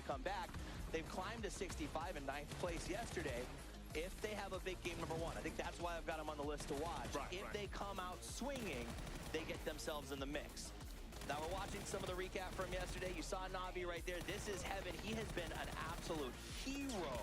come back. They've climbed to 65 in 9th place yesterday. If they have a big game number 1, I think that's why I've got them on the list to watch. If they come out swinging, they get themselves in the mix. Now we're watching some of the recap from yesterday. You saw Navi right there. This is heaven. He has been an absolute hero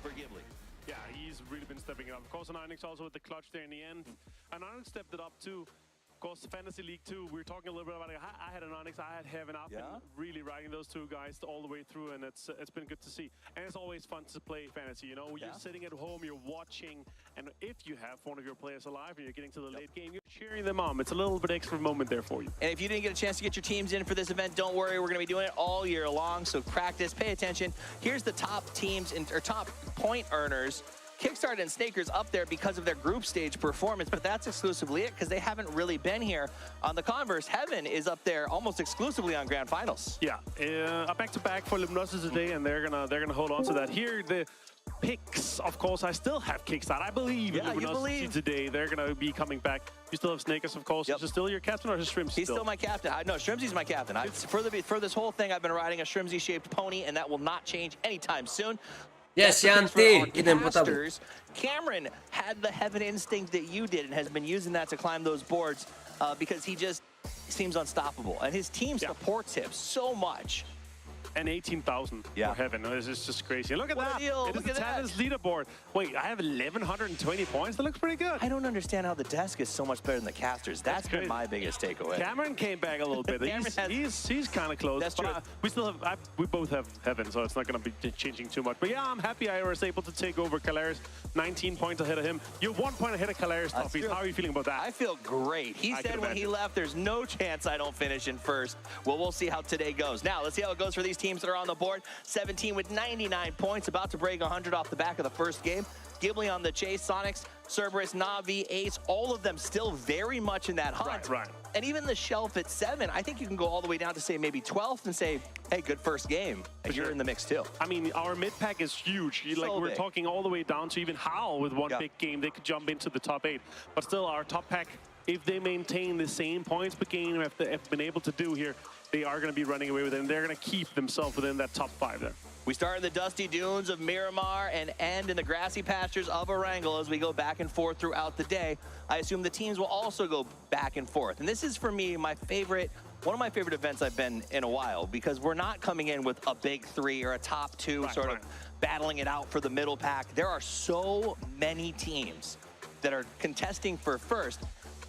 for Ghibli. Yeah, he's really been stepping it up. Of course, Onyx also with the clutch there in the end. And Onyx stepped it up too. Of course, Fantasy League 2, we were talking a little bit about it. I had an Onyx, I had Heaven. I've been really riding those two guys all the way through, and it's been good to see. And it's always fun to play Fantasy, you know? You're sitting at home, you're watching, and if you have one of your players alive and you're getting to the late game, you're cheering them on. It's a little bit extra moment there for you. And if you didn't get a chance to get your teams in for this event, don't worry. We're going to be doing it all year long, so practice, pay attention. Here's the top teams, or top point earners. Kickstart and Snakers up there because of their group stage performance, but that's exclusively it because they haven't really been here. On the converse, Heaven is up there almost exclusively on Grand Finals. Yeah, a back-to-back for Luminosis today, and they're gonna hold on to that. Here, the picks, of course, I still have Kickstart. I believe in Luminosity today. They're gonna be coming back. You still have Snakers, of course. Is he still your captain or is Shrimps He's still my captain. No, Shrimsy's my captain. For this whole thing, I've been riding a Shrimsy-shaped pony, and that will not change anytime soon. Yes, Yanti, Cameron had the Heaven instinct that you did and has been using that to climb those boards because he just seems unstoppable. And his team supports him so much. And 18,000 for Heaven. This is just crazy. And look at that. It is the Talents leaderboard. Wait, I have 1,120 points. That looks pretty good. I don't understand how the desk is so much better than the casters. That's been my biggest takeaway. Cameron came back a little bit. he's kind of close. That's true. We still have, we both have Heaven, so it's not going to be changing too much. But yeah, I'm happy I was able to take over Kalaris. 19 points ahead of him. You're 1 point ahead of Kalaris, Toffees. How are you feeling about that? I feel great. He said when he left, there's no chance I don't finish in first. Well, we'll see how today goes. Now, let's see how it goes for these teams that are on the board. 17 with 99 points, about to break 100 off the back of the first game. Ghibli on the chase, Sonics, Cerberus, Navi, Ace, all of them still very much in that hunt. And even the shelf at 7, I think you can go all the way down to say maybe 12th and say, hey, good first game. And you're in the mix too. I mean, our mid pack is huge. We're talking all the way down to even Howl with one big game. They could jump into the top 8. But still, our top pack, if they maintain the same points per game if they've been able to do here, they are going to be running away with it, and they're going to keep themselves within that top 5 there. We start in the dusty dunes of Miramar and end in the grassy pastures of Erangel as we go back and forth throughout the day. I assume the teams will also go back and forth. And this is, for me, one of my favorite events I've been in a while, because we're not coming in with a big 3 or a top 2 sort of battling it out for the middle pack. There are so many teams that are contesting for first.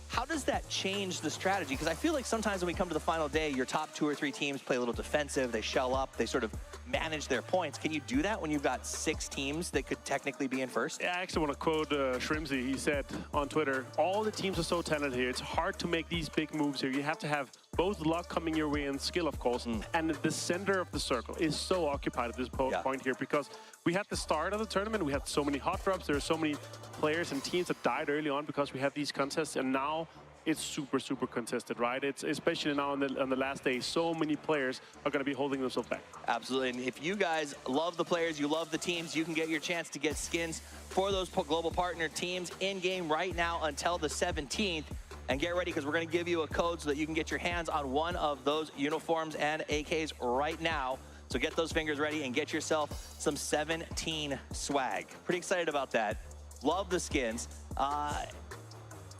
How does that change the strategy? Because I feel like sometimes when we come to the final day, your top 2 or 3 teams play a little defensive, they shell up, they sort of manage their points. Can you do that when you've got 6 teams that could technically be in first? Yeah, I actually want to quote Shrimsy. He said on Twitter, all the teams are so talented here. It's hard to make these big moves here. You have to have both luck coming your way and skill, of course. And the center of the circle is so occupied at this point here because we had the start of the tournament. We had so many hot drops. There are so many players and teams that died early on because we had these contests. And now it's super, super contested, right? It's especially now on the last day, so many players are going to be holding themselves back. Absolutely. And if you guys love the players, you love the teams, you can get your chance to get skins for those global partner teams in-game right now until the 17th. And get ready, because we're going to give you a code so that you can get your hands on one of those uniforms and AKs right now. So get those fingers ready and get yourself some 17 swag. Pretty excited about that. Love the skins.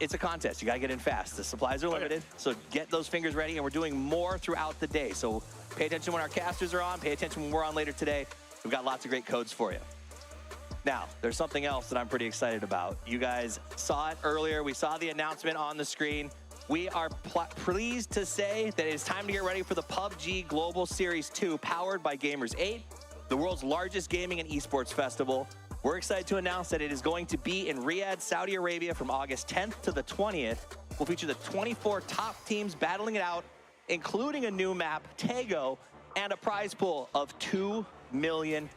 It's a contest. You got to get in fast. The supplies are limited, so get those fingers ready, and we're doing more throughout the day. So pay attention when our casters are on. Pay attention when we're on later today. We've got lots of great codes for you. Now, there's something else that I'm pretty excited about. You guys saw it earlier. We saw the announcement on the screen. We are pleased to say that it's time to get ready for the PUBG Global Series 2, powered by Gamers 8, the world's largest gaming and esports festival. We're excited to announce that it is going to be in Riyadh, Saudi Arabia from August 10th to the 20th. We'll feature the 24 top teams battling it out, including a new map, Tago, and a prize pool of $2 million.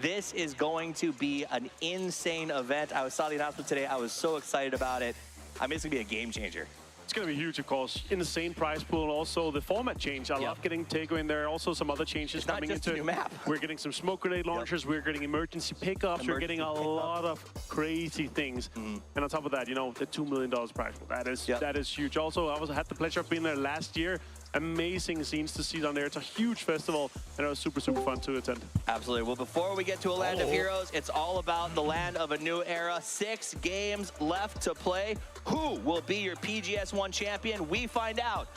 This is going to be an insane event. I saw the announcement today. I was so excited about it. I mean, it's going to be a game changer. It's going to be huge, of course. Insane prize pool, and also the format change. I love getting Tago in there. Also, some other changes coming into it. New map. We're getting some smoke grenade launchers. We're getting emergency pickups. We're getting a lot of crazy things. And on top of that, you know, the $2 million prize pool. That is huge. Also, I had the pleasure of being there last year. amazing scenes to see down there. It's a huge festival, and it was super, super fun to attend. Absolutely. Well, before we get to a land of heroes, it's all about the land of a new era. 6 games left to play. Who will be your PGS1 champion? We find out.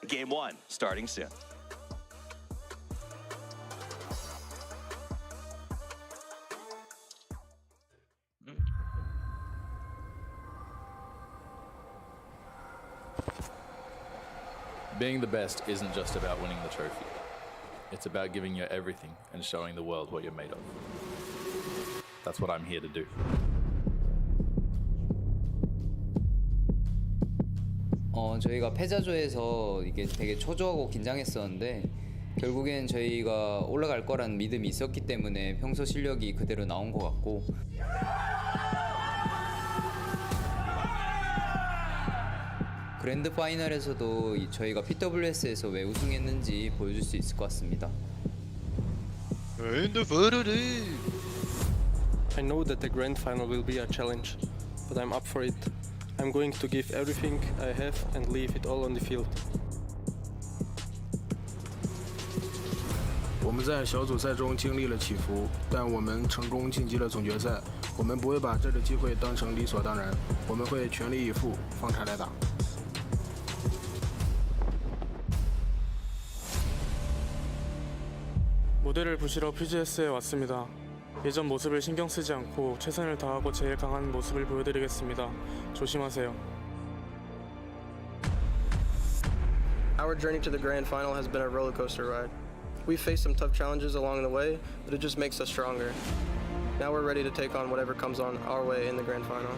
Game 1 starting soon. Being the best isn't just about winning the trophy. It's about giving your everything and showing the world what you're made of. That's what I'm here to do. 저희가 패자조에서 이게 되게 초조하고 긴장했었는데 결국엔 저희가 올라갈 거라는 믿음이 있었기 때문에 평소 실력이 그대로 나온 것 같고 그랜드 파이널에서도 저희가 PWS에서 왜 우승했는지 보여줄 수 있을 것 같습니다. I know that the grand final will be a challenge, but I'm up for it. I'm going to give everything I have and leave it all on the field. 我们在小组赛中经历了起伏，但我们成功晋级了总决赛。我们不会把这个机会当成理所当然，我们会全力以赴，放柴来打。 무대를 부시러 PGS에 왔습니다. 예전 모습을 신경 쓰지 않고 최선을 다하고 제일 강한 모습을 보여드리겠습니다. 조심하세요. Our journey to the grand final has been a roller coaster ride. We've faced some tough challenges along the way, but it just makes us stronger. Now we're ready to take on whatever comes on our way in the grand final.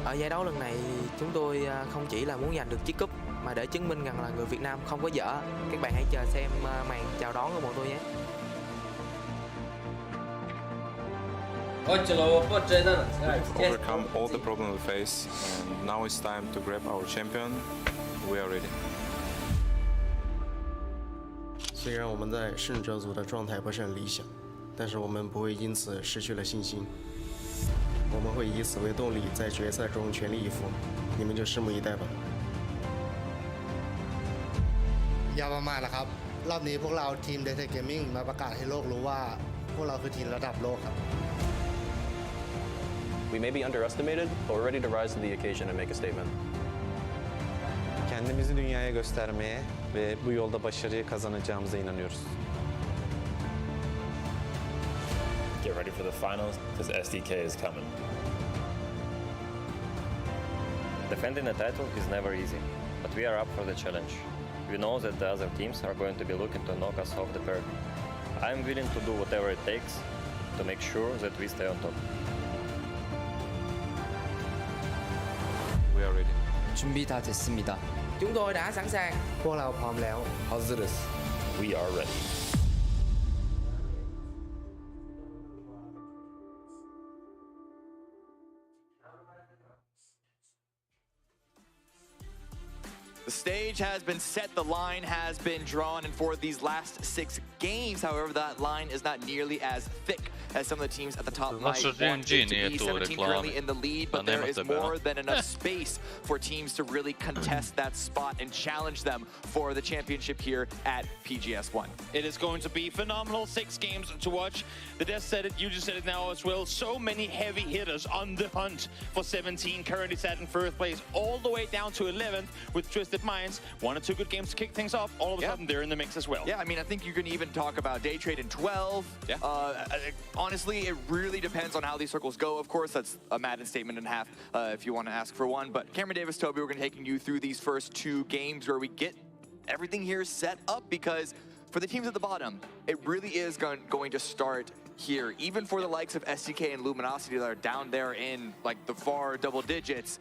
Ở giải đấu lần này chúng tôi không chỉ là muốn giành được chiếc cúp mà để chứng minh rằng là người Việt Nam không có dở. Các bạn hãy chờ xem màn chào đón của bọn tôi nhé. Overcome all the problems we face, and now it's time to grab our champion. We are ready. 虽然我们在胜者组的状态不是很理想，但是我们不会因此失去了信心。我们会以此为动力，在决赛中全力以赴。你们就拭目以待吧。 อย่าประมาทนะครับรอบนี้พวกเราทีม Data Gaming มาประกาศให้โลกรู้ว่าพวกเราคือทีมระดับโลกครับ We may be underestimated, but we're ready to rise to the occasion and make a statement. Kendimizi dünyaya göstermeye ve bu yolda başarıyı kazanacağımıza inanıyoruz. Get ready for the finals, because SDK is coming. Defending the title is never easy, but we are up for the challenge. We know that the other teams are going to be looking to knock us off the perch. I'm willing to do whatever it takes to make sure that we stay on top. We are ready. 준비 다 됐습니다. Chúng tôi đã sẵn sàng. พวกเราพร้อมแล้ว Hazırız. We are ready. The stage has been set, the line has been drawn, and for these last 6 games, however, that line is not nearly as thick as some of the teams at the top might want it to be. 17 currently in the lead, but there is more than enough space for teams to really contest that spot and challenge them for the championship here at PGS1. It is going to be phenomenal 6 games to watch. The Des said it, you just said it now as well. So many heavy hitters on the hunt for 17, currently sat in 1st place, all the way down to 11th with Twisted Minds. 1 or 2 good games to kick things off. All of a sudden, they're in the mix as well. Yeah, I mean, I think you can even talk about Day Trade in 12. Yeah. Honestly, it really depends on how these circles go. Of course, that's a Madden statement and a half if you want to ask for one. But Cameron Davis, Toby, we're going to be taking you through these first 2 games where we get everything here set up, because for the teams at the bottom, it really is going to start here. Even for the likes of SDK and Luminosity that are down there in like the far double digits,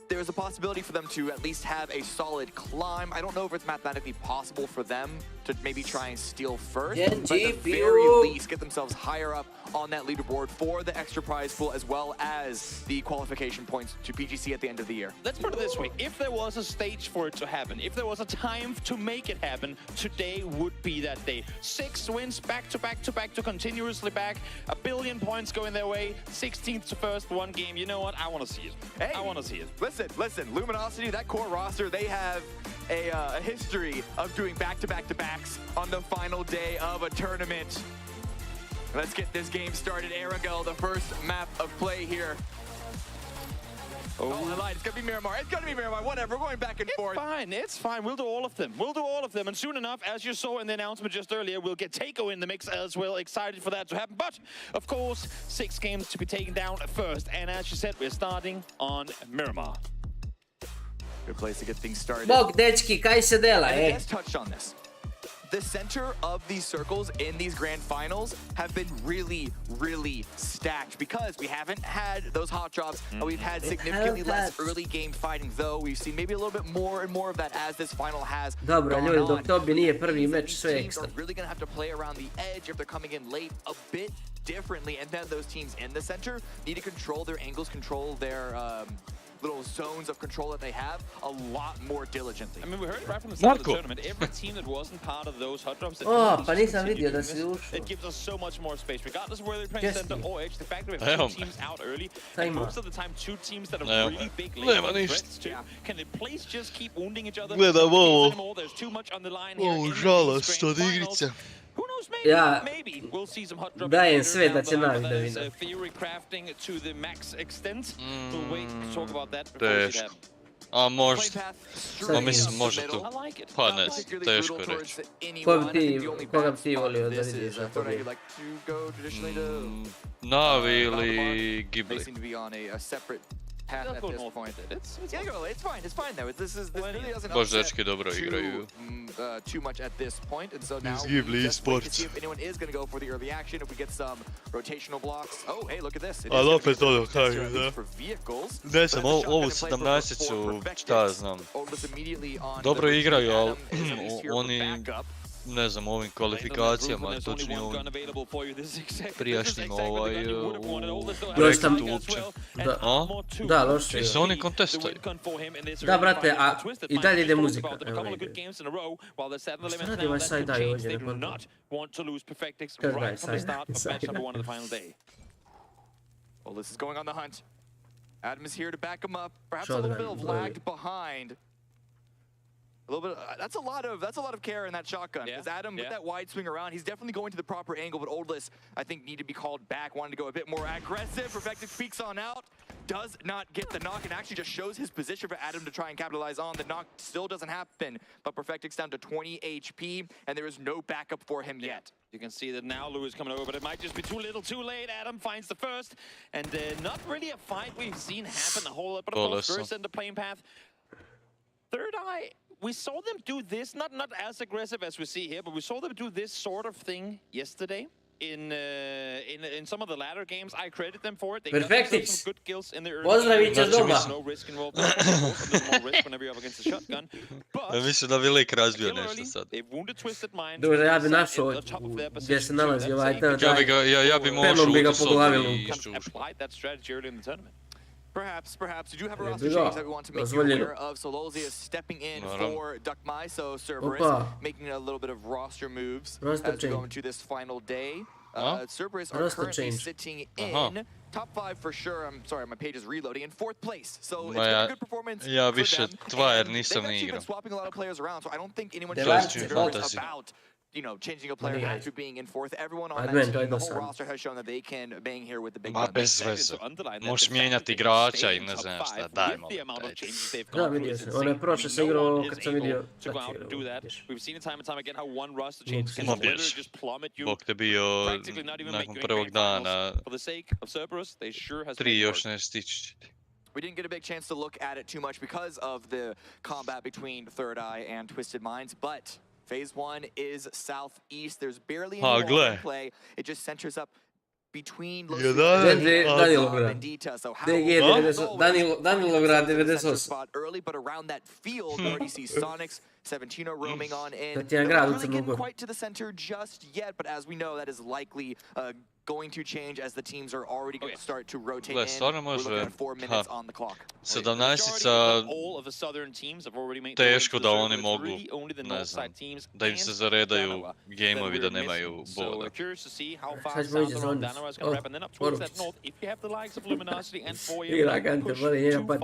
there's a possibility for them to at least have a solid climb. I don't know if it's mathematically possible for them to maybe try and steal first, but at the very least get themselves higher up on that leaderboard for the extra prize pool, as well as the qualification points to PGC at the end of the year. Let's put it this way. If there was a stage for it to happen, if there was a time to make it happen, today would be that day. 6 wins back to back to back to continuously back. 1 billion points going their way. 16th to first, 1 game. You know what? I want to see it. Hey, I want to see it. Listen. listen, Luminosity, that core roster, they have a history of doing back-to-back-to-backs on the final day of a tournament. Let's get this game started. Aragel, the first map of play here. Oh, I lied. It's going to be Miramar. It's going to be Miramar. Whatever. We're going back and forth. It's fine. We'll do all of them. We'll do all of them. And soon enough, as you saw in the announcement just earlier, we'll get TAMO in the mix as well. Excited for that to happen. But, of course, 6 games to be taken down first. And as you said, we're starting on Miramar. Good place to get things started. Bog, dečki, kaj se dela, I just touched on this. The center of these circles in these grand finals have been really, really stacked because we haven't had those hot drops and we've had significantly less early game fighting, though we've seen maybe a little bit more and more of that as this final has Dobro, ljudi, dok Tobi nije prvi meč, sve teams ekstra. are really going to have to play around the edge if they're coming in late a bit differently, and then those teams in the center need to control their angles, control their little zones of control that they have a lot more diligently. I mean, we heard it right from the start of the tournament. Every team that wasn't part of those hot drops, Pa nisam vidio da si ušao. it gives us so much more space, regardless of whether they're playing center or edge. The fact that we have 2 teams out early, and most of the time 2 teams that are really big lane threats too. Can the place just keep wounding each other? There's too much on the line here. Who knows, maybe we'll see some hot drops. Dajem sve da će Navi da vina. Theory crafting to the max extent. We'll wait to talk about that before it happens. A možda. Pa mislim, može tu. Pa ne, teško reći. Koga bi ti volio da vidiš na to? Navi ili Ghibli? Path at this point. It's fine though. This really doesn't Baš dečki dobro igraju. Too much at this point, and so now Ghibli just wait to eSports. see if anyone is going to go for the early action, if we get some rotational blocks. Oh, hey, look at this. It is Ali opet gonna be ono kažem, da. for vehicles. Ne znam, ovu 17-icu, šta ja znam. Dobro igraju, ali oni, ne znam, ovim kvalifikacijama, točnije ovim prijašnjim projektu uopće. Da, loše. I se oni kontestaju. Da, brate, a i dalje ide muzika. Šta radi ovaj side eye ovdje? Third eye side. Well, this is going on the hunt. Adam is here to back him up. Perhaps a little bit of lagged behind. A little bit. That's a lot of care in that shotgun. Because Adam, with that wide swing around, he's definitely going to the proper angle. But Oldless, I think, need to be called back. Wanted to go a bit more aggressive. Perfected peeks on out. Does not get the knock and actually just shows his position for Adam to try and capitalize on. The knock still doesn't happen. But Perfected's down to 20 HP, and there is no backup for him yet. You can see that now alooo is coming over, but it might just be too little, too late. Adam finds the first, and not really a fight we've seen happen a whole lot. But of course, first in the playing path. Third Eye. We saw them do this, not as aggressive as we see here, but we saw them do this sort of thing yesterday in some of the latter games. I credit them for it. They got some good kills in the early games. No risk involved. More risk whenever you're up against the shotgun. But mislim da Velik razvio nešto sad. They've wounded Twisted Mind. Dobro, ja bi našao gdje se nalazi ovaj Third Eye. Ja bi mogao applied that strategy early in the tournament. Perhaps. We do have a roster change that we want to make you aware of. So Lolzia stepping in for Duckmai, so Cerberus making a little bit of roster moves as we go into this final day. Cerberus are currently sitting in top 5 for sure. I'm sorry, my page is reloading. In 4th place, so it's been a good performance for them. They've actually been swapping a lot of players around, so I don't think anyone should be nervous about changing a player after being in 4th. Everyone on that team, the whole roster has shown that they can bang here with the big guns. Bez veze. Možeš mijenjati igrača I ne znam šta, daj malo. Da, vidio sam. Ono je prošle se igrao kad sam vidio. Ma bješ. Bog te bio nakon prvog dana 3 još ne stići. We didn't get a big chance to look at it too much because of the combat between Third Eye and Twisted Minds, but Phase 1 is southeast. There's barely any play. It just centers up between Danilograd. So Danilograd 98. Spot early, but around that field, we already see Sonics, SITNO roaming on in. Not Really getting quite to the center just yet, but as we know, that is likely going to change as the teams are already going to start to rotate Gle, in. stvarno We're looking može, at 4 minutes on the clock. 17-ica, teško da oni mogu, ne znam, da im se zaredaju gameovi da nemaju boda. Sad ćemo ići za onda. Igra Gante, voli njega pad.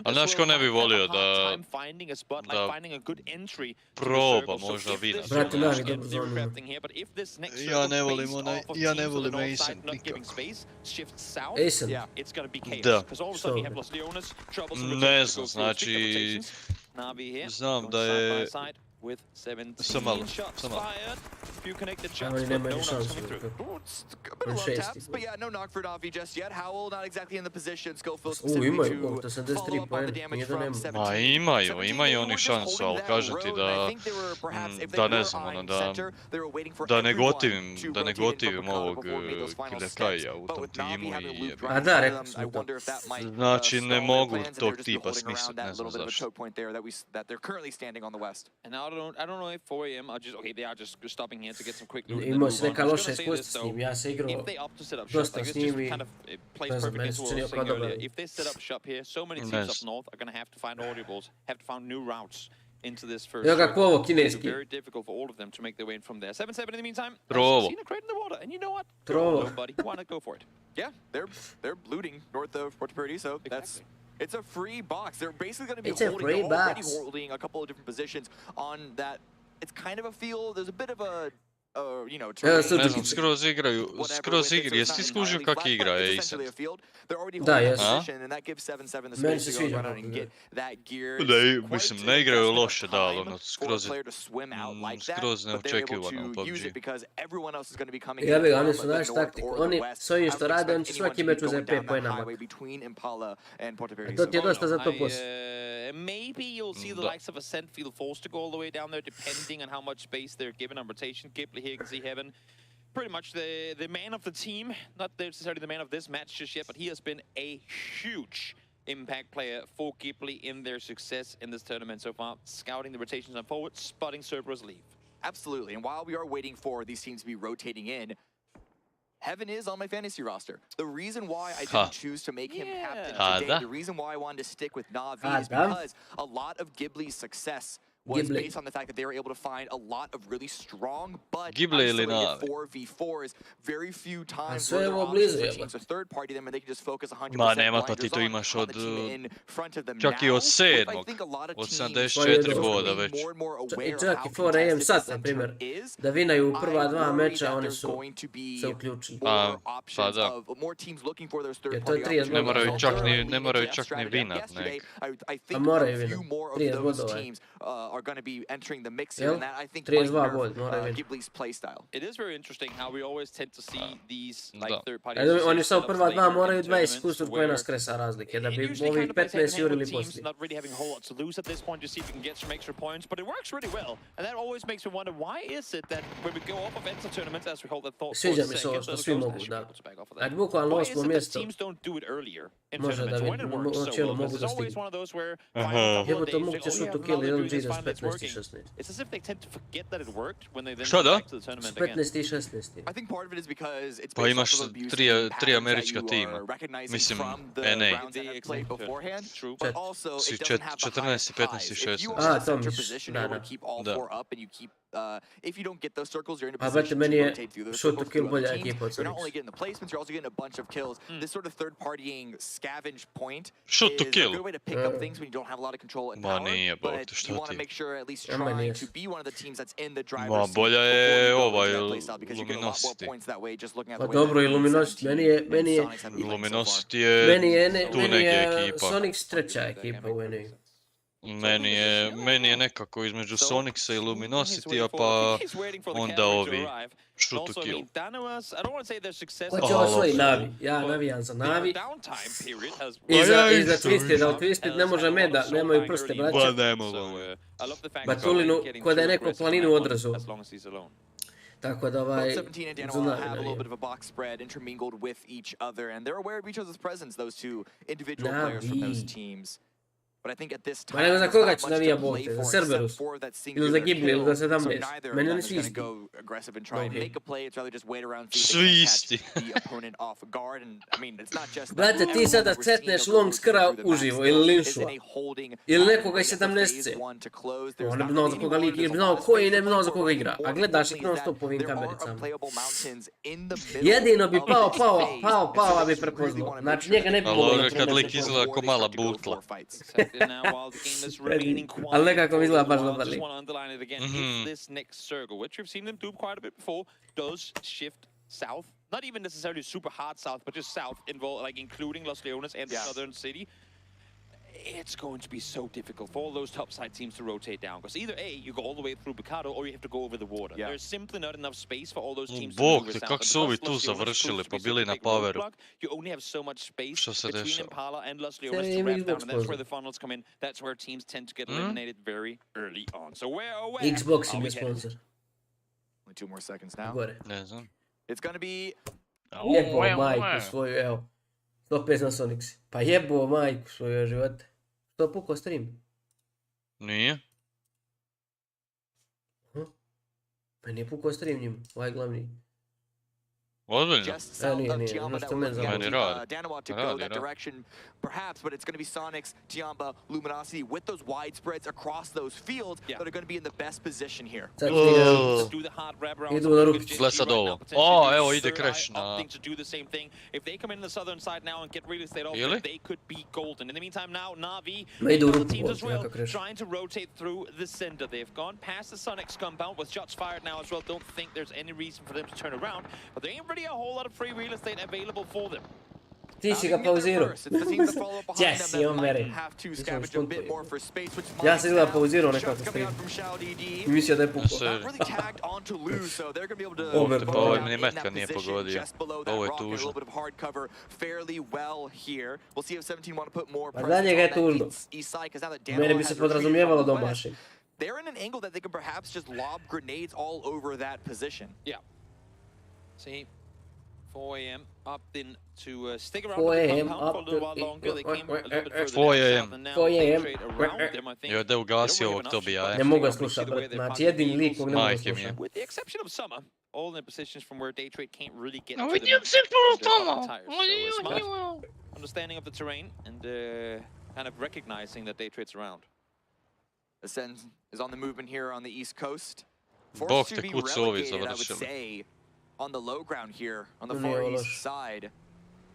Ali znaš ko ne bi volio da proba možda Vina. Brate, Navi dobro za ono. Ja ne volim Asen nikako. Asen? Da. Ne znam, znači... Znam da je... Sam malo. Oni nemaju šansu. But yeah, no knock for Navi just yet. Howell not exactly in the position. Schofield Imaju, 83 poena, nije da nema. Ma imaju oni šansu, ali kažem ti da ne znam, ono, da ne gotivim ovog Kilekaija u tom timu i jebi. A da, rekao sam to. Znači ne mogu tog tipa smislit, ne znam zašto. I don't know if 4AM are just they are just stopping here to get some quick loot. Imao si neka loša iskustva s njim, ja se igrao dosta s njim i ne znam, meni se činio kao dobro. If they set up shop here, so many teams up north are going to have to find audibles, have to find new routes into this first. Evo kako ovo kineski. Very difficult for all of them to make their way in from there. 7-7 in the meantime. Trovo. Seen a crate in the water, and you know what? Trovo. Buddy, why not go for it? Yeah, they're looting north of Port Purdy, so that's. It's a free box. They're basically going to be already holding a couple of different positions on that. It's kind of a field. There's a bit of a, you know, ne znam, skroz igraju, jesi ti skužio kak igra Asen? Da, jesu. Meni se sviđa. Mislim, ne igraju loše, da, ali ono, skroz neočekivano u PUBG. Ja bih ga, oni su naš taktiku. Oni s ovim što rade, oni će svaki meč uzeti 5 poena. A to ti je dosta za to post. Maybe you'll see the likes of Ascent feel forced to go all the way down there, depending on how much space they're given on rotation. Ghibli here, you can see Heaven, pretty much the man of the team. Not necessarily the man of this match just yet, but he has been a huge impact player for Ghibli in their success in this tournament so far. Scouting the rotations on forward, spotting Cerberus leave. Absolutely, and while we are waiting for these teams to be rotating in, Heaven is on my fantasy roster. The reason why I didn't choose to make him captain today, the reason why I wanted to stick with Na'Vi is because a lot of Ghibli's success was based on the fact that they were able to find a lot of really strong but isolated 4v4s. Very few times where their options teams are third party them and they can just focus 100% Ma nema, to ti to imaš od, čak i od 7. Od 74 boda već. I čak i 4AM sad, na primjer, da vinaju prva 2 meča, oni su se uključili. Pa da. Jer to je 30 bodova. Ne moraju čak ni vinat nek. Pa moraju vinat, 30 bodova. Are going to be entering the mix here, and that I think might hurt Ghibli's playstyle. It is very interesting how we always tend to see these like third party. Oni su prva 2 moraju 20 kusur pojena skresa razlike, da bi ovi 15 jurili poslije. Not really having a whole lot to lose at this point, just see if we can get some extra points, but it works really well, and that always makes me wonder why is it that when we go off of enter tournaments as we hold that thought. Sviđa mi se ovo što svi mogu da. Ajde bukvalno 8. mjesto. Može da cijelo mogu da stignu. Jebo to mogu će šutu kill i LG da s 15 i 16. It's as if they tend to forget that it worked when they then go back to the tournament again. 15 i 16. I think part of it is because it's pa imaš tri američka tima. Mislim, NA. Si 14, 15 i 16. A, to misliš, da. If you don't get those circles, you're in a A position meni to je rotate through those shoot to circles. kill bolja Teams, ekipa od you're not Sonics. only getting the placements, you're also getting a bunch of kills. This sort of third-partying scavenge point Shoot to is kill. a good way to pick up things when you don't have a lot of control and Ma power, nije, but brate, you want to ti? make sure at least Ja, meni trying jes. to be one of the teams that's in the driver's Ma seat bolja before je you go ovaj into that playstyle, because you get a lot more Luminosity. points that way just looking at Pa the way dobro, that i Luminosity, meni je Luminosity meni je je tu negdje ekipa. Sonics treća ekipa u NA. Meni je nekako između Sonicsa i Luminosity-a, pa onda ovi shoot to kill. Ko će osvoji Navi? Ja navijam za Navi. I za Twisted, ali Twisted ne može meda, nemaju prste, braće. Ba ne mogu. Batulinu, ko da je neko planinu odrazu. Tako da Both 17 and Danoa have a little bit of a box spread intermingled with each other, and they're aware of each other's presence, those two individual players from those teams. Ma nego za koga će navija Bolte? Za Cerberus? Ili za Ghibli, ili za 17? Meni oni svi isti. Svi isti. Brate, ti sada cetneš long skra uživo ili linšua. Ili nekoga iz 17C. On ne bi znao za koga lik, ili bi znao koji ne bi znao za koga igra. A gledaš ih non stop ovim kamericama. Jedino bi pao, a bi prepoznao. Znači njega ne bi ali mogli. ovo kad lik izgleda ko mala butla. Ali nekako mi izgleda baš dobar lik. South, not even necessarily super hard south, but just south, like including Los Leones and the southern city. It's going to be so difficult for all those top side teams to rotate down, because either A, you go all the way through Bicado, or you have to go over the water. There's simply not enough space for all those teams to move around. Kako su ovi tu završili, pa bili na poweru. You only have so much space Što se between dešava? Impala and Los Leones to wrap down, and that's where the funnels come in. That's where teams tend to get eliminated very early on. So where Xbox im je sponsor. Only 2 more seconds now. Gore. Ne znam. It's gonna be... Jebo majku svoju, evo. 105 na Sonics. Pa jebo majku svoju, živote. To pukao stream. Nije. Meni je pukao stream njim, ovaj glavni. Ozbiljno? Just south of Tiamba, that we're looking radi. Danawat to go that direction, perhaps, but it's going to be Sonics, Tiamba, Luminosity with those wide spreads across those fields that are going to be in the best position here. Idu na rukicu. Gle sad ovo. O, evo ide Crash na... Ili? Ma idu u ruku Bolt, jaka Crash. Trying to rotate through the center. They've gone past the Sonics compound with shots fired now as well. Don't think there's any reason for them to turn around, but there ain't really a whole lot of free real estate available for them. Ti si ga pauzirao. Gdje si on meri? Ja sam izgleda pauzirao nekako stream. I mislio da je pukao. Ovo mi ni metka nije pogodio. Ovo je tužno. Pa za njega je tužno. Meni bi se podrazumijevalo da omašim. They're in an angle that they can perhaps just lob grenades all over that position. Yeah. See, 4 a.m. opted in to stick around 4 the a.m. compound for a little while longer. They came a little bit further 4 down a.m. south, and now 4 they a.m. trade around them, I think. Jo, da ugasio ovog Tobija, Ne mogu ga slušat, brat. Znači jedini lik kog ne mogu slušat. With the exception of Summer, all in the positions from where day trade can't really get No, to we them. didn't sit for Tamo. So a smart understanding of the terrain and kind of recognizing that day trade's around. Ascend is on the movement here on the East Coast. Bog Forced te to be kucu ovi relegated, I would završili. say, on the low ground here, on the far east side.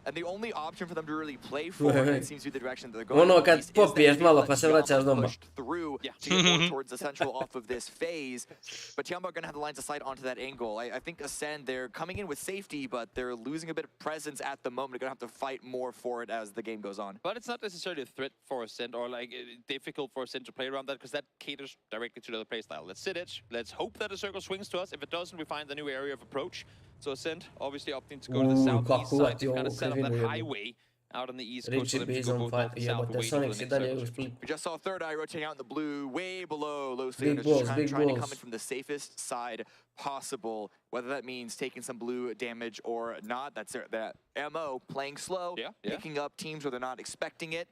And the only option for them to really play for, it seems to be the direction that they're going. Ono kad popiješ malo pa se vraćaš doma. Through to get more towards the central off of this phase, but Tiamba are going to have the lines of sight onto that angle. I think Ascend, they're coming in with safety, but they're losing a bit of presence at the moment. They're going to have to fight more for it as the game goes on. But it's not necessarily a threat for Ascend or like difficult for Ascend to play around that, because that caters directly to the other playstyle. Let's sit it. Let's hope that the circle swings to us. If it doesn't, we find the new area of approach. So Ascend obviously opting to go to the southeast side to kind of set up that highway out on the east coast. Richie B's on fire. Yeah, but the Sonics i dalje uspli. We just saw Third Eye rotating out in the blue, way below Los Big Leones, balls, just big trying to balls. come in from the safest side possible. Whether that means taking some blue damage or not, that's that MO playing slow, picking up teams where they're not expecting it.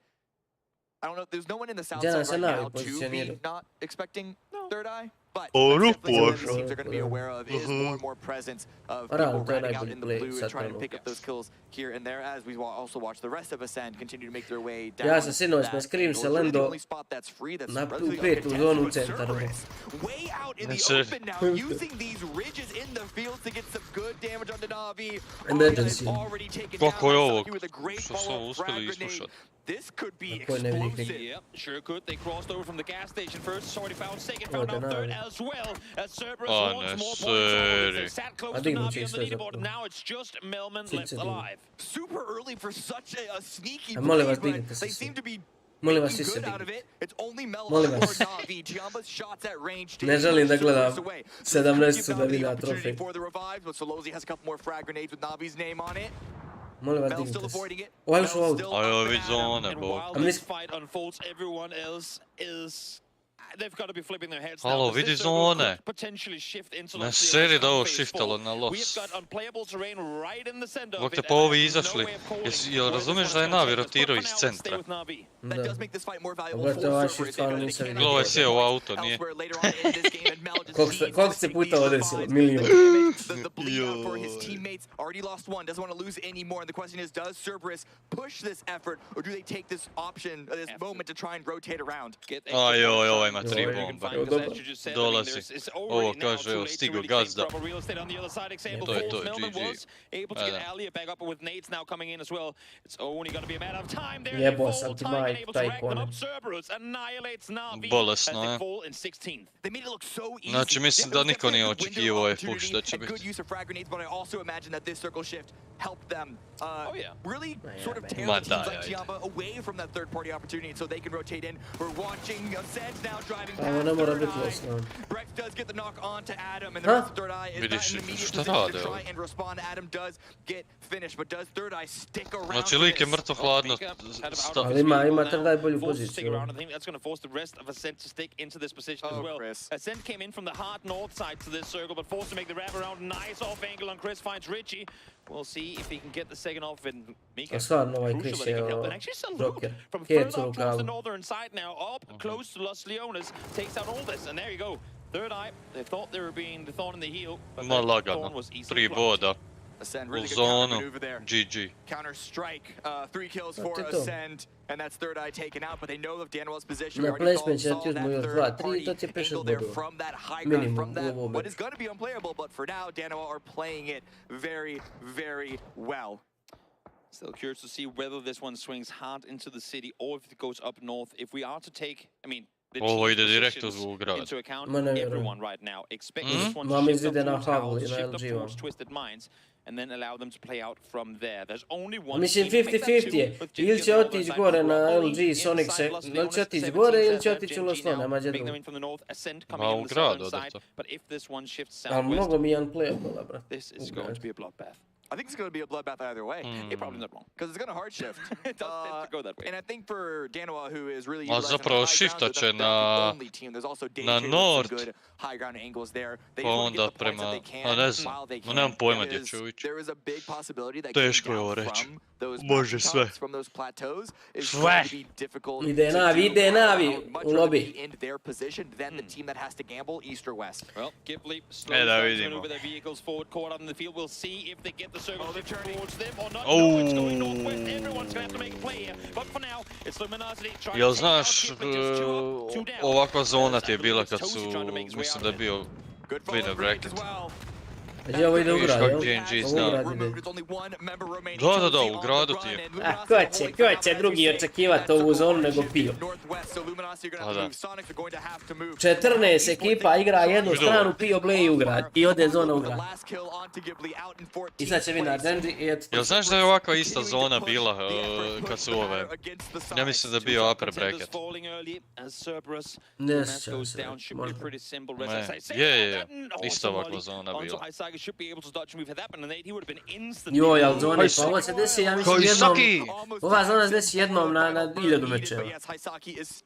I don't know. There's no one in the south side right now to be not expecting Third Eye, but that's definitely something the teams are going to be aware of is more and more presence of people riding out in the blue and trying to pick up those kills here and there, as we also watch the rest of Ascend continue to make their way down. Ja sam sinoć na Scream se lendo na petu zonu centar. Way out in the open now, using these ridges in the field to get some good damage onto Na'Vi. Emergency. Kako je ovo? Što su ovo uspjeli islušati? This could be explosive. Yep, sure could. They crossed over from the gas station first. Already found second, found out third as well. As Cerberus wants more points. They sat close to Na'Vi on the leaderboard, and now it's just Melman left alive. Super early for such a sneaky play, but they seem to be good out of it. It's only Melman or Na'Vi. Tiamba's shots at range. Ne želim da gledam 17 da vina trofej. For the revives, but Solozzi has a couple more frag grenades with Na'Vi's name on it. Molim vas, dignite se. Ovo je ušao out. Ajoj, vidi zone, bog. Halo, vidi zone. Ne seri da ovo shiftalo na los. Bog te pa ovi izašli. Jel razumiješ da je Navi rotirao iz centra? That does make this fight more valuable for Cerberus. Glova je sjeo u auto, nije? Koliko se puta odesilo? Milion. The bleed out for his teammates. Already lost one. Doesn't want to lose any more. And the question is, does Cerberus push this effort, or do they take this option, this moment to try and rotate around? Aj, ovo ima 3 bomba. Dolazi. Ovo kaže, evo, stigo gazda. To je to, GG. Jebo sam ti maj, taj kone. Bolesno je. Znači, mislim da niko nije očekivao ovaj push da će biti. Help them really sort of tear the teams like Giamba away from that third-party opportunity so they can rotate in. We're watching Ascent now driving past Third Eye. Brex does get the knock on to Adam, and the rest of Third Eye is not in the immediate position to try and respond. Adam does get finished, but does Third Eye stick around? Znači, lik je mrtvo hladno. Ali ima Third Eye bolju poziciju. I think that's going to force the rest of Ascent to stick into this position as well. Ascent came in from the hard north side to this circle, but forced to make the wrap around. Nice off angle on Chris, finds Richie. We'll see if he can get the second off in Mika. Stvarno ovaj Chris je Joker. Kecu u the northern side now, up close to Los Leones, takes out all this, and there you go. Third Eye, they thought they were being the thorn in the heel, but Ma lagano, 3 boda. Ascend, U really good zonu, maneuver there. GG. Counter strike, 3 kills for Ascend, and that's Third Eye taken out, but they know of Daniel's position. We already saw that third party angle there from that high ground, from that what is going to be unplayable, but for now, Daniel are playing it very, very well. Still curious to see whether this one swings hard into the city or if it goes up north. If we are to take, I mean, Ovo ide direktno u grad. into account, everyone right now expects this one Mam to izide shift na up towers, Havli, na shift up LG-u. towards Twisted Minds, and then allow them to play out from there. There's only one Mislim team. Make that 50-50 two, je. with Ili Jinx će and all otići that gore side. na We're LG only Sonic inside se. Los Ili Leones, će otići 17 gore ili says će that otići u Gen Los G now Leones, mađe make them drugo. in from the north, Ascent coming Ma in u the grad southern side. odete. But if this one shifts Ali southwest, mnogo mi je unplayable, brat. this is going to be a bloodbath. I think it's going to be a bloodbath either way. You're probably not wrong. Because it's going to hard shift. It does tend to go that way. And I think for Danoa, who is really Ma zapravo shiftat će na north, good high ground angles there. They pa want to onda get the points that prema, they can a ne znam, while they ma can. nemam pojma gdje će ići. There is a big possibility that Teško je getting ovo down reći. from those Može sve. mountaintops, from those plateaus is Sve. going to be difficult Ide to Navi, do. ide Navi, I would much u rather lobby. be in their position than the team that has to gamble east or west. Well, Ghibli Da slows down to vidimo. maneuver their vehicles forward, caught up in the field. We'll see if they get the circle towards them or not. Oh. No, it's going northwest. Everyone's going to have to make a play here. But for now, it's Luminosity trying Jel to take out znaš, Ghibli, just two up, two down. ovakva zona ti je bila kad su, mislim da je bio winner bracket. Znači ovo ide u grad, Viš jel? kak GNG Ovo zna. u grad ide. Da, u gradu ti je. A ko će drugi očekivati ovu zonu nego Pio? A da. 14 ekipa igra jednu stranu, Pio bleji u grad i ode zona u grad. I sad će vinar Genji i eto. Jel znaš da je ovakva ista zona bila kad su ove, ja mislim da je bio upper bracket. Ne sjećam se, možda. Je, ista ovakva zona bila. Joj, ali zone, pa ovo se desi, ja mislim jednom, ova zona se desi jednom na 1000 mečeva.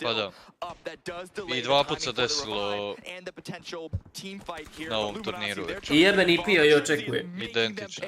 Pa da. I 2 put se desilo na ovom turniru već. I jebeni Pio i očekuje. Identično.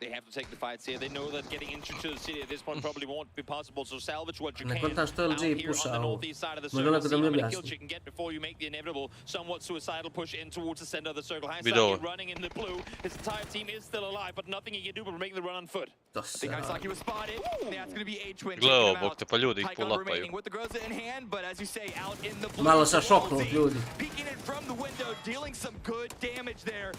They have to take the fights here. They know that getting into the city at this point probably won't be possible. So salvage what you Ne can kontam što out LG here on puša the ovo. northeast side of the Možda circle. neko See da mi how many kills objasni. you can get before you make the inevitable, somewhat suicidal push in towards the center of the circle. Video. Haisaki running in the blue. His entire team is still alive, but nothing he can do but make the run on foot. To I think Haisaki was spotted. That's going to be A-Twin. Gle ovo, bok te, pa ljudi ih Tycon pulapaju. remaining with the Groza in hand, but as you say, out in the blue. Malo sa šoknut ljudi. Peeking it from the window, dealing some good damage there.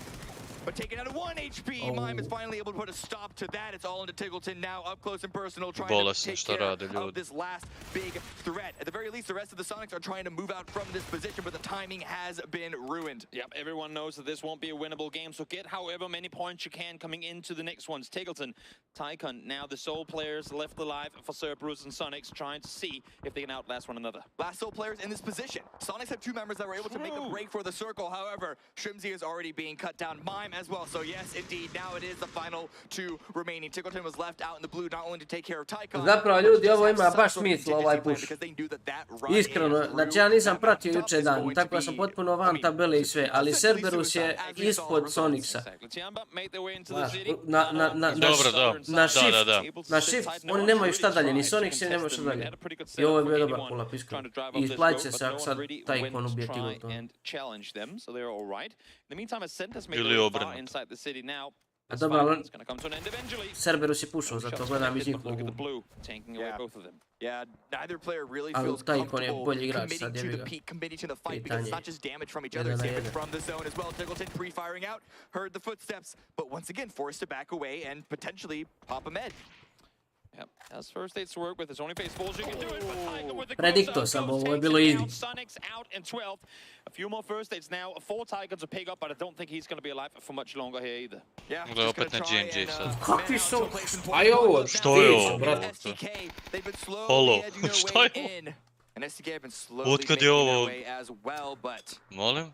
But taken out of 1 HP, Mime is finally able to put a stop to that. It's all into Tiggleton now, up close and personal, trying Bolesno to šta take care rade of ljudi. this last big threat. At the very least, the rest of the Sonics are trying to move out from this position, but the timing has been ruined. Yep, everyone knows that this won't be a winnable game, so get however many points you can coming into the next ones. Tiggleton, Tycon, now the sole players left alive for Cerberus and Sonics, trying to see if they can outlast one another. Last sole players in this position. Sonics have 2 members that were able to make a break for the circle. However, Shrimzy is already being cut down. Mime time as well. So yes, indeed, now it is the final two remaining. Tickleton was left out in the blue not only to take care of Tycon. Zapravo ljudi, ovo ima baš smisla ovaj push. Iskreno, znači ja nisam pratio juče dan, tako da sam potpuno van tabele i sve, ali Cerberus je ispod Sonicsa. Na shift, oni nemaju šta dalje, ni Sonics ne nemaju šta dalje. I ovo je bio dobar pull-up, iskreno. I isplatit će se ako sad Tycon ubije Tiggleton. Ili obrnuto. A dobro, ali Cerberus je pušao, zato gledam iz njihovog ugla. Ali Tycon je bolji igrač, sad je ga. Pitanje. 1 na 1. Predikto sam, ovo je bilo easy. A few more first aids now, 4 Tigers to pick up, but I don't think he's going to be alive for much longer here either. Gle, opet na GNG sad. Kakvi su? A je ovo? Što je ovo, brate? Holo, što je ovo? Otkad je ovo? Molim?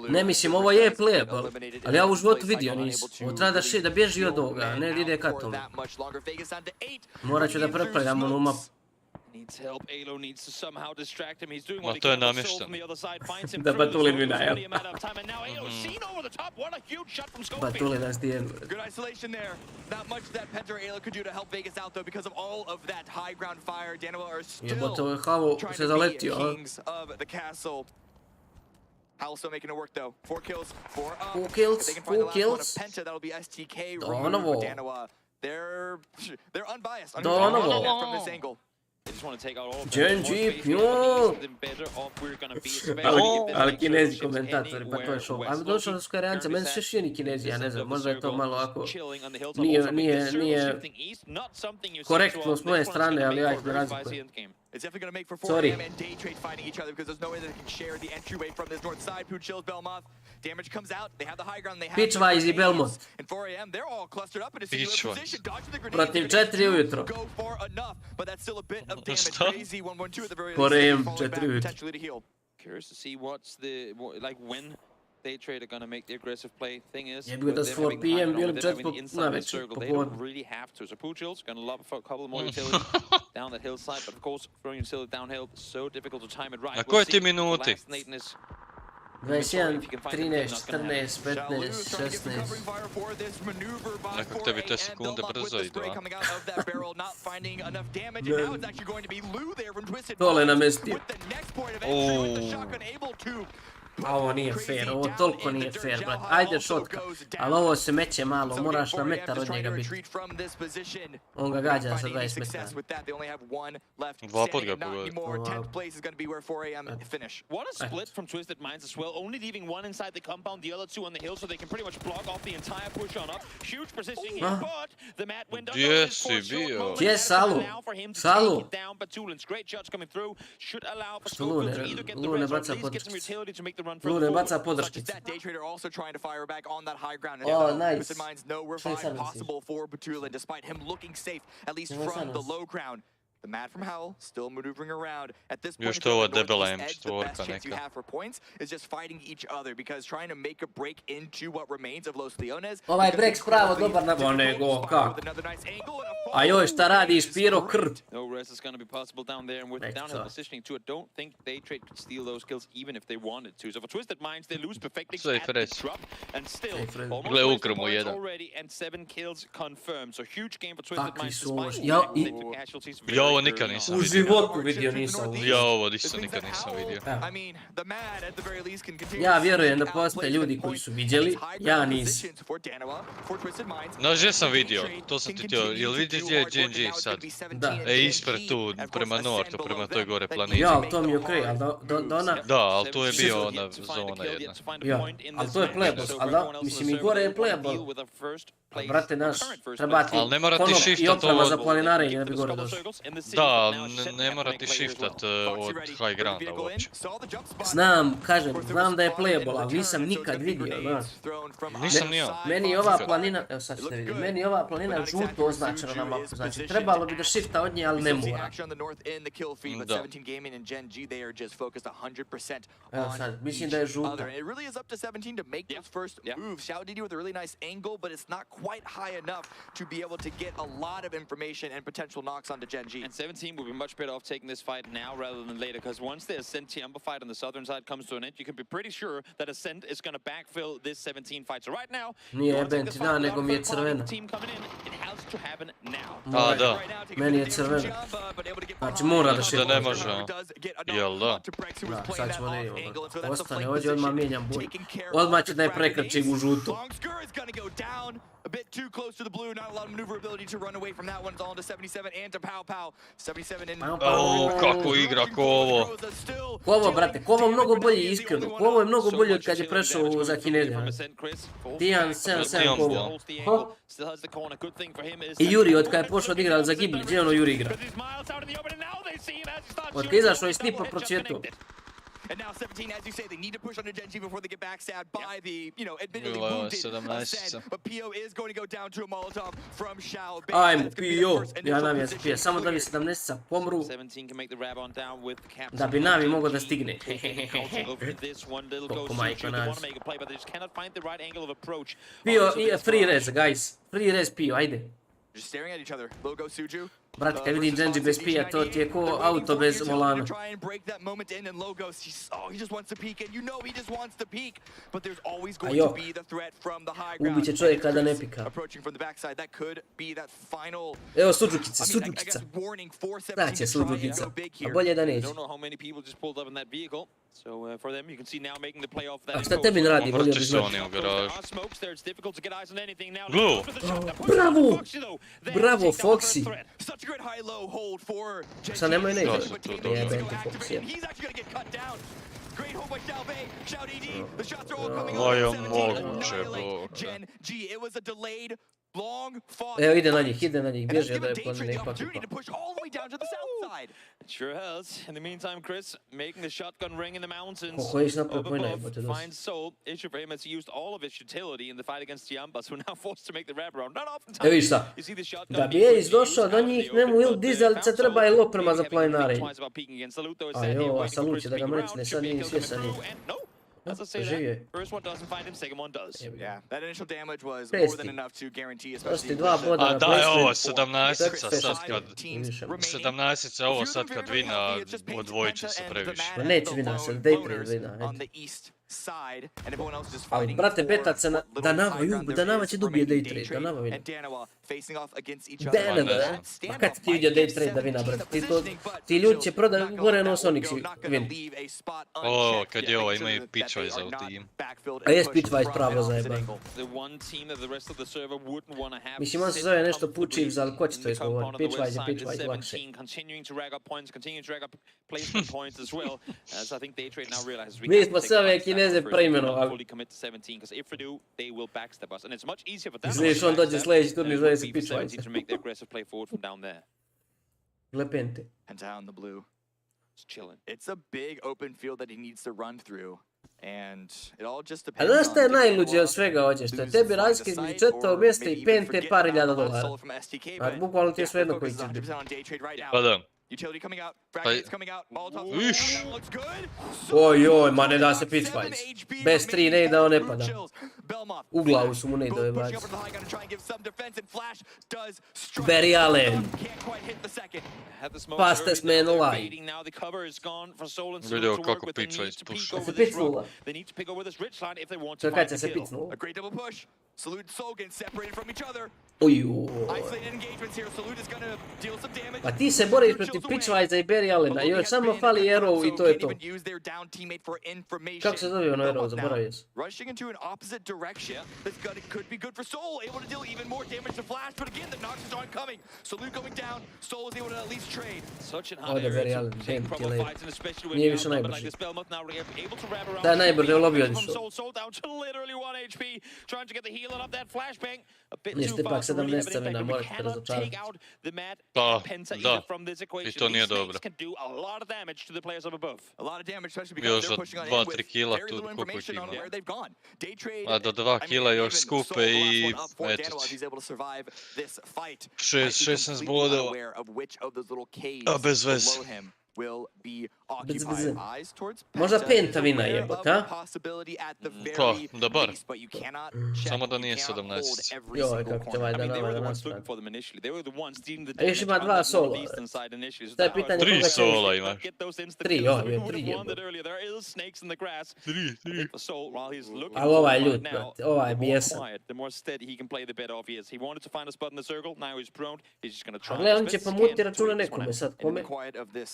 Ne mislim, ovo je playable, ali ja u životu vidio nisam. Ovo treba da bježi od ovoga, ne da ide katolu. Morat ću da prepravljam onu mapu. Ma to je namješteno. Da Batuli mi najel. Batuli nas dijem. Jebote, ovo je Havo se zaletio, a? Howell still making it work though. 4 kills, 4 up. 4 kills, They can find 4 the last one kills. of Penta, that'll be STK. Donovo. They're unbiased. Donovo. From this angle. GNG, ali kinezi komentatori, pa to je show. Ali došao da su Koreanci, meni se šini kinezi, ja ne znam, možda je to malo ako nije korektno s moje strane, ali ja ih ne razlikujem. It's definitely going to make for 4 Sorry. AM and Day Trade fighting each other because there's no way that they can share the entryway from this north side. Poo chills Belmont. Damage comes out. They have the high ground. They have Pitchwise i Belmont. And 4 AM, they're all clustered up in a singular position. Dodging the grenades. Protiv 4 ujutro. Go for enough, but that's still a bit of damage. Crazy 1-1-2 at the very Porejem least. 4 ujutro. Potentially to heal. Curious to see what's the when Day Trade are going to make the aggressive play. Thing is, Jebi da s 4 PM bili 4 na večer, they don't really have to. So Poo chills going to lob a couple more utility down that hillside, but of course throwing utility downhill so difficult to time it right. Na koje ti minuti? 21, 13, 14, 15, 16. Nekak tebi te sekunde brzo idu, a? Dole na mesti. A ovo nije fair, ovo toliko nije fair, brat. Ajde šotka, ali ovo se meće malo, moraš na metar od njega biti. On ga gađa sa 20 metara. Dva put ga pogodio. What a split from Twisted Minds as well, only leaving one inside the compound, the other two on the hill, so they can pretty much block off the entire push on up. Huge positioning here, but the mat went under his for short moment. Gdje je Salu? Salu? Great shots coming through, should allow for Schofield to either get the Lune res or at baca least get some utility to make the run Lune baca podrškicu. Day Trader also trying to fire back on that high ground. Oh, nice. Twisted Minds no revive possible for Batulin, despite him looking safe, at least from the low ground. The Mad from Howell still maneuvering around. At this point, the best chance you have for points is just fighting each other because trying to make a break into what remains of Los Leones. Ovaj break spravo dobar na nego kako. A joj šta radi Spiro krv. No rest is going to be possible down there, and with the downhill positioning too, I don't think Day Trade could steal those kills even if they wanted to. So for Twisted Minds, they lose perfectly at the drop, and still almost points already and 7 kills confirmed. So huge game for Twisted Minds despite casualties. Ovo nikad nisam vidio. U životu vidio nisam vidio. Ja ovo nikad nisam vidio. Ja vjerujem da postoje ljudi koji su vidjeli, ja nisam. Znaš gdje sam vidio? To sam ti htio. Jel vidiš gdje je GNG sad? Da. Ispred tu, prema nortu, prema toj gore planini. Ja, to mi je okej, ali da ona... Da, ali tu je bio ona zona jedna. Ja, ali to je playable, ali da, mislim i gore je playable. Brate naš, treba ti konop i oprema za planinare i ne bi gore došli. Da, ne mora ti shiftat od high grounda uopće. Znam da je playable, ali nisam nikad vidio, znaš. Nisam ni ja. Meni je ova planina, evo sad ćete vidjeti, meni je ova planina žuto označena na mapu, znači trebalo bi da shifta od nje, ali ne mora. Da. Evo sad, mislim da je žuta. It really is up to 17 to make those first moves. ShaoDD with a really nice angle, but it's not quite high enough to be able to get a lot of information and potential knocks onto Gen G. And 17 would be much better off taking this fight now rather than later, because once the Ascent Tiamba fight on the southern side comes to an end, you can be pretty sure that Ascent is going to backfill this 17 fight. So right now, Nije event, da, nego mi je crvena. team coming in, it has to happen now. A, da. Meni je crvena. Znači mora da shifta. Da ne može, jel da? Da, sad ćemo da vidimo. Ostane ovdje, odmah mijenjam boju. Odmah ću da je prekrčim u žutu. A bit too close to the blue, not a lot of maneuverability to run away from that one. It's all into 77 and to Pow Pow. 77 in. Kako igra Kovo. Kovo, brate, Kovo mnogo bolje iskreno. Kovo je mnogo bolje od kad je prešao za Kinezija. Tijan 7-7 Kovo. I Juri od kad je pošao da igra za Ghibli, gdje ono Juri igra? Od kad je izašao i snipa procvjetao. And now 17, as you say, they need to push under Gen G before they get backstabbed by the, admittedly wounded Ascent. But PO is going to go down to a Molotov from Shao. Ajmo, PO. Ja nam je spije. Samo da mi 17 pomru. Da bi Navi mogao da stigne. Koliko majka naš. PO, free res, guys. Free res, PO, ajde. Just staring at each other. Logo Suju. Brate, kad vidim Genji bez pija, to ti je ko auto bez volana. Ajo, ubit će čovjek kada ne pika. Evo suđukica, suđukica. Da će suđukica, a bolje da neće. A šta tebi ne radi, volio bi znati. Bravo! Bravo, Foxy! Sad nemoj ne izaći. Jebem ti Foxy. Moje moguće, Evo ide na njih, bježe da je planine ipak. Sure has. In the meantime, Chris making the shotgun ring in the mountains. Finds Soul. Issue for him has used all of his utility in the fight against Tiambas, who are now forced to make the wraparound. Not oftentimes. Evo šta. Da bi je došao do njih, nemu ili dizalica treba ili oprema za planinare. A jo, a Salut će da ga mrecne, sad nije svjesan je. As I say that, first one doesn't find him, second one does. Yeah, that initial damage was more than enough to guarantee, especially. A da je ovo 17-ica sad kad... 17-ica ovo sad kad vina, odvojit će se previše. Ma neće vina, sad day trade vina. Ali brate, betat se na Danava će dobije day trade, Danava vina. Danava? Ma kad ti vidio day trade da vina, brate? Ti ljudi će prodati gore nos Onyx i vini. O, kad je ovo, imaju Pitchwise u tim. A jes Pitchwise pravo zajeban. Mislim, on se zove nešto Pučivs, ali ko će to izgovoriti? Pitchwise je lakše. Mi smo sve ove Kineze preimenovali. Izliješ, on dođe sljedeći turnir, zove se Pitchwise. Lepente. It's a big open field that he needs to run through. And it all just A depends znaš šta je najluđe od svega ovdje? Što je tebi razlika između četvrtog mjesta i pente par hiljada dolara. A bukvalno ti je sve jedno koji će biti. Pa da. Utility coming out, fragments coming out, Molotov looks good. Ojoj, ma ne da se Pitchwise. Bez 3 ne da on ne pada. U glavu su mu ne dove baci. Barry Allen. Fastest man alive. Vidio kako Pitchwise puša. Da se pitnula. Čekaj, će se pitnula. Ujuu. Pa ti se boriš protiv Pitchwise i Barry Allena, još samo fali Arrow i to je to. Kako se zove ono Arrow, zaboravio sam. Ovdje Barry Allen, damn ti lej. Nije više najbrži. Da je najbrži u lobby odišao. Healing up that flashbang. A bit Jeste too pak fast to really 17 have anything, scena, but we morate cannot razočarati. take out the Mad Da, Penta da. either from this I equation. to nije These dobro. snakes can do a lot of damage to the players up above. A lot of damage, especially because Još they're za pushing on in 2-3 with kila very tu, little koliko ih information on ima. where they've gone. Day trade, A do 2 kila još skupe i up for eto Daniel as ti. he's able to survive this fight. 16 Completely bodova. unaware of which of those little caves A bez veze. below him will be Bez occupied. veze. Eyes towards Možda Penta. Penta He's vina aware jebot, of ha? the possibility at the Pa, very dobar. least, but you cannot check, Samo da you nije cannot hold 17. every Joj, single kako će corner. ovaj I da mean, they were nama the da ones looking nastavi. for them initially. They were the ones dealing the A još damage ima on dva that sola. northeastern side initially. So To je that was pitanje Tri koga će sola ući. ima. get those instant Tri, kills. oj, We je, would tri have won jebote. that earlier. There is snakes in the grass. Tri. I think for Soul, while he's looking Ali ovaj for ljut, right now, brate, ovaj je the more bijesan. quiet, the more steady he can play, the better off he is. He wanted to find a spot in the circle. Now he's prone. He's just going to try. A gle, on his će best as he pomuti can to računa wait this one nekome out. sad, In the kome? quiet of this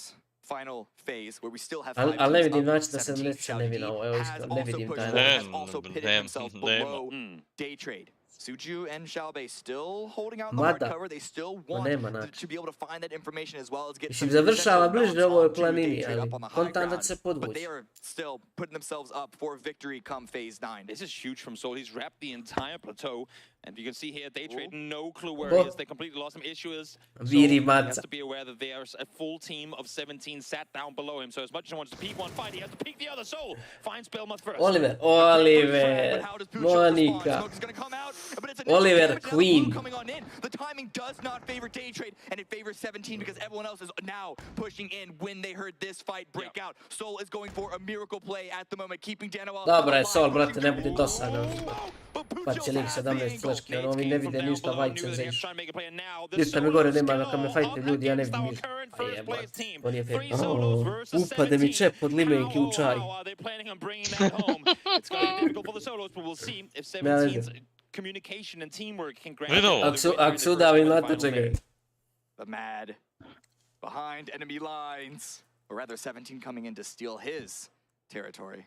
final phase where we still have Ali 5 ne teams vidim up, način da 17 se ne vina, evo has iskreno, ne also vidim pushed taj forward, način. has also pitted himself below day trade. Suju and Xiaobei still holding out in the hard Mada. cover. They still Ma want nema to način. be able to find that information as well as get Mislim, some završava potential bliže rounds ovoj onto planini, day trade ali up on the high kontam da ground, će se but podvući. they are still putting themselves up for victory come phase 9. This is huge from Soul. He's wrapped the entire plateau. And you can see here, Day Trade, no clue where Bo- he is. They completely lost him. Issue is, Soul, Viri he has maca. to be aware that there's a full team of 17 sat down below him. So as much as he wants to peek one fight, he has to peek the other. Soul finds Belmoth first. Oliver, Monika, Oliver Queen. The timing does not favor Day Trade, and it favors 17 because everyone else is now pushing in when they heard this fight break out. Soul is going for a miracle play at the moment, keeping Daniel Dobra je Sol, brate, ne budi dosadan. Pa će lik 17 fleške, ono ovi ne vide ništa vajcem za iš. Ništa mi gore nema da kad me fajte ljudi, ja ne vidim ništa. A jebate, to nije fair. Upade mi čep od limenki u čaj. Ne vidi. Communication and teamwork can grant. Ak su udavi znate čekaj. The Mad behind enemy lines, or rather 17 coming in to steal his territory.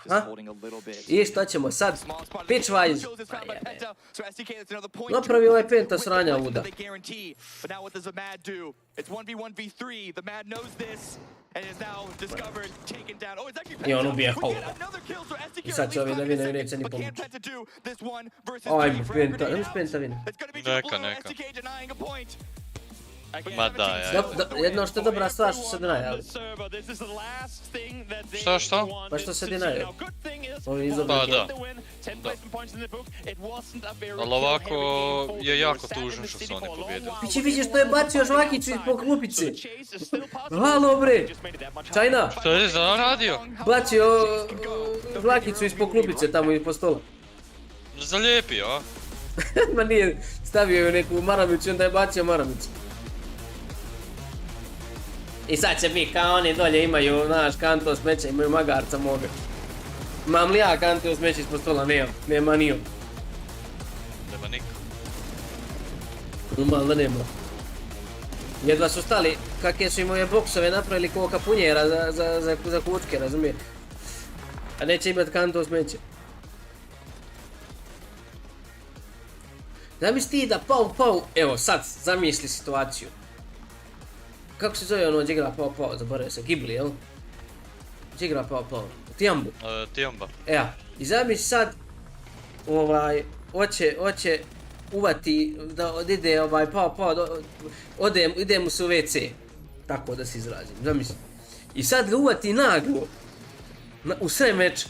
Just holding a little bit. I šta ćemo sad? Pitchwise. Napravi ovaj Penta sranja luda. But now what does the Mad do? It's 1v1v3. The Mad knows this and is now discovered, taken down. Oh, it's actually I on ubije we Hola. get another kill, so SDK I sad će ovi da vine neće ni but can pomoći. Penta do this one versus Ajmo, three? Penta, ajmo s Penta vine. It's gonna be just Neka, below neka. SDK denying a point. Ma da, ja. Jedno što je dobra stvar što se denaje, ali... Šta? Pa što se denaje. Ovi Pa izobili. da. Ali ovako je jako tužno što su oni pobjedili. Pići vidiš što je bacio žvakicu ispod klupice. Halo bre. Čajna. Što je zaradio? Bacio žvakicu ispod klupice tamo ispod stola. Zalijepio, a? Ma nije, stavio je neku maramicu i onda je bacio maramicu. I sad će biti kao oni dolje imaju, znaš, kanto smeća, imaju magarca moga. Imam li ja kanto smeća ispod stola? Nema nio. Nema niko. Normalno nema. Jedva su stali, kakve su im ove boksove napravili kao kapunjera za kučke, razumije? A neće imat kanto smeće. Zamisli ti da pau, evo sad, zamisli situaciju. Kako se zove ono gdje igra pao, zaboravio se, Ghibli, jel? Gdje igra pao? Tiambu. Tiamba. Evo, i zamisli sad, hoće uvati, da ide pao, ide mu se u WC. Tako da se izrazim, zamisli. I sad ga uvati naglo, u sve meča.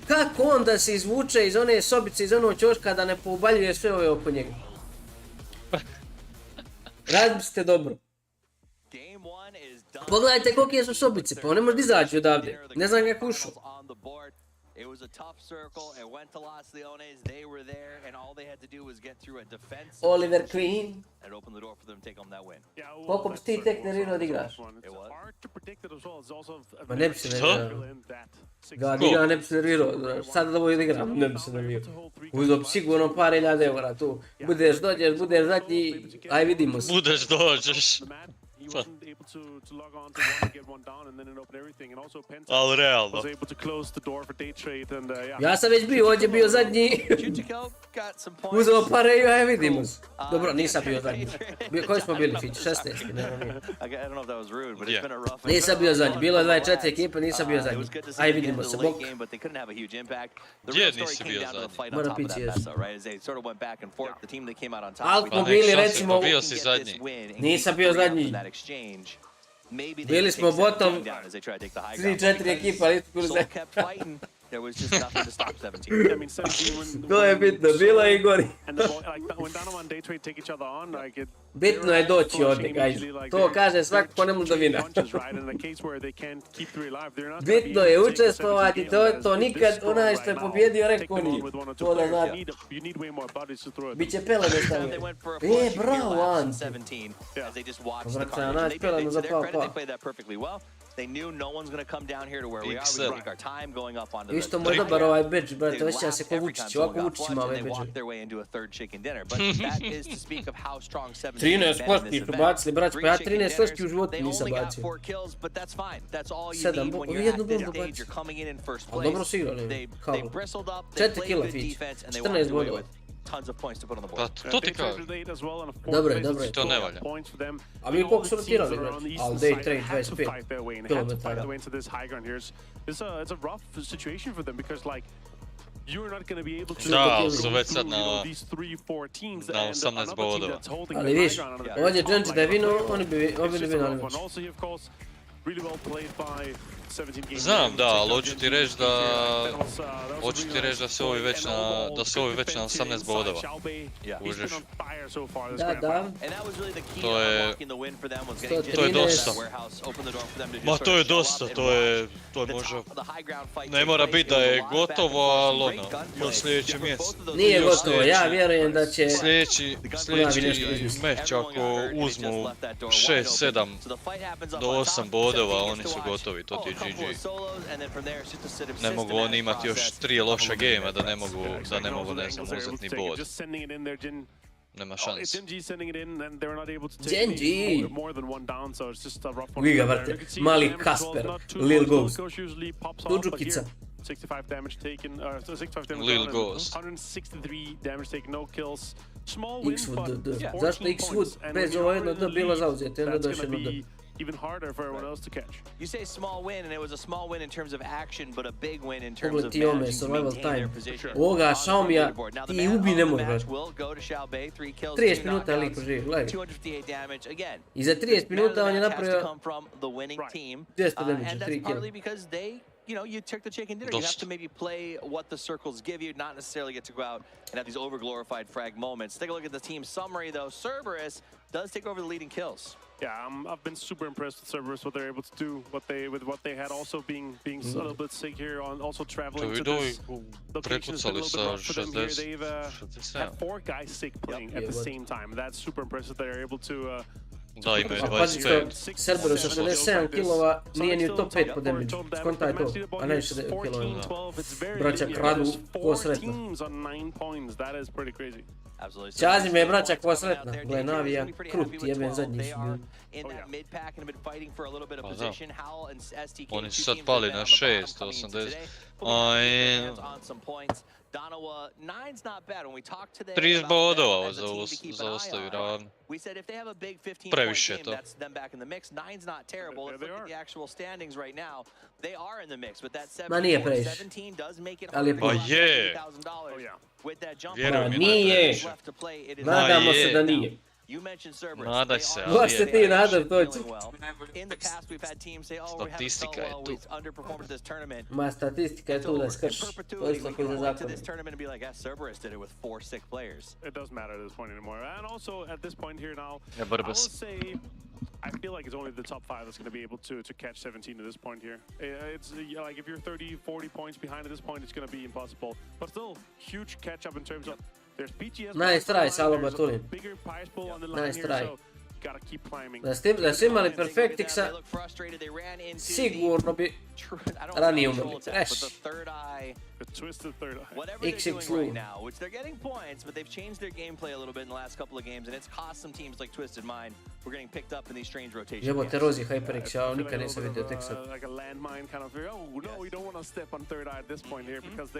Kako onda se izvuče iz one sobice, iz onog ćoška da ne poubaljuje sve ove oko njega? Razmislite dobro. Pogledajte kolike su sobice, pa on ne može izaći odavde. Ne znam kako ušao. It was a tough circle. It went to Los Leones. They were there, and all they had to do was get through a defense. Oliver Queen. And open the door for them to take home that win. Koliko bi ti tek nervirao da igraš? Ma ne bi se nervirao. Da igra ne bi se nervirao. Sad da ovo igram, ne bi se nervirao. Uzeo bi sigurno par hiljada eura tu. Budeš, dođeš, budeš zadnji, aj vidimo se. Budeš, dođeš. he wasn't able to log on to one and get one down, and then it opened everything. And also Penta Ali realno. was able to close the door for day trade, and yeah. Ja sam već bio, ovdje bio zadnji. Uzeo pare i aj vidimo se. Dobro, nisam bio zadnji. Koji smo bili, Fić? 16. Nisam bio zadnji, bilo je 24 ekipe, nisam bio zadnji. Aj vidimo se, bok. Gdje nisi bio zadnji? Mora pići jesu. Ali Ali smo bili recimo... Bio si zadnji. Nisam bio zadnji. Bili smo bottom 3-4 ekipa, ali bili zadnji. There was just nothing to stop 17. I mean, 17 To je bitno, bilo je i gori. And the ball, like when Dano and day trade take each other on, like it. Bitno je doći ovdje, guys. To kaže svako ko ne može da vina. Bitno je učestvovati, to nikad onaj što je pobjedio rekao nije. To da zna. Biće pelene stavio. Bravo, Ante. Vraća naš pelenu za pa. They knew no one's going to come down here to where we are. We take our time going up onto Isto mu je dobar ovaj badge, brate, osjeća se ko Vučić, ovako Vučić ima ovaj badge. 13 kosti su bacili, brate, pa ja 13 kosti u životu nisam bacio. 7, jednu bombu bacio. Ali dobro si igrao, ne, kao. 4 kila, Fić, 14 bodova. Pa to ti kao. Dobro je, dobro je. To ne valja. A mi koliko su rotirali, brate? Ali day trade 25 kilometara. Da, su već sad na 18 bodova. Ali viš, ovdje Dženči da je vinuo, oni bi vinali već. Znam, da, ali hoću ti reći da se ovi već na 18 bodova. Kužiš? Da. To je dosta. Ma to je dosta, to je možda... Ne mora biti da je gotovo, ali ono, još sljedeći mjesec. Nije gotovo, ja vjerujem da će... Sljedeći meč ako uzmu 6, 7 do 8 bodova, oni su gotovi, to ti je GG. Ne mogu oni imati još 3 loša gejma da ne mogu ne znam uzeti ni bod. Nema šanse. Genji! Vi ga vrte, mali Kasper, Lil Ghost, Tuđukica. 65 damage taken, 65 damage Lil Ghost. 163 damage taken, no kills. Small win, but zašto X-Wood bez ovo jedno D bilo zauzeti, onda došlo jedno D. Even harder for everyone else to catch. You say small win, and it was a small win in terms of action, but a big win in terms of survival managing their time. position. Ovoga Xiaomija ti ubi ne može. 30 minuta je liko živ, gledaj. I za 30 minuta on je napravio 200 damage, 3 kill. You know, you took the chicken dinner. You have to maybe play what the circles give you, not necessarily get to go out and have these over-glorified frag moments. Take a look at the team summary, though. Cerberus does take over the leading kills. Yeah, I've been super impressed with Cerberus, what they're able to do, with what they had, also being a little bit sick here, on also traveling to this location is a little bit rough for them here. They've had 4 guys sick playing at the same time. That's super impressive. They're able to. Da, imaju Pazi što, Cerberus sa 67 kilova nije ni u top 5 po damage. Skontaj to, a ne 60 kilova. Braća kradu ko sretna. Čazi me braća ko sretna. Gle, navija, krut jeben zadnji su bili. Pa da. Oni su sad pali na 6, 80. 30 bodova zaostaju ravno. Previše to. Ma nije previše. Ali je pa je. Vjerujem mi nije. Nadamo se da nije. Nadaj se, ali Baš se ti nadam, to će. Statistika je tu. Ma statistika je tu da skrši. To isto koji za zakon. It doesn't matter at this point anymore. And also at this point here now, I will say I feel like it's only the top 5 that's going to be able to catch 17 at this point here. It's like if you're 30, 40 points behind at this point, it's going to be impossible. But still, huge catch up in terms of there's PGS. Nice try, Salo Batulin. Nice try. Da su imali Perfectixa, sigurno bi ranije umrli. XX Lou. Which they're getting points, but they've changed their gameplay a little bit in the last couple of games, and it's cost some teams like Twisted Mind who are getting picked up in these strange rotations. Jebote Rozi HyperX, ja nikad nisam vidio tek sad. Like a landmine kind of, oh no, we don't want to step on third eye at this point here because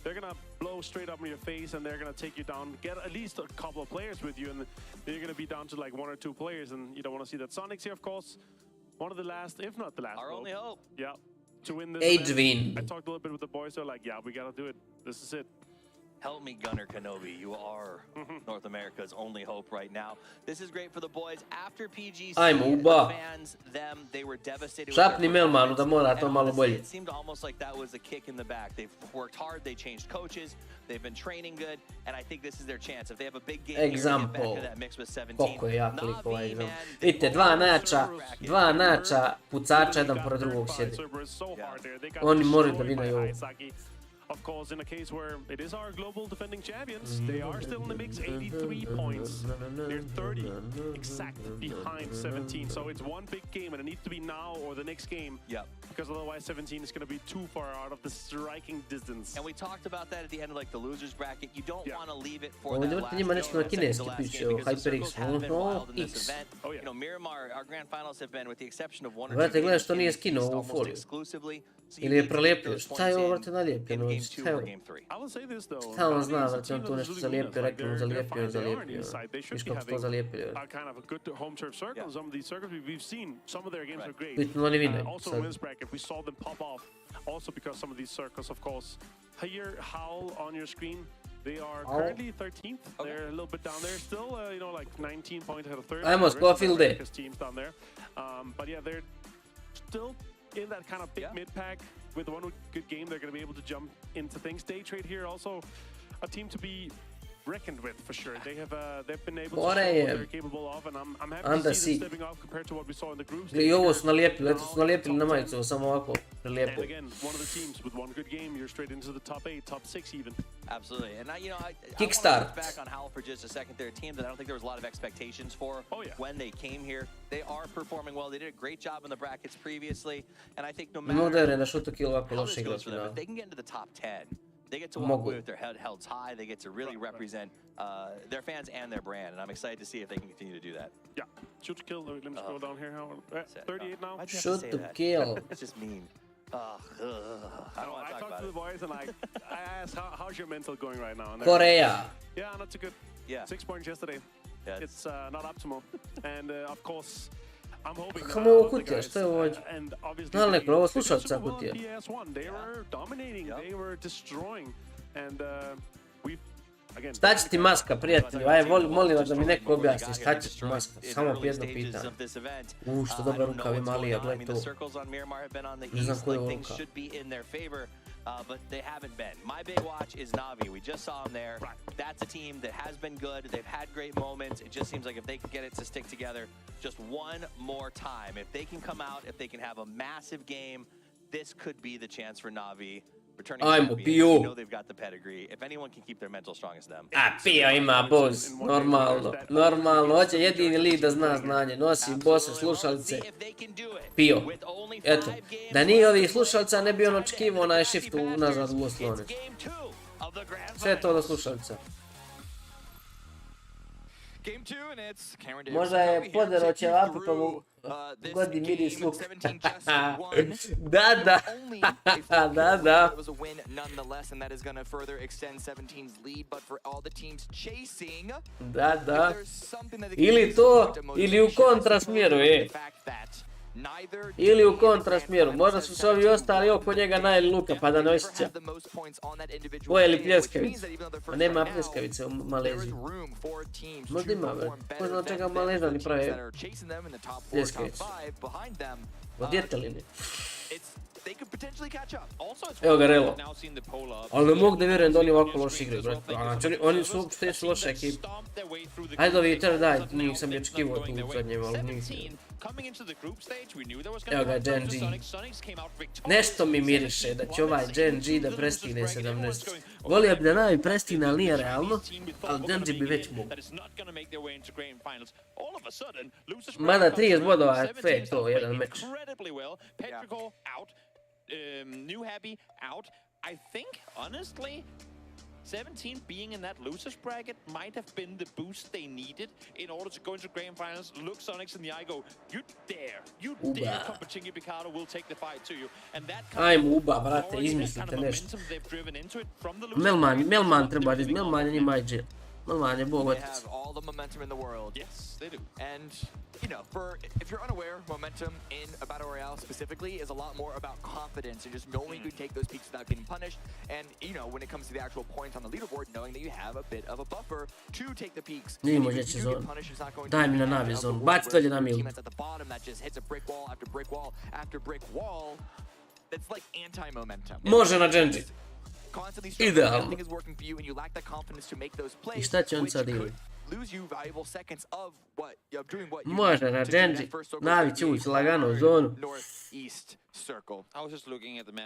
they're gonna blow straight up in your face and they're gonna take you down, get at least a couple of players with you, and then you're gonna be down to like 1 or 2 players, and you don't want to see that. Sonic's here, of course, one of the last, if not the last. Our only hope. Yeah. To win this Adrian. I talked a little bit with the boys, they're like, yeah, we gotta do it. This is it. Help me, Gunnar Kenobi. You are North America's only hope right now. This is great for the boys. After PGC, the fans, they were devastated. Šapni Melmanu da mora to malo bolje. It seemed almost like that was a kick in the back. They've worked hard. They changed coaches. They've been training good, and I think this is their chance. If they have a big game, Example. that mix with 17. Koliko je jak lik ovaj Example. Vidite, dva nača pucača, jedan pored drugog sjedi. Oni moraju da vinaju ovo. Of course, in a case where it is our global defending champions, they are still in the mix, 83 points. They're 30 exact behind 17. So it's one big game, and it needs to be now or the next game. Yep. Because otherwise 17 is going to be too far out of the striking distance. And we talked about that at the end of like the losers bracket. You don't want to leave it for that last njima nešto na kineski piše o HyperX. X. You know, Miramar, our grand finals have been, with the exception of 1 or 2 Vrate, gledaj što nije skinuo ovu foliju. Ili je prelepio. Šta je ovo, vrate, nalijepljeno? Šta je ovo? Šta on zna, vrate, on tu nešto zalijepio, rekao mu zalijepio. Viš kako to zalijepio. Bitno oni vine. We saw them pop off also because some of these circles, of course. Here, Howl on your screen. They are currently 13th. They're a little bit down there still, you know, like 19 points ahead of third. I must go field day. Teams down there. But yeah, they're still in that kind of big mid-pack. With one good game, they're going to be able to jump into things. Day Trade here also a team to be reckoned with for sure. They've been able to show what they're capable of, and I'm happy to see them stepping up compared to what we saw in the groups. I ovo su nalijepili, eto su nalijepili na majicu, samo ovako prelijepo. And again, one of the teams with one good game, you're straight into the top 8, top 6 even. Absolutely, and I want Kickstart. to look back on Howl for just a second. They're a team that I don't think there was a lot of expectations for when they came here. They are performing well. They did a great job in the brackets previously, and I think no matter how this goes for them, if they can get into the top 10, they get to walk away with their head held high. They get to really represent their fans and their brand, and I'm excited to see if they can continue to do that. Yeah, shoot to kill. Let me scroll down here. 38 now. Shoot to kill. It's just mean. I don't want to talk about to the boys and I asked, how's your mental going right now? And Korea. Yeah, not too good. 6 points yesterday. Yeah, it's not optimal. And of course, I'm hoping Kako mu ovo kutija, što je ovo? Zna li neko, ovo slušalca kutija? They were dominating, they were destroying. And Šta će ti maska, prijatelju? Aj, molim vas da mi neko objasni, šta će ti maska? Samo jedno pitanje. Što dobra rukav ima Alija, gledaj to. Ne znam koji je ovo rukav. But they haven't been. My big watch is Na'Vi. We just saw him there. That's a team that has been good. They've had great moments. It just seems like if they can get it to stick together just one more time, if they can come out, if they can have a massive game, this could be the chance for Na'Vi. Ajmo, Pio. You know they've got the pedigree. If anyone can keep their mental strong as them. A, Pio ima boss. Normalno. Hoće jedini lik da zna znanje. Nosi bose slušalice. Pio. Eto. Da nije ovih slušalica, ne bi on očekivao onaj shift unazad u oslovnicu. Sve je to do slušalica. Možda je podero ćevapu pa mu godi miris luk. Da. Da. Ili to, ili u kontrasmjeru, Ili u kontrasmjeru. Možda su se ovi ostali oko njega najeli luka pa da ne osjeća. Pojeli pljeskavice. A nema pljeskavice u Maleziji. Možda ima, ko zna čega Maležani prave pljeskavice. Od djeteline. Evo ga Relo. Ali ne mogu da vjerujem da oni ovako loši igraju, brate. Znači oni su uopšte loša ekipa. Ajde ovi daj, njih sam je očekivao tu u zadnjem, ali njih. Evo ga Gen G. Nešto mi miriše da će ovaj Gen G da prestigne 17. Volio bi da Navi prestigne, ali nije realno, ali Gen G bi već mogu. Mada 30 bodova je sve to, jedan meč. New Happy out. I think, honestly, 17 being in that losers bracket might have been the boost they needed in order to go into grand finals. Look, Sonics in the eye go, you dare, Competition Picardo will take the fight to you. And that Ajmo Uba, brate, izmislite nešto. Melman treba reći, Melman je njima IGRAO. Melman je bog otac. All the momentum in the world. Yes, they do. And, you know, if you're unaware, momentum in a Battle Royale specifically is a lot more about confidence and just knowing you can take those peaks without getting punished. And, you know, when it comes to the actual points on the leaderboard, knowing that you have a bit of a buffer to take the peaks. Nije možeći zonu. Daj mi na Navi zonu. Baci dolje na Milu. At the bottom that just hits a brick wall after brick wall after brick wall. That's like anti-momentum. Može na Gen G. Idealno. I šta će on sad ili? Može na Gen G. Navi će ući lagano u zonu.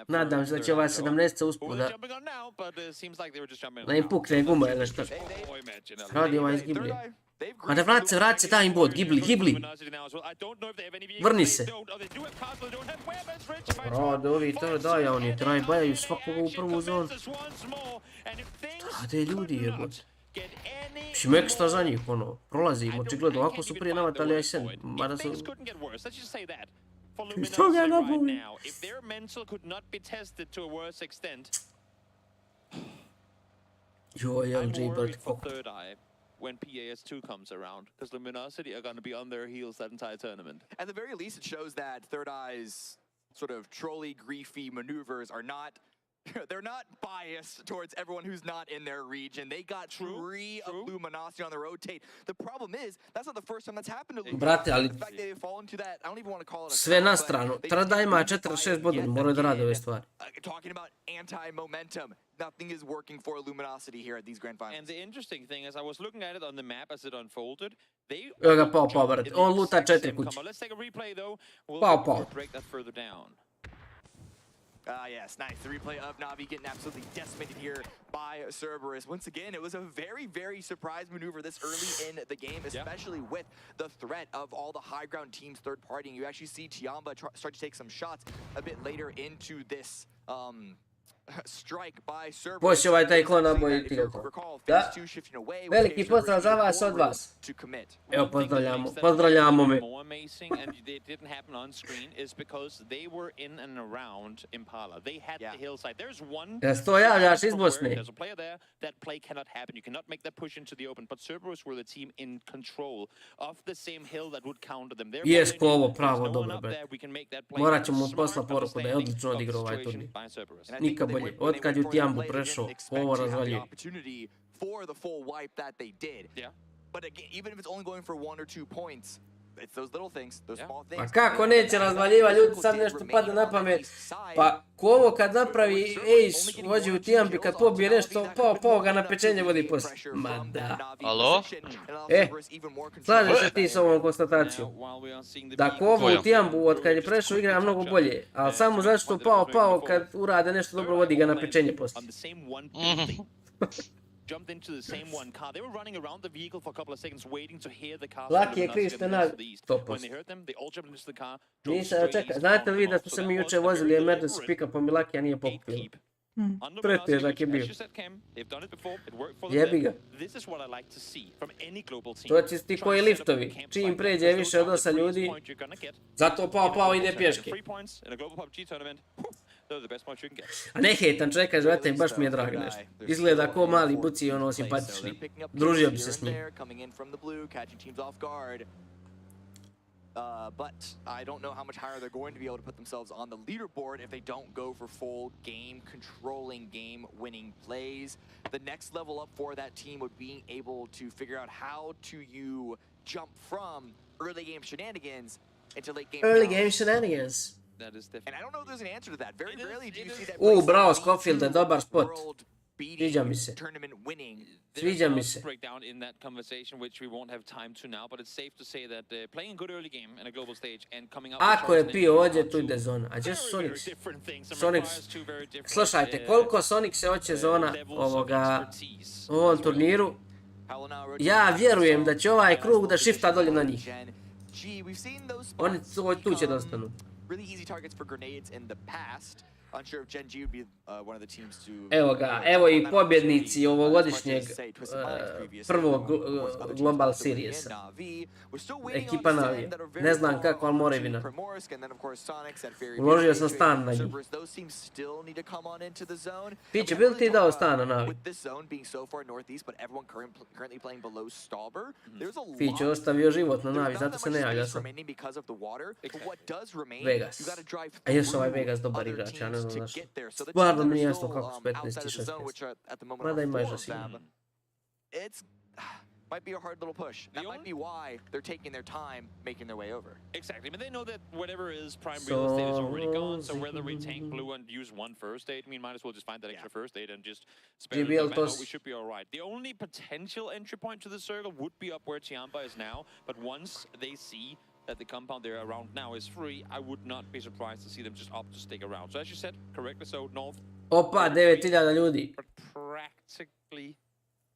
Nadam se da će ova 17 usput da im pukne guma ili nešto. Radi ovaj iz Ghibli. Ma da vrati se taj imbot, Ghibli. Vrni se. Rade, ovi to daje, oni trajbajaju svakoga u prvu zonu. Rade ljudi jebot. Mislim ekstra za njih, ono, prolazimo, očigledno, ako su prije navatali Aysen, mada su... Što ga je napunio? Joj, LG, brate, kako? When PAS2 comes around, because Luminosity are going to be on their heels that entire tournament. At the very least, it shows that Third Eye's sort of trolly, griefy maneuvers are not... They're not biased towards everyone who's not in their region. They got three of Luminosity on the rotate. The problem is, that's not the first time that's happened to Luminosity. Brate, ali... The fact that they've fallen to that, I don't even want to call it a... Sve na stranu. Trada ima 4-6 bodina, moraju da rade ove stvari. Talking about anti-momentum. Nothing is working for Luminosity here at these grand finals. And the interesting thing is, I was looking at it on the map as it unfolded. They... Evo ga pao, brate. On luta 4 kuće. Let's take a replay, though. Pao. Break that further down. Yes, nice. The replay of Na'Vi getting absolutely decimated here by Cerberus. Once again, it was a very, very surprise maneuver this early in the game, especially with the threat of all the high ground teams third partying. You actually see Tiamba start to take some shots a bit later into this strike by Cerberus. Poslije ovaj taj klon nabojiti oko. Da. Veliki pozdrav za vas od vas. Evo, pozdravljamo me. Ja se to javljaš iz Bosne. Jesko ovo pravo dobro, brate. Morat ćemo posla poruku da je odlično odigrao ovaj turnir. Nikad bolje. Otkad ju Tiambu prešao, ovo razvaljuje. For the full wipe that they did. But again, even if it's only going for 1 or 2 points, it's those little things, those small things. Pa kako neće razvaljiva, ljudi sad nešto pada na pamet. Pa ko ovo kad napravi Ace, vođe u Tiambi, kad pobije nešto, pao ga na pečenje vodi poslije. Ma da. Alo? Slažeš se ti s ovom konstatacijom. Da ko ovo u Tiambu, od kad je prešao, igra mnogo bolje. Ali samo zašto pao, kad urade nešto dobro, vodi ga na pečenje poslije. Jumped into the same one car. They were running around the vehicle for a couple of seconds waiting to hear the car. Laki je Krište na top. When they heard them, they all jumped into the car. Nisam, čekaj, znate li vi da smo se mi juče vozili emergency pick-upom i Lakija nije pokupio? Pretežak je bio. Jebi ga. To će ti koji liftovi. Čim pređe više od 8 ljudi, zato pao ide pješke. A ne hejtam čovjeka, žvete, baš mi je drago nešto. Izgleda ko mali buci i ono simpatični. Družio bi se s njim. But I don't know how much higher they're going to be able to put themselves on the leaderboard if they don't go for full game controlling, game winning plays. The next level up for that team would being able to figure out how to jump from early game shenanigans into late game. Early game shenanigans. And I don't know if there's an answer to that. Very rarely do you see that. Bravo, Scofield, dobar spot. Sviđa mi se. Sviđa mi se. Breakdown in that conversation, which we won't have time to now, but it's safe to say that playing a good early game in a global stage and coming up. Ako je pio ovdje, tu ide zona. A gdje su Sonics? Sonics. Slušajte, koliko Sonic se hoće zona u ovom turniru. Ja vjerujem da će ovaj krug da shifta dolje na njih. Oni tu će da ostanu. Evo ga, evo i pobjednici ovogodišnjeg prvog Global Seriesa. Ekipa Navije. Ne znam kako, ali moraju vinati. Uložio sam stan na njih. Piće, bi li ti dao stan na Navi? Piće, ostavio život na Navi, zato se ne javlja sam. Vegas. A jesu ovaj Vegas dobar igrač, ja ne znam zašto. Stvarno mi nije jasno kako su 15 i 16. Mada ima još sigurno. Might be a hard little push. That might be why they're taking their time making their way over. Exactly, but they know that whatever is prime real estate is already gone, so whether we tank blue and use one first aid, I mean, might as well just find that extra first aid and just spare the man. We should be alright. The only potential entry point to the circle would be up where Chiampa is now, but once they see that the compound they're around now is free, I would not be surprised to see them just opt to stick around. So as you said, correctly so, north. Opa, 9000 ljudi. But practically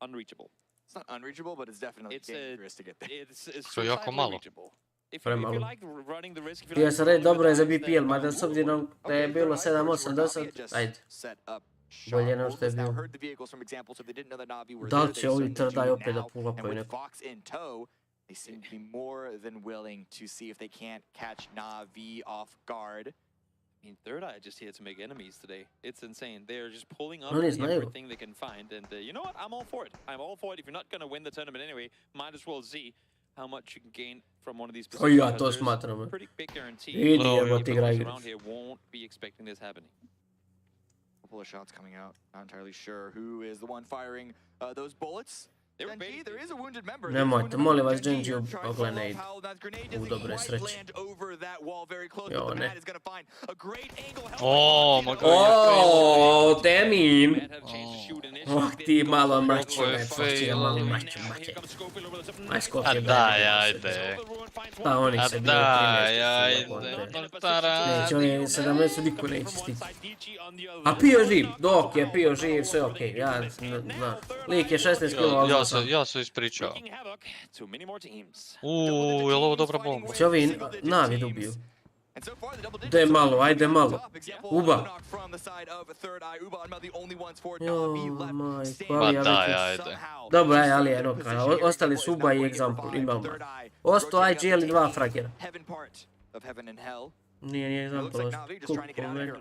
unreachable. It's not unreachable, but it's definitely dangerous to get there. It's to jako malo. Premalo. Htio sam reći, dobro je za BPL, mada s obzirom da je bilo 7-8 do sad, ajde. Bolje nego što je bilo. Da li će ovi Trdaj opet da pulapaju neko? They seem to be more than willing to see if they can't catch Na'Vi off guard. I mean, Third Eye just here to make enemies today. It's insane. They're just pulling up everything they can find. And you know what? I'm all for it. I'm all for it. If you're not going to win the tournament anyway, might as well see how much you can gain from one of these positions. Ja to smatram. Pretty big guarantee. Around here won't be expecting this happening. A couple of shots coming out. Not entirely sure who is the one firing those bullets. Nemojte, molim vas, Genji ogledaj u dobre sreće. Jo, ne. Oooo, Temin! Oh, ti malo mrće, ne, malo mrće. Aj, skok je daj, ajde. Da, oni se bilo 13. Neće, oni 17 niko neće stići. A pio živ, dok je pio živ, sve okej. Ja, lik je 16 kilo. Ja se ispričao. Je li ovo dobra bomba? Će ovi Navi dobiju. Daj malo, ajde malo. Uba. Jo, majko, ali ja ajde. Dobro, ali je nokana. Ostali su Uba i Example, imamo. Osto IGL i 2 fragera. Nije Example, kup po meni.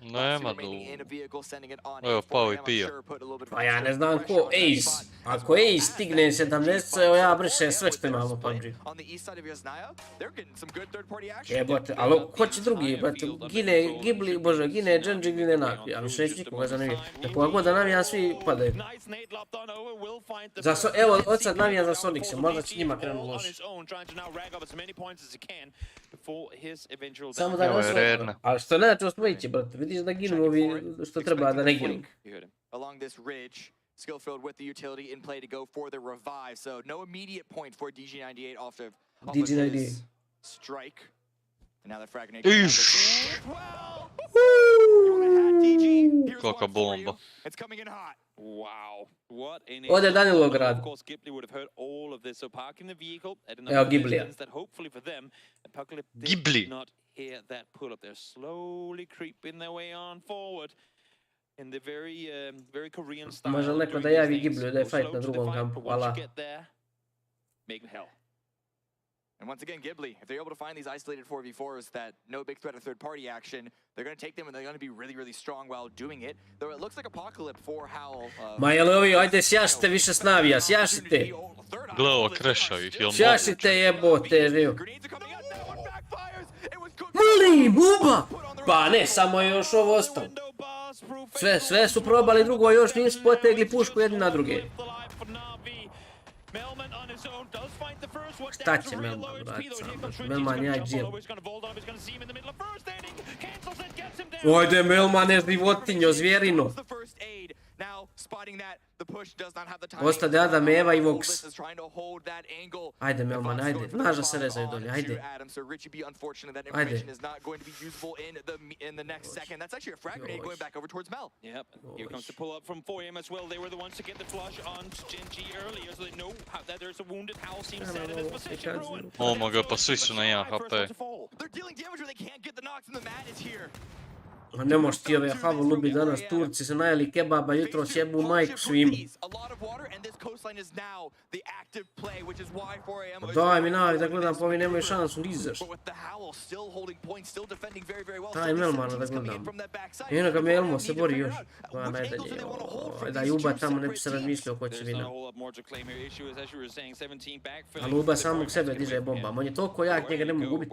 Nema du. Evo, pao i pio. Pa ja ne znam ko Ace. Ako Ace stigne 70, evo ja brišem sve što imamo u PUBG. Jebote, ali ko će drugi jebate? Gine Ghibli, bože, gine Genji, gine Naki. Ja više neću nikoga zanavijati. Da koga god da navijam, svi padaju. Evo, od sad navijam za Sonic, možda će njima krenu loši. Samo da ne sve, ali što ne ću smeći, brate, vidiš da ginu ovi što treba da ne ginu. Skillfield with the utility in play to go for the revive, so no immediate point for DG98 off of DG98 strike. And now the frag grenade. Kakva bomba. It's coming in hot. Wow. What an Ode Danilograd. Of course, Ghibli would have heard all of this. So parking the vehicle at Evo Ghiblija. that hopefully for them, Apocalypse Ghibli. did not hear that pull up. They're slowly creeping their way on forward. In the very Korean style. Može neko da javi Ghibliju da je fight na drugom kampu, hvala. And once again, Ghibli, if they're able to find these isolated 4v4s that no big threat of third-party action, they're going to take them and they're going to be really, really strong while doing it. Though it looks like Apocalypse for Howl. Ma jel ovi, ajde sjašite više s Navija, sjašite. Gle, ovo kreša ih, jel moguće? Sjašite jebote, živ. Molim, Uba! Pa ne, samo je još ovo ostalo. Sve su probali drugo, još nisu potegli pušku jedni na druge. Šta će Melman, brate, sam? Melman je IGRAO. Ajde, Melman je životinjo, zvjerino. Ostade Adam, Eva i Vox. Ajde, Melman, ajde. Znaš da se rezaju dolje, ajde. Ajde. Yep, here comes the pull up from 4M as well. They were the ones to get the flush on Genji earlier, so they know that there's a wounded Howl seems set in his position. Oh my god, pa svi su na 1 HP. They're dealing damage where they can't get the knocks, and the mat is here. Ne možeš ti ove Havol ubiti danas, Turci se najeli kebaba, jutro sjebu majku svima. Daj mi navi da gledam, pa ovi nemaju šansu, nizeš. Daj Melmana da gledam. I onaka Melmo se bori još. Dva najdalje, da Juba tamo ne bi se razmišljao ko će vina. Ali Uba samog sebe diže bombama, on je toliko jak, njega ne mogu ubiti.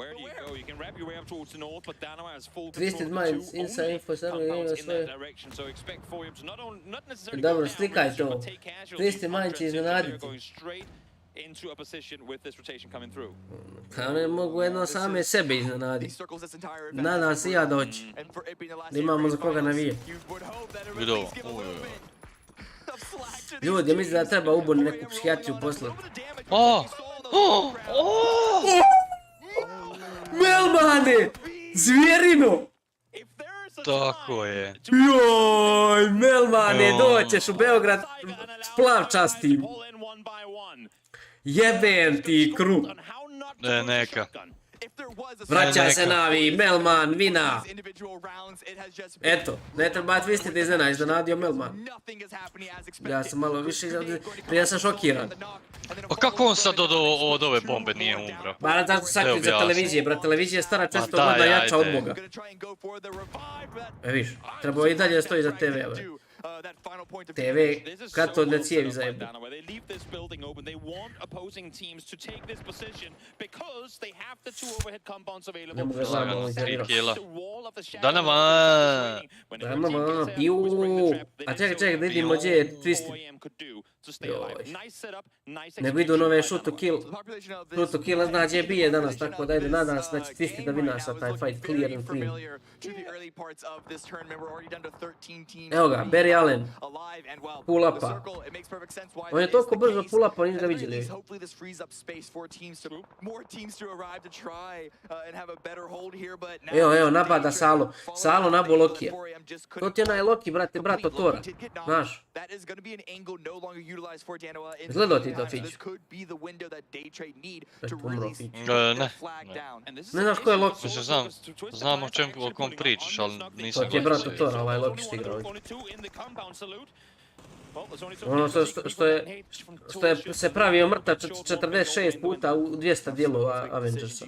Twisted Minds, Inside Info, Serbia ima sve. Dobro, slikaj to. Twisted Minds će iznenaditi. Pa ne mogu jedno same sebe iznenaditi. Nadam se ja doći. Da imamo za koga navije. Kdo? Ljudi, mislim da treba ubuni neku psihijatriju poslati. Melmane! Zvjerino! Tako je. Joj, Melmane, doćeš u Beograd splav častim. Jebem ti krug. Neka. Vraća se Navi, Melman, vina. Eto, ne treba twistiti iznenadio Melman. Ja sam malo više, prije sam šokiran. Pa kako on sad od ove bombe nije umro? Bara zato sakrio za televizije, brat, televizija je stara 400 godina jača od Boga. Viš, treba i dalje da stoji za TV, bre. TV, katodne cijevi zajebu. Ne mogu znam ovo izgledira. Danama! Danama, piu! A čekaj, da vidimo gdje je Twisted. Nego idu nove shoot to kill. Shoot to kill zna gdje bije danas, tako da ide, nadam se da će Twisted da vina sa taj fight clear and clean. Evo ga, Barry Allen. Pull-upa. On je toliko brzo pull-upa, nisam ga vidjeli. Evo, napada Salo. Salo nabo Lokija. To ti je onaj Loki, brate, brat od Tora. Znaš. Gledao ti to, Fić? Umro, Fić. Ne. Ne znaš ko je Loki? Znam o kom pričaš, ali nisam To ti je brat od Tora, ovaj Loki što igra ovdje. Ono što je se pravio mrtav 46 puta u 200 dijelova Avengersa.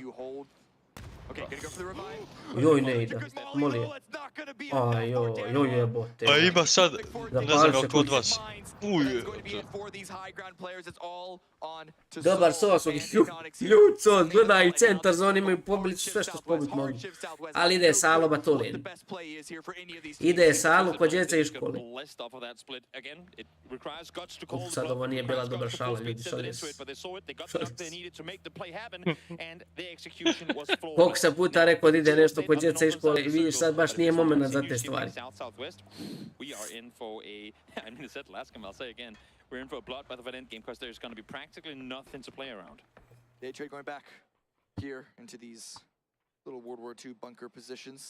Joj, ne ide, molim. Joj jebote. A ima sad, ne znam kako kod vas. Dobar sos, ljud sos, gledaj centar za oni imaju pobilicu, sve što su pobiti mogu. Ali ide Salo Batolin. Ide Salo kod djece iz škole. Sad ovo nije bila dobra šala, ljudi, šalje se. Koliko sam puta rekao da ide nešto kod djece iz škole i vidiš sad baš nije moment za te stvari. We're in for a bloodbath of an endgame because there's going to be practically nothing to play around. They trade going back here into these little World War II bunker positions.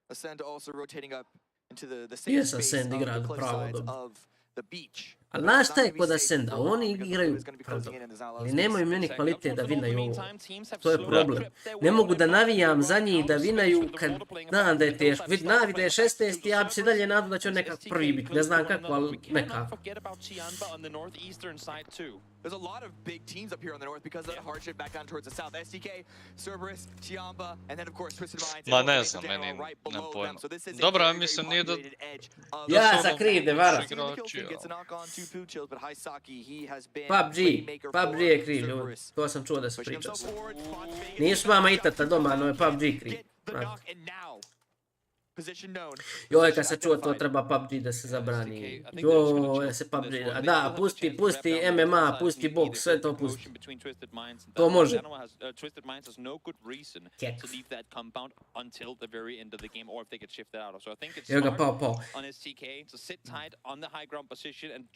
Ascend also rotating up into the same space of the cliffsides of the beach. Ali znaš šta je kod Ascenda, oni igraju brzo, ali nemaju meni kvalitet da vinaju ovo. To je problem. Ne mogu da navijam za njih da vinaju kad znam da je teško. Navi da je 16 i ja bi se dalje nadao da će on nekako prvi biti. Ne znam kako, ali nekako. There's a lot of big teams up here on the north because of the hardship back down towards the south. SDK, Cerberus, Tiamba, and then of course Twisted Minds. Ma ne znam, meni ne pojma. Dobro, mislim nije da... Ja za kriv, ne vara. PUBG je kriv, ljudi. To sam čuo da se priča. Nisu mama i tata doma, no je PUBG kriv. Joj, kad se čuo to treba PUBG da se zabrani. Joj, da se PUBG... Da, pusti MMA, pusti boks, sve to pusti. To može. Kek. Evo ga, pao.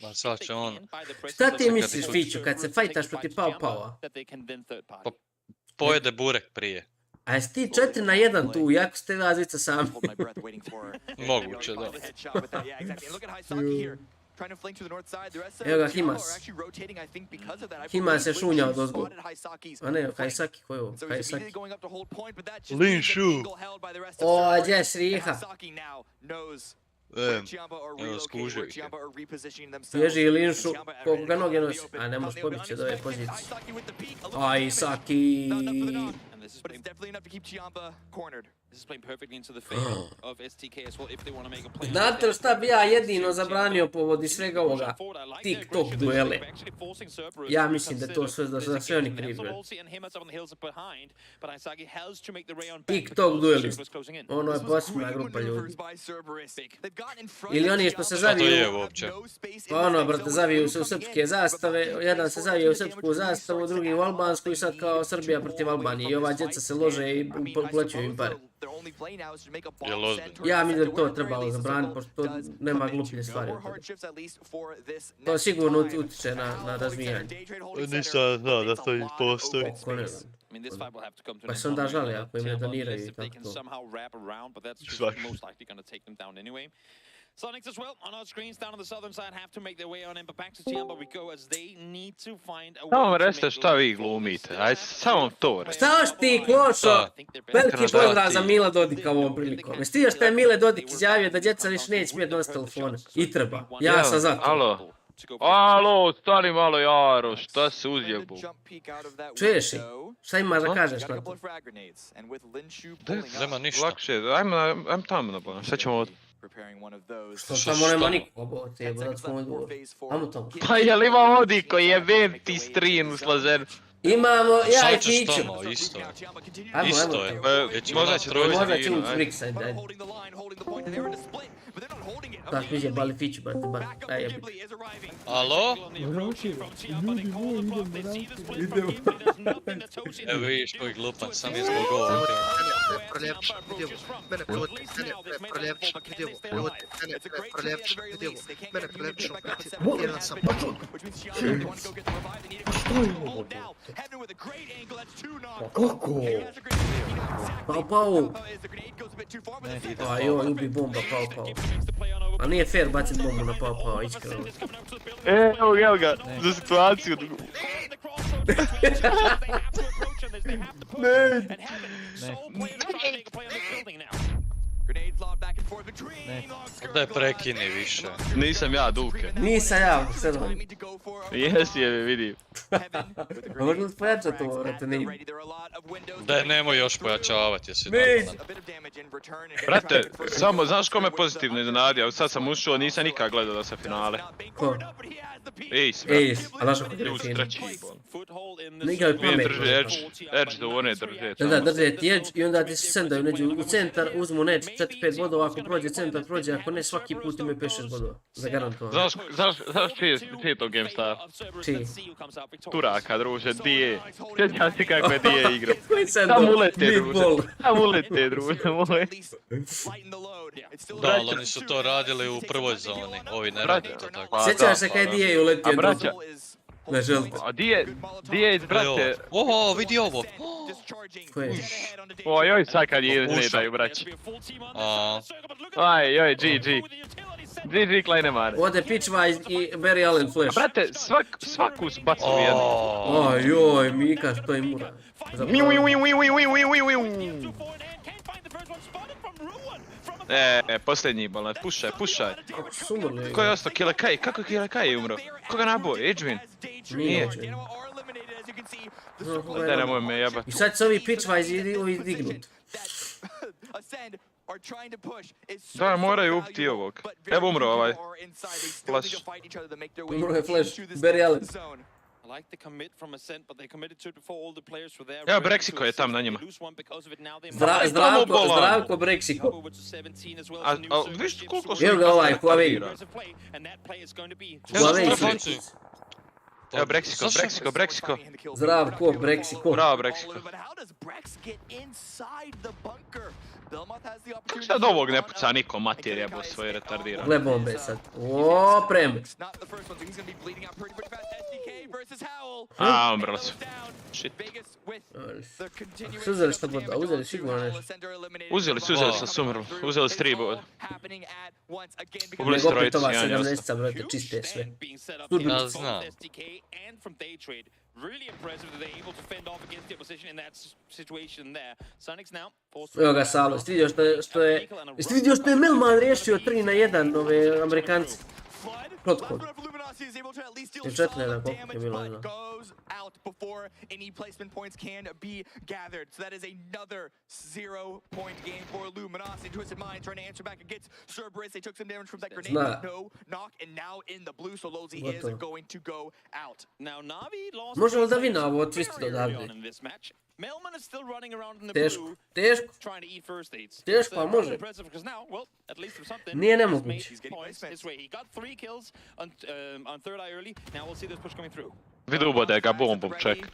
Ma sad će on... Šta ti misliš, Fiću, kad se fajtaš protiv pao? Pa pojede burek prije. A jesi ti 4-1 tu, jako ste razlica sami? Moguće, da. Evo ga, Himas. Himas je šunjao dozgo. A ne, Kajsaki, ko je ovo? Kajsaki. Lin Shu. O, gdje je Sriha? Evo, skužio ih je. Bježi Linšu, koliko ga noge nosi. A ne možeš pobjeći od ove pozicije. Aj, Saki. But it's definitely enough to keep Chiamba cornered. This is playing perfectly into the favor of STK as well if they want to make a play. Znate li šta bi ja jedino zabranio povodi svega ovoga? TikTok duele. Ja mislim da to sve da sve oni krivi. TikTok dueli. Ono je posebna grupa ljudi. Ili oni što se zaviju... Pa ono, brate, zaviju se u srpske zastave. Jedan se zavije u srpsku zastavu, drugi u albansku i sad kao Srbija protiv Albanije. I ova djeca se lože i uplaćuju im pare. Ja mislim da to trebalo zabraniti, pošto nema gluplje stvari. To sigurno utiče na razvijanje. Nisam znao da to i postoji. Pa se onda žali ako im ne doniraju i tako to. Sonics as well on our screens down on the southern side have to make their way on in, but back to Chiamba we go as they need to find a way. Samo recite šta vi glumite, aj samo to recite. Šta još ti, Klošo? Veliki pozdrav za Mila Dodika ovom prilikom. Jesi ti još šta je Mile Dodik izjavio da djeca više neće smjeti nositi telefone? I treba. Ja sam za to. Alo, stani malo Jaro, šta se uzjebu? Čuješ li? Šta imaš da kažeš na to? Nema ništa. Lakše, ajmo tamo na bono, šta ćemo ovdje? Što tamo nema nikoga, te brat smo ovdje. Amo tamo. Pa jel imamo ovdje koji je venti stream uslažen? Imamo, ja i Fiću. Isto je. Ajmo. Možda će ući Briksa, daj. Tak, vidje, bali Fiću, brate, daj jebi. Alo? Idemo. Evo vidiš koji glupan, sam je zbog ovo. Kako? Pao. A joj, ubi bomba, pao. A nije fair bacit bombu na pao, iskreno. Evo ga, za situaciju. Daj prekini više. Nisam ja, Duke. Nisam ja, sad vam. Jesi je, vidim. A možemo pojačati ovo, vrate, ne. Daj, nemoj još pojačavati, jesi normalan. Brate, samo, znaš ko me pozitivno iznenadio? Sad sam ušao, nisam nikad gledao da se finale. Ko? Ace, brate. Ace, a znaš kako je fino. Nikad je pametno. Drži Edge do one drže. Da, drže ti Edge i onda ti se sendaju, neđu u centar, uzmu neč 4-5 bodova, ako prođe centar, prođe, ako ne, svaki put imaju 5-6 bodova. Zagarantovano. Znaš čiji je to game star? Čiji? Turaka, druže, DA. Sjećam si kako je DA igrao. Samo ulete, druže. Samo ulete, druže moje. Da, ali oni su to radili u prvoj zoni, ovi ne radi to tako. Sjećaš se kaj DA uletio, druže? Na želti. A DA, brate... Oho, vidi ovo. Ko je? Ojoj, sad kad je izgledaju, braći. Joj, GG. GG, Kleinemar. Ode Pitchwise i Barry Allen Flash. Brate, svaku bacu u jednu. Joj, Mika, što im mura. Posljednji balat, pušaj. Kako su umrli? Ko je ostao? Killer Kai? Kako je Killer Kai umro? Koga naboj? Edwin? Nije. Daj nemoj me jebat. I sad se ovi Pitchwise dignut. Da, moraju ubiti ovog. Evo umro ovaj. Flash. Umro je Flash, Barry Allen. Ja, Brexiko je tam na njima. Zdravko Brexiko. A viš koliko su... Evo ga ovaj, Huawei. Huawei. Evo Brexiko. Zdravko Brexiko. Bravo Brexiko. Kako sad ovog ne puca niko materija bo svoje retardira? Gle bombe sad. O, preme. A, umrlo su. Shit. Su uzeli što boda, uzeli sigurno nešto. Uzeli sam sumrlo. Uzeli s 3 boda. Ubili Nego opet strojicu, ova jedan je ostao. 70-a, brate, čiste sve. Ja znam. Really impressive that they're able to fend off against the opposition in that situation there. Sonics now forced. Evo ga Salo, jeste vidio što je Melman riješio 3-1 ove Amerikanci. Protokol. Je 4-1, koliko je bilo, ne znam. Before any placement points can be gathered. So that is another 0-point game for Luminosity. Twisted Mind trying to answer back against Cerberus. They took some damage from that grenade, but no knock, and now in the blue, so Lozi is going to go out. Now Navi lost. Možemo da vina ovo Twisted odavde. Melman is still running around in the blue, trying to eat first aids. Teško, a može. Impressive because now, well, at least for something. Nije nemoguće. His way. He got 3 kills on third eye early. Now we'll see this push coming through. Vidu ubode ga bombom, ček.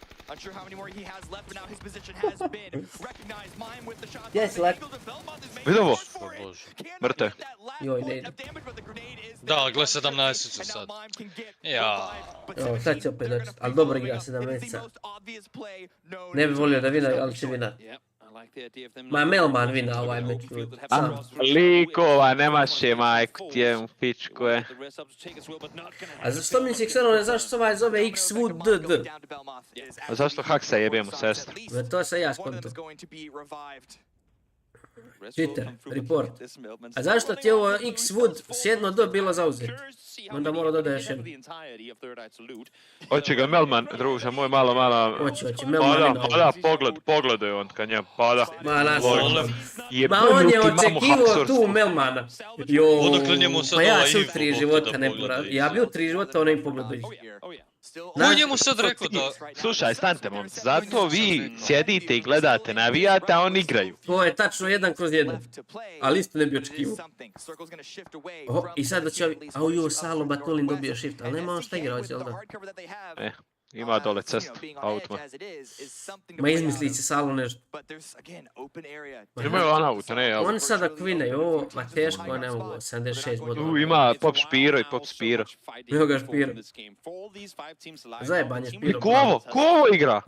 Yes, lak. Vidu ovo. Mrte. Joj, ne ide. Da, gle 17 sad. Ja. Evo, sad će opet doći, ali dobro igra 17. Ne bi volio da vina, ali će vina. Ma Melman vina ovaj meč. Likova, nemaše majku tijemu pičku je. A zašto mi se Xenone, zašto se ovaj zove XWDD? A zašto Haksa jebe mu sestra? To se ja skonto. Twitter, report. A zašto ti je ovo XWood s jedno do bilo zauzet? Onda mora dodaješ jedno. Hoće ga Melman, druže moj, malo. Hoće, Melman. Pada, pogledaj on kad nje pada. Ma on je očekivao tu Melmana. Pa ja sam u 3 života ne pora. Ja bi u 3 života, ona im pogledao. Ko njemu sad rekao da... Slušaj, stante mom, zato vi sjedite i gledate, navijate, a oni igraju. To je tačno 1/1. Ali isto ne bi očekivao. I sad da će ovi... Aujo, Salo Batolin dobio shift, ali nema on šta igra, jel da? Ima dole cestu, automa. Ma izmisli će Salo nešto. Imaju on auto, ne auto. Oni sad ako vine, ovo, ma teško, ne mogu, 76 bodova. Ima Pop Spiro i Pop Spiro. Evo ga Špiro. Zajebanje Špiro. Ko ovo igra?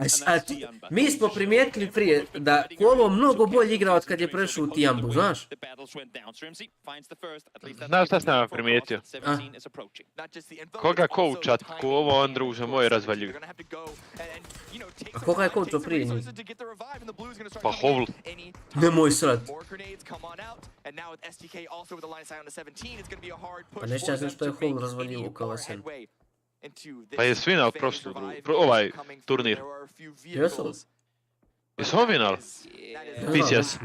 Mi smo primijetili prije da Kovo mnogo bolje igra od kad je prešao u Tiambu, znaš? Znaš šta sam primijetio? Koga coachat Kovo, on druže moj razvaljuju. A koga je coachao prije njih? Pa Hovl. Nemoj srat. Pa nešto sam što je Hovl razvaljivo kao sen. Pa je svinao prošlu ovaj turnir. Jesu li? Jesu on vinali? PCS.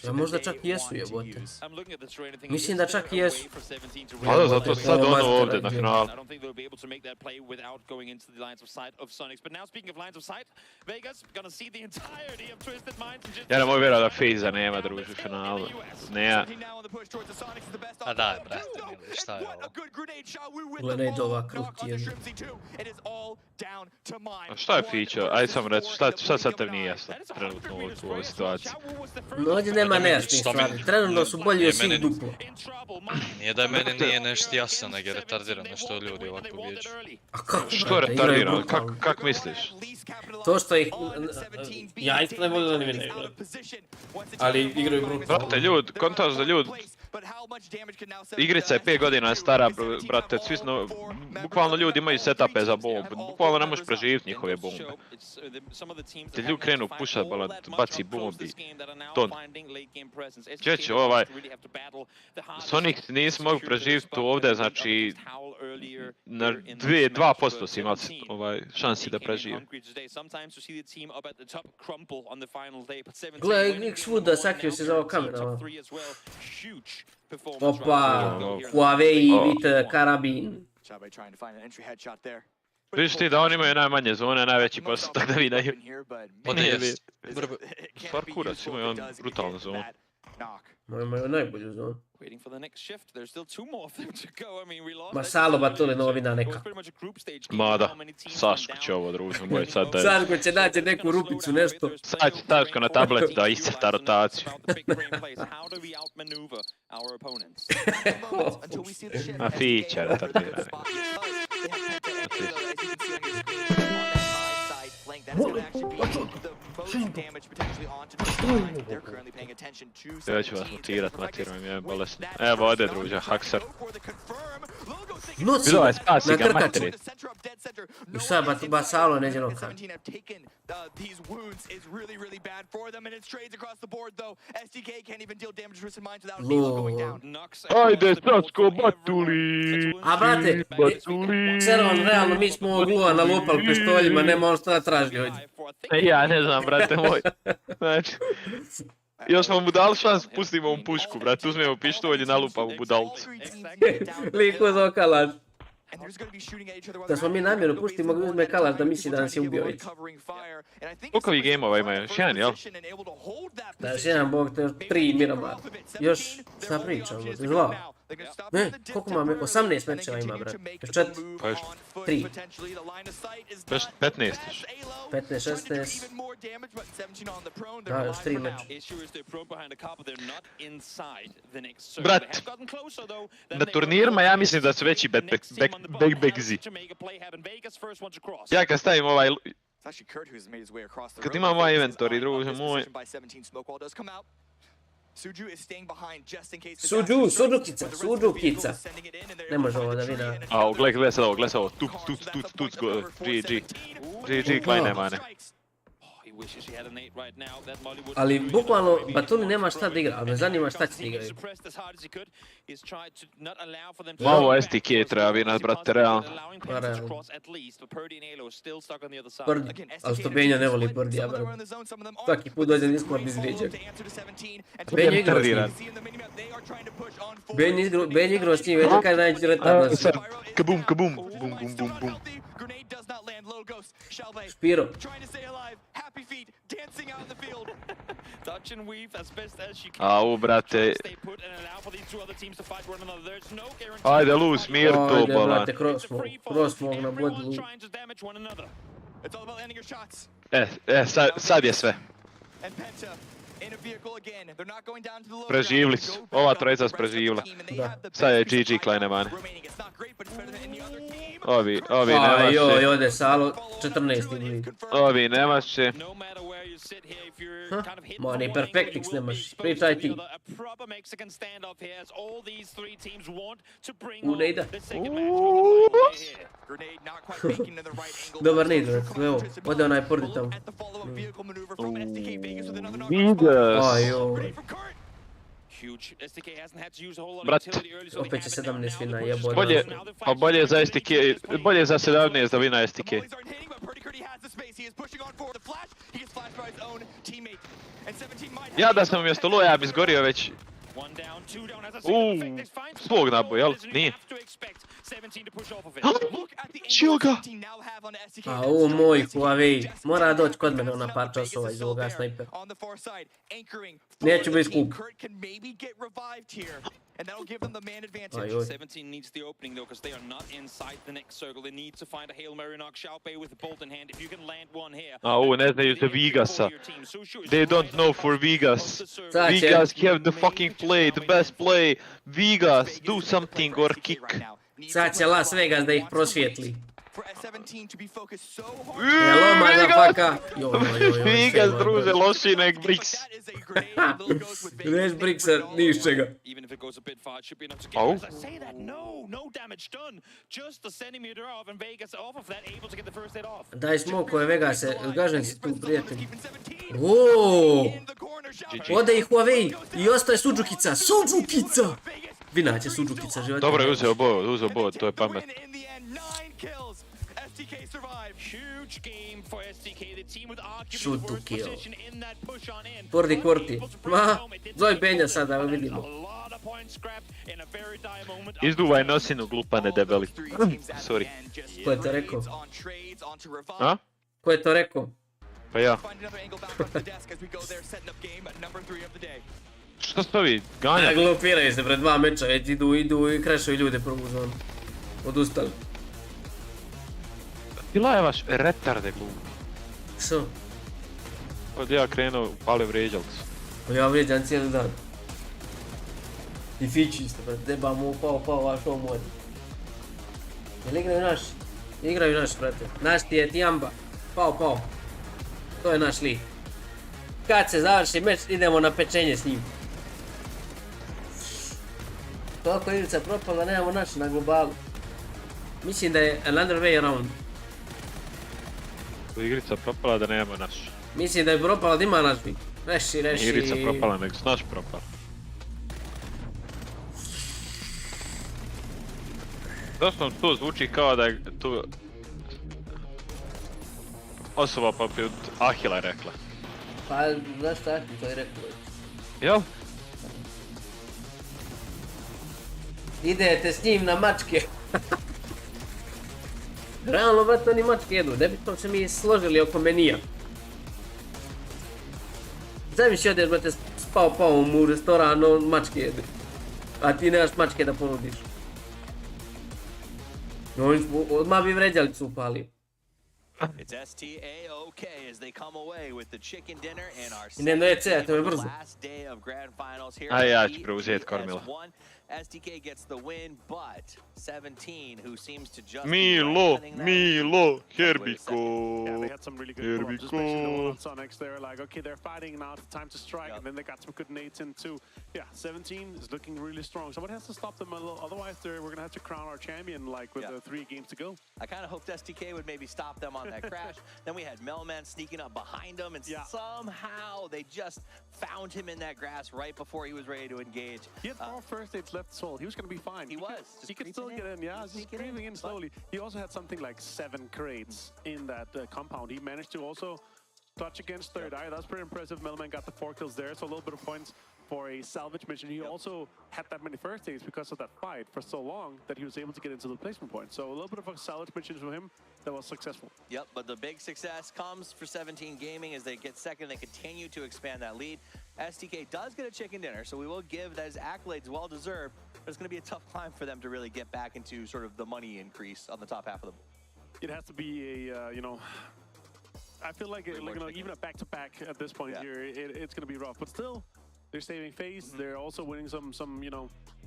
Ja možda čak i jesu jebote. Mislim da čak i jesu. Pa da, zato sad ono ovdje na finalu. Ja ne mogu vjerati da FaZe nema druže u finalu. Ne. A daj, brate, šta je ovo? Gledaj do ova krutije. A šta je feature? Ajde sam reći, šta sad tebi nije jasno trenutno u ovoj situaciji? Ovdje nema nejasnih stvari, trenutno su bolji od svih duplo. Nije da meni nije nešto jasno, nego je retardirano što ljudi ovako bjeđu. A kako? Što je retardirano? Kak misliš? To što ih... Ja isto ne volim da ne vidim. Ali igraju brutalno. Brate, ljud, kontaž da ljud... Igrica je 5 godina stara, brate, bukvalno ljudi imaju setupe za bombu, bukvalno ne možeš preživjeti njihove bombe. Te ljudi krenu pušat, baci bombi, ton. Čeće, Sonic nisi mogu preživjeti ovdje, znači, na 2% si imao šansi da preživi. Gle, XWood sakrio se za ovo kamera. Opa, Huawei with karabin. Vidiš ti da oni imaju najmanje zone, najveći postotak da vidaju. Onda jest. Parkurac imaju on brutalnu zonu. Imaju najbolju zonu. Waiting for the next shift. There's still two more of them to go. I mean, we lost. Ma Salo Batule novina neka. Mada, Saško će ovo druže moj sad da je. Saško će naći neku rupicu, nešto. Sad će Saško na tablet da iscrta rotaciju. A feature tapirane. That's going to actually be the most damage potentially onto the They're currently paying attention to Ja ću vas mutirat, matirujem, je bolesno. Evo ode druže, Haksar. Noci, Bilo je spasi na ga krkaču. materi. I sad ba Salo neđe noka. These wounds is really bad for them, and it's trades across the board though. SDK can't even deal damage versus mines without Alo going down. Ajde, Saško, Batuli! A brate, Ceron, realno, mi smo ovog lua nalupali pištoljima, nema ono što da traži ovdje. Ja ne znam, brate moj. Znači, još smo mu dali šans, pustimo mu pušku, brate, uzmemo pištolj i nalupamo budalcu. Liko za kalaš. Da smo mi namjerno puštili, mogli uzme kalaš da misli da nas je ubio već. Koliko vi gameova imaju? Još jedan, jel? Da, još jedan bog, to još 3 Miramar. Još, šta pričamo, 2. Ne, koliko imam? 18 mečeva ima, brate. Još 4. Pa još 3. Još 15 još. 15, 16. Da, još 3 meča. Brat, na turnirima ja mislim da su veći backbagzi. Ja kad stavim ovaj... Kad imam ovaj inventory, druže moj... Suđukica. Ne može ovo da vina. A, gle sad ovo, tuc, GG, klajne mane. Ali bukvalno Batuli nema šta da igra, ali me zanima šta će da igraju. Ovo STK treba vinat, brate, realno. Pa realno. Prdi, ali što Benja ne voli Prdija, brate. Svaki put dođe Discord izvrijeđa. Benja igrao s njim, već kaj najći retardno. Kabum. Špiro. Au, brate. Ajde, Lu, smir to, Ajde, balan. brate, cross smog na bodlu. Sad je sve. Preživli su. Ova trojica su preživla. Sad je GG, klajne mane. Ovi nemaše. Joj, ode Salo, 14. Ovi nemaše. Ma ni Perfectix nemaš, pričaj ti. Ne ide. Dobar ne ide, evo, ode onaj Prdi tamo. Brat, opet će 17 vina, jebote. Bolje za STK, bolje za 17 da vina STK. Ja da sam umjesto Lua, ja bi izgorio već. Svog nabu, jel? Nije. Čio ga! A u moj Huawei, mora doći kod mene ona par časova iz ovoga snajpera. Neću biti skup. And that'll give them the man advantage. 17 needs the opening though, because they are not inside the next circle. They need to find a Hail Mary knock Xiaopei with a bolt in hand. If you can land one here. Ne znaju za Vigasa. They don't know for Vigas. Vigas have the fucking play, the best play. Vigas, do something or kick. Sad će Las Vegas da ih prosvijetli. Hello, motherfucker! Vigas, druže, loši nek Brix. Neš Brixa, ni iz čega. Au? Daj smokove Vegase, gažen si tu, prijatelj. Oooo! Ode i Huawei i ostaje Suđukica, Suđukica! Vina će Suđukica, životinja. Dobro je uzeo bod, to je pametno. Shoot to kill. Pordi Korti. Ma, zove Benja sad da vidimo. Izduvaj nosinu, glupane debeli. Sorry. Ko je to rekao? A? Ko je to rekao? Pa ja. Što ste ovi ganjali? Glupiraju se pred 2 meča, već idu i krešaju ljude prvu zonu. Odustali. Bila je vaš retarde glup. Što? Od ja krenuo, pale vrijeđali su. Pa ja vrijeđam cijeli dan. I fići isto, brate, debamo, pao, vaš ovo moj. Jel igraju naši? Igraju naši, brate. Naš ti je Tijamba. Pao. To je naš lik. Kad se završi meč, idemo na pečenje s njim. Toliko igrica propala, nemamo naši na globalu. Mislim da je another way around. Igrica propala da nemamo naš. Mislim da je propala da ima naš lik. Reši. Igrica propala, nego s naš propala. Doslovno to zvuči kao da je tu osoba poput Ahila rekla. Pa, znaš šta Ahil to je rekao? Jel? Idete s njim na mačke. Realno, brate, oni mačke jedu. Ne bi to se mi složili oko menija. Zamisli odeš, brate, pao u restoran, on mačke jede. A ti nemaš mačke da ponudiš. Odmah bi vređali su upalio. It's STAOK as they come away with the chicken dinner and our last day of grand finals here. A ja ću preuzeti kormila. STK gets the win, but 17 who seems to just Milo, here we go. Yeah, they had some really good pull-ups, especially the one on Sonics. They were like, okay, they're fighting now, it's time to strike, and then they got some good nades in too. Yeah, 17 is looking really strong. Someone has to stop them a little, otherwise we're going to have to crown our champion like with 3 games to go. I kind of hoped STK would maybe stop them on that crash. Then we had Melman sneaking up behind them, and somehow they just found him in that grass right before he was ready to engage. He had 4 first aids left soul. He was going to be fine. He could still get in, just creeping in slowly. He also had something like 7 crates in that compound. He managed to also clutch against Third Eye. That's pretty impressive. Melman got the 4 kills there, so a little bit of points for a salvage mission. He also had that many first aids because of that fight for so long that he was able to get into the placement point. So a little bit of a salvage mission from him that was successful. Yep, but the big success comes for 17 Gaming as they get second. They continue to expand that lead. STK does get a chicken dinner, so we will give those accolades well-deserved, but it's going to be a tough climb for them to really get back into sort of the money increase on the top half of the board. It has to be a, I feel like even a back-to-back at this point here, it's going to be rough. But still, they're saving face. They're also winning some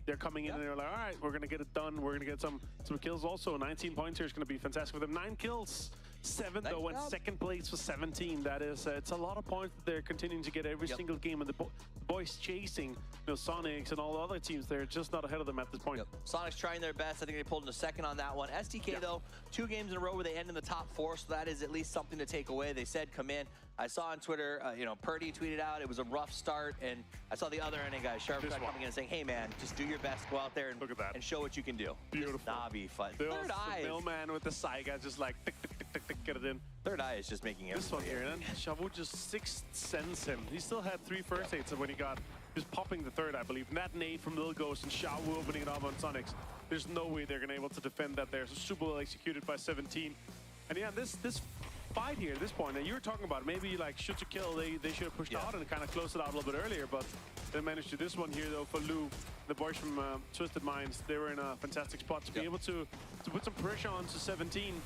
they're coming in and they're like, all right, we're going to get it done. We're going to get some kills also. 19 points here is going to be fantastic for them. 9 kills. 7 though, and second place for 17. That is, it's a lot of points that they're continuing to get every single game, and the boys chasing, Sonics and all the other teams. They're just not ahead of them at this point. Sonics trying their best. I think they pulled in a second on that one. STK though, 2 games in a row where they end in the top 4, so that is at least something to take away. They said come in. I saw on Twitter, Purdy tweeted out it was a rough start, and I saw the other ending guy, Sharpshot, coming in and saying, "Hey man, just do your best, go out there and and show what you can do." Beautiful. Navi fun. Third Eye. Millman with the side guy just like tick, get it in. Third Eye is just making it. This one here, and then Shavu just 6th sends him. He still had 3 first aids when he got just popping the third, I believe. And that nade from Lil Ghost and Shawu opening it up on Sonics. There's no way they're gonna be able to defend that there. So super well executed by 17. And yeah, this fight here at this point, and you were talking about maybe like shoot to kill, they should have pushed out and kind of closed it out a little bit earlier, but they managed to. This one here though for Lou, the boys from Twisted Minds, they were in a fantastic spot to be able to put some pressure onto 17.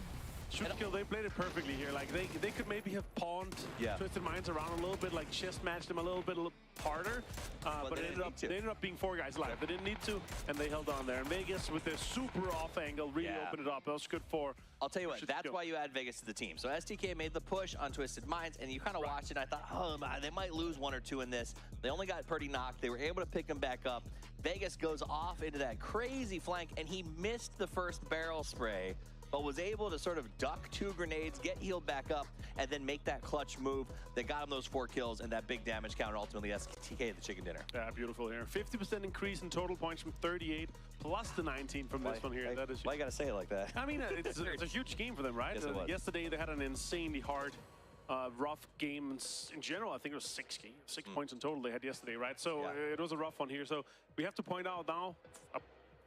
Shoot to kill, they played it perfectly here. Like they could maybe have pawned Twisted Minds around a little bit, like chest matched them a little bit harder, but they ended up being 4 guys alive. They didn't need to, and they held on there. And Vegas with their super off angle really opened it up. That was good for. I'll tell you what, that's why you add Vegas to the team. So STK made the push on Twisted Minds, and you kind of watched it, and I thought, oh, they might lose 1 or 2 in this. They only got Purdy knocked. They were able to pick him back up. Vegas goes off into that crazy flank, and he missed the first barrel spray, but was able to sort of duck 2 grenades, get healed back up, and then make that clutch move that got him those 4 kills and that big damage count, and ultimately STK the chicken dinner. Yeah, beautiful here. 50% increase in total points from 38, plus the 19 from this one here. That is. Why you gotta say it like that? I mean, it's a huge game for them, right? Yes, it was. Yesterday they had an insanely hard rough games in general. I think it was 6 points in total they had yesterday, right? So it was a rough one here. So we have to point out now a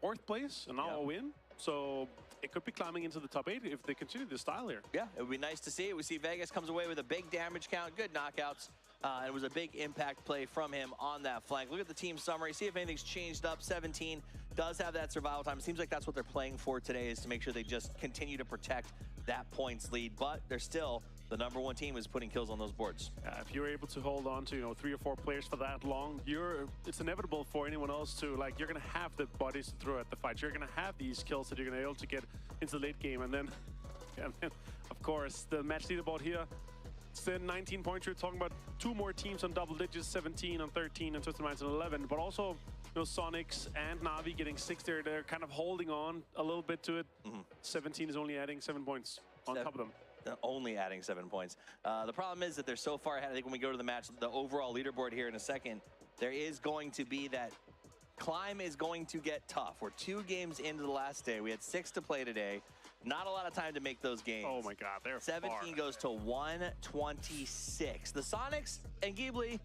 4th place and now a win. So it could be climbing into the top 8 if they continue this style here. Yeah, it would be nice to see. We see Vegas comes away with a big damage count, good knockouts. It was a big impact play from him on that flank. Look at the team summary, see if anything's changed up. 17 does have that survival time. It seems like that's what they're playing for today, is to make sure they just continue to protect that points lead. But they're still the #1 team is putting kills on those boards. If you're able to hold on to 3 or 4 players for that long, it's inevitable for anyone else to, like, you're gonna have the bodies to throw at the fight. You're gonna have these kills that you're gonna be able to get into the late game, and then of course the match leaderboard here. It's then 19 points. You're talking about 2 more teams on double digits, 17 on 13 and Twisted Minds on 11, but also Sonics and Na'Vi getting 6 there. They're kind of holding on a little bit to it. 17 is only adding 7 points on top of them. They're only adding 7 points. The problem is that they're so far ahead. I think when we go to the match, the overall leaderboard here in a second, there is going to be that climb is going to get tough. We're 2 games into the last day. We had 6 to play today. Not a lot of time to make those games. Oh my God, they're 17 goes to 126. The Sonics and Ghibli,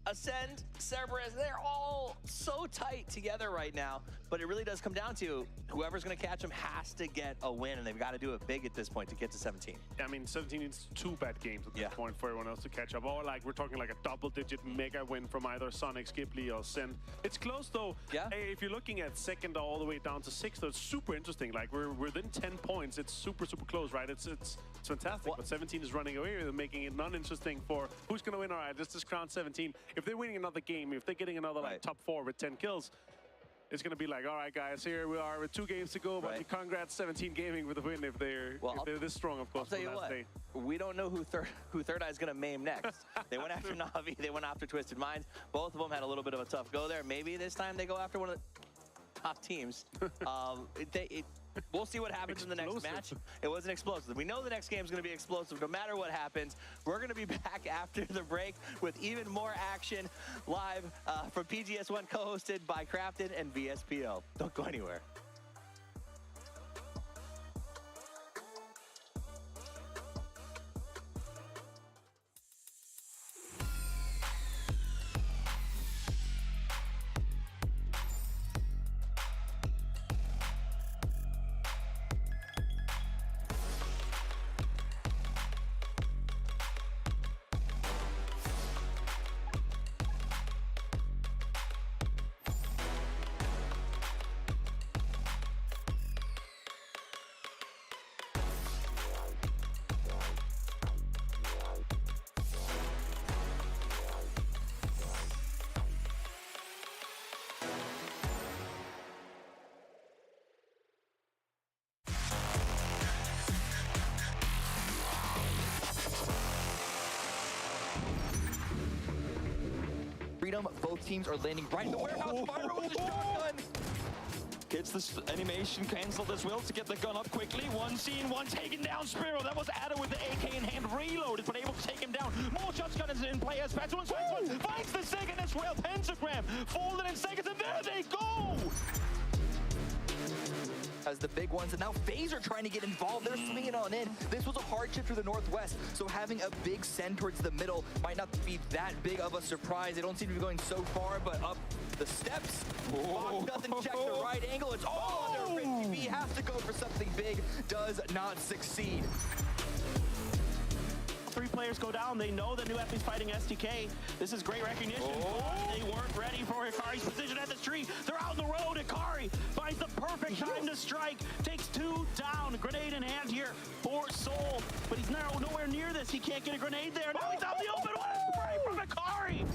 Ascend, Cerberus, they're all so tight together right now, but it really does come down to whoever's going to catch them has to get a win, and they've got to do it big at this point to get to 17. I mean, 17 is 2 bad games at this point for everyone else to catch up. Or like we're talking like a double-digit mega win from either Sonics, Ghibli, or Ascend. It's close though. Yeah. Hey, if you're looking at 2nd all the way down to 6th, it's super interesting. Like we're within 10 points. It's super close, right? It's fantastic. But 17 is running away with it, making it non-interesting for who's going to win. All right, let's just crown 17. If they're winning another game, if they're getting another like top 4 with 10 kills, it's going to be like, all right, guys, here we are with 2 games to go, but congrats 17 Gaming with a win if they're this strong, of course. I'll tell you what, we don't know who Third Eye is going to maim next. They went after Na'Vi, they went after Twisted Minds. Both of them had a little bit of a tough go there. Maybe this time they go after one of the top teams. We'll see what happens in the next match. It wasn't explosive. We know the next game is going to be explosive no matter what happens. We're going to be back after the break with even more action live from PGS1, co-hosted by Crafton and VSPO. Don't go anywhere. Both teams are landing right in the warehouse. Fire with the shotgun. Gets this animation canceled as well to get the gun up quickly. One seen, one taken down. Spiro, that was Ada with the AK in hand, reloaded, but able to take him down. More shotgun is in play as Patson finds the second as well. Pentagram falling in seconds, and there they go. As the big ones, and now FaZe are trying to get involved. They're swinging on in. This was a hardship for the Northwest, so having a big send towards the middle might not be that big of a surprise. They don't seem to be going so far, but up the steps. Fox doesn't check the right angle. It's all under 50. He has to go for something big. Does not succeed. 3 players go down. They know that New Epi's fighting STK. This is great recognition. They weren't ready for Hikari's position at the tree. They're out on the road. Hikari finds the perfect time to strike. Takes 2 down. Grenade in hand here for Soul. But he's nowhere near this. He can't get a grenade there. Now he's out in the open. What a spray from Hikari!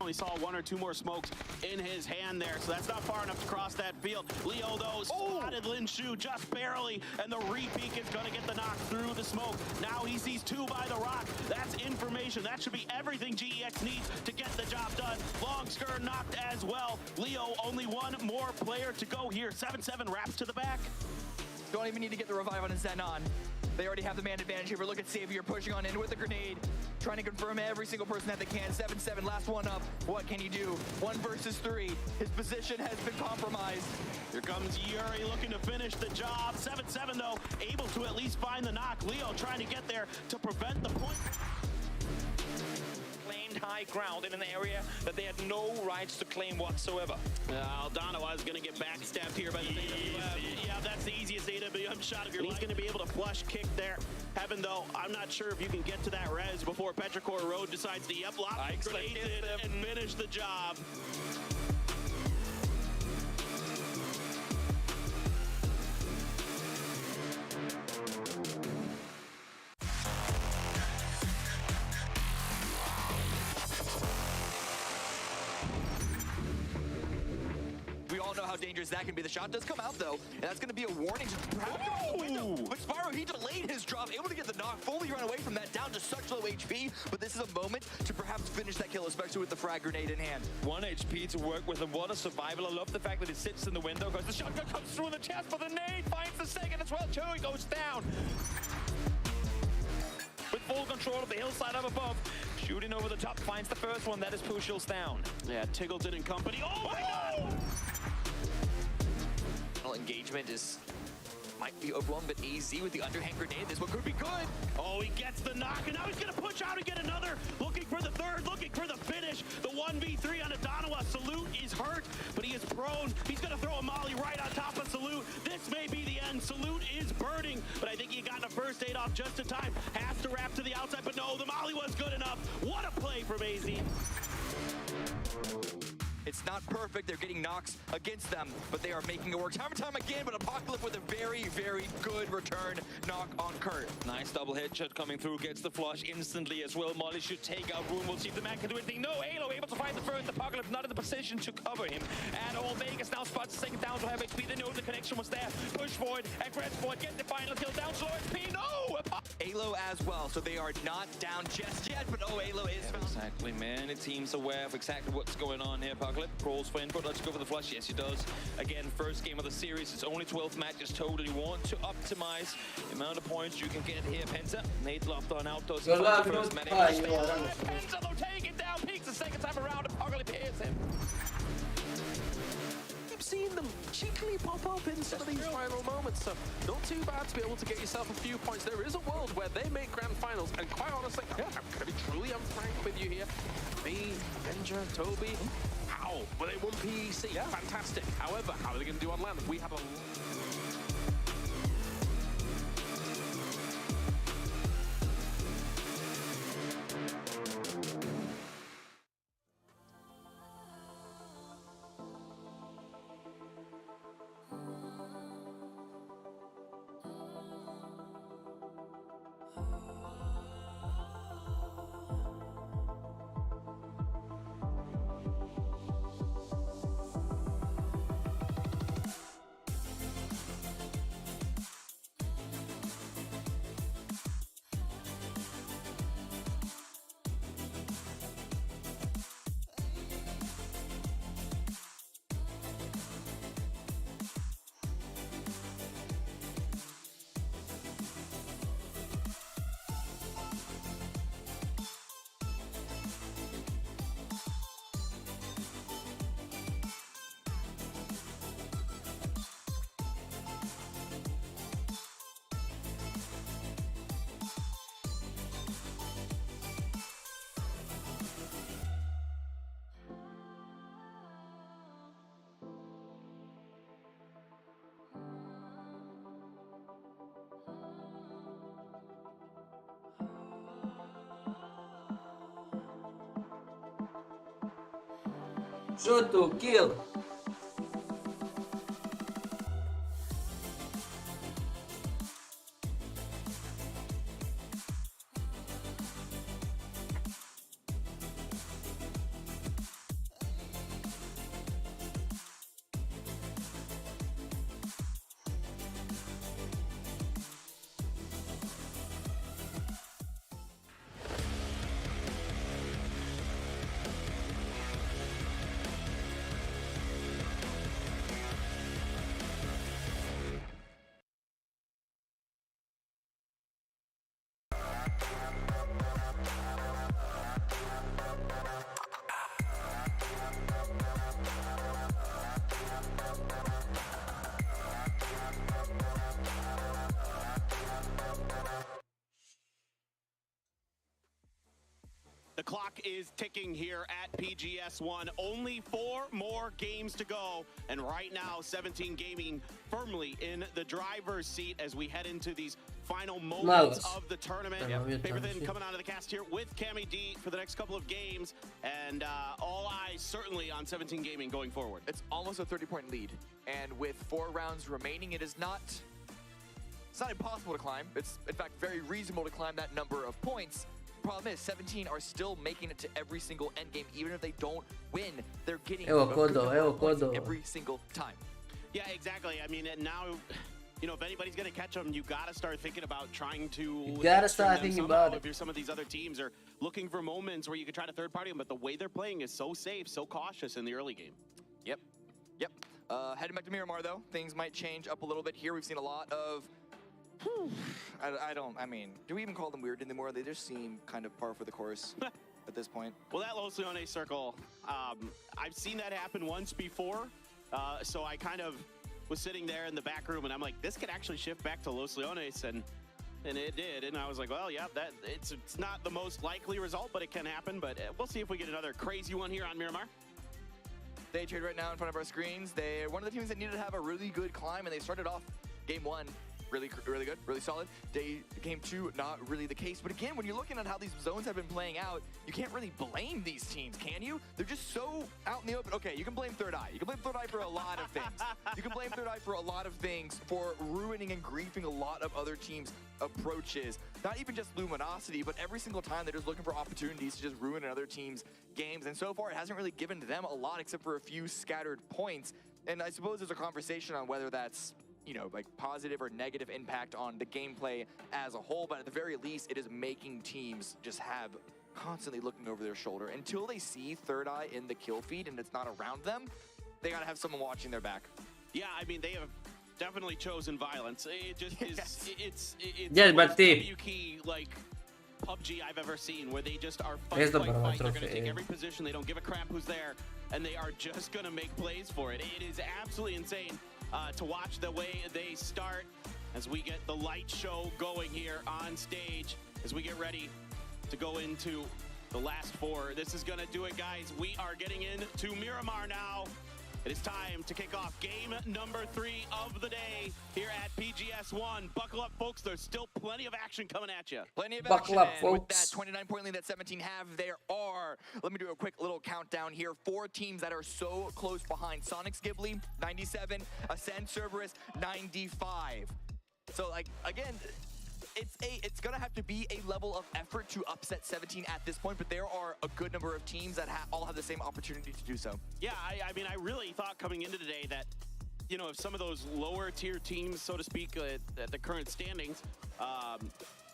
Only saw 1 or 2 more smokes in his hand there, so that's not far enough to cross that field. Leo, though, spotted Linshu just barely, and the repeat is going to get the knock through the smoke. Now he sees 2 by the rock. That's information. That should be everything GEX needs to get the job done. Long skirt knocked as well. Leo, only 1 more player to go here. 7-7 wraps to the back. Don't even need to get the revive on his Xenon. They already have the man advantage here, but look at Xavier pushing on in with the grenade, trying to confirm every single person that they can. 7-7, last one up. What can he do? 1 versus 3. His position has been compromised. Here comes Yuri looking to finish the job. 7-7 though, able to at least find the knock. Leo trying to get there to prevent the point. Claimed high ground in an area that they had no rights to claim whatsoever. Aldana is going to get backstabbed here by the AWM. Yeah, that's the easiest AWM shot of your life. He's going to be able to flush kick there. Heaven, though, I'm not sure if you can get to that res before Petrichor Road decides to lock it and finish the job. Know how dangerous that can be. The shot does come out though, and that's going to be a warning to perhaps come out the window. But Spyro, he delayed his drop, able to get the knock, fully run away from that, down to such low HP. But this is a moment to perhaps finish that kill, especially with the frag grenade in hand. 1 HP to work with, and what a survival. I love the fact that he sits in the window because the shotgun comes through in the chest, but the nade finds the second as well too. He goes down. With full control of the hillside up above, shooting over the top, finds the first one. That is Pushil's down. Yeah, Tiggleton and company. Oh my God! Engagement might be overwhelmed, but AZ with the underhand grenade, this one could be good. Oh, he gets the knock, and now he's gonna push out and get another. Looking for the third, looking for the finish. The 1v3 on Adanawa. Salute is hurt, but he is prone. He's gonna throw a molly right on top of Salute. This may be the end. Salute is burning, but I think he got a first aid off just in time. Has to wrap to the outside, but no, the molly was good enough. What a play from AZ. It's not perfect. They're getting knocks against them, but they are making it work time and time again. But Apocalypse with a very, very good return knock on Kurt. Nice double headshot coming through, gets the flush instantly as well. Molly should take out Room. We'll see if the man can do anything. No, alooo able to find the first. Apocalypse not in the position to cover him at all. Vegas now spots the second down to have HP. They know the connection was there. Push forward, aggress forward, get the final kill down. Slow HP, no! alooo as well, so they are not down just yet, but alooo is found. Exactly, many teams aware of exactly what's going on here. Apocalypse crawls for input. Let's go for the flush. Yes, he does. Again, first game of the series. It's only 12 matches total. You want to optimize the amount of points you can get here. Penta, Nate locked on outdoors. Penta, they'll take it down. Peaks the second time around. Apocalypse hits him. You've seen them cheekily pop up in some of these final moments, so not too bad to be able to get yourself a few points. There is a world where they make grand finals, and quite honestly, I'm going to be truly frank with you here. Me, Avenger, Toby, how? Well, they won PEC, fantastic. However, how are they going to do on land? We have a... Shoot to kill. The clock is ticking here at PGS1. Only 4 more games to go. And right now, 17 Gaming firmly in the driver's seat as we head into these final moments of the tournament. Paperthin coming out of the cast here with Cammy D for the next couple of games. And all eyes certainly on 17 Gaming going forward. It's almost a 30-point lead. And with 4 rounds remaining, it's not impossible to climb. It's, in fact, very reasonable to climb that number of points. Problem is, 17 are still making it to every single endgame. Even if they don't win, they're getting points every single time. Yeah, exactly. I mean, now, you know, if anybody's going to catch them, you got to start thinking about trying to... You got to start thinking about it. If you're some of these other teams are looking for moments where you can try to third-party them, but the way they're playing is so safe, so cautious in the early game. Yep. Heading back to Miramar, though, things might change up a little bit here. We've seen a lot of... I mean, do we even call them weird anymore? They just seem kind of par for the course at this point. Well, that Los Leones circle, I've seen that happen once before, so I kind of was sitting there in the back room, and I'm like, this could actually shift back to Los Leones, and it did, and I was like, well, yeah, it's not the most likely result, but it can happen, but we'll see if we get another crazy one here on Miramar. Day trade right now in front of our screens. They're one of the teams that needed to have a really good climb, and they started off game 1 really good, really solid. Game 2, not really the case. But again, when you're looking at how these zones have been playing out, you can't really blame these teams, can you? They're just so out in the open. Okay, you can blame Third Eye. You can blame Third Eye for a lot of things. You can blame Third Eye for a lot of things, for ruining and griefing a lot of other teams' approaches. Not even just Luminosity, but every single time they're just looking for opportunities to just ruin another team's games. And so far, it hasn't really given them a lot except for a few scattered points. And I suppose there's a conversation on whether that's, you know, like positive or negative impact on the gameplay as a whole, but at the very least, it is making teams just have constantly looking over their shoulder. Until they see Third Eye in the kill feed and it's not around them, they gotta have someone watching their back. Yeah, I mean, they have definitely chosen violence. It just is, it's W-key, like, PUBG I've ever seen, where they just are fight. They're gonna take every position, they don't give a crap who's there, and they are just gonna make plays for it. It is absolutely insane to watch the way they start as we get the light show going here on stage, as we get ready to go into the last 4. This is gonna do it, guys. We are getting into Miramar now. It is time to kick off game number 3 of the day here at PGS1. Buckle up, folks. There's still plenty of action coming at you. Plenty of action. With that 29-point lead that 17 have, there are, let me do a quick little countdown here. 4 teams that are so close behind. Sonic's Ghibli, 97. Ascend Cerberus, 95. So, like, again, it's gonna have to be a level of effort to upset 17 at this point, but there are a good number of teams that all have the same opportunity to do so. Yeah, I mean, I really thought coming into today that, you know, if some of those lower tier teams, so to speak, at the current standings,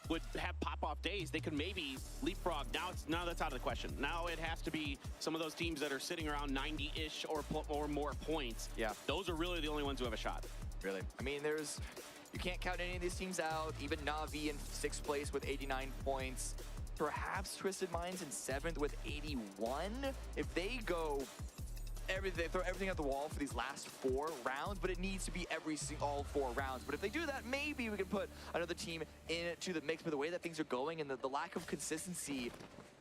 would have pop-off days, they could maybe leapfrog. Now that's out of the question. Now it has to be some of those teams that are sitting around 90-ish or more points. Yeah. Those are really the only ones who have a shot. Really. I mean, you can't count any of these teams out. Even Na'Vi in 6th place with 89 points. Perhaps Twisted Minds in 7th with 81. If they go, they throw everything at the wall for these last 4 rounds, but it needs to be all 4 rounds. But if they do that, maybe we can put another team into the mix. But the way that things are going and the lack of consistency,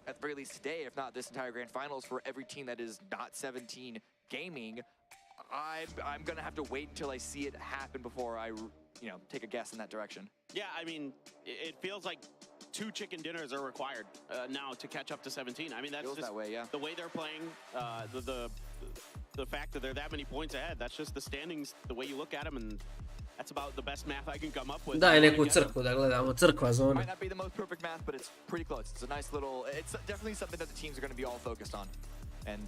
at the very least today, if not this entire grand finals, for every team that is not 17 Gaming, I'm gonna have to wait until I see it happen before I, you know, take a guess in that direction. Yeah, I mean, it feels like 2 chicken dinners are required now to catch up to 17. I mean, that's just that way, yeah. The way they're playing, the fact that they're that many points ahead. That's just the standings, the way you look at them, and that's about the best math I can come up with. Daj neku crkvu da gledamo, crkva zona. Might not be the most perfect math, but it's pretty close. It's a nice little, it's definitely something that the teams are going to be all focused on.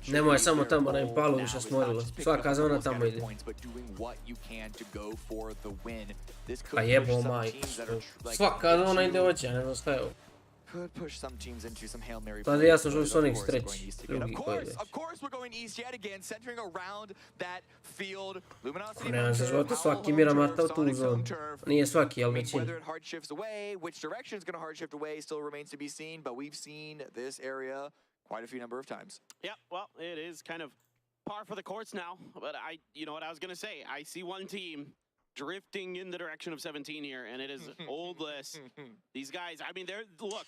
Nemoj samo tamo da im palu više smorilo. Svaka zona tamo ide. Pa jebo majku. Svaka zona ide ođe, ne znam šta je ovo. Pa ja sam želio Sonic treći, drugi koji već. Ne znam životu svaki Miramar ta u tu zonu. Nije svaki, ali većina. Quite a few number of times. Yeah, well, it is kind of par for the course now. But you know what I was going to say? I see one team drifting in the direction of 17 here, and it is Oldless. These guys, I mean, look,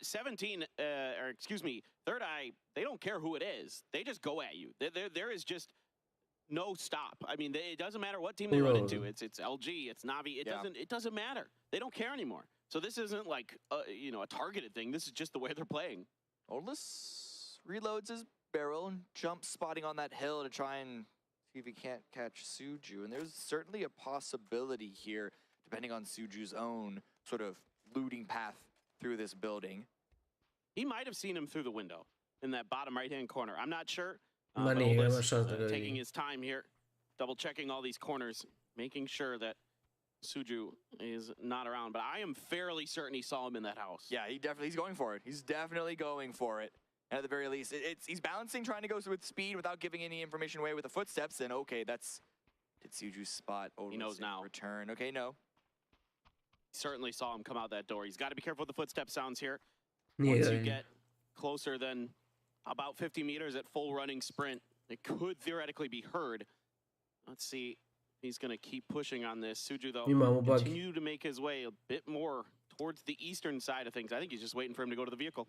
17, or excuse me, Third Eye, they don't care who it is. They just go at you. There is just no stop. I mean, it doesn't matter what team they run into. It's LG, it's Navi. It doesn't matter. They don't care anymore. So this isn't like a targeted thing. This is just the way they're playing. Oldless reloads his barrel and jumps, spotting on that hill to try and see if he can't catch Suju. And there's certainly a possibility here, depending on Suju's own sort of looting path through this building. He might have seen him through the window in that bottom right-hand corner. I'm not sure. Taking his time here, double-checking all these corners, making sure that Suju is not around. But I am fairly certain he saw him in that house. Yeah, he's going for it. He's definitely going for it. And at the very least, he's balancing, trying to go with speed without giving any information away with the footsteps. And okay, did Suju spot Oldless? He knows now. Return. Okay, no. He certainly saw him come out that door. He's got to be careful with the footstep sounds here. Once you get closer than about 50 meters at full running sprint, it could theoretically be heard. Let's see. He's going to keep pushing on this. Suju, though, continue to make his way a bit more towards the eastern side of things. I think he's just waiting for him to go to the vehicle.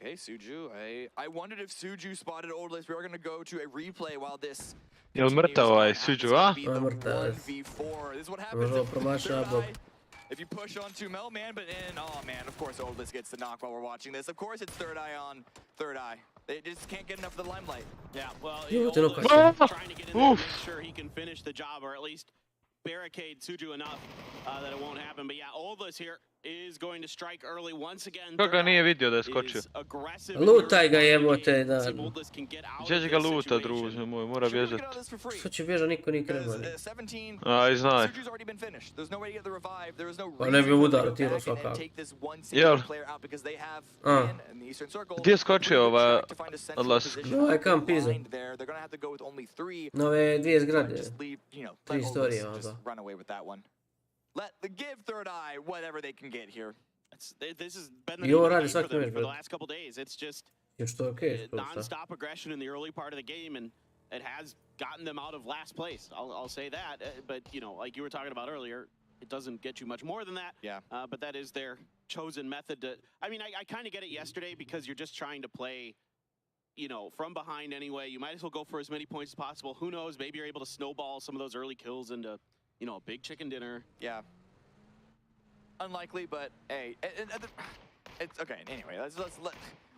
Okay, Suju. I wondered if Suju spotted Oldless. We were going to go to a replay while this Jel mrtav ovaj Suju, a? Mrtav. This is what happens if you push on 2 Mel, man. But oh man, of course Oldless gets the knock while we're watching this. Of course it's Third Eye on Third Eye. They just can't get enough of the limelight. Yeah, well, Oldless trying to get in there to make sure he can finish the job, or at least barricade Suju enough that it won't happen. But yeah, Oldless here is going to strike early once again. Koga nije vidio da je skočio. Lutaj ga jebote, da. Gdje će ga luta, druže moj, mora bježat. Što će bježat, niko nije krenuo. Aj, znaj. Pa ne bi udar tiro svakako. Jel? Gdje je skočio ova Odlazak? Ovaj kam pizza. Na ove 2 zgrade. 3 storije. Give Third Eye whatever they can get here. This has been the game for the last couple days. It's just non-stop aggression in the early part of the game, and it has gotten them out of last place. I'll say that. But like you were talking about earlier, it doesn't get you much more than that. Yeah. But that is their chosen method to. I mean, I kind of get it yesterday because you're just trying to play, from behind anyway. You might as well go for as many points as possible. Who knows? Maybe you're able to snowball some of those early kills into, a big chicken dinner. Yeah. Unlikely, but hey, it's okay. Anyway,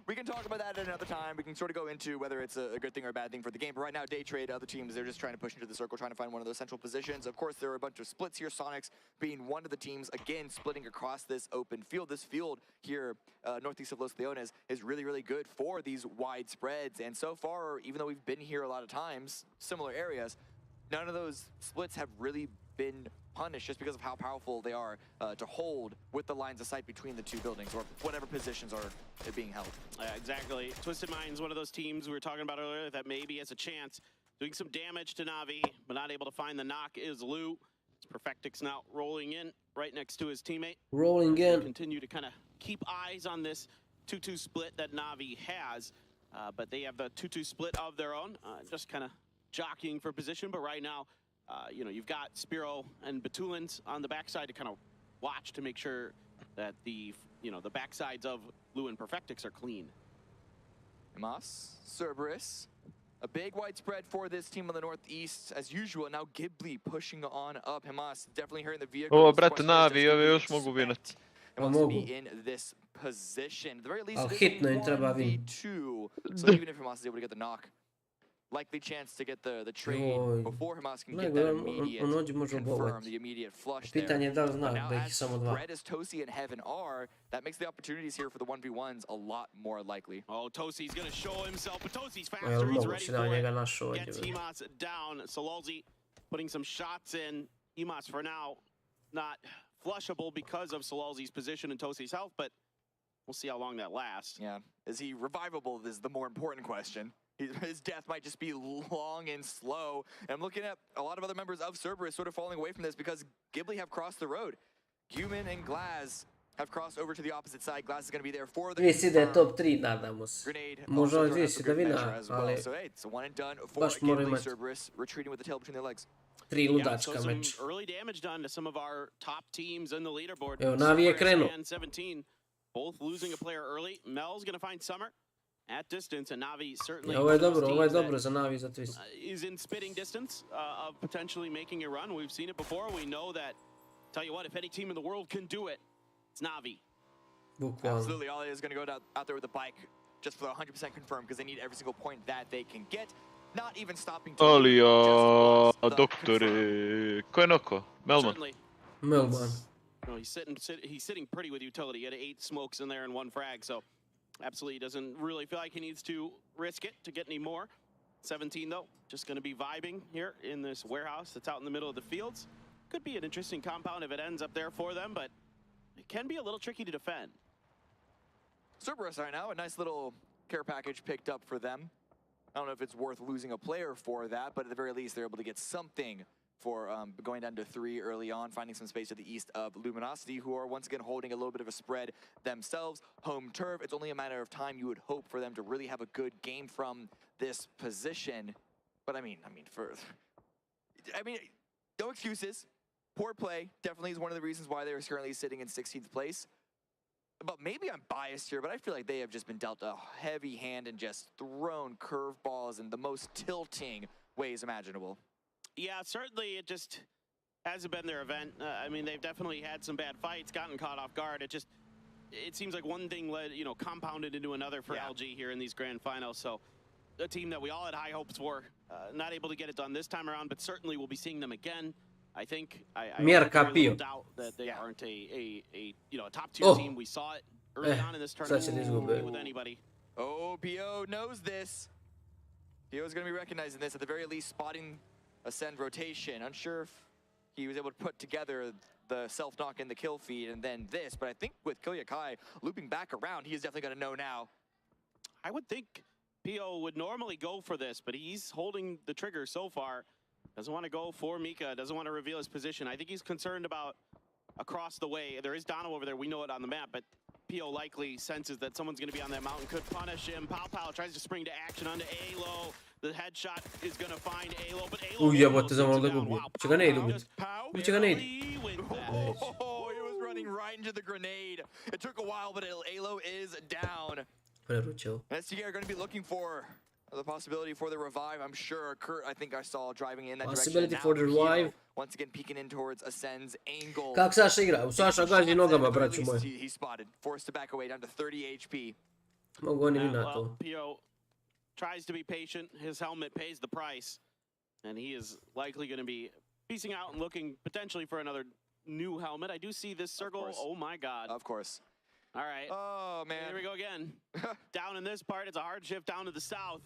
we can talk about that at another time. We can sort of go into whether it's a good thing or a bad thing for the game. But right now, day trade, other teams, they're just trying to push into the circle, trying to find one of those central positions. Of course, there are a bunch of splits here. Sonics being one of the teams, again, splitting across this open field. This field here, northeast of Los Leones, is really, really good for these wide spreads. And so far, even though we've been here a lot of times, similar areas, none of those splits have really been punished just because of how powerful they are to hold with the lines of sight between the 2 buildings, or whatever positions are being held. Exactly. Twisted Mind's one of those teams we were talking about earlier that maybe has a chance doing some damage to Navi, but not able to find the knock is Lou. Perfectix now rolling in right next to his teammate. Rolling in. Continue to kind of keep eyes on this 2-2 split that Navi has, but they have the 2-2 split of their own, just kind of jockeying for position. But right now, you've got Spiro and Batulins on the backside to kind of watch to make sure that the backsides of Lou and Perfectix are clean. Hamas, Cerberus, a big wide spread for this team on the northeast as usual. Now Ghibli pushing on up. Hamas definitely hearing the vehicle. O, brate, Navi, ovi još mogu vinati. Hamas be in this position. At the very least, hitno im treba vin. So even if Hamas is able to get the knock, likely chance to get the trade before Hamas can get that immediate confirm, the immediate flush there. Pitanje da li zna da ih samo 2. Red as Tosi and Heaven are, that makes the opportunities here for the 1v1s a lot more likely. Oh, Tosi's gonna show himself, but Tosi's faster, he's ready for it. Gets Hamas down, Sololzi putting some shots in. Hamas for now not flushable because of Sololzi's position and Tosi's health, but we'll see how long that lasts. Yeah, is he revivable is the more important question. His death might just be long and slow. And I'm looking at a lot of other members of Cerberus sort of falling away from this because Ghibli have crossed the road. Human and Glaz have crossed over to the opposite side. Glass is going to be there for the Visi da je top 3, nadamo se. Može on Visi da vina, ali baš mora imati 3 ludačka meč. Evo, Navi je krenuo. Both losing a player early. Mel's going to find Summer at distance, and Navi certainly ovo je dobro za Navi za twist. Is in spitting distance of potentially making a run. We've seen it before. We know that. Tell you what, if any team in the world can do it, it's Navi. Absolutely, Ollie is going to go out there with a bike just for the 100% confirm because they need every single point that they can get. Not even stopping to doktore, ko je noko? Melman. Melman. No, he's sitting pretty with utility. He had 8 smokes in there and 1 frag, so absolutely doesn't really feel like he needs to risk it to get any more. 17 though, just going to be vibing here in this warehouse that's out in the middle of the fields. Could be an interesting compound if it ends up there for them, but it can be a little tricky to defend. Cerberus right now, a nice little care package picked up for them. I don't know if it's worth losing a player for that, but at the very least they're able to get something for going down to 3 early on, finding some space to the east of Luminosity, who are once again holding a little bit of a spread themselves. Home turf, it's only a matter of time you would hope for them to really have a good game from this position. But I mean, no excuses. Poor play definitely is one of the reasons why they're currently sitting in 16th place. But maybe I'm biased here, but I feel like they have just been dealt a heavy hand and just thrown curveballs in the most tilting ways imaginable. Yeah, certainly it just hasn't been their event. I mean, they've definitely had some bad fights, gotten caught off guard. It seems like one thing led, compounded into another for LG here in these grand finals. So a team that we all had high hopes for, not able to get it done this time around, but certainly we'll be seeing them again. I think I have very little doubt that they aren't a top tier team. We saw it early on in this tournament with anybody. Oh, PO knows this. PO is going to be recognizing this, at the very least spotting Ascend rotation. Unsure if he was able to put together the self-knock and the kill feed and then this, but I think with Kilyakai looping back around, he is definitely going to know now. I would think PO would normally go for this, but he's holding the trigger so far. Doesn't want to go for Mika, doesn't want to reveal his position. I think he's concerned about across the way. There is Dono over there, we know it on the map, but PO likely senses that someone's going to be on that mountain, could punish him. Pow tries to spring to action onto alooo. The headshot is going to find alooo, but alooo... Jebote, za malo da gubi. Će ga nade ubiti. Biće ga nade. Oh, it was running right into the grenade. It took a while, but alooo is down. Preručio. STG are going to be looking for the possibility for the revive. I'm sure Kurt, I think I saw driving in that possibility direction. For the revive. Once again peeking in towards Ascend's angle. Kako Saša igra? U Saša gađi nogama, braću moji. He's spotted, forced to back away down to 30 HP. Mogu oni na to. PO tries to be patient. His helmet pays the price, and he is likely going to be piecing out and looking potentially for another new helmet. I do see this circle. Oh my God. Of course. All right. Oh man. Here we go again. Down in this part, it's a hard shift down to the south.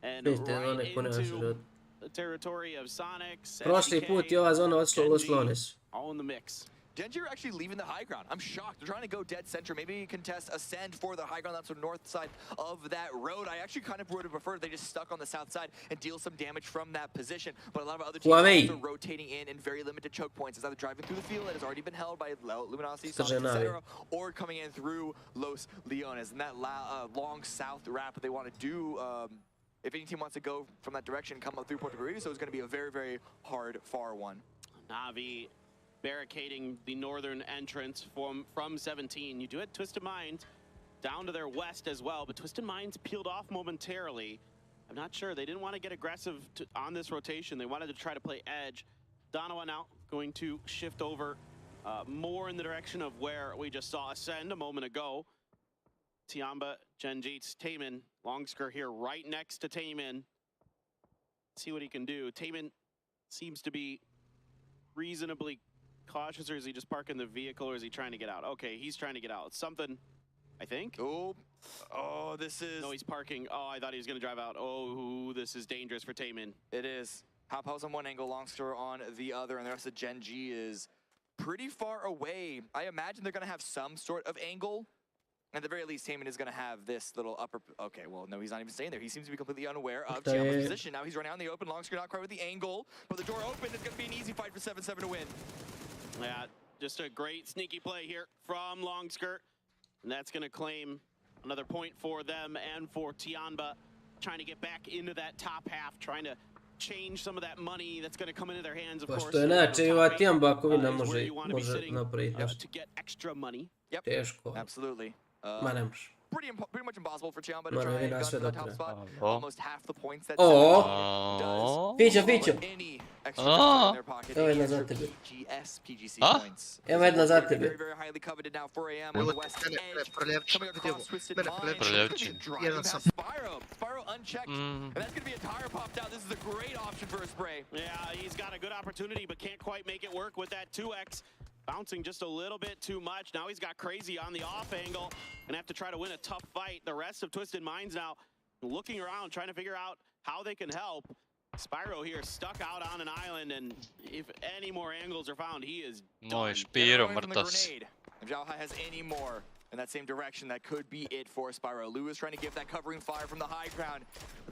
And right into the territory of Sonics. Prošli put je ova zona osloneš. All in the mix. Genji are actually leaving the high ground. I'm shocked. They're trying to go dead center. Maybe contest Ascend for the high ground. That's the north side of that road. I actually kind of would have preferred they just stuck on the south side and deal some damage from that position. But a lot of other teams are rotating in very limited choke points. It's either driving through the field that has already been held by Luminosity, Sonic, etc., or coming in through Los Leones. And that long south wrap they want to do, if any team wants to go from that direction, come up through Puerto Rico, so it's going to be a very, very hard, far one. Navi barricading the northern entrance from 17. You do it Twisted Minds down to their west as well, but Twisted Minds peeled off momentarily. I'm not sure. They didn't want to get aggressive on this rotation. They wanted to try to play edge. Donovan now going to shift over more in the direction of where we just saw Ascend a moment ago. Tiamba, Genjits, Taemin, Longsker here right next to Taemin. See what he can do. Taemin seems to be reasonably cautious, or is he just parking the vehicle, or is he trying to get out? Okay, he's trying to get out. It's something, I think. Oh, this is... No, he's parking. Oh, I thought he was going to drive out. Oh, this is dangerous for Taemin. It is. Hop House on one angle, Longster on the other, and the rest of Genji is pretty far away. I imagine they're going to have some sort of angle. At the very least, Taemin is going to have this little upper... Okay, well, no, he's not even staying there. He seems to be completely unaware of Tiama's position. Now he's running out in the open. Longster not quite with the angle, but the door open. It's going to be an easy fight for 7-7 to win. Yeah, just a great sneaky play here from Long Skirt. And that's going to claim another point for them and for Tiamba, trying to get back into that top half, trying to change some of that money that's going to come into their hands, of course. Pošto je najčeva Tiamba, ako vi ne može napraviti nešto. To get extra money. Teško. Absolutely. Ma ne može. Pretty much impossible for Tiamba to try and gun to the top spot. Almost half the points that does. Fićo. Evo jedna za tebe. Evo jedna za tebe. Very highly coveted now 4 a.m. on the west edge. Coming across Twisted Minds. Spyro unchecked. And that's going to be a tire popped out. This is a great option for a spray. Yeah, he's got a good opportunity, but can't quite make it work with that 2x. Bouncing just a little bit too much. Now he's got Crazy on the off angle. Gonna have to try to win a tough fight. The rest of Twisted Minds now looking around, trying to figure out how they can help. Spyro here stuck out on an island, and if any more angles are found, he is done. Spyro mrtav. If Zhao has any more in that same direction, that could be it for Spyro. Lou is trying to give that covering fire from the high ground.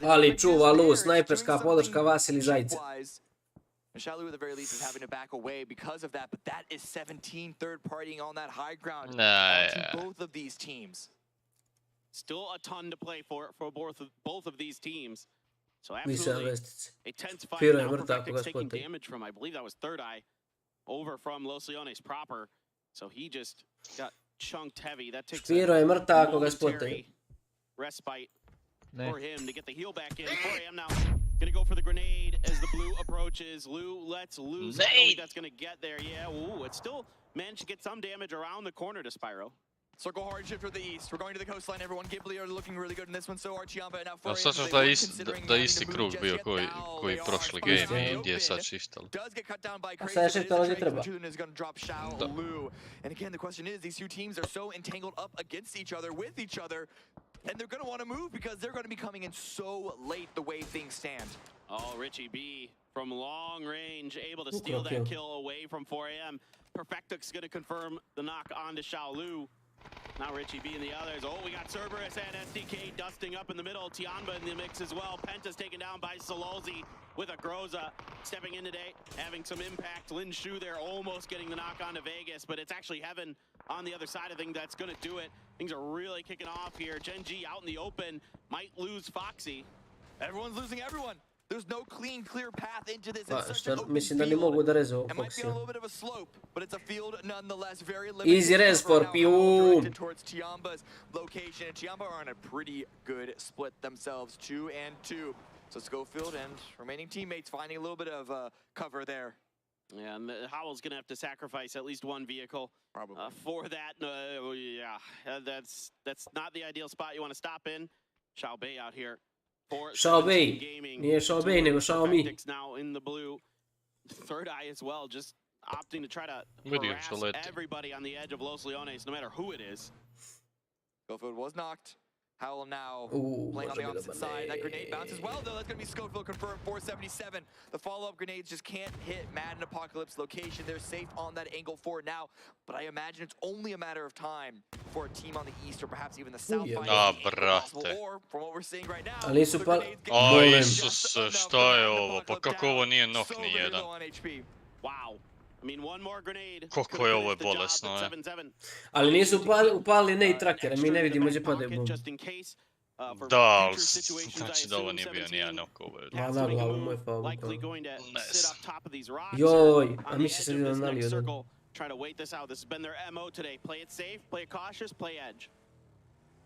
Ali čuva Lou, snajperska podrška Vasili Zajca. Shalu at the very least is having to back away because of that, but that is 17 third partying on that high ground to both of these teams. Still a ton to play for both of these teams. So absolutely a tense fight. Now Perfectix taking damage from, I believe that was Third Eye, over from Los Leones proper. So he just got chunked heavy. That takes a momentary respite for him to get the heal back in. 4 a.m. now. Gonna go for the grenade as the blue approaches. Lou lets loose. I don't think that's gonna get there. Yeah, ooh, it still managed to get some damage around the corner to Spyro. Circle hard shift for the east. We're going to the coastline, everyone. Ghibli are looking really good in this one, so are Tiamba. And now for da isti krug bio koji prošli game I gdje je sad shiftalo. Does get cut down by Crazy. Sad shiftalo gdje treba. Is going to drop Xiao Lu. And again, the question is, these two teams are so entangled up against each other, with each other, and they're going to want to move because they're going to be coming in so late the way things stand. Oh, Richie B from long range, able to steal that kill away from 4 a.m. Perfectix going to confirm the knock on to Xiao Lu. Now Richie B and the others. Oh, we got Cerberus and SDK dusting up in the middle. Tiamba in the mix as well. Penta's taken down by Sololzi with a Groza stepping in today, having some impact. Lin Shu there almost getting the knock on to Vegas, but it's actually Heaven on the other side of things that's going to do it. Things are really kicking off here. Gen G out in the open, might lose Foxy. Everyone's losing everyone. There's no clear path into this. Mislim da ne mogu da rezu It might be a little bit of a slope, but it's a field nonetheless. Very limited. Easy res for PU. Towards Tiamba's location, and Tiamba are on a pretty good split themselves, 2 and 2. So Schofield and remaining teammates finding a little bit of cover there. Yeah, and Howell's gonna have to sacrifice at least one vehicle for that. That's not the ideal spot you want to stop in. Xiao Bei out here. Xiaobei, nije Xiaobei nego Xiaomi. Now in the blue, Third Eye as well, just opting to try to harass everybody on the edge of Los Leones, no matter who it is. Schofield was knocked. Howell now playing on the opposite side. That grenade bounces well, though. That's going to be Schofield confirmed, 477. The follow-up grenades just can't hit Madden Apocalypse location. They're safe on that angle for now, but I imagine it's only a matter of time for a team on the east or perhaps even the south. Or from what we're seeing right now. Ali su pa... Isuse, šta je ovo? Pa kako ovo nije knock ni jedan? Wow. I mean, one more grenade. Koliko je ovo bolesno, je. Ali nisu upalili ne I trakere, mi ne vidimo gdje padaju bombe. Da, ali znači da ovo nije bio nijedan knock ovo. Ma na glavu mu je pao. Joj, a mi se vidio nalio. Try to wait this out. This has been their MO today. Play it safe, play it cautious, play edge.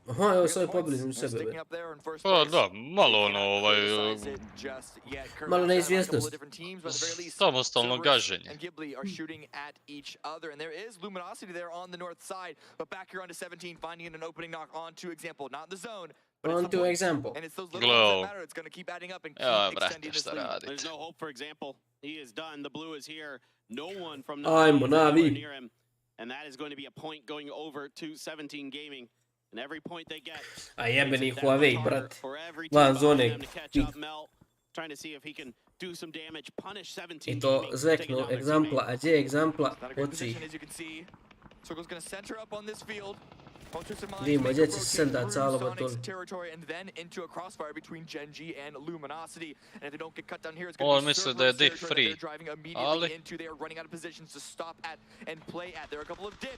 Aha, evo sad poblizu sebe. Pa da, malo ono malo neizvjesnost. Samostalno gaženje. And Ghibli are shooting at each other, and there is luminosity there on the north side, but back here onto 17, finding an opening knock onto example, not the zone. On to example. And it's those little ones that matter. It's going to keep adding up and keep extending this lead. There's no hope for example. He is done. The blue is here. No one from Navi near him. And that is going to be a point going over to 17 Gaming. And every point they get. A jebeni Huawei, brat. Van zone. Trying to see if he can do some damage, punish 17. I to zveknu egzampla, a gdje je egzampla? Oci. Circle's going to center up on this field. Vidimo gdje će se senda calo batul. On misli da je diff free, ali...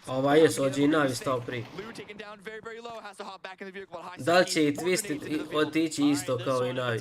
Ovaj je sođi i Navi stao prije. Da li će i Twist otići isto kao i Navi?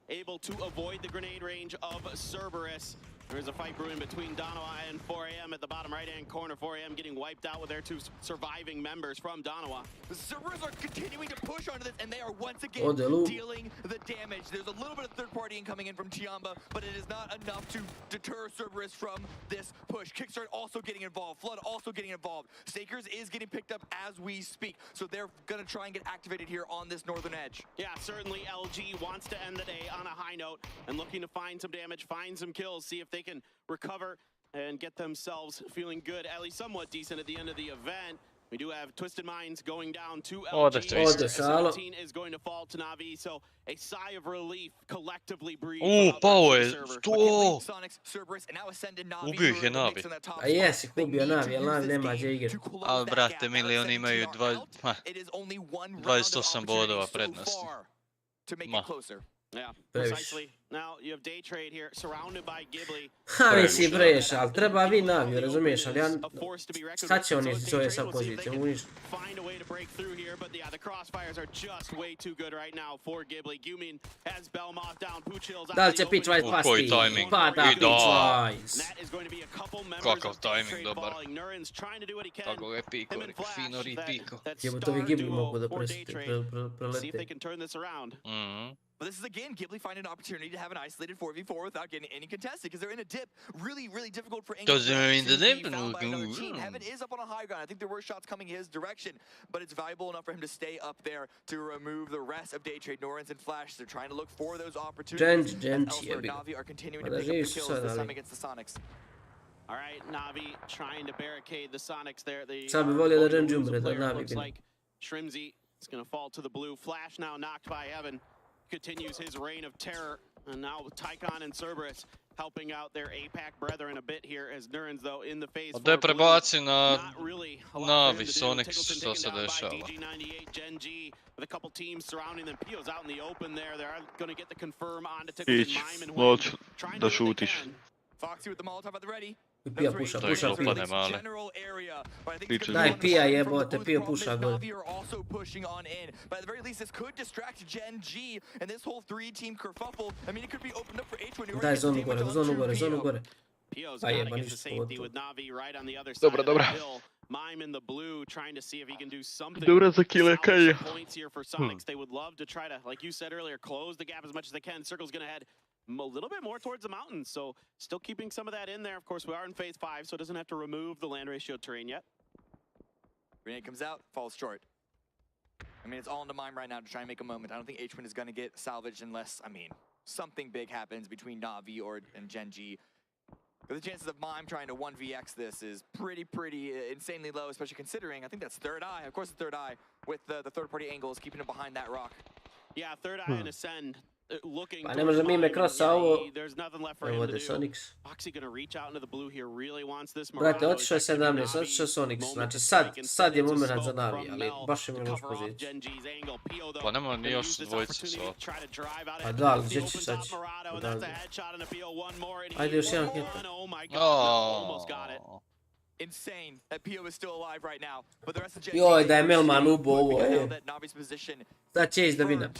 Able to avoid the grenade range of Cerberus. There's a fight brewing between Donowa and 4AM at the bottom right-hand corner. 4AM getting wiped out with their two surviving members from Donowa. The Cerberus are continuing to push onto this, and they are once again dealing the damage. There's a little bit of third partying coming in from Tiamba, but it is not enough to deter Cerberus from this push. Kickstart also getting involved. Flood also getting involved. Stakers is getting picked up as we speak, so they're going to try and get activated here on this northern edge. Yeah, certainly LG wants to end the day on a high note and looking to find some damage, find some kills, see if they can recover and get themselves feeling good, at least somewhat decent at the end of the event. We do have Twisted Minds going down to LG. 17 is going to fall to Navi, so a sigh of relief collectively breathe. Pao je, što? Ubio ih je Navi. A jesi, ubio Navi, ali Navi nema gdje igre. Ali brate, mili, oni imaju 28 bodova prednosti. Ma. Yeah, precisely. Now you have day trade here, surrounded by Ghibli. Ha, nisi previše, ali treba vi Navi, razumiješ, ali ja... Sad će oni svoje sa pozicije, uništi. Find a way to break through here, but yeah, the crossfires are just way too good right now for Ghibli. Gumin has Belmoth down, Puchil's out. Da li će Pitchwise pasti? Koji tajming. Pa da, Pitchwise. Kakav tajming dobar. Tako je piko, fino ripiko. Jebotovi Ghibli mogu da See if they can turn this around. But this is again Ghibli finding an opportunity to have an isolated 4v4 without getting any contested because they're in a dip. Really, really difficult for England. Heaven is up on a high ground. I think there were shots coming his direction, but it's valuable enough for him to stay up there to remove the rest of day trade. Norans and Flash, they're trying to look for those opportunities. Elsewhere, Navi are continuing to pick up the kills this time against the Sonics. All right, Navi trying to barricade the Sonics there. Sad bi volio da Renđi umre, da Navi looks like Shrimzy is going to fall to the blue. Flash now knocked by Heaven. Continues his reign of terror, and now with Tycon and Cerberus helping out their APAC brethren a bit here as Nurans though in the phase. Da je prebaci na Navi Sonic što se dešava. With a couple teams surrounding them. Pio's out in the open there. They're going to get the confirm on to Tickles and Mime and moć da šutiš. Foxy with the Molotov at the ready. Pija puša, puša, pija. Daj, pija jebote, pija puša god. But at the very least, this could distract Gen G and this whole three-team kerfuffle. I mean, it could be opened up for H1. Daj, zonu gore, zonu gore, zonu gore. Pio's got to get the safety with Navi right on the other side of the hill. Mime in the blue, trying to see if he can do something. Points here for Sonics. They would love to try to, like you said earlier, close the gap as much as they can. Circle's going to head a little bit more towards the mountains, so still keeping some of that in there. Of course, we are in phase 5, so it doesn't have to remove the land ratio terrain yet. Grenade comes out, falls short. I mean, it's all into Mime right now to try and make a moment. I don't think H1 is going to get salvaged unless, I mean, something big happens between Navi and Gen G. But the chances of Mime trying to 1vx this is pretty insanely low, especially considering, I think that's Third Eye. Of course, the Third Eye with the third-party angles, keeping him behind that rock. Yeah, Third Eye and Ascend. Looking pa ne može mi me krosa ovo. Evo de Sonics. Foxy going to reach out into the blue here. Really wants this. Brate, otišao je 17, otišao Sonics. Znači sad je moment za Navi, ali baš ima loš poziciju. Pa nema ni još dvojice sa. Pa da, ali gdje će sad? Ajde još jedan hit. Insane that Pio is still alive right now. But the rest of Gen G. Joj, da je Melman ubo ovo, Sad će da vina.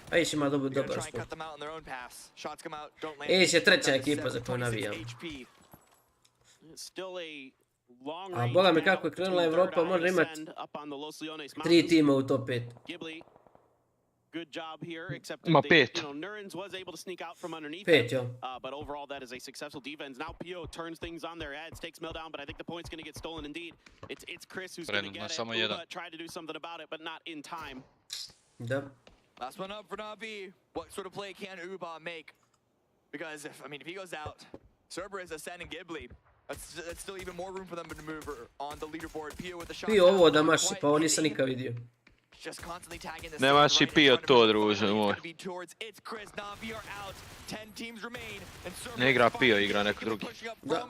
Ace ima dobar spot. Ace je treća ekipa za koju navijam. A boga mi kako je krenula Evropa, može imati 3 tima u top 5. Good job here, except Ma they, Nurans was able to sneak out from underneath them, but overall that is a successful defense. Now Pio turns things on their heads, takes Mel down, but I think the point's going to get stolen indeed. It's Chris who's going to get it. Uba tried to do something about it, but not in time. Da. Last one up for Navi. What sort of play can Uba make? Because, if he goes out, Cerberus, Ascend, and Ghibli, that's still even more room for them to maneuver on the leaderboard. Pio with the shot. Pio ovo da maši, pa ovo nisam nikad vidio. Nemaš i pio to, druže moj. Ne igra pio, igra neko drugi. Da.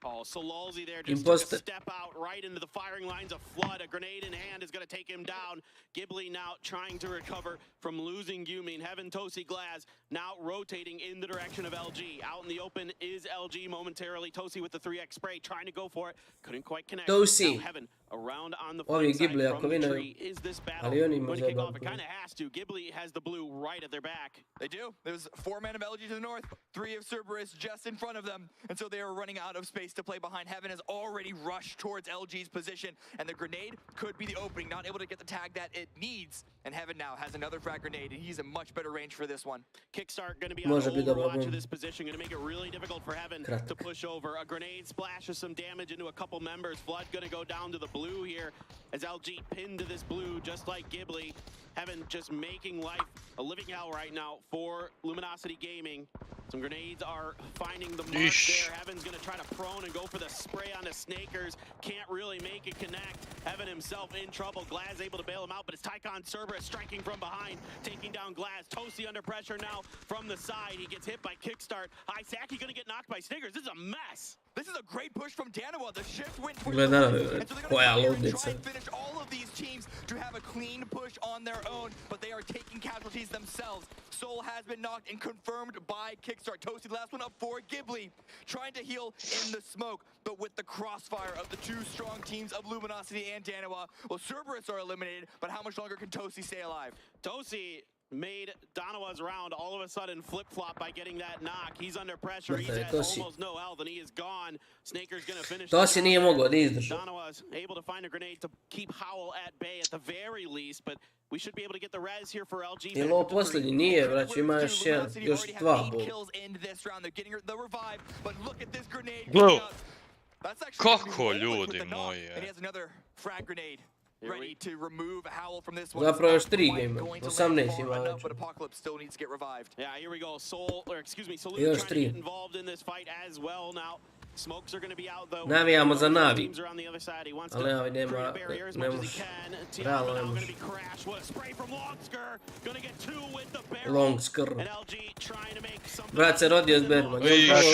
Oh, Sololzi there just took a step out right into the firing lines of Flood. A grenade in hand is going to take him down. Ghibli now trying to recover from losing Yumin. Heaven, Tosi, Glaz now rotating in the direction of LG. Out in the open is LG momentarily. Tosi with the 3x spray trying to go for it. Couldn't quite connect. Tosi. Heaven around on the Ovi flank Ghibli side ako from the vinaju, tree. Is this battle ali oni going to možda kick off? It dobro. kind of has to. Ghibli has the blue right at their back. They do. There's 4 men of LG to the north, 3 of Cerberus just in front of them. And so they are running out of space to play behind. Heaven has already rushed towards LG's position. And the grenade could be the opening, not able to get the tag that it needs. And Heaven now has another frag grenade, and he's in much better range for this one. Kickstart going to be on overwatch of this position, going to make it really difficult for Heaven to push over. A grenade splashes some damage into a couple members. Flood going to go down to the blue here as LG pinned to this blue, just like Ghibli. Heaven just making life a living hell right now for Luminosity Gaming. Some grenades are finding the mark there. Heaven's going to try to prone and go for the spray on the Snakers. Can't really make it connect. Heaven himself in trouble. Glaz able to bail him out, but it's Tycon Cerberus striking from behind, taking down Glaz. Tosi under pressure now from the side. He gets hit by Kickstart. Isaki going to get knocked by Snakers. This is a mess. This is a great push from Danawa. The shift went towards the and so they're going to try and finish all of these teams to have a clean push on their own, but they are taking casualties themselves. Soul has been knocked and confirmed by Kickstart. Toasty, the last one up for Ghibli, trying to heal in the smoke, but with the crossfire of the 2 strong teams of Luminosity and Danawa. Well, Cerberus are eliminated, but how much longer can Toasty stay alive? Toasty made Donawa's round all of a sudden flip-flop by getting that knock. He's under pressure. He's at almost no health, and he is gone. Snaker's gonna finish. Tosi nije mogao da izdrži. Donawa's able to find a grenade to keep Howl at bay at the very least, but we should be able to get the res here for LG. Jel ovo posljednji? Nije, brać, ima još 2 bol. Gledaj, kako ljudi moji. Ready to remove Howl from this one. Zapravo još 3 game, 18 ima već. But Apocalypse still needs to get revived. Yeah, here we go. Salute trying to get involved in this fight as well now. Smokes are going to be out though. Navijamo za Navi. Ali Navi nema, ne može. Realno ne može. Longskr. Brat se rodio s Berman.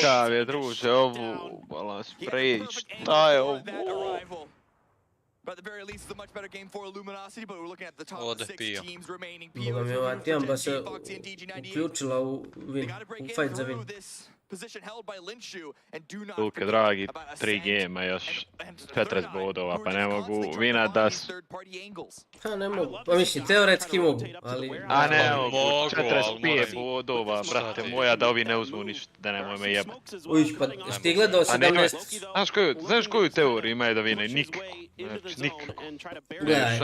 Kakav je, druže, ovu balans preći. Šta je ovo? But at the very least, it's a much better game for Luminosity, but we're looking at the top 6 teams remaining. Boga mi ova Tijamba se uključila u fight za win. Position held by Linshu and do not Luke, dragi, 3 gema, još 40 bodova, pa ne mogu vinat da su... Ha, ne mogu, pa mislim, teoretski mogu, ali... A ne mogu, 45 bodova, brate moja, da ovi ne uzmu ništa, da nemoj me jebat. Ujiš, pa jesi ti gledao 17... Znaš koju teoriju imaju da vine? Nikako. Znači, nikako. Gledaj,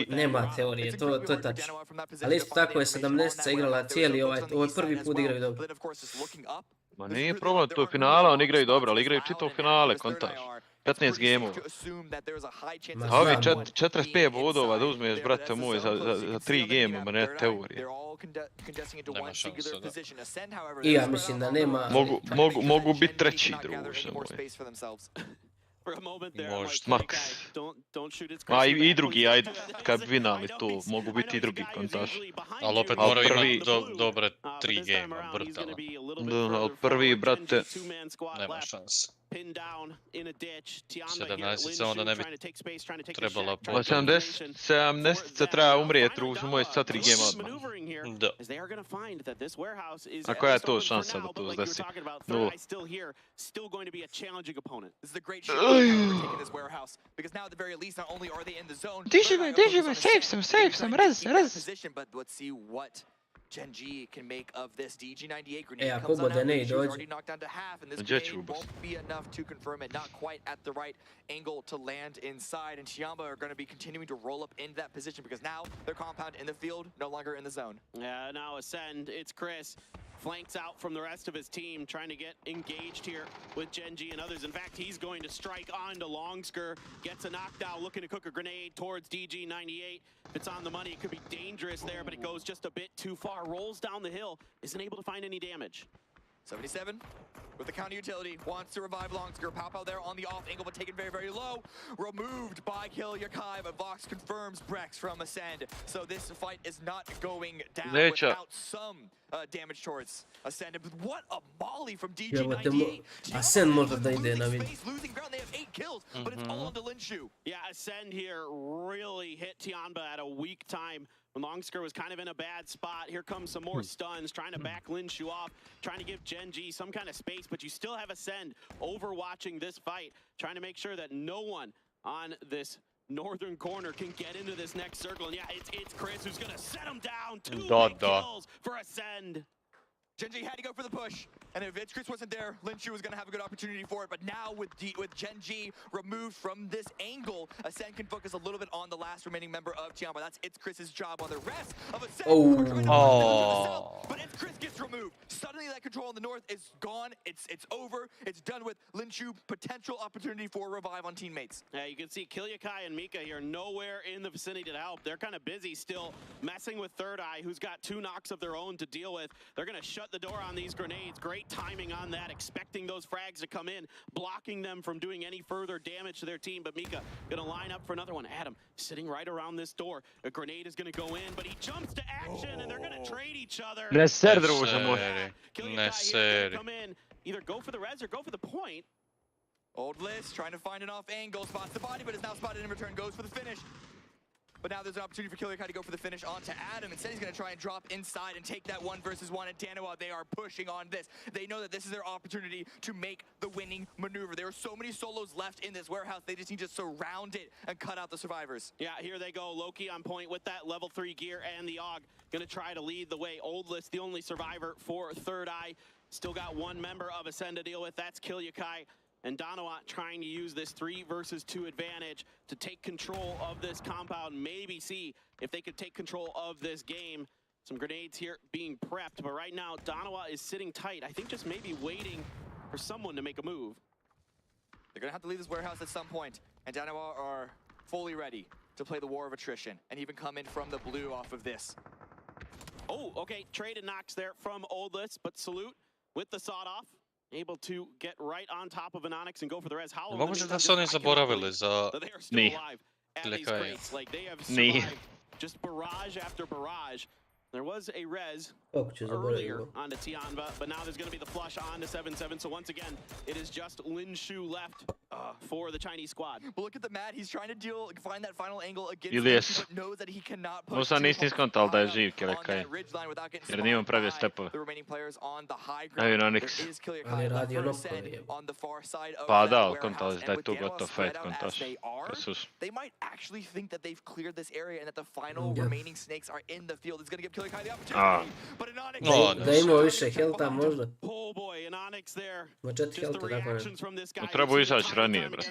nema teorije, to je tačno. Ali isto tako je 17-ca igrala cijeli ovo je prvi put igraju dobro. Ma nije problem, to je finala, oni igraju dobro, ali igraju čitav finale, kontaž. 15 gemova. A ovi 45 bodova da uzmeš, brate moj, za 3 gema, ma ne teorije. Nema šanse, da. I ja mislim da nema... Mogu biti treći, druže moj. Možda, maks. A i drugi, ajde, kad bi vinali to, mogu biti i drugi kontaž. Ali opet moraju imati dobre 3 gema, brtala. Da, ali prvi, brate... Nema šanse. 17 onda ne bi trebala... 70 treba umrijeti, druže moj, sa 3 gema odmah. Da. A koja je to šansa da to zdesi? 0. Diži me, save sam, res. Gen G can make of this. DG98 grenade comes on out. He's already knocked down to half, and this grenade won't be enough to confirm it. Not quite at the right angle to land inside, and Chiamba are going to be continuing to roll up into that position because now their compound in the field, no longer in the zone. Yeah, now Ascend, it's Chris. Flanks out from the rest of his team, trying to get engaged here with Gen G and others. In fact, he's going to strike onto Longsker, gets a knockdown, looking to cook a grenade towards DG98. If it's on the money, it could be dangerous there, but it goes just a bit too far. Rolls down the hill, isn't able to find any damage. 77 with the counter utility, wants to revive Longsker. Pow there on the off angle, but taken very, very low. Removed by Kilyakai, but Vox confirms Brex from Ascend. So this fight is not going down without some damage towards Ascend. But what a molly from DG98. Ascend może da ide na win. Losing ground, they have 8 kills, but it's all on to Linshu. Yeah, Ascend here really hit Tianba at a weak time. When Longsker was kind of in a bad spot, here comes some more stuns, trying to back Linshu off, trying to give Gen.G some kind of space, but you still have Ascend overwatching this fight, trying to make sure that no one on this northern corner can get into this next circle. And yeah, it's Chris who's gonna set him down. 2 kills for Ascend. Gen.G had to go for the push, and if Chris wasn't there, Linshu was going to have a good opportunity for it. But now with Gen.G removed from this angle, Ascend can focus a little bit on the last remaining member of Tianba. That's It's Chris's job on the rest of Ascend. But It's Chris gets removed. Suddenly that control in the north is gone. It's over. It's done with Linshu. Potential opportunity for revive on teammates. Yeah, you can see Kilyakai and Mika here nowhere in the vicinity to help. They're kind of busy still messing with Third Eye, who's got 2 knocks of their own to deal with. They're going to shut the door on these grenades. Great timing on that, expecting those frags to come in, blocking them from doing any further damage to their team. But Mika gonna line up for another one. Adam sitting right around this door. A grenade is gonna go in, but he jumps to action and they're gonna trade each other. Ne ser, druže moj. Ne seri. Come in, either go for the res or go for the point. Old List trying to find an off angle, spots the body, but is now spotted in return, goes for the finish. But now there's an opportunity for Kilyakai to go for the finish onto Adam. Instead, he's going to try and drop inside and take that 1 versus 1. And Danawa, they are pushing on this. They know that this is their opportunity to make the winning maneuver. There are so many solos left in this warehouse. They just need to surround it and cut out the survivors. Yeah, here they go. Loki on point with that level 3 gear and the AUG. Going to try to lead the way. Old List, the only survivor for Third Eye. Still got 1 member of Ascend to deal with. That's Kilyakai. And Donawat trying to use this 3 versus 2 advantage to take control of this compound, maybe see if they could take control of this game. Some grenades here being prepped, but right now Donawat is sitting tight. I think just maybe waiting for someone to make a move. They're gonna have to leave this warehouse at some point, and Donawat are fully ready to play the war of attrition and even come in from the blue off of this. Oh, okay, traded knocks there from Old List, but Salute with the sawed off. Able to get right on top of an Onyx and go for the res. How Moguće da su oni zaboravili za Kilyakai. Like they have survived just barrage after barrage. There was a res earlier onto Tianba, but now there's going to be the flush onto 7-7. So once again, it is just Linshu left for the Chinese squad. But look at the Mad. He's trying to find that final angle against Ilias. but knows that he cannot push Možda nisi skontao da je živ Kilyakai. Jer nije on pravio stepove. Evo na Onyx. Ali radi ono koje. Pa da, ali kontao da je tu gotov fight kontaš. Presus. They might actually think that they've cleared this area and that the final remaining snakes are in the field. It's going to give Kilyakai the opportunity. But an Onyx. Da imao više helta možda. Oh boy, an Onyx there. Ma 4 helta, tako je. Treba izaći ranije, bre.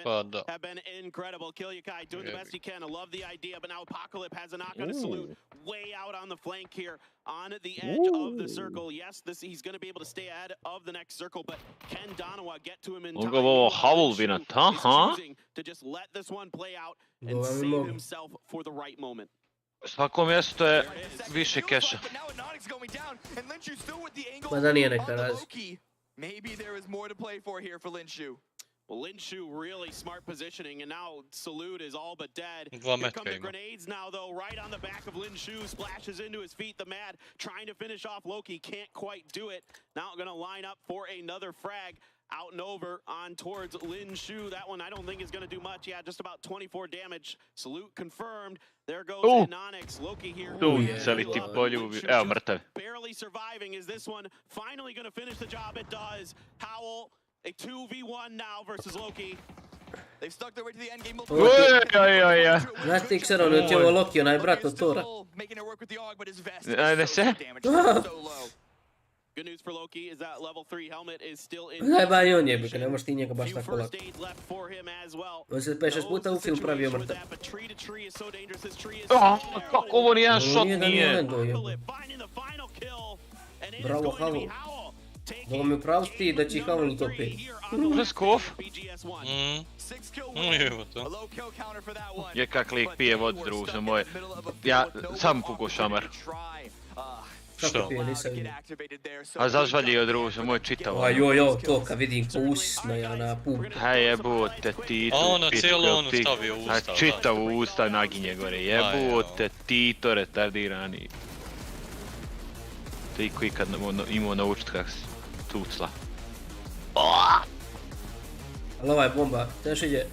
Pa da. Have been incredible. Kilyakai doing the best he can. I love the idea, but now Apocalypse has a knock on a Salute way out on the flank here on the edge of the circle. Yes, he's going to be able to stay ahead of the next circle, but can Donawa get to him in time? He's choosing to just let this one play out and save himself for the right moment. Svako mjesto je više keša. Ma da nije neka razi. Maybe there is more to play for here for Linshu. Well, Linshu really smart positioning, and now Salute is all but dead. Here come the grenades now, though, right on the back of Linshu. Splashes into his feet. The Mad trying to finish off Loki. Can't quite do it. Now going to line up for another frag. Out and over on towards Linshu. That one I don't think is going to do much. Yeah, just about 24 damage. Salute confirmed. There goes Onyx. Loki here. Barely surviving. Is this one finally going to finish the job? It does. Howl, a 2v1 now versus Loki. They've stuck their way to the end game. Znaš ti Xero, ne će ovo Loki, onaj brat od Tora. Ajde se. Good news for Loki is that level 3 helmet is still in. Najba i on jebika, ne možeš ti njega baš tako lako. On se 5-6 puta u film pravio mrtav. Kako ovo nijedan shot nije? Bravo Havu. Dobro mi pravo ti da će Havu u top 5. Preskov? Evo to. Je kak lik pije vod, druže moje. Ja sam kuko šamar. Kako pije, nisam vidio. A zažalio druže, moj čitavo. A joj, to kad vidim ko usisna na pumpu. Hej, jebote Tito. A ona cijelo onu stavio u usta. Čitavu usta naginje gore, jebote Tito retardirani. Ti koji kad imao naučit kak se tucla. Ali ova je bomba, znaš ide,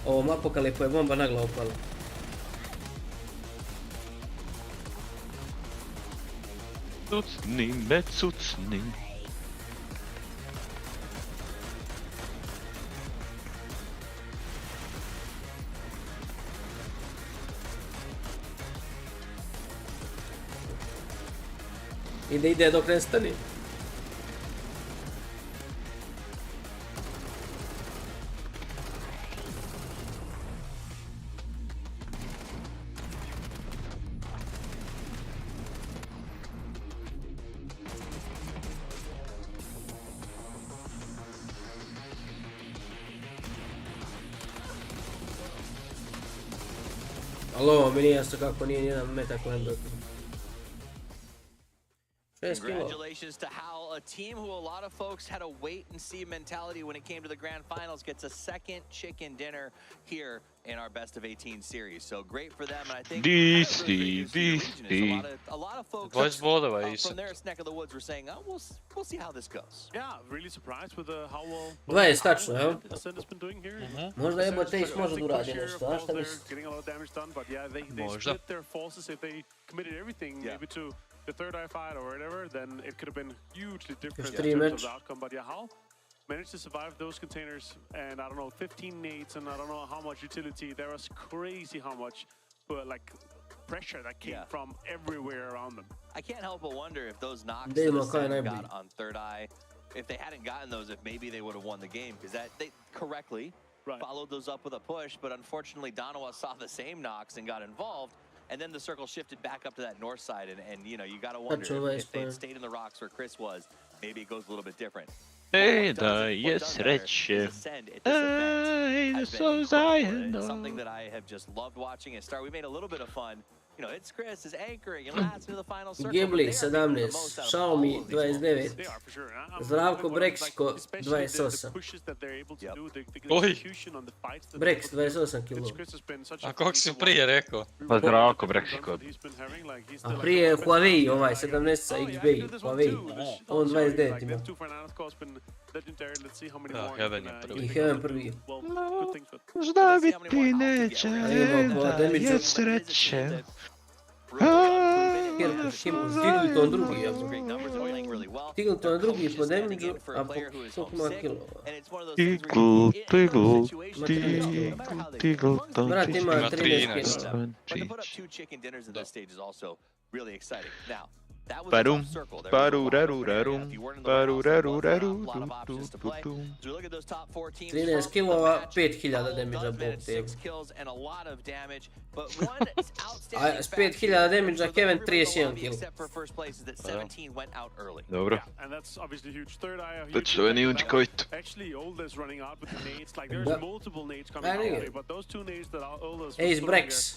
ovom apokalipu je bomba na glavu pala. Cucni me, cucni. Ide dok ne stani. Alo, mi nije jasno kako nije nijedan metak lendo. Congratulations to Hal, a team who a lot of folks had a wait and see mentality when it came to the grand finals, gets a second chicken dinner here in our best of 18 series. So great for them, and I think a lot of folks from their neck of the woods were saying, oh, we'll see how this goes. Yeah, really surprised with how well 20 tačno, evo. Ascenda's been doing here. Možda jebote može da uradi nešto, a šta misliš? Getting a lot of damage done, but yeah, they split their forces. If they committed everything maybe to the third eye fight or whatever, then it could have been hugely different in terms of the outcome. But yeah, Hal managed to survive those containers, and I don't know, 15 nades, and I don't know how much utility. There was crazy how much, but like pressure that came from everywhere around them. I can't help but wonder if those knocks that Ascend got on third eye, if they hadn't gotten those, if maybe they would have won the game, because that they correctly followed those up with a push, but unfortunately Donowa saw the same knocks and got involved. And then the circle shifted back up to that north side, and you know, you got to wonder if they'd stayed in the rocks where Chris was, maybe it goes a little bit different. Something that I have just loved watching and start. We made a little bit of fun. You know, it's Chris is anchoring and last into the final circle. Gimli 17, Xiaomi 29, Zdravko Breksiko 28. Oj! Breks 28 kilo. A kog si prije rekao? Pa Zdravko Breksiko. A prije Huawei, ovaj 17 XB, Huawei, on 29 ima. Heaven je prvi. I Heaven prvi. Možda biti neće, je sreće. Tigleton drugi, Tigleton drugi po damage-u, a po koliko ima kilo? Tigleton. Brat ima 13 kilo. Parum, parurarurum, parurarurarum. 13 kilova, 5000 damage-a bog tebu. A s 5000 damage-a Kevin 31 kilo. Dobro. To će to nije učinkovito. Ace Brex.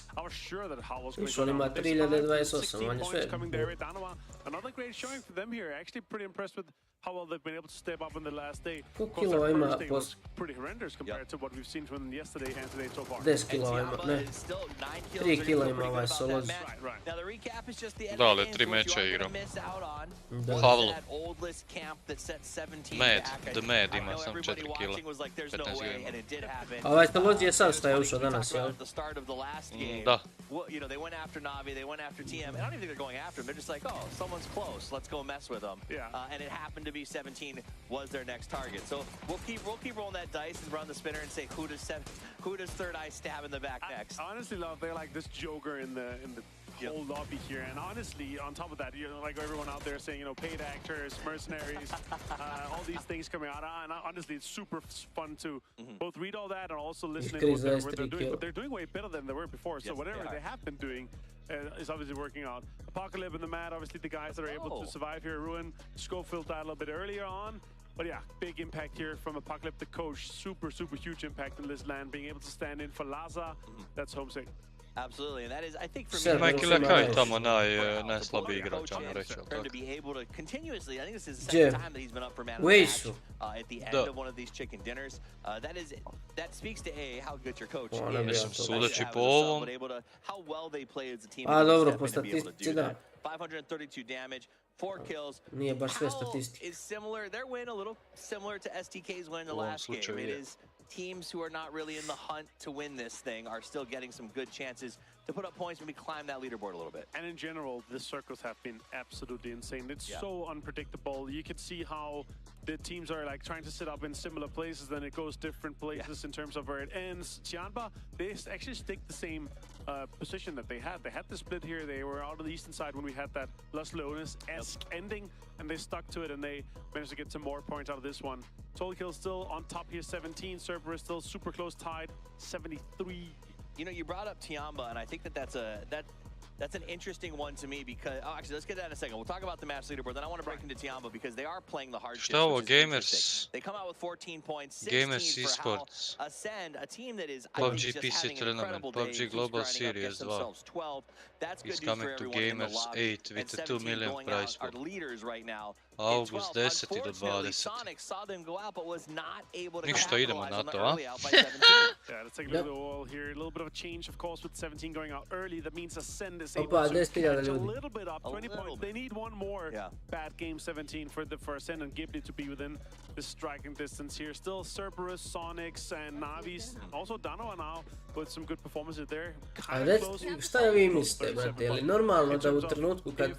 Još on ima 3028, on je sve. Another great showing for them here. Actually pretty impressed with how well they've been able to step up in the last day. Of course, that first day was pretty horrendous compared to what we've seen from them yesterday and today so far. 10 kilo ima, ne. 3 kilo ima ovaj Solos. Da, ali 3 meča igrao. Havlo. The Mad ima sam 4 kila. 15 ima. A ovaj Solos je sad šta je ušao danas, jel? Da. You know, they went after Navi, they went after TM, and I don't even think they're going after him. They're just like, oh, someone's close, let's go mess with them. And it happened to be 17 was their next target. So we'll keep rolling that dice and run the spinner and say who does third eye stab in the back next. I honestly love they're like this Joker in the whole lobby here, and honestly, on top of that, you know, like everyone out there saying, you know, paid actors, mercenaries, all these things coming out, and honestly, it's super fun to both read all that and also listen to what they're doing. But they're doing way better than they were before. So whatever they have been doing is obviously working out. Apocalypse and the Mad, obviously the guys that are able to survive here. Ruin, Schofield died a little bit earlier on. But yeah, big impact here from Apocalypse, the coach. Super huge impact in this land. Being able to stand in for Laza, that's homesick. Absolutely, and that is, I think, for Serbia me, je Kyllä kai tamo najslabiji igrač, ajmo reći. for him to be able to continuously, I think this is the Gdje? second time that he's been up for man of the Koji match su? at the end Da. of one of these chicken dinners. That speaks to how good your coach Ona bi is. ja to Sudeći po But ovom, able to, how well they play as a team. A, to dobro, step po in and be able to statistici do da. that. 532 damage, 4 kills. Nije baš sve How statistike. is similar, their win a little similar to STK's win in the U ovom last game. slučaju It je. is teams who are not really in the hunt to win this thing are still getting some good chances to put up points, maybe climb that leaderboard a little bit. And in general, the circles have been absolutely insane. It's Yeah. so unpredictable. You can see how the teams are like trying to set up in similar places, then it goes different places in terms of where it ends. Tianba, they actually stick the same position that they had. They had the split here. They were out on the eastern side when we had that Los Leones-esque ending, and they stuck to it, and they managed to get some more points out of this one. Total kills still on top here, 17. Cerberus still super close tied, 73. You know, you brought up Tiamba, and I think that's an interesting one to me because, actually, let's get that in a second. We'll talk about the match leaderboard, then I want to break into Tiamba because they are playing the hard shit. Šta ovo, Gamers? They come out with 14 points, 16 Gamers for eSports. how Ascend, a team that is, I PUBG think, just PC having an tournament, incredible day, PUBG keeps Global grinding up, Series gets 2. themselves 12. That's good He's news for coming to everyone in the Gamers lobby. 8 And with a 2 17 million going prize out are pool. leaders right now. August 10. do Unfortunately, 20. Sonic saw them go out, but was not able to Ništa, idemo capitalize na on the to, a? early out by 17. Yeah, let's take a look at the wall here. A little bit of a change, of course, with 17 going out early. That means Ascend is able Opa, to 10.000 catch a ljudi. little bit up, 20 points. They need one more bad game, 17, for Ascend and Ghibli to be within the striking distance here. Still Cerberus, Sonics, and Navis. Also Danoa now with some good performances there. A šta vi mislite, brate, je li normalno da u trenutku kad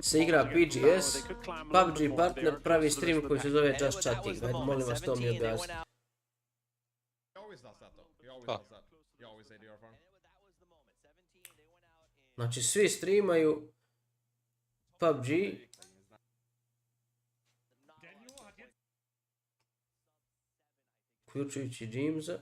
se igra PGS, PUBG partner pravi stream koji se zove Just Chatting? Ajde, molim vas, to mi objasnite. Znači, svi streamaju PUBG, uključujući Jamesa.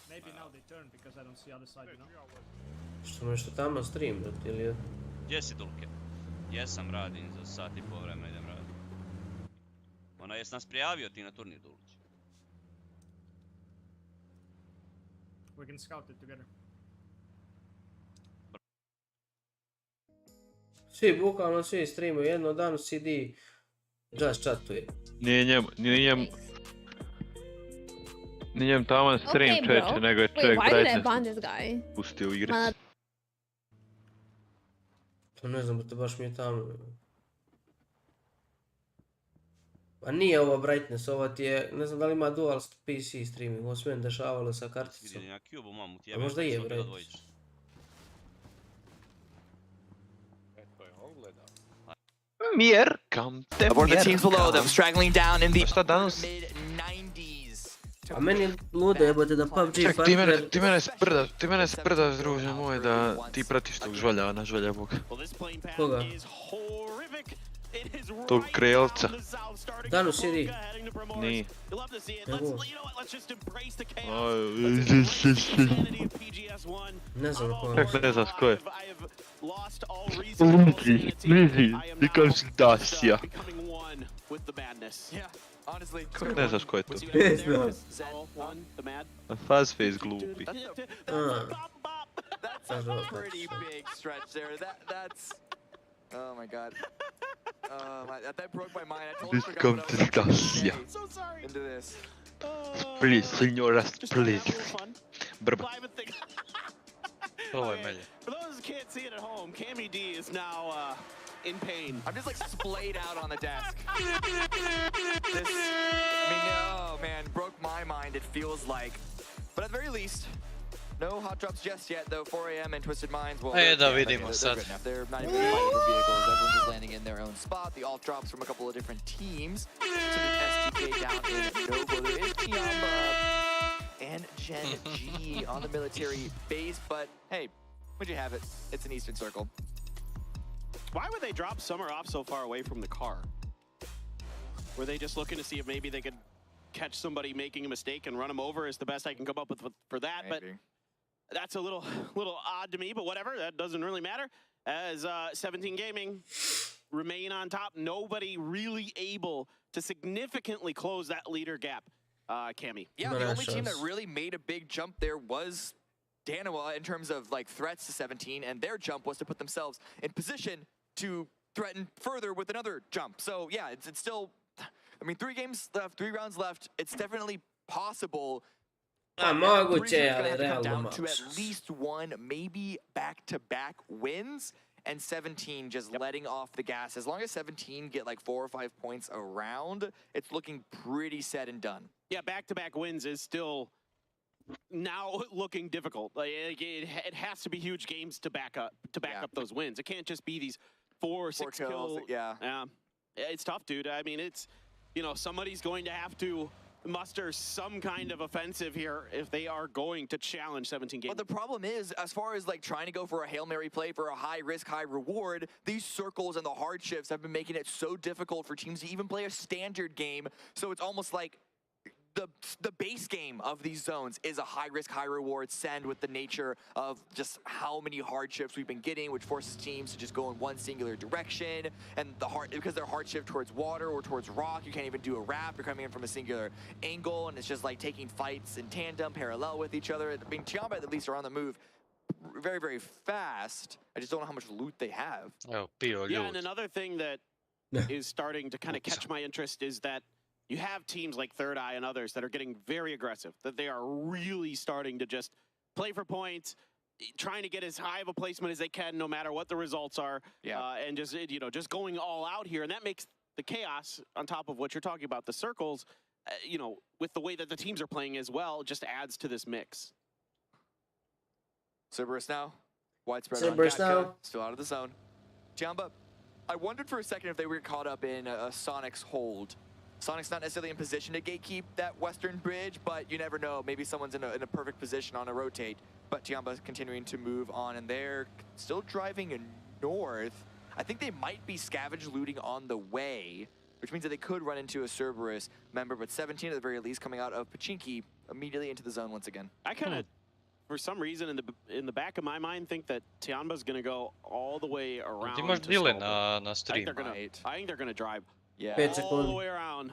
Maybe now they turn because I don't see other side, you know? Što nešto tamo stream, brate, ili je? Gdje si, Dulke? Jesam, radim, za sat i pol vremena idem raditi. Jes nas prijavio ti na turnir, Dulke? We can scout it together. Svi, bukvalno svi streamuju jedno dan, CD Just chatuje. Nije njem taman stream čeće, nego je čovjek brightness pustio u igri. To ne znam, to baš mi je tamo. Pa nije ovo brightness, ovo ti je, ne znam da li ima dual PC streaming, ovo sve dešavalo sa karticom. A možda je brightness. Mjerkam te Aboard the teams below them, straggling down in the mid-90s. A meni je ludo jebote da PUBG partner... Ti mene sprdaš, druže moj, da ti pratiš tog žvaljana, žvaljavog. Koga? Tog krelca. Danu sidi. Nije. Nego. Ne znam ko je. Kako ne znaš ko je? Lizi, ti kažeš Dasija. Kako ne znaš ko je to? Fazface glupi. That's a pretty big stretch there. That's... Oh my god. That broke my mind. I totally forgot what I was into this. Please, senoras, please. Brb. Ovo je melje. For those who can't see it at home, Cammy D is now in pain. I'm just like splayed out on the desk. This, I mean, no, man, broke my mind, it feels like. But at the very least, no hot drops just yet, though. 4 a.m. and Twisted Minds. Well, da vidimo sad. They're not even fighting over vehicles. Everyone's just landing in their own spot. The alt drops from a couple of different teams. To the STK down in Novo. There is Tiamba and Gen G on the military base, but hey, would you have it? It's an Eastern Circle. Why would they drop Summer off so far away from the car? Were they just looking to see if maybe they could catch somebody making a mistake and run them over is the best I can come up with for that, Maybe. But that's a little odd to me, but whatever, that doesn't really matter. as 17 Gaming remain on top. Nobody really able to significantly close that leader gap, Cammy. Yeah, the only team that really made a big jump there was Danawa in terms of like threats to 17, and their jump was to put themselves in position to threaten further with another jump. So yeah, it's still, I mean, 3 games left, 3 rounds left. It's definitely possible. Moguće je, ali come realno down moguće. to at least 1, maybe back-to-back wins, and 17 just letting off the gas. As long as 17 get like 4 or 5 points around, it's looking pretty set and done. Yeah, back-to-back wins is still now looking difficult. Like it has to be huge games to back up those wins. It can't just be these 4 or 6 kills. Yeah. It's tough, dude. I mean, it's, you know, somebody's going to have to muster some kind of offensive here if they are going to challenge 17 games. But the problem is, as far as like trying to go for a Hail Mary play for a high risk, high reward, these circles and the hardships have been making it so difficult for teams to even play a standard game. So it's almost like the base game of these zones is a high risk, high reward send with the nature of just how many hardships we've been getting, which forces teams to just go in one singular direction. And because they're hardship towards water or towards rock, you can't even do a wrap. You're coming in from a singular angle, and it's just like taking fights in tandem, parallel with each other. I mean, Tiamba at least are on the move very, very fast. I just don't know how much loot they have. Oh, yeah, and another thing that is starting to kind of catch my interest is that you have teams like Third Eye and others that are getting very aggressive, that they are really starting to just play for points, trying to get as high of a placement as they can, no matter what the results are, and just, you know, just going all out here. And that makes the chaos on top of what you're talking about, the circles, you know, with the way that the teams are playing as well, just adds to this mix. Cerberus now, widespread Cerberus now, still out of the zone. Tiamba, I wondered for a second if they were caught up in Sonic's hold. Sonic's not necessarily in position to gatekeep that western bridge, but you never know. Maybe someone's in a perfect position on a rotate. But Tiamba's continuing to move on, and they're still driving north. I think they might be scavenge looting on the way, which means that they could run into a Cerberus member, but 17 at the very least coming out of Pachinki immediately into the zone once again. I kind of, for some reason, in the back of my mind, think that Tiamba's going to go all the way around. Ti imaš dile na stream. I think they're going to drive. Yeah, all the way around.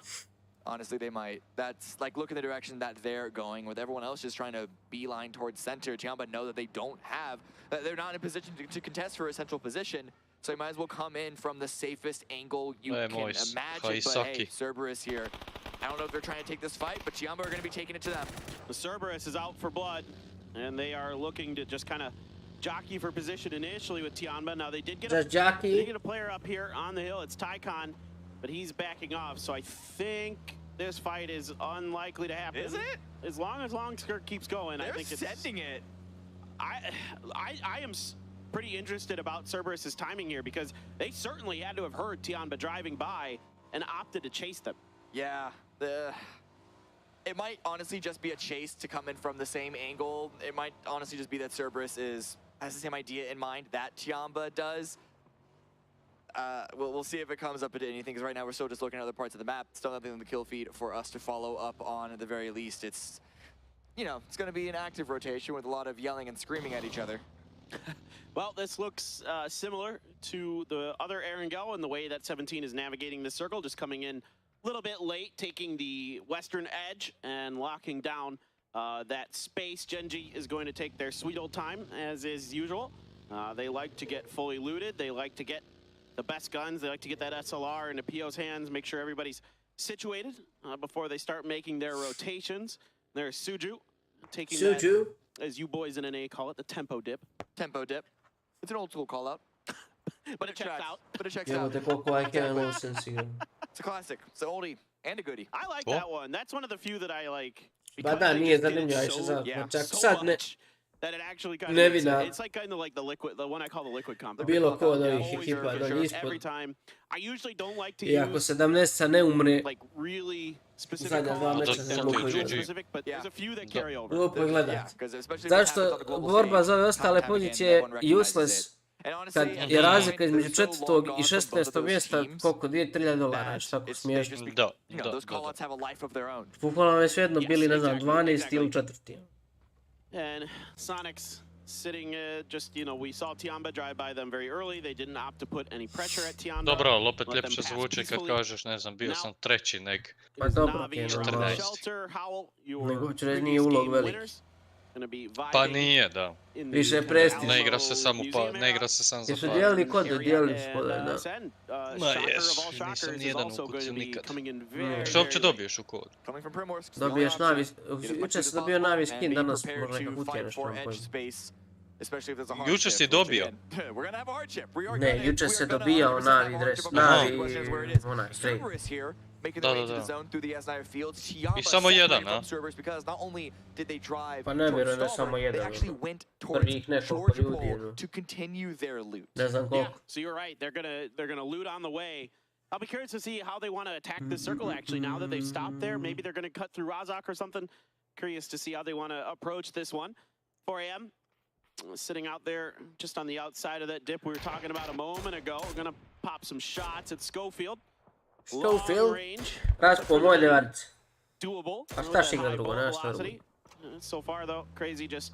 Honestly, they might. That's like, look in the direction that they're going, with everyone else just trying to beeline towards center. Tiamba know that they don't have, they're not in a position to contest for a central position, so you might as well come in from the safest angle you can imagine. But hey, Cerberus here. I don't know if they're trying to take this fight, but Tiamba are going to be taking it to them. The Cerberus is out for blood, and they are looking to just kind of jockey for position initially with Tiamba. Now they did get a player up here on the hill. It's Tycon, but he's backing off, so I think this fight is unlikely to happen. Is it? As long as Longskirt keeps going, I think it's sending it. I am pretty interested about Cerberus's timing here, because they certainly had to have heard Tiamba driving by and opted to chase them. Yeah, it might honestly just be a chase to come in from the same angle. It might honestly just be that Cerberus has the same idea in mind that Tiamba does. We'll see if it comes up into anything, because right now we're still just looking at other parts of the map. Still nothing on the kill feed for us to follow up on at the very least. It's, you know, it's going to be an active rotation with a lot of yelling and screaming at each other. Well, this looks similar to the other Erangel in the way that 17 is navigating the circle, just coming in a little bit late, taking the western edge and locking down that space. Genji is going to take their sweet old time, as is usual. They like to get fully looted. They like to get the best guns. They like to get that SLR into PO's hands, make sure everybody's situated before they start making their rotations. There's Suju taking that, as you boys in NA call it, the tempo dip. Tempo dip. It's an old school call out. But it checks out. But it checks out. It's a classic. It's an oldie and a goodie. I like that one. That's one of the few that I like. Da, nije zanimljivo, ja se čak sad ne... That it actually kind Ne vidim. It's like kind of like the liquid, the one I call the liquid combo. Bilo ko od ovih ekipa dolje ispod. Every time. I usually don't like to I ako 17 ne umre, like really specific zadnja 2 meča se lupo specific, but there's a few that carry over. Lupo je gledat. Zašto borba za ove ostale pozicije je useless kad je razlika između 4. i 16. mjesta koliko, $2,000, što tako smiješno. Da. Bukvalno je svejedno bili, ne znam, 12 ili 4. And Sonic's sitting just, you know, we saw Tiamba drive by them very early. They didn't opt to put any pressure at Tiamba. Dobro, ali opet ljepše zvuči kad kažeš, ne znam, bio sam treći nek Pa dobro, 14. Nego hoću reći nije ulog veliki. Pa nije, da. Više je prestiž. Ne igra se samo ne igra se sam za Jesu dijelili kod, dijelili spodaj, da. Ma jesu, nisam nijedan ukucao nikad. Što uopće dobiješ u kodu? Dobiješ navi, jučer si dobio navi skin, danas možda neka kutija nešto vam pojma. Jučer si dobio? Ne, jučer se dobijao navi dres, navi, onaj, straight. Da. I samo jedan, a? Pa ne vjerujem da je samo jedan. Prvih nekoliko ljudi, ne znam koliko. So you're right, they're gonna loot on the way. I'll be curious to see how they want to attack this circle actually now that they've stopped there. Maybe they're going to cut through Razak or something. Curious to see how they want to approach this one. 4 a.m. sitting out there just on the outside of that dip we were talking about a moment ago. We're going to pop some shots at Schofield. Schofield, raspo moj devarice. Doable. Pa šta si ga drugo, nema šta drugo. So far though, Crazy just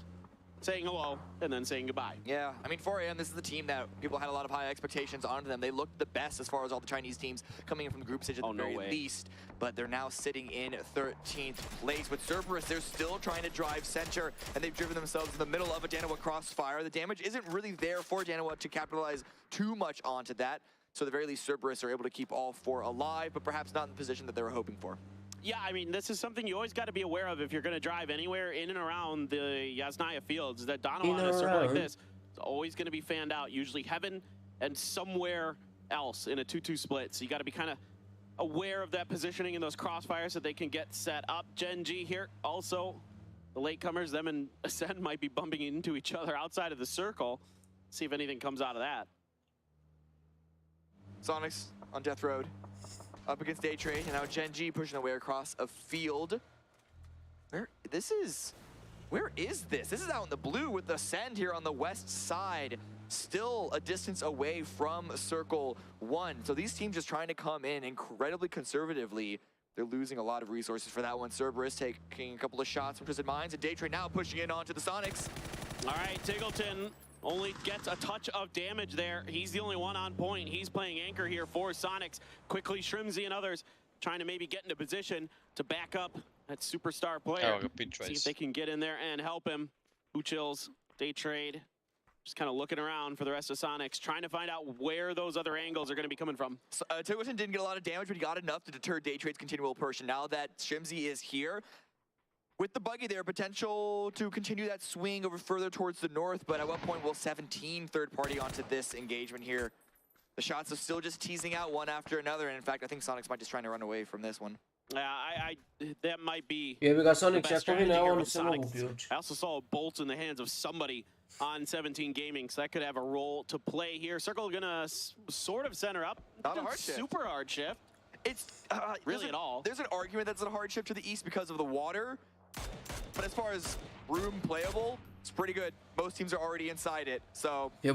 saying hello and then saying goodbye. Yeah, I mean 4 a.m. this is the team that people had a lot of high expectations onto them. They looked the best as far as all the Chinese teams coming in from the group stage at the very least. But they're now sitting in 13th place. With Cerberus, they're still trying to drive center, and they've driven themselves in the middle of a Danawa crossfire. The damage isn't really there for Danawa to capitalize too much onto that. So at the very least, Cerberus are able to keep all 4 alive, but perhaps not in the position that they were hoping for. Yeah, I mean, this is something you always got to be aware of if you're going to drive anywhere in and around the Yasnaya fields. That Donovan in a circle like this is always going to be fanned out, usually heaven and somewhere else in a 2-2 split. So you got to be kind of aware of that positioning in those crossfires so they can get set up. Gen G here also, the latecomers, them and Ascend might be bumping into each other outside of the circle. See if anything comes out of that. Sonics on Death Road, up against Day Trade, and now Gen G pushing their way across a field. Where is this? This is out in the blue with the Ascend here on the west side, still a distance away from Circle 1. So these teams just trying to come in incredibly conservatively. They're losing a lot of resources for that one. Cerberus taking a couple of shots from Twisted Minds, and Day Trade now pushing in onto the Sonics. All right, Tiggleton only gets a touch of damage there. He's the only one on point. He's playing anchor here for Sonics. Quickly, Shrimzy and others trying to maybe get into position to back up that superstar player. See if they can get in there and help him. Uchills, Day Trade, just kind of looking around for the rest of Sonics, trying to find out where those other angles are going to be coming from. Tiggleton didn't get a lot of damage, but he got enough to deter Day Trade's continual push. And now that Shrimzy is here, with the buggy there, potential to continue that swing over further towards the north, but at what point will 17 third party onto this engagement here? The shots are still just teasing out one after another, and in fact, I think Sonics might just trying to run away from this one. That might be. Yeah, we got Sonics. I also saw a bolt in the hands of somebody on 17 Gaming, so that could have a role to play here. Circle gonna sort of center up. Not a hard shift. Super hard shift. It's really at all. There's an argument that's a hard shift to the east because of the water. But as far as room playable, it's pretty good. Most teams are already inside it, so the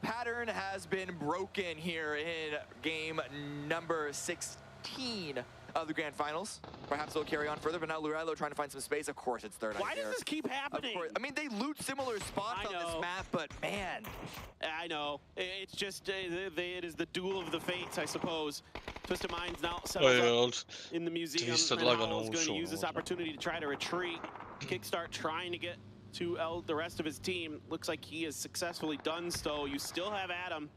pattern has been broken here in game number 16 of the grand finals. Perhaps they'll carry on further, but now Lurello trying to find some space. Of course, it's third. Why does this keep happening? I mean, they loot similar spots on this map, but man, I know. It's just it is the duel of the fates, I suppose. Twisted Minds now settles up in the museum, and Howell's going to use this opportunity to try to retreat. Kickstart trying to get to the rest of his team. Looks like he has successfully done so. You still have Adam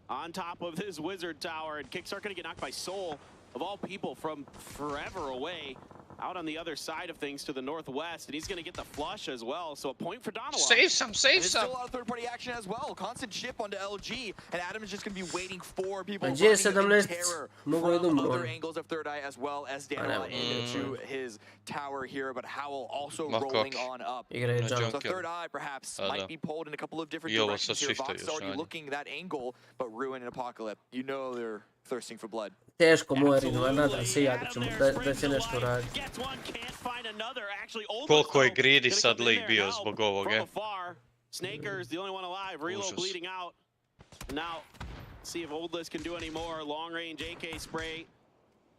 on top of his wizard tower, and Kickstart going to get knocked by Soul, of all people, from forever away, out on the other side of things to the northwest, and he's going to get the flush as well. So a point for Donovan. Save some. Still a lot of third-party action as well. Constant chip onto LG, and Adam is just going to be waiting for people running in terror from other angles of Third Eye, as well as Daniel into his tower here. But Howl also rolling on up. So Third Eye perhaps might be pulled in a couple of different directions here. Vox already looking that angle, but Ruin and Apocalypse, you know they're thirsting for blood. Teško mori, no nadam se ja da će nešto raditi. Koliko je greedy sad lik bio zbog ovoga. Snaker's the only one alive. Relo bleeding out. Now, see if Oldless can do any more. Long range AK spray.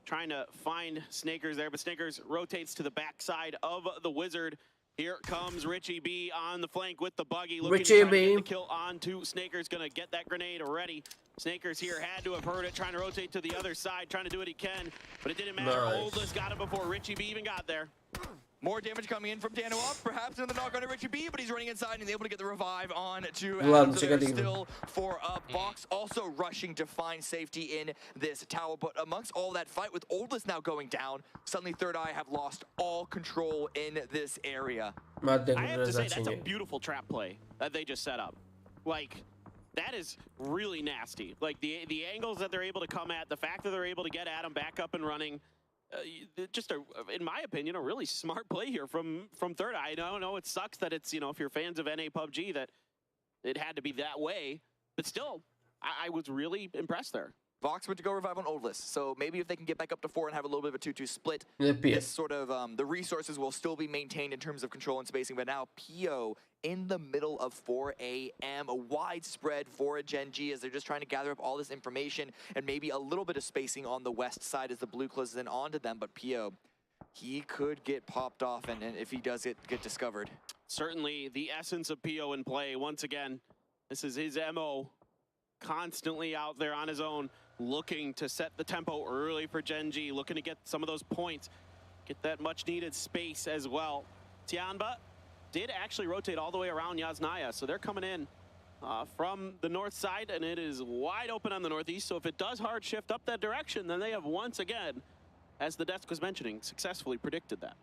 Trying to find Snakers there, but Snakers rotates to the backside of the Wizard. Here comes Richie B on the flank with the buggy. Looking to try to get the kill onto Snaker's going to get that grenade ready. Snaker's here, had to have heard it, trying to rotate to the other side, trying to do what he can, but it didn't matter. Oldless got it before Richie B even got there. More damage coming in from TAMO up, perhaps another knock on Richie B, but he's running inside and he's able to get the revive on to Adam. So there's still 4 up. Fox also rushing to find safety in this tower, but amongst all that fight with Oldless now going down, suddenly Third Eye have lost all control in this area. I have to say, that's a beautiful trap play that they just set up. Like, that is really nasty. Like, the angles that they're able to come at, the fact that they're able to get Adam back up and running, just in my opinion, a really smart play here from Third Eye. I know it sucks that it's, you know, if you're fans of NA PUBG, that it had to be that way, but still, I was really impressed there. Vox went to go revive on Oldless, so maybe if they can get back up to 4 and have a little bit of a 2-2 split, this sort of, the resources will still be maintained in terms of control and spacing, but now PO in the middle of 4 a.m., a widespread for a Gen G as they're just trying to gather up all this information and maybe a little bit of spacing on the west side as the blue closes in onto them, but PO, he could get popped off, and if he does get discovered. Certainly the essence of PO in play. Once again, this is his MO, constantly out there on his own, looking to set the tempo early for Gen G, looking to get some of those points, get that much needed space as well. Tianba did actually rotate all the way around Yasnaya, so they're coming in from the north side, and it is wide open on the northeast, so if it does hard shift up that direction, then they have once again, as the desk was mentioning, successfully predicted that.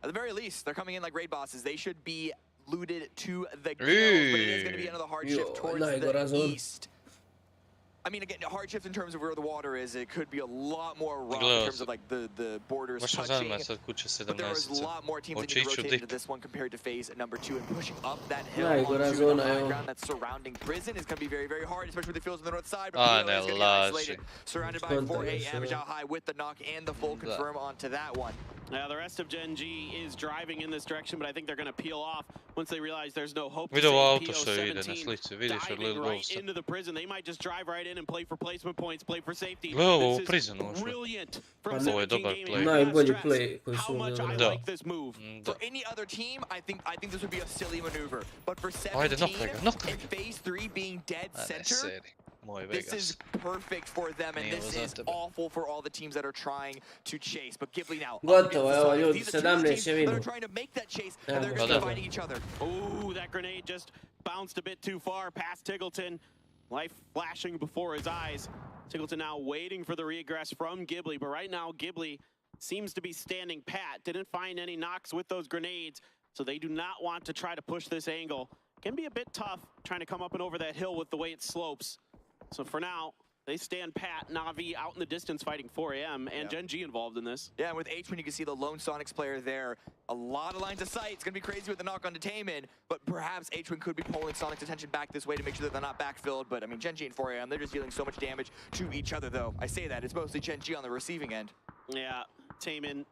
At the very least, they're coming in like raid bosses. They should be looted to the gills, but it is going to be another hard shift towards the east. I mean, again, hard shift in terms of where the water is, it could be a lot more rough in terms of like the borders touching. But there was a lot more teams that need to rotate into this one compared to phase number 2, and pushing up that hill onto the high ground that's surrounding prison is going to be very, very hard, especially with the fields on the north side. But PO is going to be isolated, surrounded by 4 a.m. Zhao Hai with the knock and the full confirm onto that one. Now, the rest of Gen G is driving in this direction, but I think they're going to peel off once they realize there's no hope to save PO17 diving right into the prison. They might just drive right in and play for placement points, play for safety. This is brilliant from 17 Gaming. How much I like this move. For any other team, I think this would be a silly maneuver. But for 17 and phase 3 being dead center, this is perfect for them, and this is awful for all the teams that are trying to chase. But Ghibli now, these are 2 teams that are trying to make that chase, and they're going to be fighting each other. Ooh, that grenade just bounced a bit too far past Tiggleton. Life flashing before his eyes. Tiggleton now waiting for the regress from Ghibli, but right now Ghibli seems to be standing pat. Didn't find any knocks with those grenades, so they do not want to try to push this angle. Can be a bit tough trying to come up and over that hill with the way it slopes. So for now, they stand pat. Na'Vi out in the distance fighting 4 a.m. and Gen G involved in this. Yeah, and with H-Man, you can see the lone Sonics player there. A lot of lines of sight. It's going to be crazy with the knock on to Taemin, but perhaps H-Man could be pulling Sonic's attention back this way to make sure that they're not backfilled. But I mean, Gen G and 4 a.m., they're just dealing so much damage to each other, though. I say that. It's mostly Gen G on the receiving end. Yeah, Taemin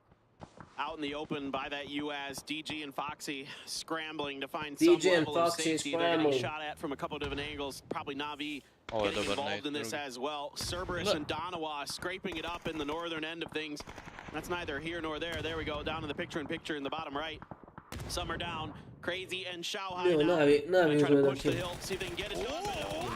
out in the open by that UAS. DG and Foxy scrambling to find some level of safety. They're getting shot at from a couple of different angles. Probably Na'Vi getting involved in this as well. Cerberus and Donawa scraping it up in the northern end of things. That's neither here nor there. There we go, down in the picture in the bottom right. Some are down. Crazy and Xiao Hai now trying to push the hill, see if they can get it done.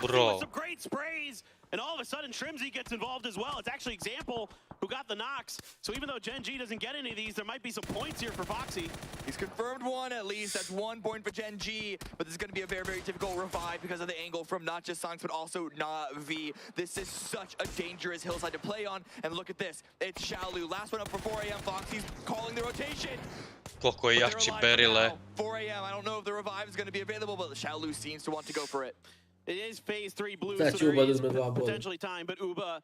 With some great sprays, and all of a sudden Shrimzy gets involved as well. It's actually Example who got the knocks. So even though Gen G doesn't get any of these, there might be some points here for Foxy. He's confirmed 1 at least. That's 1 point for Gen G, but this is going to be a very, very difficult revive because of the angle from not just Sonics, but also Na'Vi. This is such a dangerous hillside to play on, and look at this. It's Xiaolu. Last one up for 4 a.m. Foxy's calling the rotation. Koko je jači berile. 4 a.m. I don't know if the revive is going to be available, but Xiaolu seems to want to go for it. It is phase 3 blue, so there is potentially time, but Uba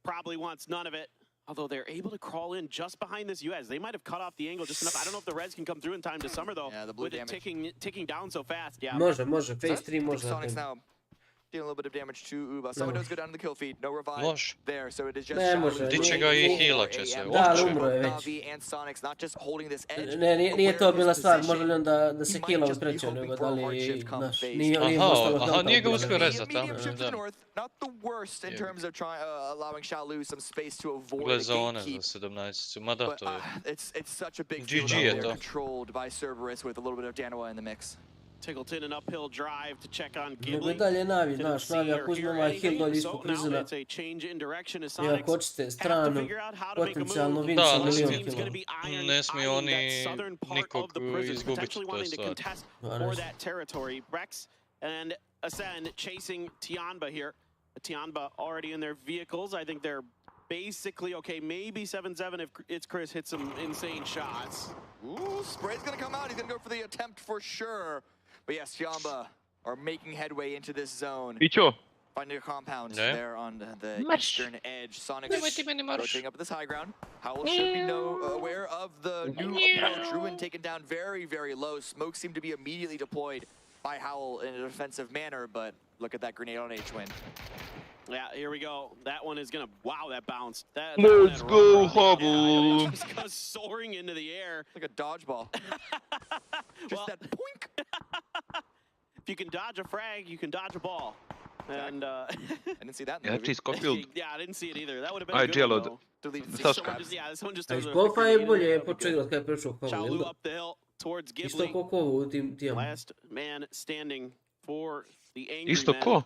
probably wants none of it. Although they're able to crawl in just behind this US. They might have cut off the angle just enough. I don't know if the res can come through in time to summer, though. Yeah, the blue with it ticking down so fast. Yeah. Može, phase 3 može. Sonics now dealing a little bit of damage to eeee. Someone does go down to the kill feed. No revive there, so it is just Diće ga i healat će se, Da, ali umro je već. Navi and Sonics not just holding this edge. Nije to bila stvar, može li onda da se killa usprećao, nego da li, znaš, nije ostalo Aha, nije ga uspio rezat, da. Not the worst in terms of allowing Xiaolu some space to avoid Gle a zone gatekeep. za 17, mada to je. It's such a big field GG je out there, to. controlled by Cerberus with a little bit of Danoa in the mix. Tickleton an uphill drive to check on Nego i Ghibli. dalje Navi, znaš, Navi ako uzme ovaj heal dolje ispod prizina, i ako hoćete stranu, potencijalno win sa milion killova. Ne smiju oni nikog izgubiti, to je stvar. And Ascend chasing Tianba here. Tianba already in their vehicles. I think they're basically okay. Maybe 7-7 if it's Chris hits some insane shots. Ooh, Spray's gonna come out. He's gonna go for the attempt for sure. But yes, Tianba are making headway into this zone. Ićo. Finding a compound there on the eastern edge. Sonic rotating up at this high ground. Howl should be aware of the new approach. Ruin taken down very, very low. Smoke seemed to be immediately deployed by Howl in a defensive manner, but look at that grenade on H-Win. Yeah, here we go. That one is gonna, wow, that bounced. Let's go, Hubble! It just goes soaring into the air. Like a dodgeball. Just that poink! If you can dodge a frag, you can dodge a ball. And I didn't see that in the movie. Yeah, I didn't see it either. That would have been a good one, though. Someone just does Golfa je bolje počeo igrat kada je prešao Howl, jel Xiaolu da? up the hill towards Isto Ghibli. ko ovo u tim tijama. Last man standing for the angry Isto men. ko?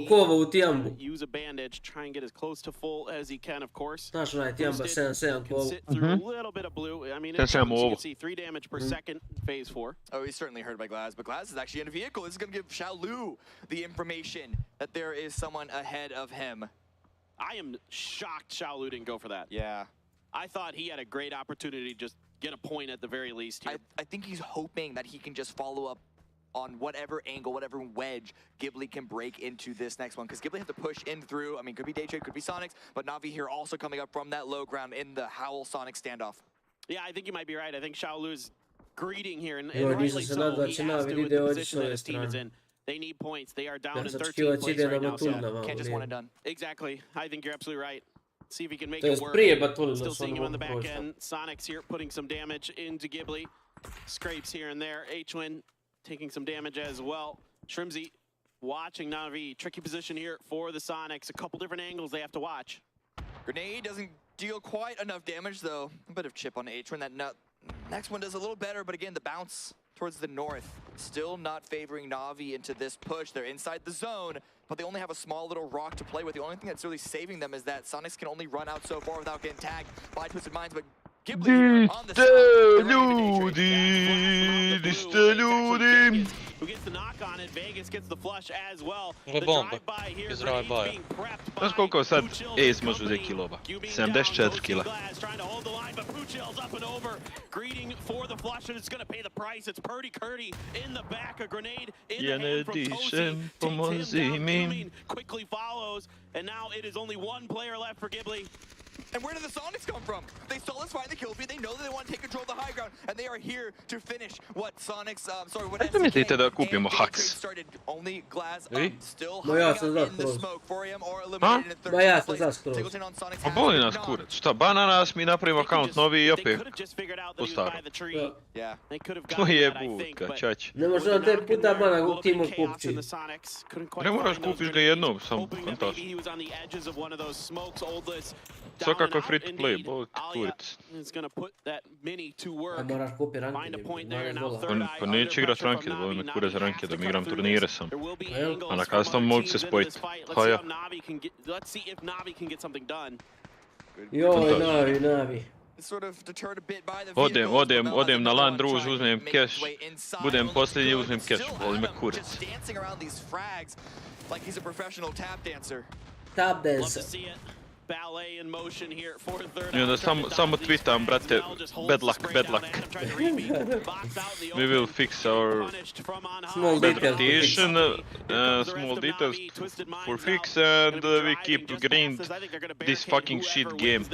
Ko ovo u tijambu. Use a bandage, try and get as close to full as he can, of course. Znaš onaj tijamba 7-7 ko ovo. Sit through a little bit of blue. I mean, it's, you can see 3 damage per second, phase 4. Oh, he's certainly hurt by Glaz, but Glaz is actually in a vehicle. This is going to give Xiaolu the information that there is someone ahead of him. I am shocked Xiaolu didn't go for that. Yeah. I thought he had a great opportunity to just get a point at the very least here. I think he's hoping that he can just follow up on whatever angle, whatever wedge Ghibli can break into this next one. Because Ghibli have to push in through. I mean, could be Daytrade, could be Sonics, but Navi here also coming up from that low ground in the Howl-Sonic standoff. Yeah, I think you might be right. I think Xiaolu is greeting here, and Jo, rightly nisam se so. nadao da He će has Navi to da with ide the ovdje s position that ove his team is strane. in. They need points. They are down Ja in sam 13th očekivao će place ide right na now. So Batulna malo. Can't just one and done. exactly. I think you're absolutely right. See if he can make To it jest work. prije Batulna Still su seeing him on the ono back prošlo. end. Sonic's here putting some damage into Ghibli. Scrapes here and there. H-Win taking some damage as well. Shrimzy watching Navi. Tricky position here for the Sonics. A couple different angles they have to watch. Grenade doesn't deal quite enough damage, though. A bit of chip on H-Win. That next one does a little better, but again, the bounce towards the north. Still not favoring Navi into this push. They're inside the zone, but they only have a small little rock to play with. The only thing that's really saving them is that Sonics can only run out so far without getting tagged by Twisted Minds, but Ghibli here on the side. Who gets the knock on it? Vegas gets the flush as well. Ovo je bomba iz drive-by. Znaš koliko sad Ace može uzeti kilova? 74 kila. Trying to hold the line, but Puchill's up and over, greeting for the flush, and it's going to pay the price. It's Purdy Curdy in the back, a grenade in the hand from Tosi. Takes him down, quickly follows, and now it is only one player left for Ghibli. And where did the Sonics come from? They saw us find the kill feed. They know that they want to take control of the high ground, and they are here to finish what Sonics, what Ajde mislite da kupimo Hux? started. Only Glaz still Ma ja hiding sam out in the skroz. smoke for him or eliminated in Ma 13th ja sam place. skroz. Tickleton on Sonics Pa has boli been nas gone. kurac. Šta, bananas, mi napravimo account novi i opet po starom. Yeah. They could have To gotten je that, I think, budka, but čać. Ne može na te puta bana timu kupći. Ne moraš kupiš ga jednom, sam kontaš. Svakako je free to play, boli kurac. A moraš kupi ranke, $12. Pa neće igrat ranked, boli me kurac ranked, da mi igram turnire sam. A na custom mogu se spojiti. Ha ja. Joj, Navi. Sort of deterred a bit by the Odem na LAN druž, uzmem cash, budem posljednji, uzmem cash, boli me kurac. dancing around these frags like he's a professional tap dancer. Tap dancer. Ballet in motion here for third. I onda samo tweetam, brate, bad luck. We will fix our Small bad details reputation, small details for fix, and we keep grind this fucking shit game.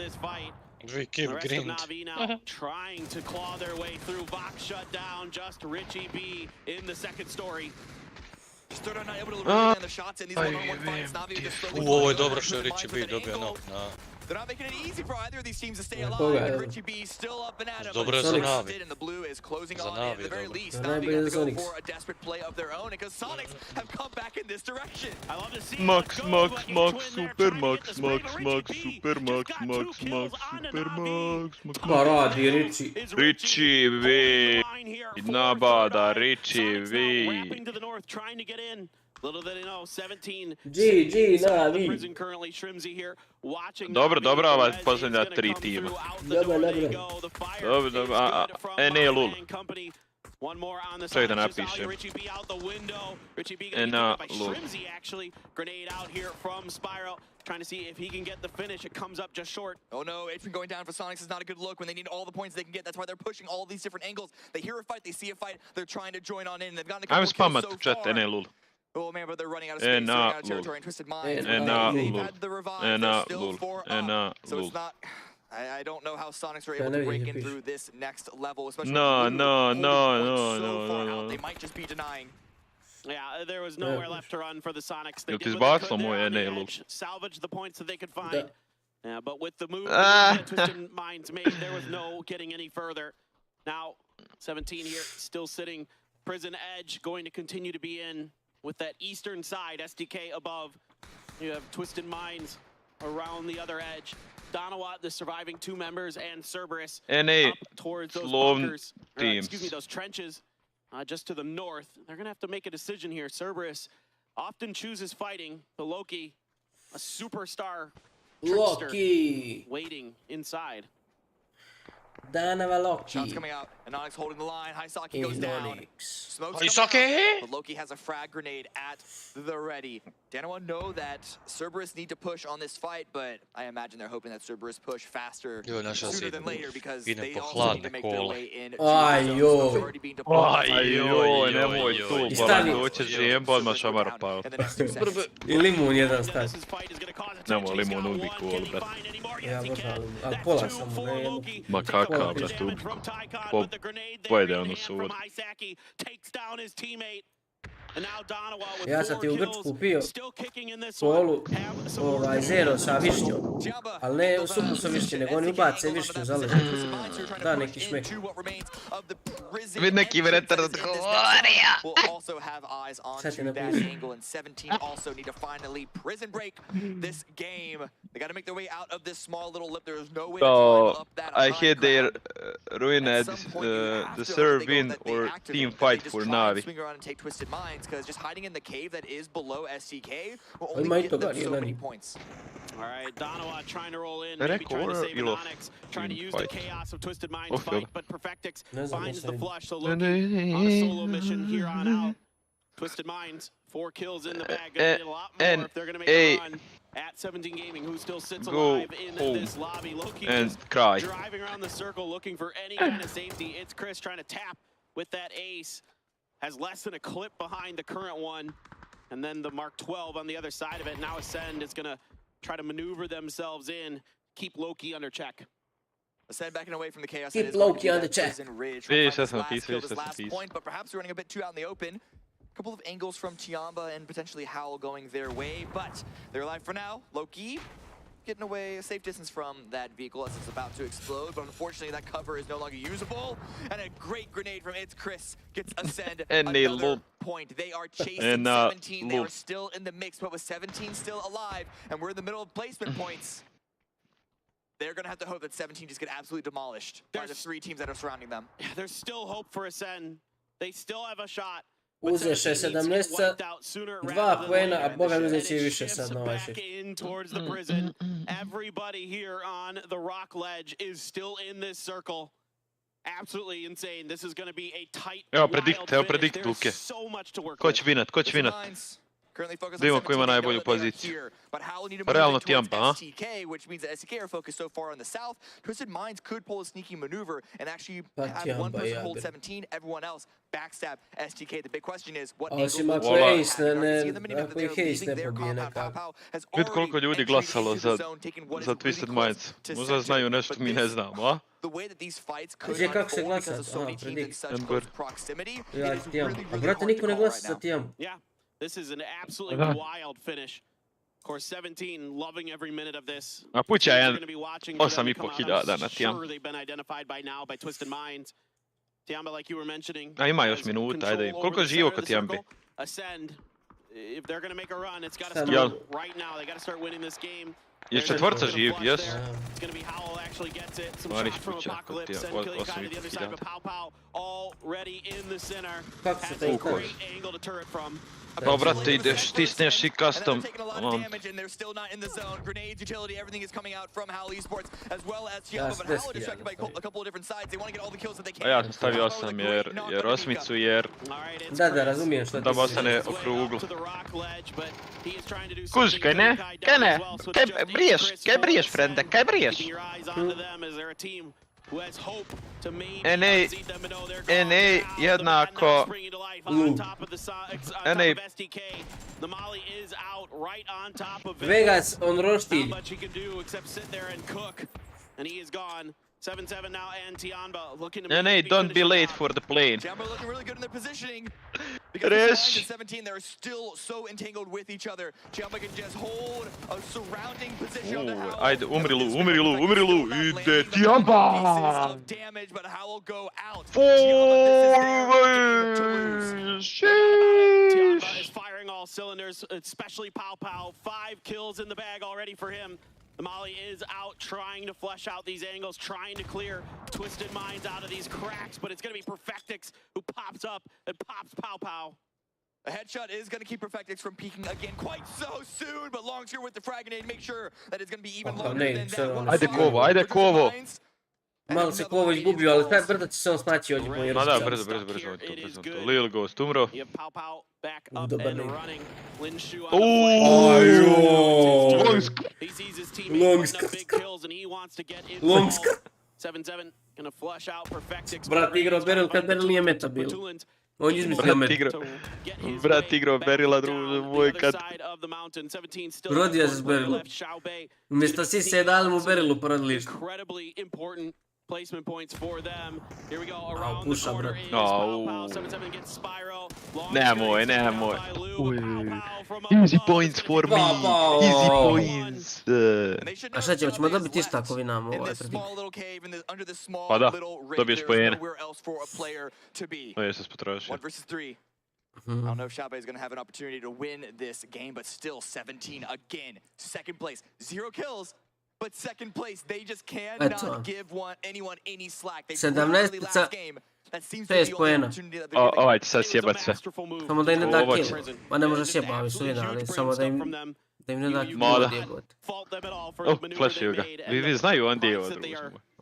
We keep grind. Trying to claw their way through. Vox shut down. Just Richie B in the second story. Ovo je dobro što je Richie B dobio knock na... They're not making it easy for either of these teams to stay Yeah, alive. okay. And Richie B still up and at him. Dobro je za Navi. And the blue is closing Za on Navi, at the very dobro. least. Za Navi Navi have i to go Sonics. for a desperate play of their own because Sonics have come back in this direction. I love to see Max, super Max, super Max. Pa radi Richie. Richie V. Nabada, Richie V. Wrapping to the north, trying to get in. Little did they know, 17. GG, Navi. Prison currently, Shrimzy here, watching. Dobro, ova posljednja 3 tima. Dobro, eeee. One more on the Čekaj da side. napišem. Richie B out the window. Richie B getting eeee. by Shrimzy actually. Grenade out here from Spiral. Trying to see if he can get the finish. It comes up just short. Oh no, it's been going down for Sonics is not a good look when they need all the points they can get. That's why they're pushing all these different angles. They hear a fight, they see a fight, they're trying to join on in. They've gotten a couple kills so chat far. eeee. Oh man, but they're running out of space, they're running out of territory, and Twisted Minds. They've had the revive, they're still 4 up. So it's not... I don't know how Sonics are able to break in through this next level, especially No. They might just be denying. Yeah, there was nowhere left to run for the Sonics. They Jel ti did what they izbacilo could moj there on the eeee. edge, salvage the points that they could find. Yeah, but with the move that Twisted Minds made, there was no getting any further. Now, 17 here, still sitting. Prison Edge going to continue to be in with that eastern side. SDK above. You have Twisted Minds around the other edge. Donawat, the surviving 2 members, and Cerberus up towards those bunkers, excuse me, those trenches just to the north. They're going to have to make a decision here. Cerberus often chooses fighting, but Loki, a superstar trickster, waiting inside. Shots coming out, and Onyx holding the line. Hisaki goes down. Smoke's but Loki has a frag grenade at the ready. Danawa know that Cerberus need to push on this fight, but I imagine they're hoping that Cerberus push faster sooner than later because they also need to make their way in. Ajoj, nemoj tu, bolan doćeš i jebo odmah šamar pao. I limun jedan stavi. Nemoj limun ubi cool, brat. Ja božalim, ali pola sam mu ne jednu. Ma kakav, brat, pojede ono sud. Ja sam ti u Grčku pio kolu zero sa višnjom, ali ne supu sa višnje, nego oni ubace višnju, zaleže. Da, neki šmek. Vid neki veretar odgovorio. Sad ti napišu. So, I had their ruined the serve win or team fight for Navi. Because just hiding in the cave that is below STK will Oni only imaju get toga, them so nije many meni. points. All right, Donawat trying to roll in, maybe trying to save an Onyx, trying to use the chaos of Twisted Minds fight, but Perfectix finds the flush, so Loki on a solo mission here on out. Twisted Minds, 4 kills in the bag, gonna need a lot more if they're gonna make a run at 17 Gaming, who still sits alive in this lobby. Loki and just cry. driving around the circle looking for any kind of safety. It's Chris trying to tap with that ace. Has less than a clip behind the current one. And then the Mark 12 on the other side of it. Now Ascend is going to try to maneuver themselves in, keep Loki under check. Ascend backing away from the chaos. Keep Loki under check. Point, but perhaps running a bit too out in the open. A couple of angles from Tiamba and potentially Howl going their way, but they're alive for now. Loki getting away a safe distance from that vehicle as it's about to explode, but unfortunately that cover is no longer usable. And a great grenade from It's Chris gets Ascend another point. They are chasing 17. They are still in the mix, but with 17 still alive, and we're in the middle of placement points, they're going to have to hope that 17 just get absolutely demolished by the 3 teams that are surrounding them. Yeah, there's still hope for Ascend. They still have a shot. Uzeše 17, 2 poena, a boga mi uzet će i više sad na ovaj šit. Everybody here on the rock ledge is still in this circle. Absolutely insane. This is going to be a tight, predikt, Luke. Ko će vinat, ko će vinat? Da imamo ko ima najbolju poziciju. Realno Tiamba, a? Which means that SDK are focused so far on the south. Twisted Minds could pull a sneaky maneuver and actually have one person hold 17, everyone else backstab SDK. The big question is, what angle Osim ako je Ace ne pobije nekako. Vid koliko ljudi glasalo za Twisted Minds. Možda znaju nešto mi ne znamo, a? Gdje kako se glasa? Predikt. Ja, Tiamba. A brate, niko ne glasa za Tiamba. This is an absolutely wild finish. Of course, 17 loving every minute of this. Ma puća je 8.500 na Tiam. Sure they've been identified by now by Twisted Minds. Tiamba, like you were mentioning, A ima još minuta, ajde. Koliko je živo kod Tiambi? Ascend. If they're going to make a run, it's got to start right now. They got to start winning this game. Je četvorca živ, jes? It's going to be Howell actually gets it. Some shots from Apocalypse and killing kind of the other side, but Pow Pow already in the center. Has a great angle to turret from. Pa brate, ideš, stisneš i custom. Damage and they're still not in the zone. Grenades, utility, everything is coming out from Howell eSports as well as Tiamba, but Howell distracted by a couple of different sides. They want to get all the kills that they can. A ja sam stavio 8 jer osmicu jer... Da, razumijem što ti da ostane u kruglu. Kuž, kaj ne? Kaj ne? Kaj briješ, frende? Kaj briješ? NA jednako NA Vegas on roštilj. NA, don't be late for the plane. Tiamba looking really good in their positioning. Because the 17, they're still so entangled with each other. Tiamba can just hold a surrounding position on the Howell. Ajde, umri Lu. Ide Tiamba! Damage, but Howell go out. Tiamba is firing all cylinders, especially Pow Pow. 5 kills in the bag already for him. The Molly is out trying to flesh out these angles, trying to clear Twisted Minds out of these cracks, but it's going to be Perfectix who pops up and pops Pow Pow. A headshot is going to keep Perfectix from peeking again quite so soon, but Longseer with the frag grenade, make sure that it's going to be even longer than that. Ajde Kovo. Malo se Kovo izgubio, ali taj brzo će se on snaći ovdje po jer... Ma da, brzo. Lil Ghost umro. Dobar ne. Brat igrao Beryl kad Beryl nije meta bil. On je izmislio meta. Brat igrao Beryla moj kad... Rodio se s Berylom. Umjesto Sise je dali mu Berylu poradilište. Placement points for them. Here we go around the corner. No. 77 gets Spyro. Nemoj. Easy points for me. Easy points. A šta ćemo dobiti isto ako vi nam ovaj predik? Pa da, dobiješ pojene. No jesam potrošio. 1 versus 3. I don't know if Shabe is going to have an opportunity to win this game, but still 17 again. Second place, 0 kills. But second place, they just cannot give anyone any slack. They really last game. That seems to be the only opportunity that they're Ovaj će sad sjebat sve. Samo da im ne da kill. Ma ne može sjeba, ali su ali samo da im ne da kill. Mada. Flashuju ga. Vi znaju on dio od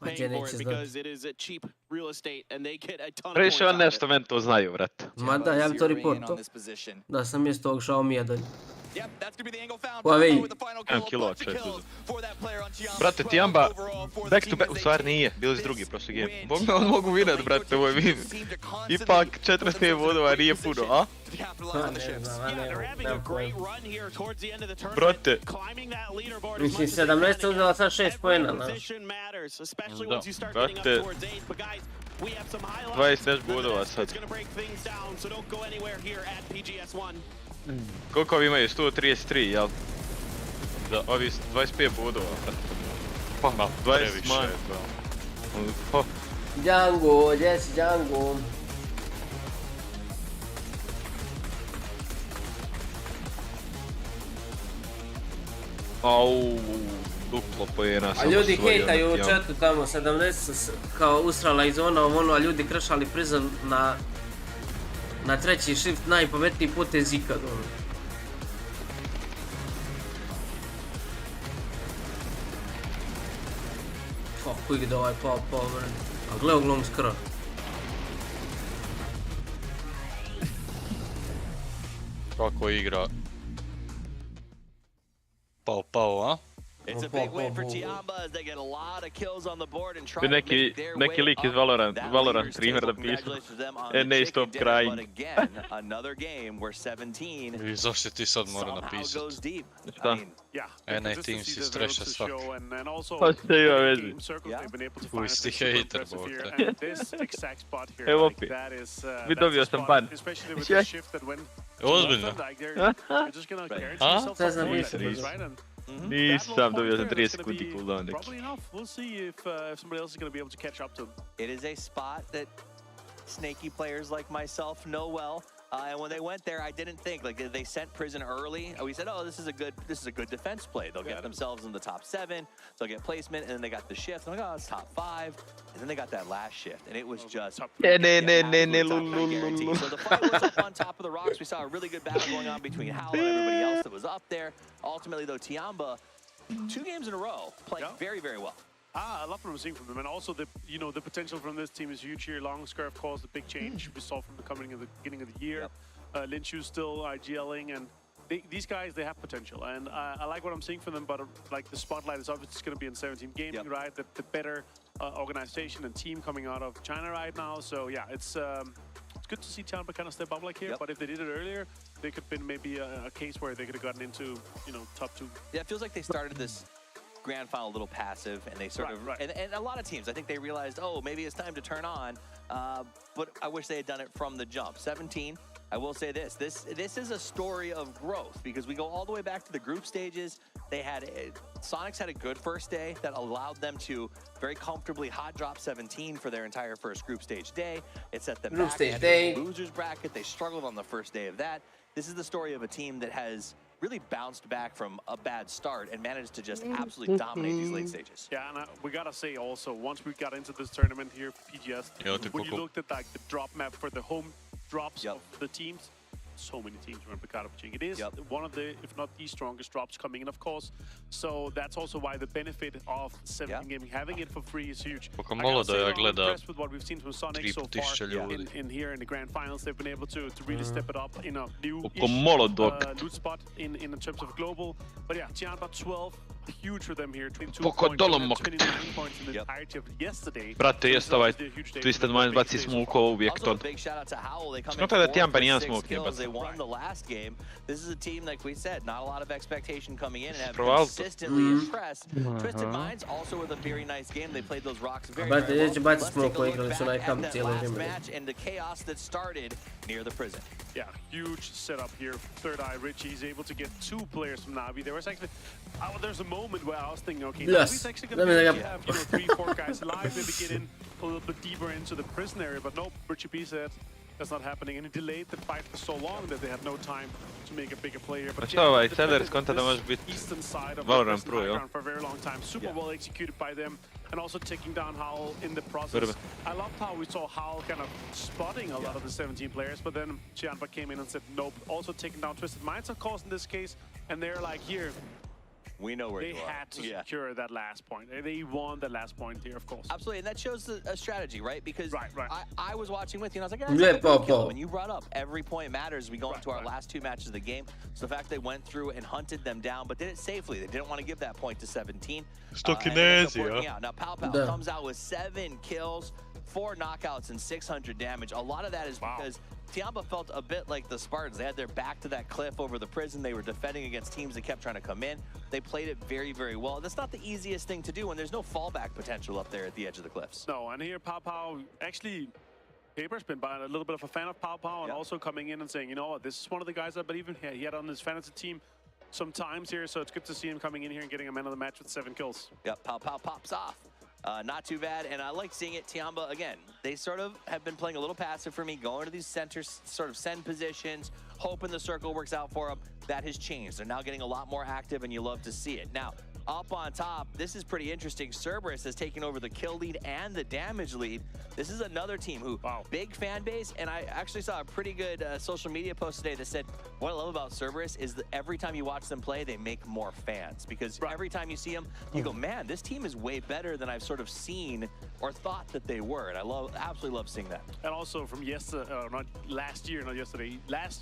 Ma gdje neće znati. Previše on nešto meni to znaju, vrat. Ma da, ja bi to reporto. Da sam mjesto ovog Xiaomija dalje. Yep, that's going to be the angle found. Huawei. With the final kill, bunch of kills for that player on Tiamba. Brate, Tiamba, back to back, u stvari nije, bili su drugi prošli game. Bogme, on mogu vinat, brate, ovo je vin. Ipak, 40 bodova nije puno, a? Brate. Mislim, 17 uzela sad 6 pojena, znaš. Da, brate. 20 neš bodova sad. Koliko ovi imaju? 133, jel? Da, ovi 25 bodova, brate. Pa, 20 manje. Django, gdje si Django? Au, duplo pojena. A ljudi hejtaju u chatu tamo, 70 kao usrala iz ona, a ljudi krešali prizem na treći shift, najpametniji potez ikad, ono. Fuck, uvijek da ovaj pao, vrn. A gle ovog long skra. Kako igra? Pao, a? It's a big win for Tiamba as they get a lot of kills on the board and try to Neki, make their neki way lik iz up Valorant that streamera table. pisao. Congratulations to them on the Ne chicken stop dinner, crying. but again, another game where 17 I zašto ti sad mora somehow napisati? goes deep. Šta? I mean, Yeah, NA team si streša svak. and also Pa šta ima veze? game circles they've been able to find Pusti super hater, impressive bog here, te. and this exact spot here, Evo like, opet. that is Vi that's dobio a sam spot, ban. especially with Sjaj. the shift that went Ozbiljno? like they're just gonna guarantee A? yourself Sad some sam points, nisam. right? And Nisam dobio sam that 30 is gonna sekundi be cooldown neki. probably enough. We'll see if somebody else is gonna be able to catch up to them. it is a spot that snaky players like myself know well. And when they went there, I didn't think like they sent Prison early. We said, "Oh, this is a good defense play. They'll get themselves in the top 7. They'll get placement, and then they got the shift. I'm like, oh, it's top 5, and then they got that last shift, and it was just guarantee. So the fight was up on top of the rocks. We saw a really good battle going on between Howl and everybody else that was up there. Ultimately, though, Tiamba, 2 games in a row, playing very, very well. I love what I'm seeing from them, and also the potential from this team is huge here. Long Scar, of course, the big change we saw from the beginning of the year. Linshu still IGLing, and these guys, they have potential, and I like what I'm seeing from them. But like the spotlight is obviously going to be on 17 Gaming, right? The better organization and team coming out of China right now. So yeah, it's good to see Tiamba kind of step up like here. But if they did it earlier, they could have been maybe a case where they could have gotten into top 2. Yeah, it feels like they started this grand final a little passive, and they sort of and a lot of teams, I think they realized, oh, maybe it's time to turn on, but I wish they had done it from the jump. 17, I will say this is a story of growth, because we go all the way back to the group stages. They had Sonics had a good first day that allowed them to very comfortably hot drop 17 for their entire first group stage day. It set them back. They had the losers bracket. They struggled on the first day of that. This is the story of a team that has really bounced back from a bad start and managed to just absolutely dominate these late stages. Yeah, and we gotta say also, once we got into this tournament here for PGS, when you looked at like the drop map for the home drops of the teams, so many teams were in It is one of the, if not the strongest drops coming in, of course. So that's also why the benefit of 17 Gaming having it for free is huge. I'm impressed with what we've seen from Sonic so far in here in the grand finals. They've been able to really step it up in a new loot spot in terms of global. But yeah, Tiamba 12, huge for them here. 22 points, 29 points in the entirety of yesterday. Brate, jest ovaj Twisted Minds baci smokova uvijek to. Smatram da Tiamba nijedan smok nije bacio. They won the last game. This is a team, like we said, not a lot of expectation coming in and have consistently impressed. Twisted Minds also with a very nice game. They played those rocks very well. Let's take a look back at that last match and the chaos that started near the prison. Yeah, huge setup here. Third Eye Richie is able to get 2 players from Navi. There was actually, there's a moment where I was thinking, okay, Navi's actually going to have 3-4 guys alive, maybe get in a little bit deeper into the prison area, but nope, Richie P said that's not happening, and it delayed the fight for so long that they had no time to make a bigger play here. But yeah, Sellers konta da može biti eastern side of Valorant Pro, for a very long time. Super well executed by them, and also taking down Howl in the process. I loved how we saw Howl kind of spotting a lot of the 17 players, but then Tiamba came in and said nope. Also taking down Twisted Minds, of course, in this case, and they're like, here, we know where they had to secure that last point. They won the last point here, of course. Absolutely, and that shows a strategy, right? Because I was watching with you, and I was like, when you brought up every point matters, we go into our last 2 matches of the game. So the fact they went through and hunted them down, but did it safely. They didn't want to give that point to 17. Now Pau comes out with 7 kills, 4 knockouts, and 600 damage. A lot of that is because Tiamba felt a bit like the Spartans. They had their back to that cliff over the prison. They were defending against teams that kept trying to come in. They played it very, very well. That's not the easiest thing to do when there's no fallback potential up there at the edge of the cliffs. No, and here Pau, actually, Paper's been a little bit of a fan of Pau and also coming in and saying, you know what, this is one of the guys I believe in. He had on his fantasy team sometimes here, so it's good to see him coming in here and getting a man of the match with 7 kills. Yep, Pau pops off. Not too bad, and I like seeing it. Tiamba, again, they sort of have been playing a little passive for me, going to these center sort of send positions, hoping the circle works out for them. That has changed. They're now getting a lot more active, and you love to see it. Now, up on top, this is pretty interesting. Cerberus has taken over the kill lead and the damage lead. This is another team who, big fan base, and I actually saw a pretty good social media post today that said, what I love about Cerberus is that every time you watch them play, they make more fans. Because every time you see them, you go, man, this team is way better than I've sort of seen or thought that they were. And I absolutely love seeing that. And also from last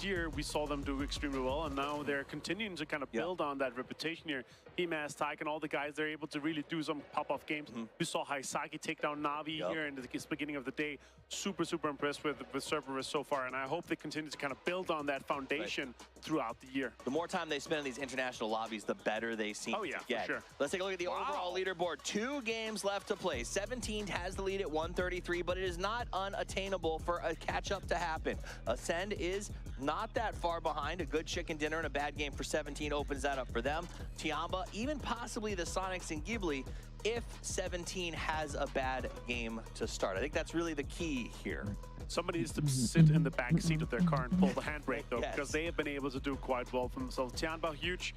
year, we saw them do extremely well, and now they're continuing to kind of build on that reputation here. Tiger Mike and all the guys, they're able to really do some pop-off games. We saw Haisaki take down Navi here in the beginning of the day. Super impressed with Cerberus so far, and I hope they continue to kind of build on that foundation throughout the year. The more time they spend in these international lobbies, the better they seem to get. For sure. Let's take a look at the overall leaderboard. 2 games left to play. 17 has the lead at 133, but it is not unattainable for a catch-up to happen. Ascend is not that far behind. A good chicken dinner and a bad game for 17 opens that up for them. Tiamba, even possibly the Sonics and Ghibli, if 17 has a bad game to start. I think that's really the key here. Somebody needs to sit in the back seat of their car and pull the handbrake, though, because they have been able to do quite well for themselves. Tiamba, huge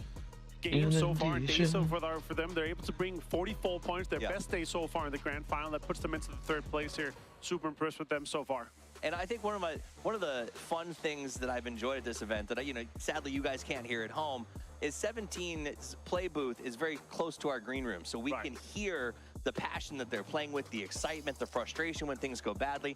game so far, and day so for them. They're able to bring 44 points, their best day so far in the grand final. That puts them into the 3rd place here. Super impressed with them so far. And I think one of the fun things that I've enjoyed at this event that sadly you guys can't hear at home is 17's play booth is very close to our green room, so we can hear the passion that they're playing with, the excitement, the frustration when things go badly.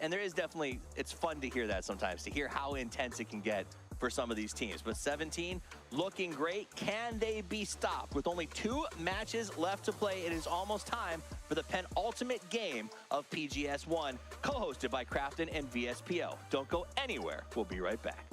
And there is definitely, it's fun to hear that sometimes, to hear how intense it can get for some of these teams. But 17 looking great. Can they be stopped? With only 2 matches left to play, it is almost time for the penultimate game of PGS1, co-hosted by Crafton and VSPO. Don't go anywhere. We'll be right back.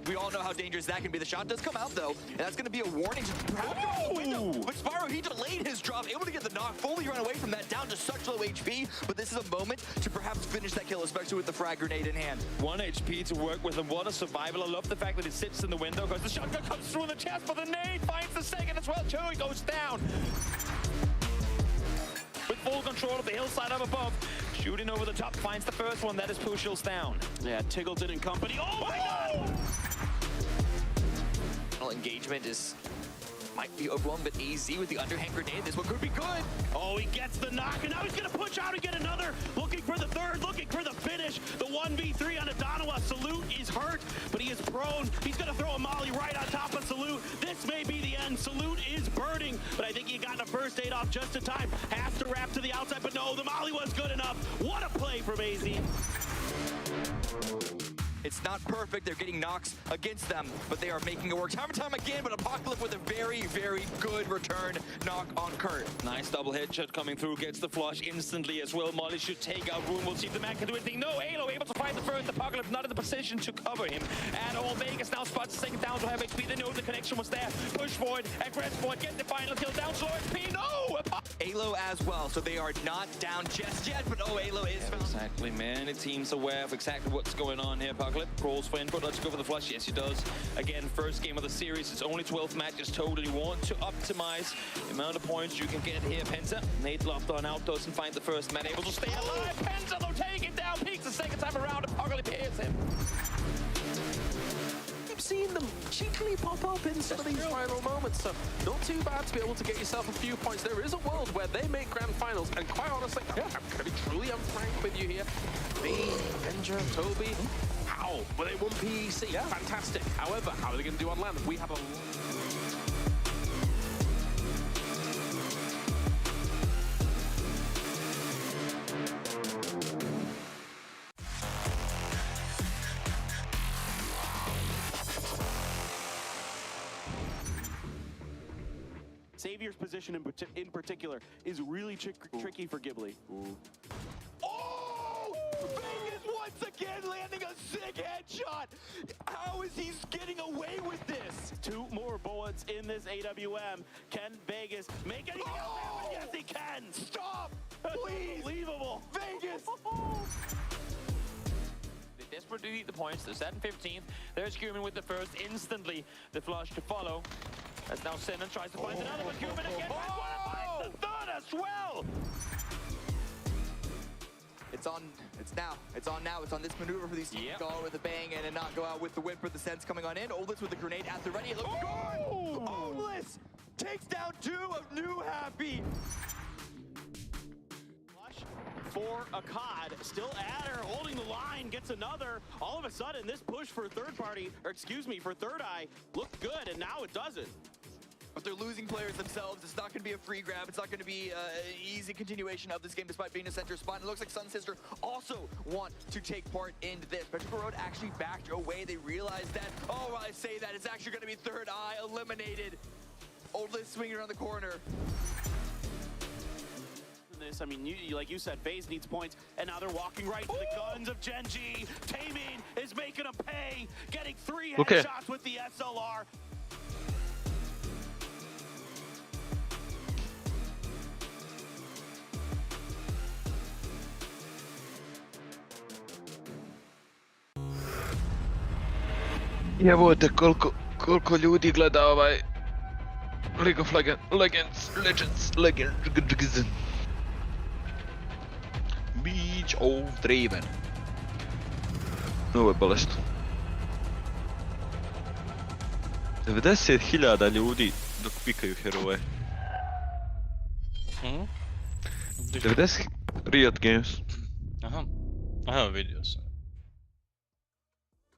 We all know how dangerous that can be. The shot does come out, though, and that's going to be a warning to perhaps go the window. But Spyro, he delayed his drop, able to get the knock, fully run away from that, down to such low HP. But this is a moment to perhaps finish that kill, especially with the frag grenade in hand. 1 HP to work with, and what a survival. I love the fact that he sits in the window, because the shotgun comes through in the chest, but the nade finds the second as well, too. He goes down. With full control of the hillside up above. Shooting over the top, finds the first one. That is Pushil's down. Yeah, Tiggleton and company. Oh my God! Engagement might be overwhelmed, but AZ with the underhand grenade, this one could be good. Oh, he gets the knock, and now he's gonna push out and get another. Looking for the 3rd, looking for the finish. The 1v3 on Adanawa. Salute is hurt, but he is prone. He's gonna throw a molly right on top of Salute. This may be the end. Salute is burning, but I think he got the first aid off just in time. Has to wrap to the outside, but no, the molly was good enough. What a play from AZ. It's not perfect. They're getting knocks against them, but they are making it work time and time again. But Apocalypse with a very, very good return knock on Kurt. Nice double headshot coming through, gets the flush instantly as well. Molly should take out room. We'll see if the man can do anything. No, alooo able to find the first. Apocalypse not in the position to cover him at all. Vegas now spots the second down to have HP. They know the connection was there. Push forward, aggress forward, get the final kill down. Slow HP, no! alooo as well, so they are not down just yet, but alooo is found. Exactly, man. It seems aware of exactly what's going on here. Apocalypse crawls for input. Let's go for the flush. Yes, he does. Again, first game of the series. It's only 12 matches total. You want to optimize the amount of points you can get here. Penta, Nate locked on out, doesn't find the first man. Able to stay alive. Penta, though, take it down. Peaks the second time around. Apocalypse hits him. Seeing them cheekily pop up in some of these final moments, so not too bad to be able to get yourself a few points. There is a world where they make grand finals, and quite honestly, I'm going to be truly frank with you here. Me, Benja, Toby, how? Well, they won PEC, fantastic. However, how are they going to do on land? We have a... Xavier's position in particular is really tricky for Ghibli. Ooh. Oh! Vegas once again landing a sick headshot! How is he getting away with this? 2 more bullets in this AWM. Can Vegas make anything else happen? Yes, he can! Stop! Please! Unbelievable! Vegas! points. They're set in 15th. There's Cumin with the first. Instantly, the flush to follow. As now Sinan tries to find another, but Cumin again finds the third as well! It's on now. It's on this maneuver for these teams to go out with a bang and not go out with the win for the Sens coming on in. Olis with the grenade at the ready. It looks good! Olis takes down 2 of New Happy. For Akkad, still at her, holding the line, gets another. All of a sudden, this push for third party, or excuse me, for Third Eye looked good, and now it doesn't. But they're losing players themselves. It's not going to be a free grab. It's not going to be an easy continuation of this game despite being a center spot. And it looks like Sun Sister also want to take part in this. Petrichor Road actually backed away. They realized that, oh, I say that, it's actually going to be Third Eye eliminated. Oldless swinging around the corner. I mean, like you said, FaZe needs points, and now they're walking right to the guns of Genji. Taemin is making them pay, getting 3 headshots with the SLR. Jebote, koliko ljudi gleda ovaj League of Legends. Beach of Draven. Ovo je bolesno. 90.000 ljudi dok pikaju heroje. 90 Riot Games. Aha, vidio sam.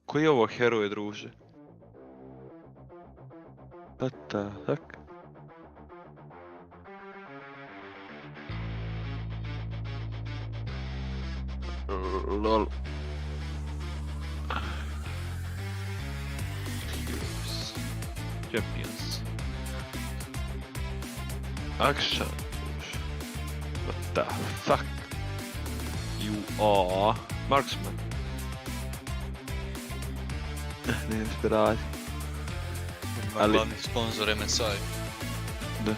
Koji je ovo heroje, druže? What the heck? Lol. Champions. Action. What the fuck? You are marksman. Ne inspirati. Glavni sponsor MSI. Da.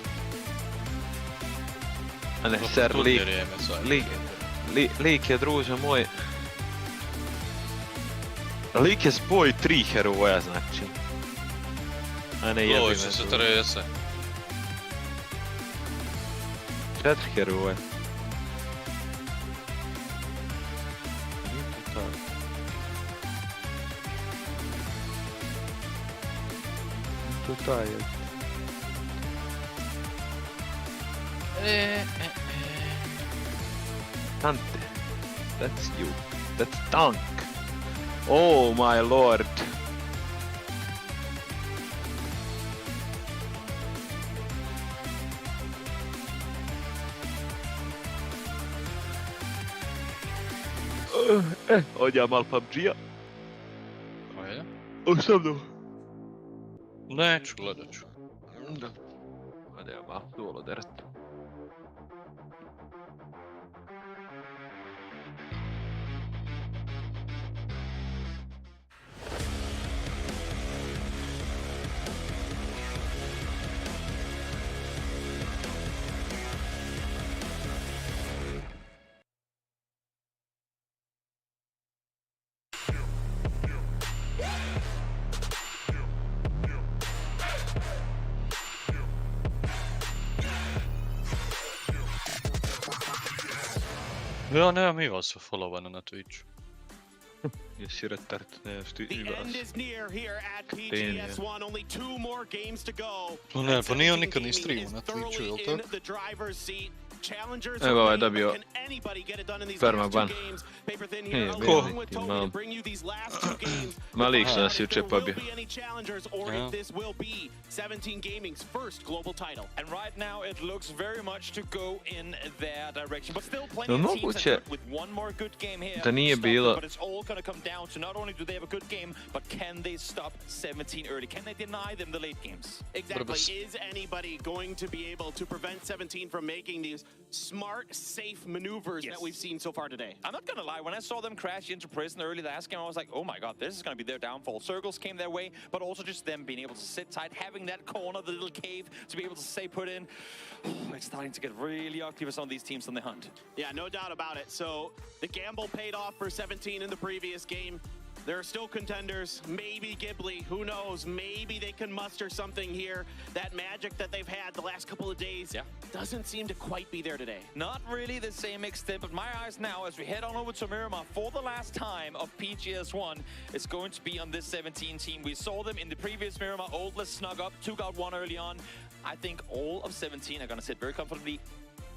A ne, ser Lik je, druže moj. Lik je spoj 3 heroja, znači. A ne jedine. Ovo će se trese. 4 heroja. To taj je. Tante. That's you. That's Tank. Oh my lord. Odjam mal PUBG-a. Ajde. Osamno. Neću, gledat ću. Da. Ajde ja malo duolo deret. Ja nemam i vas followano na Twitchu. Jesi retard, ne, The end is near here at PGS1. Only 2 more games to go. Ne, pa nije on nikad ni streamu na Twitchu, jel tako? Evo ovaj dobio permaban. Ko? Malik što nas juče pobio. No moguće da nije bilo down to not only do they have a good game, but can they stop 17 early? Can they deny them the late games? Exactly. Is anybody going to be able to prevent 17 from making these smart, safe maneuvers that we've seen so far today? I'm not gonna lie, when I saw them crash into prison early last game, I was like, oh my god, this is gonna be their downfall. Circles came their way, but also just them being able to sit tight, having that corner, the little cave, to be able to stay put in. It's starting to get really ugly for some of these teams on the hunt. Yeah, no doubt about it. So the gamble paid off for 17 in the previous game. There are still contenders. Maybe Ghibli, who knows? Maybe they can muster something here. That magic that they've had the last couple of days doesn't seem to quite be there today. Not really the same extent, but my eyes now, as we head on over to Miramar for the last time of PGS1, it's going to be on this 17 team. We saw them in the previous Miramar. Oldless snug up, took out one early on. I think all of 17 are going to sit very comfortably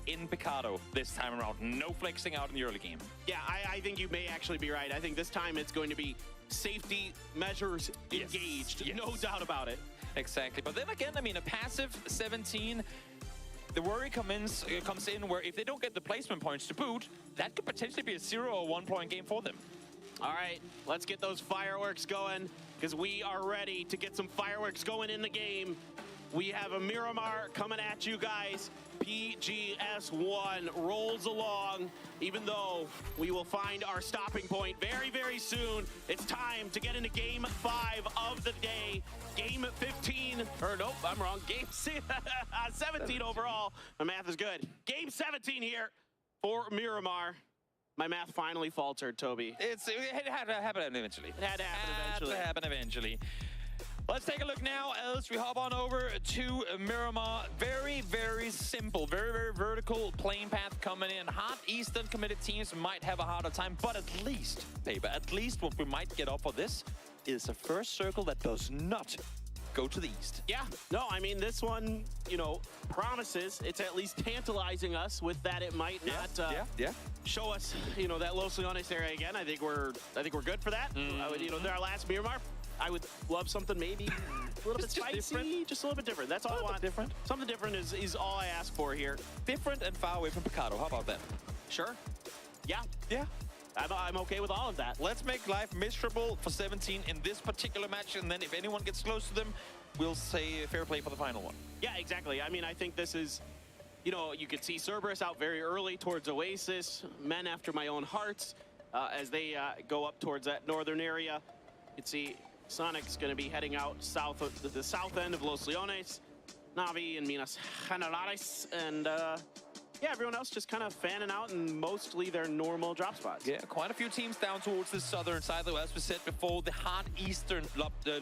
in Picado this time around. No flexing out in the early game. Yeah, I think you may actually be right. I think this time it's going to be safety measures engaged. Yes. No doubt about it. Exactly. But then again, I mean, a passive 17, the worry comes in where if they don't get the placement points to boot, that could potentially be a 0 or 1 point game for them. All right, let's get those fireworks going, because we are ready to get some fireworks going in the game. We have a Miramar coming at you guys. PGS1 rolls along, even though we will find our stopping point very, very soon. It's time to get into game 5 of the day. Game 15, or nope, I'm wrong. Game 17 overall. My math is good. Game 17 here for Miramar. My math finally faltered, Toby. It had to happen eventually. It had to happen eventually. Had to happen eventually. Let's take a look now as we hop on over to Miramar. Very, very simple, very, very vertical playing path coming in. Hot Eastern committed teams might have a harder time, but at least, Paper, at least what we might get off of this is a first circle that does not go to the east. Yeah, no, I mean, this one, you know, promises. It's at least tantalizing us with that it might not show us, you know, that Los Leones area again. I think we're good for that. You know, our last Miramar, I would love something maybe a little bit spicy, just a little bit different. That's all I want. Different. Something different is all I ask for here. Different and far away from Picado. How about that? Sure. Yeah. Yeah. I'm okay with all of that. Let's make life miserable for 17 in this particular match, and then if anyone gets close to them, we'll say fair play for the final one. Yeah, exactly. I mean, I think this is, you know, you could see Cerberus out very early towards Oasis, men after my own hearts, as they go up towards that northern area. You can see Sonic's going to be heading out south of the south end of Los Leones, Navi and Minas Generales, and yeah, everyone else just kind of fanning out in mostly their normal drop spots. Yeah, quite a few teams down towards the southern side, though, as we said before, the hard eastern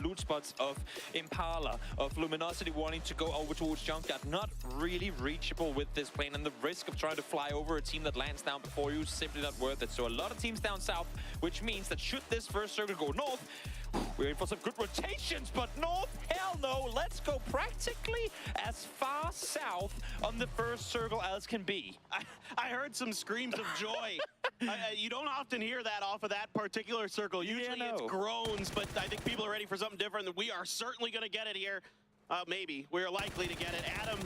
loot spots of Impala, of Luminosity wanting to go over towards Junkyard, not really reachable with this plane, and the risk of trying to fly over a team that lands down before you is simply not worth it. So a lot of teams down south, which means that should this first circle go north, we're in for some good rotations, but north, hell no. Let's go practically as far south on the first circle as can be. I heard some screams of joy. You don't often hear that off of that particular circle. Usually it's groans, but I think people are ready for something different. We are certainly going to get it here. Maybe. We're likely to get it. Adam,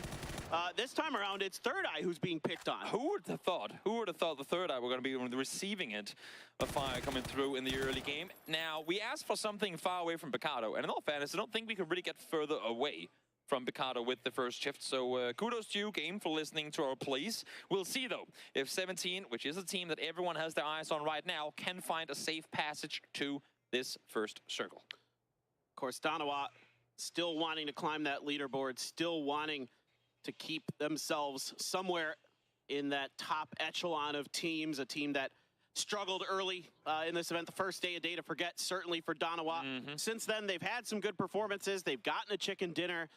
this time around, it's Third Eye who's being picked on. Who would have thought? Who would have thought the Third Eye were going to be receiving it? A fire coming through in the early game. Now, we asked for something far away from Picado, and in all fairness, I don't think we could really get further away from Picado with the first shift. So kudos to you, game, for listening to our pleas. We'll see, though, if 17, which is a team that everyone has their eyes on right now, can find a safe passage to this first circle. Of course, Danawa still wanting to climb that leaderboard, still wanting to keep themselves somewhere in that top echelon of teams, a team that struggled early in this event, the first day, a day to forget, certainly for Danawa. Since then, they've had some good performances. They've gotten a chicken dinner.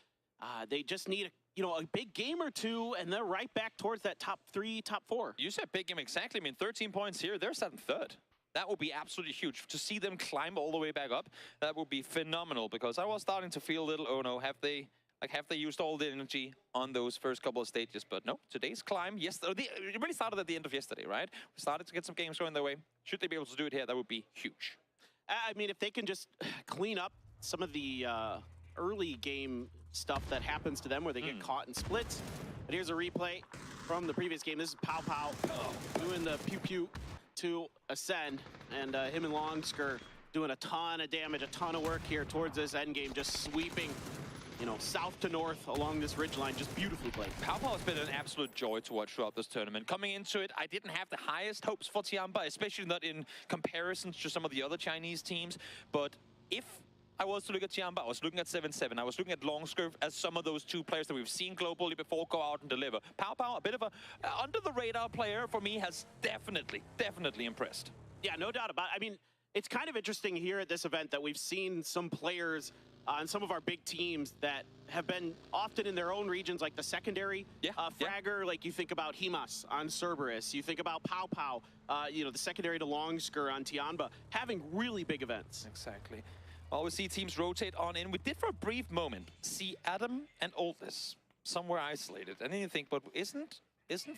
They just need a big game or two, and they're right back towards that top 3, top 4. You said big game exactly. I mean, 13 points here. They're set in third. That would be absolutely huge. To see them climb all the way back up, that would be phenomenal, because I was starting to feel a little, oh no, have they used all the energy on those first couple of stages? But no, today's climb, it really started at the end of yesterday, right? We started to get some games going their way. Should they be able to do it here, that would be huge. I mean, if they can just clean up some of the early game stuff that happens to them where they get caught in splits. But here's a replay from the previous game. This is Pow Pow doing the pew-pew to ascend, and him and Longsker doing a ton of damage, a ton of work here towards this end game, just sweeping, you know, south to north along this ridgeline, just beautifully played. Pow Pow has been an absolute joy to watch throughout this tournament. Coming into it, I didn't have the highest hopes for Tiamba, especially not in comparison to some of the other Chinese teams. But if I was to look at Tiamba, I was looking at 7-7, I was looking at Longsker as some of those two players that we've seen globally before go out and deliver. Pow Pow, a bit of a under-the-radar player for me, has definitely impressed. Yeah, no doubt about it. I mean, it's kind of interesting here at this event that we've seen some players on some of our big teams that have been often in their own regions, like the secondary fragger. Like you think about Himas on Cerberus, you think about Pow Pow, you know, the secondary to Longsker on Tianba, having really big events. Exactly. Well, we see teams rotate on in. We did for a brief moment see Adam and Oldest somewhere isolated, and then you think, but isn't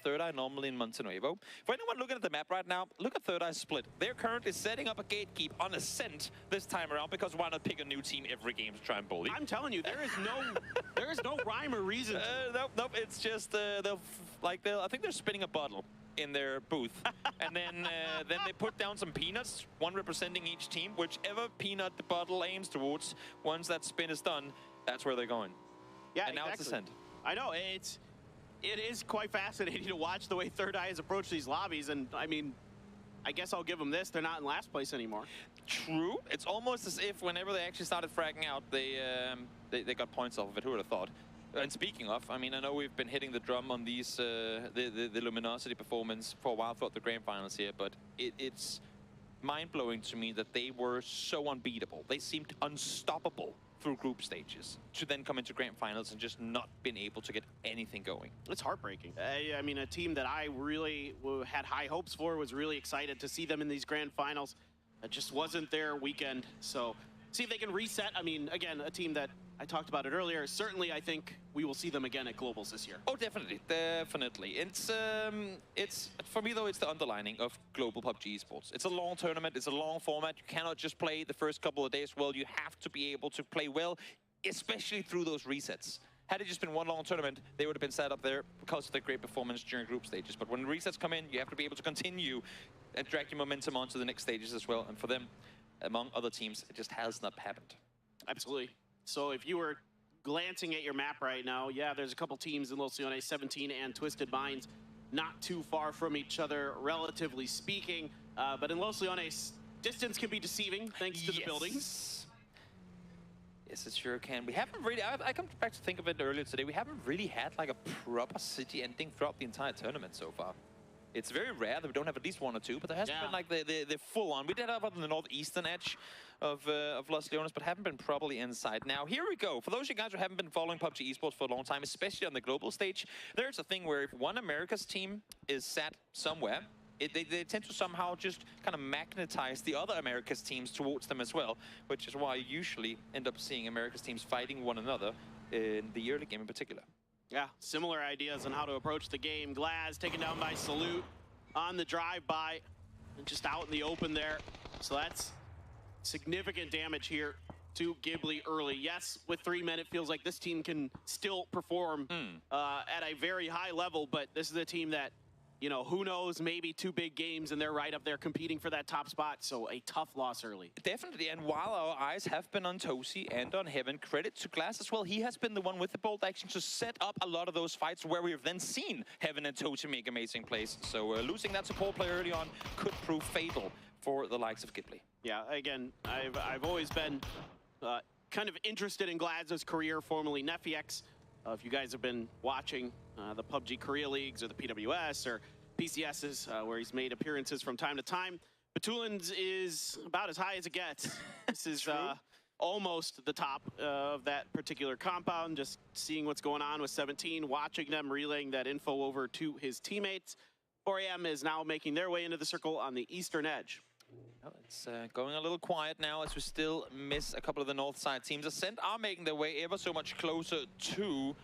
Third Eye normally in Montenuevo? For anyone looking at the map right now, look at Third Eye split. They're currently setting up a gatekeep on Ascent this time around, because why not pick a new team every game to try and bully? I'm telling you, there is no rhyme or reason. Nope. It's just I think they're spinning a bottle in their booth, and then they put down some peanuts, one representing each team. Whichever peanut the bottle aims towards, once that spin is done, that's where they're going. Yeah, and now exactly. it's Ascent. I know, it is quite fascinating to watch the way Third Eye has approached these lobbies, and I mean, I guess I'll give them this, they're not in last place anymore. True. It's almost as if whenever they actually started fragging out, they got points off of it. Who would have thought? And speaking of, I mean, I know we've been hitting the drum on these the Luminosity performance for a while throughout the grand finals here, but it's mind-blowing to me that they were so unbeatable. They seemed unstoppable through group stages, to then come into grand finals and just not been able to get anything going. It's heartbreaking. I mean, a team that I really had high hopes for, was really excited to see them in these grand finals. It just wasn't their weekend. So see if they can reset. I mean, again, a team that I talked about it earlier. Certainly, I think we will see them again at Globals this year. Oh, definitely. It's for me though, it's the underlining of global PUBG esports. It's a long tournament. It's a long format. You cannot just play the first couple of days well. You have to be able to play well, especially through those resets. Had it just been one long tournament, they would have been set up there because of their great performance during group stages. But when resets come in, you have to be able to continue and drag your momentum onto the next stages as well. And for them, among other teams, it just has not happened. Absolutely. So if you were glancing at your map right now, yeah, there's a couple teams in Losione, 17 and Twisted Minds, not too far from each other, relatively speaking. But in Losione, distance can be deceiving thanks to the buildings. Yes, it sure can. We haven't really, I come back to think of it earlier today, we haven't really had like a proper city ending throughout the entire tournament so far. It's very rare that we don't have at least one or two, but there hasn't been like the full on. We did have on the northeastern edge of Los Leones, but haven't been properly inside. Now, here we go. For those of you guys who haven't been following PUBG esports for a long time, especially on the global stage, there's a thing where if one America's team is sat somewhere, they tend to somehow just kind of magnetize the other America's teams towards them as well, which is why you usually end up seeing America's teams fighting one another in the early game in particular. Yeah, similar ideas on how to approach the game. Glaz taken down by Salute on the drive-by, and just out in the open there. So that's significant damage here to Ghibli early. Yes, with 3 men, it feels like this team can still perform at a very high level, but this is a team that, you know, who knows, maybe 2 big games and they're right up there competing for that top spot. So a tough loss early. Definitely, and while our eyes have been on Tosi and on Heaven, credit to Glass as well. He has been the one with the bold action to set up a lot of those fights where we've then seen Heaven and Tosi make amazing plays. So losing that support player early on could prove fatal for the likes of Ghibli. Yeah, again, I've always been kind of interested in Glaz's career, formerly Nefiex. If you guys have been watching the PUBG Korea Leagues or the PWS or PCSs, where he's made appearances from time to time, Batulin's is about as high as it gets. This is almost the top of that particular compound. Just seeing what's going on with 17, watching them relaying that info over to his teammates. 4AM is now making their way into the circle on the eastern edge. Oh, it's going a little quiet now as we still miss a couple of the north side teams. Ascent are making their way ever so much closer to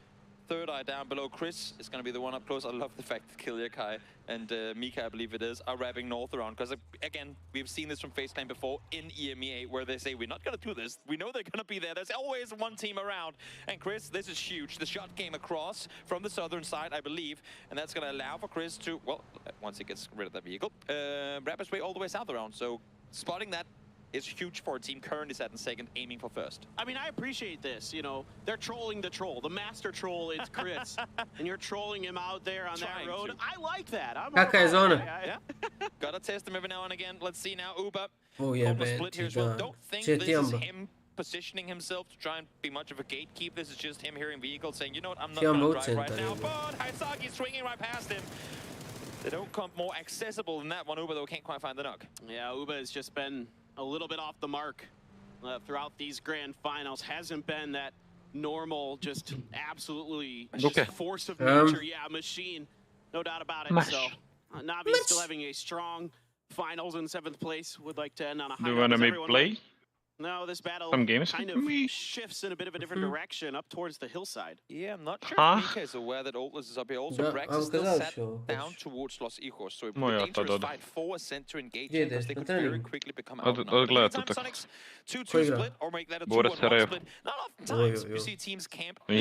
Third Eye down below. Chris is going to be the one up close. I love the fact that Kilyakai and Mika, I believe it is, are wrapping north around. Because, again, we've seen this from FaceTime before in EMEA, where they say, we're not going to do this. We know they're going to be there. There's always one team around. And Chris, this is huge. The shot came across from the southern side, I believe. And that's going to allow for Chris to, well, once he gets rid of that vehicle, wrap his way all the way south around. So spotting that is huge for a team currently set in second, aiming for first. I mean, I appreciate this. You know, they're trolling the troll. The master troll is Chris, and you're trolling him out there on that road. I like that. Yeah. Gotta test him every now and again. Let's see now, Uber. Oh yeah, man. Split here as well. Don't think this is him positioning himself to try and be much of a gatekeep. This is just him hearing vehicles saying, you know what, I'm not gonna drive right now. But Haisagi swinging right past him. They don't come more accessible than that one. Uber, though, can't quite find the knock. Yeah, Uber has just been a little bit off the mark throughout these grand finals. Hasn't been that normal, just absolutely just force of nature. Yeah, machine, no doubt about it. So Navi still having a strong finals in 7th place. Would like to end on a high note. Do you want to play? No, this battle Some games kind of shifts in a bit of a different direction up towards the hillside. Yeah, I'm not sure if Mika is aware that Oldless is up here. Also, Brax is still sat down towards Los Hijos, so it would be a dangerous fight for a cent to engage in, because they could very quickly become outnumbered. Sonics 2-2 split, or make that a 2-1 split. Not oftentimes you see teams camp. I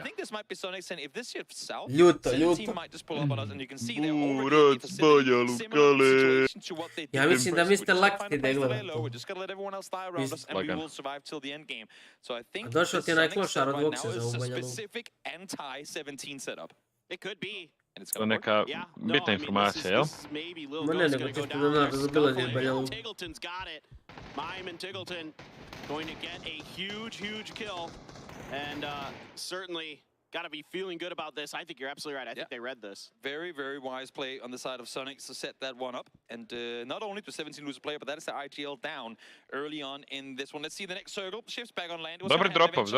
think this might be Sonics, and if this shifts south, the team might just pull up on us, and you can see they're already similar situation to what they did. Ja mislim da Mr. Lakti da gleda. We're just gonna let everyone else die around us, and we will survive till the end game. So I think došao ti onaj klošar od right now Voxa za is a uvaljalu. specific anti-17 setup. It could be. And it's To gonna neka bitna informacija, jel? Ma ne, nego čisto da znaš da zabilazi uvaljalu. Tiggleton's got it. Mime and Tiggleton going to get a huge kill, and certainly got to be feeling good about this. I think you're absolutely right. I think they read this. Very wise play on the side of Sonics to set that one up. And not only to 17 lose a player, but that is the IGL down early on in this one. Let's see the next circle. Shifts back on land. Dobri dropov,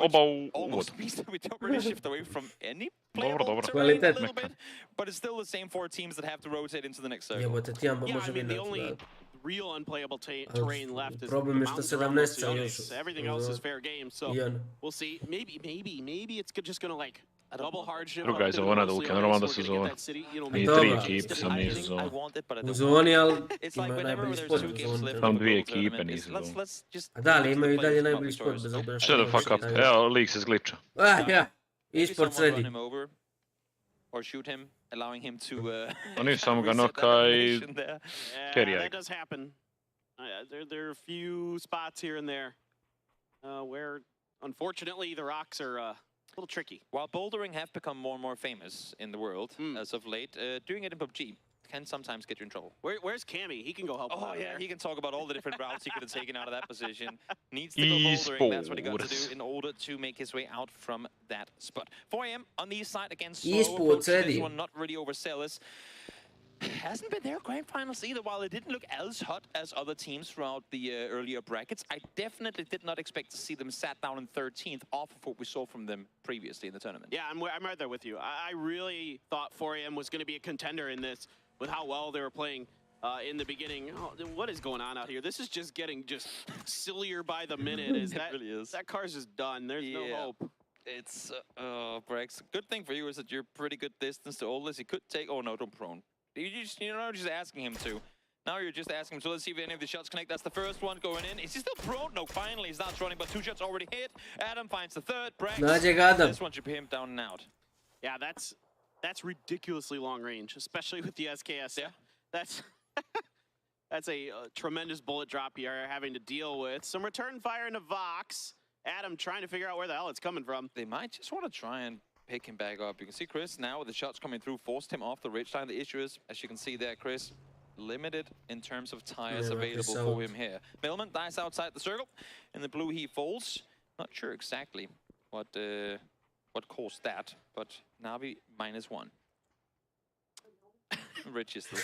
oba u uvod. We don't really shift away from any Dobro. Kvalitetno. But it's still the same 4 teams that have to rotate into the next circle. Jebote, Tiamba može the only vinati. real unplayable terrain left is Problem is što 17 još. Everything else is fair game, so we'll see. Maybe it's just gonna like double hardship. Druga je zona da uke, normalno da su zona. I 3 ekipe sam nisu zona. U zoni, ali ima najbolji spot u zoni. Tam 2 ekipe nisu zona. A da, ali imaju i dalje najbolji spot bez obzira što... Shut the fuck up. Evo, lik se zgliča. Ja, eSports ready. Or shoot him, allowing him to Oni samo ga noka i carry. That does happen. There are a few spots here and there where, unfortunately, the rocks are a little tricky. While bouldering have become more and more famous in the world as of late, doing it in PUBG can sometimes get you in trouble. Where's Cammy? He can go help. Oh yeah, he can talk about all the different routes he could have taken out of that position. Needs to go bouldering. That's what he got to do in order to make his way out from that spot. 4 AM on the east side against eSports ready. This one not really overzealous. Hasn't been their grand finals either. While it didn't look as hot as other teams throughout the earlier brackets, I definitely did not expect to see them sat down in 13th off of what we saw from them previously in the tournament. Yeah, I'm right there with you. I really thought 4 AM was going to be a contender in this with how well they were playing in the beginning. Oh, what is going on out here? This is just getting sillier by the minute. It really is. That car's just done. There's no hope. It's, Brex, good thing for you is that you're pretty good distance to Oldest. He could take, oh no, don't prone. You're not just asking him to. Now you're just asking him, so let's see if any of the shots connect. That's the first one going in. Is he still prone? No, finally he's not running, but 2 shots already hit. Adam finds the third. Brex, this one should be him down and out. Yeah, that's ridiculously long range, especially with the SKS. Yeah. That's a tremendous bullet drop you're having to deal with. Some return fire into Vox. Adam trying to figure out where the hell it's coming from. They might just want to try and pick him back up. You can see Chris now with the shots coming through, forced him off the ridge line. The issue is, as you can see there, Chris, limited in terms of tires available for him here. Millman dies outside the circle. In the blue he falls. Not sure exactly what caused that, but Navi -1. Rich is still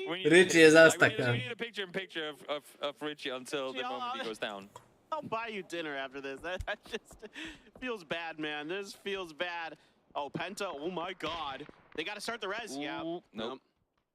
Richie is Azteca. We need a picture of Richie until the moment he goes down. I'll buy you dinner after this. That just feels bad, man. This feels bad. Oh, Penta. Oh, my God. They got to start the res. Ooh, yeah. Nope.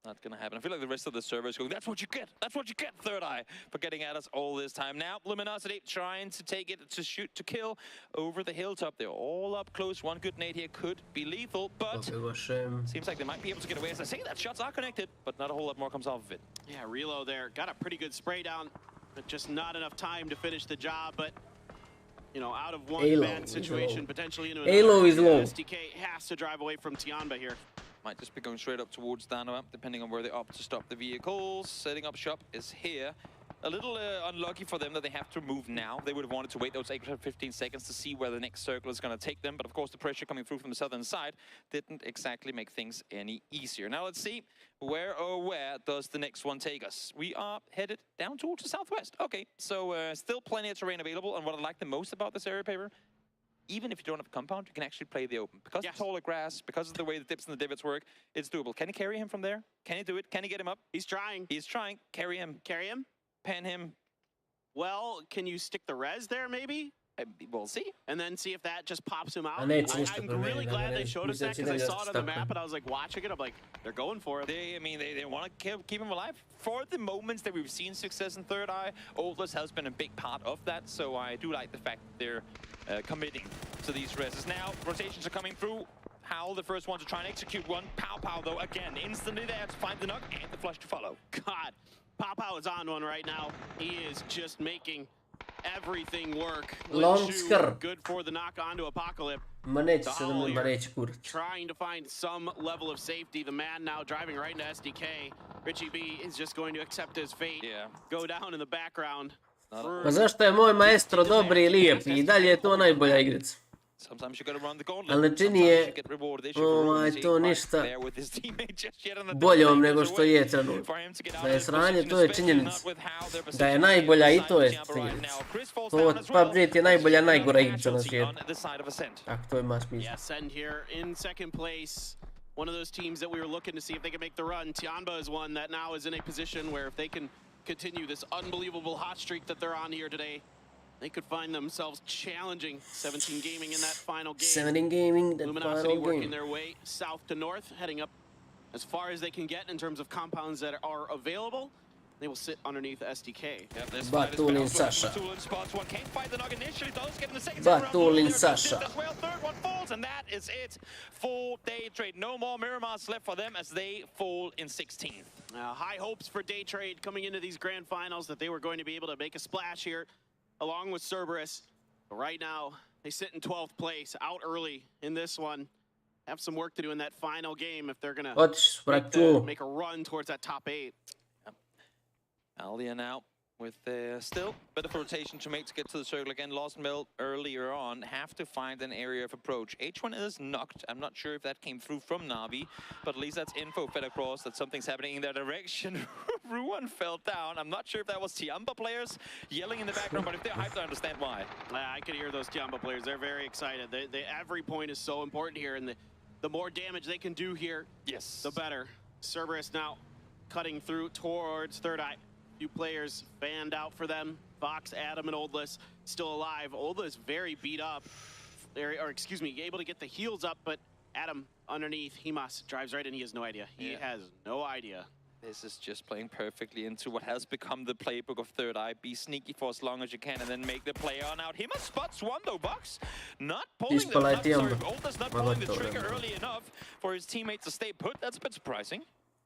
Not going to happen. I feel like the rest of the server is going, that's what you get. That's what you get, Third Eye, for getting at us all this time. Now, Luminosity trying to take it, to shoot, to kill over the hilltop. They're all up close. One good nade here could be lethal, but seems like they might be able to get away. As I say, that shots are connected, but not a whole lot more comes off of it. Yeah, Relo there. Got a pretty good spray down, but just not enough time to finish the job. But, you know, out of one bad situation, potentially into another. alooo is low. SDK has to drive away from Tiamba here. Might just be going straight up towards Dano, depending on where they opt to stop the vehicles. Setting up shop is here. A little unlucky for them that they have to move now. They would have wanted to wait those extra 15 seconds to see where the next circle is going to take them. But of course, the pressure coming through from the southern side didn't exactly make things any easier. Now let's see, where does the next one take us? We are headed down towards the southwest. Okay, so still plenty of terrain available. And what I like the most about this area, Paper, even if you don't have a compound, you can actually play the open. Because of taller grass, because of the way the dips and the divots work, it's doable. Can he carry him from there? Can he do it? Can he get him up? He's trying. He's trying. Carry him. Carry him? Pan him. Well, can you stick the res there, maybe? We'll see. And then see if that just pops him out. I'm really glad they showed us that because I saw it on the map and I was like watching it. I'm like, they're going for it. They want to keep him alive. For the moments that we've seen success in Third Eye, Oldless has been a big part of that. So I do like the fact that they're committing to these reses. Now, rotations are coming through. Howl, the first one to try and execute one. Pow, though, again, instantly there to find the knock and the flush to follow. God, Pow is on one right now. He is just making everything work. Good for the knock onto Apocalypse. Trying to find some level of safety. The man now driving right into SDK. Richie B is just going to accept his fate. Go down in the background. Pa zašto je moj maestro dobri i lijep i dalje je to najbolja igrica. Ali ne čini je to ništa boljom nego što je trenutno. Da je sranje, to je činjenica. Da je najbolja i to je činjenica. To PUBG je najbolja, najgora igrica na svijetu. Ako to ima smisla. One of those teams that we were looking to see if they can make the run. Tianba is one that now is in a position where if they can continue this unbelievable hot streak that they're on here today, they could find themselves challenging 17 Gaming in that final game. 17 Gaming, that Luminosity final working game. their way south to north, heading up as far as they can get in terms of compounds that are available. They will sit underneath SDK. Batulin Sasha. Batulin Sasha. And that is it for Day Trade. No more Miramas left for them as they fall in 16th. High hopes for Day Trade coming into these grand finals that they were going to be able to make a splash here along with Cerberus. But right now, they sit in 12th place, out early in this one. Have some work to do in that final game if they're going to make a run towards that top 8. Alia now with still a bit of a rotation to make to get to the circle again. Lost Mill earlier on. Have to find an area of approach. H1 is knocked. I'm not sure if that came through from Navi, but at least that's info fed across that something's happening in that direction. Ruan fell down. I'm not sure if that was Tiamba players yelling in the background, but if they're hyped, I understand why. I could hear those Tiamba players. They're very excited. Every point is so important here, and the more damage they can do here, the better. Cerberus now cutting through towards Third Eye. Few players banned out for them. Vox, Adam, and Oldless still alive. Oldless very beat up, or excuse me, able to get the heals up, but Adam underneath, Himas drives right in. He has no idea. He has no idea. This is just playing perfectly into what has become the playbook of Third Eye. Be sneaky for as long as you can and then make the play on out. Himas spots one though, Vox. Not pulling Oldless not pulling the trigger early enough for his teammates to stay put. That's a bit surprising.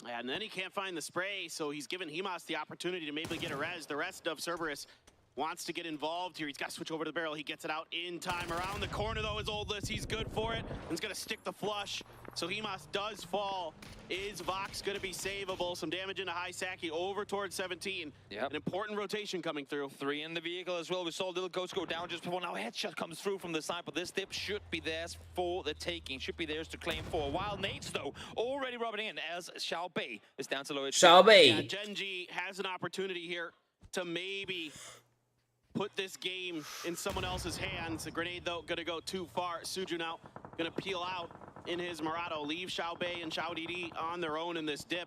And then he can't find the spray, so he's given Himas the opportunity to maybe get a res. The rest of Cerberus wants to get involved here. He's got to switch over to the barrel. He gets it out in time. Around the corner, though, is Oldless. He's good for it. And he's going to stick the flush. So Himas does fall. Is Vox going to be savable? Some damage into High Saki over towards 17. An important rotation coming through. 3 in the vehicle as well. We saw Little Ghost go down just before. Now a headshot comes through from the side, but this dip should be theirs for the taking. Should be theirs to claim for a while. Nades, though, already rubbing in as Xiao Bei is down to low HP. Xiao Bei. Yeah, Genji has an opportunity here to maybe put this game in someone else's hands. The grenade, though, gonna go too far. Suju now gonna peel out in his Murado, leave Xiao Bei and Xiao Didi on their own in this dip.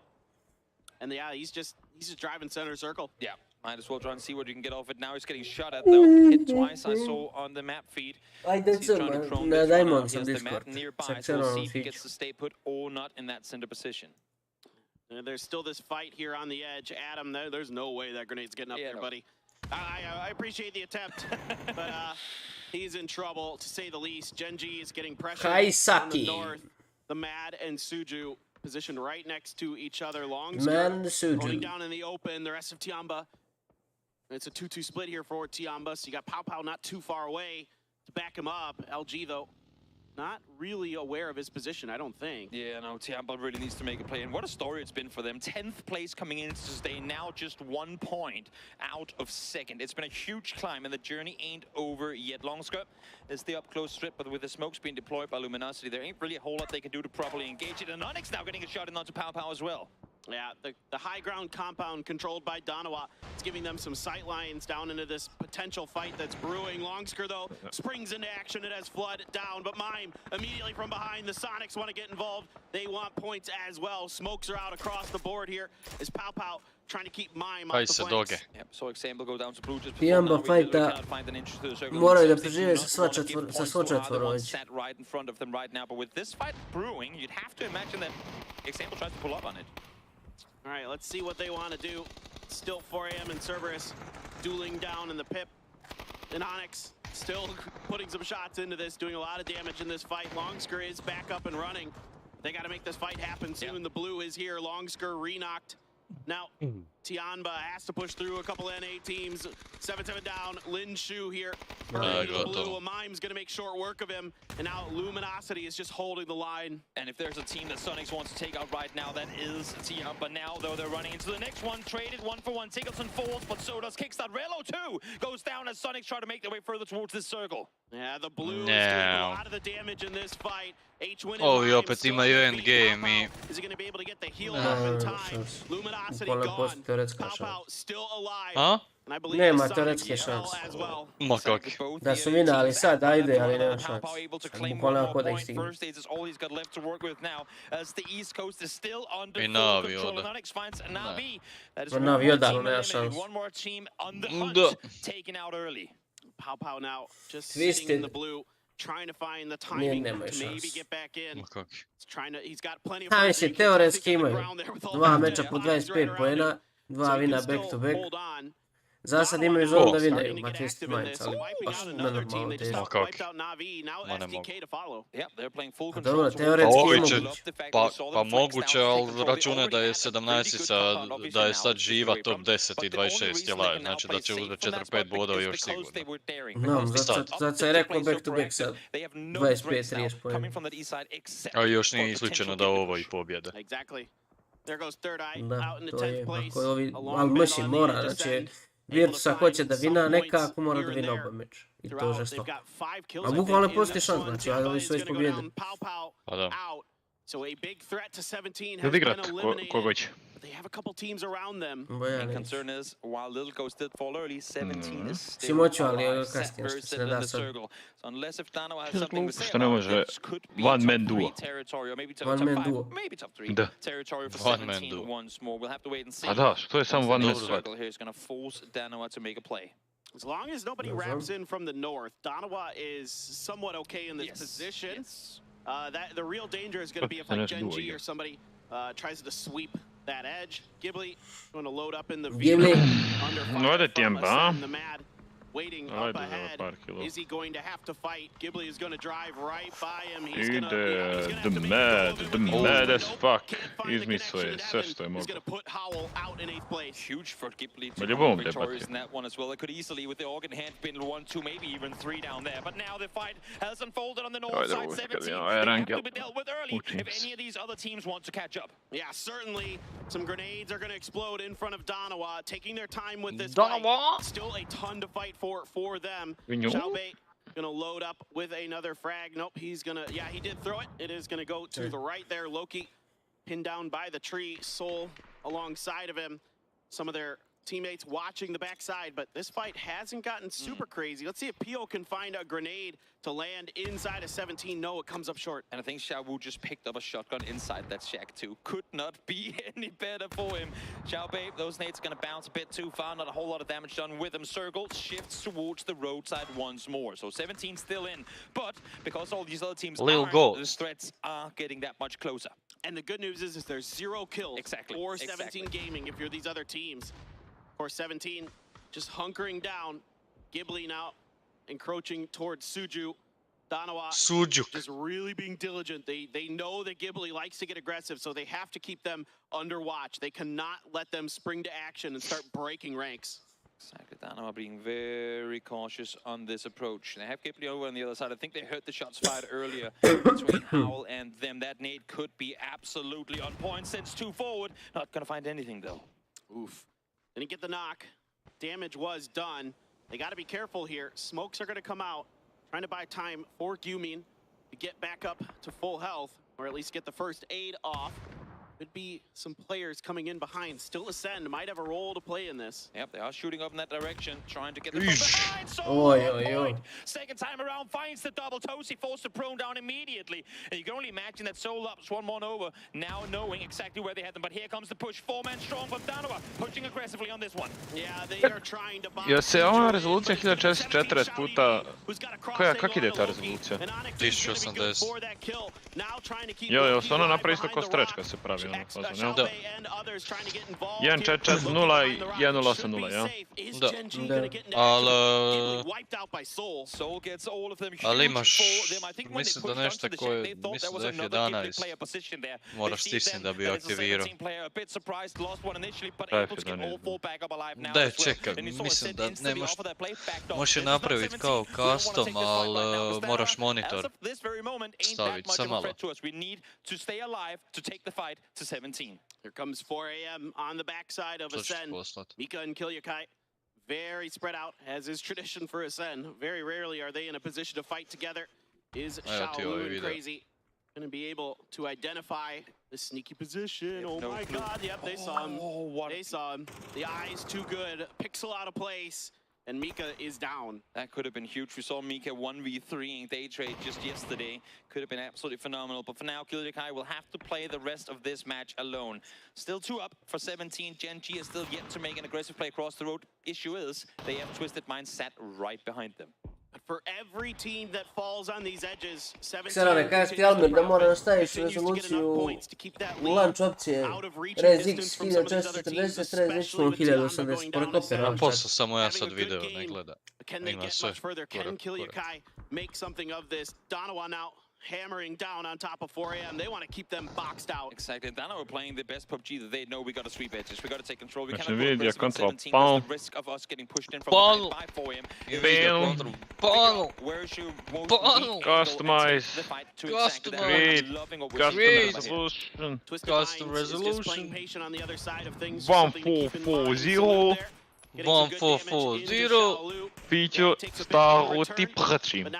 And yeah, he's just driving center circle. Yeah, might as well try and see what you can get off it. Now he's getting shot at though. Hit twice, I saw on the map feed. Haideți să mă, dai mă să Discord. Secționăm un pic. Gets to stay put or not in that center position. And there's still this fight here on the edge. Adam, there's no way that grenade's getting up there, buddy. I appreciate the attempt, but he's in trouble, to say the least. Genji is getting pressure from the north. The Mad and Suju positioned right next to each other. Long going down in the open. The rest of Tiamba. It's a 2-2 split here for Tiamba. So you got Pow not too far away to back him up. LG, though, not really aware of his position, I don't think. Yeah, no, Tiamba really needs to make a play. And what a story it's been for them. 10th place coming in to sustain, now just 1 point out of second. It's been a huge climb, and the journey ain't over yet. Longskirp is the up-close strip, but with the smokes being deployed by Luminosity, there ain't really a whole lot they can do to properly engage it. And Onyx now getting a shot in onto Pow as well. Yeah, the high ground compound controlled by Danawa. It's giving them some sight lines down into this potential fight that's brewing. Longsker, though, springs into action. It has Flood down, but Mime immediately from behind. The Sonics want to get involved. They want points as well. Smokes are out across the board here as Pow Pow trying to keep Mime off the flanks. Yep, so example go down to blue just before now. We cannot find an inch to the circle. Moraju da prežive sa sva četvoro već. Set right in front of them right now, but with this fight brewing, you'd have to imagine that example tries to pull up on it. All right, let's see what they want to do. Still 4 AM and Cerberus dueling down in the pip. And Onyx still putting some shots into this, doing a lot of damage in this fight. Longsker is back up and running. They got to make this fight happen soon. Yep. The blue is here. Longsker re-knocked. Now, Tianba has to push through a couple NA teams. 7-7 down. Lin Shu here. Blue. Mime's going to make short work of him. And now Luminosity is just holding the line. And if there's a team that Sonics wants to take out right now, that is Tianba. Now, though, they're running into the next one. Traded 1-for-1. Singleton falls, but so does Kickstart. Relo, too, goes down as Sonics try to make their way further towards this circle. Yeah, the blue is doing a lot of the damage in this fight. Ovi opet imaju endgame I... A? Nema teoretske šanse. Ma kakvi. Da su vinali sad, ajde, ali nema šanse. Bukvalno ako da ih stigne. I Navi oda. Navi odavno nema šanse. Da. Pow Pow now just sitting in the blue, trying to find the timing to maybe get back in. He's got plenty of mislim, teoretski imaju. 2 meča po 25 poena, 2 vina back to back. Za sad imaju želju da vinaju, Matist Mainz, ali baš nenormalno teško. Ma ne mogu. Dobro, teoretski moguće. Pa moguće, ali račune da je 17-ica, da je sad živa top 10 I 26 je live, znači da će uzeti 4-5 bodova još sigurno. No, zato sam je rekao back to back sad, 25-30 pojena. A još nije isključeno da ovo I pobjede. Da, to je, ako je ovi, ali mislim mora, znači Virtusa hoće da vina, nekako mora da vina oba meča. I to je žestoko. A bukvalno postoji šans, znači, ali ovi su već pobjedili. Pa da. Ljudi igrat, koga će? Bojali. Si moću, ali kasnije, što se ne da sad. Što ne može one man duo. One man duo. Da. One man duo. A da, što je samo one man squad. As long as nobody wraps in from the north, Danawa is somewhat okay in this position. The real danger is going to be if like Genji or somebody tries to sweep that edge. Ghibli going to load up in the Ghibli. Under the Mad waiting up ahead. Is he going to have to fight? Ghibli is going to drive right by him. He's going to the mad as fuck. Izmislio je sve što je mogu. He's going to put Howl out in 8th place. Huge for Ghibli to become victorious in that one as well. It could easily, with the organ hand, been 1-2, maybe even 3 down there. But now the fight has unfolded on the north side. 17. They have to be dealt with early if any of these other teams want to catch up. Yeah, certainly some grenades are going to explode in front of Danawa, taking their time with this fight. Still a ton to fight for them. Xiaobei gonna load up with another frag. Nope, he's gonna, yeah, he did throw it. It is gonna go to the right there. Loki pinned down by the tree. Soul alongside of him. Some of their teammates watching the backside, but this fight hasn't gotten super crazy. Let's see if Pio can find a grenade to land inside of 17. No, it comes up short. And I think Xiaowu just picked up a shotgun inside that shack too. Could not be any better for him. Xiaobei, those nades are going to bounce a bit too far. Not a whole lot of damage done with him. Circle shifts towards the roadside once more. So 17 still in, but because all these other teams the threats are getting that much closer. And the good news is there's 0 kills for 17 Gaming if you're these other teams. Or 17 just hunkering down. Ghibli now encroaching towards Suju. Danawa just really being diligent. They know that Ghibli likes to get aggressive, so they have to keep them under watch. They cannot let them spring to action and start breaking ranks. Exactly, Danawa being very cautious on this approach. They have Ghibli over on the other side. I think they heard the shots fired earlier between Howl and them. That nade could be absolutely on point. Sends 2 forward. Not gonna find anything though. Oof. Didn't get the knock. Damage was done. They got to be careful here. Smokes are going to come out, trying to buy time for Gyumin to get back up to full health, or at least get the first aid off. Could be some players coming in behind. Still Ascend might have a role to play in this. Yep, they are shooting up in that direction, trying to get the from behind. So point. Second time around finds the double. Tosi forced the prone down immediately. And you can only imagine that Soul Ups 1-1 over, now knowing exactly where they had them. But here comes the push. 4-man strong from Danova, pushing aggressively on this one. Yeah, they are trying to Jel se ova rezolucija 1440 puta... Kak ide ta rezolucija? 1080. Jo, jel se ona napravi isto ko stretch kad se pravi ono fazon, jel? Da. 1-4-4-0 i 1-0-8-0, jel? Da. Ali imaš... Mislim da nešto koje... Mislim da F11 moraš stisniti da bi aktivirao. Da, čekaj, mislim da ne možeš je napraviti kao custom, ali moraš monitor staviti, sam malo. Here comes 4 AM on the backside of Ascend. Mika and Kilyakai very spread out, as is tradition for Ascend. Very rarely are they in a position to fight together. Is Shaoloo and Crazy going to be able to identify the sneaky position? Oh my god, yep, they saw him. They saw him. The eye's too good. Pixel out of place. And Mika is down. That could have been huge. We saw Mika 1v3ing day trade just yesterday. Could have been absolutely phenomenal. But for now, Kilyakai will have to play the rest of this match alone. Still 2 up for 17. Gen G is still yet to make an aggressive play across the road. Issue is, they have Twisted Minds sat right behind them. But for every team that falls on these edges, 17 Ksara, kažete Almir da mora nastaviti rezoluciju u launch opcije Rez X 1440, Rez X 1080, porekopira. A posao samo ja sad video ne gleda. Can they get much further? Can Kilyakai make something of this? Danawa now hammering down on top of 4 AM. They want to keep them boxed out. Exactly. Danawa are playing the best PUBG that they know. We got to sweep edges. We got to take control. We cannot go aggressive on 17. There's the risk of us getting pushed in from behind by 4 AM. Where is you Customize. Custom resolution. 1440. 1440. Feature star tip rachim.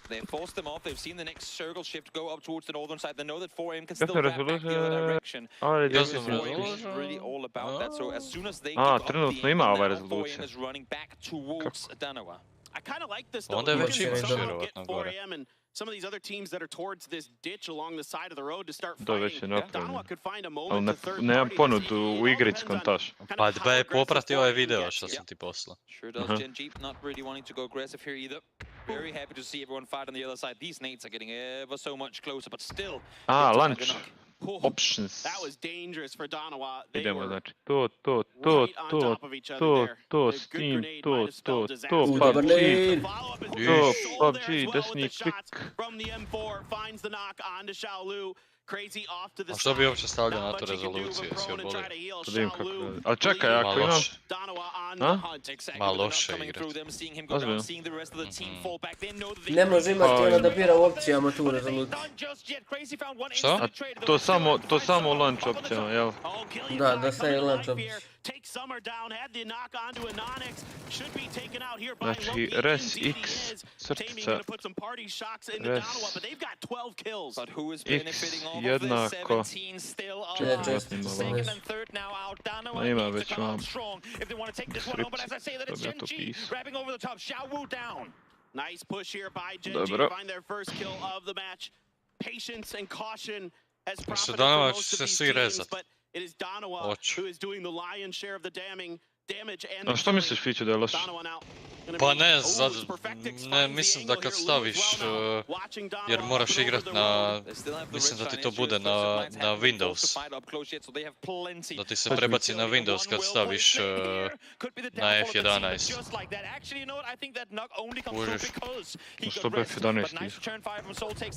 They forced them off. They've seen the next circle shift go up towards the northern side. They know that 4AM can still back the other direction. 4AM is really all about that. So as soon as they give up the aim, 4AM is running back towards Danawa. I kind of like this though. You can somehow get 4AM and some of these other teams that are towards this ditch along the side of the road to start fighting. Danawa could find a moment to third Nemam ponudu u igric kontaš. Pa da je popratio ovaj video što sam ti poslao. Sure does. Gen G not really wanting to go aggressive here either. Very happy to see everyone fight on the other side. These nades are getting ever so much closer, but still. Lunch. Options. That was dangerous for Danawa. Idemo znači to, s tim, to, PUBG, desni klik. From the M4 finds the knock onto Shaoloo. Crazy off to the side. A što bi uopće stavljao na tu rezoluciju, jesi oboli? Ali čekaj, ako imam... Ma loše igrati. Ozbiljno. Ne može imati ono da bira u opcijama tu rezoluciju. Što? To samo u launch opcijama, jel? Da staje u launch opcijama. Znači, Res X crtica Res X jednako Ma ima već vam description, to bi ja to pisao. Dobro. Mislim Danawa će se svi rezat. Oću. A što misliš, Fiću, da je loš? Pa ne, mislim da kad staviš, jer moraš igrat na, mislim da ti to bude na Windows, da ti se prebaci na Windows kad staviš na F11. Kužiš? Što bi F11 isto?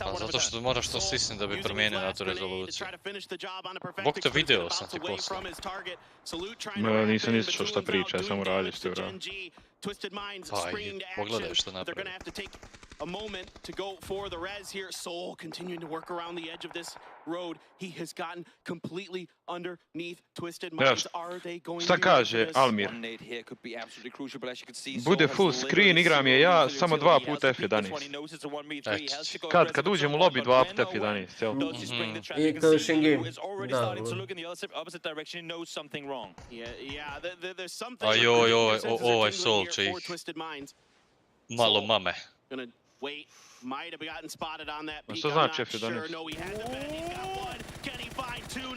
Pa zato što moraš to stisniti da bi promijenio na tu rezoluciju. Bog te video sam ti poslao. Nisam ističao šta priča, ja samo radio što je radio. Pa i pogledaj što napravi. a moment to go for the res here. Soul continuing to work around the edge of this road. He has gotten completely underneath Twisted Minds. Are they going to Šta be ready for kaže this? Almir? Bude full screen, igram je ja samo 2 puta F11. Kad uđem u lobby 2 puta F11, jel? I kad uš in game. Da, Ajoj, ovaj Soul će ih malo mame. Što znači F11?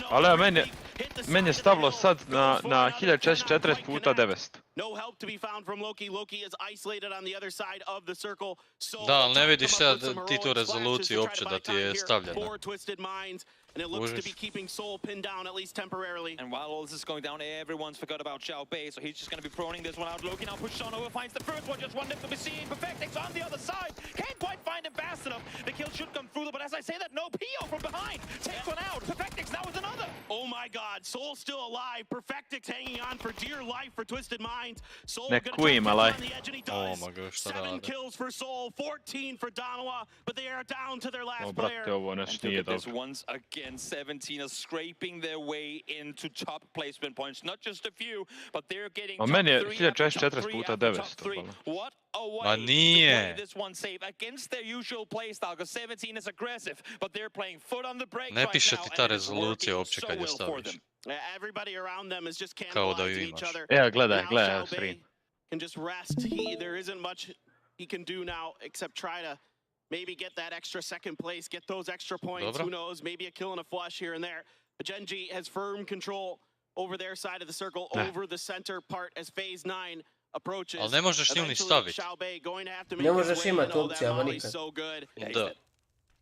Ali meni je stavilo sad na 1440 puta 900. Da, ali ne vidiš sad ti tu rezoluciju uopće da ti je stavljena. And it looks to be keeping Soul pinned down at least temporarily. And while all this is going down, everyone's forgot about Xiao Bei, so he's just going to be proning this one out. Loki now pushes on over, finds the first one, just one left to be seen. Perfectix on the other side, can't quite find him fast enough. The kill should come through, but as I say that, no PO from behind. Takes one out, Perfectix now with another. Oh my god, Soul still alive. Perfectix hanging on for dear life for Twisted Minds. Soul Ne kuim, ali... Oh my gosh, šta 7 rade. kills for Soul, 14 for Danoa, but they are down to their last O, player. brate, ovo nešto nije This dobro. once again, 17 are scraping their way into top placement points. Not just a few, but they're getting A top meni je 3 after top 1440 3 puta after top 900. 3. bala. What a way Ma to nije. play this one safe against their usual playstyle, because 17 is aggressive, but they're playing foot on the brake Ne right piše now, ti ta and it is rezolucija working uopće so kad je well for staviš. them. Everybody around them is just Kao da ju cannibalizing each imaš. other. Evo, gledaj, Now gledaj, Xiao Bei stream. can just rest. There isn't much he can do now except try to maybe get that extra second place, get those extra points. Dobro. Who knows? Maybe a kill and a flush here and there. But Genji has firm control over their side of the circle, over the center part as phase 9 approaches. Ali ne možeš nju ni staviti. Xiao Bei going to have to make Ne his možeš way imat in. Oh, that opcijama volley's nikad. so good. Da.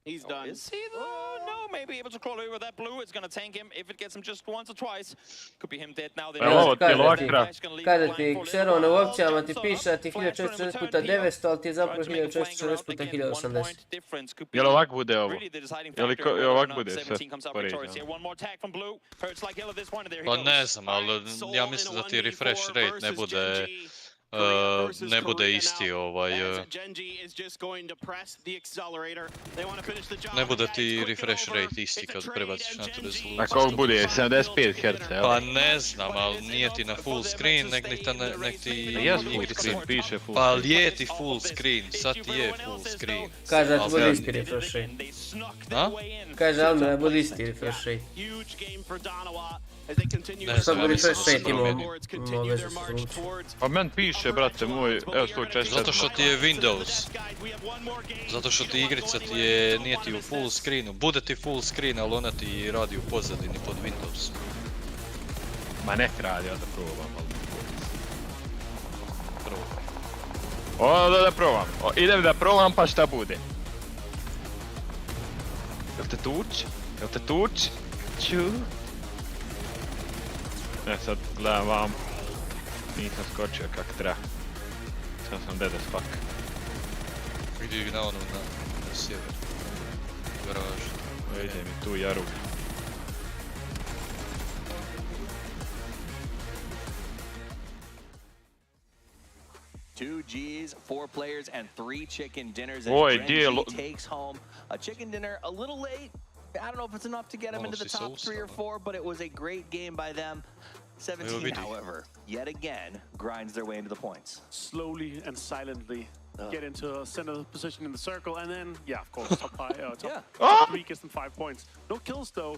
He's done. Is he though? No, maybe able to crawl over that blue. It's gonna tank him if it gets him just once or twice. Could be him dead now. Evo ovo ti je Lokra. Kada ti Xeron u opcijama ti piše da ti 1440 puta 900, ali ti je zapravo 1440 puta 1080. Jel ovak bude ovo? Jel ovak bude sve poređeno? Pa ne znam, ali ja mislim da ti refresh rate ne bude isti ne bude ti refresh rate isti kad prebaciš na tu rezoluciju. Ako ovog bude 75 Hz, jel? Pa ne znam, ali nije ti na full screen, nek ti Jes full screen, piše full Pa screen. ali je ti full screen, sad ti je full screen. Kaže da ti bude isti refresh rate. A? Kaže Almir da bude isti refresh rate. Ne znam, ja mislim da se imao promijeni. veze s rezolucijom. Pa men piše, brate moj, evo 144. Zato što ti je Windows. Zato što ti igrica ti je, nije ti u full screenu. Bude ti full screen, ali ona ti radi u pozadini pod Windows. Ma nek radi, ja da probam. Probaj. Da probam. Idem da probam pa šta bude. Jel te tuč? Jel te tuč? Ču? Sad gledam vam. Nisam skočio kak treba. Sad sam dead as fuck. Idi na onu na sjever. Garažu. Ide mi tu jaru. Two G's, 4 players, and 3 chicken dinners. Boy, as dear. Genji takes home a chicken dinner a little late. I don't know if it's enough to get him into the top 3 or 4, but it was a great game by them. 17, however, yet again, grinds their way into the points. Slowly and silently get into a center position in the circle, and then, yeah, of course, top 3 gets them 5 points. No kills, though,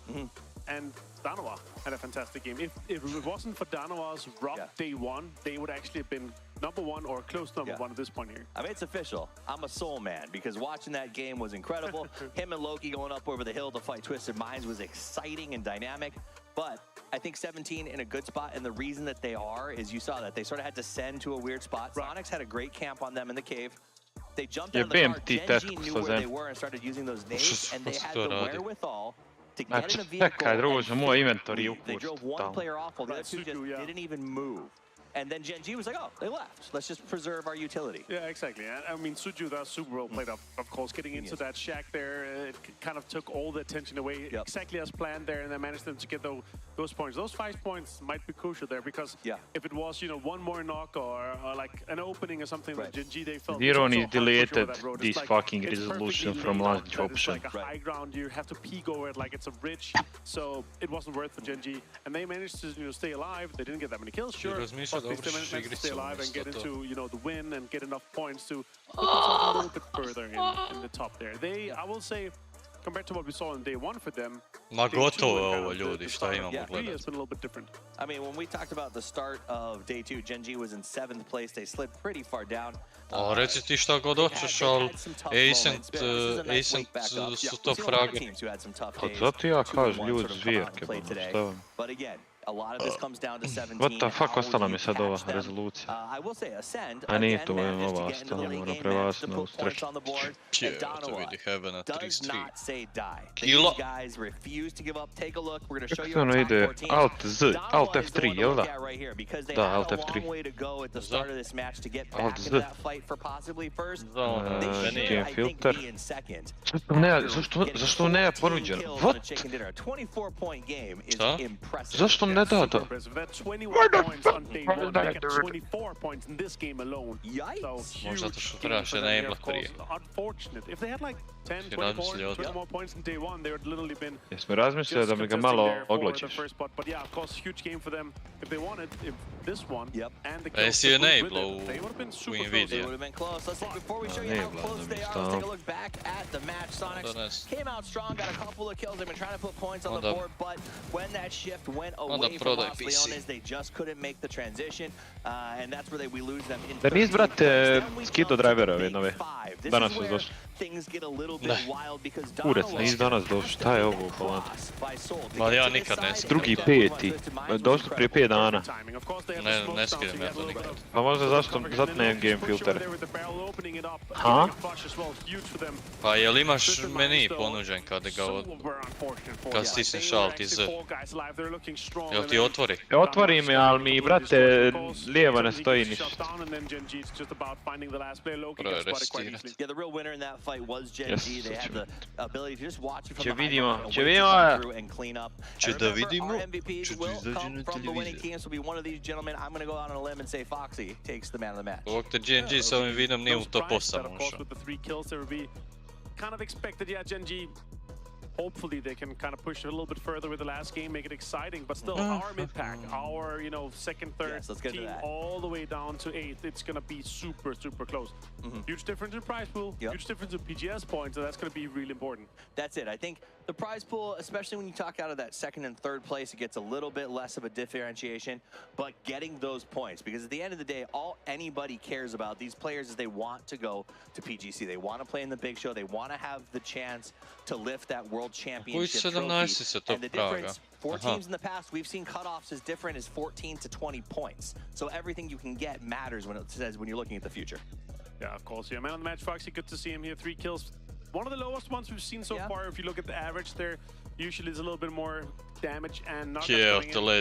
and Danoa had a fantastic game. If it wasn't for Danoa's rough day 1, they would actually have been #1 or close to #1 at this point here. I mean, it's official. I'm a Soul man, because watching that game was incredible. Him and Loki going up over the hill to fight Twisted Minds was exciting and dynamic, but I think 17 in a good spot, and the reason that they are is you saw that they sort of had to send to a weird spot. Sonics had a great camp on them in the cave. They jumped out of the car. Genji knew where they were and started using those nades, and they had the wherewithal to get in a vehicle. Čekaj, druže, moj inventor je They drove one tamo. player off while the other two just didn't even move. And then Genji was like, oh, they left. Let's just preserve our utility. Yeah, exactly. I mean, Suju, that super well played up, of course, getting into that shack there. It kind of took all the attention away exactly as planned there, and they managed them to get those points. Those 5 points might be crucial there because if it was, one more knock or like an opening or something that Gen.G they felt. Zero is deleted this fucking resolution from last option. It's like a high ground. You have to peek over it like it's a bridge. So it wasn't worth for Gen.G, and they managed to stay alive. They didn't get that many kills, sure, but they still managed to stay alive and get into the win and get enough points to put themselves a little bit further in the top there. I will say, compared to what we saw in day one for them, Ma gotovo je ovo, ljudi, šta imamo gledati? It's been a little bit different. I mean, when we talked about the start of day 2, Gen.G was in 7th place. They slid pretty far down. A reci ti šta god hoćeš, ali Ascent su top frage. Pa zato ja kažem, ljudi zvijeke, stavim. A lot of this comes down to 17. What the fuck, ostala mi sad ova rezolucija. I will say Ascend. A nije to ova ostala, moram prevasiti na ustreći. Pjevato vidi, Heaven na 33. Kilo! Guys refuse to give up. Take a look. We're going to show you Kako ono ide? Alt Z, Alt F3, jel da? Da, Alt F3. Alt Z. Game filter. Zašto ne ponuđeno? What? Šta? Zašto ne da to? Možda to što trebaš jedan aimblock prije. Jesmo razmislili da mi ga malo oglođiš? A jesi enable u Nvidia? Onda prodaj PC. Da nisi, brate, skido driverovi novi? Danas su došli. Ne. Kurac, nisi danas došli. Šta je ovo u Holandu? Ma ja nikad ne skidam. Drugi peti. Došli prije 5 dana. Ne skidam ja to nikad. Pa možda zato ne game filtere. Ha? Pa jel imaš meni ponuđen kad stisneš Alt i Z? Jel ti otvori? Otvori mi, ali mi, brate, lijevo ne stoji ništa. Prvo restirat. Če vidimo. Če da vidimo. Če da izađe na televiziju. Ovog te Gen.G s ovim vidom nije u top 8 ušao. Kind of expected, Gen.G. Hopefully they can kind of push it a little bit further with the last game, make it exciting, but still our mid-pack, our, second, third team, all the way down to 8th, it's going to be super, super close. Huge difference in prize pool, huge difference in PGS points, so that's going to be really important. That's it. I think the prize pool, especially when you talk out of that 2nd and 3rd place, it gets a little bit less of a differentiation, but getting those points, because at the end of the day, all anybody cares about, these players, is they want to go to PGC. They want to play in the big show. They want to have the chance to lift that world championship trophy. And the difference, 4 teams in the past, we've seen cutoffs as different as 14 to 20 points. So everything you can get matters when you're looking at the future. Yeah, of course. Yeah, man of the match, Foxy, good to see him here. 3 kills. One of the lowest ones we've seen so far. If you look at the average there, usually there's a little bit more damage and not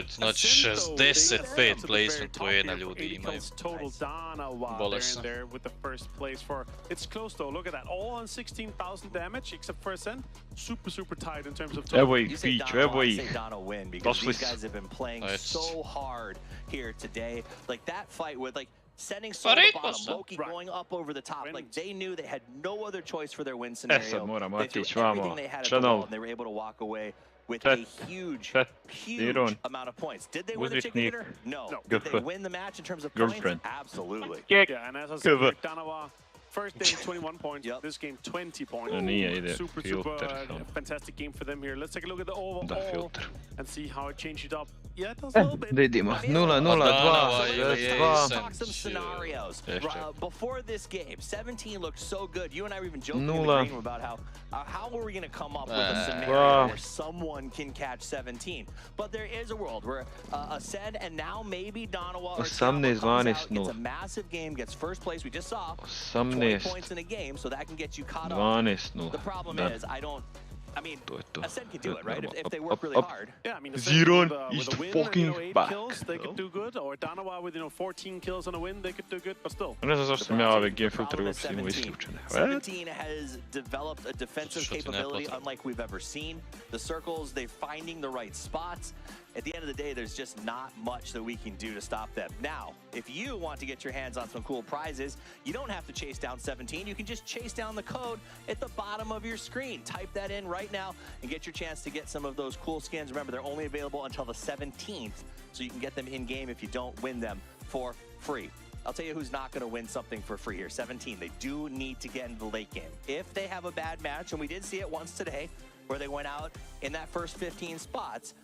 znači 65 placement poena ljudi imaju. Bolesno. With the first place for it's close though. Look at that. All on 16,000 damage except for Ascent. Super, super tight in terms of total. Evo ih, Piću, evo ih. Došli su. These guys have been playing so hard here today. Like that fight with sending Soul to the bottom, Loki going up over the top. Like they knew they had no other choice for their win scenario. Sad moramo they threw everything they had at the wall and they were able to walk away with a huge amount of points. Did they win the chicken dinner? No. Did they win the match in terms of points? Absolutely. Yeah, and as I said, Danawa, first game 21 points, this game 20 points. Super, fantastic game for them here. Let's take a look at the overall and see how it changed it up. Yeah, it does a little bit. Vidimo, 0-0-2. Talk some scenarios. Before this game, 17 looked so good. You and I were even joking in the green room about how are we going to come up with a scenario where someone can catch 17. But there is a world where Ascend and now maybe Donawa or TAMO comes out, gets a massive game, gets first place. We just saw 20 points in a game, so that can get you caught up. The problem is, I mean, Ascend can do it, right? If they work really hard. Yeah, I mean, Ziron is the fucking back. Kills, they could do good, or Danawa with 14 kills on a win, they could do good, but still. Ne znam zašto sam ja ove game filtere uopšte imao isključene. 17 has developed a defensive capability unlike we've ever seen. The circles, they're finding the right spots. at the end of the day, there's just not much that we can do to stop them. Now, if you want to get your hands on some cool prizes, you don't have to chase down 17. You can just chase down the code at the bottom of your screen. Type that in right now and get your chance to get some of those cool skins. Remember, they're only available until the 17th, so you can get them in-game if you don't win them for free. I'll tell you who's not going to win something for free here. 17. They do need to get into the late game. If they have a bad match, and we did see it once today, where they went out in that first 15 spots,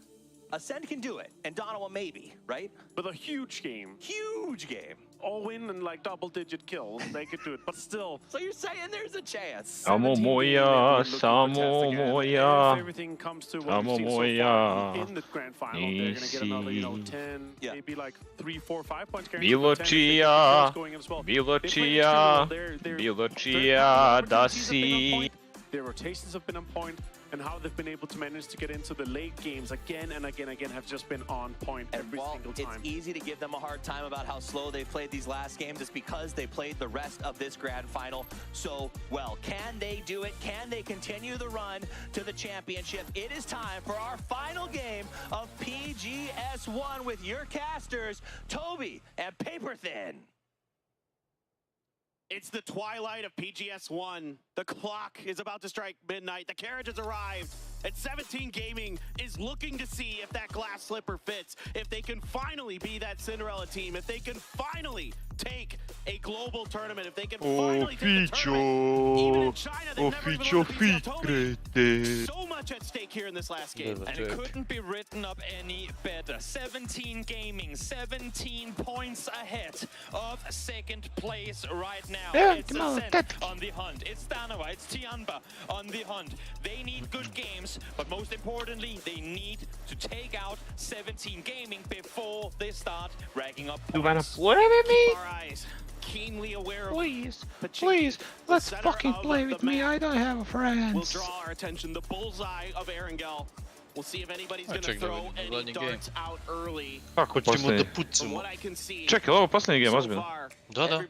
Ascend can do it, and Donovan maybe, right? With a huge game. Huge game. All win and like double-digit kills, they could do it, but still. So you're saying there's a chance? Samo moja, samo moja. If everything comes to what Samo we've seen so moja. far in the grand final, they're gonna get another, you know, 10, maybe like 3, 4, 5 points guaranteed. Bilo čija, bilo čija, bilo čija da si. Their rotations have been on point, and how they've been able to manage to get into the late games again and again have just been on point every single time. It's easy to give them a hard time about how slow they've played these last games. It's because they played the rest of this grand final so well. Can they do it? Can they continue the run to the championship? It is time for our final game of PGS1 with your casters, Toby and Paperthin. It's the twilight of PGS1. The clock is about to strike midnight. The carriage has arrived. And 17 Gaming is looking to see if that glass slipper fits, if they can finally be that Cinderella team, if they can finally take a global tournament, if they can finally take a tournament. Even in China, they've never even lost Toby. So much at stake here in this last game. And it couldn't be written up any better. 17 Gaming, 17 points ahead of second place right now. It's Ascent on the hunt. It's Stanova, it's Tianba on the hunt. They need good games, but most importantly, they need to take out 17 Gaming before they start racking up points. What did me? Eyes keenly aware of Please, let's fucking play with me. I don't have friends. We'll draw our attention. The bullseye of Erangel. We'll see if anybody's gonna throw any darts out early. Kako ćemo da pucamo? Čekaj, ovo posljednji game, ozbiljno. Da, da.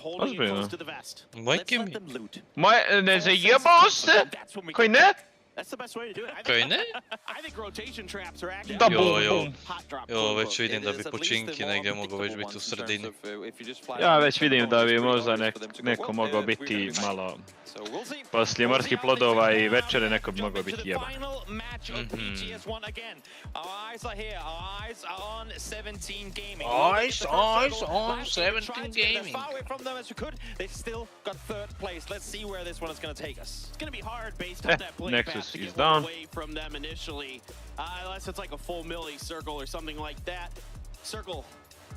Ozbiljno. Majke mi. Ne zajebao se? Koji ne? That's the best way to do it. Koji ne? I think rotation traps are actually Jo, već vidim da bi počinki negdje mogu već biti u sredini. Ja već vidim da bi možda neko mogao biti malo poslije morskih plodova i večere neko bi mogao biti jeba. Eyes on 17 Gaming. Nexus is down. From them initially, unless it's like a full milli circle or something like that. Circle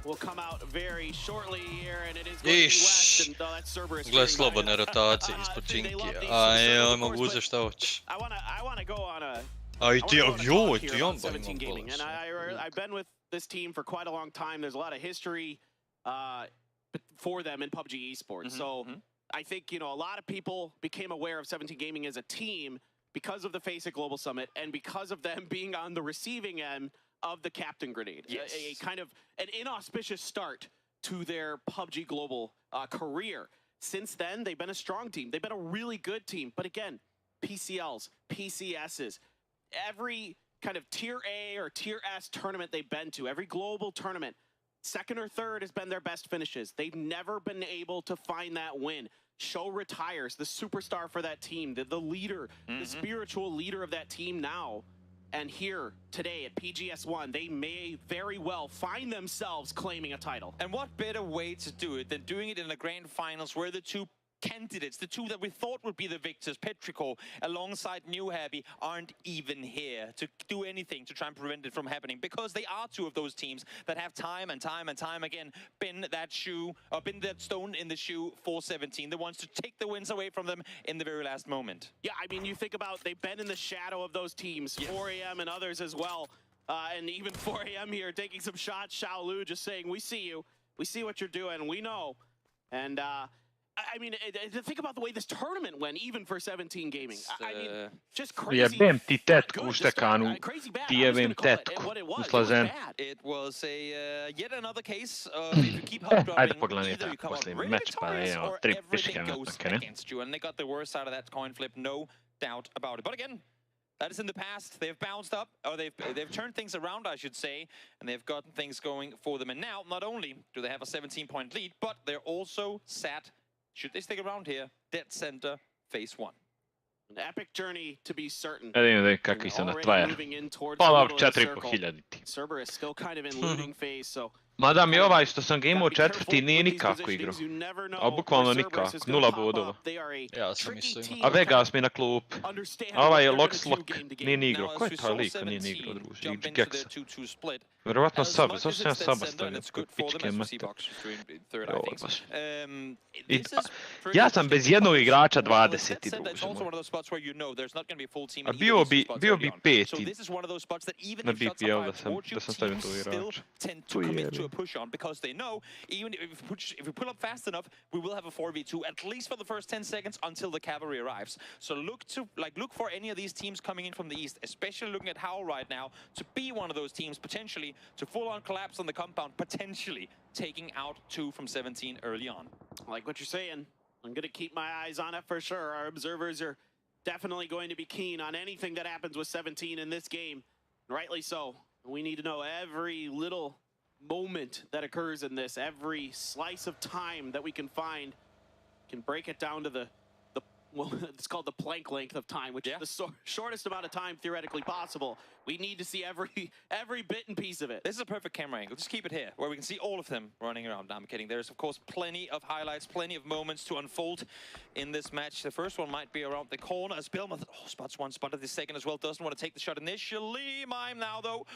will come out very shortly here, and it is going to be west, and that's Cerberus. Gle slobodne rotacije ispod činki. Aj, mogu uzeti šta hoće. I wanna go on a. Aj ti, joj, ti on 17 Gaming, and I've been with this team for quite a long time. There's a lot of history for them in PUBG eSports. So I think, you know, a lot of people became aware of 17 Gaming as a team because of the FACEIT Global Summit and because of them being on the receiving end of the Captain Grenade. Yes. A kind of an inauspicious start to their PUBG Global career. Since then, they've been a strong team. They've been a really good team. But again, PCLs, PCSs, every kind of tier A or tier S tournament they've been to, every global tournament, second or third has been their best finishes. They've never been able to find that win. Show retires, the superstar for that team, the leader, the spiritual leader of that team now. And here, today at PGS1, they may very well find themselves claiming a title. And what better way to do it than doing it in the grand finals where the two candidates, the two that we thought would be the victors, Petrichor alongside New Happy, aren't even here to do anything to try and prevent it from happening, because they are two of those teams that have time and time again been that stone in the shoe for 17, the ones to take the wins away from them in the very last moment. Yeah, I mean, you think about, they've been in the shadow of those teams, 4AM and others as well, and even 4AM here taking some shots, alooo just saying, we see you, we see what you're doing, we know. And I mean, think about the way this tournament went, even for 17 Gaming. I mean, just crazy. Jebem ti tetku, Štekanu. Ti jebem tetku. Uslazen. It was yet another case of if you keep hop dropping, either you come out really victorious or everything goes against you. And they got the worst side of that coin flip, no doubt about it. But again, That is in the past. They've bounced up, or they've turned things around, I should say, and they've gotten things going for them. And now, not only do they have a 17-point lead, but they're also sat, should they stick around here, dead center, phase 1. An epic journey to be certain. Vidim kakvi su na tver. Pola 4500. Cerber is still kind of in looting phase, so Mada mi ovaj što sam ga imao četvrti nije nikako igrao. A bukvalno nikako, 0 bodova. Ja sam isto imao. A Vegas mi na klup. A ovaj je Lock nije ni igrao. Ko je taj lik ko nije ni igrao, druže? I Geksa. Vjerovatno Saba, zašto sam ja Saba stavio? Pičke mrte. Ja sam bez jednog igrača 20, druže moj. A bio bi 5 na BPL da sam stavio tu igrača. Tu je. Push on because they know even if we pull up fast enough, we will have a 4v2 at least for the first 10 seconds until the cavalry arrives. So look for any of these teams coming in from the east, especially looking at Howl right now to be one of those teams potentially to full on collapse on the compound, potentially taking out 2 from 17 early on. I like what you're saying. I'm going to keep my eyes on it for sure. Our observers are definitely going to be keen on anything that happens with 17 in this game. Rightly so. We need to know every little moment that occurs in this, every slice of time that we can find, can break it down to the well, it's called the plank length of time, which is the shortest amount of time theoretically possible. We need to see every bit and piece of it. This is a perfect camera angle. Just keep it here, where we can see all of them running around. No, I'm kidding. There's, of course, plenty of highlights, plenty of moments to unfold in this match. The first one might be around the corner as Belmont spots one, spotted the second as well. Doesn't want to take the shot initially. Mime now, though.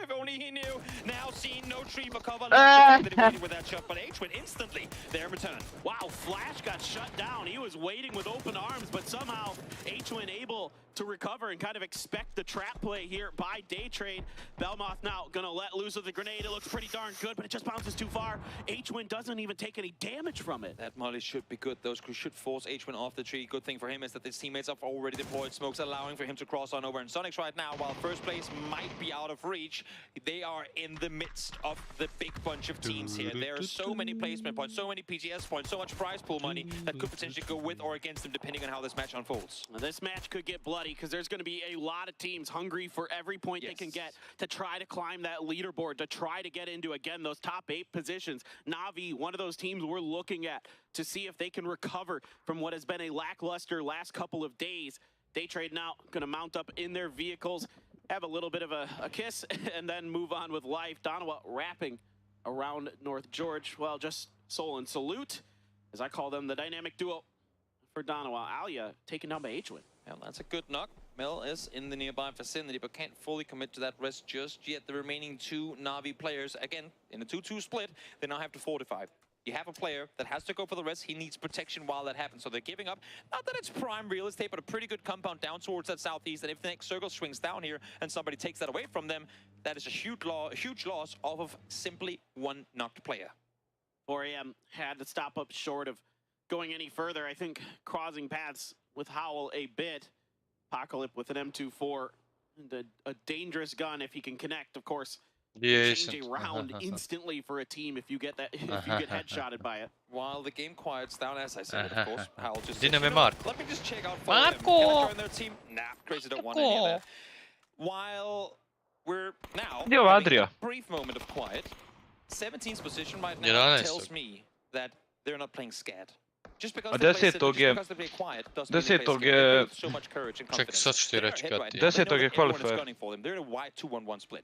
If only he knew. Now seen, no tree for cover. With that shot, but H went instantly. Their return. Wow, Flash got shut down. He was waiting with open arms, but somehow H-Win able to recover and kind of expect the trap play here by Daytrade. Belmoth now gonna let loose with the grenade. It looks pretty darn good, but it just bounces too far. H-Win doesn't even take any damage from it. That molly should be good. Those crews should force H-Win off the tree. Good thing for him is that his teammates have already deployed smokes, allowing for him to cross on over. And Sonics right now, while first place might be out of reach, they are in the midst of the big bunch of teams here. There are so many placement points, so many PGS points, so much prize pool money that could potentially go with or against them depending on how this match unfolds. Well, this match could get bloody because there's going to be a lot of teams hungry for every point they can get to try to climb that leaderboard, to try to get into, again, those top 8 positions. Na'Vi, one of those teams we're looking at to see if they can recover from what has been a lackluster last couple of days. Daytrade now going to mount up in their vehicles, have a little bit of a kiss, and then move on with life. Donawa wrapping around North George. Well, just Soul and Salute, as I call them, the dynamic duo for Donawa. Alia taken down by H-Win. Well, that's a good knock. Mel is in the nearby vicinity, but can't fully commit to that rest just yet. The remaining 2 Na'Vi players, again, in a 2-2 split, they now have to fortify. You have a player that has to go for the rest. He needs protection while that happens. So they're giving up, not that it's prime real estate, but a pretty good compound down towards that southeast. And if the next circle swings down here and somebody takes that away from them, that is a huge loss off of simply 1 knocked player. 4 AM had to stop up short of going any further. I think crossing paths with Howl a bit. Apocalypse with an M24, and a dangerous gun if he can connect, of course. Change a round instantly for a team if you get that, if you get headshotted by it. While the game quiets down, as I said, of course, Howl just says, let me just check out for him. Can I join their team? Nah, Crazy don't want any of that. While we're now having a brief moment of quiet, 17's position right now tells me that they're not playing scared. Just because they play quiet doesn't mean they play scared. With so much courage and confidence. They're ahead right now. They know that everyone is gunning for them. They're in a wide 2-1-1 split.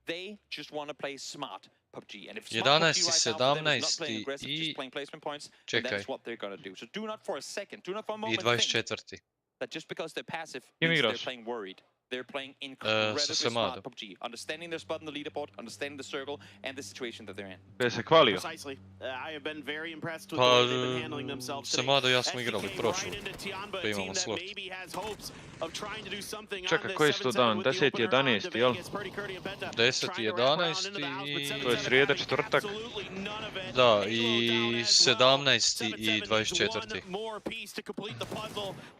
They just want to play smart PUBG. And if smart PUBG right now for them is not playing aggressive, just playing placement points, then that's what they're going to do. So do not for a second, do not for a moment think that just because they're passive means they're playing worried. They're playing incredibly smart PUBG, understanding their spot on the leaderboard, understanding the circle, and the situation that they're in. Precisely. I have been very impressed with the way they've been handling themselves today. Maybe has hopes of trying to do something on this 7-7 with the opener on to make it pretty curdy and better. 10-11, to je srijeda, četvrtak. Da, i 17. i 24.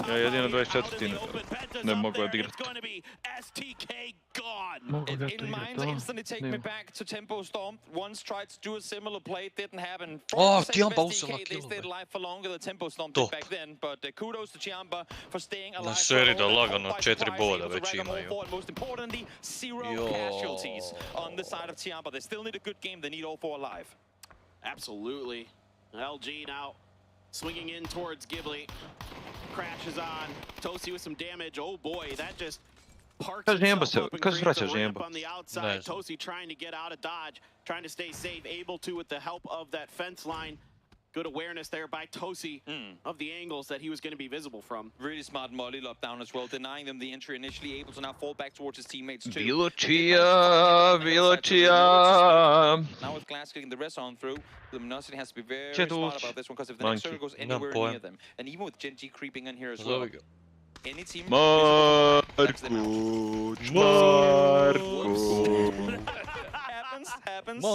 Ja jedino 24. ne mogu odigrati. Quickly, STK gone. In mind, instantly take me back to Tempo Storm. Once tried to do a similar play, didn't happen. Tiamba STK, they stayed alive for longer than Tempo Storm did back then, but kudos to Tiamba for staying alive. Serida lagano 4 boda već imaju. Most importantly, 0 casualties on the side of Tiamba. They still need a good game. They need all 4 alive. Absolutely. LG now swinging in towards Ghibli. Crashes on. Tosi with some damage. Oh boy, that just parks itself up and creates a ramp on the outside. Tosi trying to get out of dodge, trying to stay safe, able to with the help of that fence line. Good awareness there by Tosi of the angles that he was going to be visible from. Really smart molly lockdown as well, denying them the entry initially, able to now fall back towards his teammates too. Viločija. Now with Glass getting the rest on through, Luminosity has to be very smart about this one, because if the next circle goes anywhere near them, and even with Gen G creeping in here as well, any team... Happens.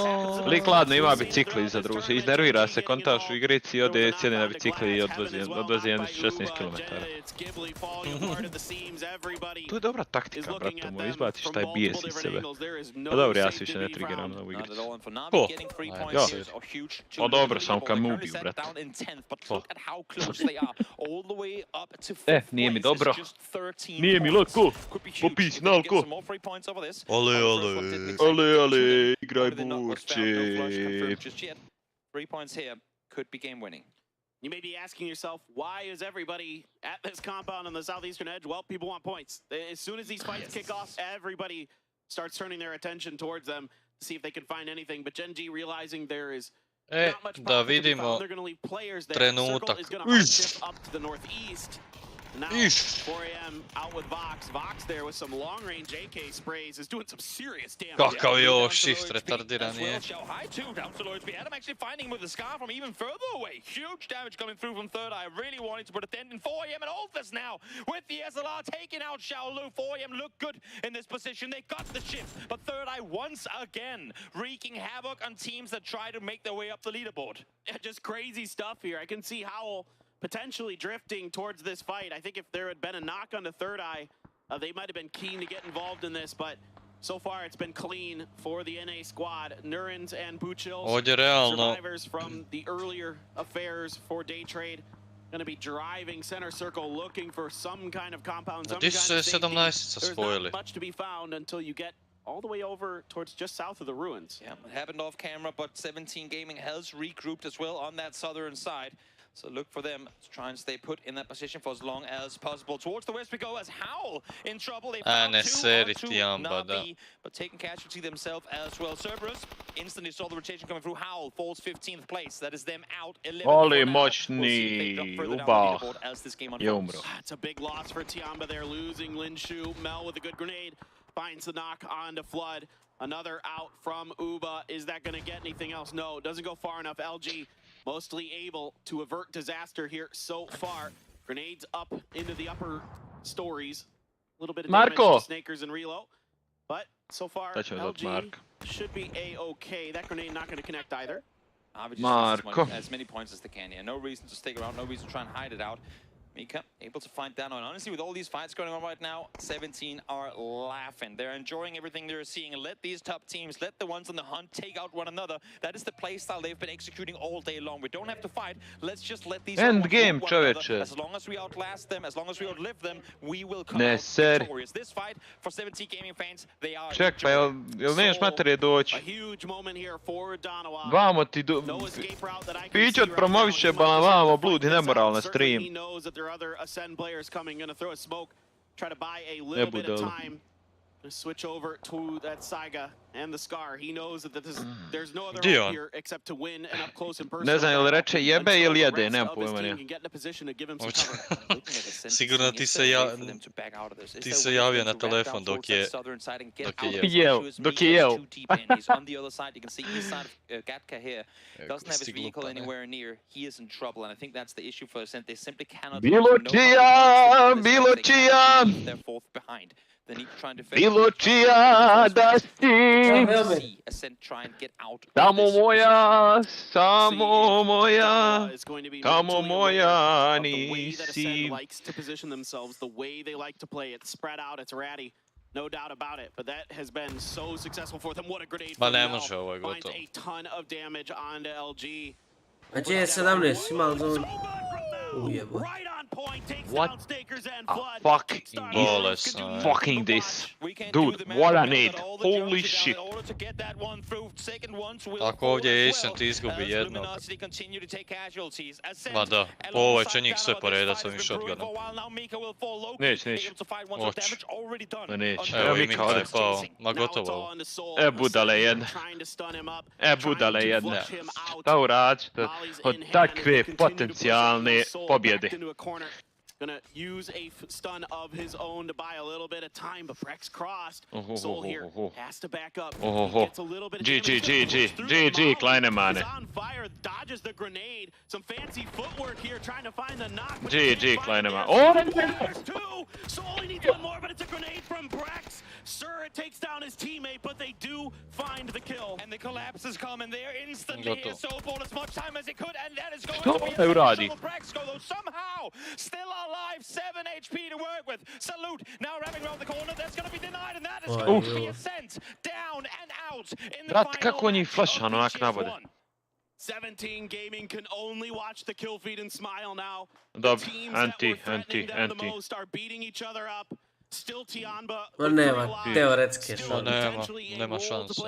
Lik ladno ima bicikli iza druže, iznervira se, kontaš u igrici i ode sjedi na bicikli i odvozi 16 km. To je dobra taktika, brate moj, izbaciš taj bijes iz sebe. Pa dobro, ja se više ne trigeram na ovu igricu. O dobro, samo kad me ubiju, brate. Nije mi dobro. Nije mi lako. Popis nalko. Ale, igraj burče. 3 points here could be game winning. You may be asking yourself, why is everybody at this compound on the southeastern edge? Well, people want points. As soon as these fights kick off, everybody starts turning their attention towards them to see if they can find anything. But Gen G realizing there is not much da vidimo they're going to leave players there. trenutak. Circle is going to shift up to the northeast. Now, 4 AM out with Vox. Vox there with some long-range AK sprays is doing some serious damage. Kakav je ovo shift retardiran je. High two down to Lloyd's. Adam actually finding him with the scar from even further away. Huge damage coming through from Third Eye. Really wanted to put a dent in 4 AM and Alphas now with the SLR taking out Xiaolu. 4 AM look good in this position. They got the shift, but Third Eye once again wreaking havoc on teams that try to make their way up the leaderboard. Yeah, just crazy stuff here. I can see Howl potentially drifting towards this fight. I think if there had been a knock on the Third Eye, they might have been keen to get involved in this, but so far it's been clean for the NA squad. Nurins and Buchils, survivors from the earlier affairs for Day Trade, going to be driving center circle looking for some kind of compound, some kind of safety. There's not much to be found until you get all the way over towards just south of the ruins. Yeah, it happened off camera, but 17 Gaming has regrouped as well on that southern side. So look for them to try and stay put in that position for as long as possible. Towards the west we go as Howl in trouble. They found two Navi, but taking casualty themselves as well. Cerberus instantly saw the rotation coming through. Howl falls 15th place. That is them out 11. Oli moćni uba. It's a big loss for Tiamba there, losing Linshu. Mel with a good grenade finds the knock onto Flood. Another out from Uba. Is that going to get anything else? No, doesn't go far enough. LG mostly able to avert disaster here so far. Grenades up into the upper stories. A little bit of damage to Snakers and Relo. But so far, LG should be A-okay. That grenade not going to connect either. Marco. As many points as they can here. No reason to stick around, no reason to try and hide it out. Mika able to find down on. Honestly, with all these fights going on right now, 17 are laughing. They're enjoying everything they're seeing. Let these top teams, let the ones on the hunt take out one another. That is the playstyle they've been executing all day long. We don't have to fight. Let's just let these end game, as long as we outlast them, as long as we outlive them, we will come out victorious. This fight for 17 Gaming fans, they are Čekaj, jel nemaš materije doći? A huge moment here for Donovan. Vamo ti Pićot promoviše vamo blud i nemoral na stream. Other Ascend players coming, gonna throw a smoke, try to buy a little bit of time. Gonna switch over to that Saiga and the Scar. He knows that there's no other hope here except to win and up close in person. Ne znam, jel reče jebe ili jede, nemam pojma nije. Sigurno ti se javio na telefon dok je jeo. Dok je jeo. On the other side, you can see his side of Gatka here. Doesn't have his vehicle anywhere near. He is in trouble, and I think that's the issue for Ascent. They simply cannot. Viločija! They're fourth behind. Bilo čija da si, tamo moja, samo moja, tamo moja nisi. No doubt about it, but that has been so successful for them. What a grenade Ma from ne Mel. može, ovo je Finds gotovo. a ton of damage onto LG. A gdje je 17, ima li zon? Ujebo. What a fucking Bolesno je. fucking this. Dude, what a nade. Holy shit. Ako ovdje Ascent izgubi jednog... Ma da, ovo će njih sve poredat s ovim shotgunom. Neće. Oć. Ma neće. Evo i Mika je pao. Ma gotovo ovo. Budale jedne. Budale jedne. Šta uradite od takve potencijalne pobjede? Gonna use a stun of his own to buy a little bit of time, but Brex crossed. Soul here has to back up. Gets a little bit of GG, Kleinemane. He's on fire, dodges the grenade. Some fancy footwork here, trying to find the knock. GG, Kleinemane. Oh! There's two! Soul only needs one more, but it's a grenade from Brex. Sir, it takes down his teammate, but they do find the kill. And the collapse is coming there instantly. Here, Soul bought as much time as he could, and that is going to be a radi. Brex, though somehow still alive, 7 HP to work with. Salute now wrapping around the corner. That's going to be denied, and that is going to be a sent down and out in the Brat, kako njih flashan onak nabode? 17 Gaming can only watch the kill feed and smile now. Dobro, The teams that were threatening them the most are beating each other up. Still Tianba. Ma nema, teoretske Ma nema šanse.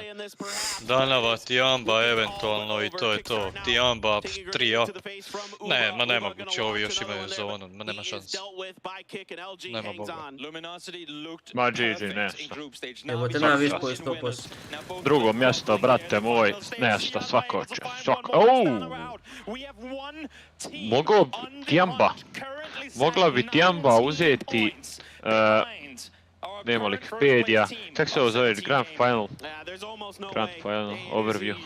Danava, Tianba eventualno i to je to. Tianba 3 up. Ne, ma nemoguće, ovi još imaju zonu, ma nema šanse. Nema boga. Ma GG, nešto. Evo te naviš koji 100%. Drugo mjesto, brate moj, nešto, svako će. Mogla bi Tianba uzeti nema Wikipedia. Čak se ovo zove Grand Final overview.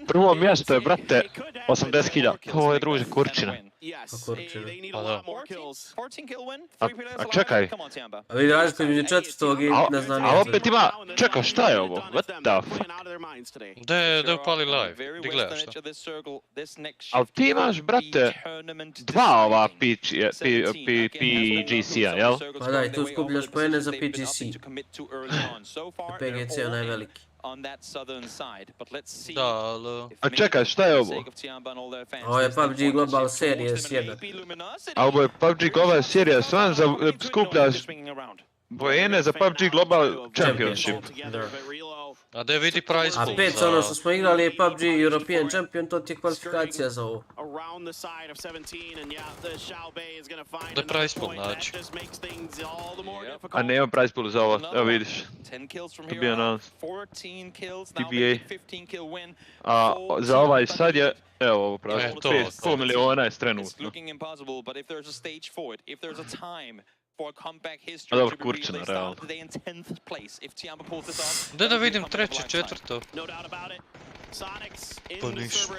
Prvo mjesto je, brate, 80.000. To je, druže, kurčina. Pa da. A čekaj. A vidi razliku između četvrtog i ne znam nije. A opet ima, čekaj, šta je ovo? What the fuck? Da upali live, di gledaš to? Ali ti imaš, brate, dva ova PGC-a, jel? Pa da, i tu skupljaš poene za PGC. PGC je onaj veliki. Da, ali... A čekaj, šta je ovo? Ovo je PUBG Global Series 1. A ovo je PUBG Global Series 1, skupljaš poene za PUBG Global Championship. A da vidi prize pool. A 5 ono što smo igrali je PUBG European Champion, to ti je kvalifikacija za ovo. Da je prize pool naći. A nema prize pool za ovo, evo vidiš. To bi announced. TBA. A za ovaj sad je, evo ovo pravi, 5,5 miliona je trenutno. A dobro, kurčina, realno. Da vidim treće, četvrto. Pa ništa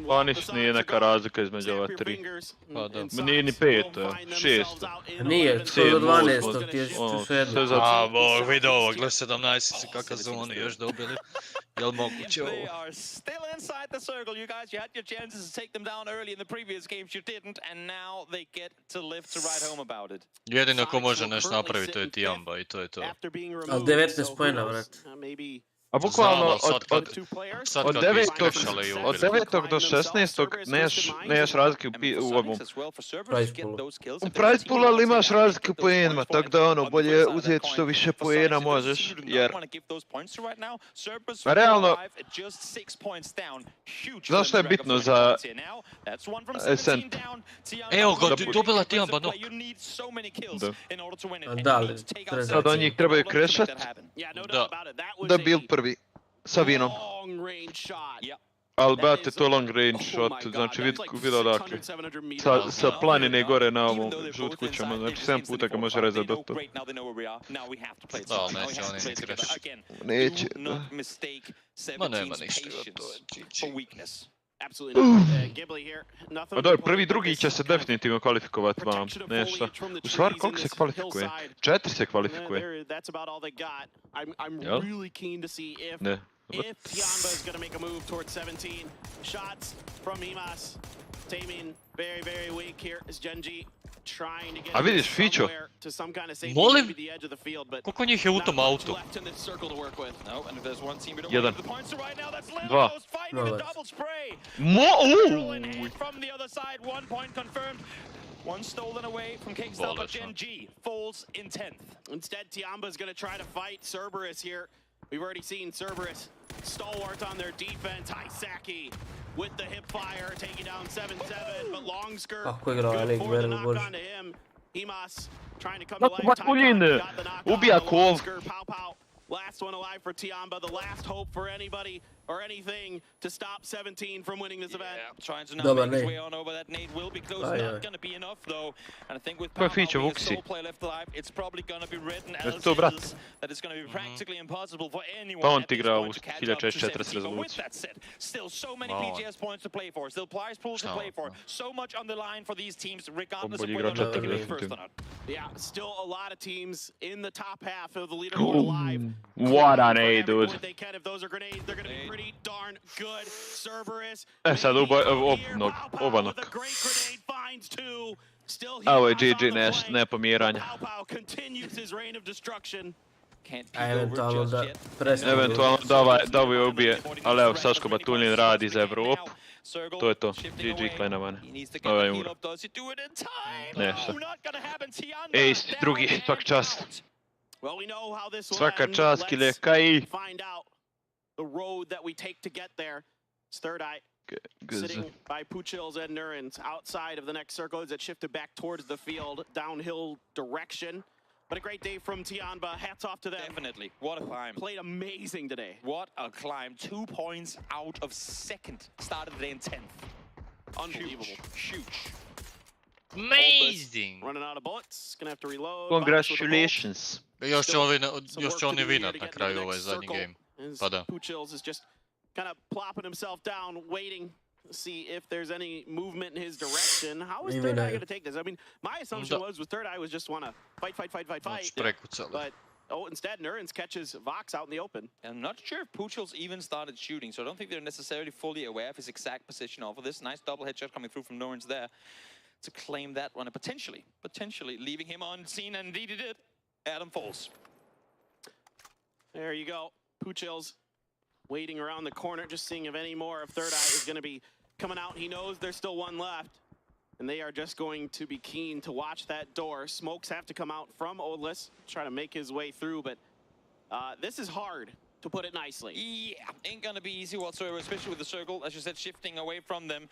Pa ništa nije neka razlika između ova tri. Pa da. Nije ni 5, 6. Nije, skoro do 12, ti je sve jedno. A, bog, vidi ovo, gle 17, kakav zoni još dobili. Jel moguće ovo? Jedino ko može nešto napraviti to je Tianba i to je to. Ali 19 pojena, vrat. A bukvalno od 9. do 16. nemaš razlike u ovom u prize poolu, ali imaš razlike u poenima, tako da ono, bolje uzeti što više poena možeš, jer realno, znaš što je bitno za Ascent? Evo ga, dobila Tianba nok. Da, ali sad od njih trebaju krešat da build prvi sa vinom. Ali brate, to je long range shot, znači vidi odakle. Sa planine gore na ovom žut kućama, znači 7 puta ga može rezati do to. Da, ali neće oni ni krešati. Neće. Ma nema ništa, to je GG. Pa dobro, prvi, drugi će se definitivno kvalifikovati vam, nešto. U stvari, koliko se kvalifikuje? 4 se kvalifikuje. Jel? Ne. If Tiamba is going to make a move towards 17 shots from eeeee, Tamin very, very weak here as Genji trying to get somewhere to some kind of safety, maybe the edge of the field, but koliko njih je u tom autu? left in this circle to work with. No, and if there's one team we don't Jedan. the points right now, that's Dva. Lemos finding a double spray. From the other side, 1 point confirmed. One stolen away from Kingstar, but Genji falls in 10th. Instead, Tiamba is going to try to fight Cerberus here. We've already seen Cerberus stalwart on their defense. Hisaki with the hip fire, taking down 7-7, but Longsker good for the knock onto him. eeeee trying to come to life. Got the knock on Longsker. Pow pow. Last one alive for Tiamba, the last hope for anybody or anything to stop 17 from winning this event. Trying to now make his way on over. That nade will be close. Not going to be enough though. And I think with Pow being a sole player left alive, it's probably going to be written as is that it's going to be practically impossible for anyone at this point to catch up to 17. But with that said, still so many PGS points to play for, still prize pools to play for, so much on the line for these teams, regardless of whether or not they can make first or not. Yeah, still a lot of teams in the top half of the leaderboard alive. What a nade, dude. They can, if those are grenades, they're going to be pretty darn good. Cerberus. Sad oba nog. The great grenade finds two. Still Ovo je GG, ne pomjeranja. Pow continues his reign of destruction. Eventualno da Eventualno da ovaj ubije, ali evo Saško Batulin radi za Evropu. To je to, GG Klenavane. Ovo je umro. Nešto. Ace, drugi, svaka čast. Svaka čast, Kile, kaj? The road that we take to get there. It's Third Eye sitting by Puchils and Nurens outside of the next circle as it shifted back towards the field, downhill direction. But a great day from Tiamba. Hats off to them. Definitely. What a climb. Played amazing today. What a climb. 2 points out of second. Started the day in 10th. Unbelievable. Huge. Amazing. Running out of bullets. Gonna have to reload. Congratulations. Još će oni winat na kraju ovaj zadnji game. Pa da. Puchils is just kind of plopping himself down, waiting to see if there's any movement in his direction. How is Third Eye going to take this? I mean, my assumption was Third Eye was just want to fight. But instead, Nurens catches Vox out in the open. I'm not sure if Puchils even started shooting, so I don't think they're necessarily fully aware of his exact position off of this. Nice double headshot coming through from Nurens there to claim that one and potentially leaving him on scene, and indeed he did. Adam falls. There you go. Puchils waiting around the corner, just seeing if any more of Third Eye is going to be coming out. He knows there's still one left, and they are just going to be keen to watch that door. Smokes have to come out from Odlis, try to make his way through, but this is hard, to put it nicely. Yeah, ain't going to be easy whatsoever, especially with the circle, as you said, shifting away from them.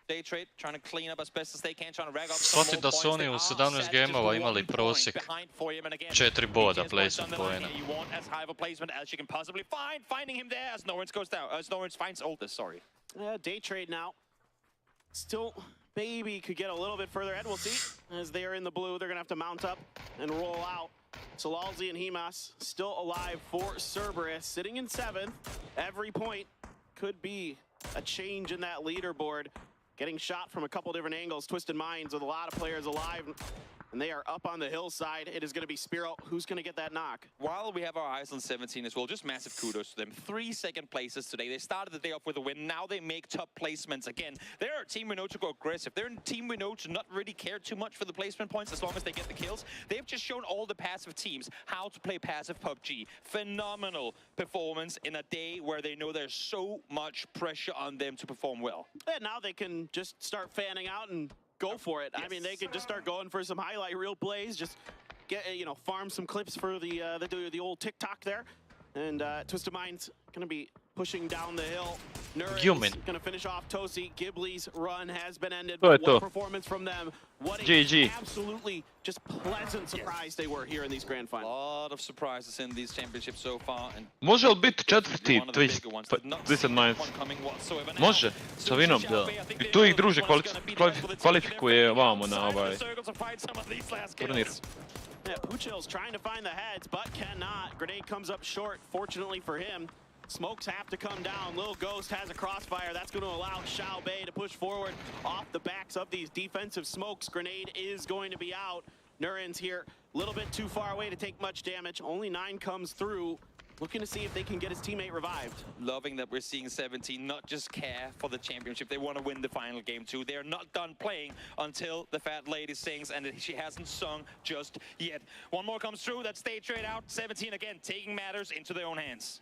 Day trade, trying to clean up as best as they can, trying to rag up some more Shvati da su oni u 17 gameova imali prosjek 4 boda placement poena. You want as high of a placement as you can possibly find. Finding him there as Norrens goes down. As Norrens finds Oldest, sorry. Day trade now. Still, maybe could get a little bit further ahead. We'll see. As they are in the blue, they're going to have to mount up and roll out. Solalzi and eeeee still alive for Cerberus, sitting in 7th. Every point could be a change in that leaderboard. Getting shot from a couple different angles, Twisted Minds with a lot of players alive, and they are up on the hillside. It is going to be Spiro. Who's going to get that knock? While we have our eyes on 17 as well, just massive kudos to them. 3 second places today. They started the day off with a win. Now they make top placements again. They're a team we know to go aggressive. They're a team we know to not really care too much for the placement points as long as they get the kills. They've just shown all the passive teams how to play passive PUBG. Phenomenal performance in a day where they know there's so much pressure on them to perform well. And now they can just start fanning out and go for it. I mean, they could just start going for some highlight reel plays, just get, farm some clips for the old TikTok there. And Twisted Minds gonna be pushing down the hill. Nurens gonna finish off Tosi. Ghibli's run has been ended. What performance from them. What a absolutely just pleasant surprise they were here in these grand finals. A lot of surprises in these championships so far. And može li biti 4. Twisted Minds? Može, sa Vinom. I tu ih druže kvalifikuje vamo na ovaj turnir. Yeah, Puchils trying to find the heads, but cannot. Grenade comes up short, fortunately for him. Smokes have to come down. Little Ghost has a crossfire. That's going to allow xiaobei to push forward off the backs of these defensive smokes. Grenade is going to be out. Nurin's here a little bit too far away to take much damage. Only 9 comes through. Looking to see if they can get his teammate revived. Loving that we're seeing 17 not just care for the championship. They want to win the final game too. They're not done playing until the fat lady sings, and she hasn't sung just yet. One more comes through. That stage trade out. 17 again, taking matters into their own hands.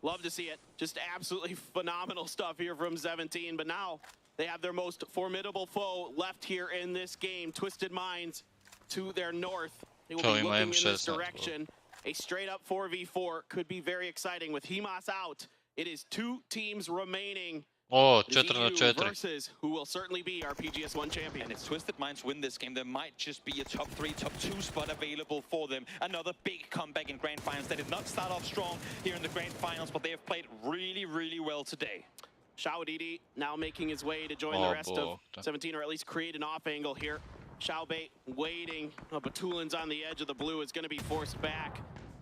Love to see it. Just absolutely phenomenal stuff here from 17. But now they have their most formidable foe left here in this game. Twisted Minds to their north. They will be looking in this direction. A straight-up 4v4 could be very exciting. With Himas out, it is 2 teams remaining. Oh, 4-4. Versus who will certainly be our PGS1 champion. And if Twisted Minds win this game, there might just be a top 3, top 2 spot available for them. Another big comeback in Grand Finals. They did not start off strong here in the Grand Finals, but they have played really, really well today. xiaodidi now making his way to join the rest of 17, or at least create an off angle here. xiaobei waiting. Batulin's on the edge of the blue. Is going to be forced back.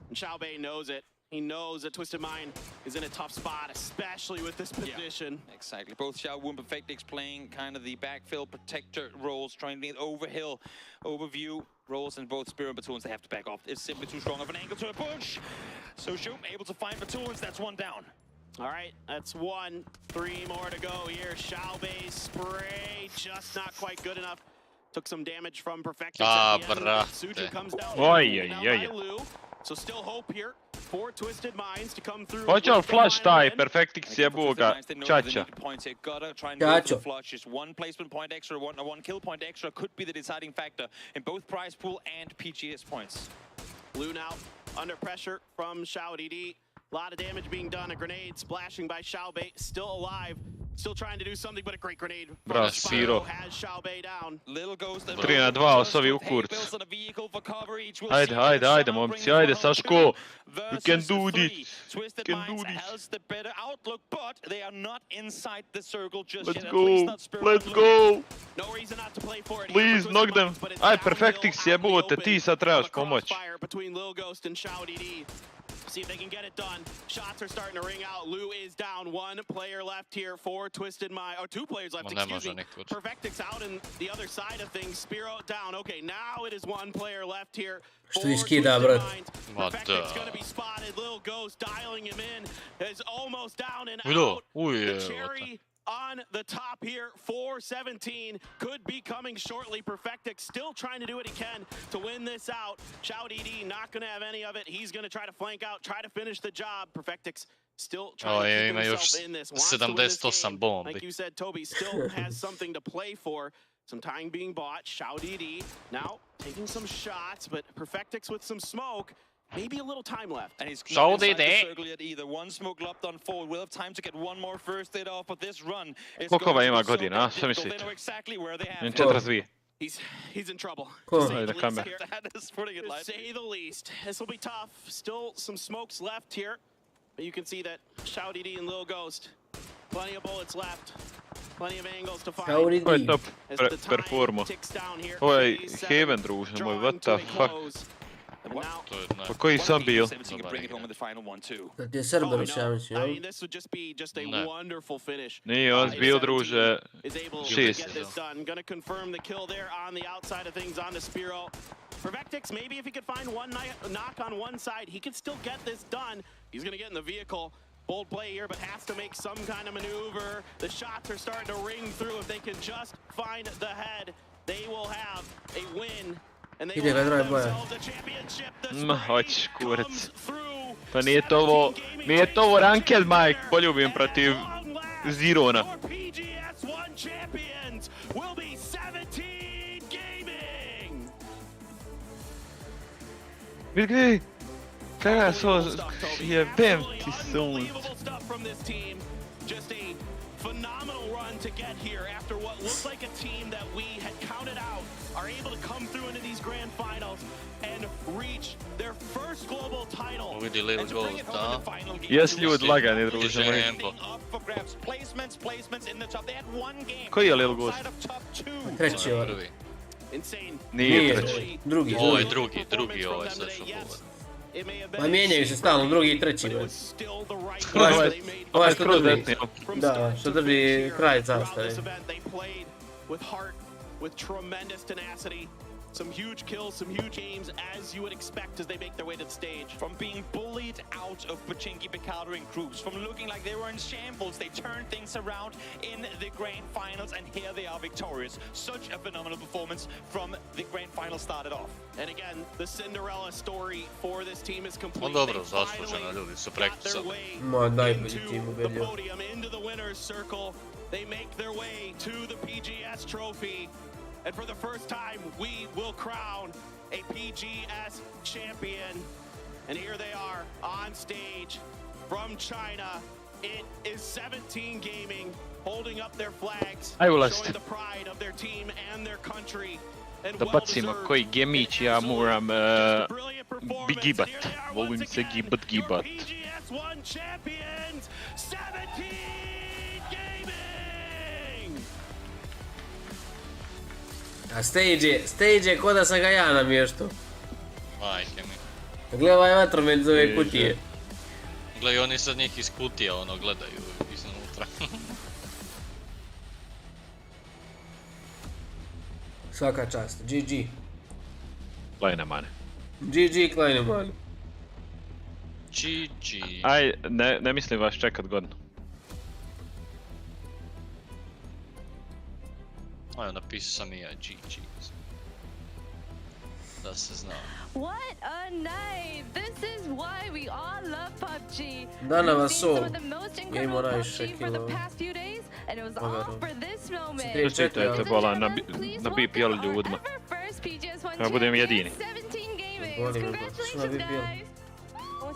And xiaobei knows it. He knows that Twisted Mind is in a tough spot, especially with this position. Yeah, exactly. Both xiaowu and Perfectix playing kind of the backfill protector roles, trying to get overhill, overview roles, and both Spear and Batulins, they have to back off. It's simply too strong of an angle to a push. So Shoop able to find Batulins. That's 1 down. All right, that's 1. 3 more to go here. xiaobei's spray just not quite good enough. Took some damage from Perfectix. Suju comes down. Oj. So still hope here for Twisted Minds to come through. Hoćemo flash taj, Perfectix je boga, čača. Gacho. Just 1 placement point extra, one kill point extra could be the deciding factor in both prize pool and PGS points. Blue now under pressure from xiaodidi. A lot of damage being done. A grenade splashing by xiaobei, still alive. Still trying to do something, but a great grenade. Bra, Spiro. Has xiaobei down. 3 na 2, osovi u kurc. Ajde, momci, ajde, Saško. You can do this. You can do this. Has the better outlook, but they are not inside the circle just Let's yet. go, let's go. No reason not to play for it. Please, knock them. Aj, Perfectix, jebote, ti sad trebaš pomoć. Between Lil Ghost and xiaodidi. See if they can get it done. Shots are starting to ring out. Lou is down. 1 player left here for Twisted Mind. Or 2 players left, excuse me. Perfectix out in the other side of things. Spiro down. Okay, now it is 1 player left here for Twisted Mind. Perfectix going to be spotted. Lil Ghost dialing him in. Is almost down and out. The cherry on the top here for 17 could be coming shortly. Perfectix still trying to do what he can to win this out. xiaodidi not going to have any of it. He's going to try to flank out, try to finish the job. Perfectix still trying to keep himself in this. Wants to win this game. Like you said, Toby still has something to play for. Some time being bought. xiaodidi now taking some shots, but Perfectix with some smoke. Maybe a little time left. And he's not inside the circle yet either. 1 smoke locked on forward. We'll have time to get 1 more first aid off, but this run is Koliko ima godina, šta mislite? 42. He's in trouble. That is putting it lightly. To say the least. This will be tough. Still some smokes left here. But you can see that xiaodidi and Lil Ghost. Plenty of bullets left. Plenty of angles to find. Ovo je top performo. Ovo je Haven, druže moj, what the fuck. Pa koji sam bio? Da ti je Cerberus, ja mislim, jel? Nije, on bio, druže, 6. Perfectix, maybe if he could find 1 knock on 1 side, he could still get this done. He's going to get in the vehicle. Bold play here, but has to make some kind of maneuver. The shots are starting to ring through. If they can just find the head, they will have a win. Ide ga draj boja. Ma, hoć, kurac. Pa nije to ovo ranked, Mike, poljubim protiv Zirona. Vidi, kada jebem ti sunce. Phenomenal run to get here after what looked like a team that we had counted out are able to come through into these grand finals and reach their first global title. Vidi Lil Ghost, da? Jes ljud lagani, druže moj. Koji je Lil Ghost? Treći je ovaj. Nije treći. Drugi. Ovo je drugi, ovo je sad što govor. Ma mijenjaju se stalno, drugi i treći. Ovaj što drži. Da, što drži kraj zastave. Some huge kills, some huge games, as you would expect as they make their way to the stage. From being bullied out of Pachinki, Picardo and groups, from looking like they were in shambles, they turned things around in the grand finals, and here they are victorious. Such a phenomenal performance from the grand final started off. And again, the Cinderella story for this team is complete. Dobro, zasluženo, ljudi su prekusali. Ma, najbolji tim u the podium, into the winner's circle. They make their way to the PGS trophy. And for the first time, we will crown a PGS champion. And here they are on stage from China. It is 17 Gaming holding up their flags, showing the pride of their team and their country. Da bacimo koji gemić, ja moram gibat. Volim se gibat. PGS 1 champions, 17 Gaming! A stage je ko da sam ga ja namještao. Majke mi. Gle ovaj vatromet iz ove kutije. Gle i oni sad njih iz kutije ono gledaju iznutra. Svaka čast, GG. Kleinemane. GG Kleinemane. GG. Aj, ne mislim vas čekat godinu. Aj, napisao sam i ja GG. Da se zna. What a night! This is why we all love PUBG. Dana vas We've so. seen some of the most incredible PUBG for the past few days, and it was all for this moment. Čestitajte bola na BPL ljudima. Ja budem jedini.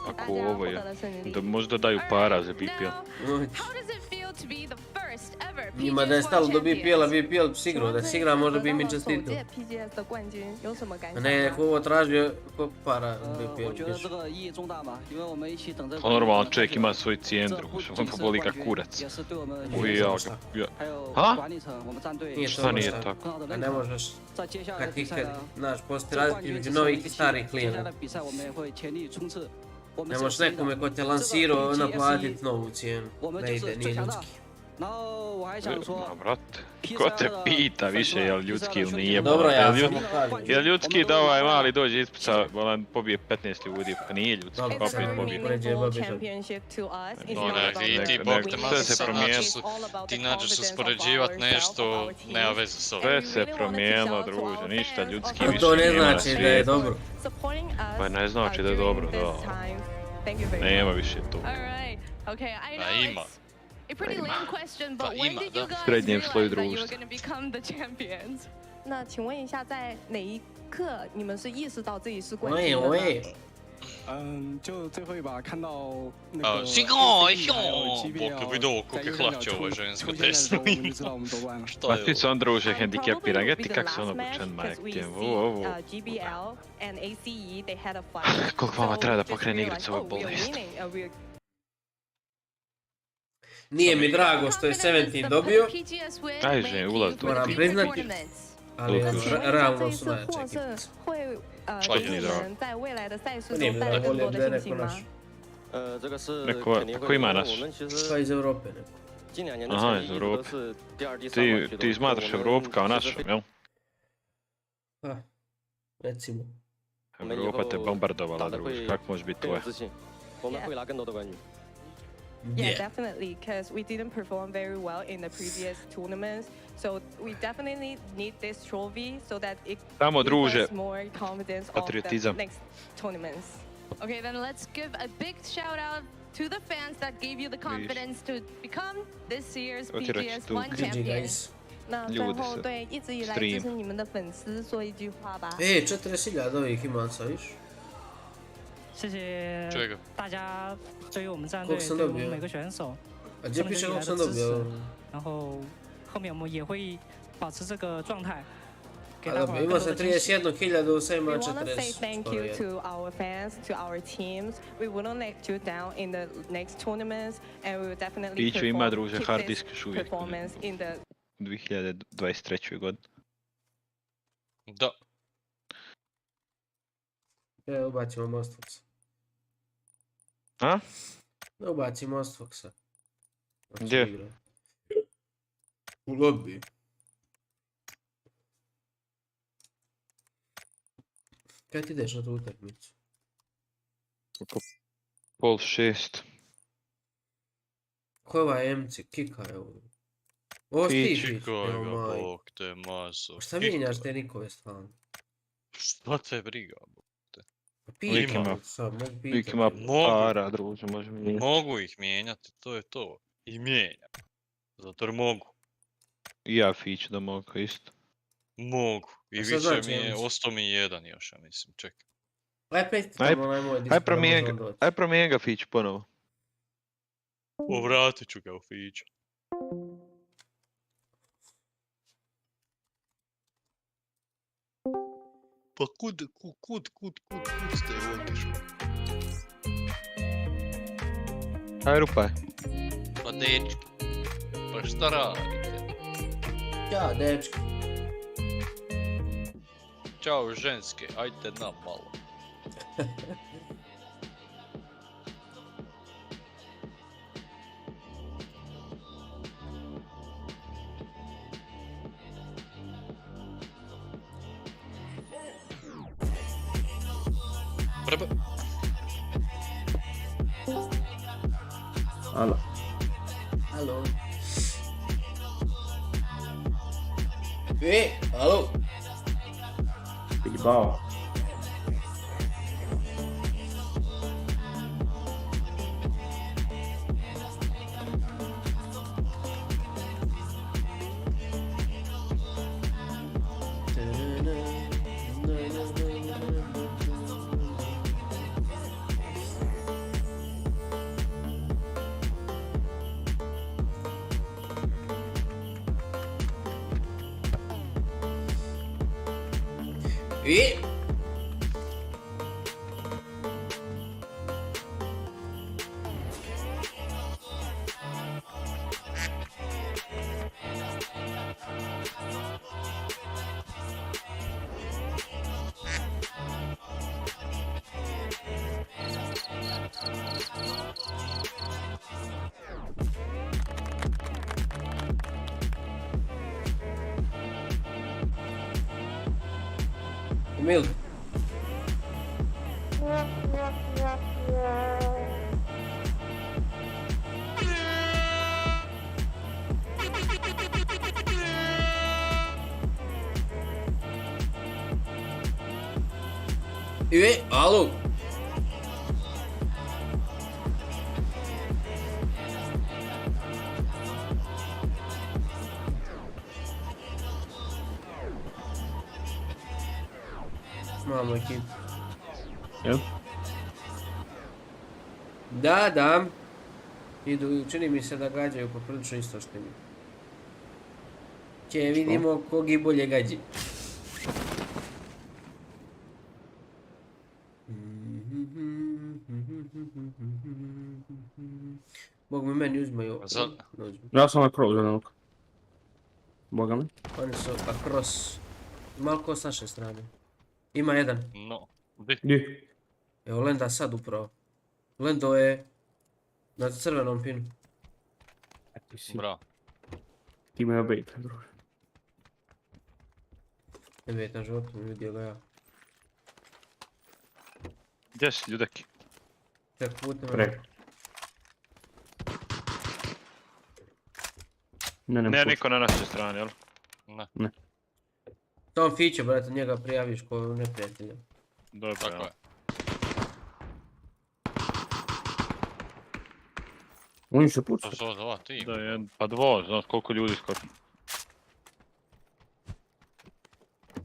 Ako ovo je, da možda daju para za BPL. Njima da je stalo do BPL-a, BPL sigrao, da si igra možda bi mi čestitao. A ne, ako ovo tražio, koliko para BPL pješ. Pa normalno čovjek ima svoj cijenu, on pa boli kak kurac. Ha? Šta nije tako? A ne možeš, kad ti, znaš, postoji razlika između novih i starih klijenata. Ne možeš nekome ko te lansirao naplatit novu cijenu, ne ide, nije ljudski. Ma brate, ko te pita više jel ljudski ili nije? Dobro, ja jel ljudski da ovaj mali dođe ispuca, volan pobije 15 ljudi, pa nije ljudski, pa opet pobije. No ne, ti bog te ti nađeš se uspoređivat nešto, nema veze s ovim. Sve se promijenilo, druže, ništa ljudski više to ne nema na znači da je svijetu. dobro. Pa ne znači da je dobro, da. Nema više to. Da ima. A pretty lame question, but when did you guys Srednjem sloju realize that you were društva. going to become the champions? 那请问一下，在哪一刻你们是意识到自己是冠喂军的呢？喂，就最后一把看到那个星哦哟，Bog vidio koliko je hlače ovo žensko desno. Pa ti se on druže hendikepiran, gledaj kak se ono počen majke. GBL and ACE, they had a fight. Koliko vama treba da pokrene igricu ovog bolest? Nije mi drago što je 17 dobio. Ajde, ulaz do moram priznati, ali realno su najjače ekipice. 超级drago. 在未来的赛事 Nije 中 mi 带来 drago, 更多 volio 的 da je 信 neko 心吗 naš.？Ko ima naš? Pa iz Europe neko. Aha, iz Europe. Ti smatraš Europu kao našom, jel? Pa, recimo. Europa te bombardovala, druže, kako može biti tvoja? Yeah, definitely, because we didn't perform very well in the previous tournaments. So we definitely need this trophy so that it Tamo, gives druže, us more confidence of the patriotizam. next tournaments. Okay, then let's give a big shout out to the fans that gave you the confidence to become this year's PGS 1 champion. 那最后对一直以来支持你们的粉丝说一句话吧。 40.000 ovih imaca, viš? 谢谢大家对于我们战队、对我们每个选手这么久以来的支持，然后后面我们也会保持这个状态，给大伙儿更多的惊喜。 We want to say thank you to our fans, to our teams. We wouldn't let you down in the next tournaments, and we will definitely Piću ima, druže, keep hard this disk još uvijek. performance in the 2023. godini. Da. Evo, ubacimo Mostovac. A? Da ubacimo Ostfoxa. Gdje? U lobby. Kad ti ideš na tu utakmicu? Oko 5:30. Ko je ovaj MC? Kika je ovo. Ovo si ti Fić? Koji Evo ga maj. bog te maso. Šta mijenjaš te nikove stvarno? Šta te briga, bog te. Lik ima, lik ima para, druže, može mijenjati. Mogu ih mijenjati, to je to. I mijenjam. Zato jer mogu. I ja Fić da mogu isto. Mogu. I više mi je, ostao mi jedan još, ja mislim, čekaj. Aj pestitam onaj moj Discord. Aj promijeni ga Fić ponovo. Povratit ću ga u Fića. Pa kud ste otišli? Aj rupaj. Pa dečki, pa šta radite? Ja, dečki. Ćao ženske, ajde nam malo. Preba. Alo. Alo. Alo. Bilbao. Milk. Alo. Mamo ekip. Jel? Da. Idu, čini mi se da gađaju poprilično isto što mi. Vidimo kogi bolje gađi. Bog mi meni uzmaju. Ja sam na kroz jednog. Boga mi. Oni su across. Malko s naše strane. Ima jedan. No. Gdje? Evo Lenda sad upravo. Lendo je na crvenom pinu. Bravo. Ti me obejte, druže. Ne bejt na životu, vidio ga ja. Gdje si, ljudeki? Ček, putem. Preko. Ne, niko na našoj strani, jel? Ne. Tom Fiće, brate, njega prijaviš ko neprijatelja. Dobro, tako je. Oni se pucaju. To dva tim. Da, pa dvo, znaš koliko ljudi skoro.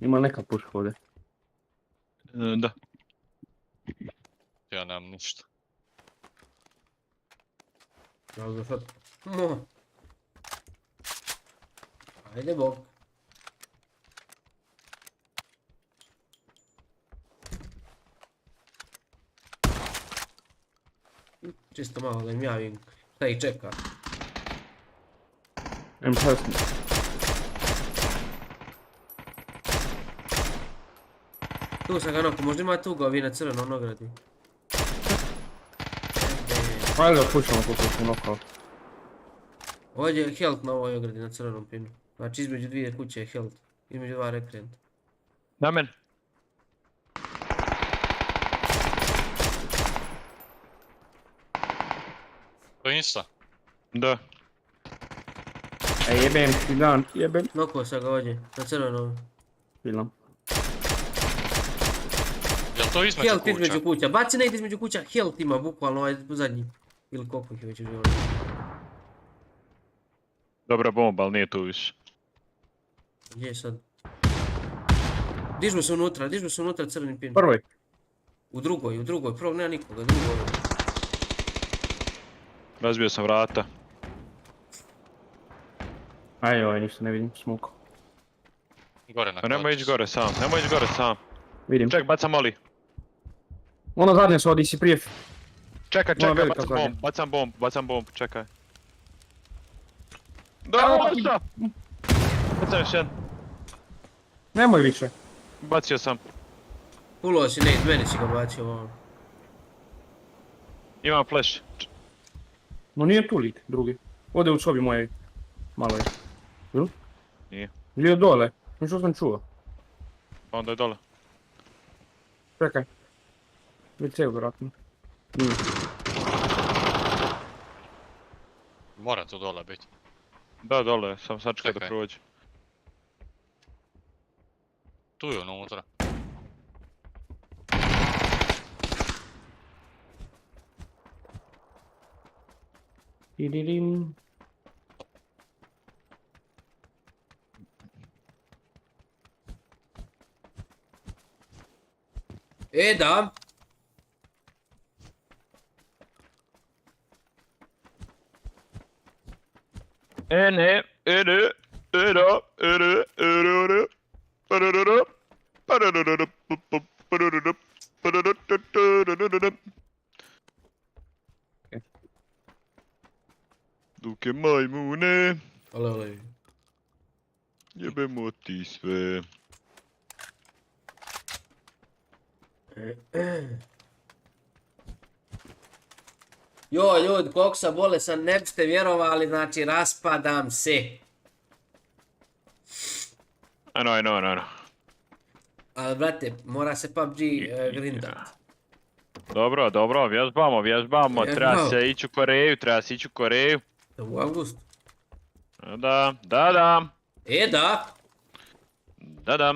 Ima neka puška ovdje. Da. Ja nemam ništa. Dobro, sad. No. Ajde bog. Čisto malo da im javim šta ih čeka. Impresivno. Tu sam ga noko, možda ima tu ga ovi na crvenom ogradi. Ajde da pušamo koliko smo knockout. Ovdje je health na ovoj ogradi na crvenom pinu. Znači između dvije kuće je health. Između dva rekrenta. Na men. To je insta? Da. Jebem ti dan, jebem. Noko sam ga ovdje, na crvenom. Film. Jel to između kuća? Health između kuća, baci negdje između kuća, health ima bukvalno ovaj zadnji. Ili koliko ih je već u životu. Dobra bomba, ali nije tu više. Gdje je sad? Dižmo se unutra crvenim pinom. Prvoj. U drugoj, prvog nema nikoga, drugoj. Razbio sam vrata. Ajoj, ništa ne vidim, smuku. Gore na Nemoj ići gore sam, Vidim. Ček, bacam moli. Ono zadnje su odi si prije. Čekaj, bacam bomb, čekaj. Došao! Bacam još jedan. Nemoj više. Bacio sam. Pulo si, ne, meni si ga bacio ovo. Imam flash. No nije tu lik, drugi. Ode u sobi moje. Malo je. Jel? Nije. Ili je dole? Nešto sam čuo. Pa onda je dole. Čekaj. WC vjerojatno. Nije. Mora tu dole biti. Da, dole, sam sačekaj da prođe. Tu je unutra. Ididim. Da. Duke majmune. Ale. Jebemo ti sve. Jo, ljudi, koliko sam bolesan, ne biste vjerovali, znači raspadam se. I know. Ali, brate, mora se PUBG grindat. Dobro, vježbamo, treba se ići u Koreju. U avgustu? Da. Da. Da.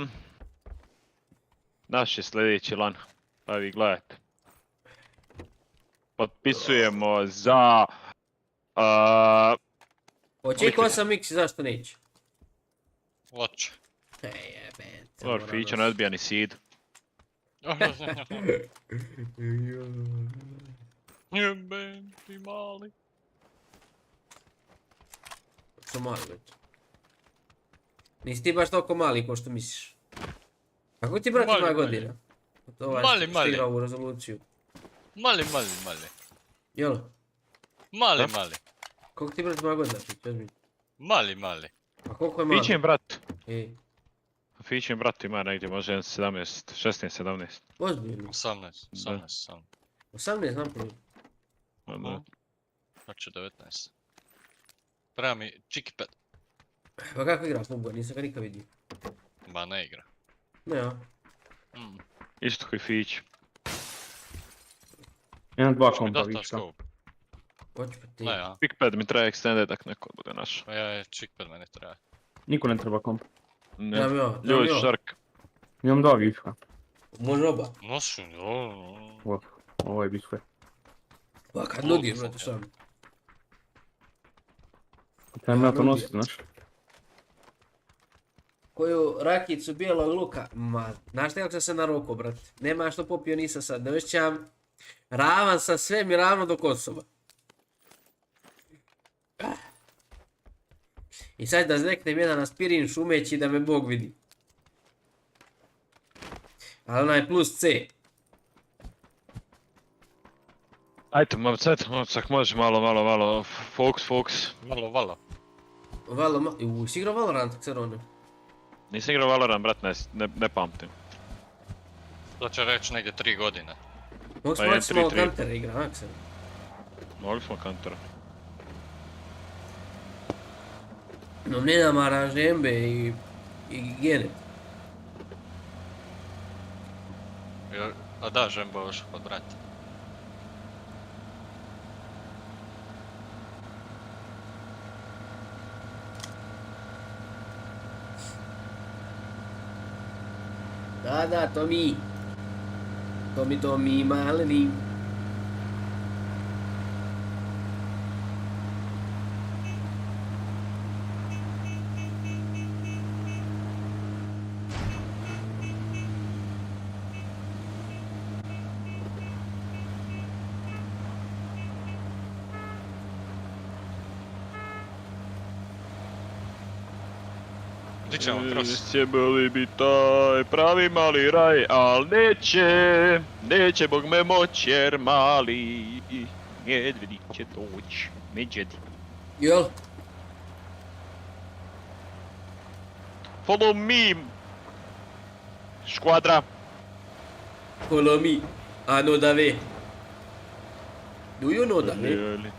Naš je sljedeći lan, pa vi gledajte. Potpisujemo za... Očekao sam Mix, zašto neće? Hoće. Lord Fića ne odbija ni seed. Jebem ti mali. Što mali već? Nisi ti baš toliko mali ko što misliš. Kako ti brati moja godina? Mali. Što igra ovu rezoluciju. Mali. Jel? Mali. Koliko ti brati moja godina? Mali. A koliko je mali? Fićin brat. Fićin brat ima negdje, može 16-17. Ozbiljno? 18. 18 napravio? Da. Znači 19. Treba mi čikipad. Pa kako igra FUBG? Nisam ga nikad vidio. Ba ne igra. Ne, ja. Isto koji Fić. 1-2 kompa viška. Hoću pa ti. Chickpad mi treba extended ak neko bude naš. Pa ja, chickpad meni treba. Niko ne treba kompa. Ljudi šark. Imam 2 viška. Može oba. Nosu, Ovo je viška. Pa kad nudiš, brate, šta mi? Treba me to nositi, znaš? Koju rakicu bijelog luka, znaš nekako sam se naroko, brate. Nema što popio nisam sad, ne osjećam. Ravan sam sve mi ravno do Kosova. I sad da zveknem jedan aspirin šumeći da me Bog vidi. Ali onaj plus C. Ajde, momcak, može malo, fokus. Malo. Si igrao Valorant, Xerone? Nisam igrao Valorant, brat, ne pamtim. To će reći negdje 3 godine. Mogu smo reći malo Counter igra, Axel. Mogli smo kantera. No nemam aranžembe i gene. A da, žembo još kod brata. Da, Tomi. Tomi, maleni. Gdje ćemo cross? Sjebali bi taj pravi mali raj, al neće bog me moć jer mali medvedi će doći, medvedi. Jel? Follow me, squadra. Follow me, I know the way. Do you know the way? Really?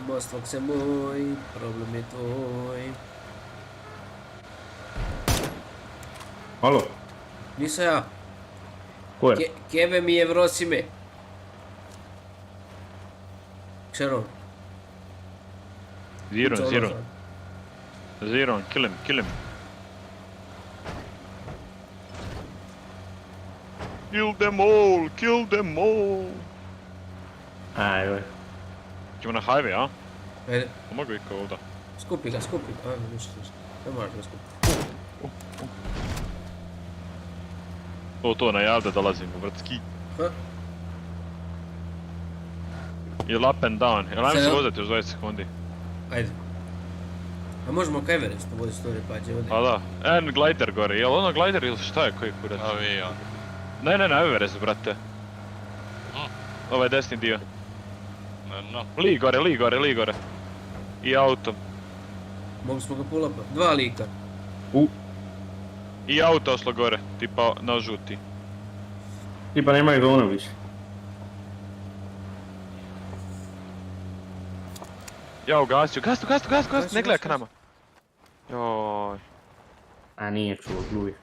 Mostvak se moj, problem je tvoj. Halo? Nisam ja. Ko je? Keve mi je vrosime. Sharon. Zero, kill him. Kill them all. Ajde. Ćemo na highway, a? Ajde. Mogu i kao ovdje. Skupi ga. Ajde, ništa. Ne moraš ga skupiti. To najav da dolazim u Vrtski. Jel up and down? Jel ajmo se vozati još 20 sekundi? Ajde. A možemo ka Everestu voziti story pađe ovdje? Pa da. Glider gore. Jel ono glider ili šta je koji kurac? Avion. Ne, na Everestu, brate. Ovaj desni dio. No. Li gore. I auto. Mogli smo ga pull-upa. 2 lika. I auto oslo gore, tipa na žuti. Tipa nemaju zonu više. Ja ugasio, gas, ne gledaj k nama. Joj. A nije čuo, gluvi.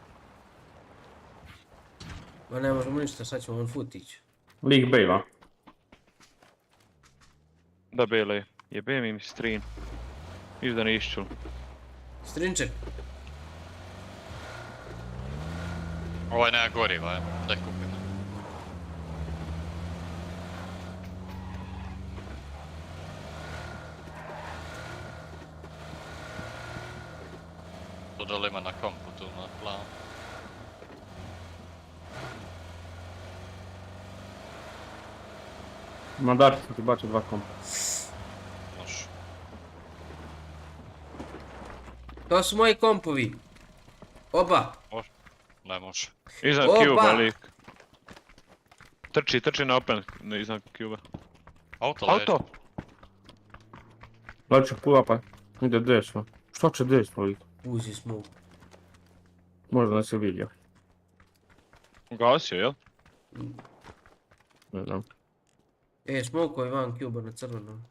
Ma ne možemo ništa, sad ćemo on foot ići. Lig B, va? Da, Bele, jebem im strin. Viš da ne išćul. Strinček. Ovaj nema goriva, daj kupim. Tu dole ima na kompu, tu na planu. Mandar ti bacio 2 kompa. Može. To su moji kompovi. Oba. Može. Ne može. Iznad Cuba lik. Trči na open, iznad Cuba. Auto. Laću pull-upa, ide desno. Što će desno lik? Uzi smoke. Možda ne se vidio. Ugasio, jel? Ne znam. Smoke je van Cuba na crveno.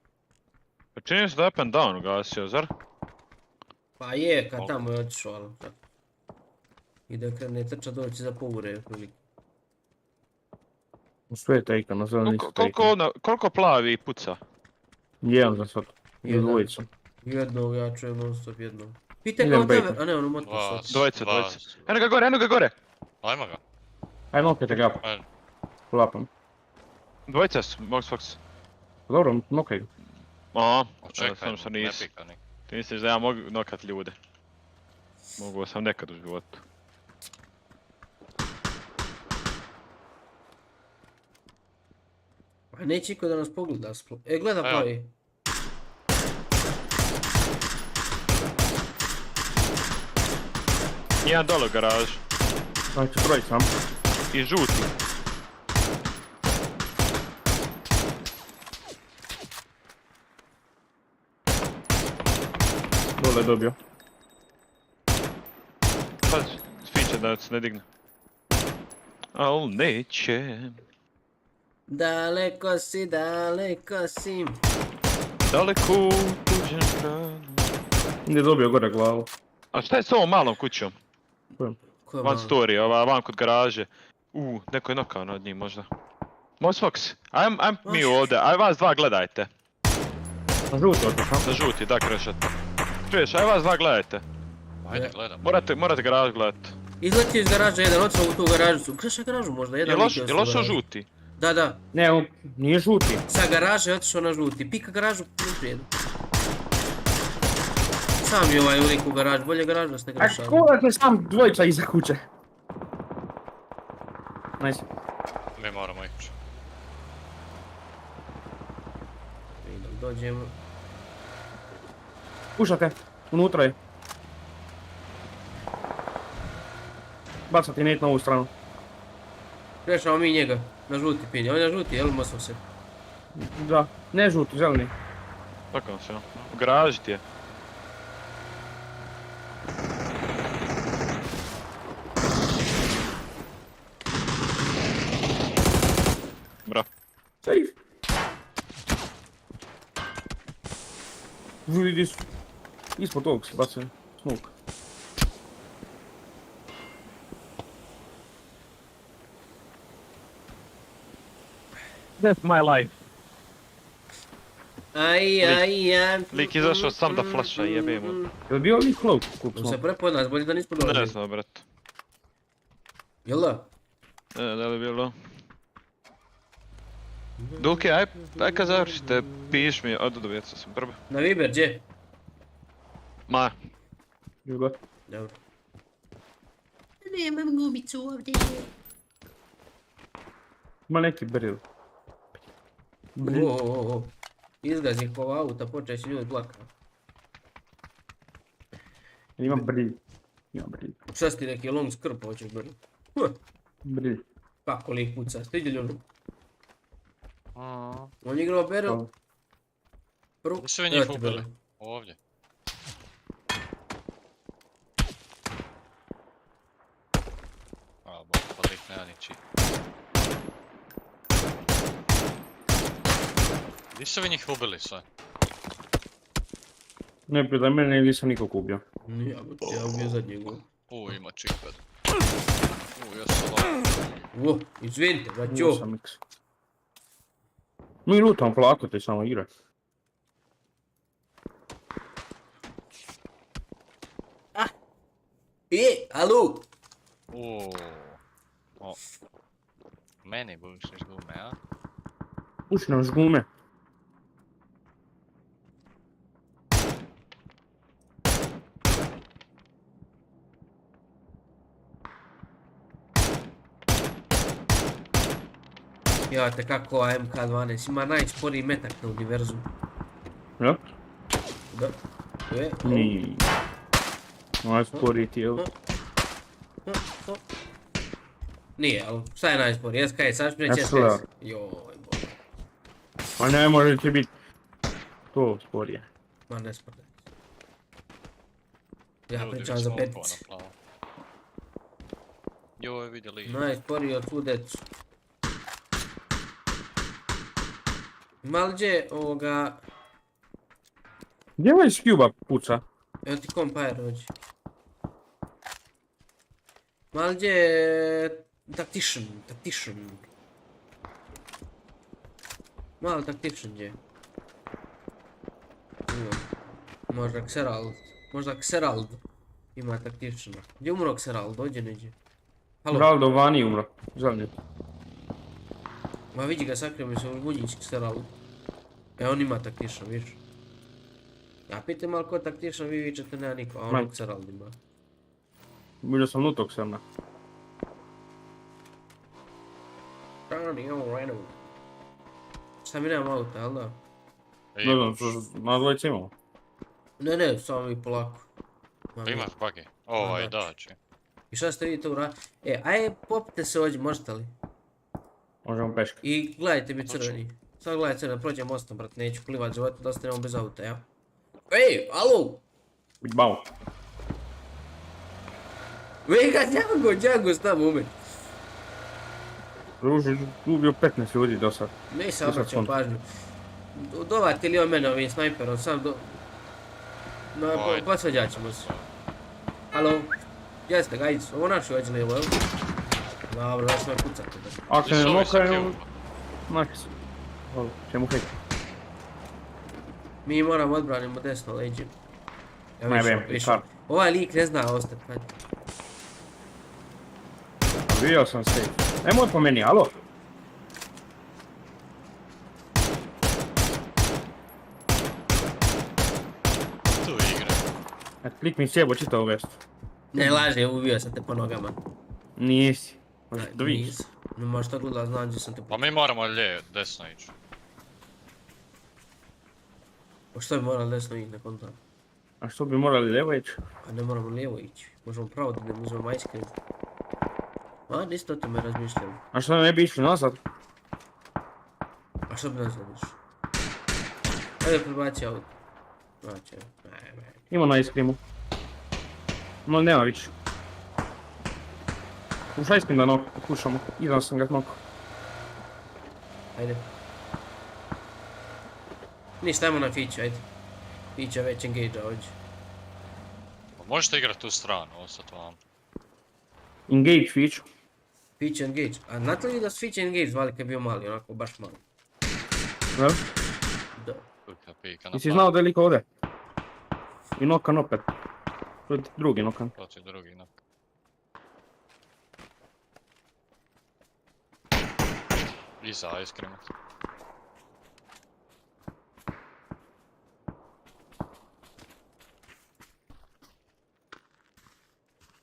Pa čini se da je up and down ugasio, zar? Pa je, kad tamo je otišao, ali tako. I da krene trča doći za povure. Sve je tejka, na zeleni su tejka. Koliko plavi puca? Jedan za sad. I dvojica. Jednog, ja čujem non stop jednog. Pitaj kao tebe, a ne ono motor sad. Dvojica. Eno ga gore! Ajmo ga. Ajmo okajte ga. Polapam. Dvojica su, Moxfox. Dobro, nokaj ga. Aha, čekaj, sam ne nisi. pika nik. Ti misliš da ja mogu nokat ljude. Mogu sam nekad u životu. A neće iko da nas pogleda. Gleda plavi. Jedan dole u garaž. Znači, broj sam. I žuti. Dole dobio. Pazi, fiče da se ne digne. Al neće. Daleko si, daleko si. Daleko u tuđem kraju. Nije dobio gore glavu. A šta je s ovom malom kućom? Ko je One malo? story, ova van kod garaže. Neko je nokao nad njim možda. Mosfox, ajm mi ovdje, aj vas dva gledajte. Na žuto otišao. Na žuti, da krešat. Čuješ, aj vas dva gledajte. Ajde, gledam. Morate garažu gledat. Izletio iz garaža jedan, otišao u tu garažu. Kreša garažu možda, jedan lik je Je lošo žuti? Da, da. Ne, on nije žuti. Sa garaže je otišao na žuti. Pika garažu, prijedu. Sam je ovaj lik u garažu, bolje garažu da se ne A grešava. koga je sam dvojica iza kuće? Nice. Mi moramo ići. Dođemo. Pušate, unutra je. Bacati net na ovu stranu. Rešamo mi njega, na žuti pinje. On je na žuti, jel mosao se? Da, ne žuti, zeleni. Tako se, u garaži ti je. Bra. Safe. Vidi su. Ispod ovog se baca smoke. That's my life. Lik izašao sam da flasha, jebe mu. Jel bio ovih cloak? On se prepodnaš, bolje da nismo dolazili. Ne znam, brat. Jel da? Da li bilo? Dulke, aj kad završite, piš mi, odu dovjeca sam prvo. Na Viber, gdje? Ma. Ljubav. Dobro. Nemam gumicu ovdje. Ima neki bril. Izgazi ko auta, počeš ljudi plaka. Ima bril. Šta si ti neki long skrp hoćeš bril? Bril. Kako lik puca, stiđe li ono? On je igrao Beryl. Gdje su njih ubili? Ovdje. A, pa lik nema niči. Gdje su njih ubili sve? Ne, pred mene nisam nikog ubio. Ja ubio zadnjeg. Ima čikad. Ja sam lako. Izvinite, braćo. Mi lutam polako, te samo igra. Alooo! Meni bušiš gume, a? Puši nam žgume. Jate kako MK12 ima najsporiji metak na univerzumu. Ja? Da. To je. Nije. Najsporiji ti je ovo. Nije, ali šta je najsporiji? SK je saš prije SLR. Joj, bože. Pa ne može ti biti to sporije. Ma ne sporije. Ja pričam za petici. Joj, vidjeli. Najsporiji od svu decu. Ima li gdje ovoga... Gdje ovaj Scuba puca? Evo ti Compire dođi. Ima li gdje... Tactician. Malo Tactician gdje. Možda Xerald. Ima Tacticiana. Gdje umro Xerald? Dođe neđe. Raldo vani umro. Zadnje. Ma vidi ga, sakrio mi se u Bunjić Xerald. On ima Tactician, vidiš. Ja pitam malo ko Tactician, vi vičete nema niko, a ono Xerald ima. Vidio sam lutog sama. Šta mi nemam auta, jel da? Ne znam, na dvojice imamo. Ne, samo mi polako. Imaš bagi? Ovaj, da će. I šta ste vi to uradili? Ajde popite se ovdje, možete li? Možemo peške. I gledajte mi crveni. Sad gledaj crveni, prođem mostom, brat, neću plivat život, da ostanemo bez auta, ja? Ej, alo! Bao. Vega, Django sta moment. Ubio 15 ljudi do sad. Nisam obraćao pažnju. Dovati li on mene ovim snajperom, sam do... Posvađat ćemo se. Halo? Jeste, guys, ovo naši ođe lijevo, jel? Dobro, da smo pucati. Ako ne mokaju... Max. Čemu hejt? Mi moramo odbranimo desno leđe. Ne vem, više. Ovaj lik ne zna ostati. Bio sam safe. Nemoj po meni, alo? Tu igra. Klik mi sjebo čitavu vestu. Ne laže, ubio sam te po nogama. Nisi. Možeš da vidiš. Ne možeš to gledati, znam gdje sam te... Pa mi moramo desno ići. Pa što bi morali desno ići, ne kontam? A što bi morali lijevo ići? Pa ne moramo lijevo ići. Možemo pravo da idemo, uzmemo ice cream. A, niste o tome razmišljali. A što ne bi išli nazad? A što bi nazad išli? Ajde, prebaci auto. Znači, ne. Ima na ice creamu. No, nema više. Ušaj ice cream da noku, pokušamo. Idan sam ga noku. Ajde. Ništa, ajmo na Fića, ajde. Fića već engage-a ovdje. Pa možete igrati tu stranu, ostati vam. Engage Fiću. Fitch engage. A znate li da su Fitch engage zvali kad je bio mali, onako baš mali? Da? Da. Nisi znao da je lik ovdje? I nokan opet. To je drugi nokan. To je drugi nokan. Iza ice creama.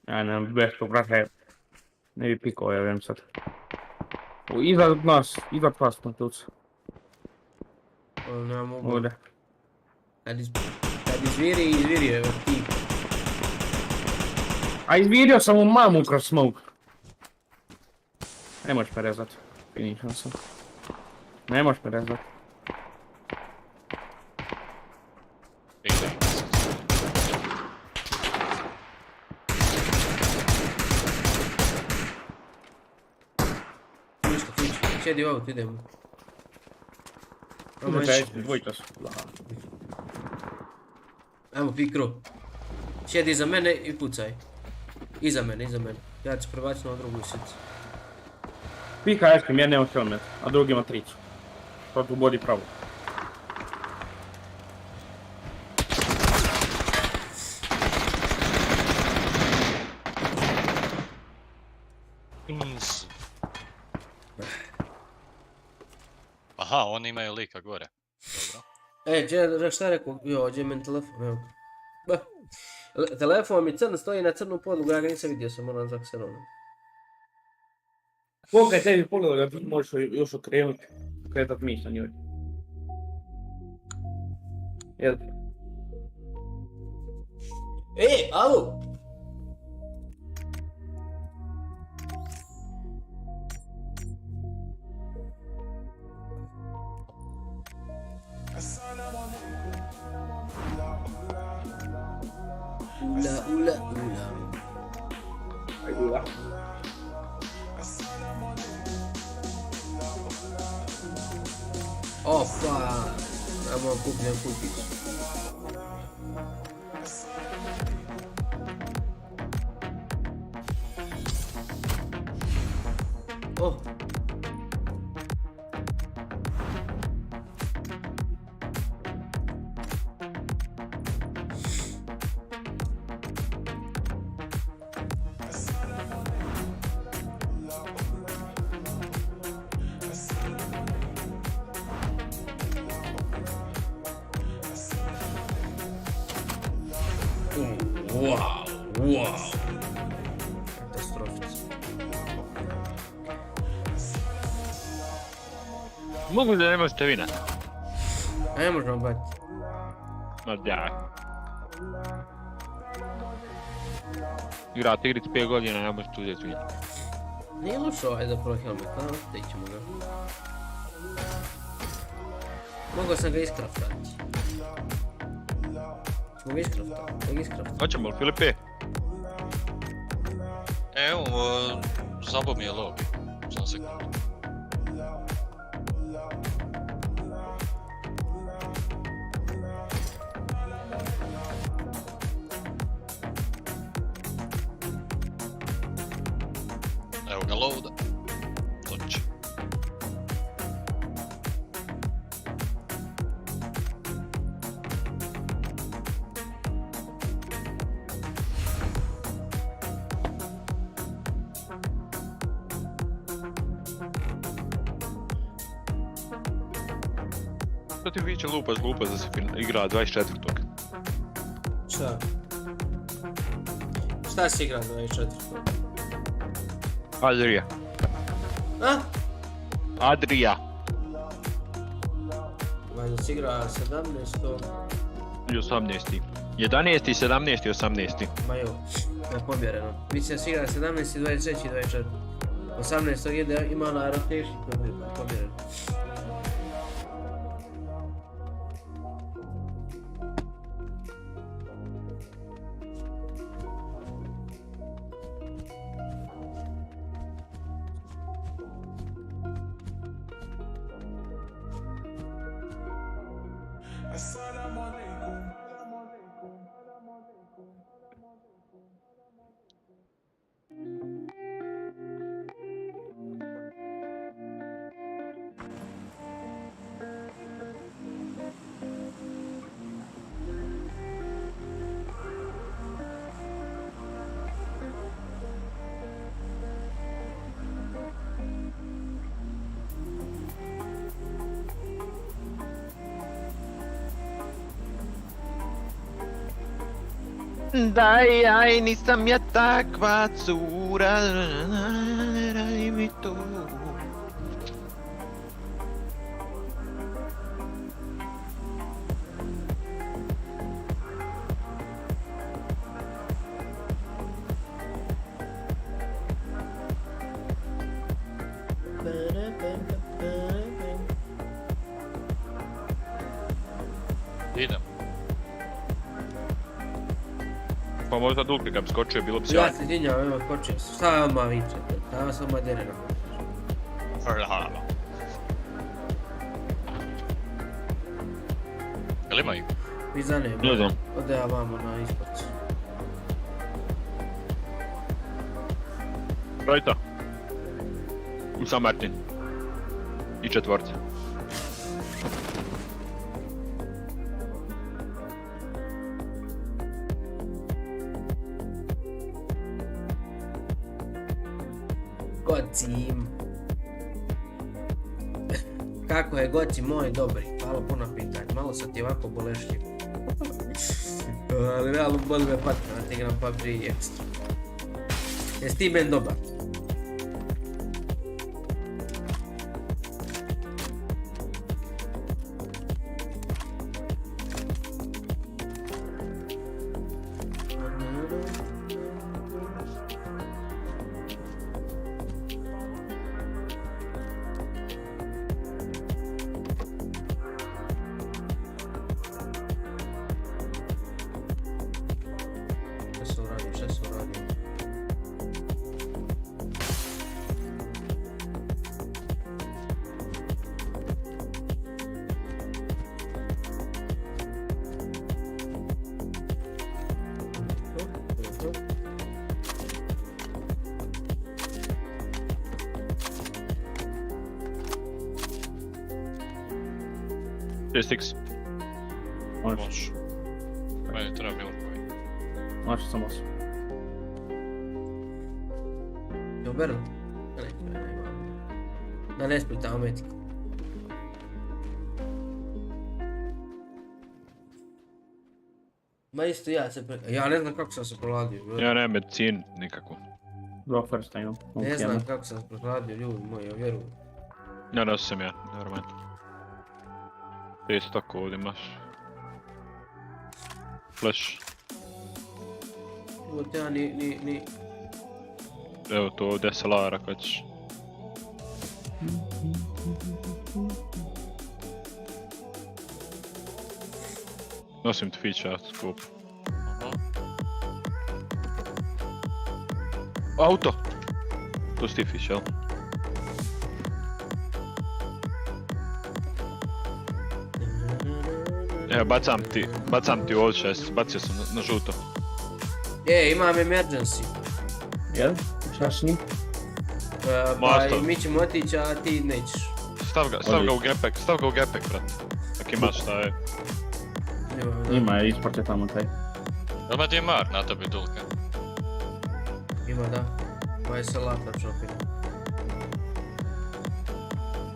Ja nemam besko, brate. Ne bi pikao, ja vem sad. Iza nas, iza vas na tucu. Ne mogu. Ovdje. Kad izvirio je ti. A izvirio sam u mamu kroz smoke. Ne možeš me rezat. Finishan sam. Ne možeš me rezat. Sjedi ovo, ti idemo. Dvojka su. Ajmo, pikro. Sjedi iza mene i pucaj. Iza mene. Ja ću prebaciti na drugu sicu. Pika jaskim, ja nemam helmet, a drugi ima tricu. To tu bodi pravo. Aha, oni imaju lika gore. Dobro. Šta je rekao? Jo, ovdje je meni telefon, evo. Telefon mi crn stoji na crnu podlogu, ja ga nisam vidio, sam moram zakserovati. Koliko je tebi pogledao da ti možeš još okrenuti, kretat miš na njoj? Jel? Alo! Ula. Opa! Ajmo kupljen kupić. Oh! Wow. Katastrofic. Mogu da ne možete vinati. Ne možemo bati. Ma da. Igrate igric 5 godina, ne možete uzeti vinati. Nije lošo ovaj zapravo helmet, a? Te ćemo ga. Mogao sam ga iskraftati. Ćemo ga iskrafta. Hoćemo li Filipe? Evo, zabo mi je lobby. Za sekundu. Evo ga loada. Doći. Što ti viće lupaš glupost da se igra 24. Šta? Šta si igra 24? Adria. A? Adria. Valjda si igra 17. I 18. 11. 17. i 18. Ma jo, to je pomjereno. Mislim da si igra 17. 23. i 24. 18. ide ima na rotation, to je pomjereno. Daj, nisam ja takva cura, daj mi to. Idem. Pa možda Dulke kad bi skočio, bilo bi sjajno. Ja se dinjam, evo skočio sam. Šta je odmah vičete? Tamo sam odmah djene na Jel imaju? Vi zanima. Ne znam. Ode ja vamo na eSports. Rajta. U San Martin. I četvorca. Gocim. Kako je Goci moj dobri? Hvala puno pitanja. Malo sad ti ovako bolešljiv. Ali realno boli me patka da ti igram PUBG ekstra. Jesi ti ben dobar? Šta se uradio? Six. Možeš. Meni treba bilo koji. Može samo se. Jo, Berl? Da ne splitamo metiku. Ma isto ja ne znam kako sam se proladio. Ja nemam medicin nikako. Go first, ajmo. Ne znam kako sam se proladio, ljudi moji, ja vjerujem. Ja nosim sam ja, normalno. Ti isto tako ovdje imaš. Flash. Evo te ja ni... Evo to ovdje SLR ako ćeš. Nosim tfića, skup. Auto! Tu si ti fić, jel? Evo, bacam ti u old chest, bacio sam na žuto. Imam emergency. Jel? Šta s njim? Pa i mi ćemo otići, a ti nećeš. Stav ga u gepek, brate. Ako imaš šta je. Ima je, isparte tamo taj. Jel ima ti mar na tebi, Dulke? Ima, da. Ma je salata čopina.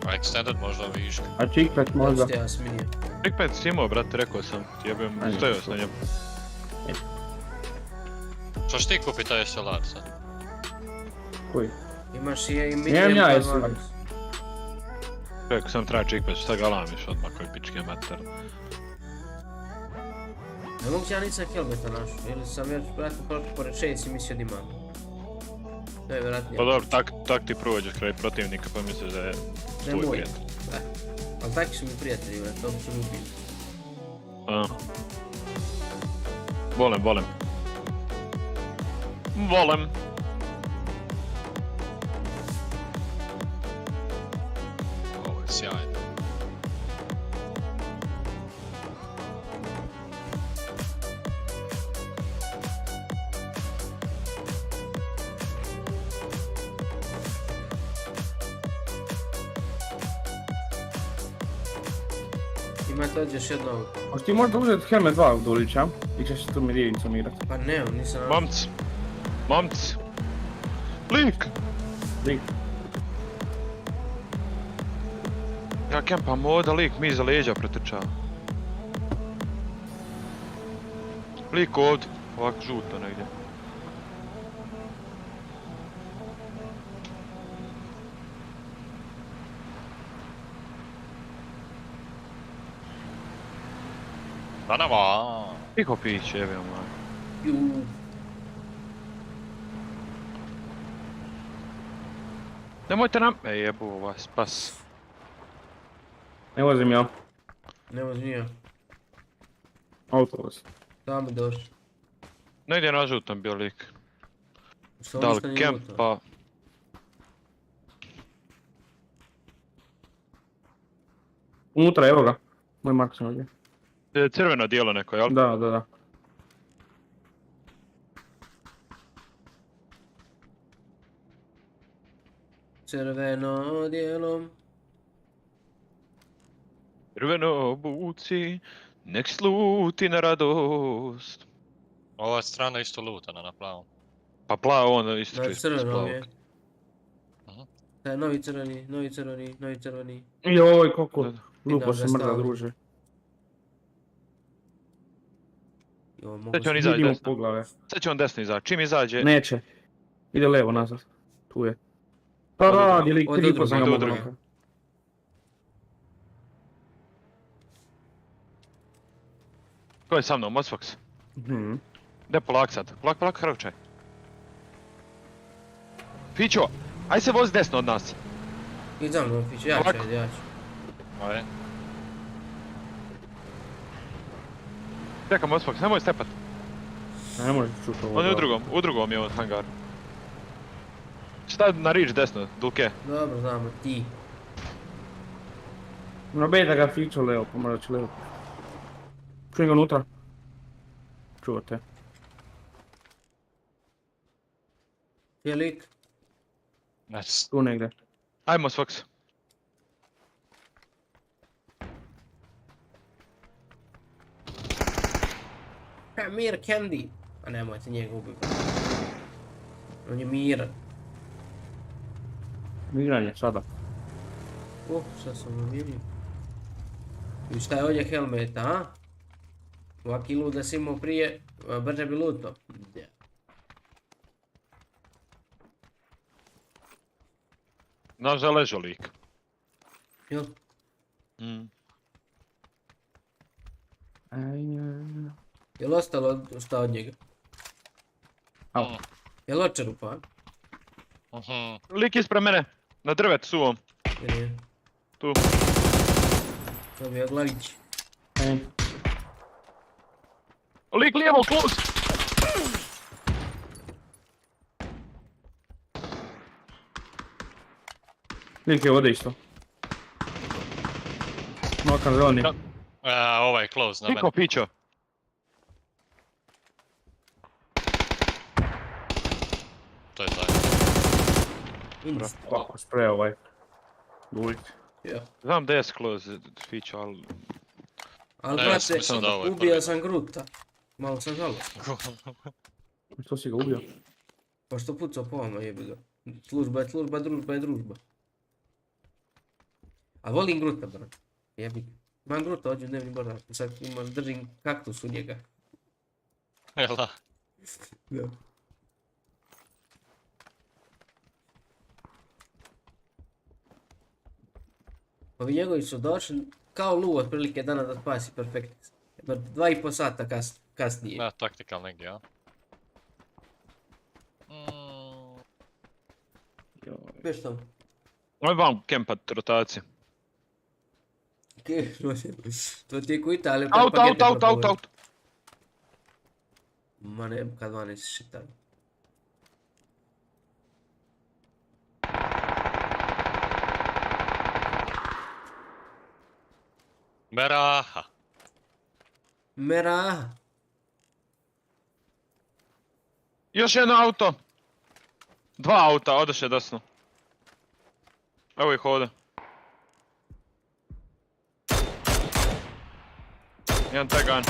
A extended možda viška. A chickpad možda? Ja sam minio. Chickpad si imao, brate, rekao sam ti, jebim, stojao s na njemu. Što ti kupi taj salat sad? Koji? Imaš i mi Nijem ja salat. Rekao sam treba chickpad, šta ga lamiš odmah koji pičke mater. Ne mogu ja nisam helmeta našao, ili sam već vratno prošlo pored 6 i mislio da imam. To je vjerojatnije. Pa dobro, tak ti prođeš kraj protivnika pa misliš da je tvoj prijatelj. Ali takvi su mi prijatelji, to su mi ubili. Volem. Ovo je sjajno. Imate ovdje još jedno auto. Hoće ti možda uzeti helmet 2 Dulića i ćeš se tu jednicom igrat. Pa ne, nisam... Momci! Lik! Ja kempam ovdje, lik mi iza leđa pretrčava. Lik ovdje, ovako žuto negdje. Danava! Tiho piće, jebim moj. Nemojte nam... jebu vas, pas. Ne vozim ja. Ne vozim ja. Auto vozi. Da mi došli. Negdje na žutom bio lik. Da li kempa... Unutra, evo ga. Moj Max ovdje. Crveno dijelo neko, jel? Da. Crveno dijelom. Crveno obuci, nek sluti na radost. Ova strana isto lutana na plavom. Pa plavo onda isto Na čisto s crveno plavog. je. Novi crveni. Joj, koliko lupo se mrda, druže. Sad će on izaći desno. Sad će on desno izaći. Čim izađe... Neće. Ide levo nazad. Tu je. Pa radi lik, 3 sam ga mogu napraviti. Ko je sa mnom, Mosfox? Gdje polak sad? Polak, Hrvčaj. Fićo, aj se vozi desno od nas. Idem no, Fićo, ja ću. Ajde. Čekam, Mosfox, nemoj stepat. Ne možeš čuti ovo. On je u drugom je on hangar. Šta na rič desno, Dulke? Dobro, znamo, ti. No beda ga Fićo levo, pa mora će levo. Čujem ga unutra. Čuvate. Je lik? Tu negdje. Ajmo, Fox. Mir Candy. A nemojte njega ubiti. On je miran. Miran je sada. Sad sam umirio. I šta je ovdje helmeta, a? Ovaki lud da si imao prije, brže bi luto. Znaš da je ležao lik. Jel? Jel ostalo šta od njega? Jel očerupan? Lik ispred mene, na drvetu suvom. Gdje je? Tu. To bi je glavić. Lik lijevo, close! Lik je ovdje isto. Nokan zeleni. Ovaj je close na mene. Niko pićo. To je taj. Kako sprej ovaj. Dulik. Znam da je close pićo, ali... Ali brate, ubio sam Gruta. Malo sam žalo. Što si ga ubio? Pa što pucao po vama jebi ga. Služba je služba, družba je družba. A volim Gruta, brate. Jebi ga. Imam Gruta, ođu dnevni boravak. Sad držim kaktus u njega. Jel da? Da. Ovi njegovi su došli kao lu otprilike dana da spasi perfekt. 2,5 sata kasnije. Da, taktikal negdje, ja. Veš tamo? Oj vam kempat rotacije. To ti je ko Italija. Out. Ma ne, kad 12 šitali. Meraha. Još jedno auto. 2 auta, odeše desno. Evo ih ovdje. Jedan tagan.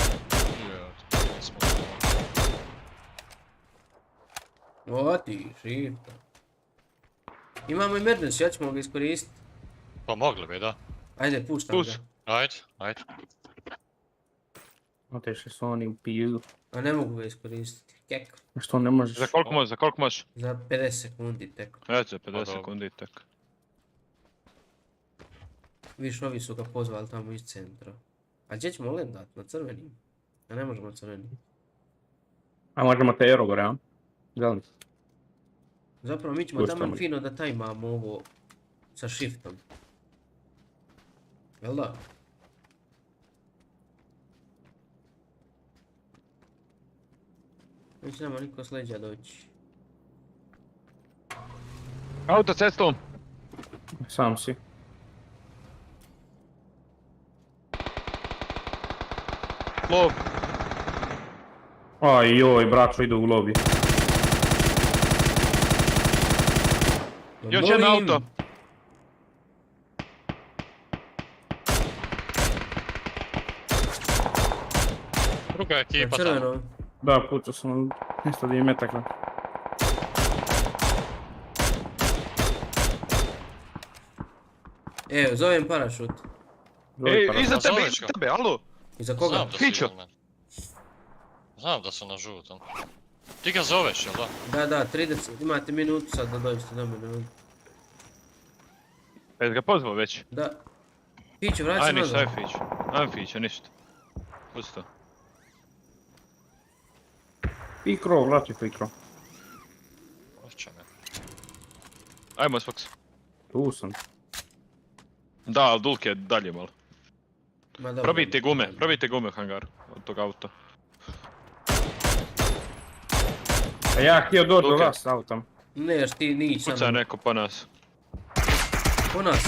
O ti šipta. Imamo emergency, ja ćemo ga iskoristiti. Pa mogli bi, da. Ajde, puštam ga. Ajde. Otešli su oni u pizdu. A ne mogu ga iskoristiti. Kek. Što ne možeš? Za koliko možeš? Za 50 sekundi tek. Eto, za 50 sekundi tek. Viš, ovi su ga pozvali tamo iz centra. A gdje ćemo lendat? Na crvenim? A ne možemo na crvenim. A možemo te aero gore, a? Zeleni. Zapravo mi ćemo tamo fino da tajmamo ovo sa shiftom. Jel da? Neće nama niko s leđa doći. Auto cestom! Sam si. Lov! Aj joj, braćo idu u lobi. Još jedno auto! Druga ekipa tamo. Da, pucao sam isto da je metakle. Evo, zovem parašut. Iza tebe, alo! Iza koga? Fićo! Znam da su na žutom. Ti ga zoveš, jel da? Da, 30, imate minutu sad da dođete do mene. Jesi ga pozvao već? Da. Fićo, vrati se nazad. Aj Fićo, ajmo Fićo, ništa. Pusto. Fikro, vrati Fikro. Hoće me. Ajmo Spox. Tu sam. Da, ali Dulk je dalje malo. Probijte gume hangar od tog auta. A ja htio doći do vas s autom. Ne, još ti nić sam. Puca neko po nas. Po nas?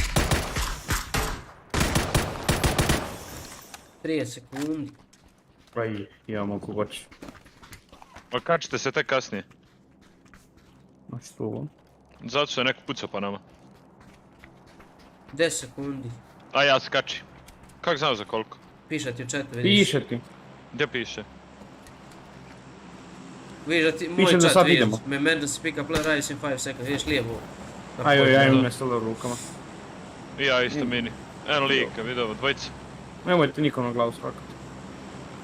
30 sekundi. Pa imamo kogoć. Okačite se tek kasnije. A što ovo? Zato se neko puca po nama. 10 sekundi. A ja skači. Kako znam za koliko? Piše ti u chatu, vidiš. Piše ti. Gdje piše? Vidiš da ti, moj chat vidiš. Emergency pick up rise in 5 seconds, vidiš lijevo. Ja imam nestalo rukama. I ja isto mini. Eno lika, vidio, dvojica. Nemojte niko na glavu skakati.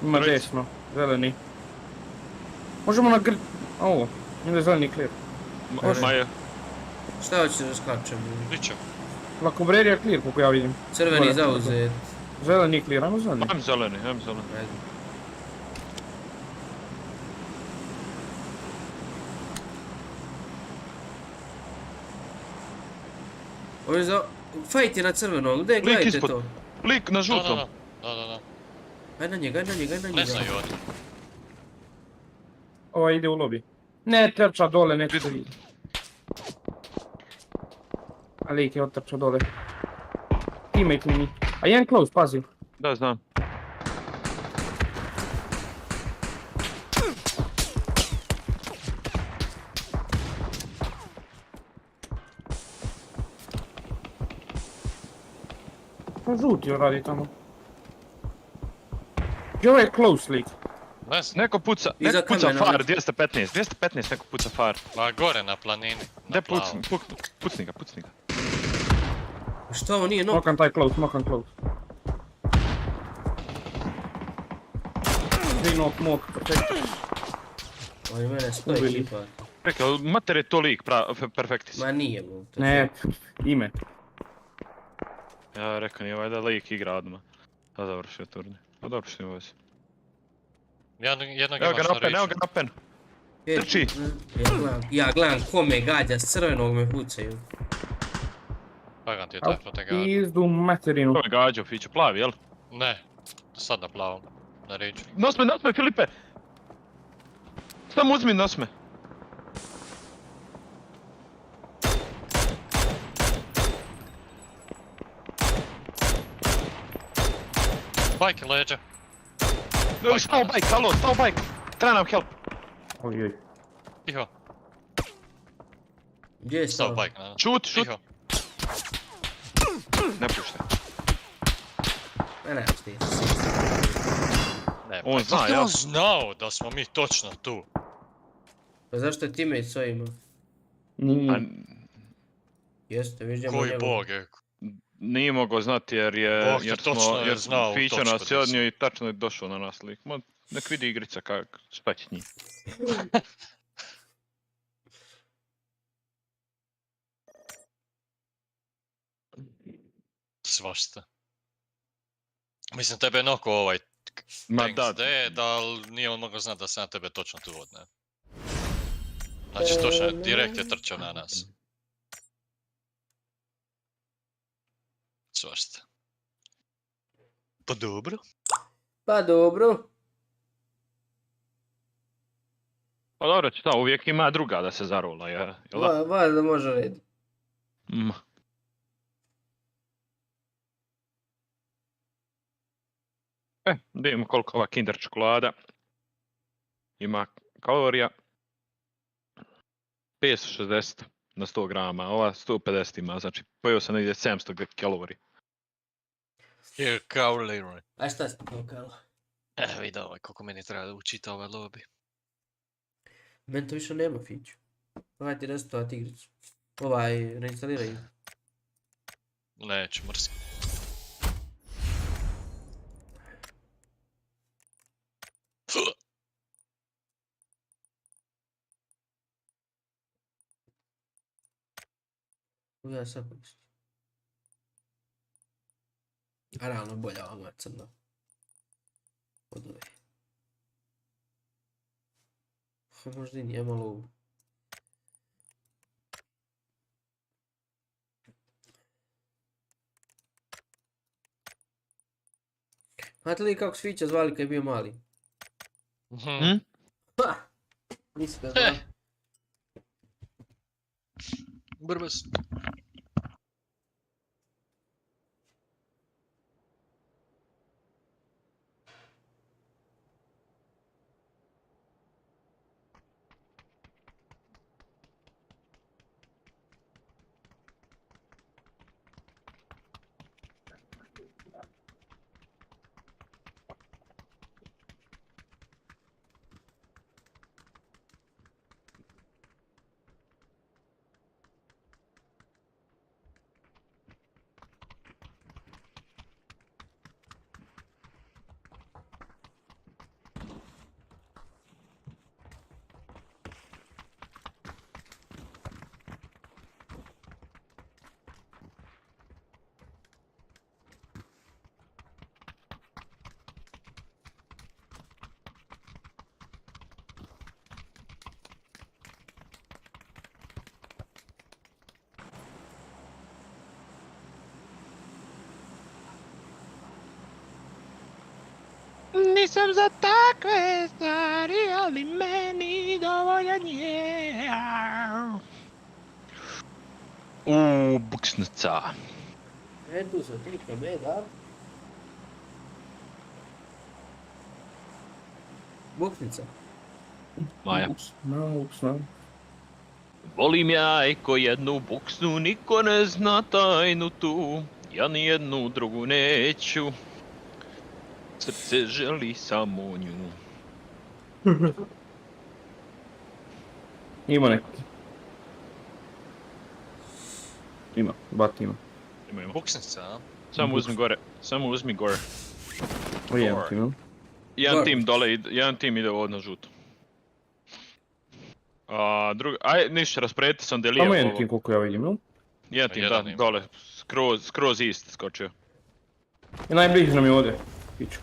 Ima desno, zeleni. Možemo na grid... Ovo, ima zeleni clear. Maja. Šta hoćeš da skačem? Pričam. Lakobrerija clear, koliko ja vidim. Crveni zauzet. Zeleni clear, ajmo zeleni. Ajmo zeleni. Ovo je za... Fight je na crvenom, gdje gledajte to? Lik na žutom. Da. Aj na njega. Ne znaju oni. Ova ide u lobby. Ne, trča dole, neću se vidjeti. A lik je otrčao dole. Teammate mi. A jedan close, pazi. Da, znam. Žuti radi tamo. Gdje ovaj je close lik? Neko puca far, 215 neko puca far. Ma gore na planini. Gdje pucni ga. Što ovo nije nok? Mokam taj close, mokam close. Tri mok, perfekto. Oni mene stoji ekipa. Rekao, mater je to lik, perfektis. Ma nije mu. Ne, ime. Ja rekao, nije ovaj da lik igra odmah. Da završio turnir. Pa dobro što ima veze. Jednog Evo imaš na riču. Evo ga napen. Trči. Ja gledam ko me gađa, s crvenog me pucaju. Pagam ti je taj protegač. Pizdu materinu. Ko me gađao, Fiću, plavi, jel? Ne, sad na plavom. Na riču. Nosme, Filipe! Samo uzmi nosme. Bajke leđa. Stao bajk, halo, stao bajk! Treba nam help. Ojoj. Tiho. Gdje je stao? Bajk, Šut! Tiho. Ne puštaj. Ne, ti. Ne, on zna, jel? On znao da smo mi točno tu. Pa zašto je teammate s ovima? Jeste, viš njemu Koji bog je? Nije mogao znati jer znao Fića nas je točko odnio i tačno je došao na nas lik. Nek vidi igrica šta će njih. Svašta. Mislim, tebe je noko ovaj tanks dead, ali nije on mogao znati da se na tebe točno tu odne. Znači, točno, direkt je trčao na nas. Svašta. Pa dobro. Pa dobro. Pa dobro, uvijek ima druga da se zarola, jel da? Valjda može red. Da imamo koliko ova Kinder čokolada ima kalorija. 560 na 100 grama, ova 150 ima, znači pojeo sam negdje 700 kalorija. Je kao Leroy. A šta si pokalo? Vidio ovaj koliko meni treba da učita ovaj lobby. Meni to više nema Fiću. Ovaj ti restovat igricu. Reinstaliraj ju. Neću, mrski. Ja sad pomislim. A realno bolja ova crna. Od ove. Možda i nije malo ovu. Znate li kako Svića zvali kad je bio mali? Ha! Nisi ga znao. Brbas. Nisam za takve stvari, ali meni dovoljan je. Buksnica. Tu se trika B, da? Buksnica. Maja. Buksna. Volim ja eko jednu buksnu, niko ne zna tajnu tu. Ja nijednu drugu neću. Srce želi samo nju. Ima neko. Ima, bat ima. Ima. Buksnica, a? Samo uzmi gore, samo uzmi gore. Jedan tim, jel? Jedan tim dole, jedan tim ide ovdje na žuto. A drugi, aj ništa, rasporedite sam delijevo ovo. Samo jedan tim koliko ja vidim, jel? Jedan tim, da, dole, skroz ist skočio. I najbliži nam je ovdje, piću.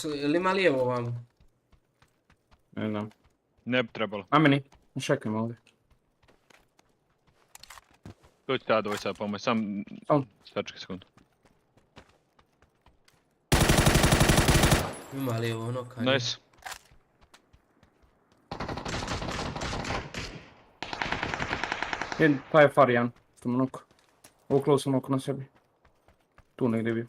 Jel ima lijevo ovamo? Ne znam. Ne bi trebalo. A meni, čekajmo ovdje. Tu ću ta dvoj sad pomoći, sam sačekaj sekundu. Ima lijevo ono kaj. Nice. Pa je Farijan, što mu noko. Uklao sam oko na sebi. Tu negdje bio.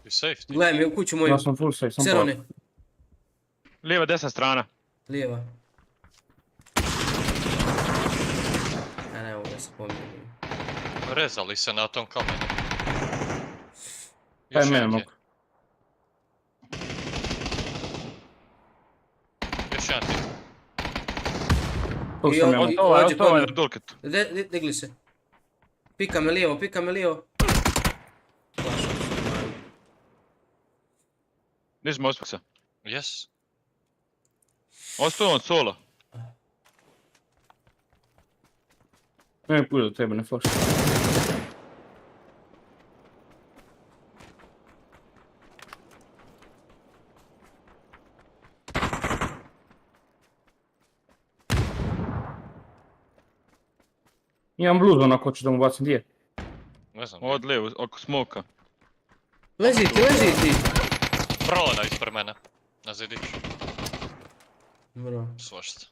Be safe. Gledaj mi u kuću moju. Ja sam full safe, sam Serone. Lijeva, desna strana. Lijeva. Ja ne mogu da se pomijenim. Rezali se na tom kamenu. Aj mene mogu. Još jedan tim. Tu sam ja. Ovo je Dulket. Digli se. Pika me lijevo, pika me lijevo. Nismo ospaksa. Yes. Ostao on solo. Ne puđe do tebe, ne flash. Imam bluz onako, hoću da mu bacim, gdje je? Ne znam. Od lijevo, oko smoka. Lezi ti! Prolada ispred mene. Na zidiću. Bro. Svašta.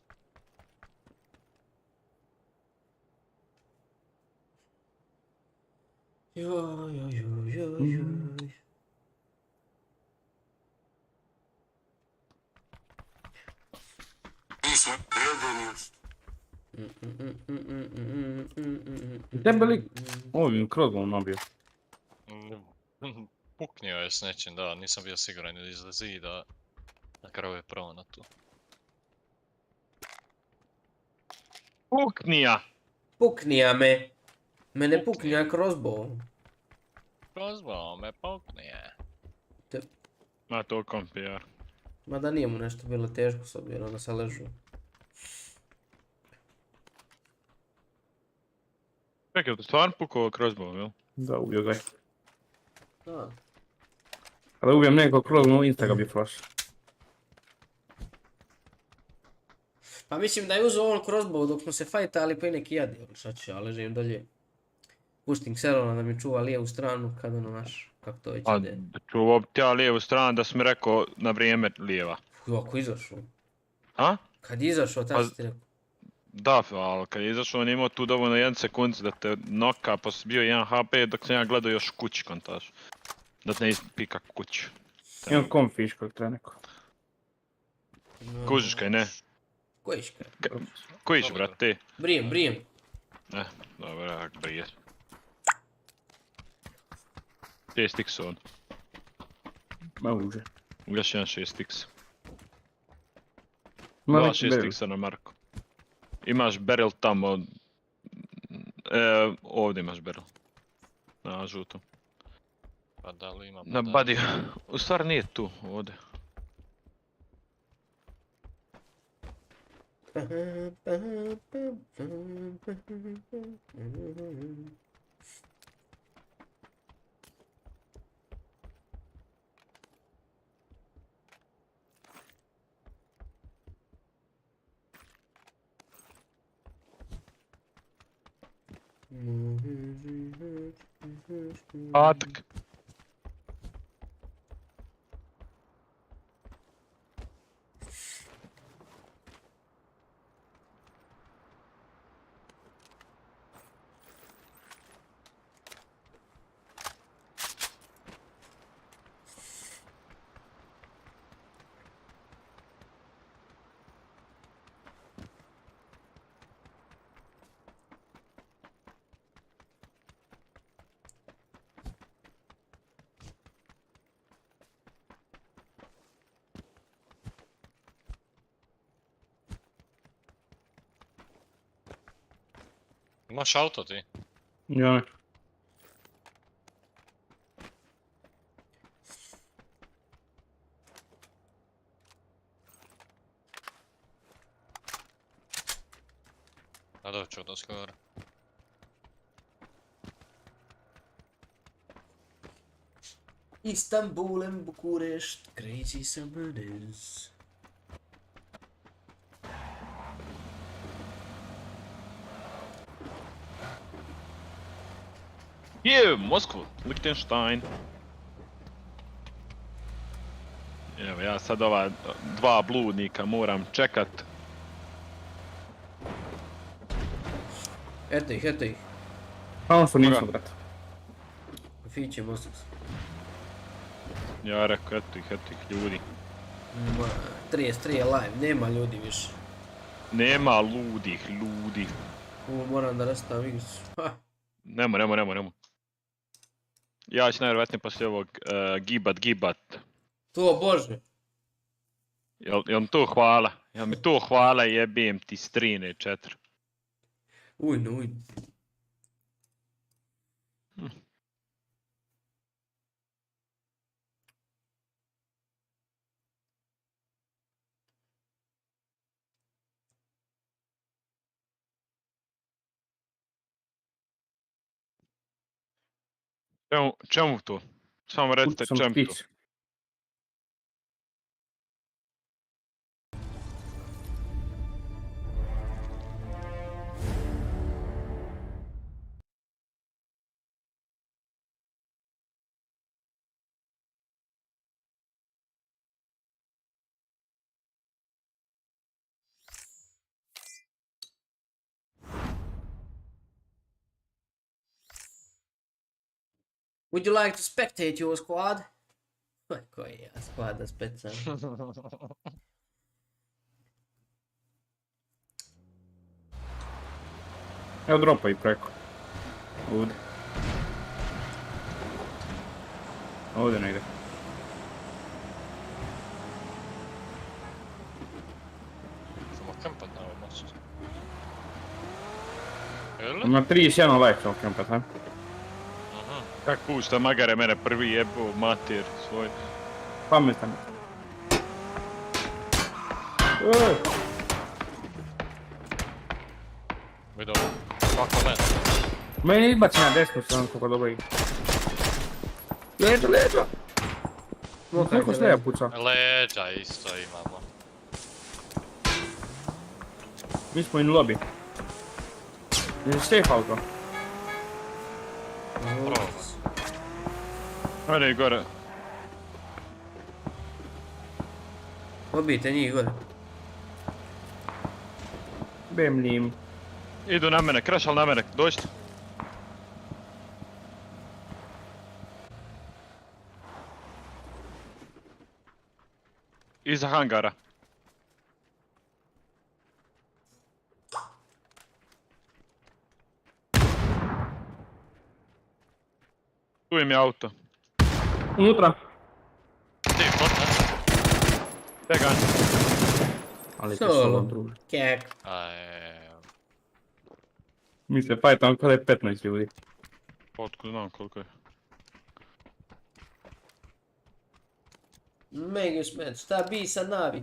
Joj. Debeli... Ovim crossbowom nabio. Puknio je s nečim, da, nisam bio siguran iz zida. Na kraju je prvo na tu. Puknija! Puknija me. Mene puknija crossbow. Crossbow me puknije. Ma to PR. Ma da nije mu nešto bilo teško s obzirom da se ležu. Čekaj, to stvarno pukao crossbow, jel? Da, ubio ga je. Kada ubijem nekog crossbow, insta ga bi flash. Pa mislim da je uzeo on crossbow dok smo se fajtali pa i neki jadi, šta ću ja ležim dalje. Pustim Xerona da mi čuva lijevu stranu kad ono naš, kako to već ide. A čuvao bi ja lijevu stranu da si mi rekao na vrijeme lijeva. Ako izašao. A? Kad je izašao, tako si ti rekao. Da, ali kad je izašao on je imao tu dovoljno 1 sekund da te noka pa si bio 1 HP dok sam ja gledao još kući kontaž. Da te ne ispika kuću. Imam konfiš kojeg treba neko. Kužiš kaj ne? Kojiš kaj? Kojiš brat ti? Brijem. Dobro, jak brije. 6x on. Ma uđe. Još jedan 6x. Ima 2 neki barrel. 6x na Marko. Imaš barrel tamo. Ovdje imaš barrel. Na žutom. Pa da li ima? Na badiju. U stvari nije tu, ovdje. Atak. Imaš auto ti? Ja. A doću do skoro. Istanbul and Bucharest, crazy summer days. Moskvu, Lichtenstein. Evo ja sad ova dva bludnika moram čekat. Eto ih. Samo što nisu, brat. Fiće, Mostas. Ja rekao, eto ih ljudi. 33 je live, nema ljudi više. Nema ludih ljudi. Moram da rastavim igricu. Nemo. Ja ću najvjerojatnije poslije ovog gibat. To bože. Jel mi to hvala? Jel mi to hvala i jebijem ti strine 4. Ujno. Čemu to? Samo recite čemu to. Would you like to spectate your squad? Koji ja squad da specam. Evo dropa i preko. Ovdje negdje. Samo kampat na ovom mostu. Na 31 like ćemo kampat, ha? Kak pušta magare mene prvi jebo mater svoj. Pametan. Vidio, kako mene. Meni izbaci na desnu stranu kako dobro igra. Leđa! Kako sleja puca? Leđa isto imamo. Mi smo in lobby. Je safe auto. Ajde gore. Pobijte njih gore. Bem njim. Idu na mene, crashal na mene, dođite. Iza hangara. Tu im je auto. Unutra. Ti, potne. Tegan. Ali te solo, druže. Kek. Mi se fajtamo kada je 15 ljudi. Otkud znam koliko je. Megiš med, šta bi sa Navi?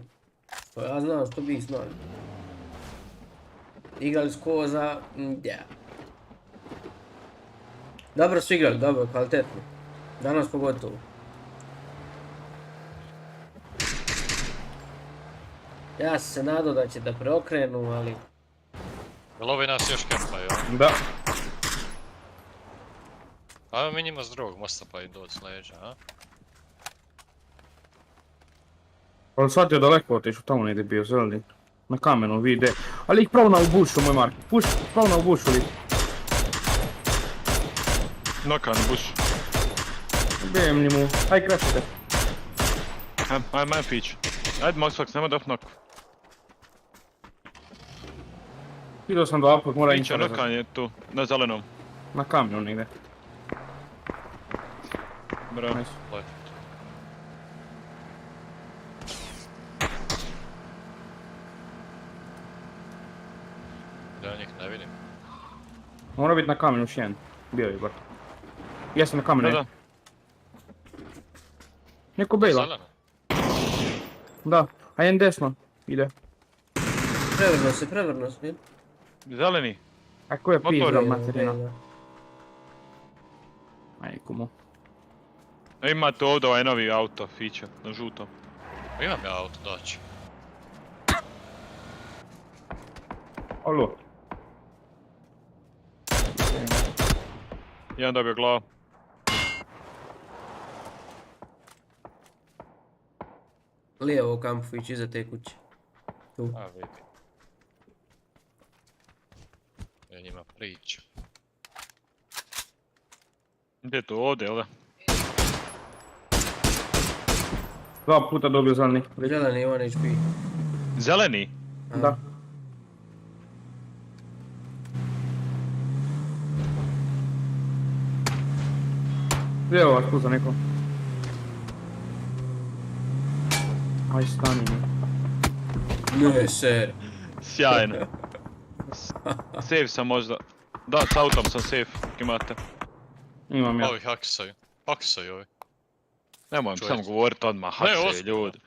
Pa ja znam što bi s Navi. Igrali su koza, ja. Dobro su igrali, dobro, kvalitetno. Danas pogotovo. Ja sam se nadao da će da preokrenu, ali... Jel ovi nas još kempaju? Da. Ajmo mi njima s drugog mosta pa im doći s leđa, a? Ali sad je daleko otišao, tamo negdje bio zeleni. Na kamenu vide. Ali ih pravo na bušu, moj Mark. Pravo na bušu li. Noka na bušu. Bijem li mu. Aj krašite. Ajde fić. Ajde Moxfax, nema da knoku. Vidio sam dva put, mora Fića nokan je tu, na zelenom. Na kamenu negdje. Bravo. Nice. Da njih ne vidim. Mora biti na kamenu još jedan. Bio je bar. Jesam na kamenu. Da. Neko bejla. Zeleno. Da, a jedan desno. Ide. Prevrno se. Zeleni. A ko je pizda materina? Majku mu. Imate ovdje ovaj novi auto, fića, na žutom. Imam ja auto doći. Alo. Jedan dobio glavu. Lijevo u kampu ići iza te kuće. Tu. A vidi. Ja njima priču. Gdje je to ovdje, jel da? Dva puta dobio zeleni. Zeleni, 1 HP. Zeleni? Da. Gdje je ova skuza neko? Aj stani mi. Ne, ser. Sjajno. Safe sam možda. Da, s autom sam safe, imate. Imam ja. Ovi haksaju ovi. Nemoj samo govorit odmah, haksaju ljudi.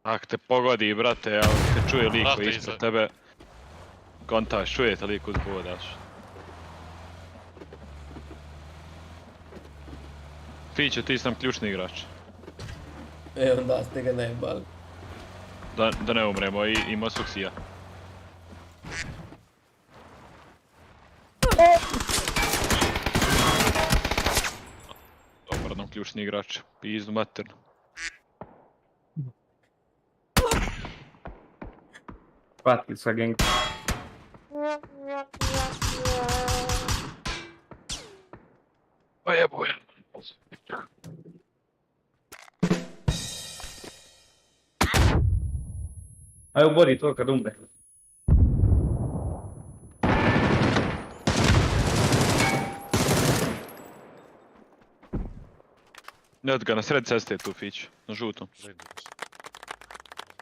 Ako te pogodi, brate, ako te čuje lik koji ispred tebe, kontaš, čujete lik uz bodaš. Fiće, ti sam ključni igrač. Evo da ste ga najebali. Da ne umremo i Mosuks i ja. Dobar nam ključni igrač, pizdu materno. Pati sa gang. Pa jeboje. Aj ubori to kad umre. Ne od ga na sred ceste je tu fić, na žutom.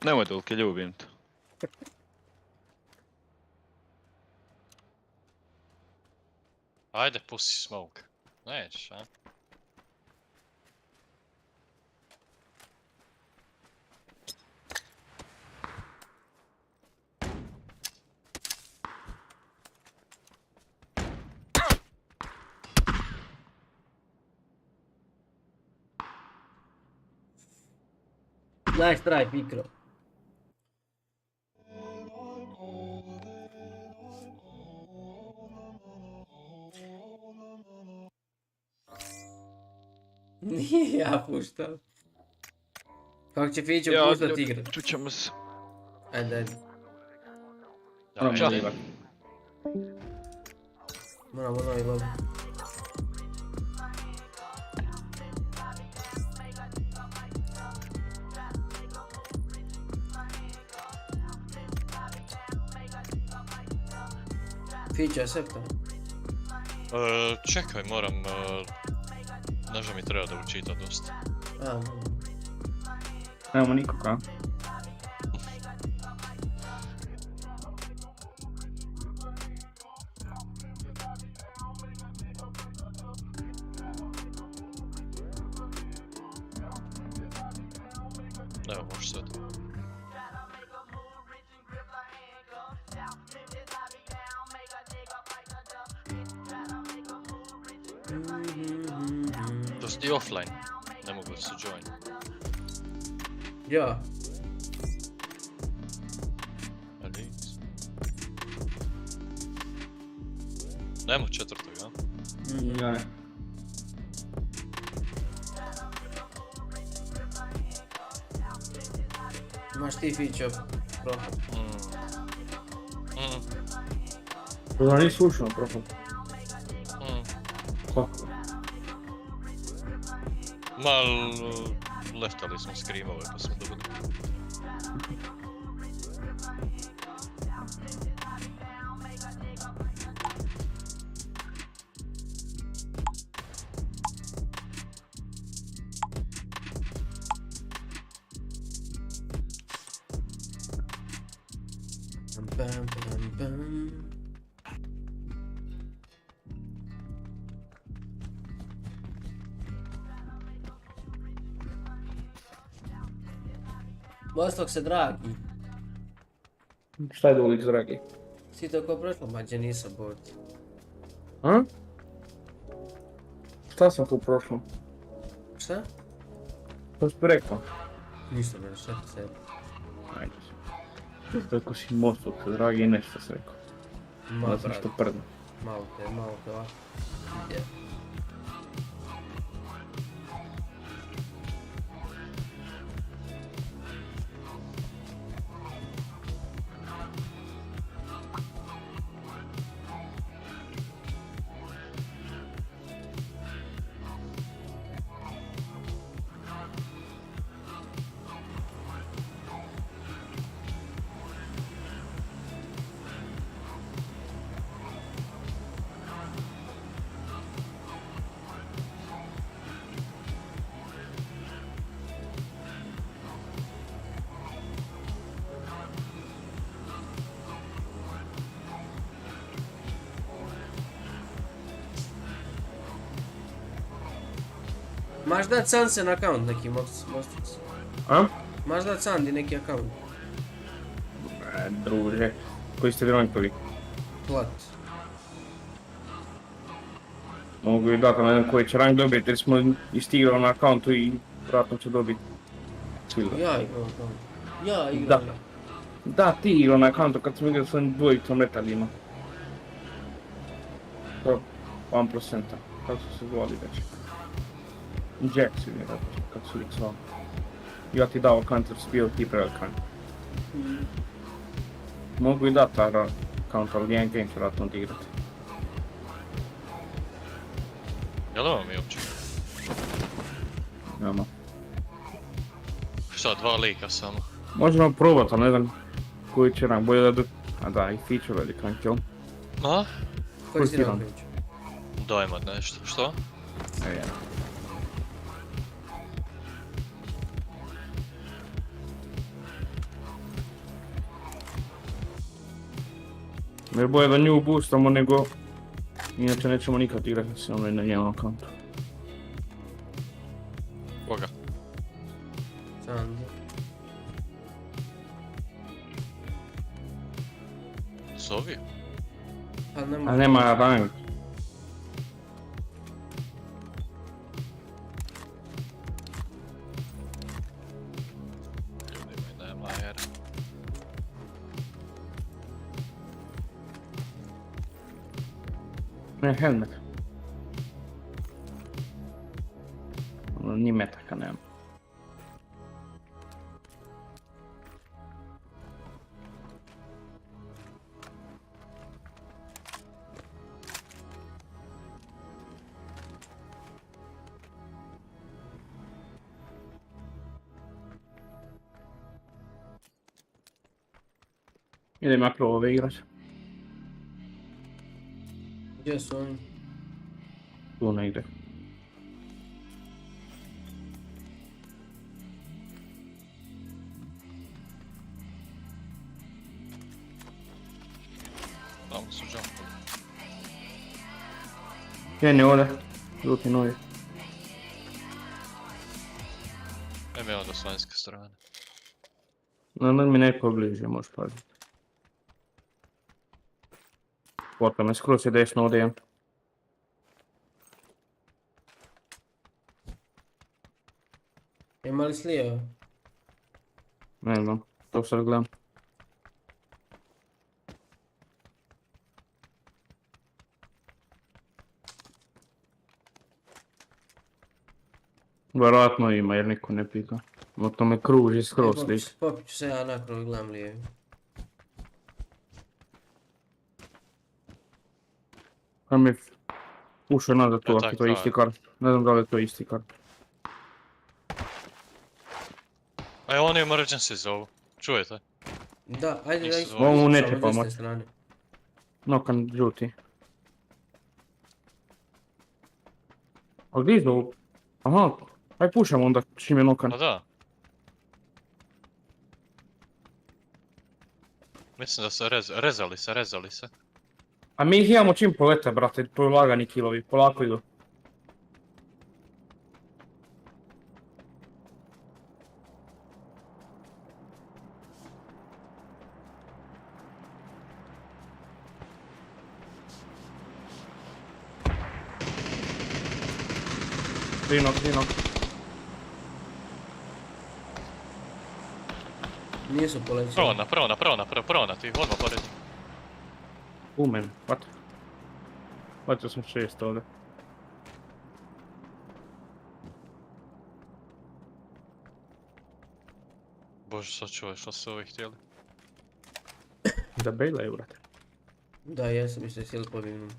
Nemoj tolike, ljubim te. Ajde, pusti smoke. Nećeš, a? Nice try, Pikro. Nije ja puštao. Kako će Fiću puštat igrat? Čućemo se. Ajde. Moramo novi lob. Fića, septa. Čekaj, moram... Noža mi treba da učita dosta. Nemamo nikoga. Evo, možeš sad. I offline. Ne mogu se join. Ja. Nemo četvrtog, ja? Ja. Imaš ti feature, bro. To da nisi ušao na profil. Kako? Leftali smo screamove pa smo dobili. Vostok se dragi. Šta je Dulik dragi? Si to ko prošlo? Mađe nisam bot. A? Šta sam tu prošlo? Šta? Što si rekao? Ništa ne, šta ti se? Ajde. Rekao si Vostok se dragi i nešto si rekao. Malo sam što prdno. Malo te ovako. Ide. Maš dat Sansen account neki, Mostic? A? Maš dat Sandi neki account? Druže, koji ste rankovi? Plat. Mogu i dati na jedan koji će rank dobiti jer smo istigrali na accountu i vratno će dobiti. Ja igram account. Ja igram. Da, ti igrao na accountu kad sam igrao s ovim dvojicom metalima. To 1%, kako su se zvali već. Jax je vjerojatno, kako su ih zvali. Ja ti dao account jer si bio ti prevekan. Mogu i dati taj account, ali jedan game ću vratno odigrati. Jel ovo mi uopće? Nema. Šta, 2 lika samo? Možemo probati, ali ne znam koji će rank, bolje da a da, i feature velika rank, jel? Ma? Koji si rank? Dajmo nešto, što? Jer bolje da nju boostamo nego... Inače nećemo nikad igrati s onoj na njenom accountu. Koga? Sandi. Zovi? A nema rank. Ne, helmet. Ono, ni metaka nema. Idem ja probao ove igrati. Gdje su oni? Tu negdje. Tamo su jumpali. Jedan je ovdje, drugi novi. Evo je onda s vanjske strane. No, mi neko bliže, možeš paziti. Potom je skroz je desno ovdje jedan. Ima li s lijeva? Ne znam, to sad gledam. Vjerojatno ima jer niko ne pika. O tome kruži skroz lik. Popit ću se ja nakrov i gledam lijevi. Pa mi ušao nazad tu ako to je isti kart. Ne znam da li je to isti kart. A oni emergency zovu. Čujete? Da, ajde. Ovo neće pomoći. Nokan žuti. A gdje zovu? Aha, aj pušamo onda čim je nokan. Pa da. Mislim da se rezali se. A mi ih imamo čim polete, brate, to je lagani kilovi, polako idu. Dinok. Nisu polećeni. Prona ti, odmah pored. Umen, what? Letio sam 6 ovdje. Bože, sad čuvaj što su ovi htjeli. Da bailaju, brate. Da, jesam mislio htjeli pobjegnu.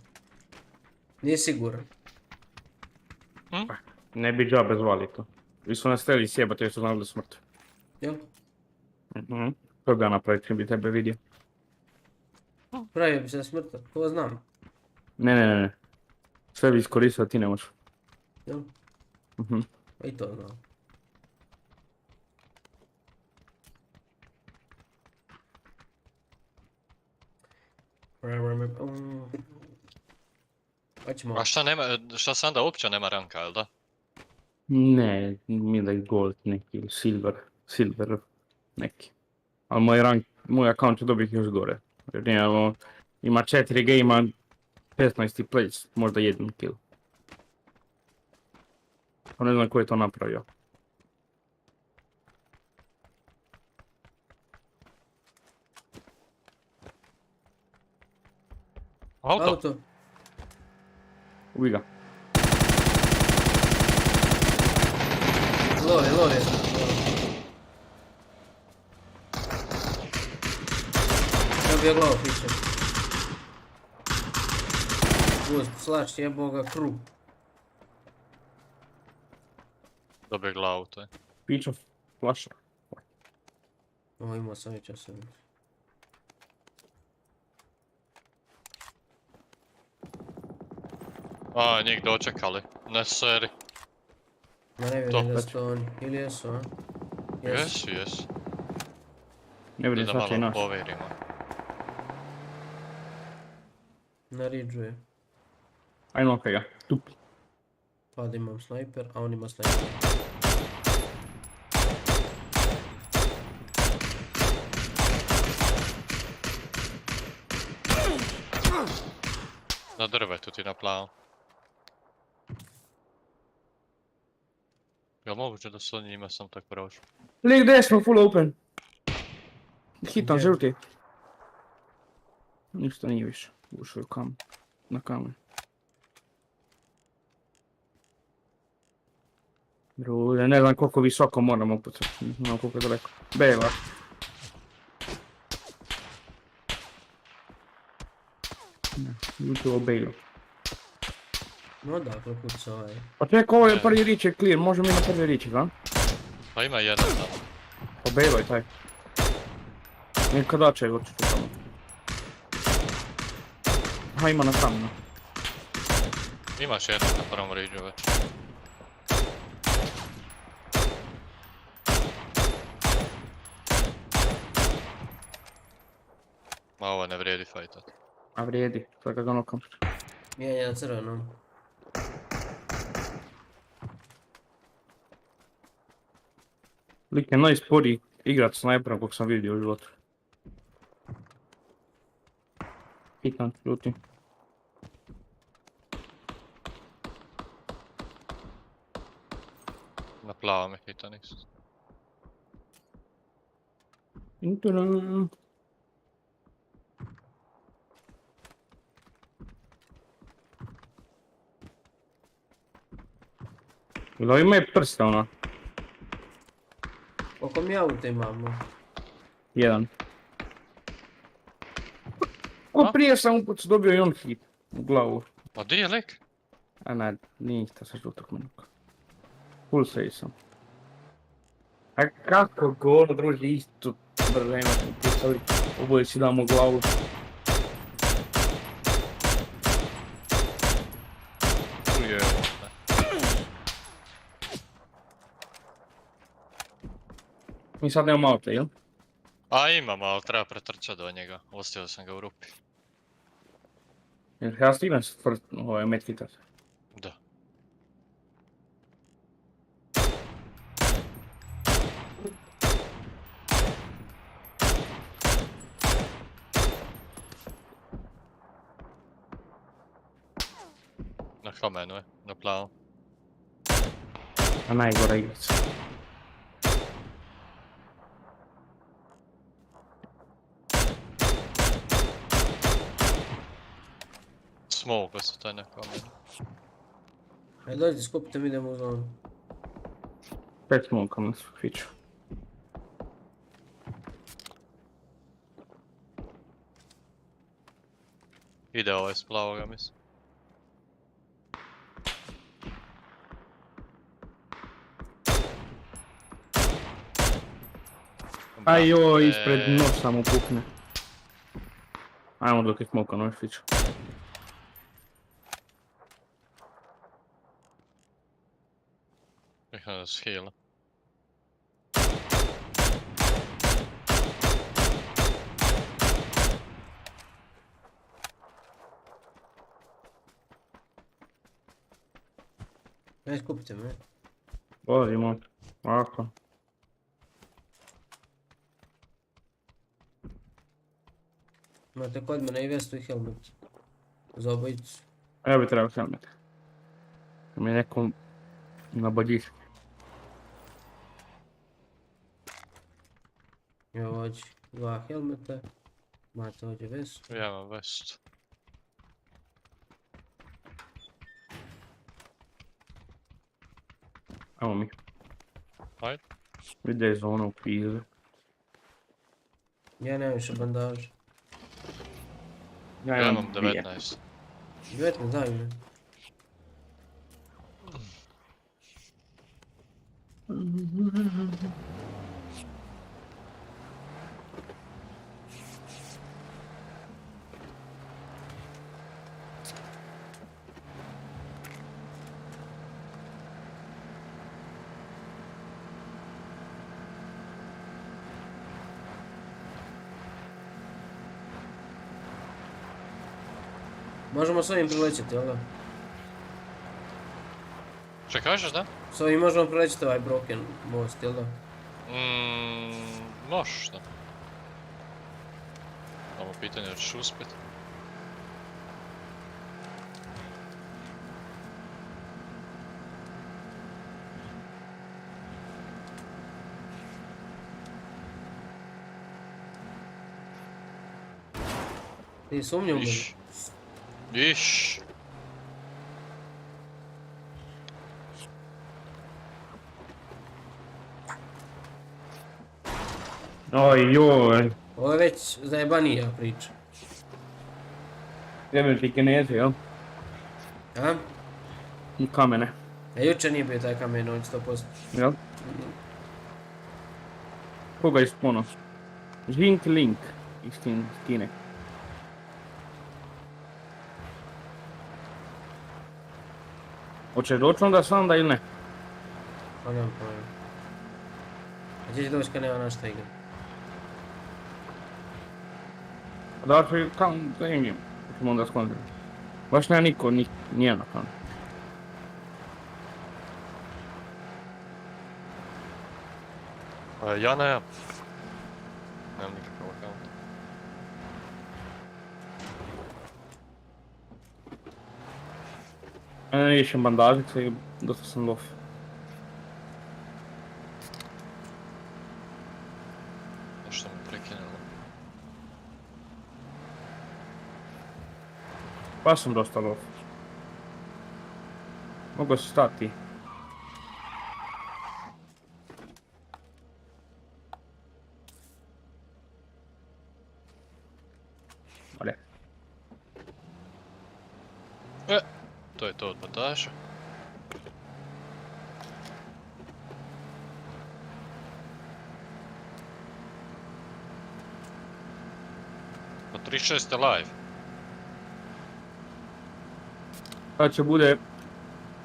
Nije siguran. Ne bi džabe zvali to. Vi su nas htjeli sjebati jer su znali da su mrtvi. Jel? To ga napraviti čim bi tebe vidio. Pravio bi se smrta, to znam. Ne. Sve bi iskoristio, ti ne možeš. Jel? Pa i to znam. A šta sam da uopće nema ranka, jel da? Ne, mi da je gold neki ili silver neki. Ali moj account će dobiti još gore. Jer ima 4 gejma, 15. place, možda 1 kill. Pa ne znam ko je to napravio. Auto. Ubi ga. Lore. Dobio glavu piće. Slash jebo ga krug. Dobio glavu, to je. Pićo flasha. Ovo imao sam već časom. A, njih dočekali. Ne seri. Ma ne vjerujem da su to oni. Ili jesu, a? Jesu. Ne vidim svaki naš. Poverimo. Nariđuje. Ajmo okej ga. Tup. Pa da imam snajper, a on ima snajper. Na drvetu ti na plavu. Jel moguće da su oni njima sam tak prošli? Lik desno, full open. Hitan žuti. Ništa nije više. Ušao je na kamen. Druge, ne znam koliko visoko moramo upucati. Ne znam koliko je daleko. Bela. YouTube bailu. No da, propuca ovaj. Pa čekaj, ovo je prvi riček clear, možemo mi na prvi riček, da? Pa ima jedan tamo. Pa bailu je taj. Neka dače je očito tamo. Aha, ima na kamenu. Imaš jedan na prvom riđu već. Ma ovo ne vrijedi fajtat. A vrijedi, sad ga nokam. Je na crvenom. Lik je najsporiji igrat snajperom kog sam vidio u životu. Hitan, ljuti. Na plavu. Plava me hita niks. Jel ima prsta ono? Koliko mi auta imamo? Jedan. O, prije sam uput dobio i on hit u glavu. Pa di je lik? A ne, nije ih ta sa žutog minuka. Full save sam. A kako golo, druži, isto brzina smo pucali. Oboje si damo glavu. Mi sad nemamo auta, jel? A imam, ali treba pretrčat do njega. Ostavio sam ga u rupi. Ja stignem s medkitat. Da. Na kamenu je, na plavom. A najgora igrac. Smoke se taj na kamenu. Ajde dođite, skupite, mi idemo u zonu. 5 smoka na fiću. Ide ovaj s plavoga, mislim. Ajoj, ispred nosa mu pukne. Ajmo dok je smoka na fiću. Neka da se heala. Ajde, skupite me. Vozimo. Ovako. Imate kod mene i vestu i helmet. Za obojicu. Ja bi trebao helmet. Mi je nekom na boljiš. Evo ovdje 2 helmeta. Imate ovdje vestu. Ja imam vestu. Evo mi. Ajde. Vidi je zona u pizu. Ja nemam više bandaža. Ja imam 19. 19, daj me. Možemo s ovim prilećiti, jel da? Što kažeš, da? S ovim možemo prilećiti ovaj broken most, jel da? Možeš, da. Samo pitanje da ćeš uspjet. Ti sumnjam u mene. Iš. Oj, joj. Ovo je već zajebanija priča. Jebem ti Kinezi, jel? A? I kamene. A jučer nije bio taj kamen, on 100%. Jel? Koga ispuno? Žink Link iz Kine. Hoće doći onda sam da ili ne? Pa nemam pojma. A gdje će doći kad nema na šta igra? Da ću kam da im ćemo onda skontrati. Baš nema niko, nije na kanu. Ja nemam. Nemam nikakav account. Riješim bandažice i dosta sam lof. Qua sam dosta low. Mogu se stati. Ale. To je to od bataša. Po 36 live. Sad će bude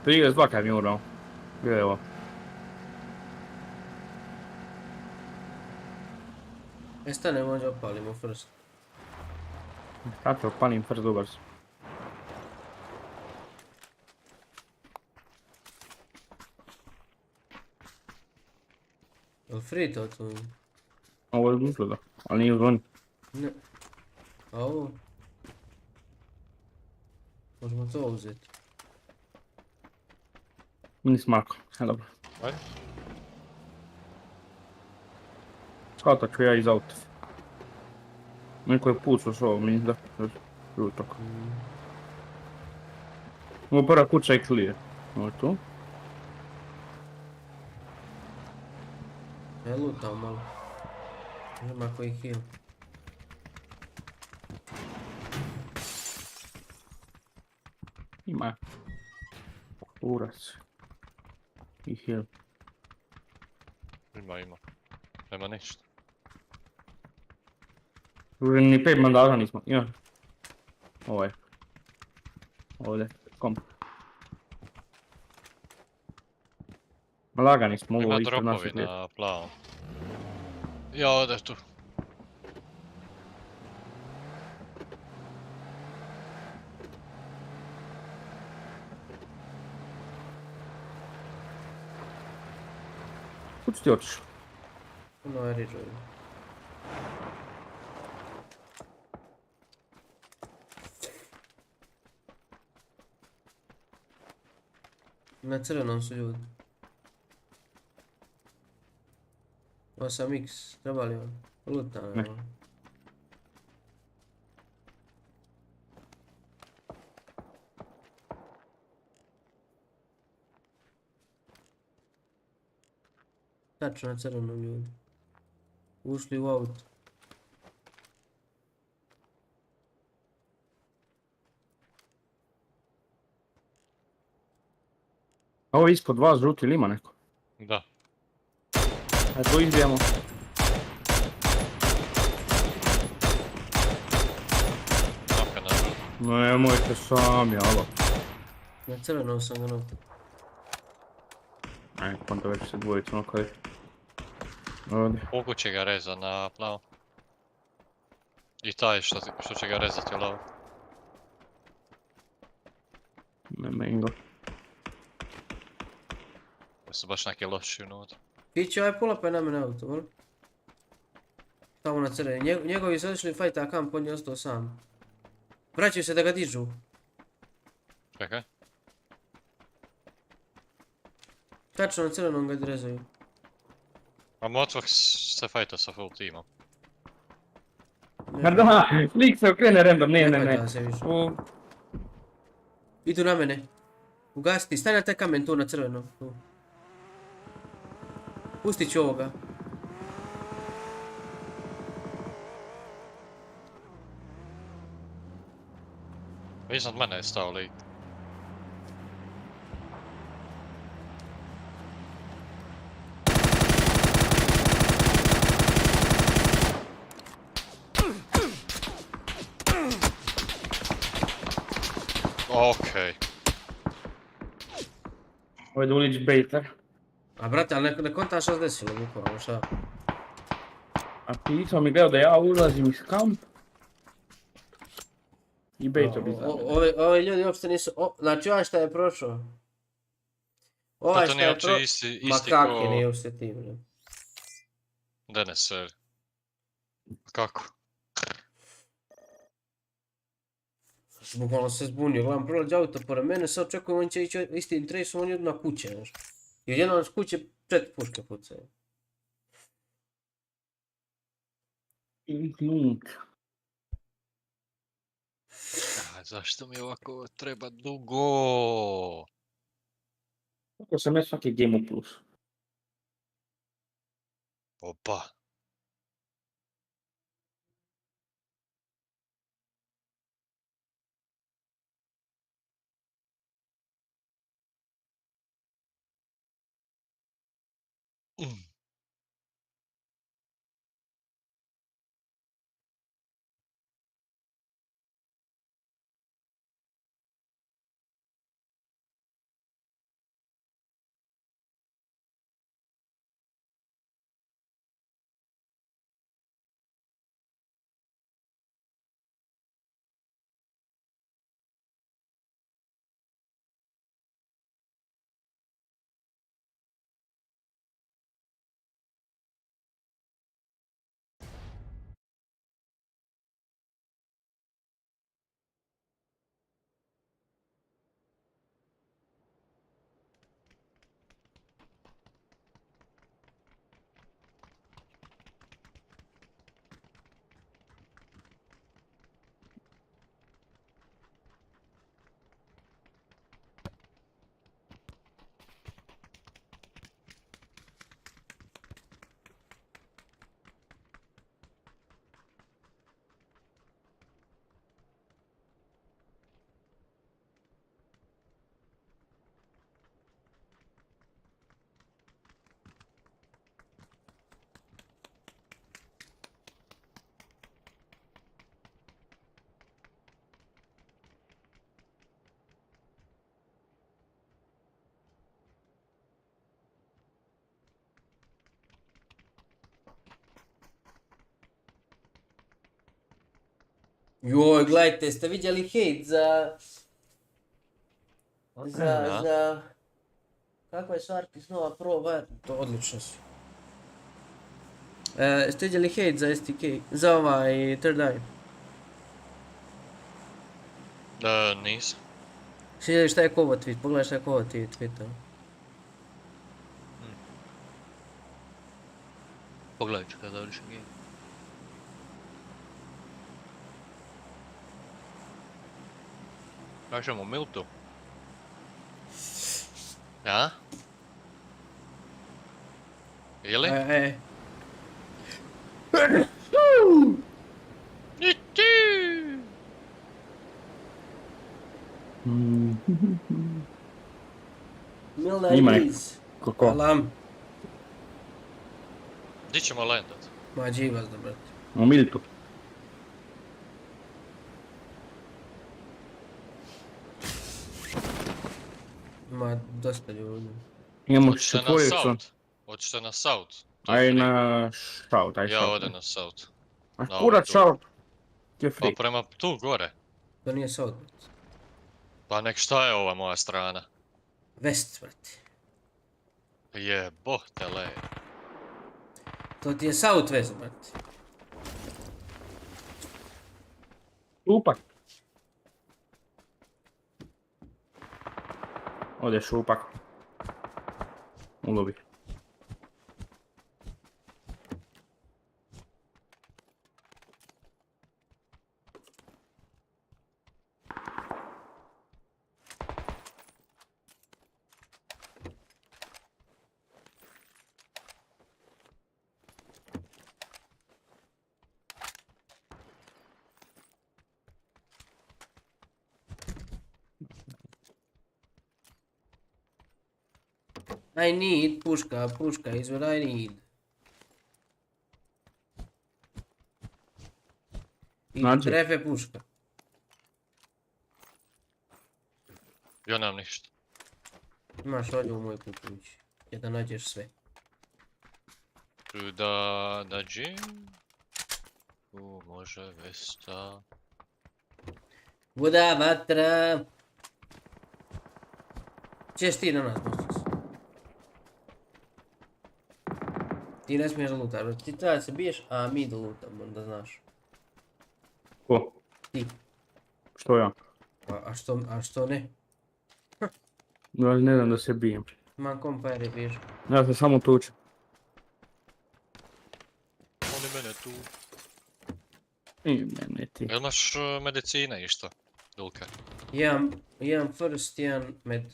32 kad mi urao. Gdje je ovo? Stane, možda opalimo first. Tako, palim first dobar sam. Jel free to tu? Ovo je izgleda, ali nije u zoni. Ne. A ovo? Možemo to uzeti. Nisam Marko, dobro. Ajde. Skautat ću ja iz auta. Neko je pucao s ovom, mislim da. Žutok. Ovo prva kuća je clear. Ovo je tu. Ja lutao malo. Nema koji heal. Ima. Kurac. I heal. Ima. Nema ništa. Ni 5 bandaža nismo. Ima. Ovo je. Ovdje. Komp. Lagani smo, ovo ima ispred naših dropovi lijeta. na plavom. Ja, ode tu. Kud si ti otišao? No, Eriđu. Na crvenom su ljudi. 8x, treba li vam? Lutano. Ne. Tačno na crvenom ljudi. Ušli u auto. Ovo je ispod vas žuti ili ima neko? Da. Ajde tu izbijemo. Naka na žutu. Nemojte sami, alo. Na crvenom sam ga nokao. Ajde, onda već se dvojicu nokali. Ovdje. Puku će ga reza na plavu. I taj što će ga rezati u lavu. Nema ingo. To su baš neki loši unutra. Pići, ovaj pull-up je na mene auto, vol? Tamo na crveni. Njegovi su odšli fajta kamp, on je ostao sam. Vraćaju se da ga dižu. Čekaj. Tačno na crvenom ga rezaju. A Motvox se fajta sa full teamom. Mardama, lik se okrene random, ne. Idu na mene. Ugasti, stani na taj kamen tu na crveno. Pustit ću ovoga. Iznad mene je stao lik. Okej. Ovo je Dulić baiter. A brate, ali ne kontam šta se desilo, bukvalno, šta? A pitao mi gledao da ja ulazim iz kamp. I baiter bi za mene. Ovi ljudi uopšte nisu, znači ovaj šta je prošao. Ovaj šta je prošao. Ma kak je nije uopšte tim, ne? Da ne sve. Kako? Bukvalno se zbunio, gledam prolađe auto pored mene, sad očekujem on će ići istim trejsom, on je na kuće, znaš. I odjednom s kuće 4 puške pucaju. Inknut. Zašto mi ovako treba dugo? Kako sam ja svaki game u plus. Opa. Joj, gledajte, ste vidjeli hejt za... Kakva je Sarkis nova Pro to odlično su. Ste vidjeli hejt za STK, za ovaj Third Eye? Nisam. Ste vidjeli šta je Kovo tweet, pogledaj šta je Kovo tweetao. Pogledaj ću kada završim game. Kažemo Miltu. Ja? Ili? Milda Riz. Kako? Alam. Gdje ćemo landat? Ma dživas da, brate. U Miltu. Ma dosta ljudi. Imamo četvoricu. Hoćete na South? Aj na South, aj Ja odem na South. A kurat South? Je free. Pa prema tu gore. To nije South. Pa nek šta je ova moja strana? West, brate. Jebote le. To ti je South West, brate. Šupak. Ode šupak. U lobi. I need puška, puška is what I need. I trefe puška. Ja nemam ništa. Imaš ovdje u moj kukuć, gdje da nađeš sve. Da nađem. Može Vesta. Voda, vatra. Češ ti na nas, Mostis? Ti ne smiješ da lutaš, bro. Ti treba da se biješ, a mi da lutamo, da znaš. Ko? Ti. Što ja? A što ne? Ja ne dam da se bijem. Ma kompar je biješ. Ja se samo tučem. Oni mene tu. Jel imaš medicine i što, Dulka? Imam first, jedan med.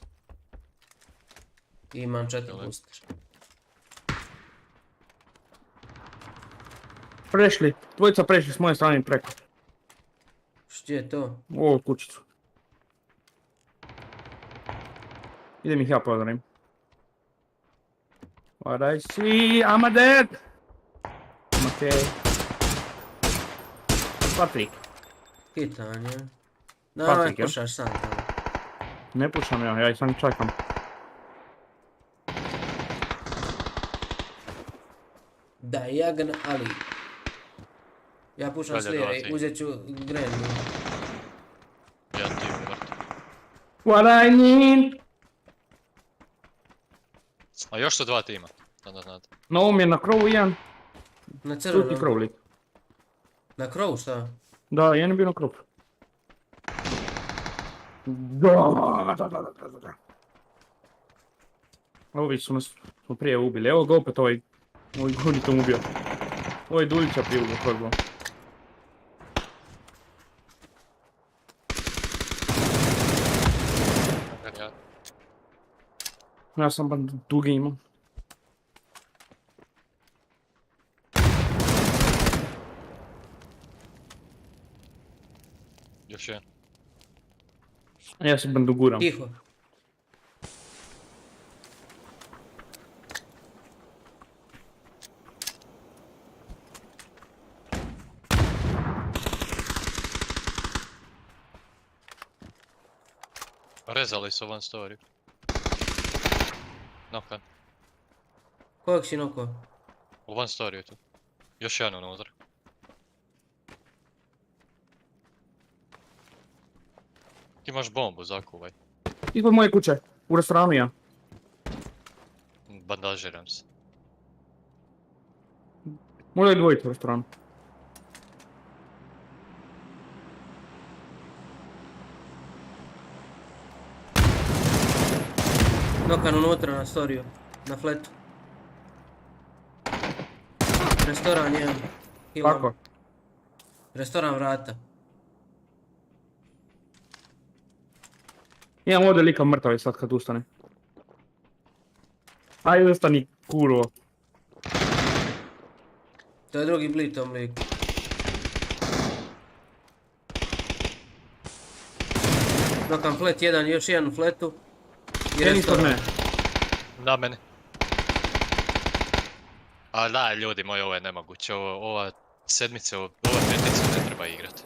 I imam 4 booster. Prešli, dvojica prešli s moje strane preko. Što je to? Ovo kućicu. Idem ih ja pozdravim. What I see, I'm dead! Okej. Patrik. Pitanje. No, ne pušaš sam tamo. Ne pušam ja ih sam čekam. Diagon Ali. Ja pušam s lijeve, uzet ću Grand. Ja ti uvrti. What I need! A još su 2 tima, da znate. Na ovom je na krovu jedan. Na crvenom? Drugi krov lik. Na krovu šta? Da, jedan je bio na krovu. Da. Ovi su nas prije ubili, evo ga opet ovaj gunitom ubio. Ovaj Dulića prije ubio prvo. Ja sam ba duge imam. Još je. Ja se banduguram. Tiho. Rezali su one story. Nokan. Kojeg si noko? U one story je tu. Još jedan unutra. Ti imaš bombu, zakuvaj. Ispod moje kuće, u restoranu ja. Bandažiram se. Možda i dvojica u restoranu. Nokan unutra na storiju, na fletu. Restoran jedan. Kako? Restoran vrata. Imam ovdje lika mrtav je sad kad ustane. Ajde ustani, kurvo. To je drugi blitom lik. Nokan flet jedan, još jedan u fletu. I restoran. Na mene. A da, ljudi moji, ovo je nemoguće. Ova sedmica, ova petica ne treba igrat.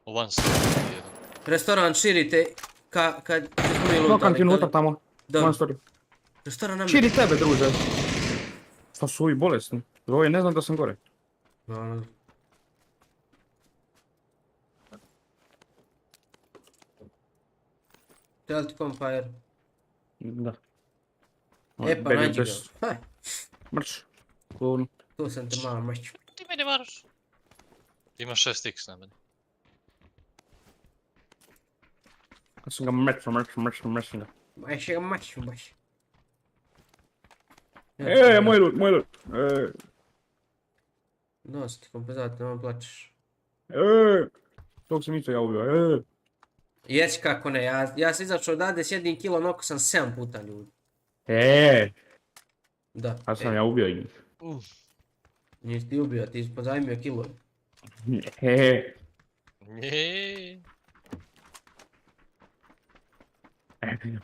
U one story jedan. Restoran širite kad smo mi lutali. Nokan ti unutra tamo. One story. Restoran nam... Širi tebe, druže. Šta su ovi bolesni? Ovo ne znam da sam gore. Tell to compare. Da. E pa nađi ga. Mrš. Tu sam te malo mrš. Ti mene varaš. Ti imaš 6x na mene. Ja sam ga mrš ga. Mrš ga mrš. Moj loot. Dosta ti kompenzat, nemoj plačeš. Tog sam isto ja ubio. Jesi kako ne, ja sam izašao odavde s jednim kilom, noko sam 7 puta ljudi. Da. A sam ja ubio njih. Nisi ti ubio, ti si pozajmio kilove.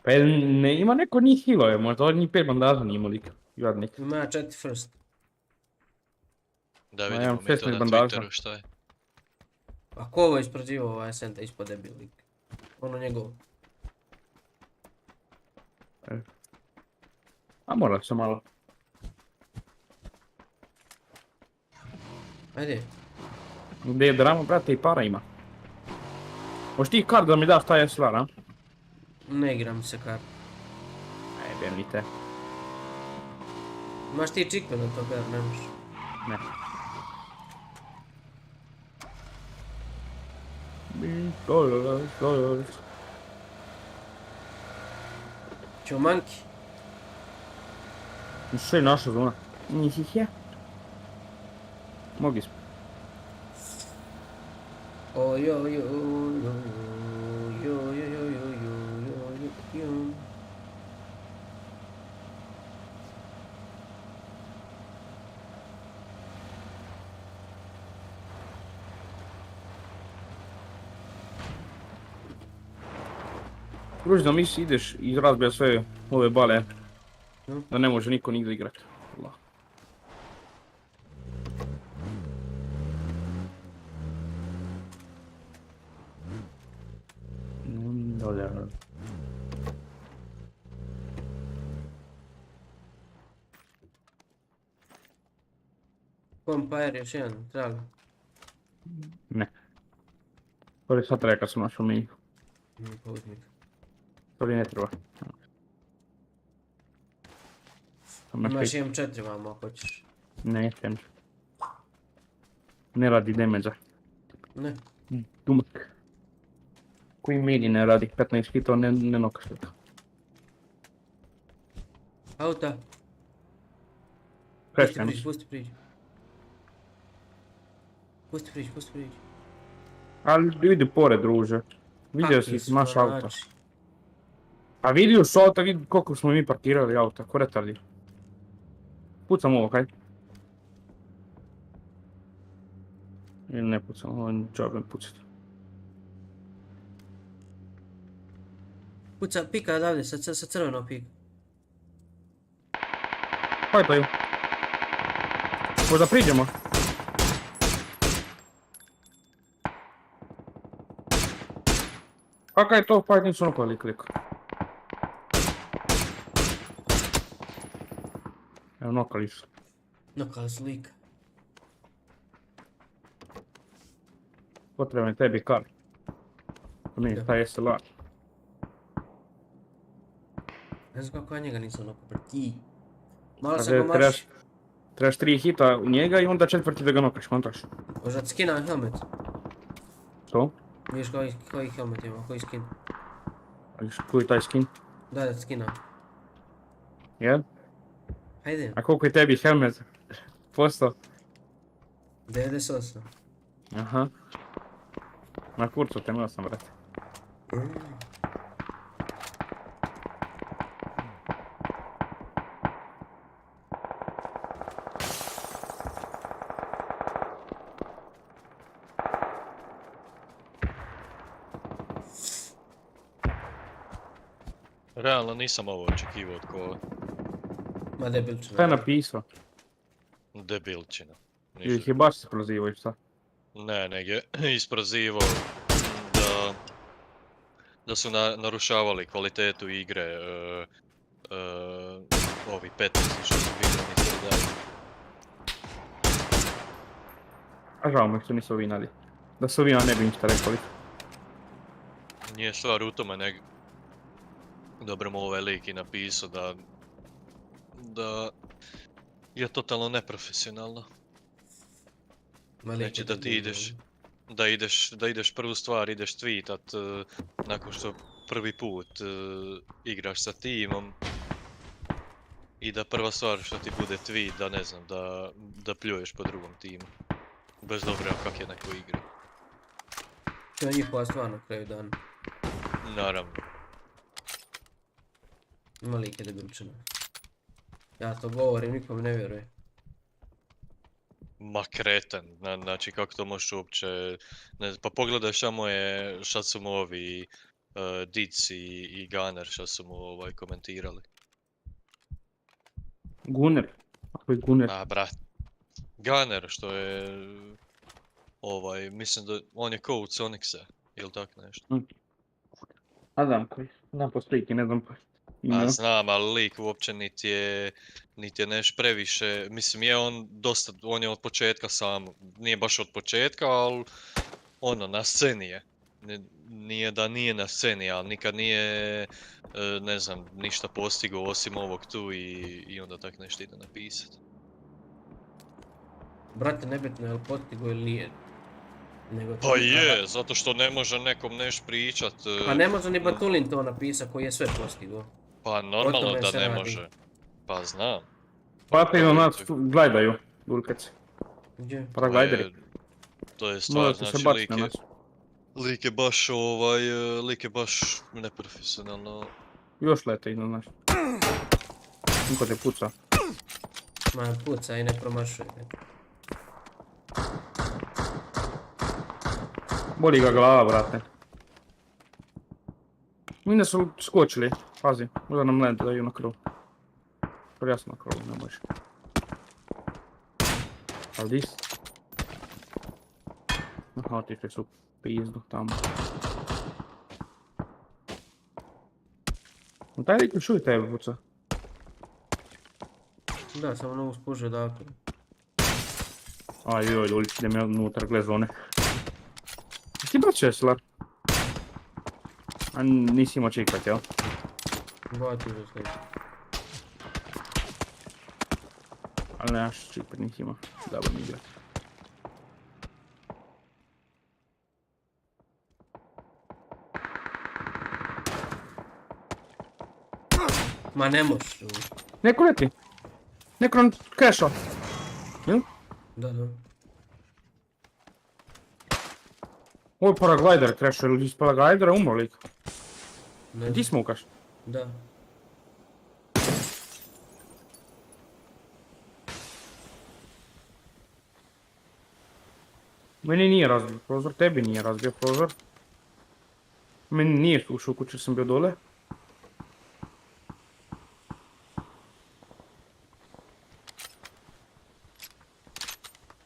Pa ne ima neko njih hilove, možda od njih 5 bandaža nije imao lika. Jadnik. Ima ja 4 first. Da vidimo mi to na Twitteru što je. A ko ovo isprađivao ovaj Senta ispod debil lik? Ono njegov. A mora se malo. Ajde. Gdje je drama, brate, i para ima. Možeš ti kart da mi daš taj stvar, a? Ne igram se kart. Jebem li te. Imaš ti čikve na to kart, nemaš? Ne. Ću manki. Sve naša zona. Njih ih je. Mogli smo. Ruž da misli ideš i razbija sve ove bale, da ne može niko nigdje igrati. Dolje. Kompajer još jedan, treba. Ne. To je sad treba kad sam našao mini. To li ne treba. Imaš M4 vamo ako hoćeš. Ne, tem. Ne radi damage-a. Ne. Dumak. Koji mini ne radi, 15 hitova ne nokaš to. Auta. Preškam. Pusti priđi. Pusti priđi. Ali vidi pored, druže. Vidio si, imaš auta. A vidi još auta, vidi koliko smo mi parkirali auta, ko retardi. Pucam ovo, kaj? Ili ne pucam, ovo je džabem pucati. Puca, pika odavde, sa crvenog pika. Fajtaju. Možda priđemo. Kaka je to fight, nisu nokali klik. Evo nokali su. Nokali su lika. Potreban je tebi kar. To nije taj SLR. Ne znam kako ja njega nisam nokao, ti. Malo sam ga marš. Trebaš 3 hita u njega i onda četvrti da ga nokaš, kontaš. Možda skina helmet. Što? Vidiš koji helmet ima, koji skin? Koji je taj skin? Da, skina. Jel? Hajde. A koliko je tebi helmet? Posto? 98. Aha. Na kurcu te imao sam, brate. Realno nisam ovo očekivao od kola. Ma debilčina. Šta je napisao? Debilčina. Ili ih je baš se prozivao i šta? Ne, nego je isprozivao da su narušavali kvalitetu igre ovi 15 što su vidjeli sada. A žao mi što nisu vinali. Da su vinali ne bi ništa rekli. Nije stvar u tome, nego dobro mu ovaj lik i napisao da je totalno neprofesionalno. Znači da ti ideš prvu stvar, ideš tweetat nakon što prvi put igraš sa timom i da prva stvar što ti bude tweet da ne znam, da pljuješ po drugom timu. Bez obzira kak je neko igra. To je njihova stvar na kraju dana. Naravno. Ima lik je debilčina. Ja to govorim, nikom ne vjeruje. Ma kreten, znači kako to možeš uopće, ne znam, pa pogledaj šta su mu ovi Dic i Gunner šta su mu komentirali. Gunner? Ako je Gunner? A brat, Gunner što je, mislim da on je coach Sonixa, ili tak nešto. A znam koji, znam po sliki, ne znam pa. A znam, ali lik uopće niti je neš previše, mislim on je od početka sam, nije baš od početka, ali na sceni je. Nije da nije na sceni, ali nikad nije, ne znam, ništa postigao osim ovog tu i onda tak nešto ide napisat. Brate, nebitno je li postigao ili nije. Pa je, zato što ne može nekom neš pričat. Pa ne može ni Batulin to napisat koji je sve postigao. Pa normalno da ne može. Pa znam. Pa te nas gledaju, Dulkec. Gdje? Paraglideri. To je stvar, znači Lik je baš neprofesionalno. Još lete iznad naš. Niko te puca. Ma puca i ne promašuje. Boli ga glava, brate. Mine su skočili, pazi, možda nam ne daju na krov. Prvo ja sam na krovu, ne možeš. Ali dis? Aha, otišli su pizdu tamo. Taj lik još uvijek tebe puca. Da, samo nogu spuže dakle. Aj joj, ulici idem ja unutar gle zone. Ti brat Česlar? A nisi imao čekat, jel? Bati za sve. Ali nemaš čipat, nisi imao. Dobro mi igrat. Ma ne možeš. Neko leti. Neko nam crashao. Jel? Da, da. Ovo je paraglider crashao, ili iz paraglidera umro lik? Ne. Ti smukaš? Da. Meni nije razbio prozor, tebi nije razbio prozor. Meni nije ušao u kuću, sam bio dole.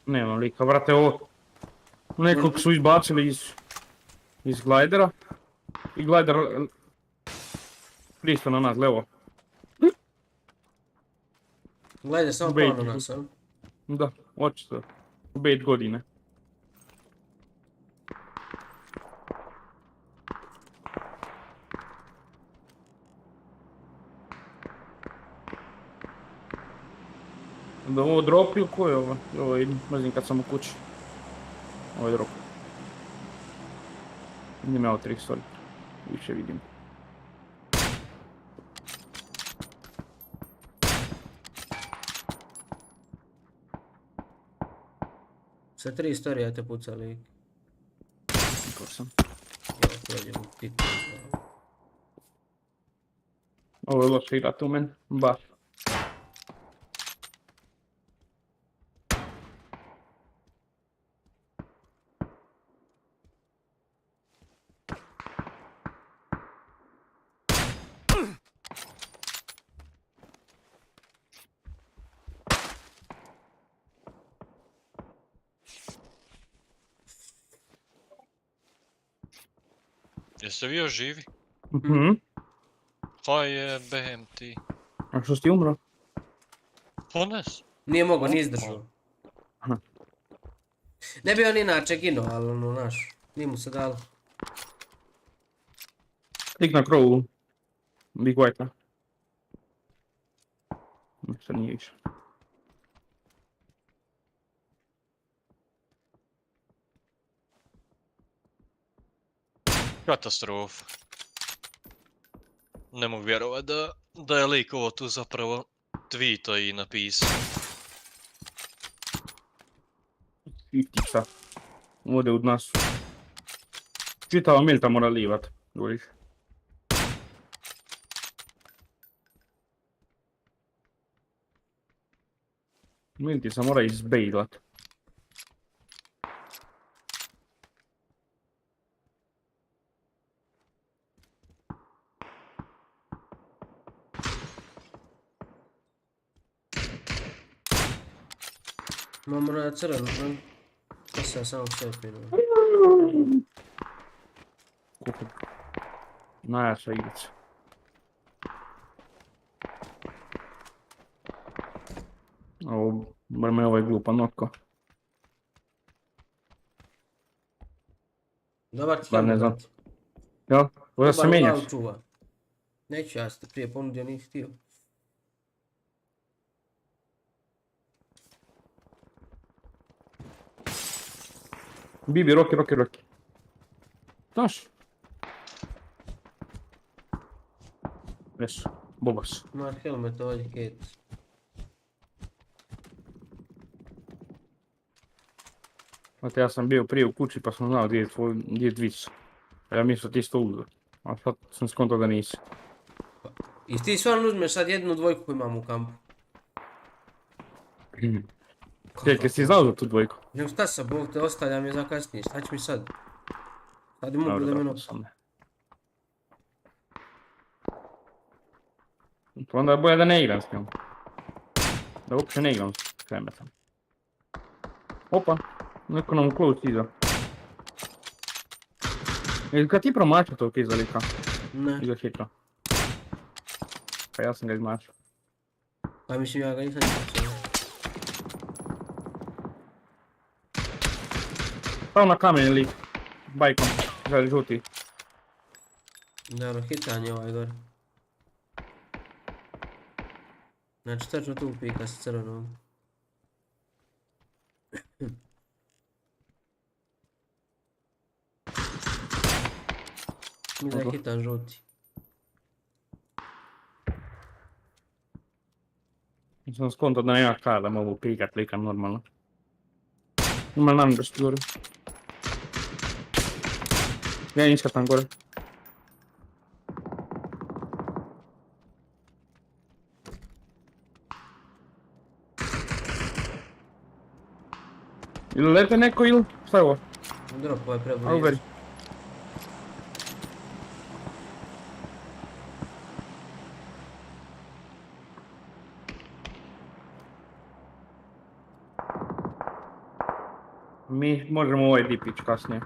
Nema lika, vrate, ovo nekog su izbacili iz glidera i glider pristo na nas, levo. Glider samo pao na nas, ali? Da, očito, u 5 godine. Da ovo drop ili ko je ovo? Ovo je, mrzim kad sam u kući. Ovo je drop. Vidim ja ovo 3 stvari. Više vidim. Sa 3 storija te pucali. Ko sam? Ja prođem u pitu. Ovo je loše igrati u men. Baš. Jeste vi još živi? Mhm. Pa je BM ti. A što si ti umro? Pones. Nije mogao, nije izdržao. Ne bi on inače ginuo, ali ono naš, nije mu se dalo. Klik na krovu. Big White-a. Ništa nije više. Katastrofa. Ne mogu vjerovat da je lik ovo tu zapravo tweeto i napisao. 50-ca. Ode od nas. Čitava Milta mora livat. Govoriš. Milti se mora izbejlat. Mora na crveno, ne? To se ja samo cepim. Kupi. Najjača igrica. Ovo, bar me ovaj glupa notko. Dobar ti Bar ne znam. helmet. Jel? Možda se menjaš. Neću, ja sam te prije ponudio, nisi htio. Bibi, Roki. Znaš? Jesu, bobas. Mar helmet ovdje, Kate. Znate, ja sam bio prije u kući pa sam znao gdje je Twitch. Ja mislio ti isto uzeo. A sad sam skontao da nisi. I ti stvarno uzmeš sad jednu dvojku koju imam u kampu. Čekaj, si znao za tu dvojku? Ne, šta sam, Bog te ostavljam je za kasnije, šta će mi sad? Sad je mogu da me noći. Pa onda je bolje da ne igram s njom. Da uopće ne igram s kremetom. Opa, neko nam u close iza. Jel kad ti promačio tog iza lika? Ne. Iza hitro. Pa ja sam ga izmačio. Pa mislim ja ga nisam izmačio. Stao na kamen lik. Bajkom. Želi žuti. Dobro, hitan je ovaj gore. Znači tačno tu pika s crvenom. Mi da je hitan žuti. Sam skontao da nema kada da mogu pikat likam normalno. Ima nam da što gore. Ja iskatam gore. Ili lete neko ili šta je ovo? Dropo je prebudio. Mi možemo ovaj dipić kasnije.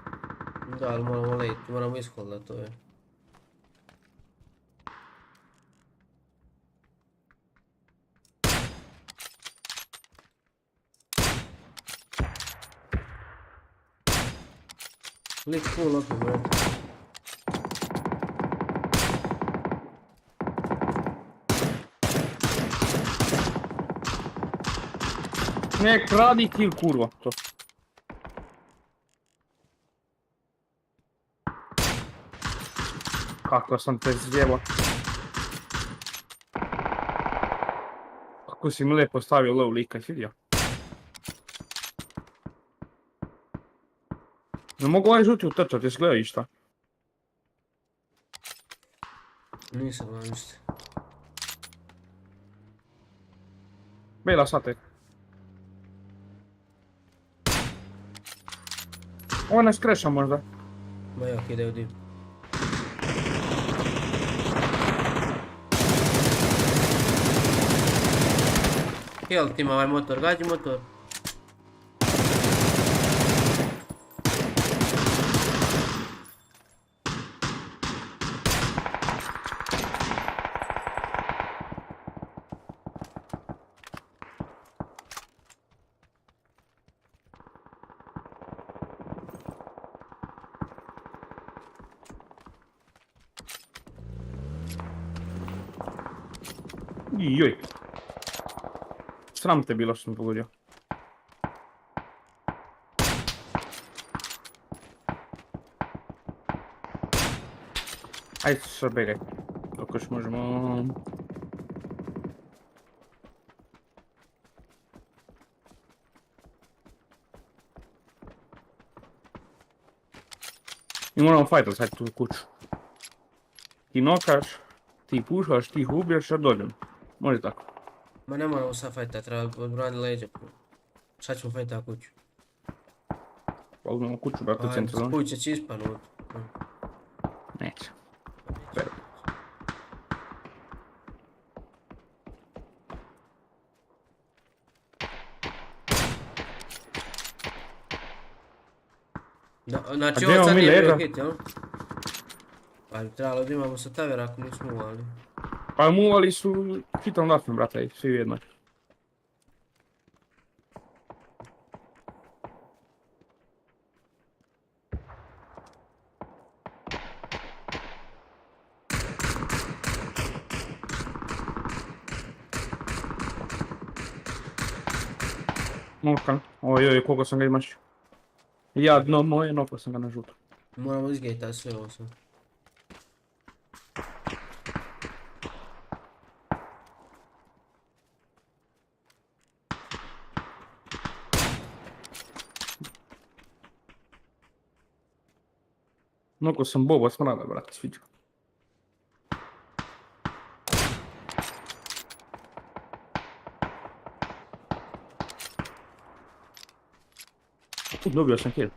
Da, ali moramo lejti, moramo iskolda to je. Lik full opet, brate. Nek radi kill kurva, to. Kako sam te zjebao. Kako si mi lijepo stavio low lika, jesi vidio? Ne mogu ovaj žuti utrčati, jesi gledao išta? Nisam vam ništa. Bela sad tek. Ovo ne skreša možda. Ma jak ide u dim. Jel ti ima ovaj motor, gađi motor. Joj. Sram te bilo što sam pogodio. Ajde sad begaj. Ako još možemo... I moramo fajtat sad tu kuću. Ti nokaš, ti pušaš, ti ih ubiješ, ja dođem. Može tako. Ma ne moramo sad fajtat, treba odbrani leđa. Sad ćemo fajtat kuću. Pa uzmemo kuću, brate, u centru zone. Kuća će ispanuti. Neće. Znači ovo sad nije bio hit, jel? Pa bi trebalo da imamo sa taver ako nismo uvali. Pa muvali su hitom dafim, brate, svi u jednoj. Nokan, ojoj, koliko sam ga imaš. Jadno moje, nokao sam ga na žuto. Moramo izgejtati sve ovo sam. Mnogo sam boba smrada, brate, sviđa. Dobio sam kill.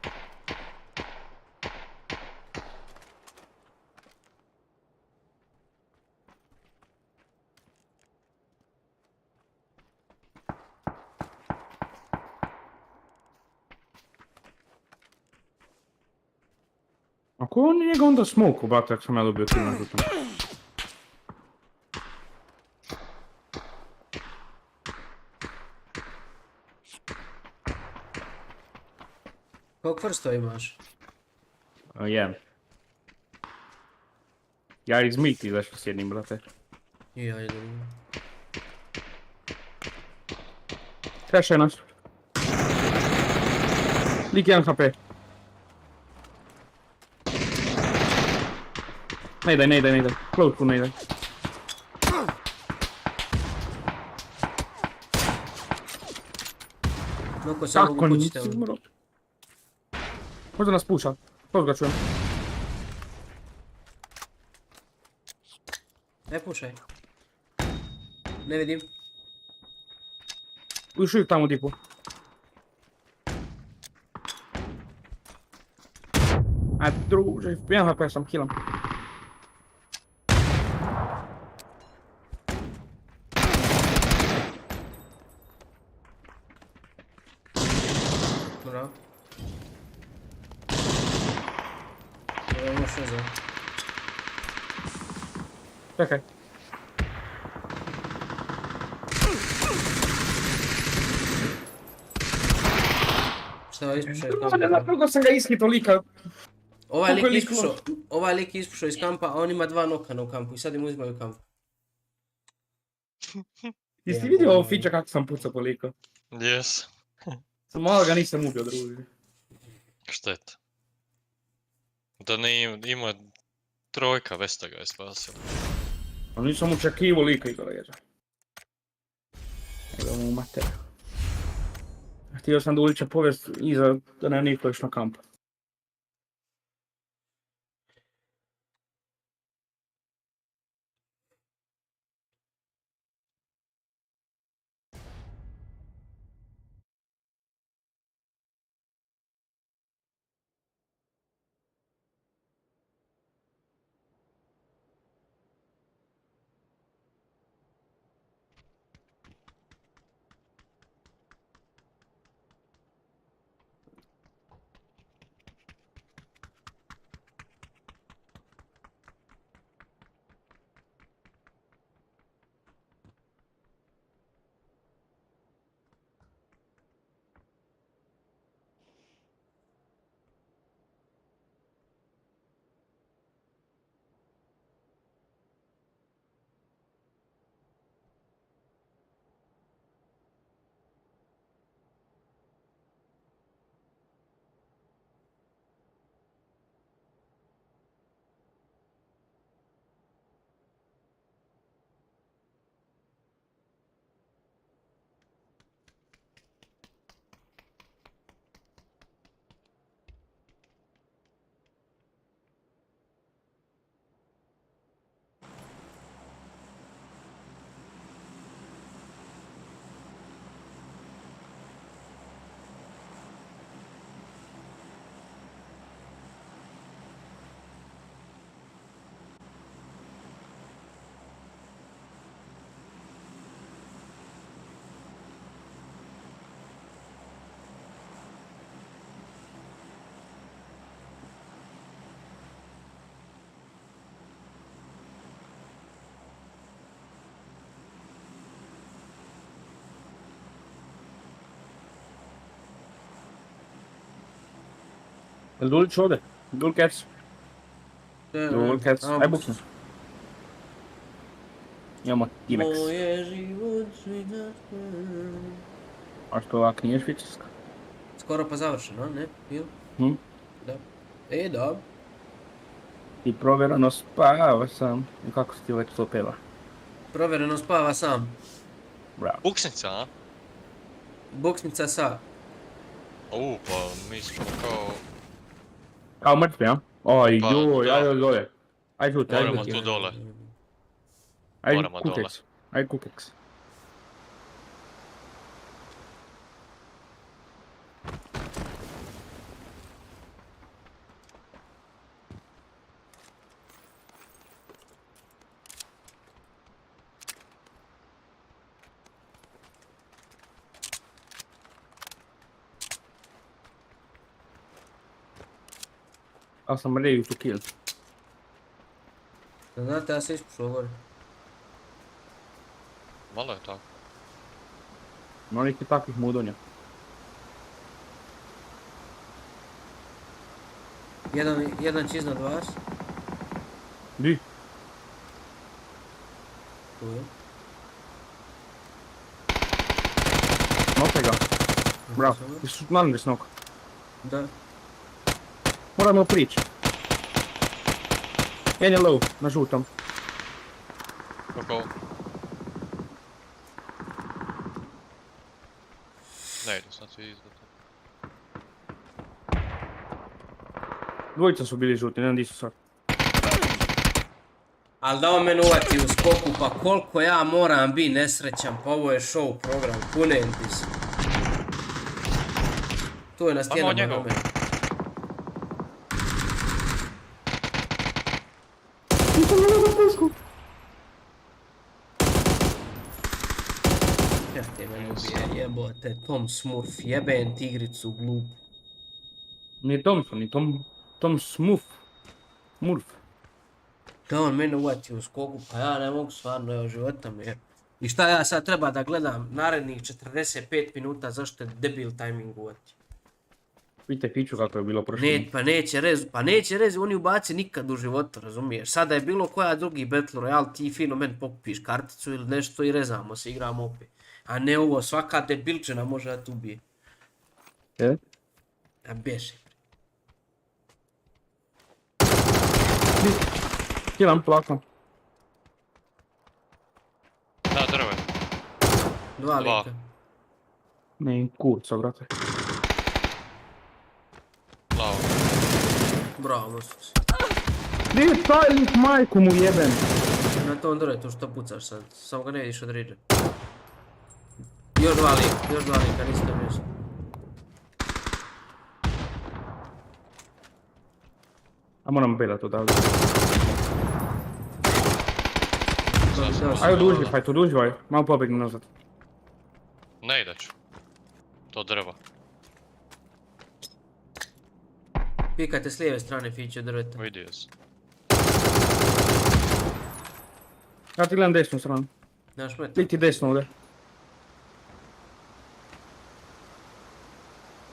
Ako on njega onda smoku, brate, ako sam ja dobio kill na žutom. Koliko vrsta imaš? Jedan. Ja iz Milti zašto sjednim, brate. I ja idem. Kreše nas. Lik 1 HP. Ne idaj. Close ne idaj. Mnogo se mogu pućiti. Možda nas puša. Close ga čujem. Ne pušaj. Ne vidim. Ušli tamo dipu. A druže, 1 HP sam killam. Bravo. Ovo što je za? Čekaj. Šta je ispušao iz kampa? Napravo sam ga ishitao lika. Ovaj lik ispušao iz kampa, a on ima 2 nokana u kampu i sad im uzimaju kamp. Jesi vidio ovo fiča kako sam pucao po lika? Jes. Sam malo ga nisam ubio, druži. Šteta. Da ne ima trojka, Vesta ga je spasila. A nisam očekivao lika iza leđa. Evo mu mater. Htio sam da uliče povijest iza da ne niko još na kampu. Jel Dulić ovdje? Dul Cats? Dul Cats, aj buksno. Imamo T-Max. A što ovak nije švicarska? Skoro pa završeno, ne? Bilo? Da. Da. I provjereno spava sam. I kako se ti već to peva? Provjereno spava sam. Bravo. Buksnica, a? Buksnica sa. Pa mi smo kao... Kao mrtvi, a? Aj joj, ajde dole. Aj žuti, aj Moramo žuti. tu dole. Aj Moramo dole. kukeks. Aj kukeks. Ali sam ready to kill. Znate, ja se ispušao gore. Malo je tako. Ima neki takvih mudonja. Jedan će iznad vas. Di? Tu je. Nokaj ga. Bravo, naravno da si nokao. Da. Moramo prići. Jedan je low, na žutom. Kako? Ne idu sad svi izda to. Dvojica su bili žuti, ne znam di su sad. Ali da on mene uvati u skoku, pa koliko ja moram biti nesrećan, pa ovo je show program, kunem ti se. Tu je na stijenama na mene. Ja te mene ubije, jebote, Tom Smurf, jebem tigricu glupu. Nije Thompson, ni Tom Smurf. Da on mene uvati u skoku, pa ja ne mogu stvarno, evo života mi je. I šta ja sad treba da gledam narednih 45 minuta zašto je debil timing uvati? Vidite Fiću kako je bilo prošli. Pa neće rezu, oni ubaci nikad u životu, razumiješ? Sada je bilo koja drugi Battle Royale, ti fino meni pokupiš karticu ili nešto i rezamo se, igramo opet. A ne ovo, svaka debilčina može da te ubije. Je? A beše. Kilam plako. Da, drvo je. Dva lika. Ne, kurca, brate. Plavo. Bravo, Mostus. Gdje je taj lik, majku mu jebem? Na tom drvetu što pucaš sad, samo ga ne vidiš od riđe. Još dva lika, niste mjesto. A moram belat odavde. Ajde oduživaj, malo pobegni nazad. Ne ide ću. To drvo. Pikajte s lijeve strane Fiće drveta. Vidio sam. Ja ti gledam desnu stranu. Nemaš meta? Lik ti desno ovdje.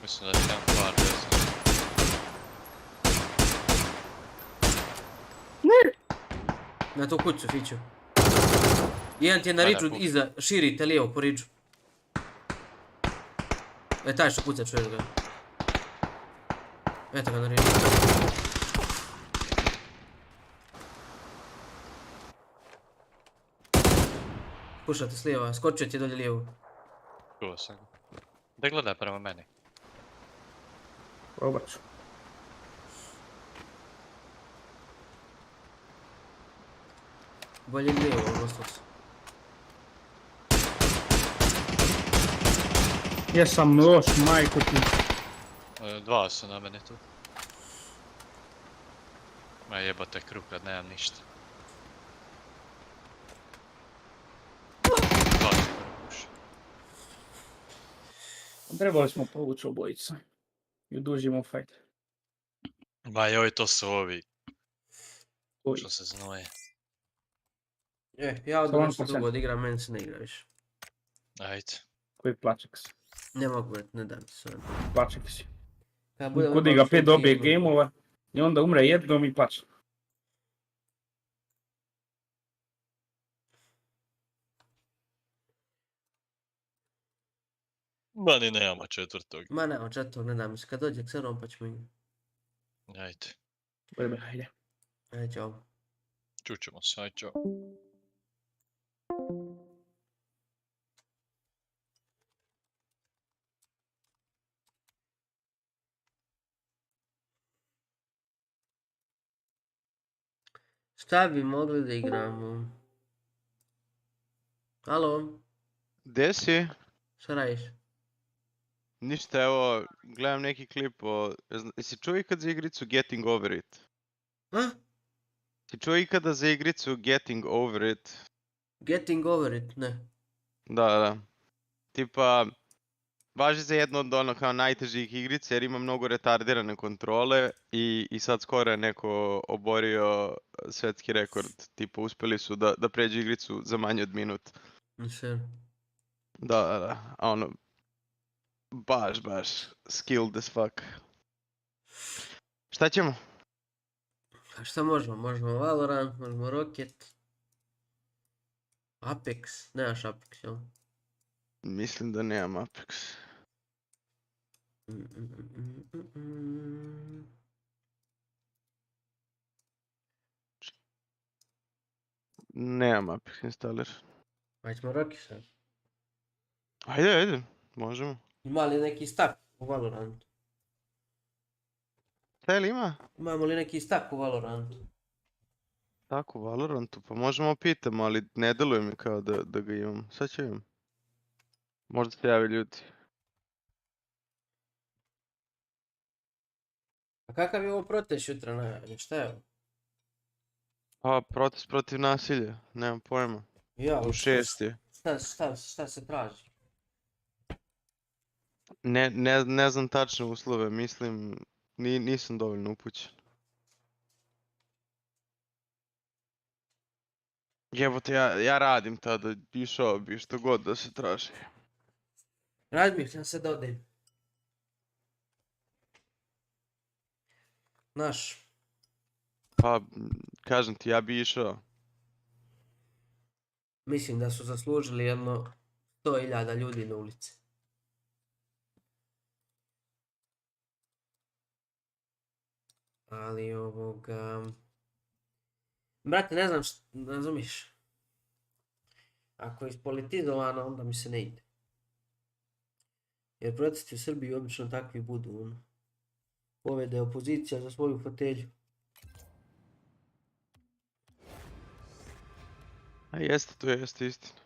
Mislim da ti imam par desno. Ne! Na tu kuću Fiću. Jedan ti je na riđu iza, širite lijevo po riđu. Taj što puca čuješ ga. Eto ga na riđu. Pušate s lijeva, skočio ti dolje lijevo. Čuo sam ga. Da gledaj prema meni. Probat ću. Bolje lijevo, Mostus. Jesam loš, majku ti. Dva su na mene tu. Ma jebate krug kad nemam ništa. Dva su propuši. Trebali smo povući obojica. I odužimo fight. Ma joj, to su ovi. Što se znoje. Ja odmah nešto dugo odigram, meni se ne igra više. Ajde. Koji plaček si? Ne mogu, ne dam ti sve. Plaček si. Kudi ga 5 dobije gameova i onda umre jednom i plače. Ma ni nemamo četvrtog. Ma nemamo četvrtog, ne dam se. Kad dođe Xeron pa ćemo igrati. Ajde. Ajde. Ajde, čao. Čućemo se, ajde, čao. Šta bi mogli da igramo? Alo? Gde si? Šta radiš? Ništa, evo, gledam neki klip o... Jesi čuo ikad za igricu Getting Over It? A? Si čuo ikada za igricu Getting Over It? Getting Over It, ne. Da. Tipa, važi za jedno od ono kao najtežih igrica jer ima mnogo retardirane kontrole i sad skoro je neko oborio svetski rekord. Tipa, uspeli su da pređu igricu za manje od minut. Da. A ono, baš skilled as fuck. Šta ćemo? A šta možemo? Možemo Valorant, možemo Rocket. Apex, nemaš Apex, jel? Mislim da nemam Apex. Nemam Apex installer. Ajmo Rocket sad. Ajde, možemo. Ima li neki stack u Valorantu? Šta li ima? Imamo li neki stack u Valorantu? Tako, u Valorantu, pa možemo pitamo, ali ne deluje mi kao da ga imam. Sad ću imam. Možda se javi ljudi. A kakav je ovo protest jutra najavljen? Šta je ovo? Pa, protest protiv nasilja, nemam pojma. U 6 je. Šta se traži? Ne znam tačne uslove, mislim, nisam dovoljno upućen. Jebote, ja radim tada, išao bi što god da se traži. Razmišljam se da odem. Znaš. Pa, kažem ti, ja bi išao. Mislim da su zaslužili jedno 100.000 ljudi na ulici. Ali ovoga... Brate, ne znam, razumiš? Ako je ispolitizovano, onda mi se ne ide. Jer protesti u Srbiji obično takvi budu. Povede opozicija za svoju fotelju. A jeste, to jeste istina.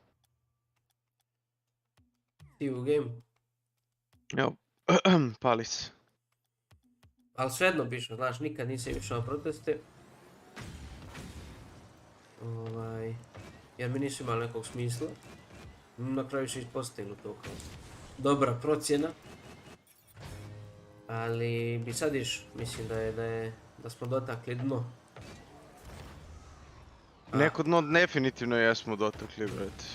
Ti u gameu? Evo, pali se. Ali svejedno bi išao, znaš, nikad nisam išao na proteste. Jer mi nisu imali nekog smisla. Na kraju se ispostavilo to kao dobra procjena. Ali bi sad mislim da smo dotakli dno. Neko dno definitivno jesmo dotakli, brate.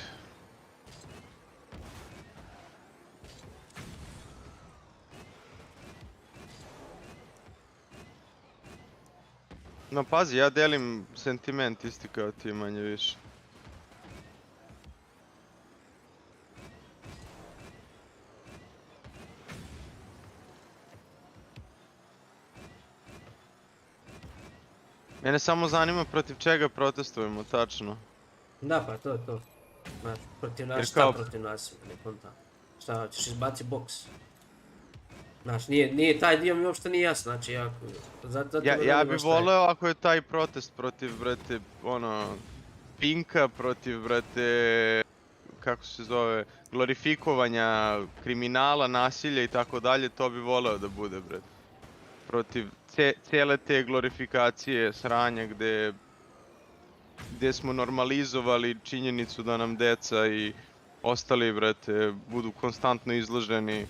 No pazi, ja delim sentiment isti kao ti manje više. Mene samo zanima protiv čega protestujemo, tačno. Da, pa to je to. Znaš, protiv nas, šta protiv nas, ne konta. Šta, hoćeš izbaci boks. Znaš, nije taj dio mi uopšte nije jasno, znači ja bi voleo ako je taj protest protiv, brate, Pinka, protiv, brate, kako se zove, glorifikovanja kriminala, nasilja i tako dalje, to bi voleo da bude, brate. Protiv cijele te glorifikacije, sranja gdje smo normalizovali činjenicu da nam deca i ostali, brate, budu konstantno izloženi.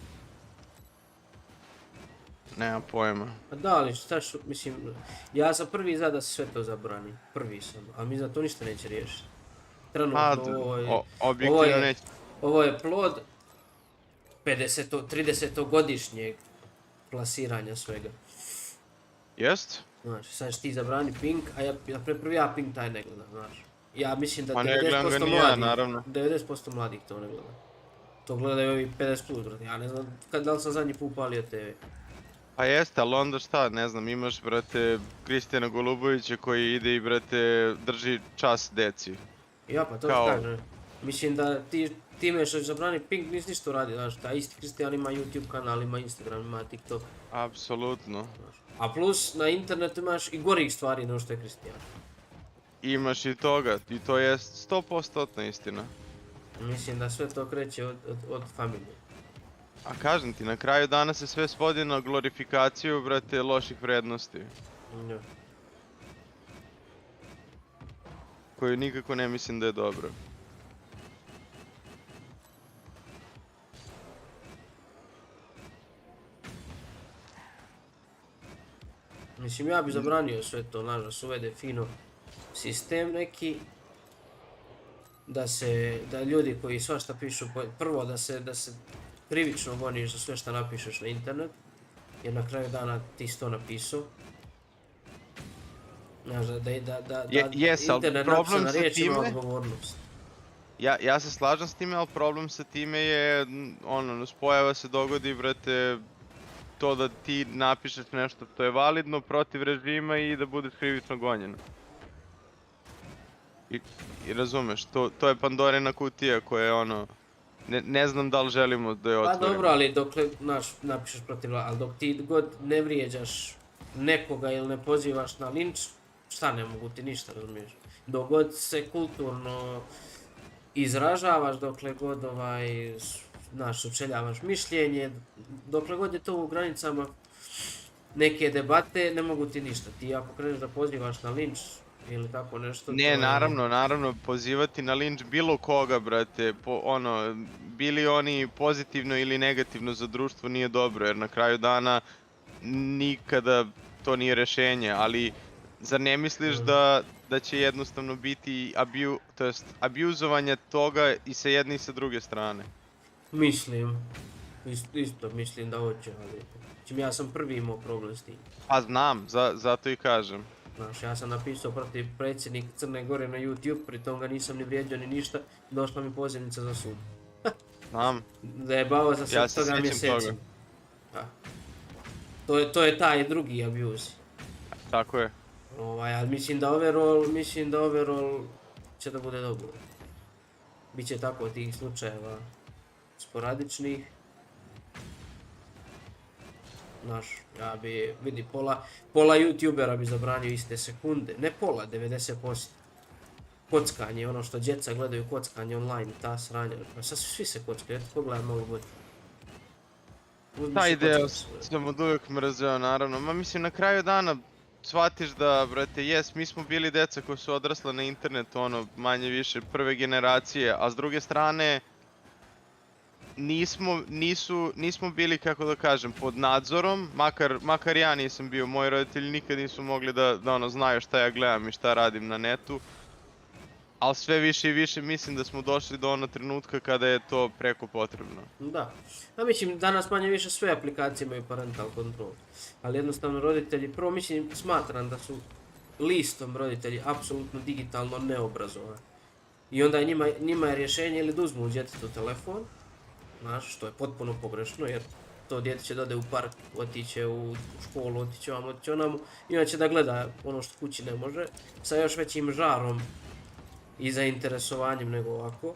Nemam pojma. Pa da, ali šta mislim, ja sam prvi za da se sve to zabrani. Prvi sam, a mi za to ništa neće riješiti. Trenutno ovo je plod 30-godišnjeg plasiranja svega. Jest? Znači, sad ti zabrani Pink, a ja prvi Pink taj ne gledam, znaš. Ja mislim da 90% mladih to ne gleda. To gledaju ovi 50+, brate, ja ne znam da li sam zadnji put upalio TV. Pa jeste, ali onda šta, ne znam, imaš, brate, Kristijana Golubovića koji ide i, brate, drži čas deci. Ja, pa to kažem. Mislim da time što zabrani Pink nisi ništa uradio, znaš, taj isti Kristijan ima YouTube kanal, ima Instagram, ima TikTok. Apsolutno. A plus, na internetu imaš i gorih stvari nego što je Kristijan. imaš i toga, i to je 100% istina. Mislim da sve to kreće od familije. A kažem ti, na kraju dana se sve svodi na glorifikaciju, brate, loših vrednosti. Ja. Koju nikako ne mislim da je dobro. Mislim, ja bi zabranio sve to, znaš, da se uvede fino sistem neki, da ljudi koji svašta pišu, prvo da se krivično goniš za sve što napišeš na internet, jer na kraju dana ti si to napisao. Znaš, da internet napiše na riječ ima odgovornost. Ja se slažem s time, ali problem sa time je, nuspojava se dogodi, brate, to da ti napišeš nešto što je validno protiv režima i da budeš krivično gonjen. I razumeš, to je Pandorina kutija koja je ne znam da li želimo da je otvorimo. Pa dobro, ali dok napišeš protiv, ali dok ti god ne vrijeđaš nekoga ili ne pozivaš na linč, šta ne mogu ti ništa, razumiješ? Dok god se kulturno izražavaš, dokle god sučeljavaš mišljenje, dokle god je to u granicama neke debate, ne mogu ti ništa. Ti ako kreneš da pozivaš na linč ili tako nešto... Ne, naravno, pozivati na linč bilo koga, brate, bili oni pozitivno ili negativno za društvo nije dobro, jer na kraju dana nikada to nije rješenje, ali zar ne misliš da će jednostavno biti abuzovanje toga i sa jedne i sa druge strane? Isto mislim da hoće, ali ja sam prvi imao problem s tim. Pa znam, zato i kažem. Znaš, ja sam napisao protiv predsjednika Crne Gore na YouTube, pri tom ga nisam ni vrijeđao ni ništa, došla mi pozivnica za sud. Znam. Zajebao za sve toga mjeseci. To je taj drugi abuse. Tako je. Ali mislim da overall će da bude dobro. Biće tako tih slučajeva sporadičnih. Znaš, ja bi, vidi, pola youtubera bi zabranio iste sekunde, ne pola, 90%. Kockanje, ono što djeca gledaju kockanje online i ta sranja, sad svi se kockaju, eto pogledaj malo bolje. Taj deo sam od uvijek mrzeo, naravno, ma mislim na kraju dana shvatiš da, brate, mi smo bili deca koji su odrasla na internetu, manje više prve generacije, a s druge strane nismo bili, kako da kažem, pod nadzorom, makar ja nisam bio, moji roditelji nikad nisu mogli da znaju šta ja gledam i šta radim na netu, ali sve više i više mislim da smo došli do onog trenutka kada je to preko potrebno. Da, a mislim danas manje više sve aplikacije imaju parental control, ali jednostavno roditelji, prvo mislim smatram da su listom roditelji apsolutno digitalno neobrazovani i onda njima je rješenje ili da uzmu djetetu telefon, znaš, što je potpuno pogrešno jer to dijete će da ode u park, otiće u školu, otiće vam, otiće onamo i onda će da gleda ono što kući ne može sa još većim žarom i zainteresovanjem nego ovako.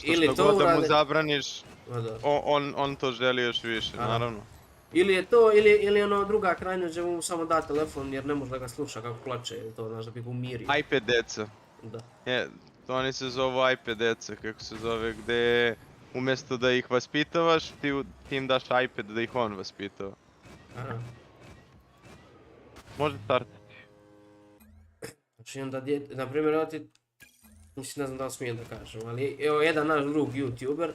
Ili to urade... da mu zabraniš, on to želi još više, naravno. Ili je to, ili ono druga krajnost gdje mu samo da telefon jer ne može da ga sluša kako plače, ili to, znaš, da bi ga umirio. iPad deca. Da. Oni se zovu iPad deca, kako se zove, gdje umjesto da ih vaspitavaš, ti im daš iPad da ih on vaspitava. Može startati. Znači onda djete, na primjer, evo ti, mislim ne znam da li smijem da kažem, ali evo jedan naš drug YouTuber,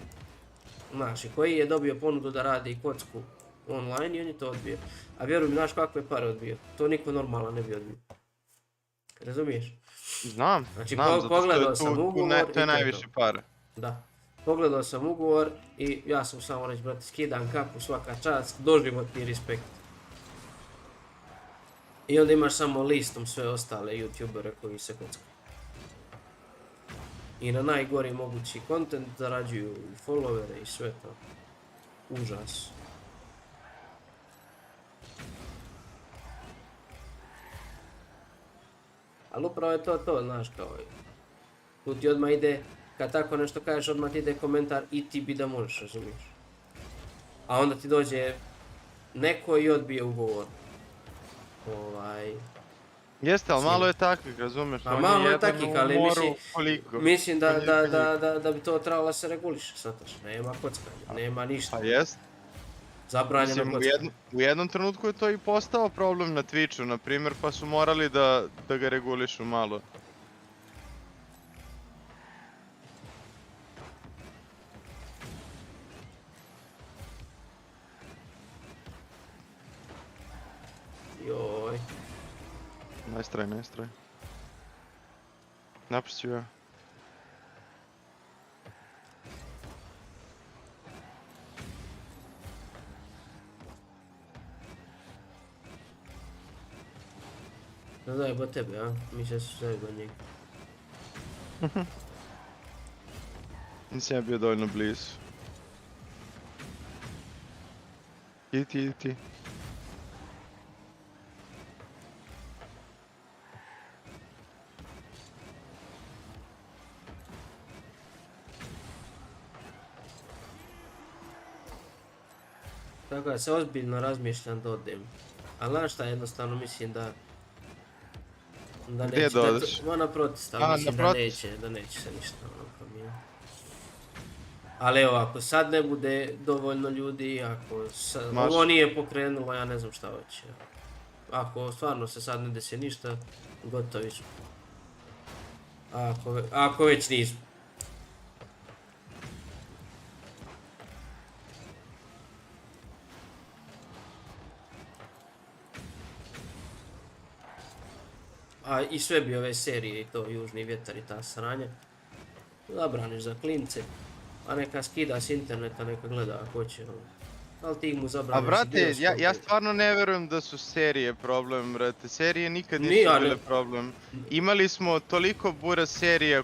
znaš, koji je dobio ponudu da radi kocku online i on je to odbio. A vjeruj mi, znaš kakve pare odbio, to niko normalan ne bi odbio. Razumiješ? Znam, znači, pogledao sam ugovor to je najviše pare. Da. Pogledao sam ugovor i ja sam samo reći, brate, skidam kapu svaka čast, doživotni respekt. I onda imaš samo listom sve ostale youtubere koji se kockaju. I na najgori mogući content zarađuju i followere i sve to. Užas. Ali upravo je to, znaš, kao tu ti odmah ide, kad tako nešto kažeš, odmah ti ide komentar i ti bi da možeš, razumiješ. A onda ti dođe neko i odbije ugovor. Jeste, ali malo je takvih, razumeš? Pa malo je takvih, ali mislim da bi to trebalo se reguliše, sataš. Nema kockanja, nema ništa. Pa jest. Zabranjeno kockanje. U jednom trenutku je to i postao problem na Twitchu, na primjer, pa su morali da ga regulišu malo. Joj. Nice try. Napušću ja. Da zajeba tebe, a? Mi se zajeba njega. Nisam ja bio dovoljno blizu. Idi ti. Tako da se ozbiljno razmišljam da odem. Ali znaš šta, jednostavno mislim da Gdje da odeš? Na protest, ali mislim da neće se ništa promijeniti. Ali evo, ako sad ne bude dovoljno ljudi, ako ovo nije pokrenulo, ja ne znam šta hoće. Ako stvarno se sad ne desi ništa, gotovi smo. Ako već nismo. A i sve bi ove serije i to Južni vjetar i ta sranja. Zabraniš za klince, a neka skida s interneta, neka gleda ako hoće. Ali ti mu zabraniš. A brate, ja stvarno ne vjerujem da su serije problem, brate. Serije nikad nisu bile problem. Imali smo toliko bura serija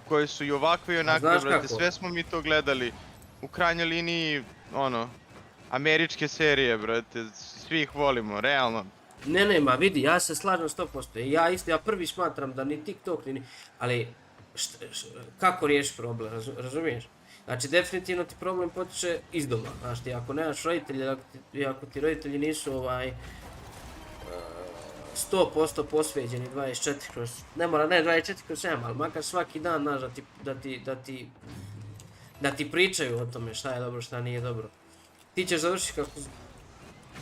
koje su i ovakve i onakve, brate. Sve smo mi to gledali. U krajnjoj liniji, američke serije, brate. Svi ih volimo, realno. Ne, ma vidi, ja se slažem 100%. Ja prvi smatram da ni TikTok, ali kako riješiti problem, razumiješ? Znači, definitivno ti problem potiče iz doma. Znači, ti ako nemaš roditelja, ako ti roditelji nisu 100% posveđeni 24/7, ne mora, ne 24/7, ali makar svaki dan, znaš, da ti pričaju o tome šta je dobro, šta nije dobro. Ti ćeš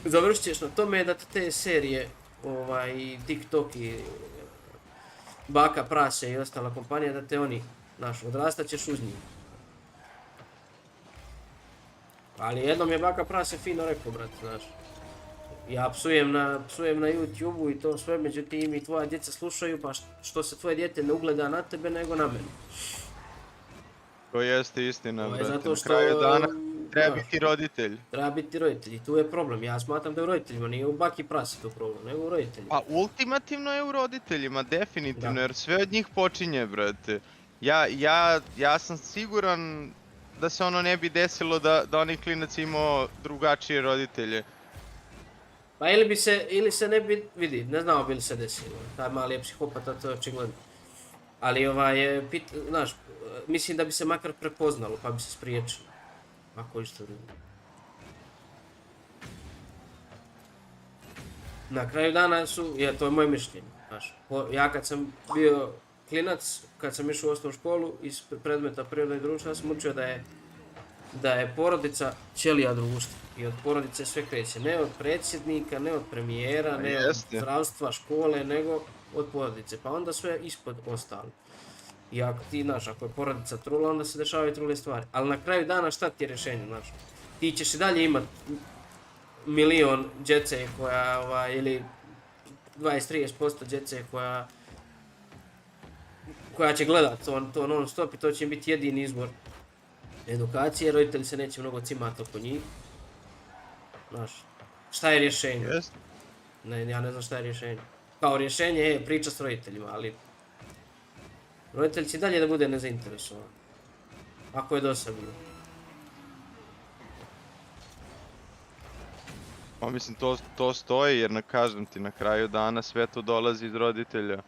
završit ćeš na tome da te serije, TikTok i Baka Prase i ostala kompanija, da te oni, znaš, odrastat ćeš uz njih. Ali jednom je Baka Prase fino rekao, brate, znaš. Ja psujem na YouTube-u i to sve, međutim i tvoja djeca slušaju, pa što se tvoje dijete ne ugleda na tebe nego na mene. To jeste istina, brate, na kraju dana treba biti roditelj. Treba biti roditelj i tu je problem. Ja smatram da je u roditeljima, nije u Baki Prasi to problem, nego u roditeljima. Pa ultimativno je u roditeljima, definitivno, jer sve od njih počinje, brate. Ja sam siguran da se ono ne bi desilo da oni klinac imao drugačije roditelje. Pa ili se ne bi, vidi, ne znamo bi li se desilo. Taj mali je psihopata, to je očigledno. Ali znaš, mislim da bi se makar prepoznalo, pa bi se spriječilo. Ako isto drugo. Na kraju dana to je moje mišljenje, znaš. Ja kad sam bio klinac, kad sam išao u osnovnu školu, iz predmeta priroda i društva, ja sam učio da je porodica ćelija društva. I od porodice sve kreće, ne od predsjednika, ne od premijera, ne od zdravstva, škole, nego od porodice. Pa onda sve ispod ostalo. I ako ti, znaš, ako je porodica trula, onda se dešavaju trule stvari. Ali na kraju dana šta ti je rješenje, znaš? Ti ćeš i dalje imat milion djece koja, ili 20-30% djece koja će gledat to non stop i to će biti jedini izbor edukacije. Roditelji se neće mnogo cimati oko njih. Znaš, šta je rješenje? Ja ne znam šta je rješenje. Kao rješenje je priča s roditeljima, ali roditelj će dalje da bude nezainteresovan. Ako je dosadno. Pa mislim, to stoji jer kažem ti, na kraju dana sve to dolazi iz roditelja.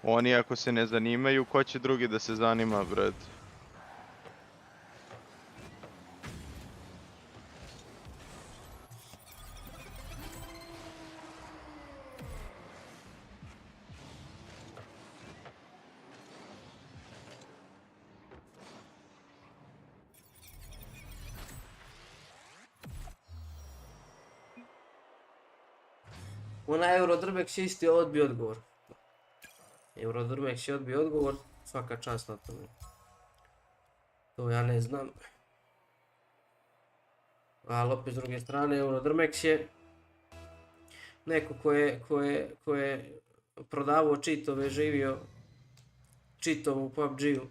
Oni ako se ne zanimaju, ko će drugi da se zanima, brate? Ona Eurodrmex je isti odbio odgovor. Eurodrmex je odbio odgovor, svaka čast na tome. To ja ne znam. Ali opet s druge strane, Eurodrmex je neko ko je prodavao cheatove, živio cheatom u PUBG-u.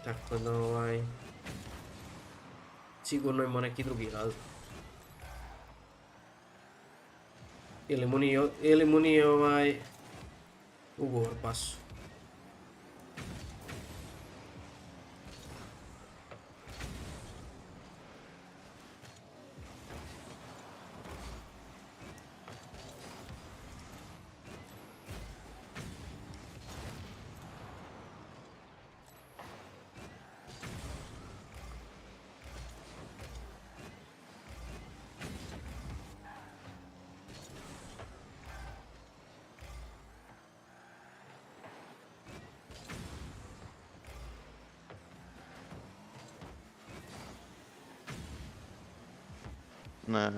Tako da sigurno ima neki drugi razlog. Ili mu nije ugovor pasu. Ne.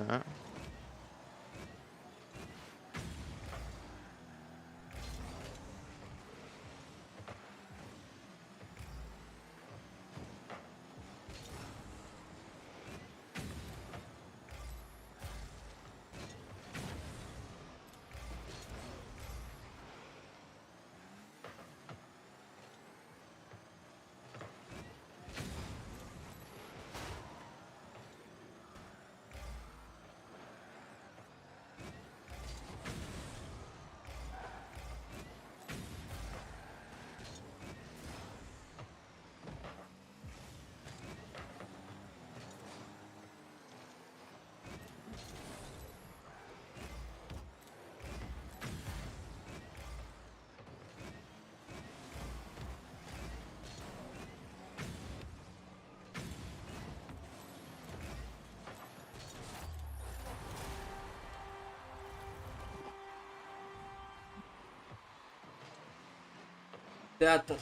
Teatar,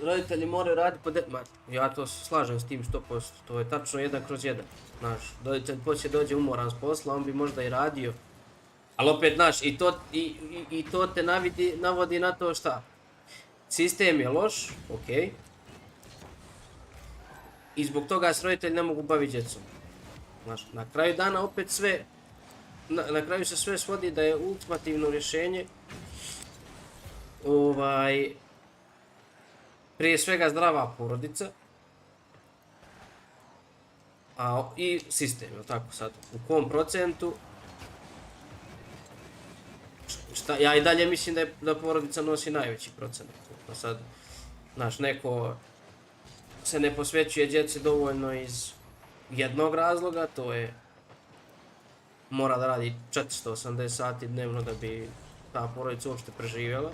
roditelji moraju raditi po ja to slažem s tim 100%, to je tačno 1/1. Znaš, roditelj poslije dođe umoran s posla, on bi možda i radio. Ali opet, znaš, i to te navodi na to šta? Sistem je loš, okej. I zbog toga se roditelji ne mogu baviti djecom. Znaš, na kraju dana opet sve, na kraju se sve svodi da je ultimativno rješenje prije svega zdrava porodica i sistem, je li tako sad? U kom procentu? Ja i dalje mislim da porodica nosi najveći procenat. Pa sad, znaš, neko se ne posvećuje djeci dovoljno iz jednog razloga, to je mora da radi 480 sati dnevno da bi ta porodica uopšte preživjela.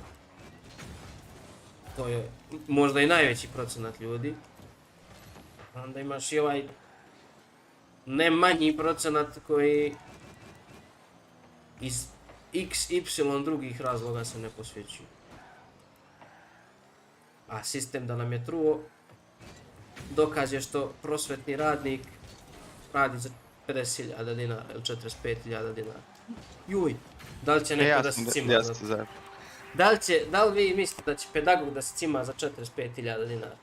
To je možda i najveći procenat ljudi. Onda imaš i ovaj ne manji procenat koji iz x, y drugih razloga se ne posvećuju. A sistem da nam je truo, dokaz je što prosvetni radnik radi za 50.000 dinara ili 45.000 dinara. Juj, da li će neko da se cima za to? Da li vi mislite da će pedagog da se cima za 45.000 dinara?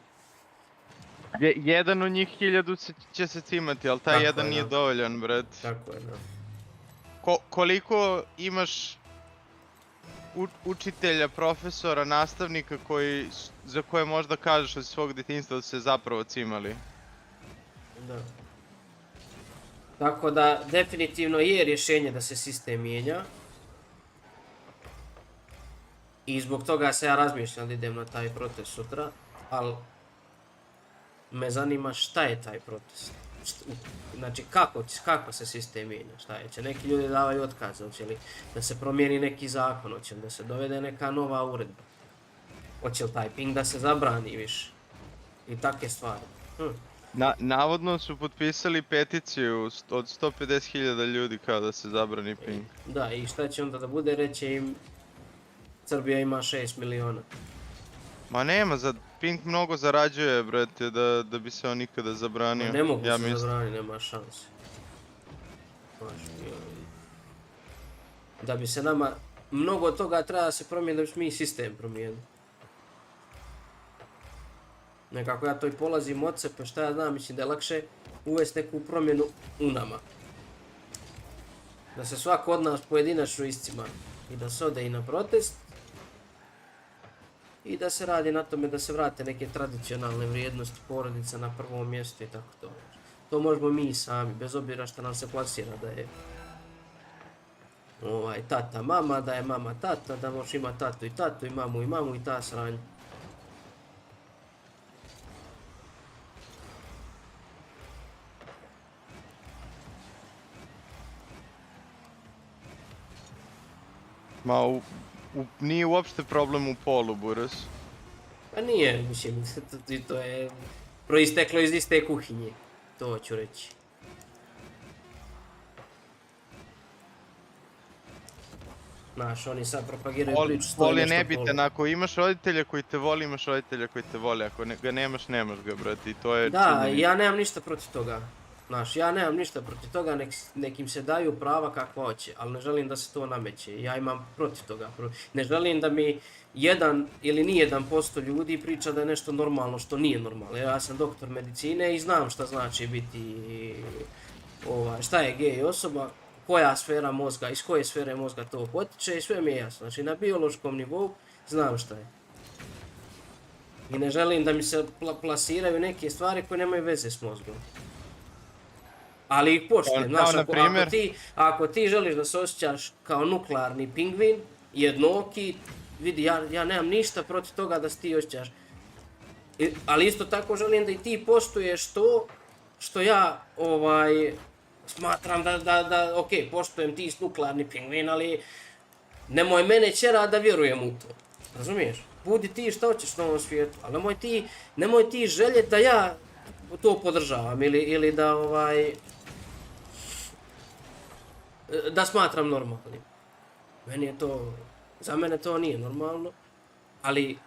Jedan od njih 1000 će se cimati, ali taj jedan nije dovoljan, bret. Tako je, da. Koliko imaš učitelja, profesora, nastavnika za koje možda kažeš od svog djetinjstva da su se zapravo cimali? Da. Tako da definitivno je rješenje da se sistem mijenja. I zbog toga se ja razmišljam da idem na taj protest sutra, ali me zanima šta je taj protest. Znači kako se sistem mijenja, šta je, će neki ljudi davaju otkaze, hoće li da se promijeni neki zakon, hoće li da se dovede neka nova uredba, hoće li taj ping da se zabrani više i takve stvari. Navodno su potpisali peticiju od 150.000 ljudi kao da se zabrani ping. Da, i šta će onda da bude, reće im Serbija ima 6 miliona. Ma nema, ping mnogo zarađuje, brate, da bi se on nikada zabranio. Ne mogu se zabraniti, nema šanse. Da bi se nama mnogo toga treba se promijeniti, da bi mi sistem promijenili. Nekako ja to i polazim od sebe, šta ja znam, mislim da je lakše uvesti neku promjenu u nama. Da se svako od nas pojedinačno iscima i da se ode i na protest i da se radi na tome da se vrate neke tradicionalne vrijednosti, porodica na prvom mjestu i tako to. To možemo mi sami, bez obzira što nam se plasira da je tata mama, da je mama tata, da možeš imati tatu i mamu i ta sranja. Ma, nije uopšte problem u polu, Buras. Pa nije, mislim, to je proisteklo iz iste kuhinje, to ću reći. Znaš, oni sad propagiraju priču stoji nešto polu. Nebitan, ako imaš roditelja koji te voli, imaš roditelja koji te voli, ako ga nemaš, nemaš ga, brate, i to je činjenica. Da, ja nemam ništa protiv toga. Znaš, ja nemam ništa protiv toga, nek im se daju prava kakva hoće, ali ne želim da se to nameće. Ja imam protiv toga. Ne želim da mi 1 ili ni 1% ljudi priča da je nešto normalno što nije normalno. Ja sam doktor medicine i znam šta znači biti, šta je gej osoba, koja sfera mozga, iz koje sfere mozga to potiče i sve mi je jasno. Znači, na biološkom nivou znam šta je. I ne želim da mi se plasiraju neke stvari koje nemaju veze s mozgom. Ali ih poštujem, znaš, ako ti želiš da se osjećaš kao nuklearni pingvin, jednooki, vidi, ja nemam ništa protiv toga da se ti osjećaš. Ali isto tako želim da i ti poštuješ to što ja, smatram da, ok, poštujem ti nuklearni pingvin, ali nemoj mene ćera da vjerujem u to, razumiješ? Budi ti šta hoćeš na ovom svijetu, ali nemoj ti željeti da ja to podržavam ili da smatram normalnim. Za mene to nije normalno, ali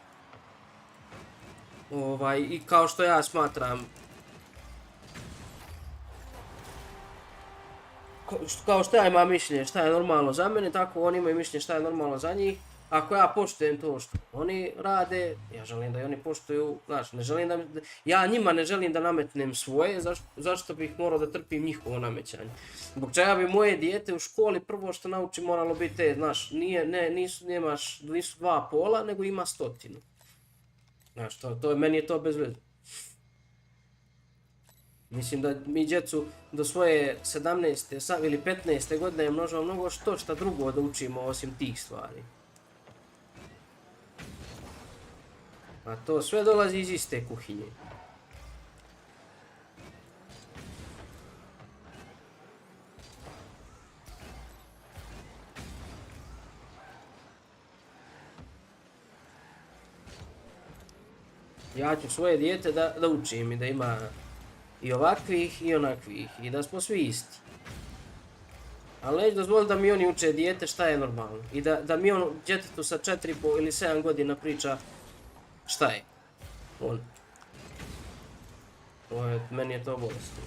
i kao što ja smatram, kao što ja imam mišljenje šta je normalno za mene, tako oni imaju mišljenje šta je normalno za njih. Ako ja poštujem to što oni rade, ja želim da i oni poštuju, znaš, ja njima ne želim da nametnem svoje, zašto bih morao da trpim njihovo namećanje. Zbog čega bi moje dijete u školi prvo što nauči moralo biti, znaš, nisu 2 pola, nego ima 100. Znaš, meni je to bez veze. Mislim da mi djecu do svoje 17. ili 15. godine možemo mnogo šta drugo da učimo osim tih stvari. A to sve dolazi iz iste kuhinje. Ja ću svoje dijete da učim i da ima i ovakvih i onakvih i da smo svi isti. Ali neću dozvoliti da mi oni uče dijete šta je normalno i da mi djetetu sa 4,5 ili 7 godina priča šta je on. Meni je to bolestno.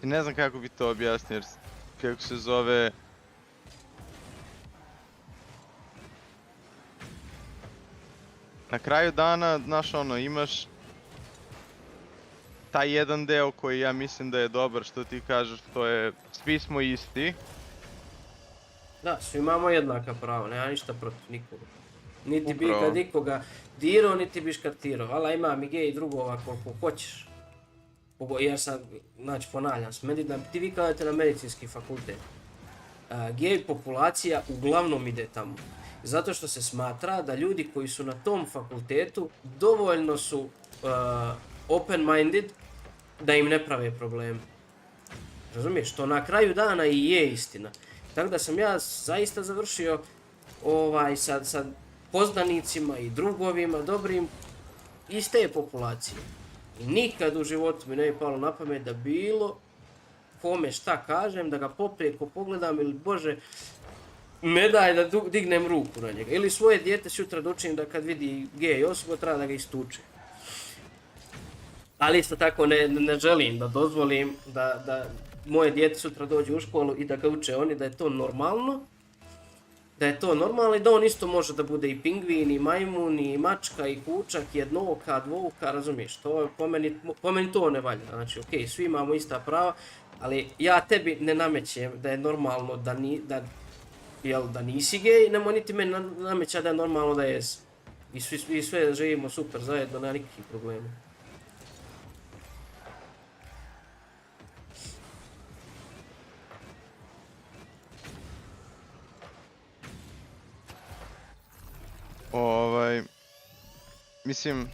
Ne znam kako bi to objasnio, jer kako se zove... Na kraju dana, znaš imaš taj jedan deo koji ja mislim da je dobar, što ti kažeš, to je svi smo isti. Da, svi imamo jednaka prava, nema ništa protiv nikoga. Niti bi kad nikoga dirao, niti bi škartirao. Vala imam i gej drugova koliko hoćeš. Jer sam, znači ponavljam, ti vi kadate na medicinski fakultet. Gej populacija uglavnom ide tamo. Zato što se smatra da ljudi koji su na tom fakultetu dovoljno su open-minded da im ne prave probleme. Razumiješ, to na kraju dana i je istina. Tako da sam ja zaista završio sa poznanicima i drugovima dobrim iz te populacije. I nikad u životu mi ne bi palo na pamet da bilo kome šta kažem, da ga poprijeko pogledam ili bože, ne daj da dignem ruku na njega. Ili svoje dijete sutra da učim da kad vidi gej osobu treba da ga istuče. Ali isto tako ne želim da dozvolim da moje dijete sutra dođe u školu i da ga uče oni da je to normalno. Da je to normalno i da on isto može da bude i pingvin, i majmun, i mačka, i kučak, i jednooka, dvouka, razumiješ? To po meni to ne valja. Znači, okej, svi imamo ista prava, ali ja tebi ne namećem da je normalno da nisi gej, nemoj niti meni nameća da je normalno da jesi. I sve živimo super zajedno, nema nikakvih problema. Mislim,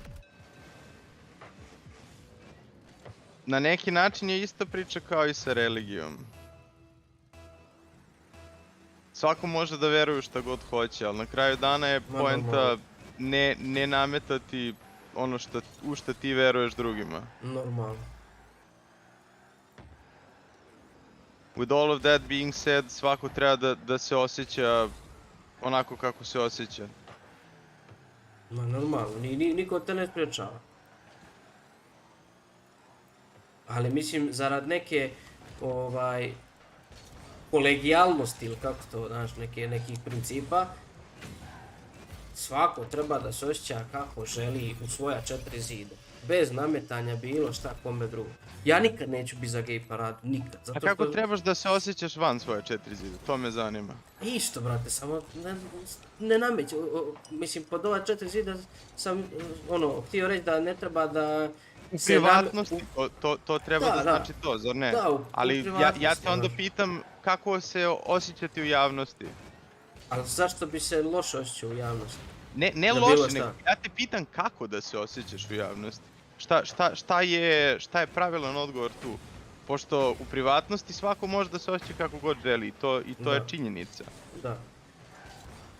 na neki način je ista priča kao i sa religijom. Svako može da veruje šta god hoće, ali na kraju dana je poenta ne nametati ono u šta ti veruješ drugima. Normalno. With all of that being said, svako treba da se osjeća onako kako se osjeća. Ma normalno, niko te ne sprečava. Ali mislim, zarad neke kolegijalnosti ili kako to, znaš, nekih principa, svako treba da se osjeća kako želi u svoja 4 zida. Bez nametanja bilo šta kome drugo. Ja nikad neću biti za gej paradu, nikad. A kako trebaš da se osjećaš van svoje 4 zida? To me zanima. Isto, brate, samo ne nameću. Mislim, pod ova 4 zida sam, htio reći da ne treba da... U privatnosti, to treba da znači to, zar ne? Da, u privatnosti. Ali ja te onda pitam kako se osjećati u javnosti. Ali zašto bi se loše osjećao u javnosti? Ne loše, nego ja te pitam kako da se osjećaš u javnosti. Šta je pravilan odgovor tu? Pošto u privatnosti svako može da se osjeća kako god želi i to je činjenica. Da.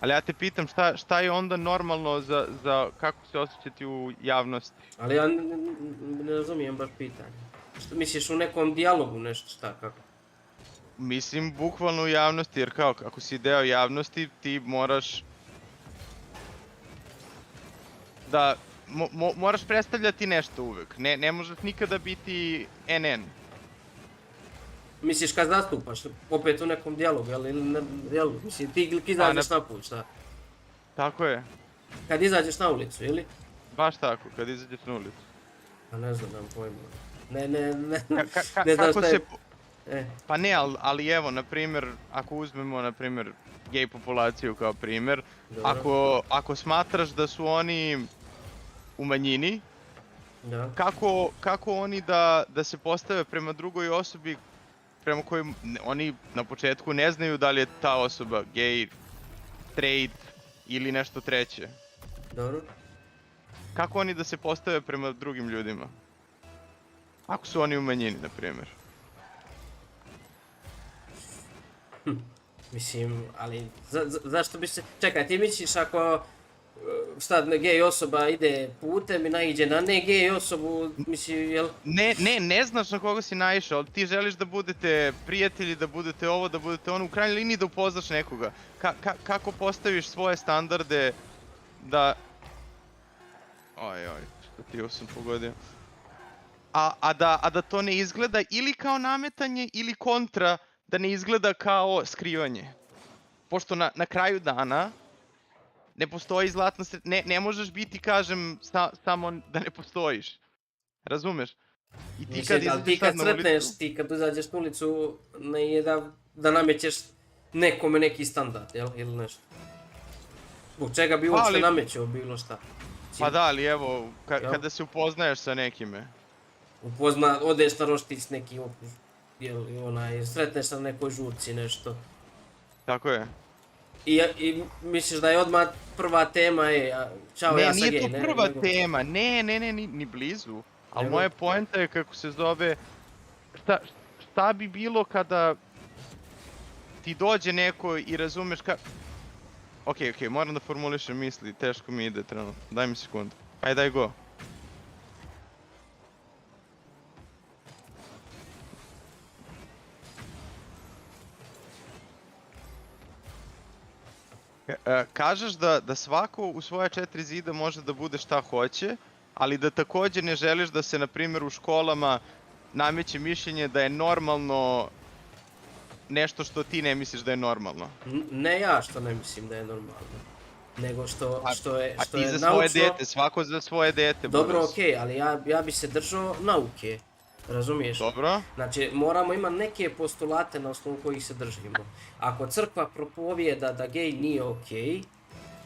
Ali ja te pitam šta je onda normalno za kako se osjećati u javnosti? Ali ja ne razumijem baš pitanje. Što misliš u nekom dijalogu nešto šta kako? Mislim bukvalno u javnosti jer kao ako si deo javnosti ti moraš da moraš predstavljati nešto uvek. Ne možeš nikada biti NN. Misliš kad nastupaš, opet u nekom dijalogu, ili na dijalogu, mislim ti izađeš na put, šta? Tako je. Kad izađeš na ulicu, ili? Baš tako, kad izađeš na ulicu. A ne znam, nemam pojma. Ne znam šta je... Pa ne, ali evo, na primjer, ako uzmemo, na primjer, gej populaciju kao primjer, ako smatraš da su oni u manjini, kako oni da se postave prema drugoj osobi prema kojoj oni na početku ne znaju da li je ta osoba gej, straight ili nešto treće. Dobro. Kako oni da se postave prema drugim ljudima? Ako su oni u manjini, na primjer. Mislim, ali zašto bi se... Čekaj, ti misliš ako gej osoba ide putem i naiđe na ne gej osobu, mislim, jel? Ne znaš na koga si naišao, ali ti želiš da budete prijatelji, da budete ovo, da budete ono, u krajnjoj liniji da upoznaš nekoga. Kako postaviš svoje standarde da... Štativo sam pogodio. A da to ne izgleda ili kao nametanje ili kontra, da ne izgleda kao skrivanje. Pošto na kraju dana ne postoji zlatna sredina, ne možeš biti, kažem, samo da ne postojiš. Razumeš? Ti kad sretneš, ti kad izađeš na ulicu, nije da namećeš nekome neki standard, jel? Ili nešto. Zbog čega bi uopšte namećao bilo šta? Pa da, ali evo, kada se upoznaješ sa nekime. Odeš na roštilj s nekim, sretneš se na nekoj žurci, nešto. Tako je. I misliš da je odmah prva tema čao, ja sam gej. Nije to prva tema, ne, ni blizu. Ali moja poenta je kako se zove, šta bi bilo kada ti dođe neko i razumeš Ok, moram da formulišem misli, teško mi ide trenutno, daj mi sekundu. Ajde, daj go. Kažeš da svako u svoja 4 zida može da bude šta hoće, ali da također ne želiš da se, na primjer, u školama nameće mišljenje da je normalno nešto što ti ne misliš da je normalno. Ne ja što ne mislim da je normalno, nego što je naučno... A ti za svoje dete, svako za svoje dete. Dobro, okej, ali ja bi se držao nauke, razumiješ? Dobro. Znači, moramo imati neke postulate na osnovu kojih se držimo. Ako crkva propovijeda da gej nije okej,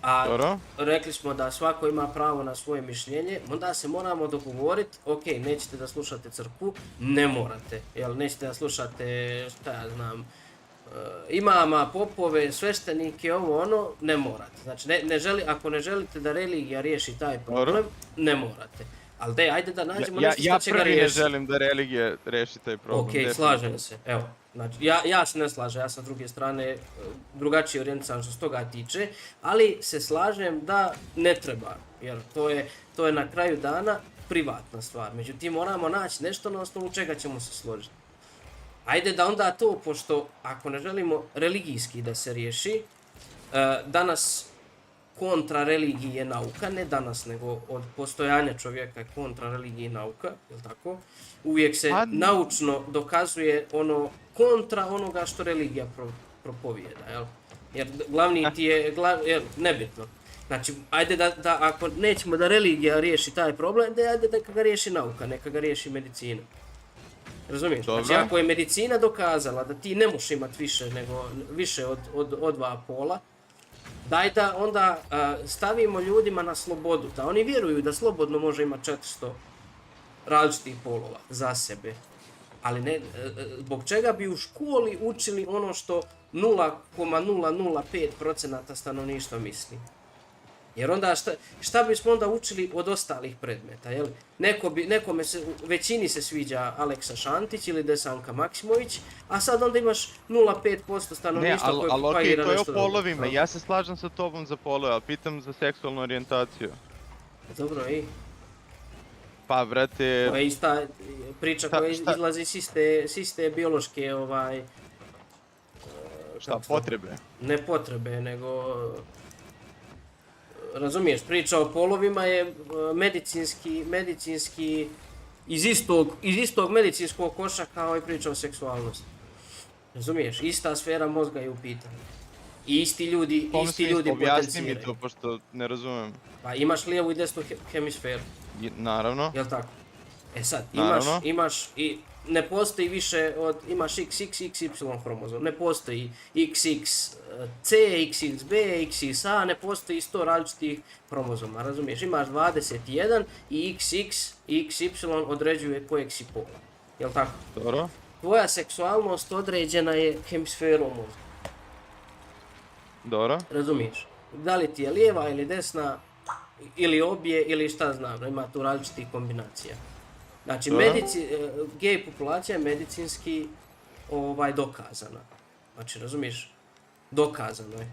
a rekli smo da svako ima pravo na svoje mišljenje, onda se moramo dogovoriti, ok, nećete da slušate crkvu, ne morate, jel, nećete da slušate, šta ja znam, imama, popove, sveštenike, ovo ono, ne morate. Znači, ako ne želite da religija riješi taj problem, ne morate. Ali dej, ajde da nađemo nešto što će ga riješiti. Ja prvi ne želim da religija reši taj problem. Ok, slažem se, evo. Znači, ja se ne slažem, ja sam s druge strane drugačije orijentiran što se toga tiče, ali se slažem da ne treba, jer to je na kraju dana privatna stvar. Međutim, moramo naći nešto na osnovu čega ćemo se složiti. Ajde da onda to, pošto ako ne želimo religijski da se riješi, danas kontra religiji je nauka, ne danas, nego od postojanja čovjeka je kontra religiji nauka, jel' tako? Uvijek se naučno dokazuje ono kontra onoga što religija propovijeda, jel? Jer glavni ti je, nebitno. Znači, ajde da ako nećemo da religija riješi taj problem, ajde da ga riješi nauka, neka ga riješi medicina. Razumiješ? Znači, ako je medicina dokazala da ti ne možeš imati više od dva pola, daj da onda stavimo ljudima na slobodu, da oni vjeruju da slobodno može imati 400 različitih polova za sebe. Ali ne, zbog čega bi u školi učili ono što 0,005% stanovništva misli? Jer onda šta bismo onda učili od ostalih predmeta, jel? Većini se sviđa Aleksa Šantić ili Desanka Maksimović, a sad onda imaš 0,5% stanovništva koji pagira nešto drugo. Ne, ali okej, to je o polovima, ja se slažem sa tobom za polove, ali pitam za seksualnu orijentaciju. Dobro, i? Pa, brate... To je ista priča koja izlazi s iste biološke, Šta, potrebe? Ne potrebe, nego... Razumiješ, priča o polovima je medicinski iz istog medicinskog koša kao i priča o seksualnosti. Razumiješ, ista sfera mozga je u pitanju. I isti ljudi potenciraju. Objasni mi to, pošto ne razumijem. Pa imaš lijevu i desnu hemisferu. Naravno. Jel' tako? E sad, imaš i ne postoji više od, imaš XXY hromozom, ne postoji XXC, XXB, XXA, ne postoji 100 različitih hromozoma, razumiješ? Imaš 21 i XX i XY određuje kojeg si pola, jel' tako? Dobro. Tvoja seksualnost određena je hemisferom mozga. Dobro. Razumiješ? Da li ti je lijeva ili desna, ili obje, ili šta znam, ima tu različitih kombinacija. Znači, gej populacija je medicinski dokazana. Znači, razumiješ? Dokazano je.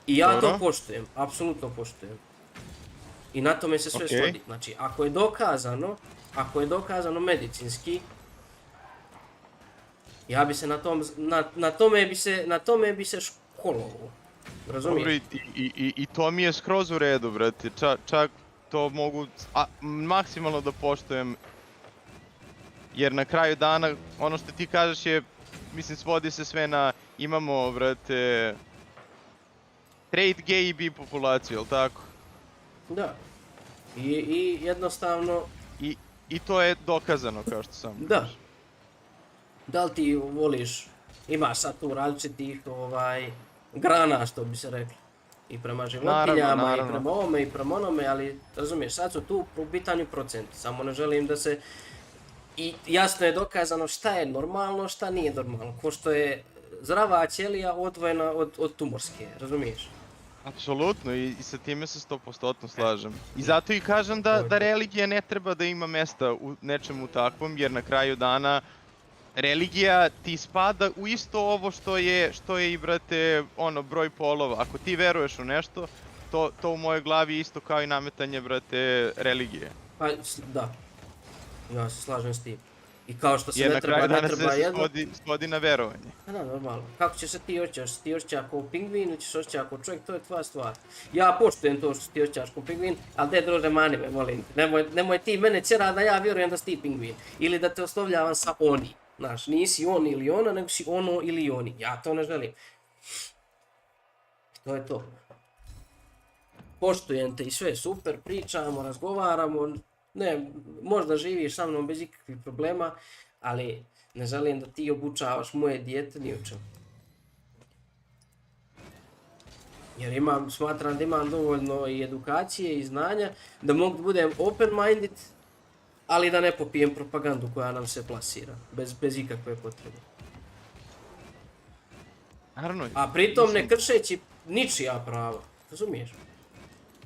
I ja to poštujem, apsolutno poštujem. I na tome se sve svodi. Znači, ako je dokazano medicinski, ja bi se na tome bi se školovao. Razumiješ? I to mi je skroz u redu, brate. Čak to mogu maksimalno da poštujem. Jer na kraju dana, ono što ti kažeš je, mislim, svodi se sve na, imamo, brate, straight, gay i bi populaciju, jel' tako? Da. I jednostavno... I to je dokazano, kao što sam. Da. Da li ti voliš, imaš sad tu različitih, grana, što bi se rekli. I prema životinjama, i prema ovome, i prema onome, ali, razumiješ, sad su tu u pitanju procenti. Samo ne želim da se... I jasno je dokazano šta je normalno, šta nije normalno. Ko što je zdrava ćelija odvojena od tumorske, razumiješ? Apsolutno, i sa time se 100% slažem. I zato i kažem da religija ne treba da ima mesta u nečemu takvom, jer na kraju dana religija ti spada u isto ovo što je i, brate, broj polova. Ako ti veruješ u nešto, to u mojoj glavi isto kao i nametanje, brate, religije. Pa, da. Ja se slažem s tim. I kao što se ne treba jedno... Jer na kraju dana se svodi na verovanje. Da, normalno. Kako ćeš se ti osjećaš? Si ti osjećaš kao pingvin ili ćeš osjećaš kao čovjek, to je tvoja stvar. Ja poštujem to što si ti osjećaš kao pingvin, ali te druže mani me, molim te. Nemoj ti mene ćera da ja vjerujem da si ti pingvin. Ili da te oslovljavam sa oni. Znaš, nisi on ili ona, nego si ono ili oni. Ja to ne želim. To je to. Poštujem te i sve super, pričamo, razgovaramo. Ne, možda živiš sa mnom bez ikakvih problema, ali ne želim da ti obučavaš moje dijete ni u čemu. Jer smatram da imam dovoljno i edukacije i znanja da mogu da budem open-minded, ali da ne popijem propagandu koja nam se plasira, bez ikakve potrebe. A pritom ne kršeći ničija prava, razumiješ?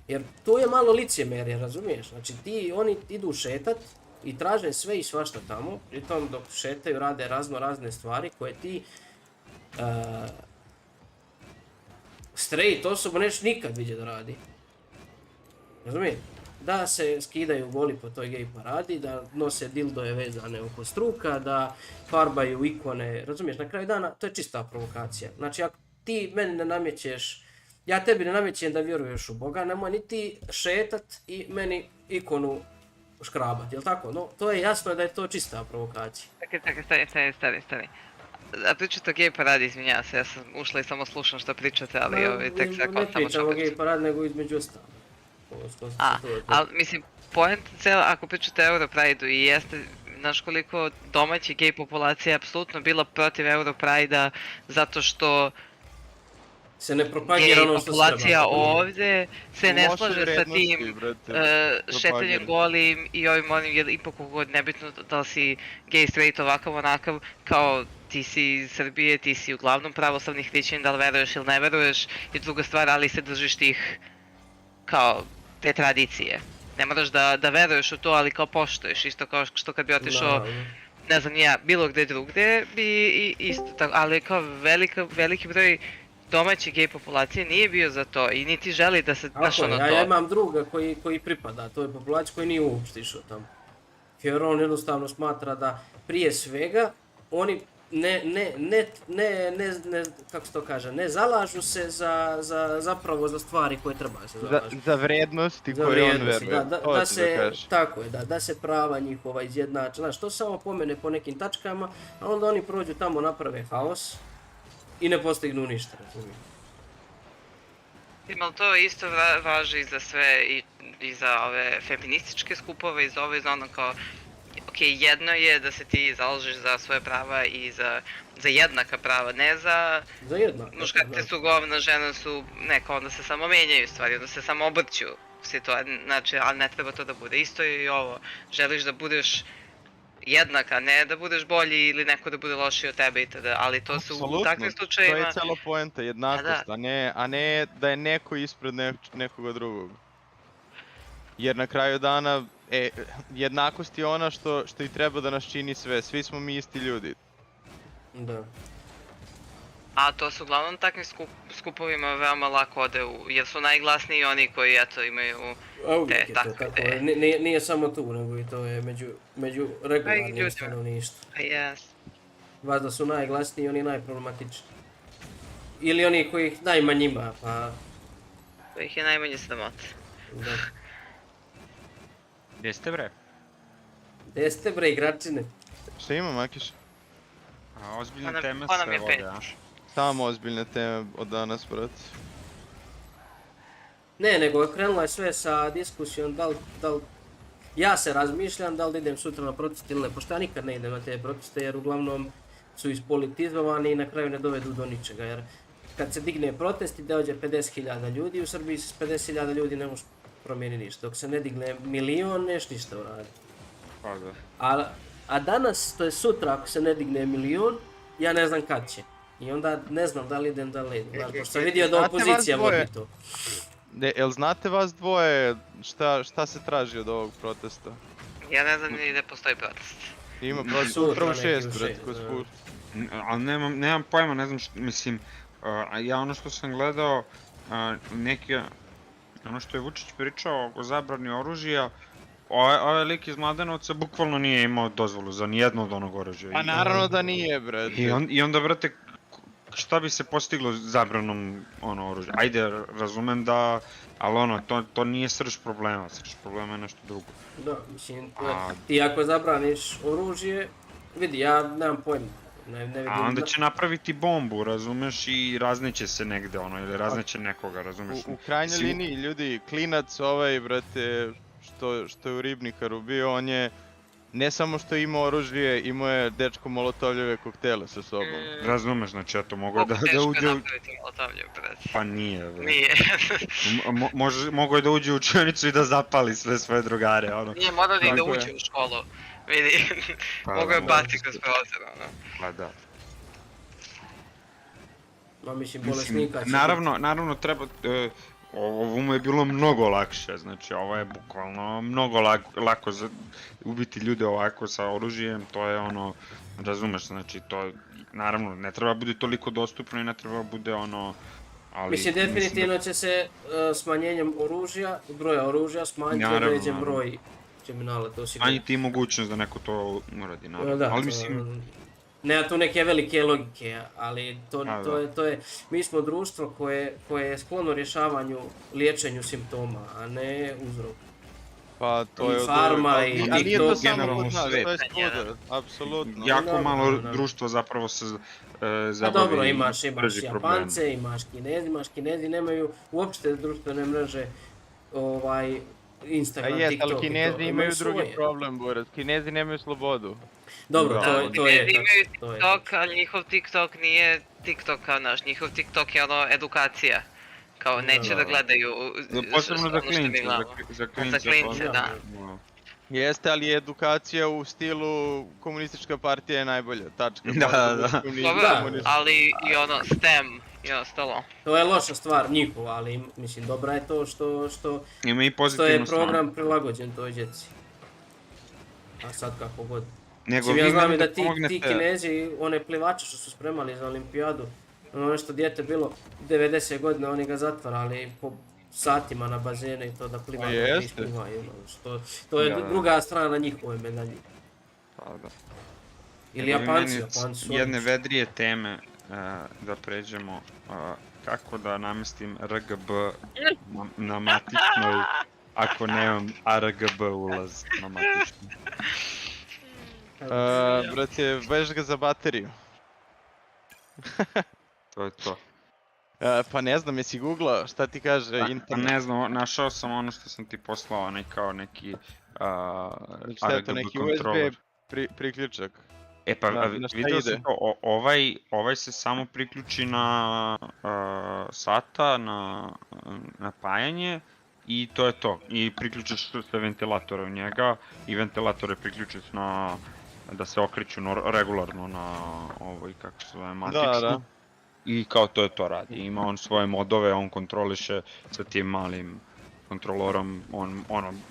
Jer to je malo licemjerje, razumiješ? Znači oni idu šetat i traže sve i svašta tamo, pritom dok šetaju rade razne stvari koje ti straight osoba nećeš nikad vidjeti da radi. Razumiješ? Da se skidaju goli po toj gej paradi, da nose dildoje vezane oko struka, da farbaju ikone, razumiješ? Na kraju dana to je čista provokacija. Znači ako ti meni ne namjećeš, ja tebi ne namjećem da vjeruješ u Boga, nemoj niti šetat i meni ikonu škrabat, jel tako? No, to je jasno da je to čista provokacija. Stani. A pričate o gej paradi, izvinjavam se, ja sam ušla i samo slušam što pričate, ali tek sad kao ne pričam o gej paradi, nego između ostalo. Ali mislim, point cijela, ako pričate o Europride-u i jeste, znaš koliko domaći gej populacija je apsolutno bila protiv Europride-a zato što se ne propagira ono što se treba. Populacija ovdje se ne slaže sa tim šetanjem golim i ovim onim, jer ipak kogod nebitno da li si gay, straight, ovakav, onakav, kao ti si iz Srbije, ti si uglavnom pravoslavnih hrišćana, da li veruješ ili ne veruješ, je druga stvar, ali se držiš tih, kao, te tradicije. Ne moraš da veruješ u to, ali kao poštuješ, isto kao što kad bi otišao, ne znam ja, bilo gdje drugdje, bi isto tako, ali kao veliki broj domaće gej populacije nije bio za to i niti želi da se našao na to. Ja imam druga koji pripada toj populaciji koji nije uopšte išao tamo. Jer on jednostavno smatra da prije svega oni kako se to kaže, ne zalažu se zapravo za stvari koje treba se zalažu. Za vrijednosti koje on veruje. Tako je, da se prava njihova izjednače. Znaš, to samo pomene po nekim tačkama, a onda oni prođu tamo, naprave haos i ne postignu ništa, razumijem. Ali to isto važi i za sve, i za ove feminističke skupove, i za ove, za ono kao, ok, jedno je da se ti založiš za svoje prava i za jednaka prava, ne za... Za jednaka. Muškarci su govna, žene su neko, onda se samo menjaju stvari, onda se samo obrću situacije, znači, ali ne treba to da bude. Isto je i ovo, želiš da budeš jednak, a ne da budeš bolji ili neko da bude lošiji od tebe itd. Ali to su u takvim slučajima... To je cijela poenta, jednakost, a ne da je neko ispred nekoga drugog. Jer na kraju dana, jednakost je ona što i treba da nas čini sve, svi smo mi isti ljudi. Da. A to su uglavnom takvim skupovima veoma lako ode jer su najglasniji oni koji eto imaju te takve. Nije samo tu, nego i to je među regularnim stanovništvom. Valjda su najglasniji i oni najproblematičniji. Ili oni koji ih najmanje ima, pa... To ih je najmanje sramota. Da. Gdje ste bre? Gdje ste bre, igračine? Šta ima, Makiš? Ozbiljne teme se vode, a? Samo ozbiljne teme od danas, brat. Ne, nego krenula je sve sa diskusijom da li... Ja se razmišljam da li idem sutra na protest ili ne, pošto ja nikad ne idem na te proteste jer uglavnom su ispolitizovani i na kraju ne dovedu do ničega. Jer kad se digne protest i dođe 50.000 ljudi, u Srbiji s 50.000 ljudi ne može promijeniti ništa. Dok se ne digne milion, neš ništa uradi. A danas, to je sutra, ako se ne digne milion, ja ne znam kad će. I onda ne znam da li idem, da li idem. Pošto sam vidio da opozicija vodi to. Jel znate vas dvoje šta se traži od ovog protesta? Ja ne znam ni da postoji protest. Ima protest upravo 6, bret, kod Spurs. Ali nemam pojma, ne znam što, mislim, ja ono što sam gledao, ono što je Vučić pričao o zabrani oružja, ovaj lik iz Mladenovca bukvalno nije imao dozvolu za nijedno od onog oružja. Pa naravno da nije, brate. I onda, brate, šta bi se postiglo zabranom oružja? Ajde, razumem da, ali to nije srž problema, srž problema je nešto drugo. Da, mislim, ti ako zabraniš oružje, vidi, ja nemam pojma. A onda će napraviti bombu, razumeš, i razneće se negde, ili razneće nekoga, razumeš. U krajnjoj liniji, ljudi, klinac ovaj, brate, što je u Ribnikaru bio, on je ne samo što ima oružje, imao je dečko molotovljeve koktele sa sobom. Razumeš, znači eto, mogao da uđe... Teško je napraviti molotovljev, brate. Pa nije, brate. Nije. Mogao je da uđe u učionicu i da zapali sve svoje drugare, ono. Nije morao ni da uđe u školu, vidi. Mogao je bati kroz prozor, ono. Pa da. Ma mislim, bolesnika će... Naravno treba... Ovo mu je bilo mnogo lakše, znači ovo je bukvalno mnogo lako ubiti ljude ovako sa oružjem, to je ono, razumeš, znači to, naravno, ne treba bude toliko dostupno i ne treba bude ono, ali... Mislim, definitivno će se smanjenjem broja oružja smanjiti određen broj kriminala, to sigurno. Smanjiti i mogućnost da neko to uradi, naravno, ali mislim... Nema tu neke velike logike, ali to je, mi smo društvo koje je sklono rješavanju, liječenju simptoma, a ne uzroku. Pa to je... I farma i TikTok. Nije to samo kod nas, to je svuda, apsolutno. Jako malo društvo zapravo se zabavi... A dobro, imaš Japance, imaš Kinezi nemaju uopšte društvene mreže, Instagram, TikTok i to. Ali Kinezi imaju drugi problem, Borac, Kinezi nemaju slobodu. Dobro, to je Kinezi imaju TikTok, ali njihov TikTok nije TikTok kao naš, njihov TikTok je ono edukacija. Kao neće da gledaju posebno za klince, za klince, da. Jeste, ali edukacija u stilu komunistička partija je najbolja, tačka. Da. Dobro, ali i ono STEM i ostalo. To je loša stvar njihova, ali mislim dobra je to što je program prilagođen toj djeci. A sad kako god. Mislim, ja znam i da ti Kinezi, one plivače što su spremali za olimpijadu, ono nešto dijete bilo 90 godina, oni ga zatvarali po satima na bazene i to da plivaju i isplivaju. To je druga strana njihove medalje. Ili Japanci su... Jedne vedrije teme da pređemo, kako da namestim RGB na matičnoj ako nemam RGB ulaz na matičnoj. Brate, veš ga za bateriju. To je to. Pa ne znam, jesi googlao, šta ti kaže internet? Ne znam, našao sam ono što sam ti poslao, kao neki RGB kontroler. USB priključak. E pa vidio sam to, ovaj se samo priključi na SATA, na napajanje i to je to. I priključiš sve ventilatore u njega i ventilatore priključiš da se okreću regularno na ovoj, kako se zove, matičnu. I kao to radi. Ima on svoje modove, on kontroliše sa tim malim kontrolorom,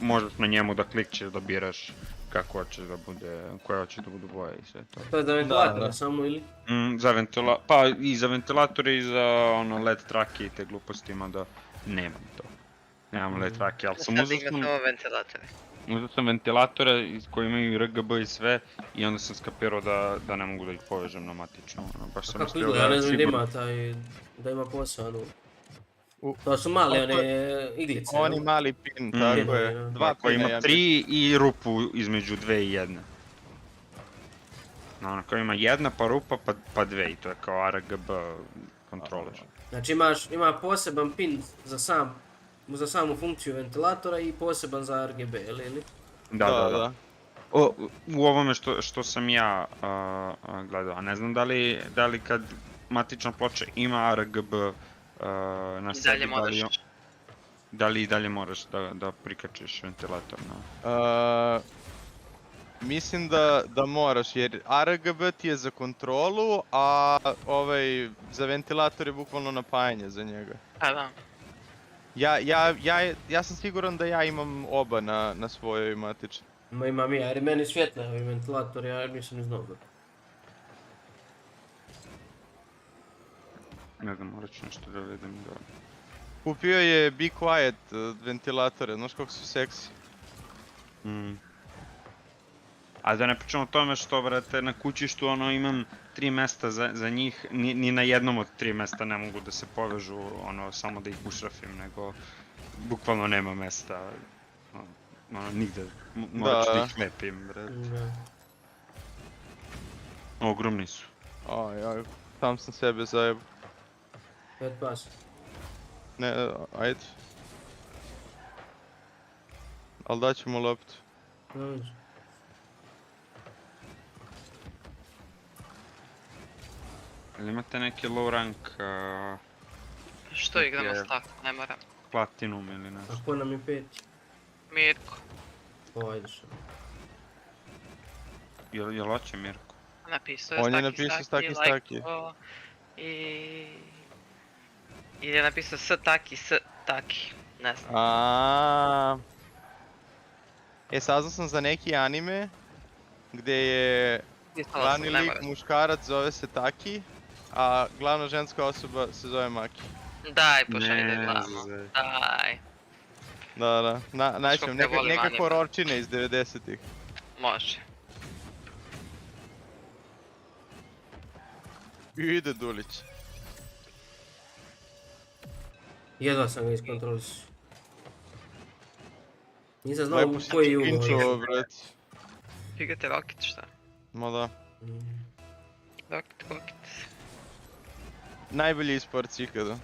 možeš na njemu da klikćeš da biraš kako hoćeš da bude, koje hoćeš da budu boje i sve to. To je za ventilatore samo ili? Pa i za ventilatore i za LED trake i te gluposti, ima da nemam to. Nemam LED trake, ali sam uzeo sam ventilatore koji imaju RGB i sve i onda sam skapirao da ne mogu da ih povežem na matičnu. A kako izgleda, ja ne znam da ima posao. To su male one iglice. Oni mali pin, tako je. Dva pina ima 3 i rupu između 2 i 1. Ono kao ima 1 pa rupa pa 2 i to je kao RGB kontroler. Znači ima poseban pin za samu funkciju ventilatora i poseban za RGB, ili? Da. U ovome što sam ja gledao, a ne znam da li kad matična ploča ima RGB na sebi, da li i dalje moraš da prikačiš ventilator na... Mislim da moraš, jer RGB ti je za kontrolu, a za ventilator je bukvalno napajanje za njega. A da. Ja sam siguran da ja imam oba na svojoj matičnoj. Imam ja, jer je meni svjetla ovi ventilator, ja nisam ni znao. Ne znam, morat ću nešto da vidim da... Kupio je Be Quiet ventilatore, znaš kako su seksi. A da ne pričamo o tome što, brate, na kućištu imam 3 mesta za njih, ni na jednom od 3 mesta ne mogu da se povežu, samo da ih ušrafim, nego bukvalno nema mesta, nigde, morat ću da ih mapim, brate. Ogromni su. Aj, tam sam sebe zajebao. Pet pas. Ne, ajde. Ali daću mu loptu. Ili imate neki low rank... Što igramo s tako, ne moram. Platinum ili nešto. A ko nam je peti? Mirko. Ajde što. Jel hoće Mirko? Napisao On je je napisao staki, lajko i je napisao s taki, ne znam. Saznao sam za neki anime gdje je glavni lik muškarac zove se Taki, a glavna ženska osoba se zove Maki. Daj, pošalj da gledamo, daj. Da, naćem, neka hororčina iz 90-ih. Može. Ide Dulić. Jedva sam ga iskontrolisao. Nisam znao u koji je ugovor. Igrate Rocket, šta? Ma da. Rocket. Najbolji eSports ikada.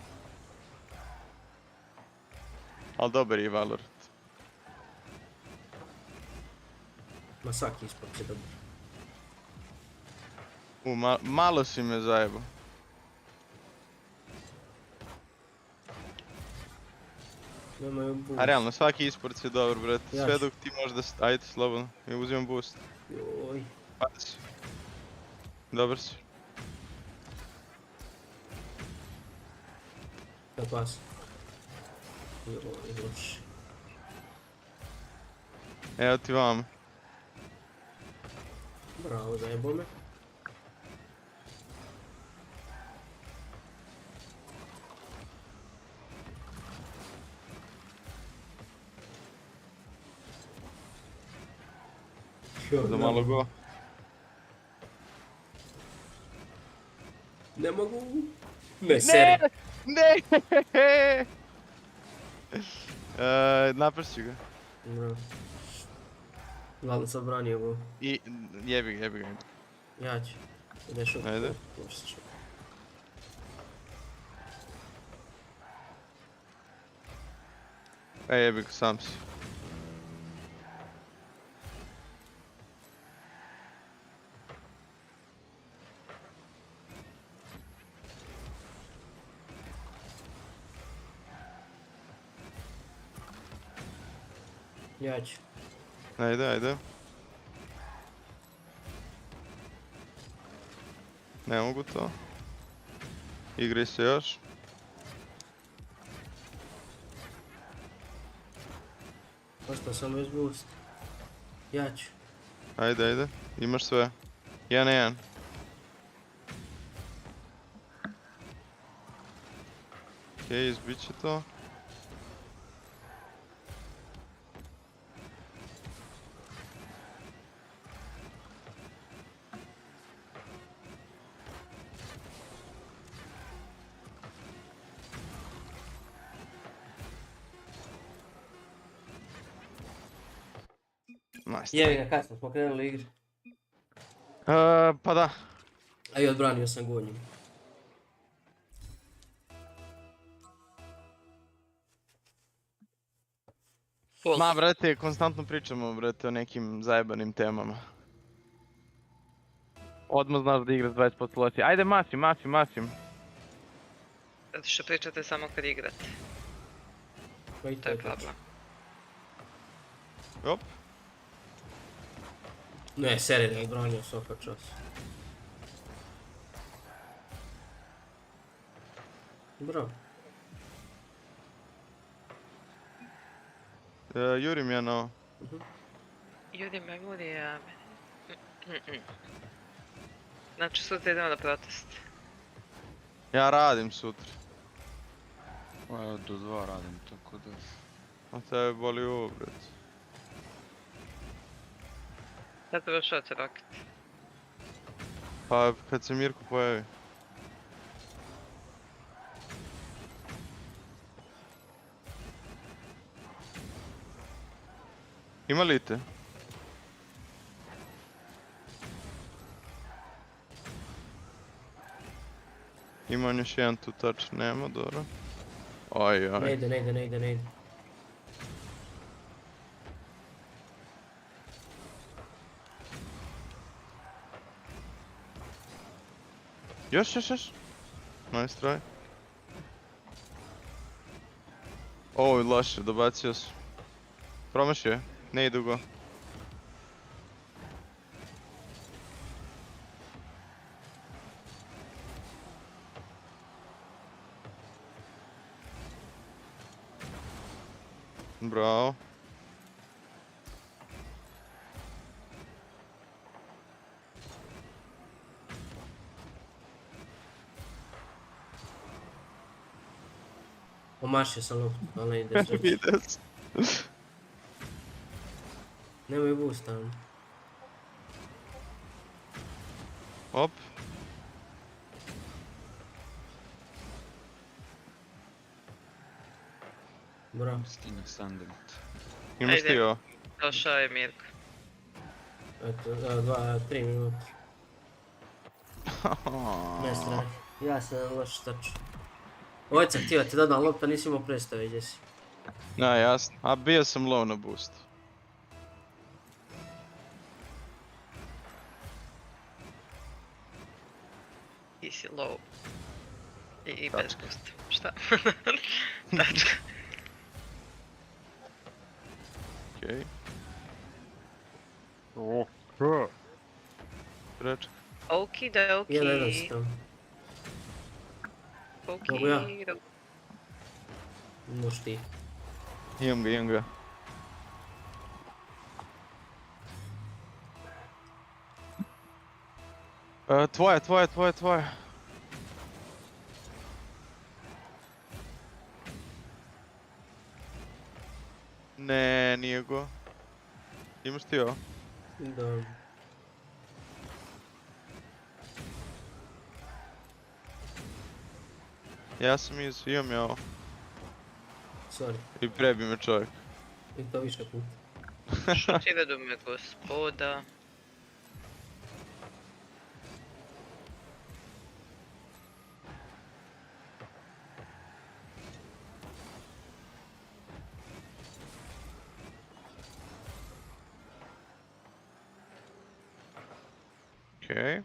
Ali dobar je i Valorant. Ma svaki eSports je dobar. Malo si me zajebao. A realno, svaki eSports je dobar, brate. Sve dok ti možeš da... Ajde, slobodno. Ja uzimam boost. Joj. Pazi. Dobar si. Da pas. Joj, loš. Evo ti vam. Bravo, zajebo me. Za malo go. Ne mogu. Ne, seri. Ne! Naprši ga. Glavno sam branio go. I jebi ga. Ja ću. Ideš u... Ajde. Jebi ga, sam si. Ja ću. Ajde. Ne mogu to. Igraj se još. Ostao sam bez boost. Ja ću. Ajde. Imaš sve. 1-1. Okej, izbit će to. Jevi ga, kasno smo krenuli igri. Pa da. A i odbranio sam gonju. Ma, brate, konstantno pričamo, brate, o nekim zajebanim temama. Odmah znaš da igraš 20% lošije. Ajde, masim. Zato što pričate samo kad igrate. To je problem. Op. Ne, seri da je odbranio svaka čas. Bravo. Jurim ja na ovo. Juri me guri, a... Znači sutra idemo na protest. Ja radim sutra. Do 2 radim, tako da... A tebe boli ovo, brate. Sad treba shot rocket. Pa kad se Mirko pojavi. Ima li te? Ima on još jedan tu tač, nema, dobro. Oj. Ne ide. Još. Nice try. Oj, loše, dobacio su. Promašio je, ne idu go. Bravo. Omašio sam loptu, ali ne ide sreći. Vidio sam. Nemoj boosta. Op. Bravo. Stigne Sandent. Imaš ti ovo? Došao je Mirko. Eto, 3 minuta. Ne strah. Ja sam loš tač. Ovdje sam htio ti dodam lopta, nisi imao predstave gdje si. Da, jasno. A bio sam low na boost. Ti si low. I bez boosta. Šta? Tačka. Okej. Prečak. Okidoki. Jedan si tamo. Mogu ja? Možeš ti. Imam ga. Tvoje. Ne, nije go. Imaš ti ovo? Da. Ja sam imam ja ovo. Sorry. I prebi me čovjek. I to više puta. Šutivedu me gospoda. Okej.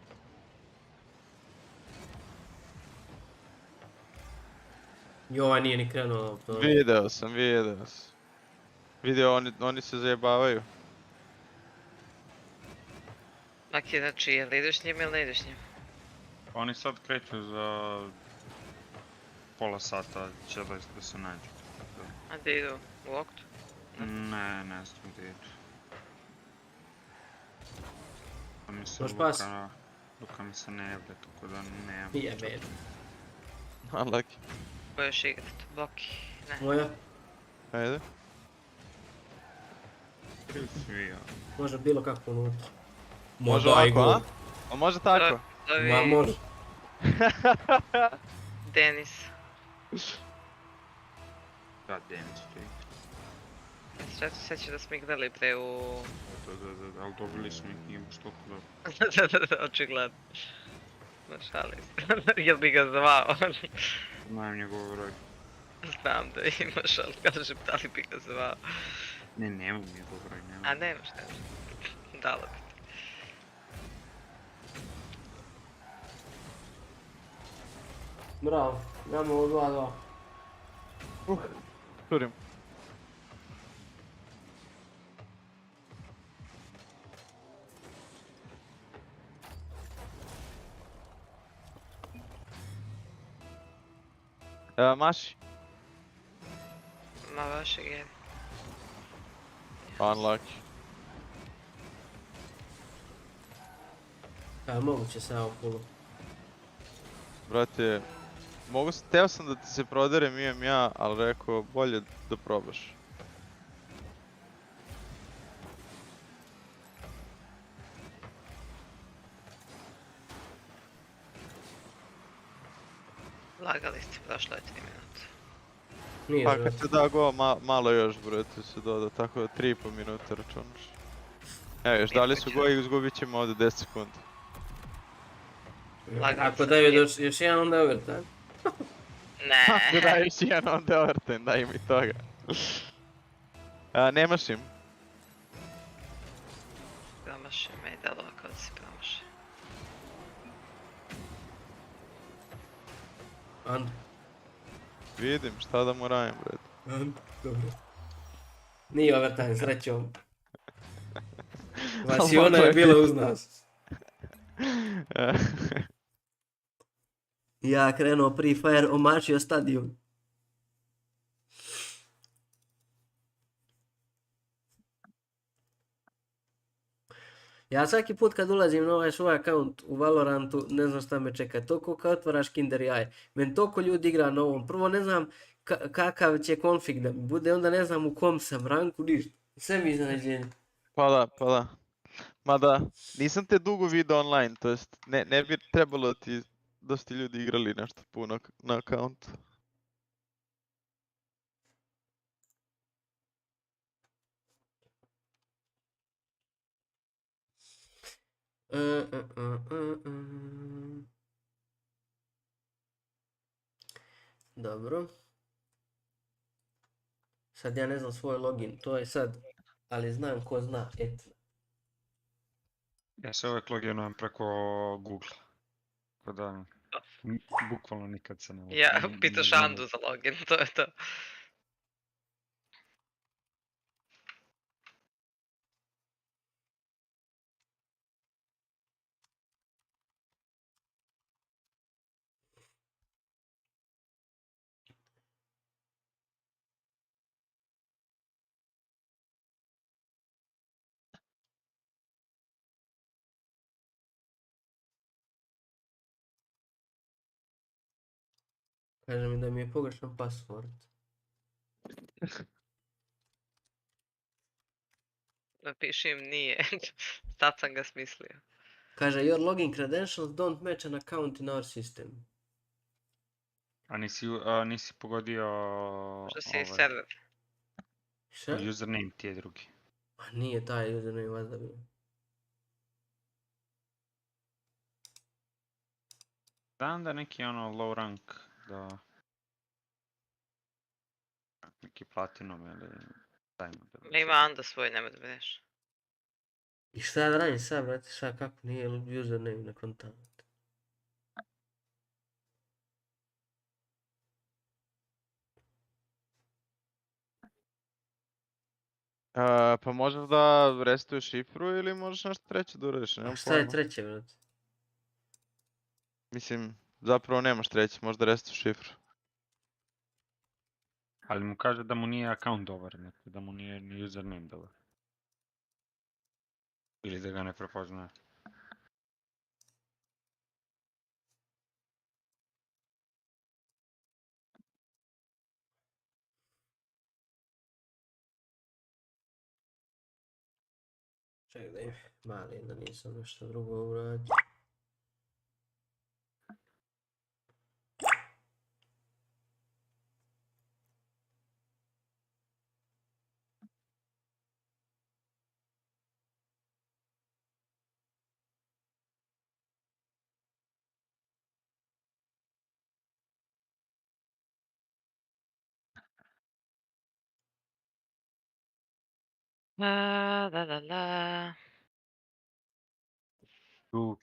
I ovaj nije ni krenuo. Video sam. Vidio, oni se zajebavaju. Maki, znači, jel ideš njim ili ne ideš njim? Oni sad kreću za pola sata, će da se nađu. A gdje idu? U oktu? Ne znam gdje idu. Možeš pas? Luka mi se ne javlja, tako da nemam. Jebeno. Laki. Ko još igrat? Boki? Ne. Moja? Ajde. Može bilo kako unutra. Može ovako, a? A može tako? Ma može. Denis. Da, Denis tu igra. Sad će da smo igrali pre u... Da, ali dobili smo ih, nije baš toliko dobro. Da, očigledno. Šali se. Jel bi ga zvao? Znam njegov broj. Znam da imaš, ali kažem da li bi ga zvao. Ne, nemam njegov broj, nemam. A nemaš, dalo bi ti. Bravo, imamo ovo 2-2. Turim. Maši. Ma vašeg je. Unlucky. Moguće se ovo pulu. Brate, teo sam da ti se proderem, imam ja, ali rekao bolje da probaš. Lagali ste, prošlo je 3 minuta. Nije Pa žao. kad se da go, malo još, brate, se doda, tako da 3,5 minuta računaš. Evo još, dali su go i izgubit ćemo ovdje 10 sekundi. Ako daju još jedan, onda overtime. Ne. Ako daju još jedan, onda overtime, daj mi toga. Nemaš im? Promašaj me i delova kao da si promašaj. And. Vidim, šta da mu radim, brate. And, dobro. Nije overtime, srećom. Vasiona je bila uz nas. Ja krenuo Free Fire, omašio stadion. Ja svaki put kad ulazim na ovaj svoj account u Valorantu, ne znam šta me čeka. Toliko kad otvaraš Kinder Jaj. Meni toliko ljudi igra na ovom. Prvo ne znam kakav će konfig da mi bude, onda ne znam u kom sam ranku, ništa. Sve mi iznenađenje. Pa da. Mada, nisam te dugo vidio online, to jest ne bi trebalo da ste ljudi igrali nešto puno na accountu. Dobro. Sad ja ne znam svoj login, to je sad, ali znam ko zna, eto. Ja se uvijek loginujem preko Google. Tako da, bukvalno nikad se ne... Ja, pitaš Andu za login, to je to. Kaže mi da mi je pogrešan password. Napiši im nije, sad sam ga smislio. Kaže, your login credentials don't match an account in our system. A nisi pogodio... Možda si server. Šta? Username ti je drugi. A nije taj username vas da bilo. Znam da neki low rank, da... Neki platinum ili... Ima Anda svoj, nemoj da brineš. I šta da radim sad, brate, šta kako nije username na kontaktu? Pa možeš da restuješ šifru ili možeš nešto treće da uradiš, nemam pojma. Šta je treće, brate? Mislim, zapravo nemaš treće, možda restuješ šifru. Ali mu kaže da mu nije account dobar, da mu nije ni username dobar. Ili da ga ne prepoznaje. Čekaj da im mali, da nisam nešto drugo uradio. La. Duk.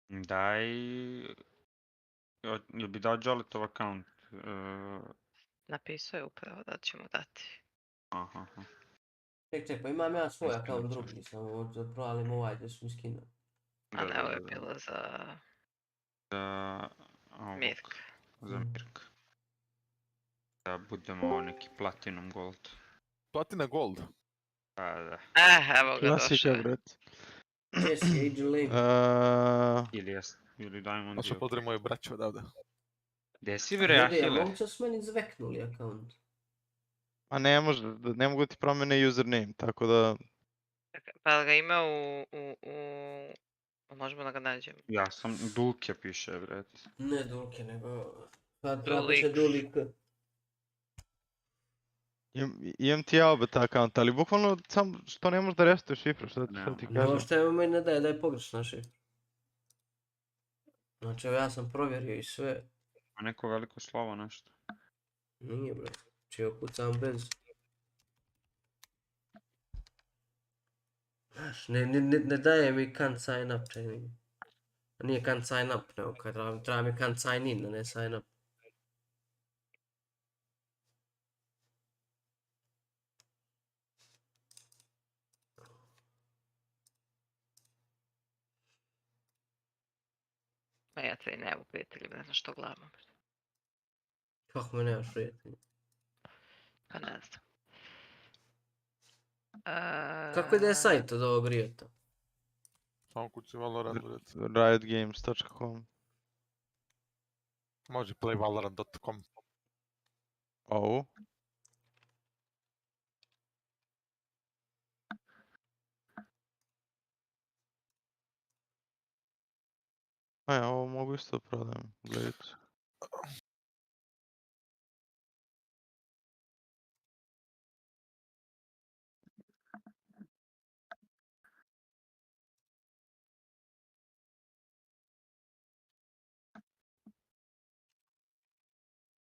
Daj... Jel bi dao Joletov account? Napisao je upravo da ćemo dati. Aha. Ček, pa imam ja svoj account drugi, samo da provalim ovaj gdje su mi skinuo. A ne, ovo je bilo za... Mirk. Za Mirk. Da budemo neki Platinum Gold. Platina Gold? Da. Evo ga došao. Klasika, bret. Jesse, Age Lane. Ili Diamond. Ošao pozdravim moju braću odavde. Gdje si bre, Ahile? Ja mogu se s meni zveknuli account. A ne mogu ti promene username, tako da... Pa ga ima možemo da ga nađemo. Ja sam, Dulke piše, vred. Ne Dulke, nego... Sad treba piše Dulik. Imam ti ja oba ta akaunt, ali bukvalno sam što ne možeš da restuješ šifru, što ti kažem. No što mi ne daje da je pogrešna šifra. Znači ja sam provjerio i sve. A neko veliko slovo nešto. Nije bre, čeo kucam bez. Znaš, ne daje mi can't sign up training. Nije can't sign up, nego treba mi can't sign in, a ne sign up. Ma ja te ne mogu prijatelji, ne znam što gledam. Kako me nemaš prijatelji? Pa ne znam. Kako je da je sajt od ovog Riota? Samo kući Valorant, riotgames.com. Može playvalorant.com. Ovo? A ja, ovo mogu isto prodajem, gledajte.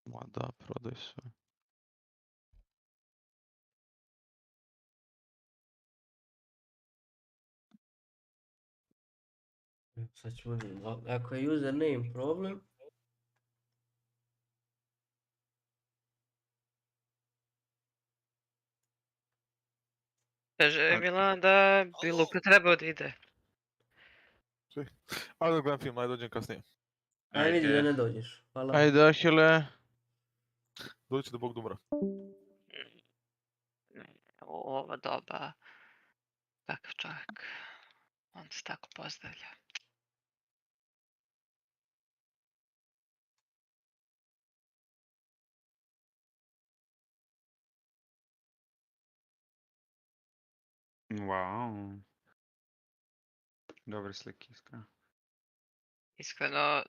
Ma da, prodaj sve. Sad ćemo vidjeti, ako je username problem... Kaže Milan da bi Luka trebao da ide. Ajde gledam film, ajde dođem kasnije. Ajde vidi da ne dođeš, hvala. Ajde Ahile. Dođi da Bog dumra. Ova doba, takav čovjek, on se tako pozdravlja. Wow. Dobre slike, iskreno. Iskreno,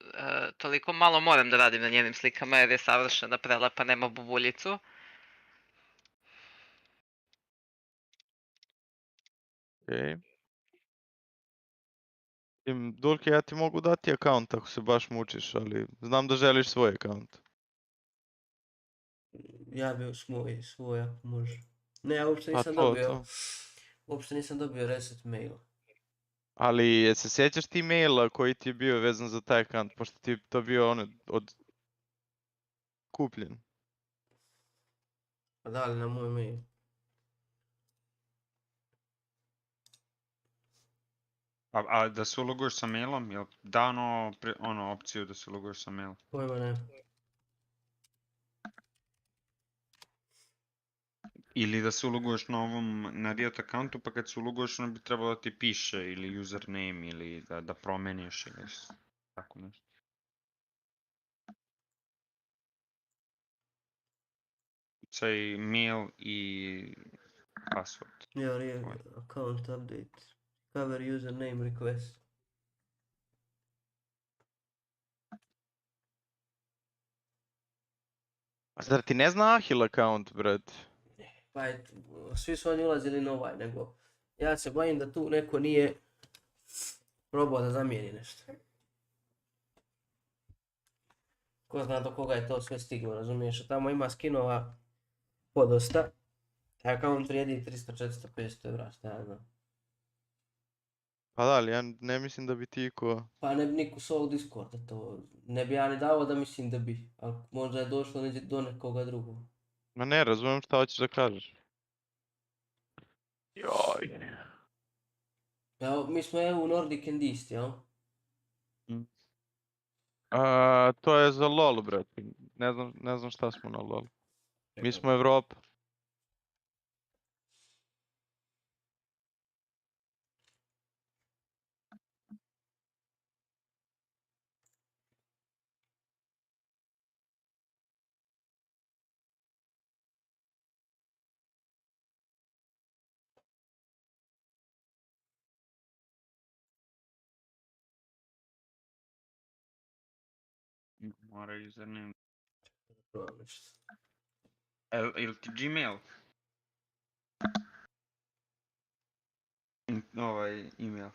toliko malo moram da radim na njenim slikama jer je savršena, prelepa, nema bubuljicu. Okej. Dulke, ja ti mogu dati akaunt ako se baš mučiš, ali znam da želiš svoj akaunt. Ja bi svoj ako može. Ne, ja uopšte nisam dobio. Uopšte nisam dobio reset mail. Ali se sjećaš ti maila koji ti je bio vezan za taj akaunt, pošto ti je to bio od kupljen? Pa da li na moj mail? A da se uloguješ sa mailom, jel dano opciju da se uloguješ sa mailom? Pojma ne. Ili da se uloguješ na Riot accountu, pa kad se uloguješ ono bi trebalo da ti piše ili username ili da promeniš ili tako nešto. Kucaj mail i password. Ja, Riot account update. Cover username request. A zar ti ne zna Ahil account, brat? Pa svi su oni ulazili na ovaj, nego ja se bojim da tu neko nije probao da zamijeni nešto. Ko zna do koga je to sve stiglo, razumiješ? Tamo ima skinova podosta. Taj account vrijedi 300, 400, 500 evra, šta ja znam. Pa da, ali ja ne mislim da bi ti ko... Pa ne bi niko s ovog Discorda to... Ne bi ja ni dao da mislim da bi, ali možda je došlo do nekoga drugog. Ma ne, razumijem šta hoćeš da kažeš. Joj. Evo, mi smo EU Nordic and East, jel? To je za LoL, brat. Ne znam šta smo na LoL. Mi smo Evropa. Mora username. Probam nešto. Ili ti Gmail? Email.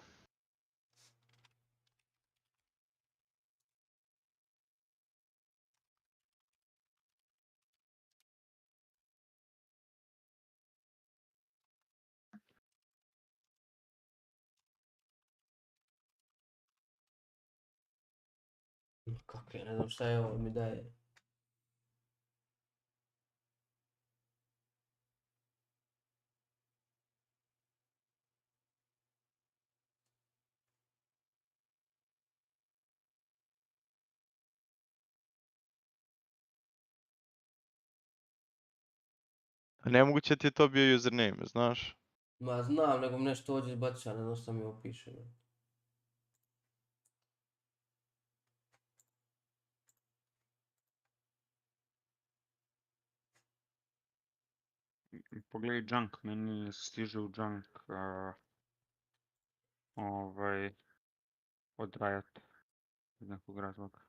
Kako ja ne znam šta je ovo mi daje. Nemoguće ti je to bio username, znaš? Ma znam, nego mi nešto ovdje izbaciš, ne znam šta mi ovo piše. Pogledaj junk, meni stiže u junk od Riot. Iz nekog razloga.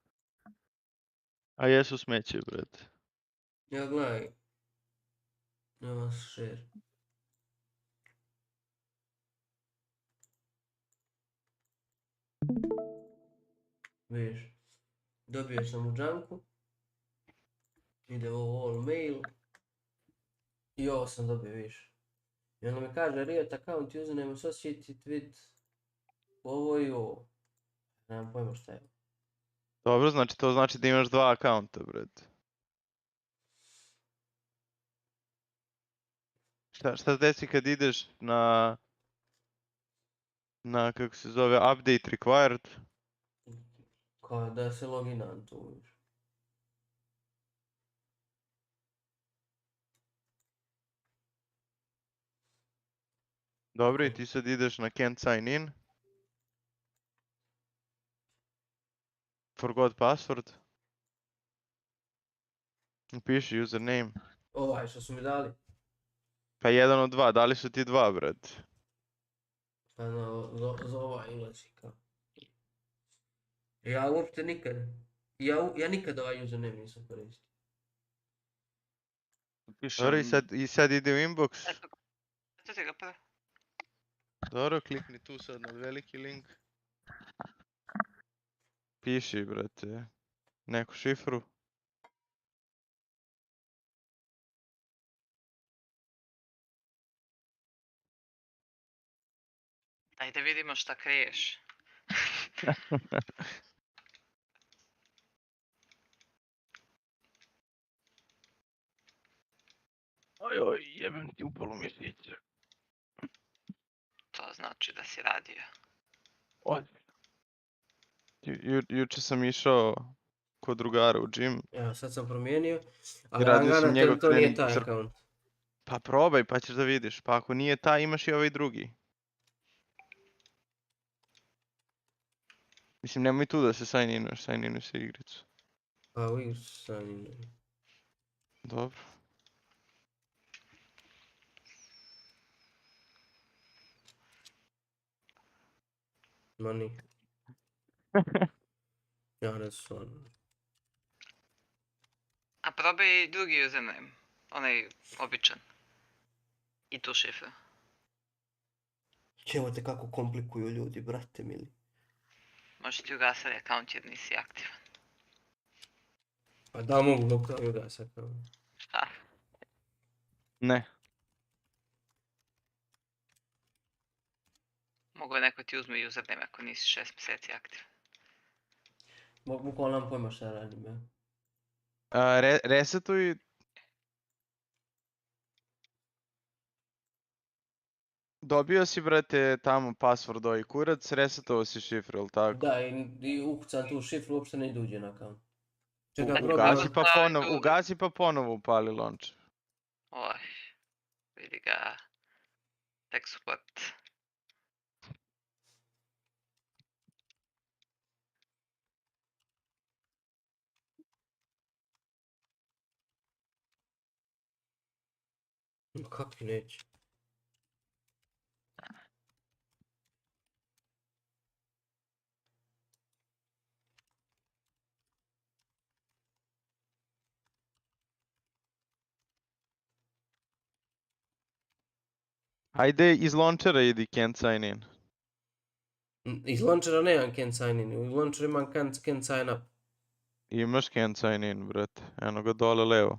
A jesu smeće, brate. Ja gledaj. Nema share. Vidiš. Dobio sam u junku. Ide ovo all mail. I ovo sam dobio, vidiš. I onda mi kaže Riot account username associated with ovo i ovo. Nemam pojma šta je. Dobro, znači to znači da imaš dva akaunta, brate. Šta se desi kad ideš na kako se zove, update required? Kao da se loginam tu, vidiš. Dobro, i ti sad ideš na can't sign in. Forgot password. Piši username. Ovaj što su mi dali. Pa jedan od dva, dali su ti dva, brate. Pa za ovaj ulazi kao. Ja uopšte nikad. Ja nikad ovaj username nisam koristio. Dobro, i sad ide u inbox. Eto ti ga prvo. Dobro, klikni tu sad na veliki link. Piši, brate, neku šifru. Ajde vidimo šta kriješ. Oj, jebem ti upalo mišiće. To znači da si radio. Juče sam išao kod drugara u gym. Evo, sad sam promijenio, I radio sam njegov to nije trening. taj account. Pa probaj, pa ćeš da vidiš. Pa ako nije taj, imaš i ovaj drugi. Mislim, nemoj tu da se sign-inuj se igricu. Pa u igricu se sign-inuj. Dobro. Money. Ja ne stvarno. A probaj drugi username. Onaj običan. I tu šifru. Čevo te kako komplikuju ljudi, brate mili. Možeš ti ugasati account jer nisi aktivan. Pa da mogu dok mi ugasati account. Šta? Ne. Mogu neko ti uzme username ako nisi 6 mjeseci aktivan. Bukvalno nam pojma šta radim, ja. Resetuj. Dobio si, brate, tamo password ovaj kurac, resetovao si šifru, ili tako? Da, i ukucam tu šifru, uopšte ne dođe na account. Čekaj, Ugasi pa ponovo upali launcher. Oj, vidi ga. Tech support. Kakvi neće. Ajde iz launchera idi can't sign in. Iz launchera nemam can't sign in, u launcheru imam can't sign up. Imaš can't sign in, brate. Eno ga dole levo.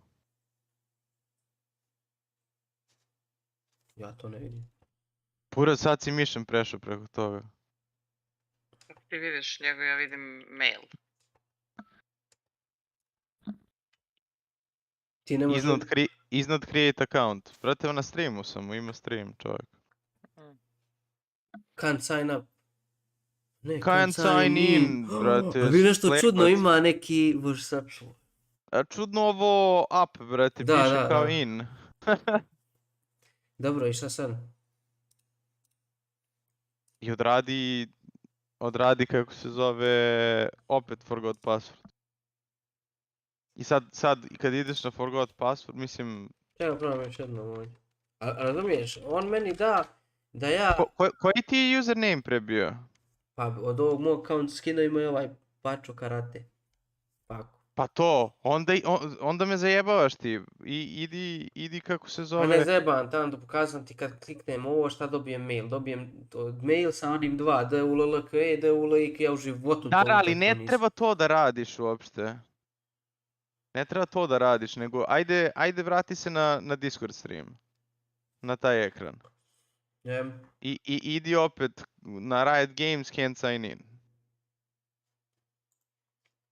Ja to ne vidim. Pura, sad si mišem prešao preko toga. Ti vidiš njega, ja vidim mail. Ti ne može... Iznad create account. Brate, na streamu sam, ima stream čovjek. Can't sign up. Ne, Can't sign in, brate. A vi nešto čudno ima neki... Bož sačuo. Čudno ovo up, brate, piše kao in. Dobro, i šta sad? I odradi kako se zove, opet forgot password. I sad kad ideš na forgot password, mislim... Čekaj, probam još jednom ovdje. A razumiješ, on meni da ja... Koji ti je username prebio? Pa od ovog mog account skina ima i ovaj Pačo Karate. Pa to, onda me zajebavaš ti. Idi kako se zove... Pa ne zajebavam, tamo da pokazam ti kad kliknem ovo šta dobijem mail. Dobijem mail sa onim dva, DULLKE, DULIK, ja u životu to... Da, ali ne treba to da radiš uopšte. Ne treba to da radiš, nego ajde vrati se na Discord stream. Na taj ekran. I idi opet na Riot Games can't sign in.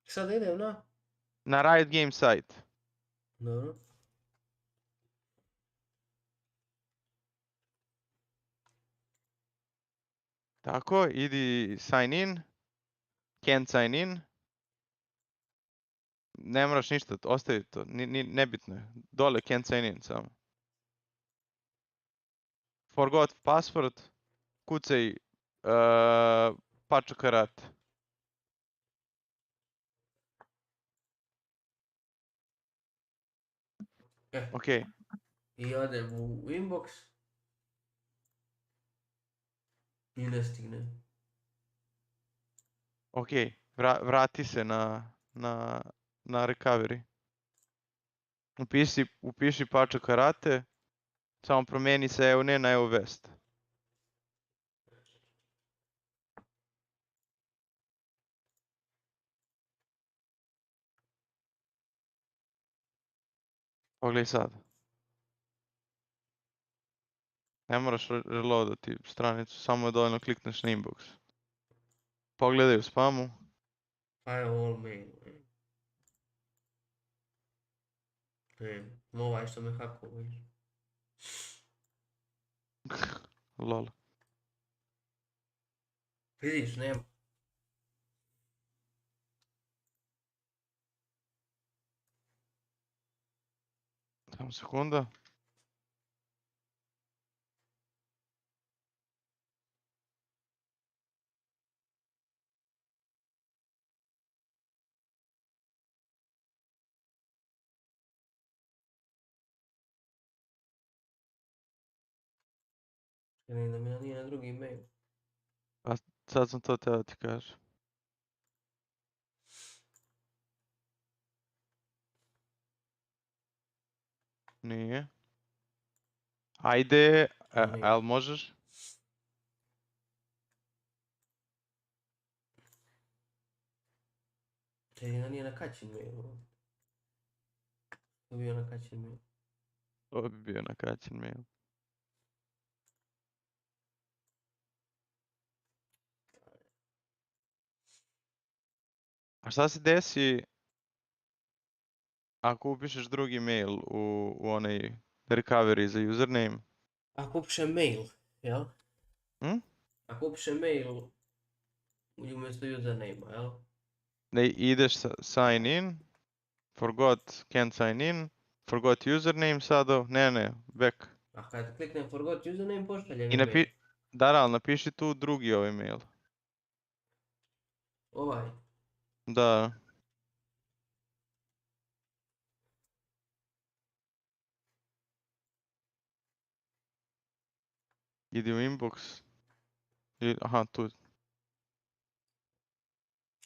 Sad idem na? Na Riot Games site. Dobro. Tako, idi sign in. Can't sign in. Ne moraš ništa, ostavi to, nebitno je. Dole can't sign in samo. Forgot password. Kucaj Pačo Karate. Ok. I odem u inbox. I ne stignem. Ok, vrati se na recovery. Upiši Pačo Karate. Samo promijeni se evo ne na evo vest. Pogledaj sad. Ne moraš reloadati stranicu, samo je dovoljno klikneš na inbox. Pogledaj u spamu. Pa je all mail. Ovaj što me hakovao. Lol. Vidiš, nema. Samo sekunda. Vidim da mi nije na drugi mail. A sad sam to teo ti kažem. Nije. Ajde, jel možeš? Vidim da nije na kaćin mail. To bi bio na kaćin mail. To bi bio na kaćin mail. A šta se desi ako upišeš drugi mail u onaj recovery za username? Ako upišem mail, jel? Hm? Ako upišem mail umjesto username-a, jel? Ne, ideš sign in, forgot can't sign in, forgot username sada, ne, back. A kada kliknem forgot username, pošalje I mi mail. Da, ali napiši tu drugi ovaj mail. Ovaj? Da. Idi u inbox. Aha, tu.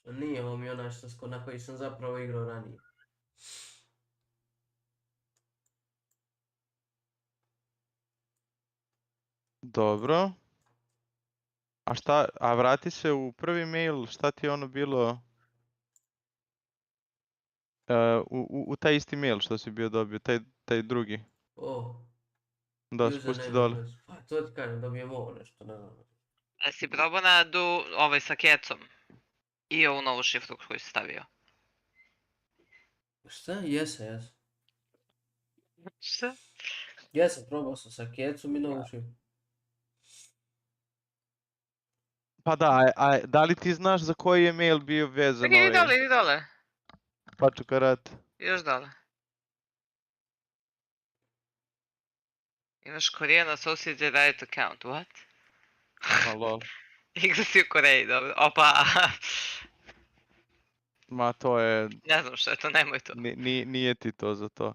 Nije ovo mi onaj na koji sam zapravo igrao ranije. Dobro. A šta, a vrati se u prvi mail, šta ti je ono bilo? U taj isti mail što si bio dobio, taj drugi. Da, spusti dole. Pa to ti kažem, dobijem ovo nešto, ne znam. Si probao na ovaj sa kecom? I ovu novu šifru koju si stavio? Šta? Jesam. Šta? Jesam, probao sam sa kecom i novu šifru. Pa da, da li ti znaš za koji je mail bio vezan Čekaj, idi dole. Paču karate. Još dole. Imaš Korean Associated Right Account, what? Aha, lol. Igra si u Koreji, dobro. Opa! Ma to je... Ne znam što je to, nemoj to. Nije ti to za to.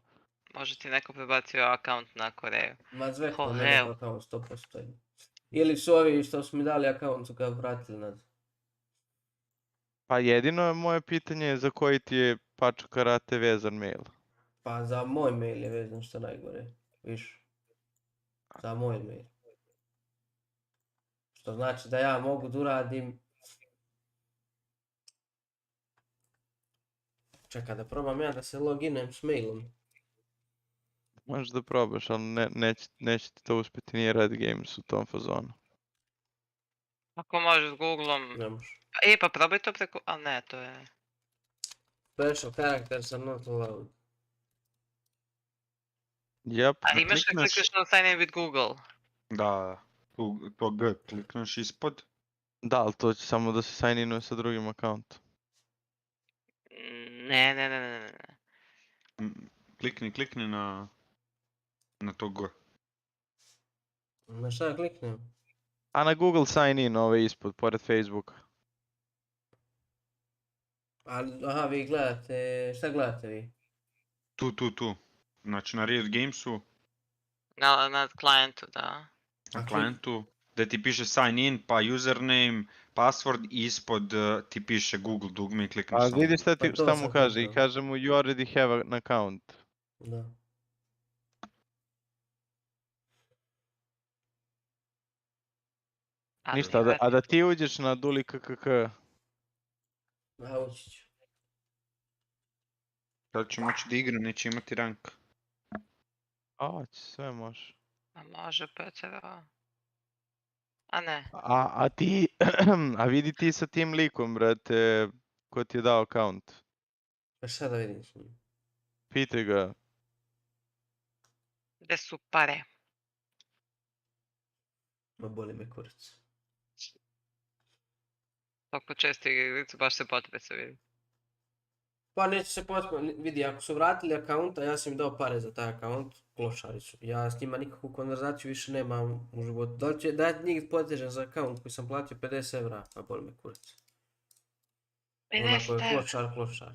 Može ti neko prebacio account na Koreju. Ma zvekno ne neko account 100%. Ili su ovi što su mi dali account su ga vratili nazad. Pa jedino moje pitanje je za koji ti je Paču karate vezan mail. Pa za moj mail je vezan što najgore. Više. Za moj mail. Što znači da ja mogu da uradim... Čekaj da probam ja da se loginem s mailom. Možeš da probaš, ali neće ti to uspjeti, nije Red Games u tom fazonu. Ako možeš s Googlom... Ne može. Pa probaj to preko... A ne, to je... Special characters are not allowed. Yep. A imaš kad klikneš na sign in with Google? Da, to G klikneš ispod. Da, ali to će samo da se sign inuje sa drugim accountom. Ne. Klikni na to G. Na šta kliknem? A na Google sign in, ove ispod, pored Facebooka. Aha, vi gledate, šta gledate vi? Tu. Znači na Riot Gamesu. Na klijentu, da. Na klijentu, gdje ti piše sign in, pa username, password i ispod ti piše Google dugme i klikneš samo. A vidi šta mu kaže, i kaže mu you already have an account. Da. Ništa, a da ti uđeš na Duli KKK. Ući ću. Sad će moći da igra, neće imati rank. Sve može. A može Petra. A ne. A ti, a vidi ti sa tim likom, brate, ko ti je dao account. Pa šta da vidim s njim? Pitaj ga. Gde su pare? Ma boli me kurac. Toliko često igricu, baš se potrebe vidi. Pa neće se potpuno, vidi, ako su vratili account, a ja sam im dao pare za taj account, klošari su. Ja s njima nikakvu konverzaciju više nemam u životu. Da li će dati njih potežen za account koji sam platio 50 evra, pa boli me kurac. 50 onako je klošar.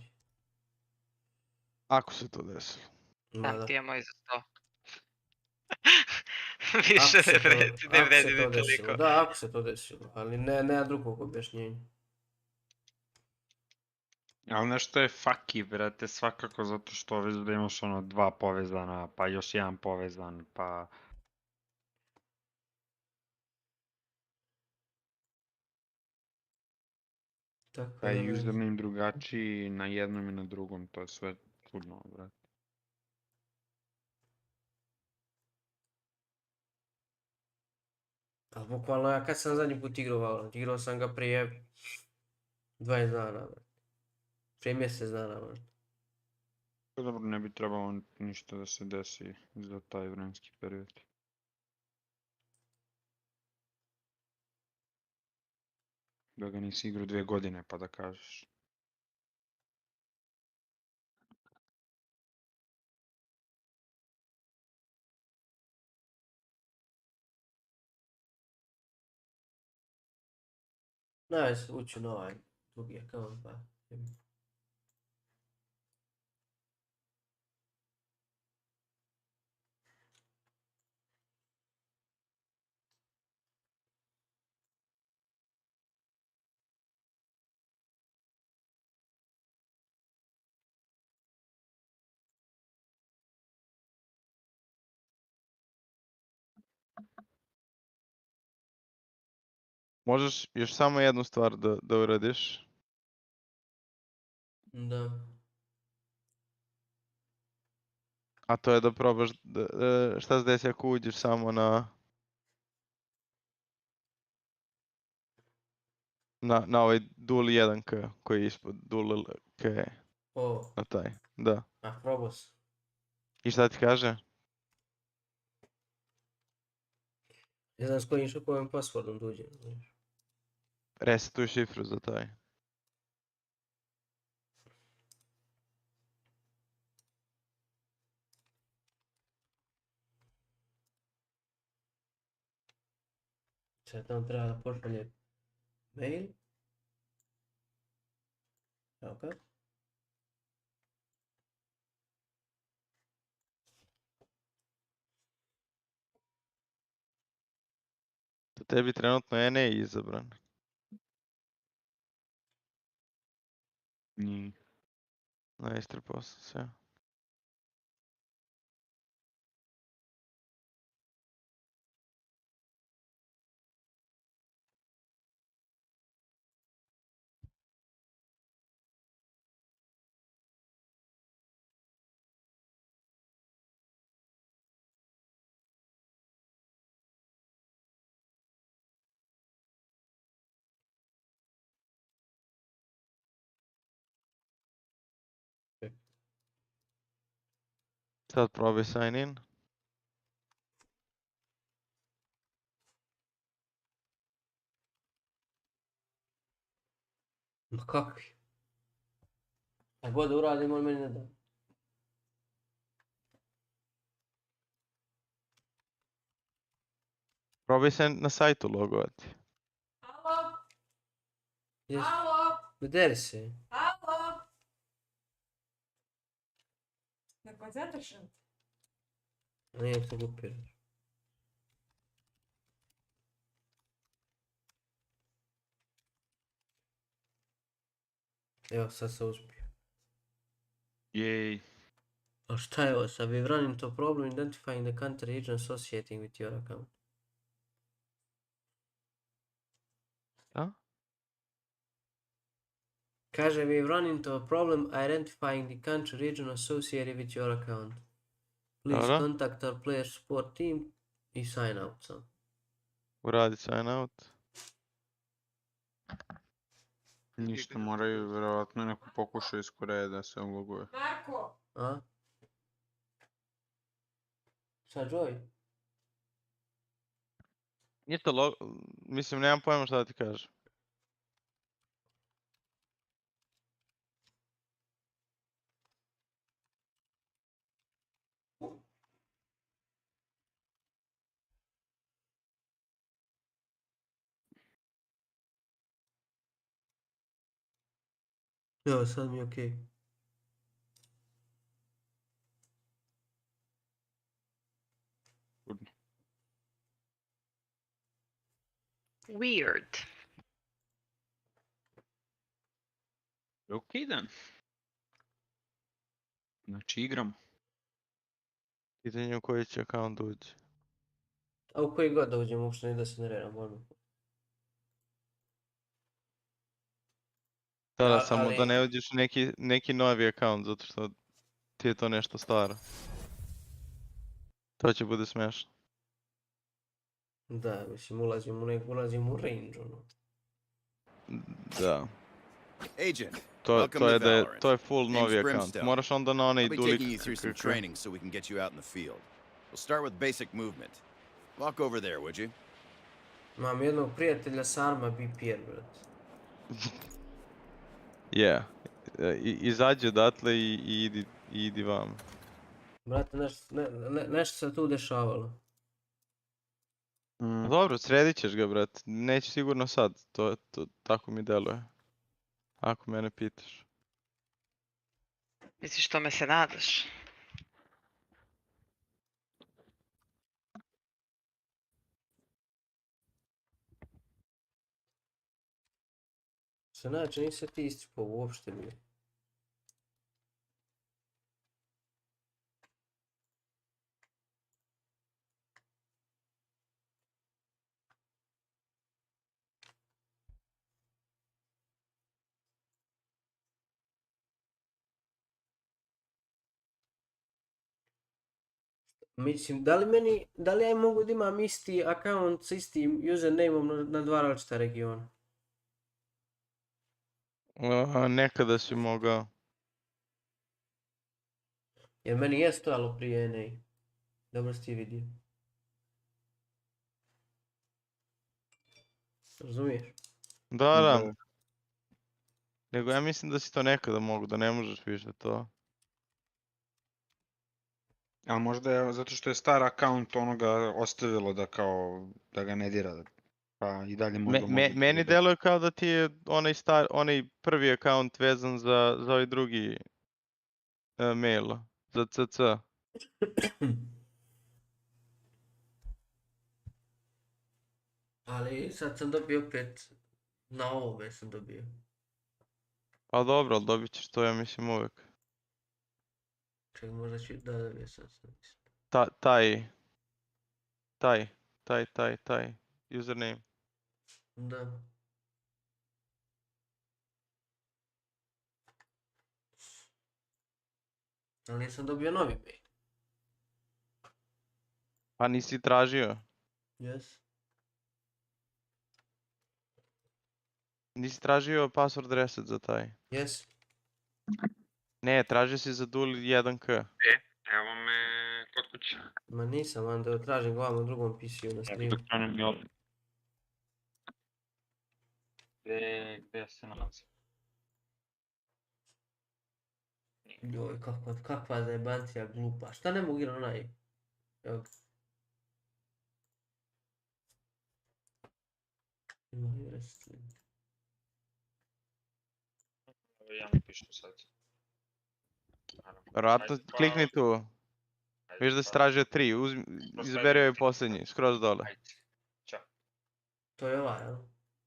Ako se to desilo. Tam ti je moj za 100. Više ne vredi ni toliko. Da, ako se to desilo, ali ne drugog objašnjenja. Ali nešto je fucky, brate, svakako zato što vidiš da imaš ono 2 povezana, pa još jedan povezan, pa... Pa je username drugačiji na jednom i na drugom, to je sve čudno, brate. Ali bukvalno ja kad sam zadnji put igrao sam ga prije 20 dana, brate. Prije mjesec dana, brate. Dobro, ne bi trebalo ništa da se desi za taj vremenski period. Da ga nisi igrao 2 godine pa da kažeš. Nice, ući na ovaj drugi account, pa. Možeš još samo jednu stvar da uradiš. Da. A to je da probaš šta se desi ako uđeš samo na ovaj dual 1K koji je ispod dual K. Na taj, da. A probao sam. I šta ti kaže? Ne znam s kojim passwordom da uđem. Resetuj šifru za taj. Sad nam treba da pošalje mail. Evo ga. To tebi trenutno je ne izabran. Nije. Na istrpao sam sve. Sad probaj sign in. Ma kakvi? A god da uradim, on meni ne da. Probaj se na sajtu logovati. Alo? Alo? Gdje si? Alo? Ne koncentrišem. Nije to gupiraš. Evo, sad se uspio. Jej. A šta je ovo sad? We've run into a problem identifying the country region associating with your account. Šta? Kaže, we've run into a problem identifying the country region associated with your account. Please Dobro. contact our player support team i sign out sam. Uradi sign out. Ništa, moraju vjerovatno neko pokušaju iz Koreje da se uloguje. Marko! A? Šta, Joy? Ništa, mislim, nemam pojma šta da ti kažem. Evo, sad mi je okej. Weird. Okej dan. Znači igramo. Pitanje u koji će account uđi. A u koji god da uđem, uopšte ne da se nerviram, odmah. Sada samo da ne uđeš u neki novi account, zato što ti je to nešto staro. To će bude smešno. Da, mislim, ulazim u range, ono. Da. Agent, To je full novi account. Moraš onda na onaj I'll be taking you through some training so we can get you out in the field. We'll start with basic movement. Walk over there, would you? Imam jednog prijatelja Sarma BPR, brat. Yeah. Izađi odatle i idi vam. Brate, nešto se tu dešavalo. Dobro, sredit ćeš ga, brat. Neće sigurno sad. To tako mi deluje. Ako mene pitaš. Misliš tome se nadaš? Se nađe, nisi ti istripao uopšte bio. Mislim, da li ja mogu da imam isti account sa istim usernameom na dva različita regiona? Nekada si mogao. Jer meni je stojalo prije NA. Dobro si ti vidio. Razumiješ? Da. Nego ja mislim da si to nekada mogu, da ne možeš više to. A možda je zato što je star account onoga ostavilo da kao, da ga ne dira, pa i dalje možda može. Meni deluje kao da ti je onaj prvi account vezan za ovaj drugi mail, za CC. Ali sad sam dobio opet, na ovome sam dobio. Pa dobro, ali dobit ćeš to, ja mislim, uvek. Čekaj, možda ću da dobio sad. Taj username. Da. Ali nisam dobio novi mail. Pa nisi tražio? Jes. Nisi tražio password reset za taj? Jes. Ne, tražio si za dul 1K. Evo me kod kuće. Ma nisam, vam da tražim ga vam u drugom PC-u na streamu. Dok tražim mi ovdje. Gdje se nalazi? Joj, kakva zajebancija glupa. Šta ne mogu igrati onaj? Evo ga. Ima wrestling. Ja mi pišu sad. Vjerojatno klikni tu. Viš da si tražio 3, izaberi ovaj posljednji, skroz dole. To je ovaj, jel?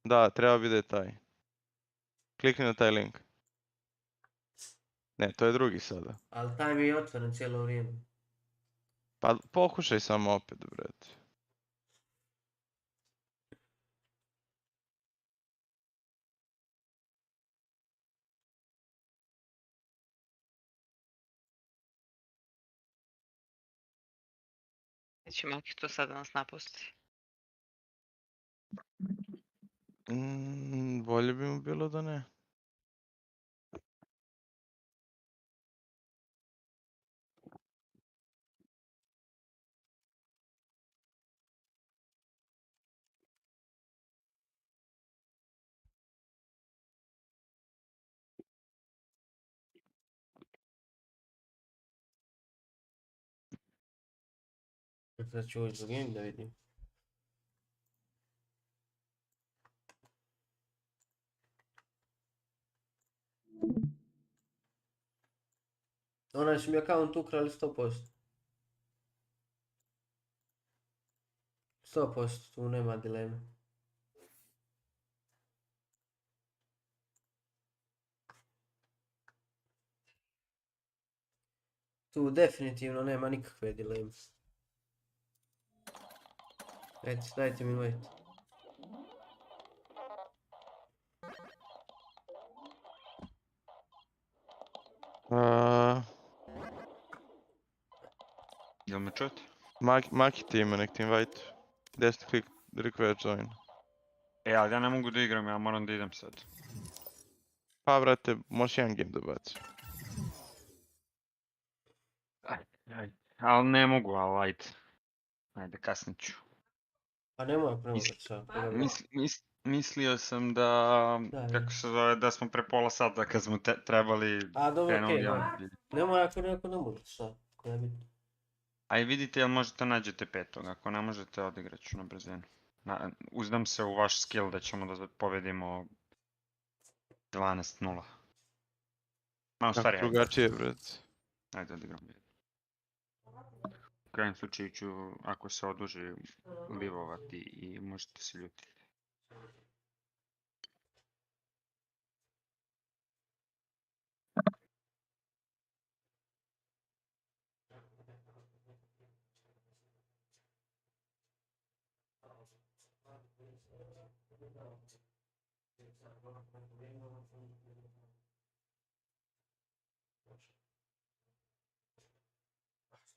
Da, treba bi da je taj. Klikni na taj link. Ne, to je drugi sada. Ali taj mi je otvoren cijelo vrijeme. Pa pokušaj samo opet, brate. Neće Maki to sad da nas napusti. Bolje bi mu bilo da ne. Sad ću ući u game da vidim. Onaj su mi account ukrali 100%. 100%, tu nema dileme. Tu definitivno nema nikakve dileme. Dajte mi invite. Jel me čujete? Maki ti ima nek ti invite. Desni klik request join. Ali ja ne mogu da igram, ja moram da idem sad. Pa brate, možeš jedan game da baci. Ali ne mogu, ali ajde. Ajde, kasnije ću. Pa nemoj premogati sad. Mislio sam da, kako se zove, da smo pre pola sata kad smo trebali... A dobro, okej, nemoj ako ne možete sad. A i vidite, jel možete nađete petog, ako ne možete odigrat ću na brzinu. Uzdam se u vaš skill da ćemo da pobedimo 12-0. Ma u stvari, ajde. Drugačije, brate. Ajde, odigram. U krajem slučaju ću, ako se oduži, livovati i možete se ljutiti.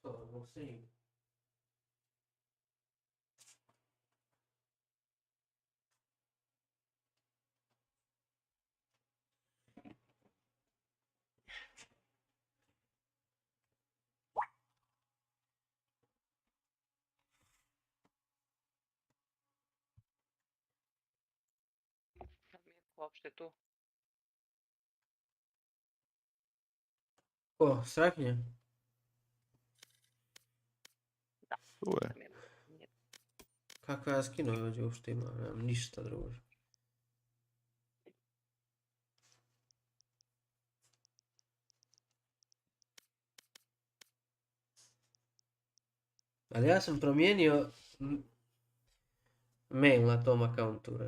Что, ну сейв. uopšte tu? Ko, Strahinja? Da. Tu je. Kakve ja skinove ovdje uopšte ima, nemam ništa drugo. Ali ja sam promijenio mail na tom akauntu.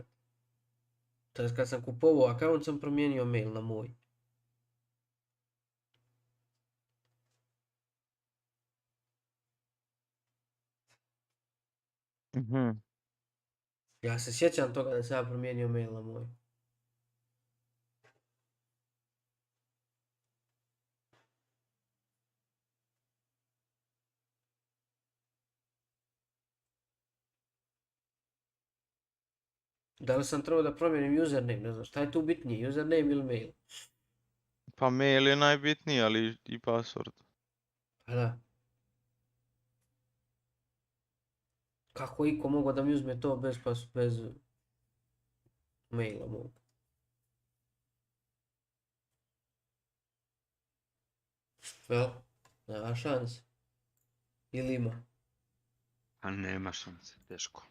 To jest kad sam kupovao akaunt sam promijenio mail na moj. Ja se sjećam toga da sam ja promijenio mail na moj. Da li sam trebao da promijenim username, ne znam, šta je tu bitnije, username ili mail? Pa mail je najbitniji, ali i password. Pa da. Kako iko mogao da mi uzme to bez maila mog? Jel? Nema šanse. Ili ima? A nema šanse, teško.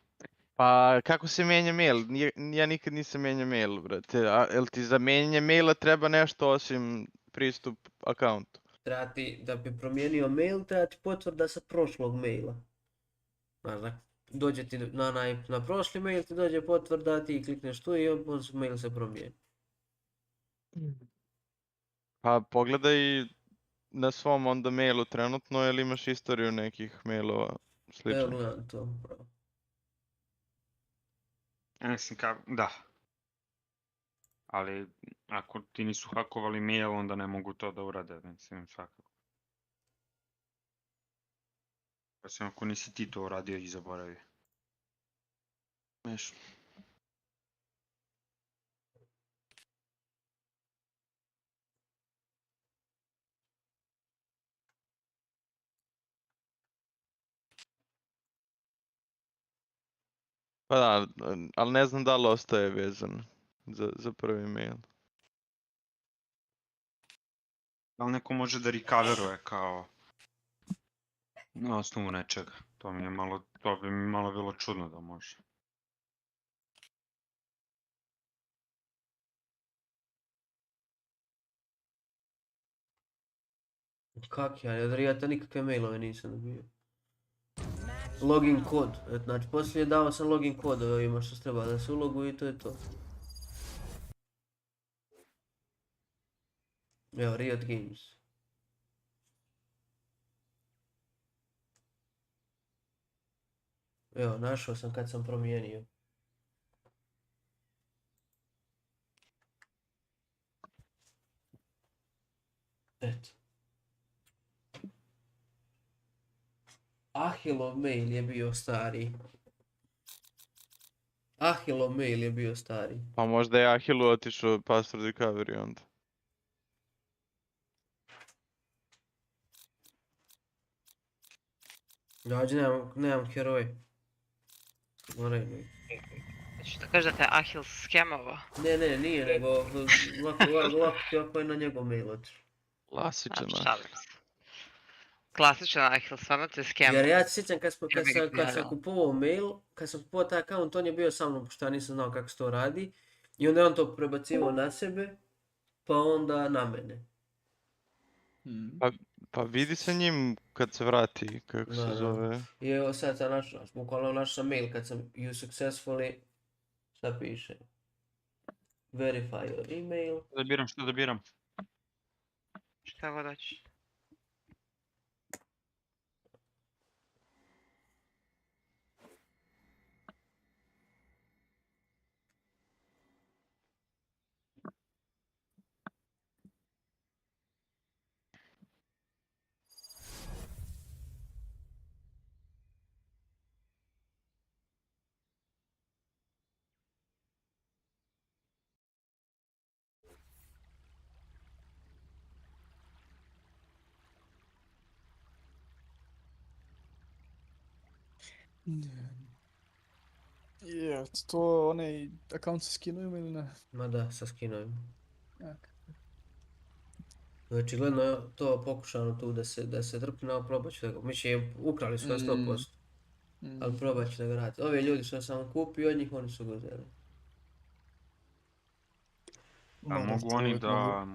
Pa kako se mijenja mail? Ja nikad nisam mijenjao mail, brate. Jel ti za mijenjanje maila treba nešto osim pristup akauntu? Treba ti, da bi promijenio mail, treba ti potvrda sa prošlog maila. Znaš, dođe ti na prošli mail, ti dođe potvrda, ti klikneš tu i mail se promijeni. Pa pogledaj na svom onda mailu trenutno, jel imaš istoriju nekih mailova sličnih? Evo gledam to, bravo. Ja mislim da. Ali ako ti nisu hakovali mail, onda ne mogu to da urade, mislim, svakako. Osim ako nisi ti to uradio i zaboravio. Smiješno. Pa da, ali ne znam da li ostaje vezan za prvi mail. Da li neko može da recoveruje kao na osnovu nečega? To bi mi malo bilo čudno da može. Kak ja nikakve mailove nisam dobio. Login kod, znači poslije dao sam login kod ovima što treba da se uloguju i to je to. Evo, Riot Games. Evo, našao sam kad sam promijenio. Eto. Ahilov mail je bio stari. Ahilov mail je bio stari. Pa možda je Ahilu otišao password recovery onda. Dođi, nemam heroj. Moraj mi. Znači da kažeš da te Ahil skemova? Ne, nije, nego lako ti ako je na njegov mail otišao. Klasičan Ahil. Klasičan Ahil, stvarno te skemova. Jer ja se sjećam kad sam kupovao mail, kad sam kupovao taj account, on je bio sa mnom, pošto ja nisam znao kako se to radi. I onda je on to prebacivao na sebe, pa onda na mene. Pa vidi sa njim kad se vrati, kako se zove. I evo sad sam našao, bukvalno našao sam mail kad sam you successfully, šta piše? Verify your email. Što da biram? Šta god hoćeš. Je, to onaj account sa skinovima ili ne? Ma da, sa skinovima. Očigledno to pokušano tu da se drpne, ali probat ću da ga... Mislim, ukrali su ga 100%. Ali probat ću da ga vrati. Ovi ljudi što sam kupio od njih, oni su ga uzeli. A mogu oni da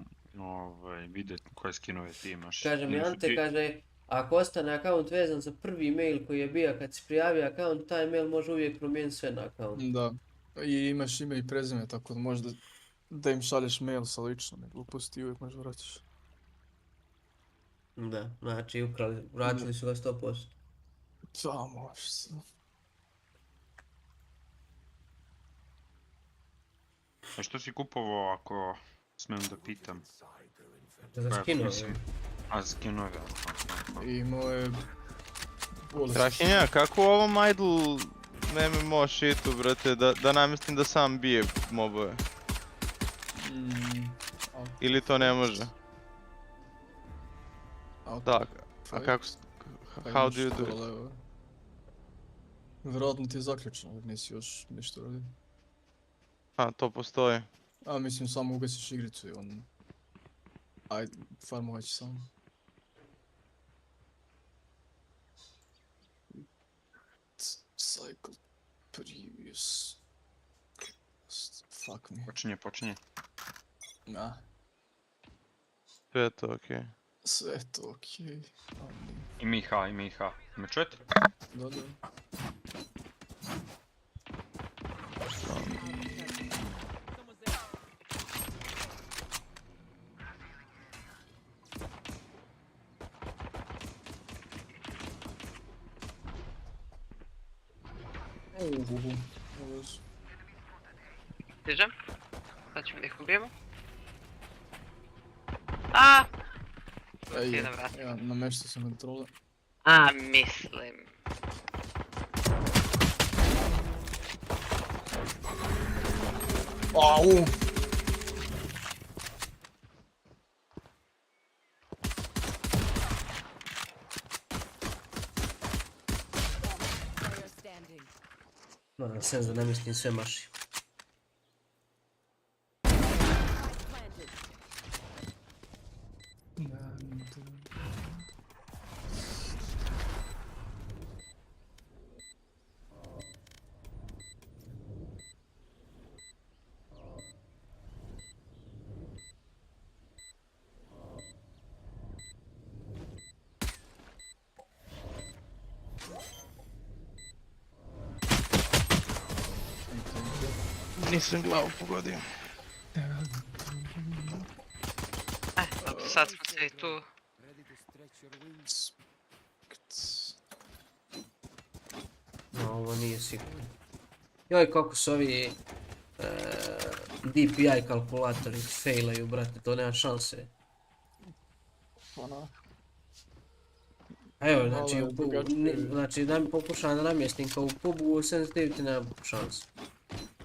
vide koje skinove ti imaš? Kaže mi Ante, kaže, ako ostane account vezan za prvi mail koji je bio kad si prijavio account, taj mail može uvijek promijeniti sve na account. Da, i imaš ime i prezime, tako da možeš da im šalješ mail sa ličnom gluposti i uvijek možeš vratiš. Da, znači vratili su ga 100%. Da, možeš se. A što si kupovao, ako smijem da pitam? Za skinove? A, za skinove. Imao je... Strahinja, kako u ovom idle MMO shitu, brate, da namestim da sam bije mobove? Ili to ne može? Da, a kako... How do you do it? Vjerojatno ti je zaključeno, jer nisi još ništa radio. A, to postoji. A, mislim, samo ugasiš igricu i on... Ajde, farmovat će samo. Cycle previous... Fuck me. Počinje. Na. Sve je to okej. Sve je to okej. Ima ih A. Me čujete? Da. Stižem. Sad ćemo da ih ubijemo. Aaaa! Ja, nameštao sam kontrole. A, mislim. Au! Moram sem da namestim sve maši. Nisam glavu pogodio. Sad smo svi tu. No, ovo nije sigurno. Joj, kako su ovi DPI kalkulatori failaju, brate, to nema šanse. A evo, znači da mi pokušam da namjestim kao u PUBG-u, sensitivity nema šanse.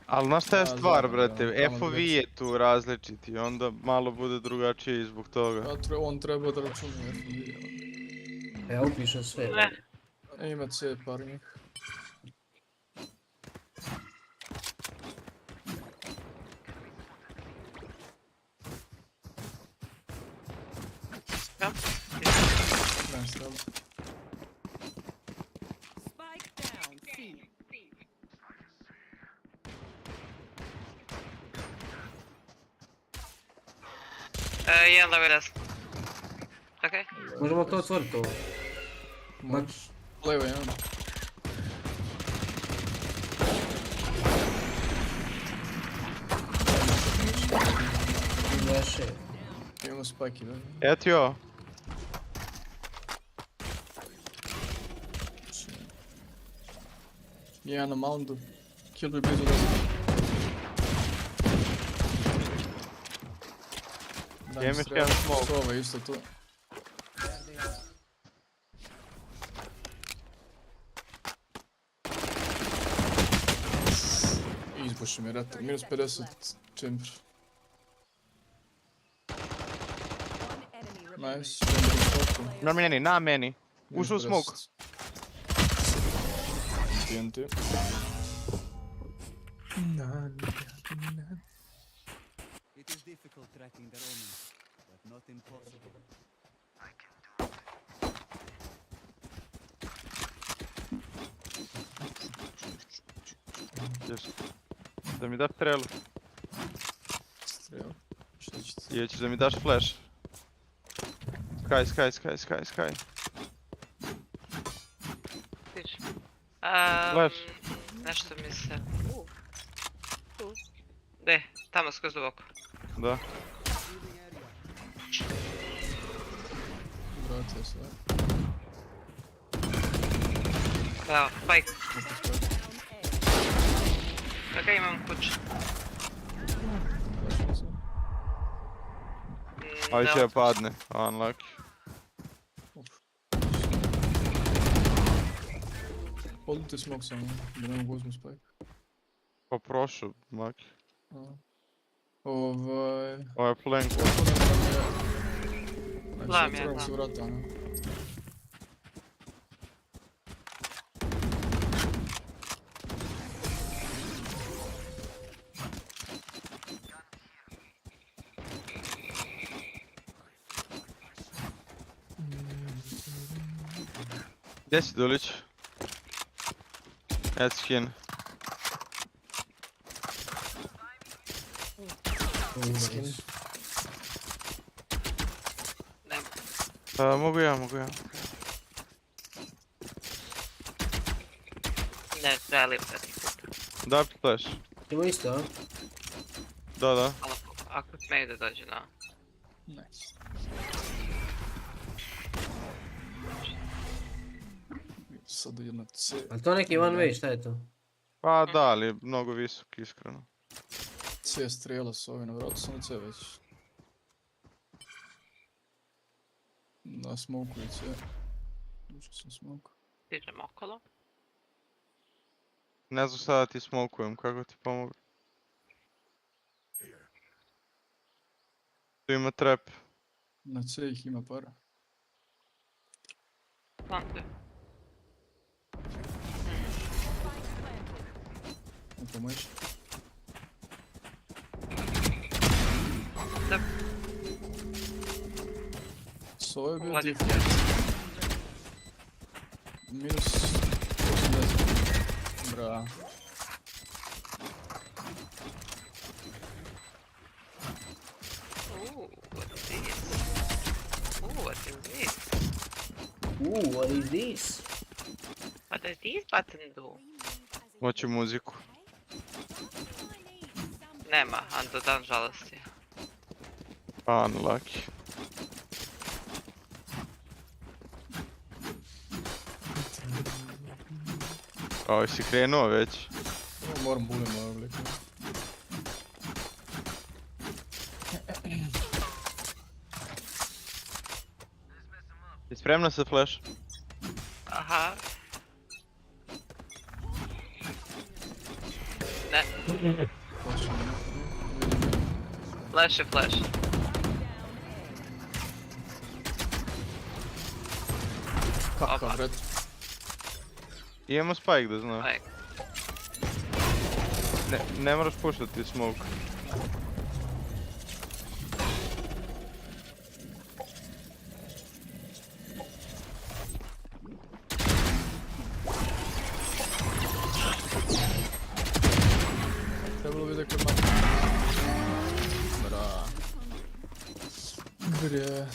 Ali znaš šta je stvar, brate, FOV je tu različit i onda malo bude drugačije zbog toga. On treba da računa FOV. Ja upišem sve. Ima C par njih. Jedan da vidas. Okej. Možemo to otvoriti ovo. Možeš. Levo jedan. Imamo spike, da? Eto jo. Jedan na moundu. Kill bi blizu desno. Jem još jedan smoke. Sova isto tu. Izbuši mi retar, minus 50 chamber. Nice, chamber Na meni. Ušao u smoke. TNT. It is difficult tracking their omens, but not impossible. Da mi daš strelu. Strel. Šta će ti? I hoćeš da mi daš flash. Sky. Vidiš. Flash. Nešto mi se... De, tamo skroz duboko. Da. Vratio se. Bravo, spike. Kako imam kuću? Aj će padne, unlucky. Holdite smoke samo, da ne mogu uzmu spike. Pa prošao, maki. Ovaj... Ovo je flank. Gledam ja, Trebam se vrati, ano. Gdje si Dulić? Eto skin. Mogu ja. Ne, želim da ti kupim. Da flash. Ima isto, a? Da. Ako smeju da dođe na... Nice. Sad jedna C. Ali to neki one way, šta je to? Pa da, ali mnogo visok, iskreno. C strijela s ovim, vratno sam na C već. Na smoku je C. Ušao sam smoku. Stižem okolo. Ne znam sada ti smokujem, kako ti pomogu. Tu ima trap. Na C ih ima para. Plantuj. Ne pomoći. Da. S ovo je bio defense. Minus 80. Bra. What is this? What does this button do? Hoću muziku. Nema, Ando, dan žalosti. Unlucky. O, si krenuo već? Moram bulim ovaj oblik. Je spremna za flash? Aha. Ne. Flash je flash. Kakav red. Imamo spike da znam. Spike. Ne moraš puštati smoke. Trebalo bi da kod mati. Bra. Bre.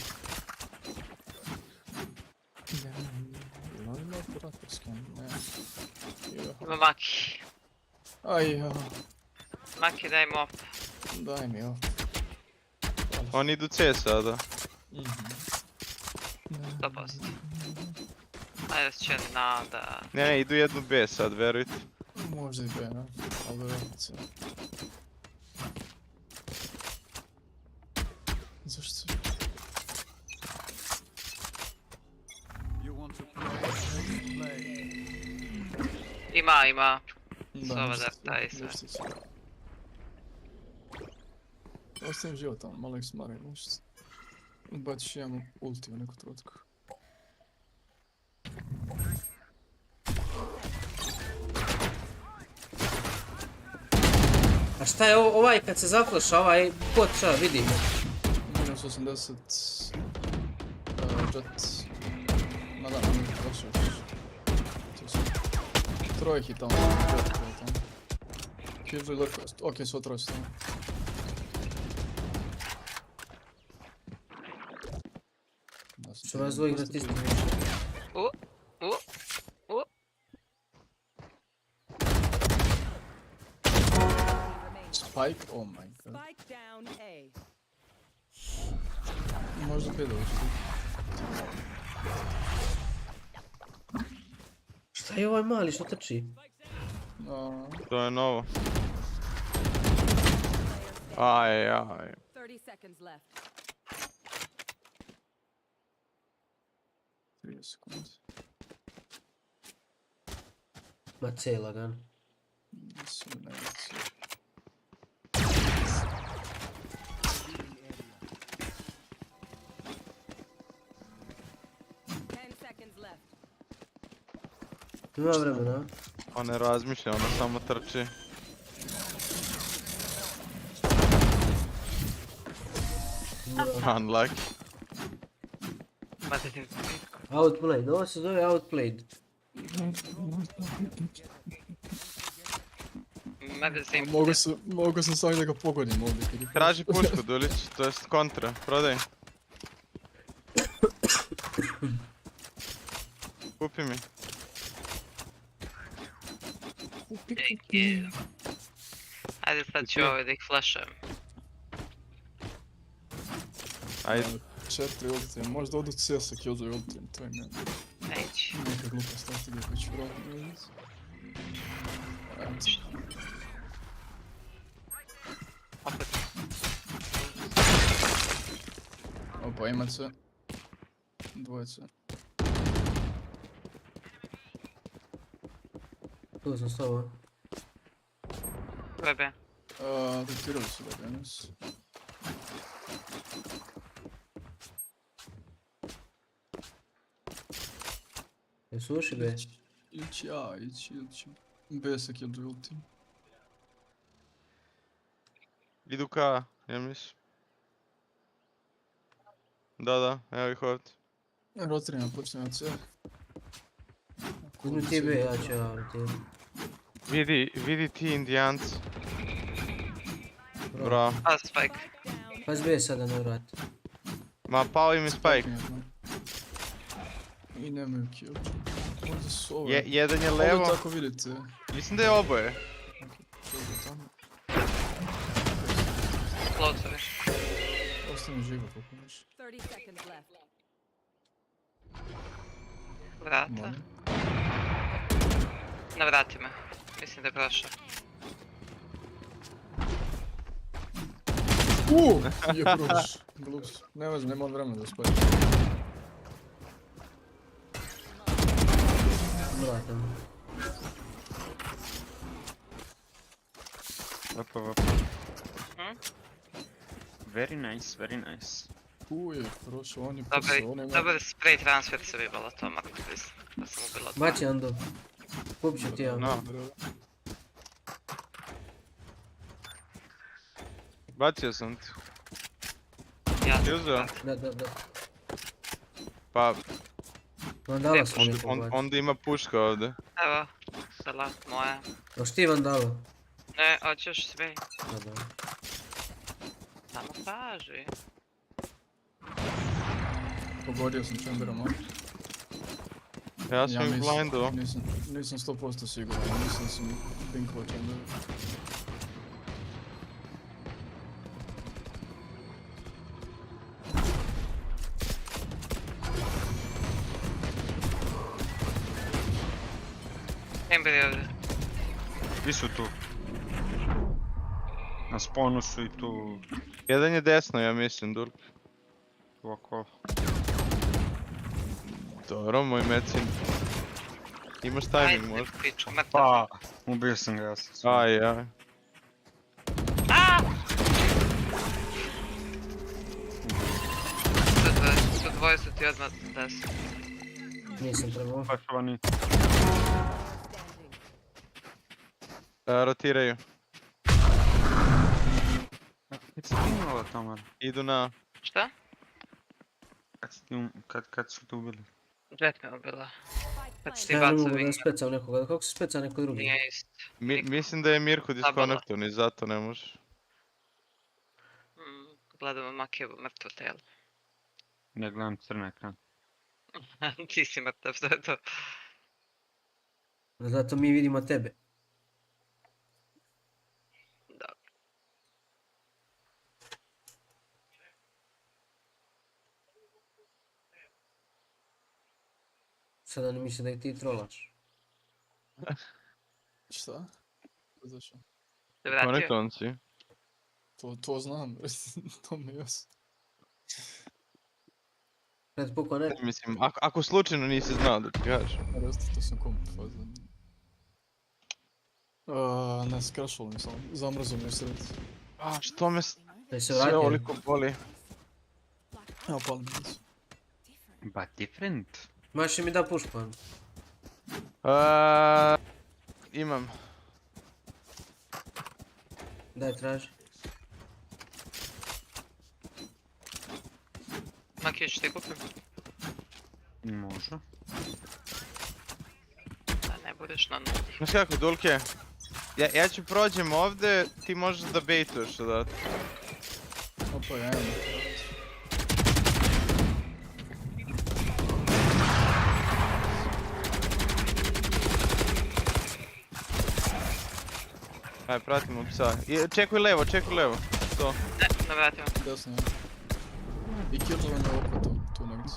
Ima operatorski, ne. Ima Maki. Ajjo. Maki, daj mu op. Daj mi op. Oni idu C sada. 100%. Ajde će nada. Ne, idu jednu B sad, verujte. Možda i B, ne? Ali vjerojatno C. Zašto? Ima. Sova da taj sve. Ostavim život tamo, malo ih smarim nešto. Baciš jedan ulti u neku trotku. A šta je ovaj kad se zaflaša, ovaj bot šta, vidim. Minus 80... Jet... Ma da, ne prošao. Troje hit tamo, jet je tamo. Killjoy lurko, okej, svo troje su tamo. Što vas dvojih da stisne više. Spike, oh my god. Možda 5 doći. Šta je ovaj mali, što trči? To je novo. Aj. 30 seconds left. 30 sekundi. Ma C lagan. Nisu najveći. Ima vremena. On ne razmišlja, ona samo trči. Unlucky. Outplayed, ovo se zove outplayed. Mogu sam sami da ga pogodim ovdje. Traži pušku, Dulić, to jest kontra, prodaj. Kupi mi. Thank you. Ajde sad ću ovaj da ih flashujem. Ajde. 4 ultije, možda odu C sa Killjoy ultijem, to je meni. Neći. Neka glupa strategija koja ću vratno vidjeti. Opet. Opa, ima C. Dvojice. Tu sam s tobom. Bebe. Dotirali su da danas. Jesu uši B? Ići A, ići. B sa Killjoy ultijem. Idu ka, ja mislim. Da, evo ih ovdje. Rotirima, počne na C. Uzmi ti B, ja ću ja rotiram. Vidi ti indijanci. Bravo. A, Spike. Pazi B sada na vrat. Ma pao im je Spike. I nemaju Killjoy. Možda su ove. Jedan je levo. Ovo tako vidite. Mislim da je oboje. Closer. Ostane živo kako možeš. 30 seconds left. Vrata. Na vratima. Mislim da je prošao. Je proš. Glups. Ne važno, nema vremena da spavim. Vratam. Vapa. Very nice, very nice. Je prošao, on je prošao, on je... Dobar spray transfer se bi bilo to, makar da sam ubila dva. Baci Ando. Kupit ću ti ja. Bacio sam ti. Ja ti uzeo? Da. Pa... Vandala sam mi pobacio. Onda ima puška ovdje. Evo, sada, moja. Hoš ti Vandala? Ne, hoćeš sve. Da. Samo kaži. Pogodio sam Chamberom. Ja sam im blindu. Nisam 100% siguran, mislim da sam pinkovao Chamberom. Chamber je ovdje. Svi su tu. Na spawnu su i tu. Jedan je desno, ja mislim, Durk. Ovako. Dobro, moj mecin. Imaš timing možda? Ajde, piču, mrtav. Pa, ubio sam ga, ja sam. Aj. Su dvoje su ti odmah desno. Nisam trebao. Pašovani. Kad si ti imala Tamar? Idu na... Šta? Kad su te ubili? Jet me ubila. Kad si ti Ja ne bacao mogu da vingar. specam nekoga, kako se speca neko drugi? Nije isto. Mislim da je Mirko diskonektovan i zato ne možeš. Gledamo Makijevo mrtvo telo. Ne gledam crni ekran. Ti si mrtav, što je to? Zato mi vidimo tebe. Dobro. Sada ne misli da i ti trolaš. Šta? Zašto? Se vratio? Konektovan si. To znam, to mi je jasno. Mislim, ako slučajno nisi znao da ti kažeš. Resti, to sam komp fazan. Ne, skrašalo mi samo, zamrzao mi je sredicu. Što me se sve vratio? ovoliko boli? Evo, palim mi se. But different. Možeš mi da pušpan? Imam. Daj, traži. Makije ću ti kupim? Može. Da ne budeš na nuli. Znaš kako, Dulke? Ja ću prođem ovdje, ti možeš da bejtuješ odatak. Opa, ja imam. Aj, pratimo psa. Čekuj levo. To. Ne vratimo. Desno, ja. I killjovan je oko tu negdje.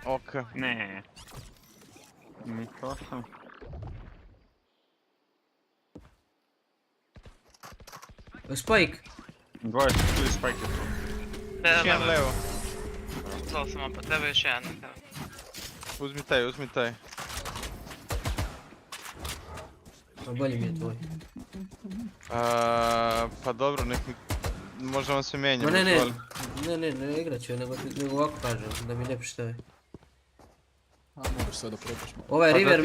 Oka. Ne. Mi to sam. Spike. Dvoje su tu i Spike je tu. Još jedan levo. Zlo sam opet, treba još jedan. Uzmi taj. Bolji mi je tvoj. Pa dobro, nek mi... Možemo se menjamo. Ne igrat ću, nego ovako kažem, da mi ne pištave. Možeš sve da probaš. Ovaj River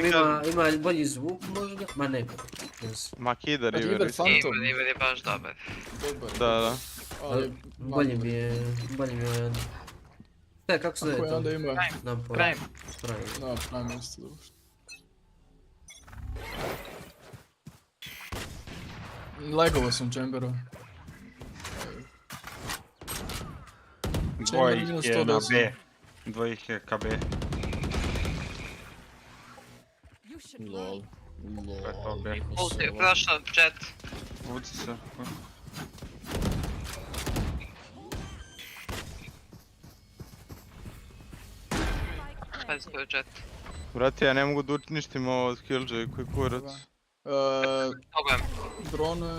ima bolji zvuk možda? Ma ne. Ma kida River. River je baš dobar. Da. Bolji mi je jedan. Šta, kako se zove to? Ako je onda ima... Prime. Da, Prime je isto dobro. Legovo sam Chamberu. Dvoje ih je na B. Dvoje ih je KB. Lol. Ulti, prošao jet. Vuci se. Pazko je jet. Brate, ja ne mogu da uništim ovo Killjoy koji kurac. Dobujem. Drone...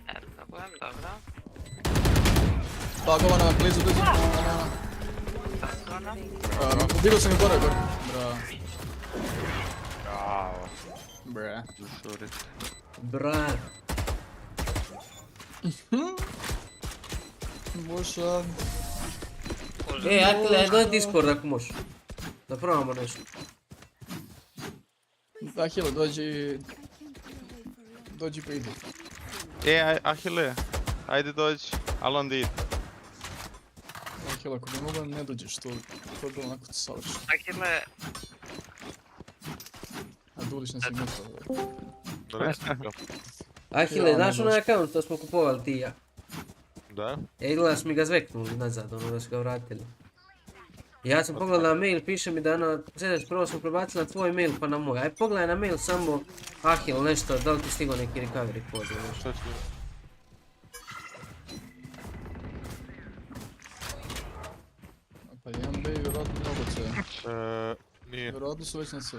Ne, dobujem, dobro. Tagovana, blizu. Digao sam je gore. Bravo. Bra. Možda... Ajde na Discord ako možeš. Da probamo nešto. Ahile, dođi pa ide. Ahile, ajde dođi, ali onda ide. Ahile, ako bi mogla ne dođeš, to je bilo onako savršeno. Ahile... A Dulić ne si metao. Ahile, znaš onaj account to smo kupovali ti i ja? Da. Izgleda smo mi ga zveknuli nazad, da su ga vratili. Ja sam pogledao na mail, piše mi da prvo smo prebacili na tvoj mail pa na moj. Aj pogledaj na mail samo Ahil nešto, da li ti stigao neki recovery poziv nešto. Šta ću? Pa jedan B vjerojatno mnogo C. Nije. Vjerojatno su već na C.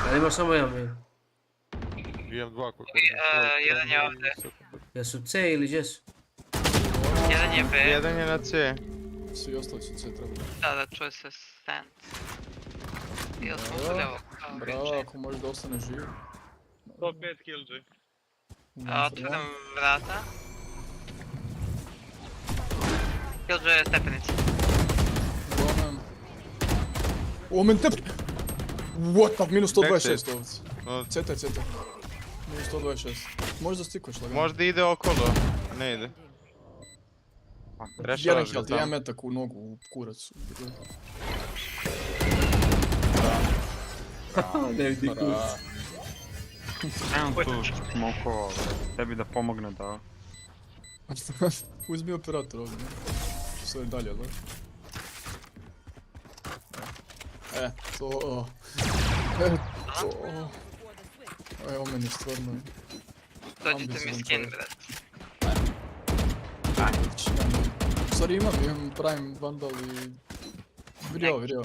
Ali imaš samo jedan mail. Imam dva koliko. Jedan je ovdje. Jesu C ili gdje su? Jedan je B. Jedan je na C. Svi ostali su C trebali. Da, čuje se stand. Ili smo uzeli ovo? Bravo, ako možeš da ostane živ. 105 killjoy. Otvorim vrata. Killjoy je stepenica. Roman. O, men tep! What the? Minus 126 ovdje. CT. Nije 126. Možda stikoš lagano. Možda ide okolo. Ne ide. Jedan health, jedan metak u nogu, u kurac. Ne vidi kurac. Nemam tu smokova, tebi da pomogne da... Uzmi operator ovdje. Sve dalje, da? To... Evo meni stvarno... Dođite mi skin, brat. U stvari imam Prime Vandal i... Vrio.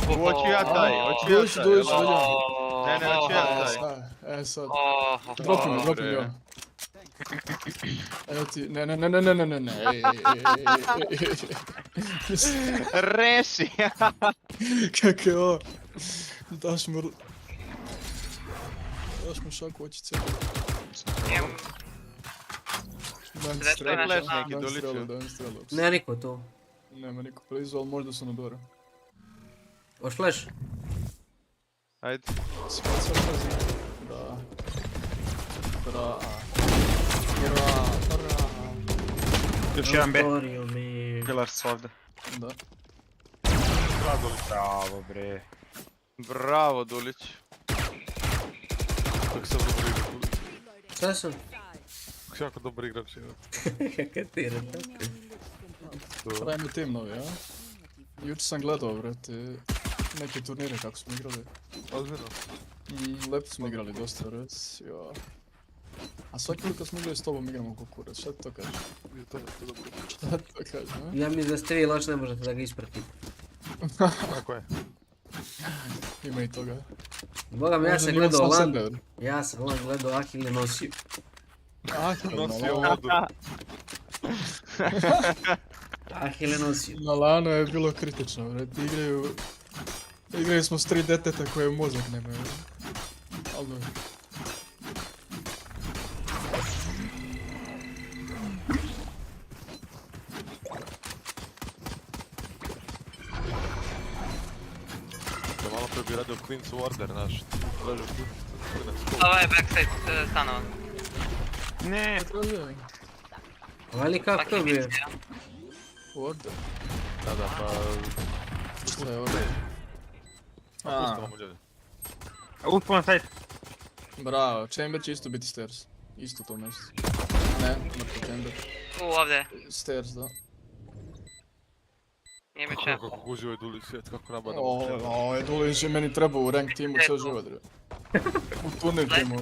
Hoću ja taj. Dođi, Ne, hoću ja taj. Sad. Dropi mi ja. Evo ti, ne. Reši! Kako je ovo? Daš mu šaku očice. Dajem strelu. Nema niko tu. Nema niko blizu, ali možda su na dora. Hoš flash? Ajde. Bra. Još jedan B. Pillars ovdje. Da. Bravo bre. Bravo Dulić. Kako sam dobro igrač. Šta sam? Kako jako dobar igrač je. Kakav ti rekao? Pravimo tim novi, a? Juče sam gledao, brate, neke turnire kako smo igrali. Ozbiljno? Lepo smo igrali dosta, res, jo. A svaki put kad smo igrali s tobom igramo kukurac, šta ti to kažeš? Šta ti to kažeš, a? Ja mislim da ste vi loš, ne možete da ga ispratite. Tako je. Ima i toga. Boga mi, ja sam gledao LAN, ja sam LAN gledao, Ahil je nosio. Ahil nosio vodu. Ahil je nosio. Na LANu je bilo kritično, brate, igraju smo s 3 deteta koje mozak nemaju. Ali dobro. Malo prije bi radio Clean's Order, naš. Ovo je backside stanova. Ne. Ali kako to bi? Order. Da, pa... Šta je order? Uspio na site. Bravo, Chamber će isto biti stairs. Isto to mjesto. Ne, mrtvo Chamber. Ovdje. Stairs, da. Nije mi će. Kako gužio je Dulić svijet, kako nabadamo. Ovo je Dulić je meni trebao u rank timu cijel život. U turnir timu.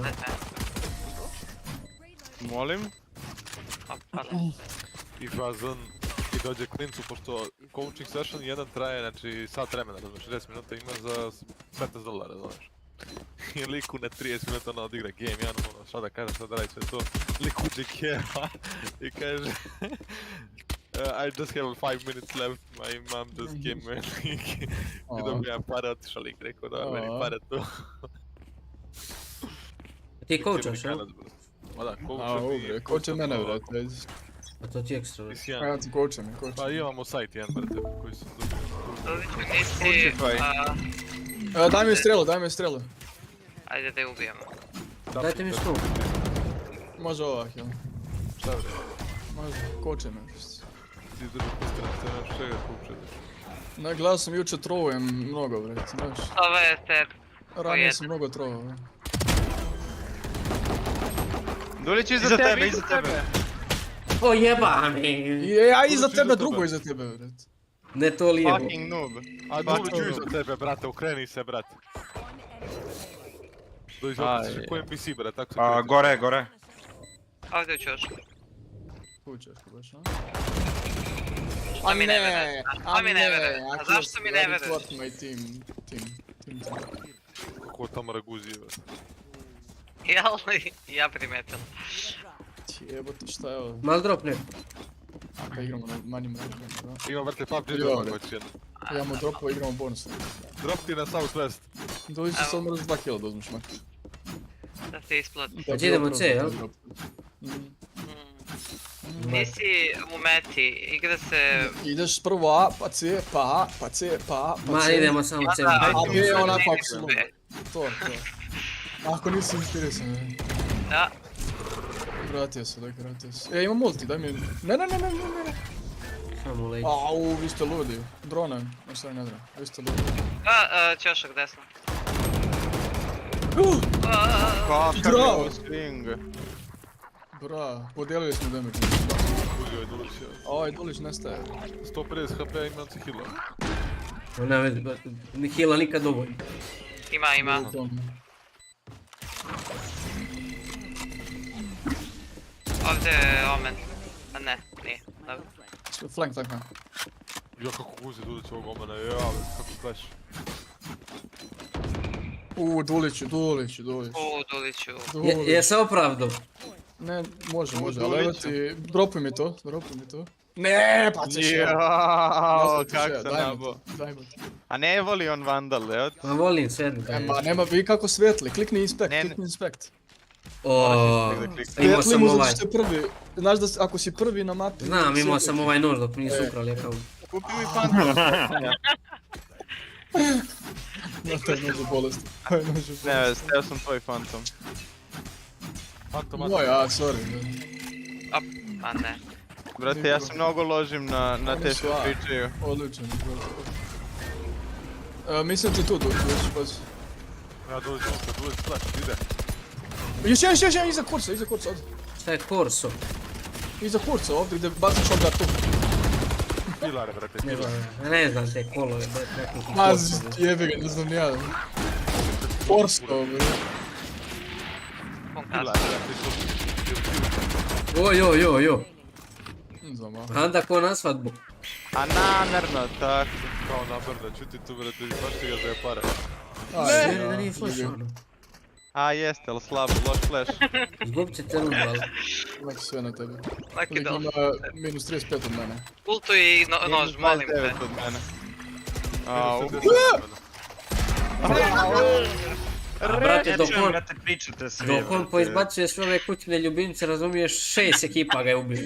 Molim? I fazon i dođe klincu, pošto coaching session jedan traje, znači sat vremena, razumiješ, 60 minuta ima za $15, znaš. I liku na 30 minuta ona odigra game, ja ono, šta da kažem, šta da radi sve to. Lik uđe kjeva i kaže I just have 5 minutes left, my mom just came in. I dobija pare, otišao lik, rekao da meni pare to. Ti coachaš, ja? Ma da, coacham i... Coach je mene, brate. A to ti ekstra, brate. A ja ti coacham. Pa imamo sajt jedan, brate, koji su dobili. Daj mi strelu. Ajde da je ubijemo. Dajte mi snu. Može ovo, Ahil. Šta bre? Može, coacham me. Ti drži pistolet, te nemaš čega coachaš. Ne, gledao sam juče trovujem mnogo, brate, znaš. Ovo je ter. Ranije sam mnogo trovao. Dulić iza tebe. O jebani! Ja iza tebe, drugo iza tebe, brate. Ne to lijevo. Fucking noob. A Dulić iza tebe, brate, okreni se, brate. Dulić, opet ćeš ko NPC, brate, tako se kreti. Gore. Ovdje ću još. Kućeš, baš, a? Što mi ne vere? Što mi ne vere? A zašto mi ne vere? Team. Kako tamo raguzije, brate. Jel li? Ja primetim. Jebote, šta je ovo? Mal drop neko. Pa igramo na manjim računima, da? Imamo, brate, PUBG drop hoći jedno. Imamo dropova, igramo bonus. Drop ti na Southwest. Dođi se sad moraš 2 kila da uzmeš makar. Da se isplati. Znači idemo C, jel? Nisi u meti, igra se... Ideš prvo A, pa C, pa A, pa C, pa A, pa C. Ma idemo samo C. A B je onako ako si lup. To. Ako nisi inspirisan, ne? Da. Vratio se. Imam multi, daj mi... Ne. Samo leđi. Au, vi ste ludi. Drona, šta ne dra. Vi ste ludi. Ćošak desno. Kakav je ovo swing. Bra, podijelili smo damage. Uzio je Dulić. Ovaj Dulić nestaje. 150 HP, imam se heala. Ona već, ni heala nikad dovoljno. Ima. Ovdje je Omen. A ne, nije. Dobro. Flank. Ja kako guzi Dulić ovog Omena, kako flash. Duliću. Je se opravdao? Ne, može, ali evo ti, dropuj mi to. Ne, pa ćeš Jao, kak se nabo. A ne voli on Vandal, evo ti. Ma volim svetli. Nema, vi kako svetli, klikni inspect. Imao sam ovaj. Znaš da ako si prvi na mapi... Znam, imao sam ovaj nož dok nisu ukrali, kao. Kupi mi Phantom. No, to je nož u bolesti. Ne, steo sam tvoj Phantom. Moj, sorry. Pa ne. Brate, ja se mnogo ložim na te što pričaju. Odlično. Mislim ti tu doći, pazi. Ja Dulić flash, ide. Još, iza kursa, ovdje. Šta je Korso? Iza kursa, ovdje gdje baciš onda tu. Pilare, brate. Ne znam te kolove, brate. Mazi, jebi ga, ne znam ja. Korso, bre. Jo. Ne znam, Anda ko na svadbu. A namjerno, tako. Kao nabrda, čuti tu, brate, baš ti ga za pare. Ne, da nije flash ono. A jeste, ali slabo, loš flash. Izgubit ćete rudu, ali... Laki sve na tebe. Laki da. Ima minus 35 od mene. Ultu i nož, molim te. 29 od mene. Au. Brate, dok on on poizbacuje sve ove kućne ljubimce, razumiješ, 6 ekipa ga je ubio.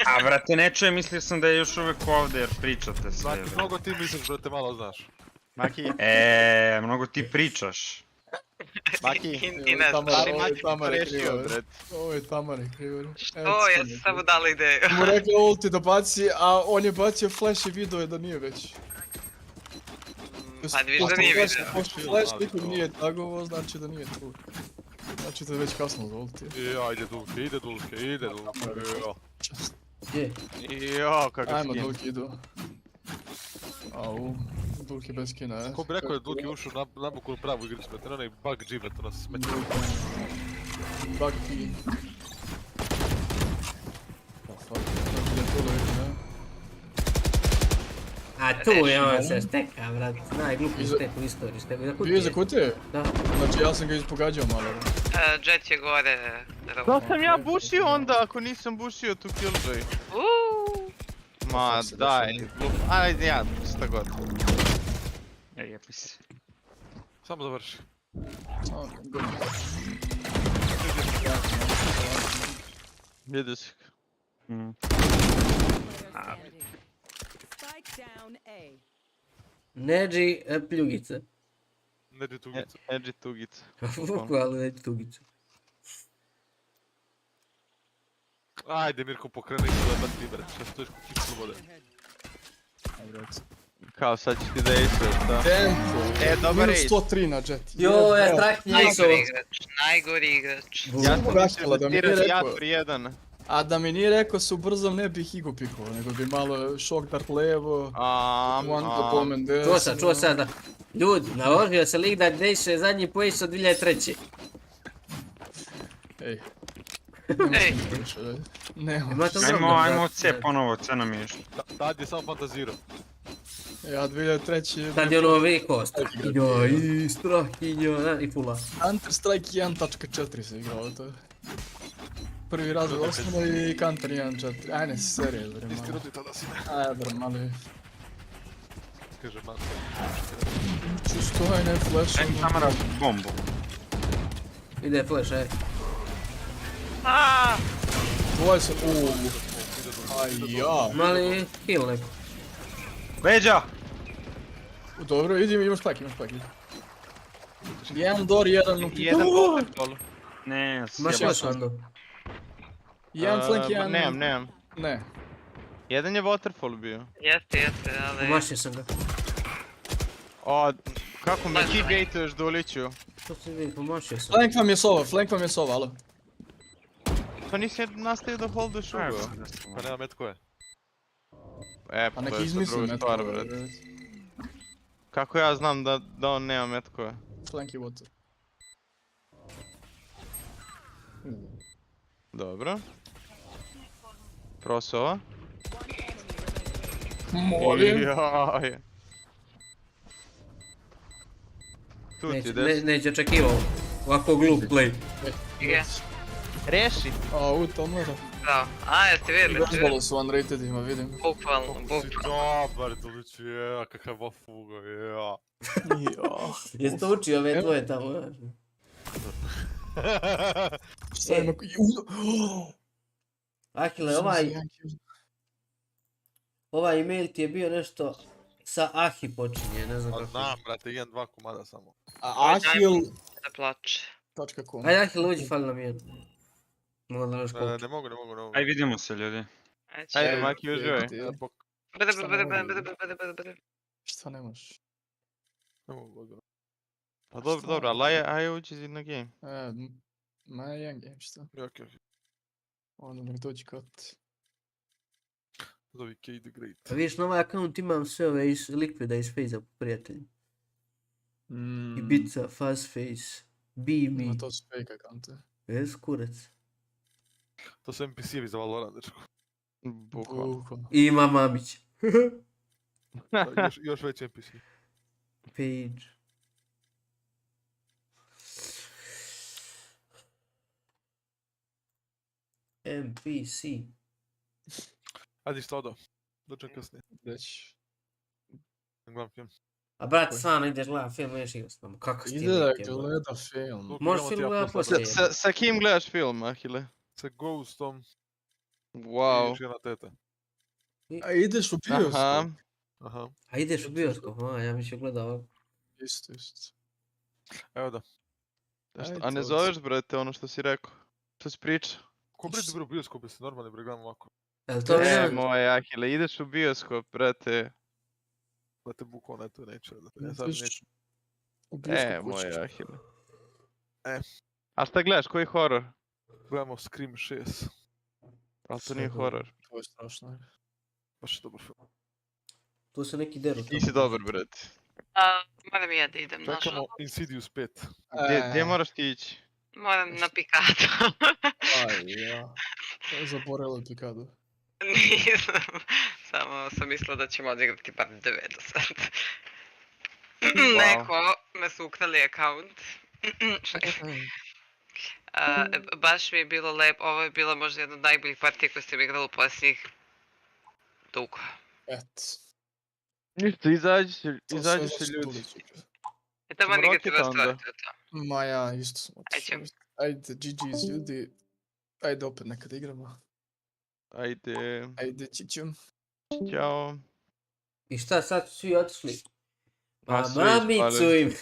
A brate, ne čujem, mislio sam da je još uvijek ovdje jer pričate sve. Maki, mnogo ti misliš, brate, malo znaš. Maki. Mnogo ti pričaš. Maki. I ne znam. Ovo je Tamare krivo. Što? Ja sam samo dala ideju. Mu rekla ulti da baci, a on je bacio flash i video je da nije već. Ajde, viš da nije vidio. Pošto flash nikog nije tagovo, znači da nije tu. Znači da je već kasno za ulti. Ide Dulke. Gdje? Jo, kakav Ajmo, skin. Dulki idu. Au, Dulki bez skina, Ko bi rekao je Dulki ušao na bukulu pravu igricu, brate, onaj bug G, brate, nas smeti. Bug G. A tu je on se steka, brat. Najgluplji stek u istoriji. Bio je za kutije? Da. Znači ja sam ga ispogađao malo. Jet je gore. Da sam ja bušio onda, ako nisam bušio tu killjoy. Ma daj, ajde ja, šta god. Jepi se. Samo završi. Vidiš. Neđi pljugice. Neđi tugice. Neđi tugice. Bukvalno neđi tugice. Ajde Mirko, pokreni da bat ti, brate, šta stojiš ku kipu vode. Kao sad ćeš ti da ace-uješ, da? Dobar ace. Minus 103 na Jet. Jo, ja strah Najgori igrač. Ja sam mislio da mi nije rekao. A da mi nije rekao su brzom ne bih Igo pikovao, nego bi malo shock dart levo, one pomen desno. Čuo sad, ljudi, naložio se lik da Dejše zadnji pojiš od 2003. Ej. Ajmo C ponovo, C nam je išlo. Tad je samo fantazirao. Ja 2003. Tad je ono veliko, strahinjo i strahinjo i fula. Counter Strike 1.4 se igrao, to je. Prvi razred osnovno i Counter 1.4, ajne serije, bre malo. Isti rodi tada si ne. Ajde bre malo je. Kaže man. Čisto ajne flash. Ajme kamera bombu. Ide flash, aj. Tvoje se, aj ja. Mali heal neko. Leđa! Dobro, imaš pak, Jedan door, jedan u... Jedan waterfall. Ne, Imaš još Ando? Jedan flank, jedan... Nemam. Ne. Jedan je waterfall bio. Jeste, ali... Umašio sam ga. O, kako me key-gatuješ Duliću? Što se vidi, pomašio sam. Flank vam je sova, alo. Pa nisi nastavio da holduš ugao. Pa nema metko je. Pa to je druga stvar, bret. Kako ja znam da on nema metkove? Flank je water. Dobro. Prosova. Molim. Jaj. Tu ti des. Neće očekivao ovako glup play. Reši. A, to mora. Da, jeste vidjeli? Razbalo su unrated, ima vidim. Bukvalno. Dobar, Dulić, je, kakav wafuga, je. Jesi to učio ove tvoje tamo? Šta je Ahile, ovaj email ti je bio nešto sa Ahi počinje, ne znam kako. Znam, brate, 1-2 komada samo. Ahil... Da plače. .com. Ajde Ahile, uđi, fali nam jedan. Ne mogu. Aj vidimo se ljudi. Ajde, Maki, uživaj. Bede. Šta nemaš? Ne mogu. Pa dobro, ali aj uđi na game. Ma jedan game, šta? Ok. Onda nek dođi kot. Zovi K the Great. A vidiš, na ovaj akaunt imam sve ove iz Liquida iz Fejza, prijatelji. Ibiza, Fuzzface, BB. Ma to su fake akaunte. Jes, kurac. To su NPC-evi za Valorant, dečko. Bukvalno. I ima Mamić. Još veći NPC. Page. NPC. Ajde što odo. Dođem kasnije. Već. Gledam film. A brate, stvarno ideš gledat film, neš igra s nama. Kako si ti Ide da gleda film. Možeš film gledat poslije. Sa kim gledaš film, Ahile? Sa Ghostom. Wow. I još jedna teta. A ideš u bioskop? Aha. A ideš u bioskop, ja mi ću gledao ovako. Isto. Evo da. A ne zoveš, brate, ono što si rekao? Što si pričao? Ko bre dobro u bioskop, jesi normalni bre, gledam ovako. Moj Ahile, ideš u bioskop, brate. Brate, bukvalno eto neću. Moj Ahile. A šta gledaš, koji horor? Gledamo Scream 6. Ali to nije horor. To je strašno. Baš je dobar film. Tu se neki deru. Ti si dobar, brate. Moram ja da idem, nažalost. Čekamo Insidious 5. Gdje moraš ti ići? Moram na pikatu. Zaboravila pikadu. Nisam. Samo sam mislila da ćemo odigrati bar 9 do sad. Neko me su ukrali akaunt. Baš mi je bilo lepo. Ovo je bila možda jedna od najboljih partija koje sam igrala u posljednjih dugo. Ništa, izađi se ljudi. Tamo odigrati vas to. Ma ja, isto sam otišao. Ajde, GG's ljudi. Ajde opet nekad igramo. Ajde, čićum. Ćao. I šta, sad su svi otišli? Pa mamicu im.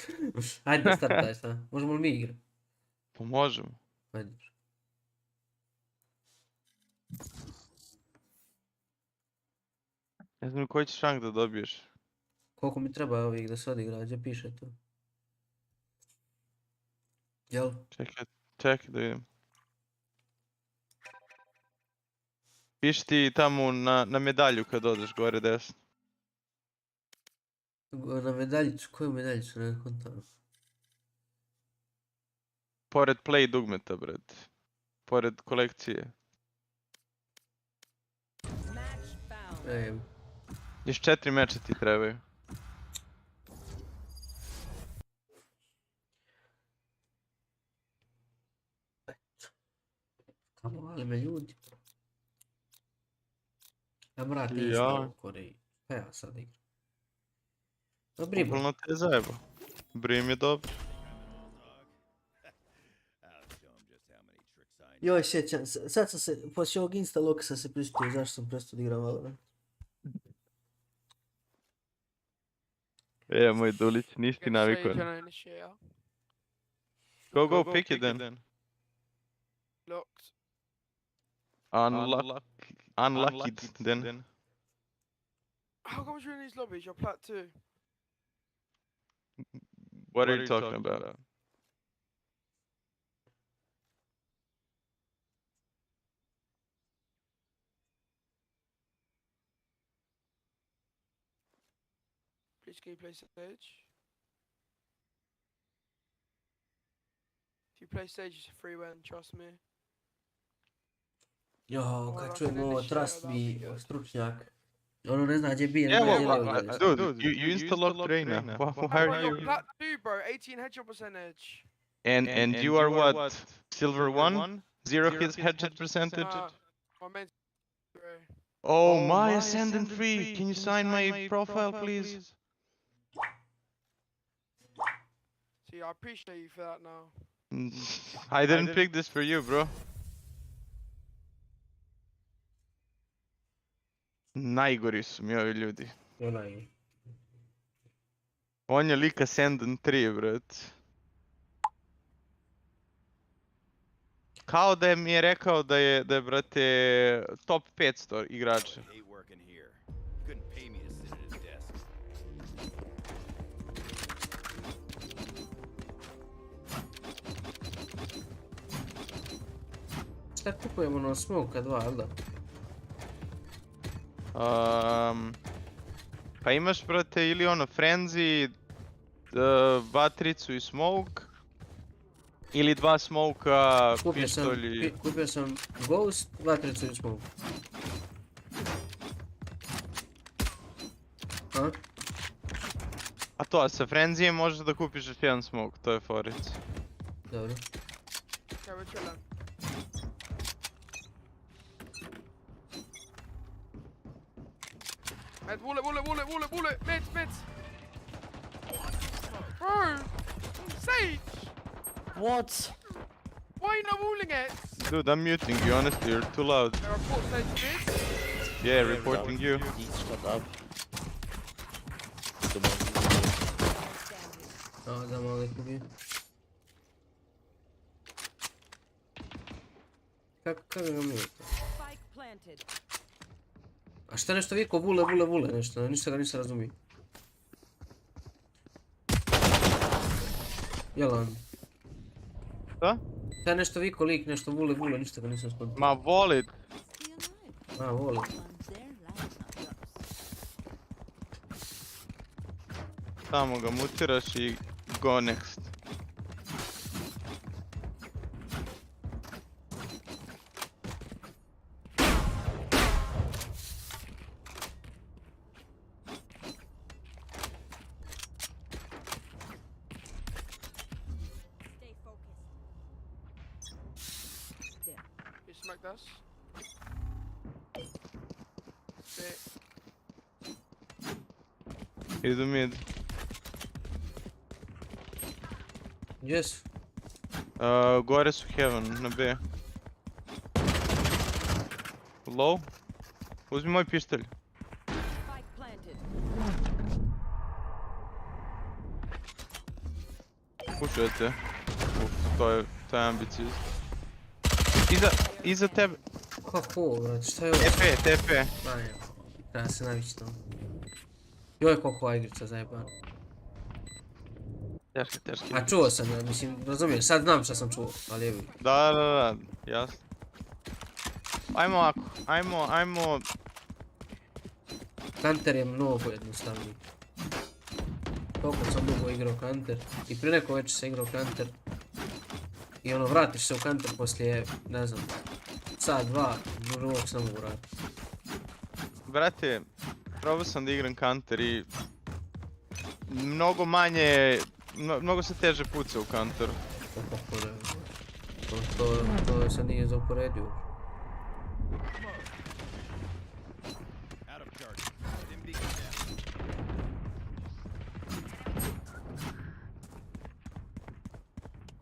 Ajde, startaj šta. Možemo li mi igrati? Pa možemo. Ajde. Ne znam koji ćeš rank da dobiješ. Koliko mi treba ovih da se odigra, gdje piše to? Jel? Čekaj da vidim. Piši ti tamo na medalju kad odeš gore desno. Na medaljicu? Koju medaljicu? Ne kontam. Pored play dugmeta, brate. Pored kolekcije. Još 4 meča ti trebaju. Kamo, ali me ljudi. Ja mrak nisam u Koreji. Pa ja sad igram. Upravo te zajebo. Brim je dobro. Joj, sjećam, sad sam se, poslije ovog instaloka sam se prisjetio zašto sam prestao da igram Valorant. Moj Dulić, nisi ti navikao. Go, pick it then. Locked. Unlucky then. How come you're in these lobbies? You're plat 2. What are you talking about? Please can you play Sage? If you play Sage, it's a free win, trust me. Jo, kad čujem ovo trust me stručnjak. Ono ne zna gdje bije, Dude, you insta-locked Reina. Why are you... Plat 2, bro, 18 headshot percentage. And you are what? Silver 1? 0 headshot percentage? Oh, my Ascendant 3! Can you sign my profile, please? See, I appreciate you for that now. I didn't pick this for you, bro. Najgori su mi ovi ljudi. On je lik Ascendant 3, brat. Kao da mi je rekao da je, brate, top 500 igrača. Šta kupujemo na smoke 2, jel da? Pa imaš, brate, ili ono Frenzy, vatricu i smoke. Ili 2 smoke-a, pištolji... Kupio sam Ghost, vatricu i smoke. A to, sa Frenzijem možeš da kupiš još jedan smoke, to je foric. Dobro. Evo chillan. Med, bullet, mids. Bro! Sage! What? Why are you not walling it? Dude, I'm muting you, honestly, you're too loud. I report Sage mid. Yeah, reporting you. Shut up. Da malo ih ubije. Kako ga mi je to? A šta nešto viko? Vule nešto, ništa ga nisam razumio. Jel on? Šta? Šta nešto viko lik, nešto vule, ništa ga nisam spodio. Ma volit. A, volit. Samo ga mutiraš i go next. You smoked us? Sick. Idu mid. Yes. Gore su heaven, na B. Low. Uzmi moj pištolj. Pušujete. To je ambiciozno. Iza tebe. Kako, brate, šta je ovo? TP. Treba se navići tamo. Joj, koliko igrica zajebana. Teški. A čuo sam, mislim, razumijem, sad znam šta sam čuo, ali evo. Da, jasno. Ajmo ovako, ajmo... Counter je mnogo jednostavniji. Toliko sam dugo igrao counter i prije neko već se igrao counter. I ono, vratiš se u counter poslije, ne znam, sat, dva, drugog se ne mogu vratiti. Brate, probao sam da igram counter i... Mnogo manje... Mnogo se teže puca u counteru. To se nije za uporedio.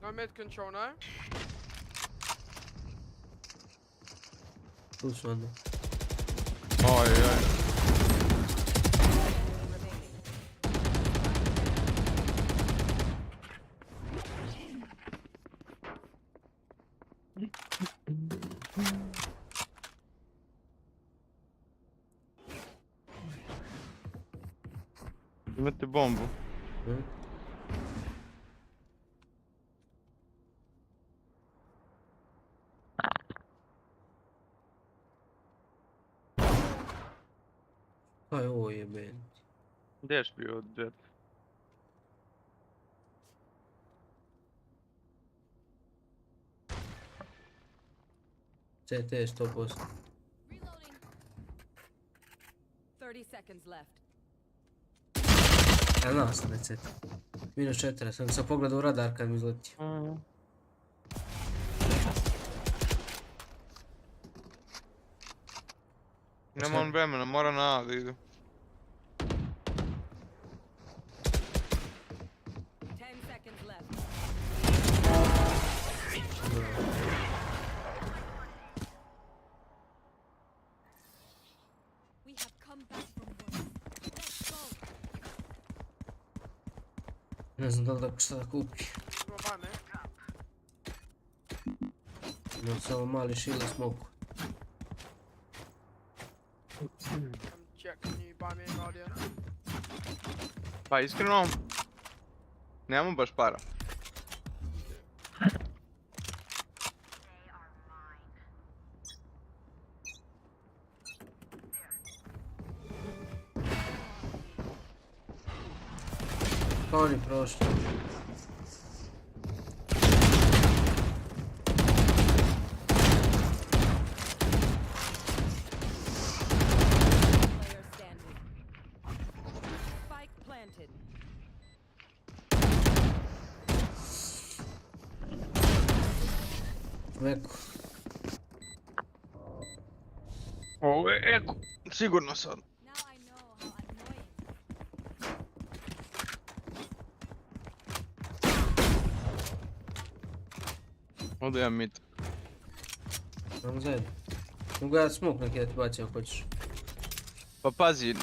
No mid control, no? Tu su onda. Oj. Imate bombu. Kaj je ovo jebeni? Gdje ješ bio od Jet? CT 100%. 30 seconds left. Ja znao sam da je CT. Minus 4, sam se pogledao u radar kad mi izletio. Nema on vremena, mora na A da ide. 10 seconds left. We have come back from worse. Let's go. Ne znam da li da šta da kupi. Imam samo mali shield i smoke. Jack, can you buy me a Guardian? Pa iskreno, nemamo baš para. Pa oni prošli. Player standing. Spike planted. Eko. Ovo je eko. Sigurno sad. Now I know how annoying. Ovdje imam mid. Idemo zajedno. Mogu ja smoke neki da ti baci ako hoćeš. Pa pazi,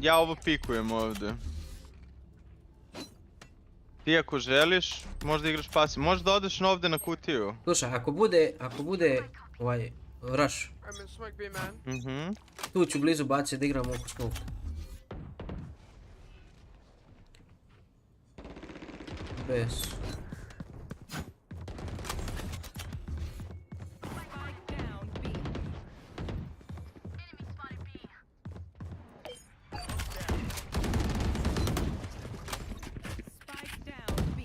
ja ovo pikujem ovdje. Ti ako želiš, možda igraš pasi. Možda odeš ovdje na kutiju. Slušaj, ako bude ovaj rush, I'm in smoke B, man. Mhm. tu ću blizu baciti da igramo oko smoke. Bez. Spike down B. Spike down B.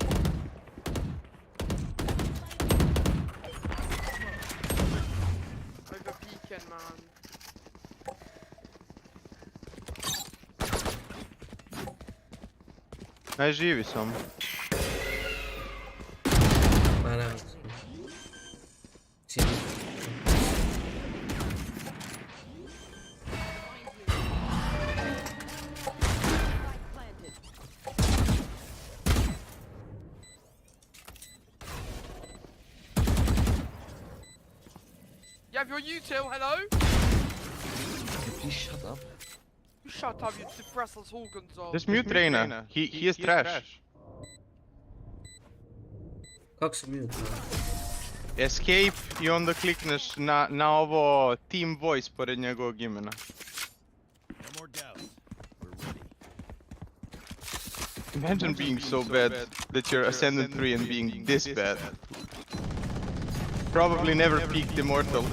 Over peeking, man. Najživi sam. Pa ne. Cijeli. Spike planted. You have your util, hello? Please shut up. You shut up, you depressless organs of. Just mute Reina. He is trash. Kako se mute? Escape i onda klikneš na ovo team voice pored njegovog imena. No more doubts. We're ready. Imagine being so bad that you're Ascendant 3 and being this bad. Probably never peaked Immortal.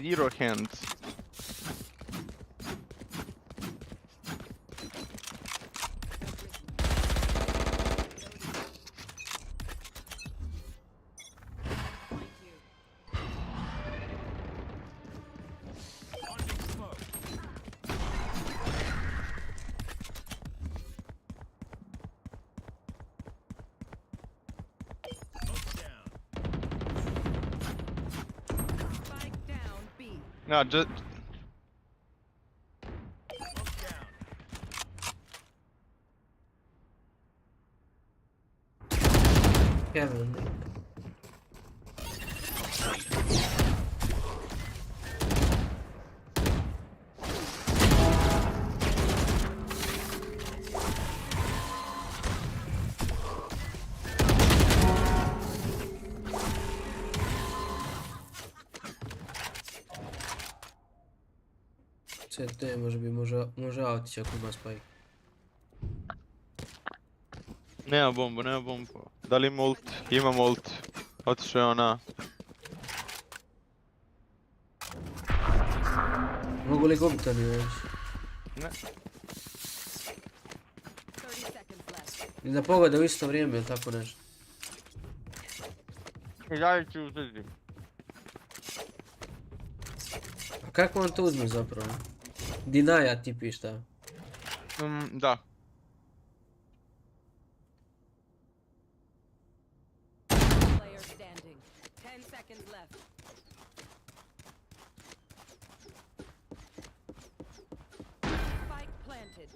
Zero hands. Spike down B. No, just... Kevin. CT može otići ako ima spike. Nema bombu. Da li ima ult? Imam ult. Otišao je ona. Mogu li gubiti oni već? Ne. I da pogode u isto vrijeme ili tako nešto. I dalje ću uzeti. A kako on to uzme zapravo? Dinaja tipi šta? Da. Player standing. 10 seconds left. Spike planted.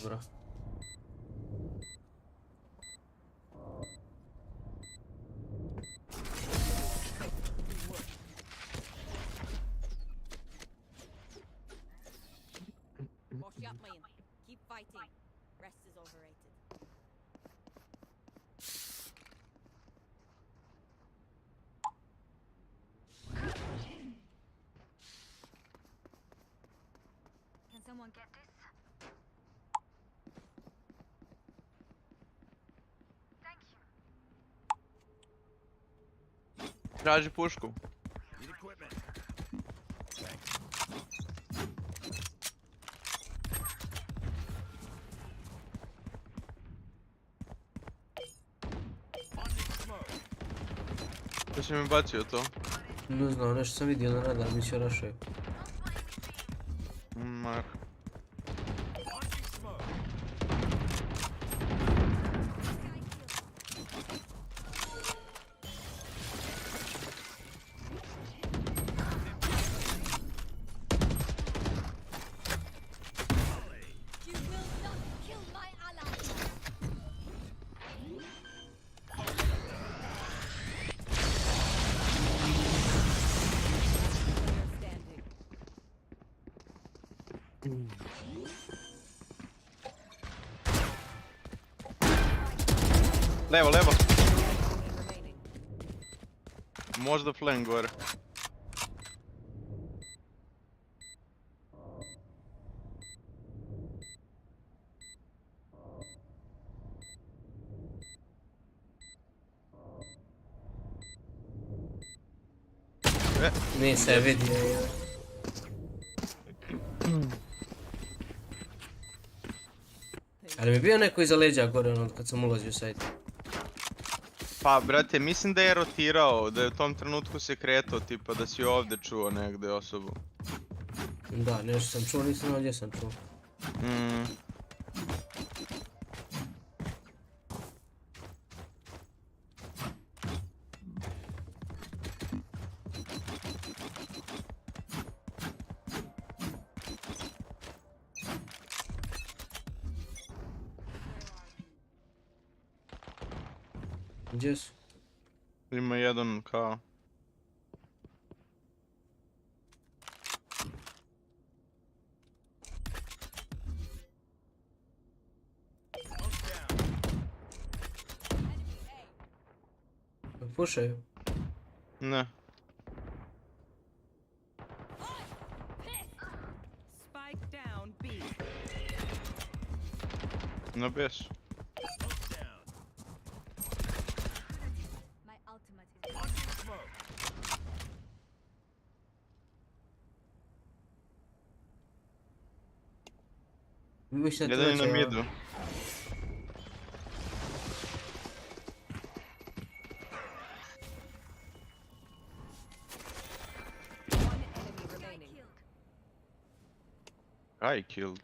Dobro. Wash up, man. Keep fighting. Rest is overrated. Can someone get this? Thank you. Traži pušku. Need equipment. Da si mi bacio to. Ne znam, nešto sam vidio na radar, bit će rašao. Mak. You will not kill my ally. Player standing. Levo. Remaining. Možda flank gore. Nije se vidio. Ali mi je bio neko iza leđa gore ono kad sam ulazio u sajt. Pa brate, mislim da je rotirao, da je u tom trenutku se kretao, tipa da si ovdje čuo negdje osobu. Da, nešto sam čuo, nisam znao gdje sam čuo. Gdje su? Ima jedan kao... Pušaju. Ne. Spike down B. Na bes. My ultimate is Mislim da Jedan je to na će... midu. one enemy remaining. I killed.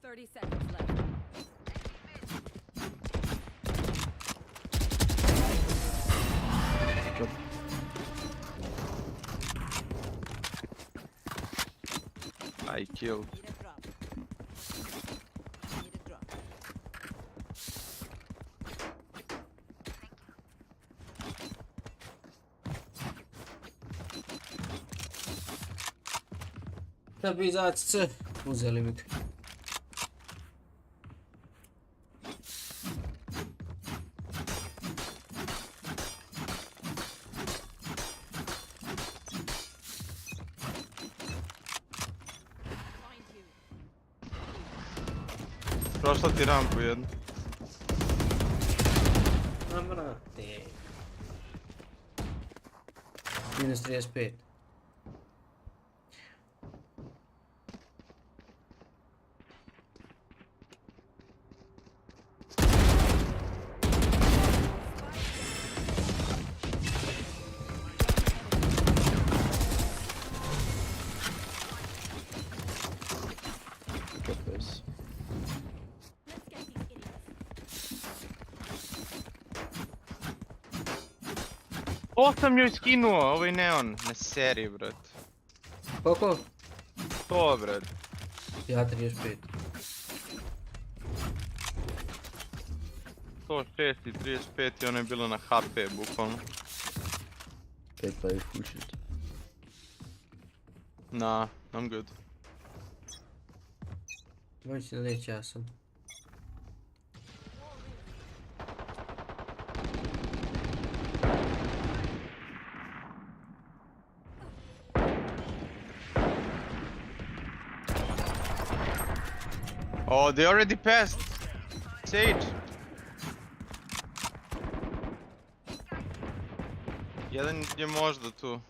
Thirty seconds left. I killed. Need a drop. Need a drop. Da bi za ACC uzeli mi. Prošla ti rampu jednu. A brate. Minus 35. Ovo sam njoj skinuo, ovaj neon, ne seri, brat. Koliko? To, brat. Ja 35. 106 i 35 i ono je bilo na HP, bukvalno. 5 pa je full shit. Nah, I'm good. Možeš da neće, ja sam. Oh, they already passed. Sage. Jedan je možda tu.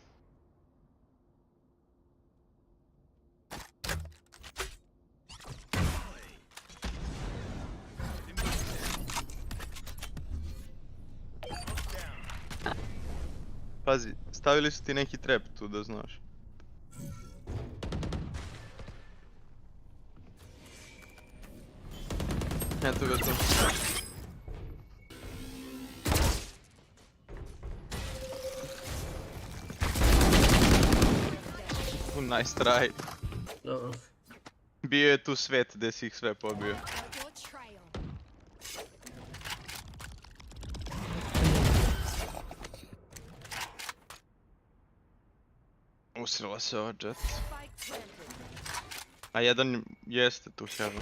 Pazi, stavili su ti neki trap tu da znaš. Eto ga tu. Nice try. Bio je tu svet gdje si ih sve pobio. Usrila se ova jet. A jedan jeste tu heaven.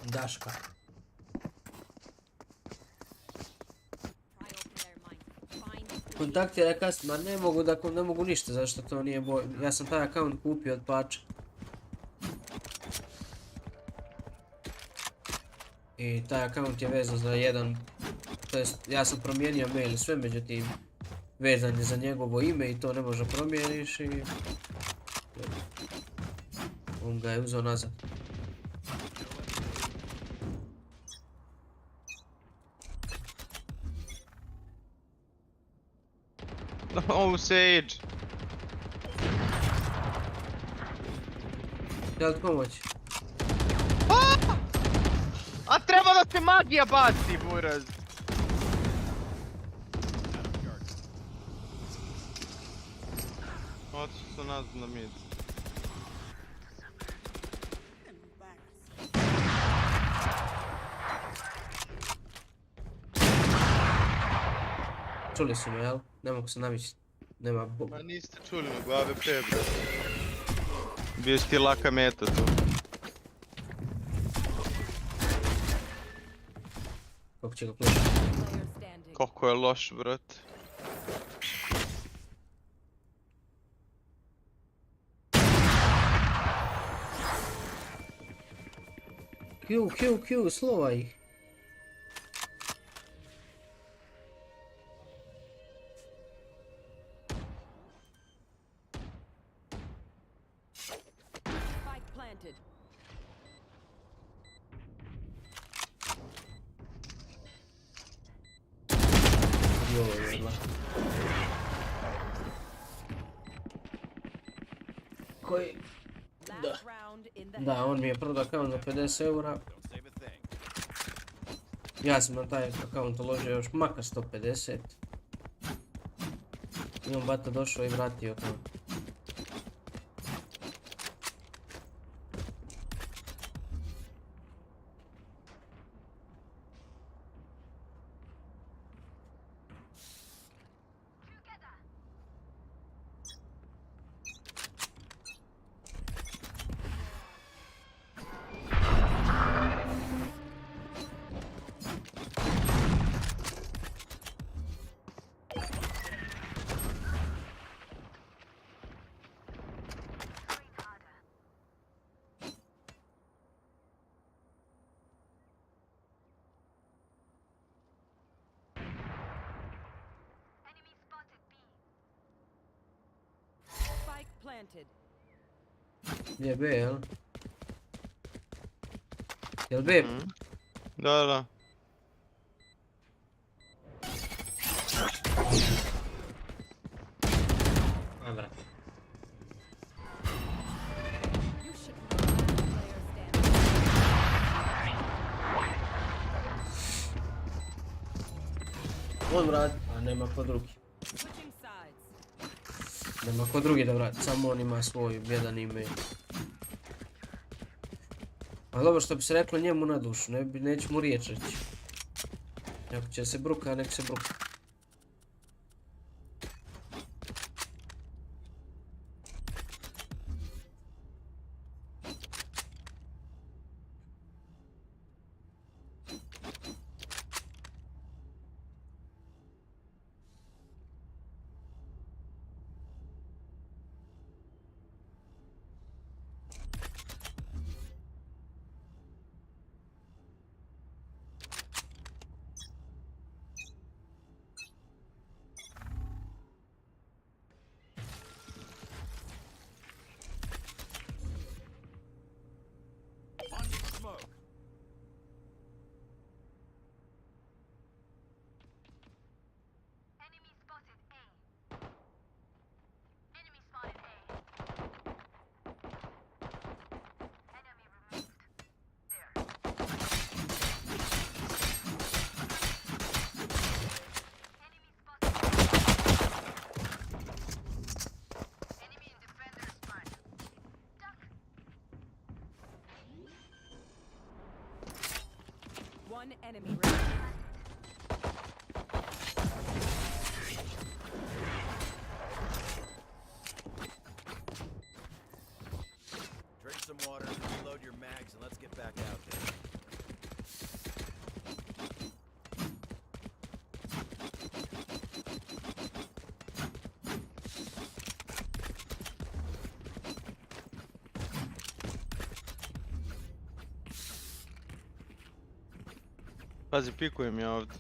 Daška. Kontakt je rekao, ma ne mogu ništa, zašto to nije boj. Ja sam taj account kupio od pača. I taj account je vezan za jedan, to jest ja sam promijenio mail i sve, međutim vezan je za njegovo ime i to ne može promijeniš i on ga je uzeo nazad. Oh, Sage! Da li pomoći? A treba da se magija baci, buraz! Otišli su nazad na mid. Čuli su me, jel? Ne mogu se navići. Nema boba. Ma niste čuli, nego AWP, bro. Bio si ti laka meta tu. Kako će ga pušati? Koliko je loš, brat. Q, slova ih. Koji? Da, on mi je prodao account za 50 eura. Ja sam na taj account uložio još makar 150. I on bata došao i vratio account. Gdje je B, jel? Jel B? Da. Dobra. On vrati, a nema ko drugi. Nema ko drugi da vrati, samo on ima svoj jedan ime. A dobro, što bi se reklo njemu na dušu, neću mu riječ reći. Ako će se bruka, nek se bruka. One enemy remaining. Drink some water, reload your mags, and let's get back out there. Pazi, pikujem ja ovdje.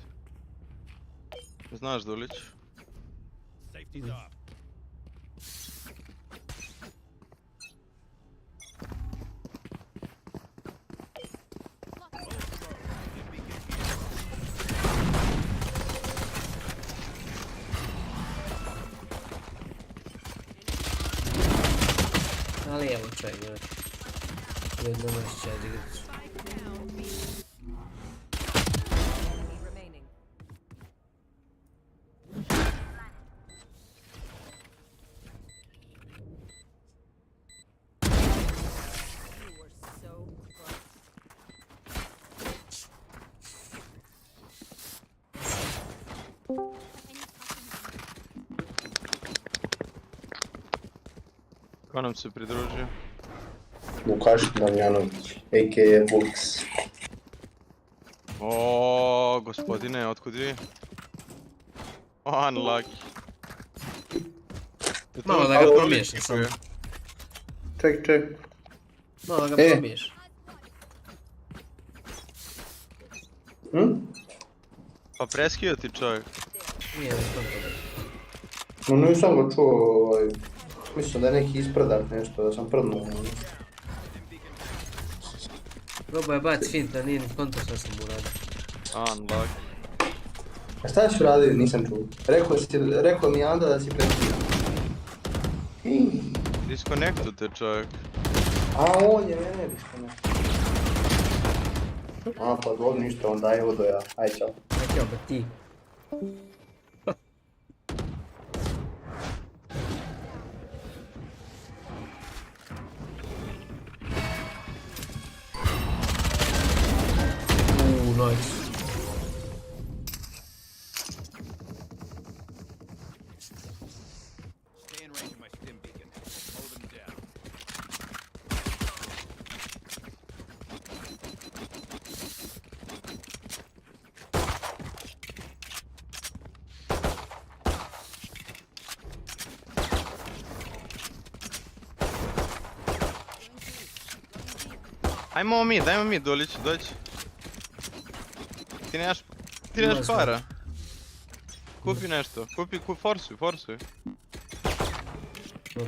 Znaš, Dulić? Safety's off. Ali evo čega. Jedno nas će igrati. Ko nam se pridružio? Vukašin Damjanović, a.k.a. Vuks. O, gospodine, otkud vi? Unlucky. Malo da ga promiješam samo. Ček. Malo da ga promiješ. Pa preskio ti čovjek. Nije mi to dobro. No nisam ga čuo, mislim da je neki ispredak nešto, da sam prdnuo. Probao je bac finta, nije ni konto što sam mu radio. Unlucky. A šta ću raditi, nisam čuo. Rekao mi Anda da si prekrio. Disconnectu te čovjek. A on je mene disconnectu. A pa dobro ništa, onda je odo ja. Aj čao. Rekao ba ti. Nice. Stay in range of my stim beacon. Hold them down. Ajmo mi, Dolić, dođi. Ti nemaš para. Kupi nešto, forsuj. No,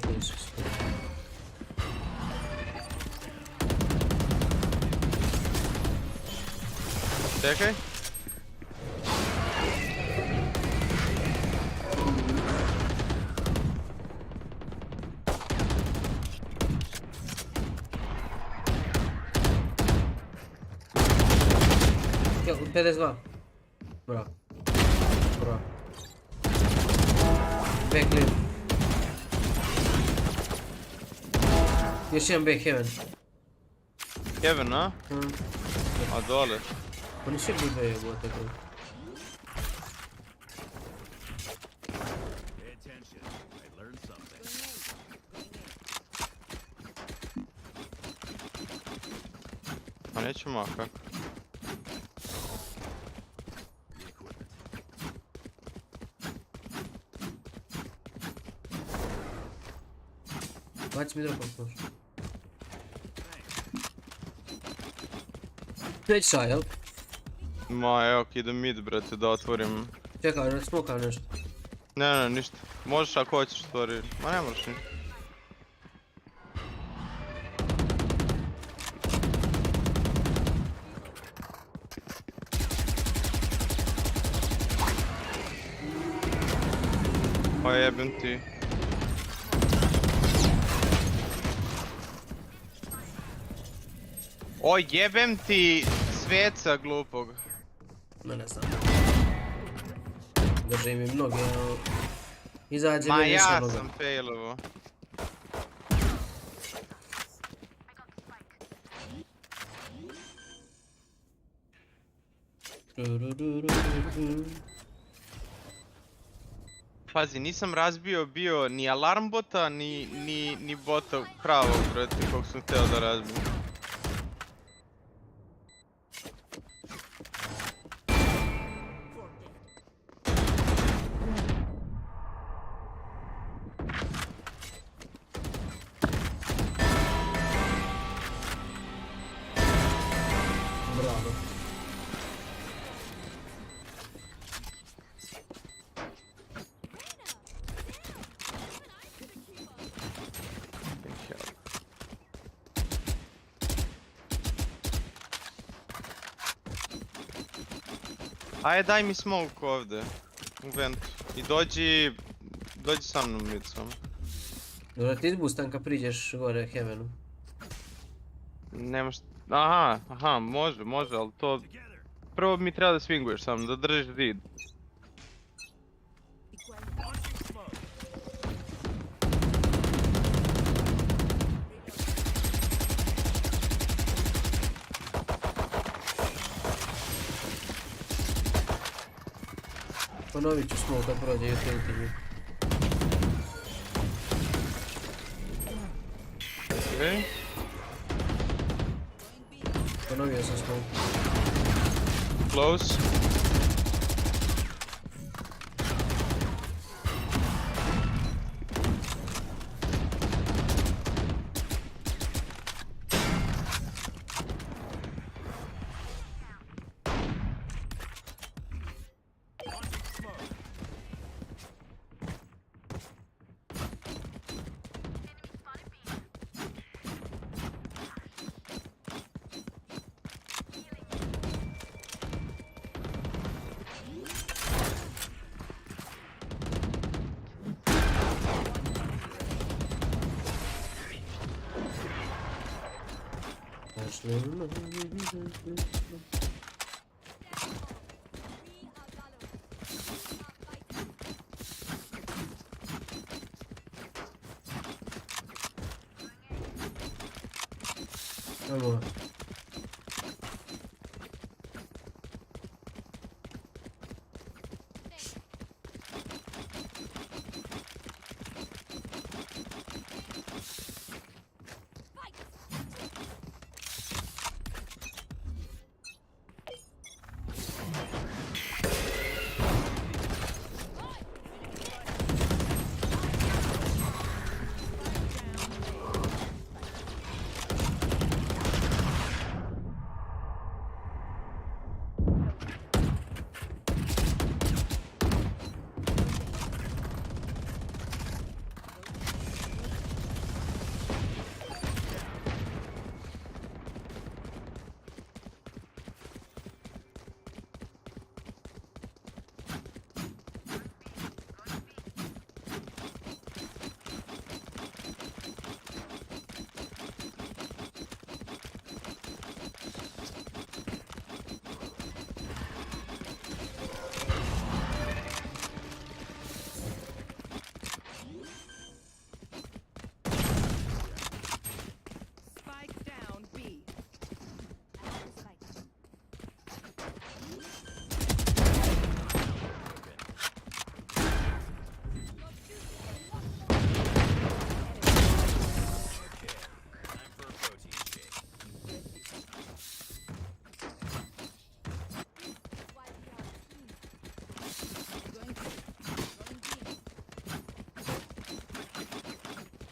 Čekaj. Ja, 52. Bravo. Bravo. Back lane. Još jedan back heaven. Heaven, a? A dole. Pa nisi bude jebote to. Pa nećemo, a kako? Baci mi dropom koš. Već šta, jel? Ma evo, idem mid, brate, da otvorim. Čekaj, ne smokam nešto. Ne, ništa. Možeš ako hoćeš stvari. Ma ne moraš ništa. Pa jebem ti. O jebem ti sveca glupog. Ma ne znam. Drži mi mnoge, ali... Izađe Ma mi više ja noga. sam failovo. Pazi, nisam razbio bio ni alarm bota, ni bota pravog, brate, kog sam htio da razbijem. Bravo. Ajde, daj mi smoke ovdje, u ventu. I dođi sa mnom mid samo. Dobro, ti izbustam kad priđeš gore heavenu. Nemaš... Aha, može, ali to... Prvo mi treba da swinguješ samo, da držiš zid. Ponovit ću smoke kad prođe i utiliti nju. Okej. Ponovio sam smoke. Close. Evo.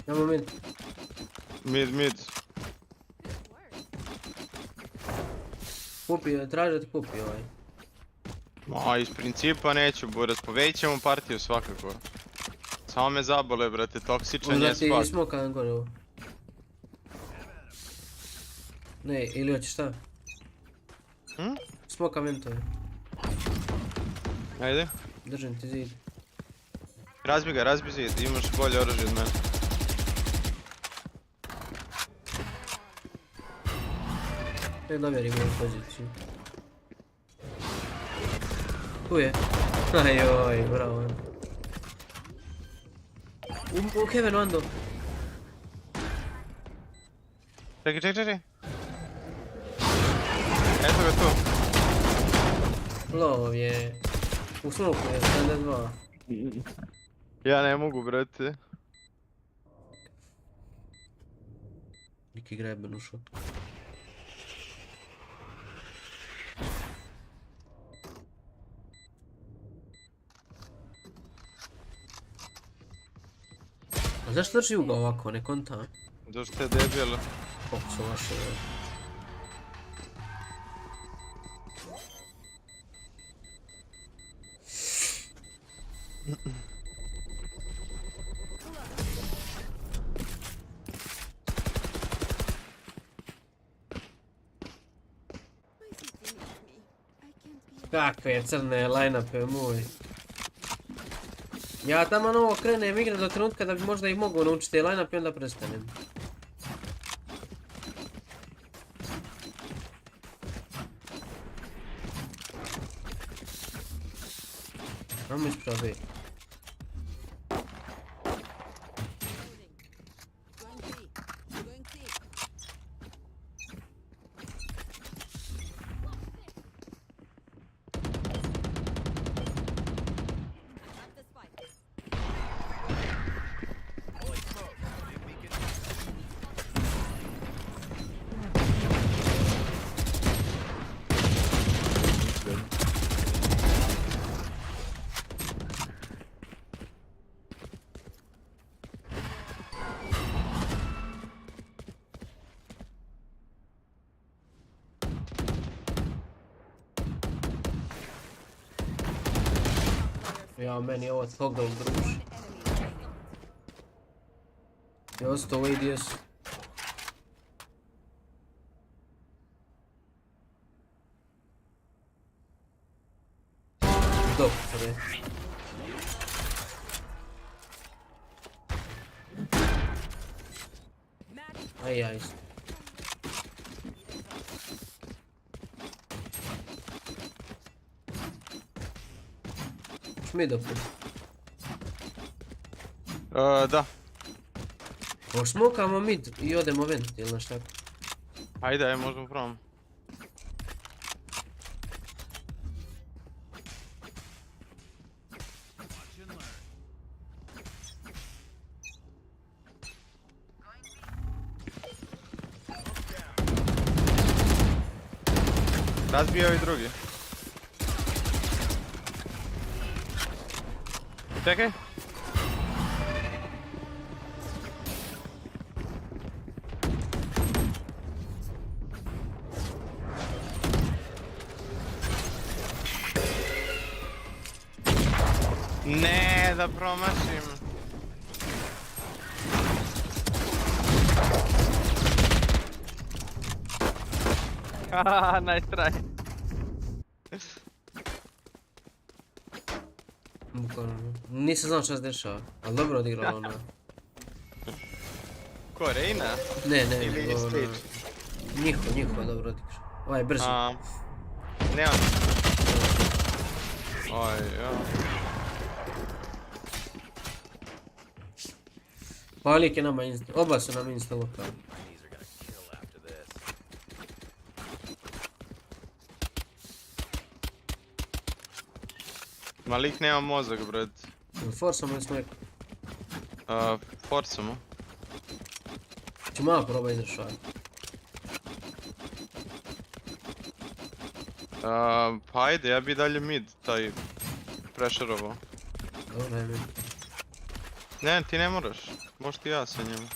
Imamo mid. Mid. Kupi, traži da ti kupi ovaj. Ma, iz principa neću, Buras, povedit ćemo partiju svakako. Samo me zabole, brate, toksičan je squad. Onda ti smoka na gore ovo. Ne, ili hoćeš šta? Smoka mentove. Ajde. Držim ti zid. Razbi zid, imaš bolje oružje od mene. Ne dovjerim ovu poziciju. Tu je. Ajoj, bravo. U Heavenu, Ando. Čekaj. Eto ga tu. Lov je. U smoku je, 72. Ja ne mogu, brate. Neki greben u šotu. A zašto drži uga ovako, ne konta? Zašto je debijelo? Koliko su vaše... Kakve crne line-upe moj. Ja tamo novo krenem igrat do trenutka da bi možda ih mogu naučiti line-up i onda prestanem. Ajmo ispravi. Ja, meni je ovo toggle druž. Je ostao u ADS. Dobro, aj ja isto. Mid opet. Da. Smokamo mid i odemo vent, ili naš tako? Ajde, možemo probamo. Razbijao i drugi. Čekaj. Ne, da promašim. Haha, nice try. Nisam znao šta se dešava, ali dobro odigrala ona. Ko, Reina? Ne, ili Stage? Njihova dobro odigra. Ovaj brži. Ne on. Oj, ja. Palik je nama insta, oba su nam insta lokal. Malik nema mozak, bret. Forsamo ili smeko? Forsamo. Ću malo probaj izrašavati. Pa ajde, ja bi dalje mid, taj prešerovo. Dobro, je mid. Ne, ti ne moraš. Možda i ja sa njim.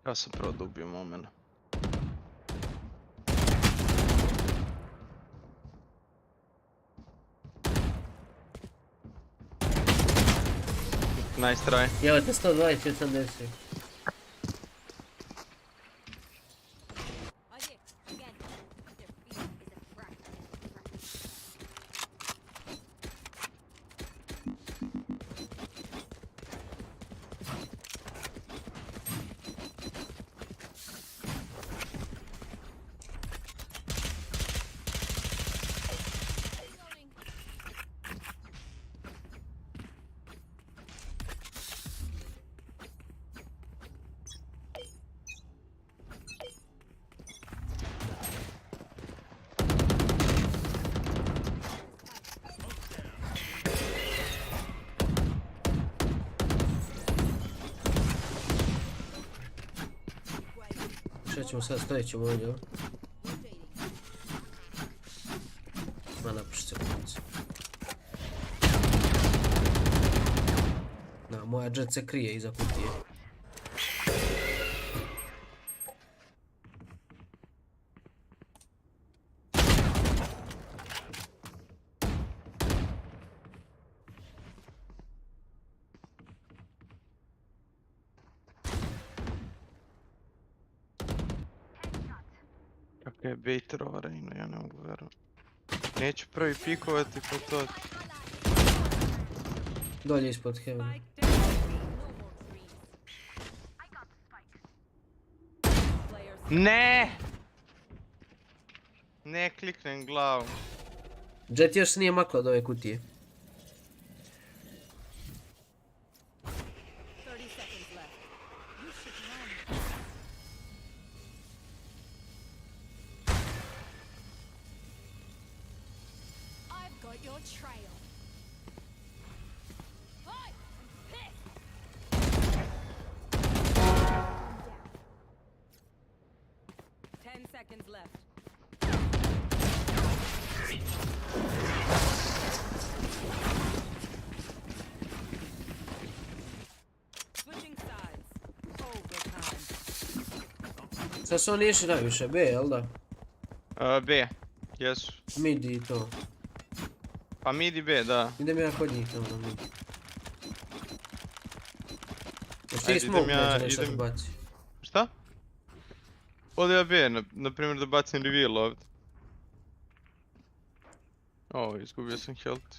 Ja sam pravo da ubijem omena. Nice try. Evo te 120, 80. Šta ćemo sad, stojit ćemo ovdje, o? Ma napiši se koncu. Da, moja jet se krije iza kutije. Kako je baiter ova Reina, ja ne mogu vjerovati. Neću prvi pikovati po to. Dolje ispod heavena. Ne! Ne kliknem glavu. Jet još nije makla od ove kutije. Seconds left. Switching sides. Overtime. Sad su oni išli najviše, B, jel da? B, jesu. Mid i to. Pa mid i B, da. Idem ja kod njih tamo na mid. Još ti Ajde, smoke idem ja, neće nešto idem. baci. Šta? Ode ja B, na primjer da bacim reveal ovdje. O, izgubio sam health.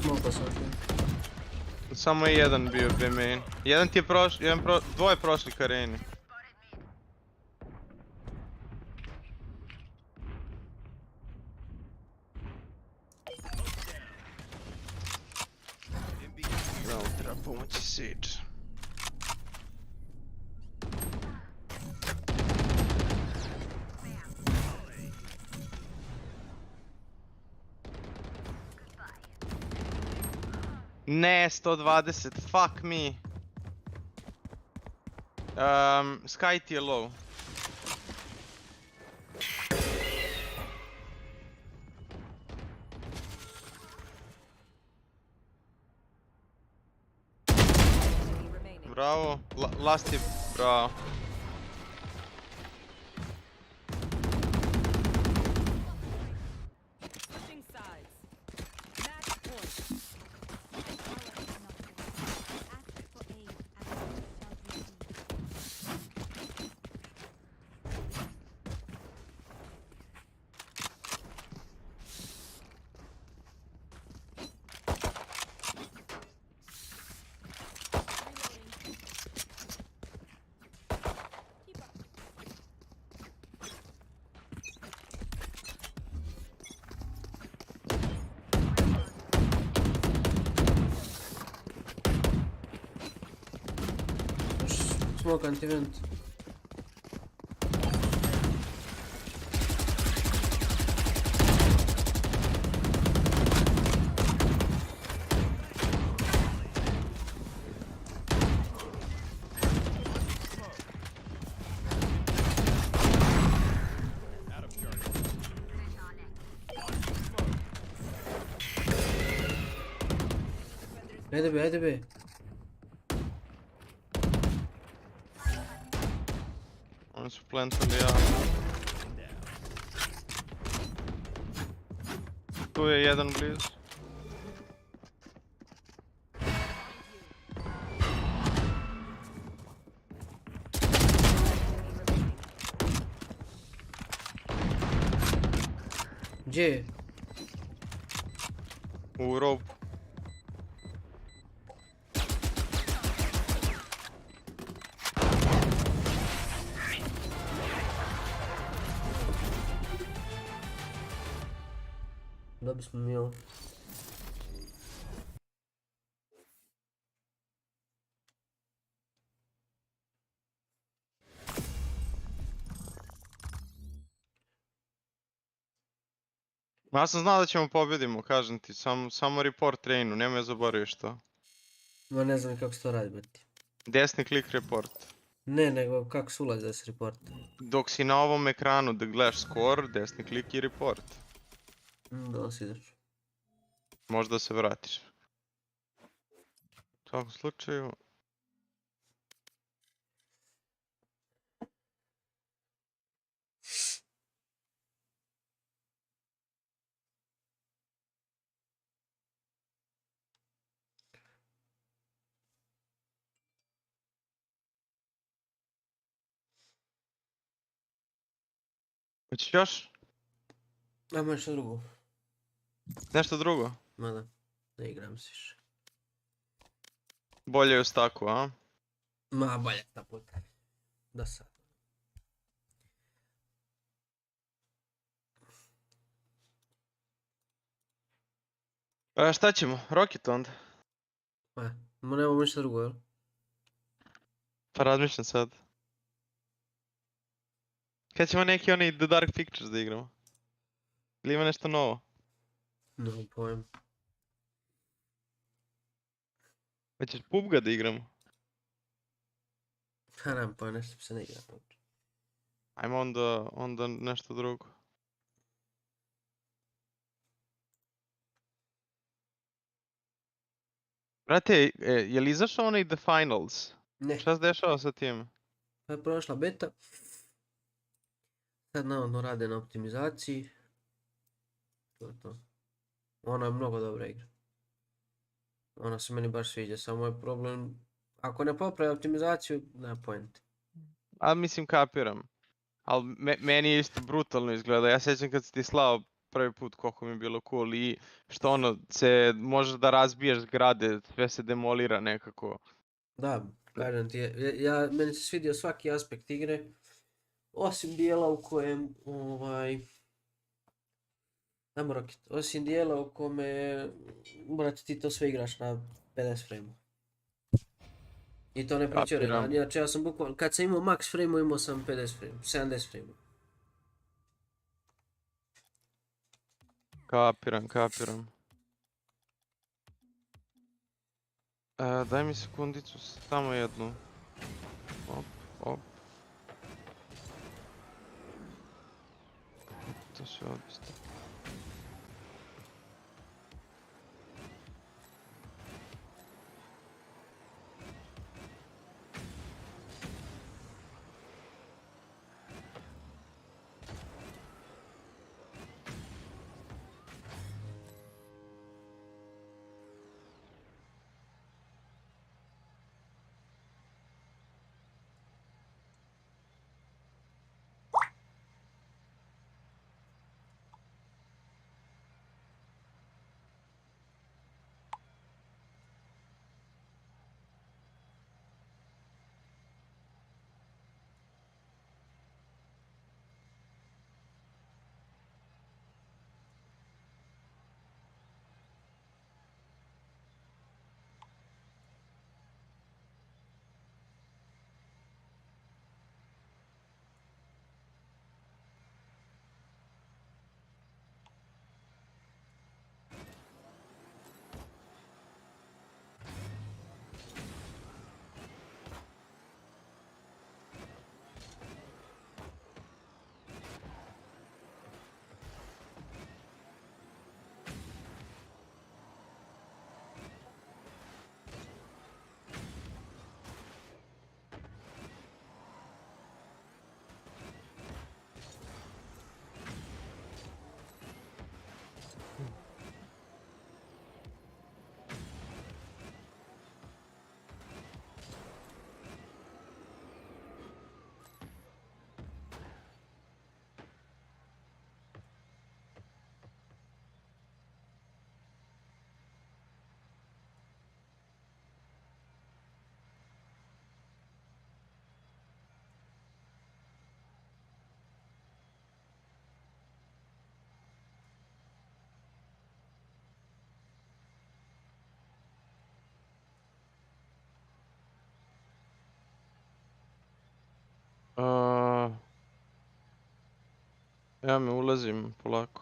Smoke sam tu. Samo je jedan bio B main. Jedan ti je prošli, dvoje prošli ka Reini. Bravo, treba pomoći Siege. Ne, 120, fuck me. Sky ti je low. Bravo, last je bravo. Switching sides. Match point. smoke anti-vent. Hajde be. Oni su plantali ja. Tu je jedan blizu. Gdje je? U robu. Da bismo mi ovo. Ja sam znao da ćemo pobjedimo, kažem ti, samo report trainu, nemoj zaboraviš to. Ma ne znam kako se to radi, brati. Desni klik report. Ne, nego kako se ulazi da se report. Dok si na ovom ekranu da gledaš score, desni klik i report. Da si izađu. Možda se vratiš. U svakom slučaju... Hoćeš još? Ajmo nešto drugo. Nešto drugo? Ma da, ne igram se više. Bolje je u staku, a? Ma bolje ta put. Da sad. Šta ćemo? Rocket onda? Ma nemamo ništa drugo, jel? Pa razmišljam sad. Kad ćemo neki oni The Dark Pictures da igramo? Ili ima nešto novo? No pojem. Hoćeš PUBG da igramo? Ha, nemam pojem, nešto se ne igra. Ajmo onda nešto drugo. Brate, je li izašao onaj The Finals? Ne. Šta se dešava sa tim? Pa je prošla beta. Sad navodno rade na optimizaciji. To je to. Ona je mnogo dobra igra. Ona se meni baš sviđa, samo je problem... Ako ne popravi optimizaciju, nema poente. A mislim kapiram. Ali meni je isto brutalno izgleda. Ja sjećam kad si ti slao prvi put koliko mi je bilo cool i što ono se možeš da razbiješ zgrade, sve se demolira nekako. Da, kažem ti, meni se svidio svaki aspekt igre. Osim dijela u kojem, Dajmo Rocket, osim dijela u kome, brate, ti to sve igraš na 50 frame. I to ne pričujem, inače ja sam bukvalno, kad sam imao max frame imao sam 50 frame, 70 frame. Kapiram. Daj mi sekundicu, samo jednu. Op. To sve ovdje stavim. Ja me ulazim polako.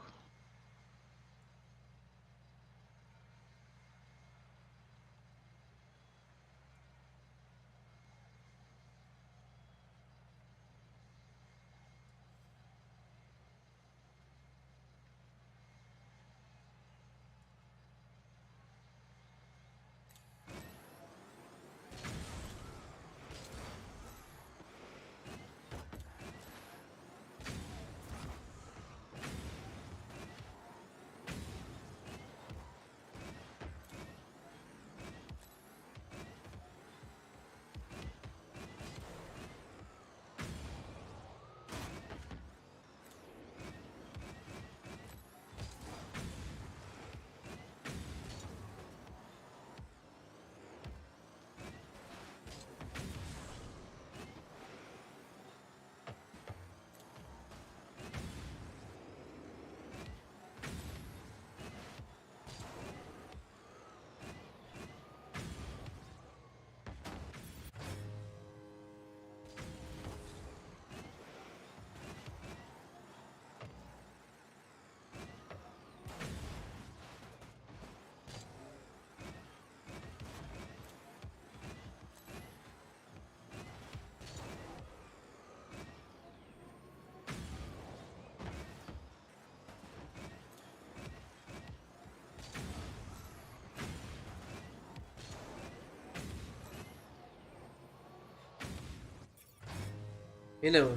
Idemo.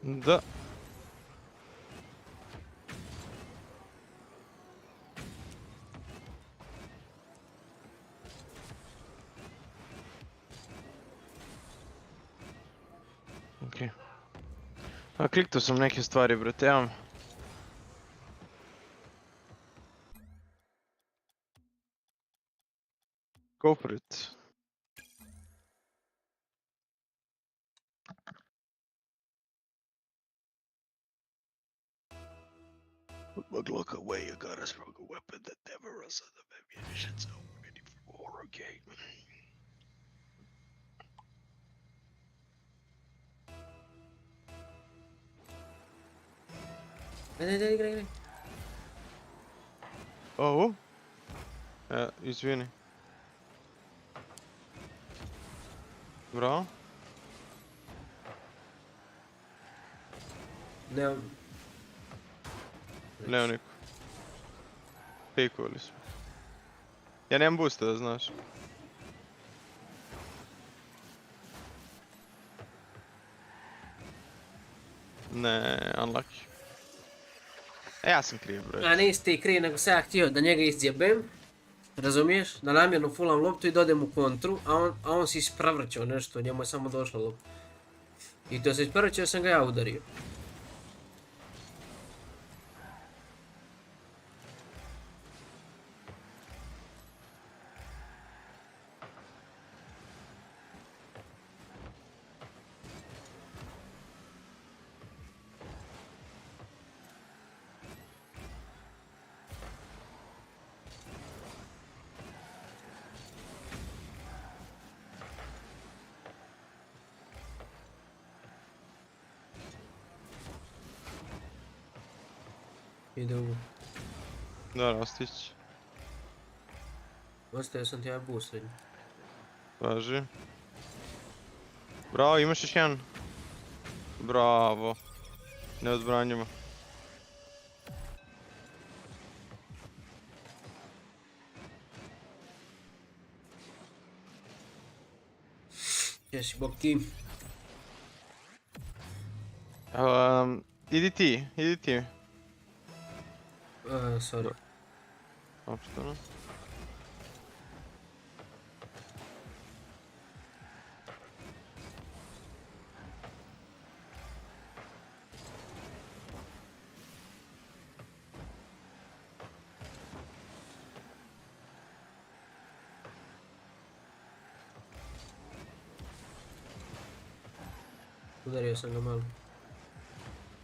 Da. Okej. Ja, kliknuo sam neke stvari, brate, ja. Go for it. Put my Glock away, you got a stronger weapon that never runs out of ammunition, so ready for war, okay? Gre. Ovo? Izvini. Bravo. Nemam. Nema niko. Pikovali smo. Ja nemam boosta, da znaš. Ne, unlucky. Ja sam kriv, brate. A nisi ti kriv, nego sam ja htio da njega izjebem. Razumiješ? Da namjerno fulam loptu i dodem u kontru, a on si ispravrćao nešto, njemu je samo došla lopta. I to se ispravrćao, sam ga ja udario. Ide u... Da, ostić. Ostavio sam ti ja boost srednji. Važi. Bravo, imaš još jedan. Bravo. Neodbranjivo. Jesi, bok ti. Idi ti. Sorry. Opšteno. Udario sam ga malo.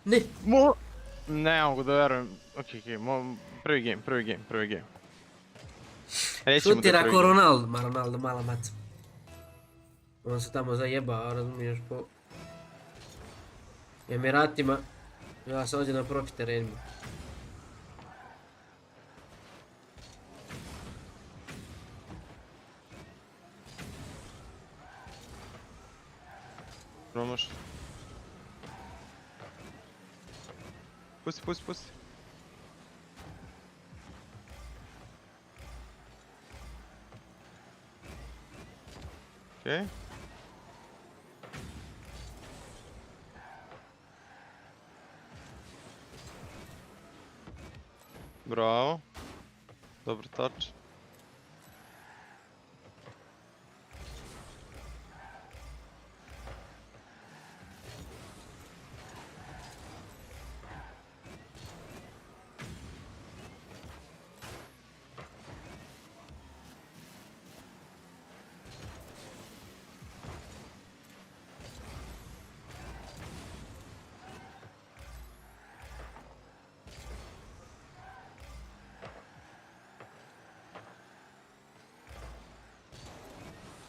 Ne! Ne mogu da verujem. Okej, prvi game. Šutira ko Ronaldo, Ronaldo mala maca. On se tamo zajeba, razumiješ, po Emiratima. Ja sam ovdje na profi terenima. Promaš. Pusti. Okej. Bravo. Dobar touch.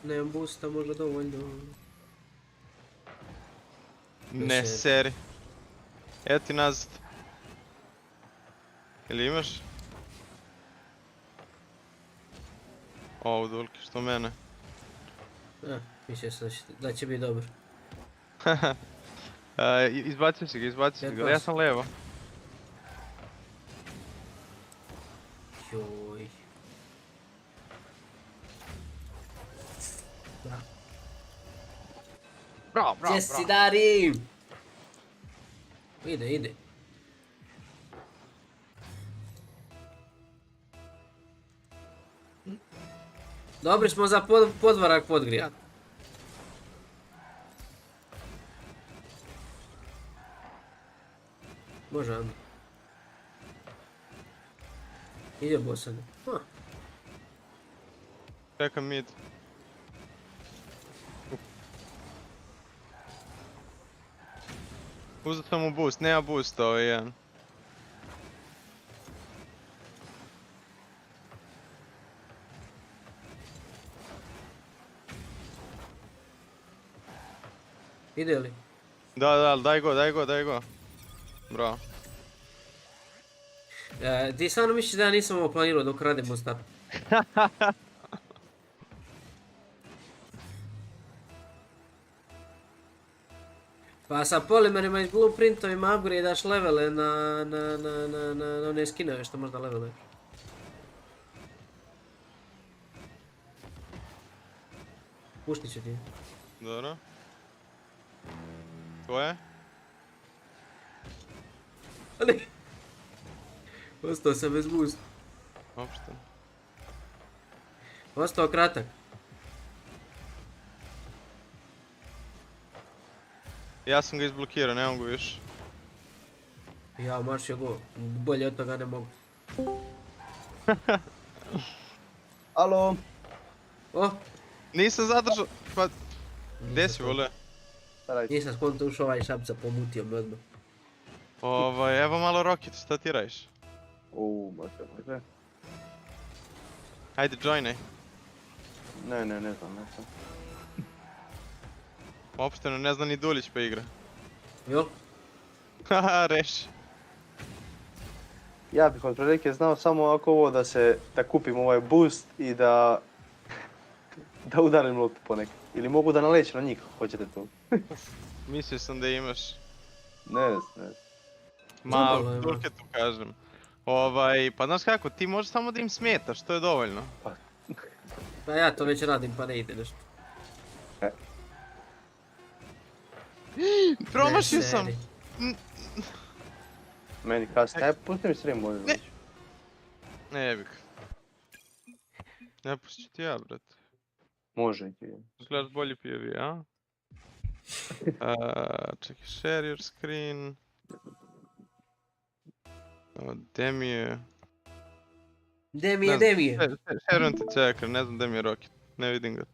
Nemam boosta, možda dovoljno. Ne seri. Evo ti nazad. Ili imaš? O, udolki, što mene. Mislio sam da će biti dobro. Izbacio si ga, ja sam levo. Joj. Bravo. Gdje si, Dari? Ide. Dobri smo za podvarak podgrijat. Može, Ando. Ide bosan. Čekam mid. Uzeo sam mu boost, nema boosta ovaj jedan. Ide li? Da, daj go. Bravo. Ti stvarno misliš da ja nisam ovo planirao dok radimo start? Pa sa polimerima i blueprintovima upgradeaš levele na one skinove što možda leveluješ. Puštit ću ti. Dobro. Tvoje? Ali... Ostao sam bez boosta. Opšte. Ostao kratak. Ja sam ga izblokirao, ne mogu više. Ja maršio go, bolje od toga ne mogu. Alo. O, nisam zadržao, pa... Gdje si vole? Nisam skonto ušao ovaj šapca, pomutio me odmah. Evo malo rocket, šta ti radiš? Može. Hajde, joinaj. Ne znam. Opšteno, ne zna ni Dulić pa igra. Jel? Haha, reši. Ja bih od prilike znao samo ovako ovo da kupim ovaj boost i da udarim loptu ponekad. Ili mogu da nalećem na njih, hoćete to. Mislio sam da imaš. Ne znam. Ma, dulke tu kažem. Pa znaš kako, ti možeš samo da im smetaš, to je dovoljno. Pa ja to već radim pa ne ide nešto. Promašio sam! Meni kasno, pusti mi stream bolje. Ne jebik. Ne pustit ti ja, brate. Može ti. Gledaš bolji POV, a? Čekaj, share your screen. Gdje mi je? Shareom ti cekar, ne znam gdje mi je rocket. Ne vidim ga.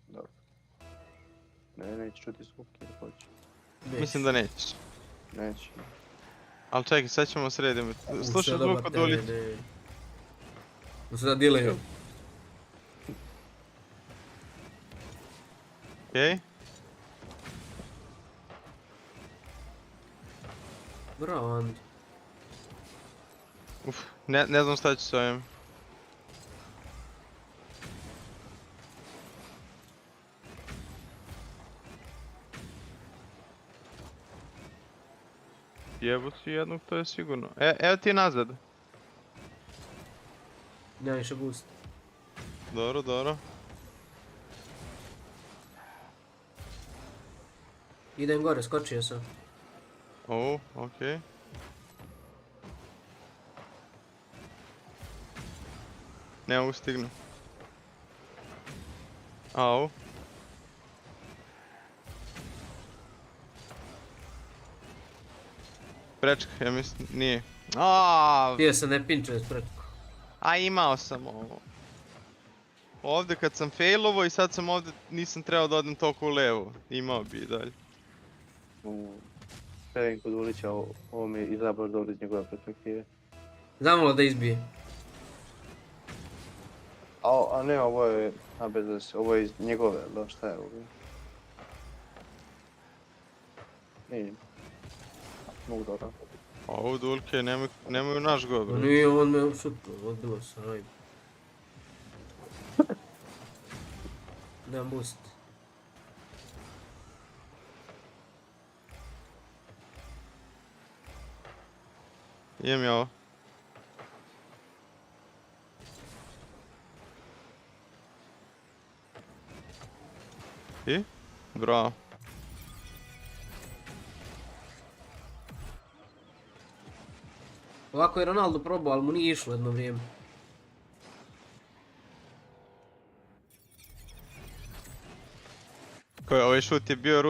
Dobro. Neće čuti zvuk ili hoće. Mislim da nećeš. Neće. Ali čekaj, sad ćemo srediti. Slušaj zvuk od Dulić. Mislim da delaju. Okej. Bravo, Ando. Uf, ne znam šta ću s ovim. Jebu si jednog, to je sigurno. Evo ti nazad. Nema više boost. Dobro, dobro. Idem gore, skočio sam. O, okej. Ne mogu stignu. Au. Prečka, ja mislim, nije. Aaaa! Htio sam ne pinčuje s prečku. A imao sam ovo. Ovdje kad sam failovo i sad sam ovdje, nisam trebao da odem toliko u levo. Imao bi i dalje. Trebim kod Ulića, ovo mi je izabrao dobro iz njegove perspektive. Zamalo da izbije. A ne, ovo je, bez da se, ovo je iz njegove, da šta je ovo? Nije. Mogu dobro. A ovo dulke nemaju naš govor. Nije, on me šutno, odbilo sam, ajde. Nemam boost. Imam ja ovo. I? Bravo. Ovako je Ronaldo probao, ali mu nije išlo jedno vrijeme. Ovaj šut je bio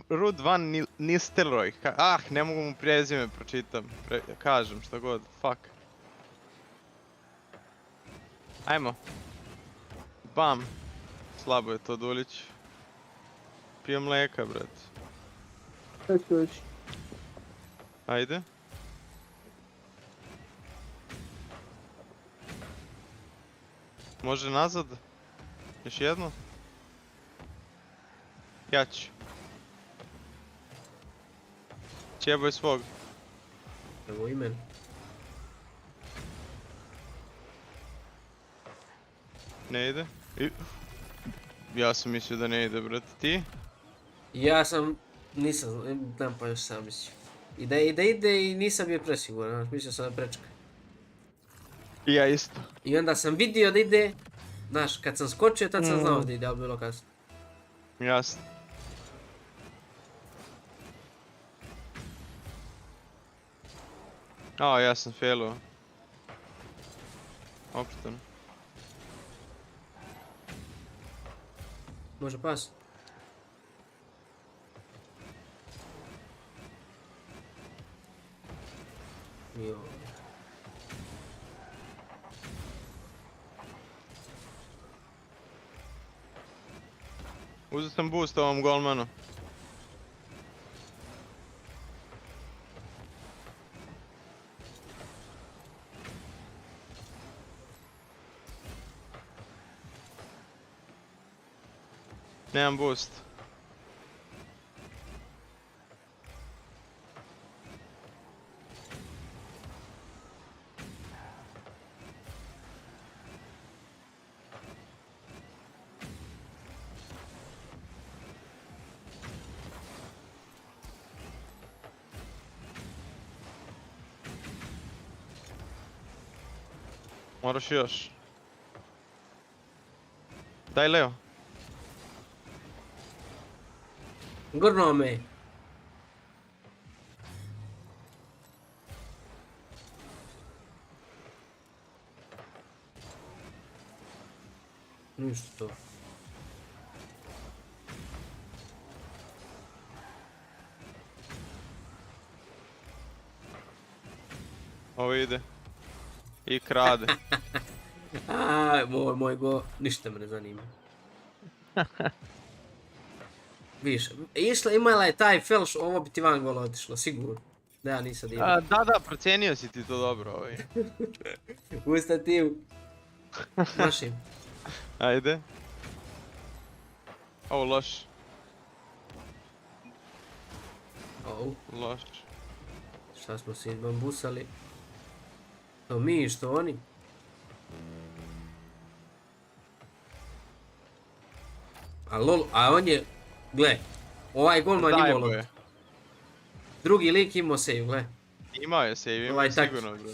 Ruud van Nistelrooy. Ne mogu mu prezime pročitam. Kažem šta god, fuck. Ajmo. Bam. Slabo je to Dulić. Pijem mleka, brat. Ajde. Može nazad? Još jedno? Ja ću. Čeboj svog. Evo i meni. Ne ide? Ja sam mislio da ne ide, brate. Ti? Ja sam, nisam, znam pa još sam mislio. I da ide i nisam bio presiguran, mislio sam da prečka. I ja isto. I onda sam vidio da ide, znaš, kad sam skočio tad sam znao da ide, ali bilo kasno. Jasno. Ja sam failao. Opušteno. Može pas. Jo. Uzeo sam boost ovom golmanu. Nemam boost. Moraš još. Daj Leo. Gurnuo me. Ništa to. Ovo ide. I krade. Moj go, ništa me ne zanima. Vidiš, imala je taj felš, ovo bi ti van gola otišlo, sigurno. Da ja nisam divio. Da, procijenio si ti to dobro ovaj. Usta ti našim. Ajde. Ovo loš. Loš. Šta smo se izbambusali? To mi, što oni? A lol, a on je... Gle, ovaj golman imao loptu. Drugi lik imao save, gle. Imao je save, imao je sigurno, bro.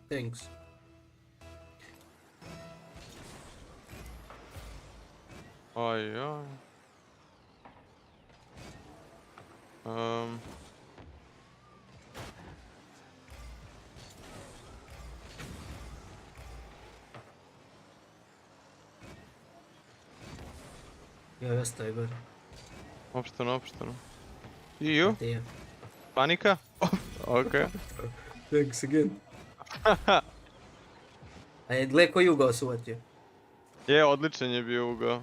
Thanks. Oj. Ja ostaje gore. Opšteno. Iju? Panika? Okej. Thanks again. A je gle koji ugao su uvatio? Je, odličan je bio ugao.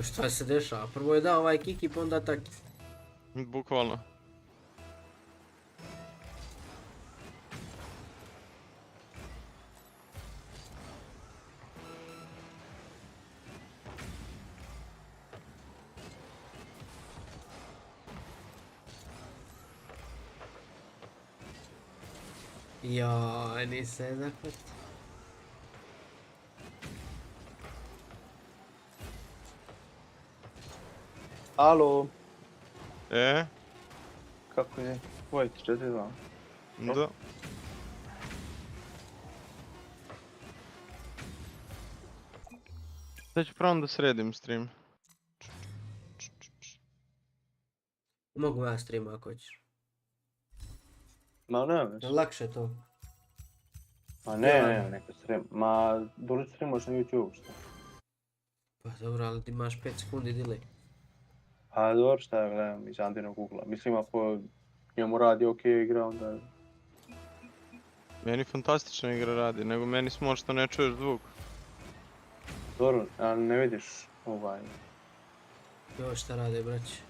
Šta se dešava? Prvo je dao ovaj kiki, pa onda taki. Bukvalno. Joj, nisam je zahvatio. Alo. Kako je? Vojt, 4-2. Da. Sad ću pravim da sredim stream. Mogu ja stream ako hoćeš. Ma ne. Lakše to. Ma ne, neka stream. Ma, dole streamaš na YouTube, šta? Pa dobro, ali ti imaš 5 sekundi delay. Pa dobro, šta ja gledam iz Andinog ugla. Mislim, ako njemu radi okej igra, onda... Meni fantastična igra radi, nego meni smo što ne čuješ zvuk. Dobro, ali ne vidiš ovaj... Evo šta rade, braći.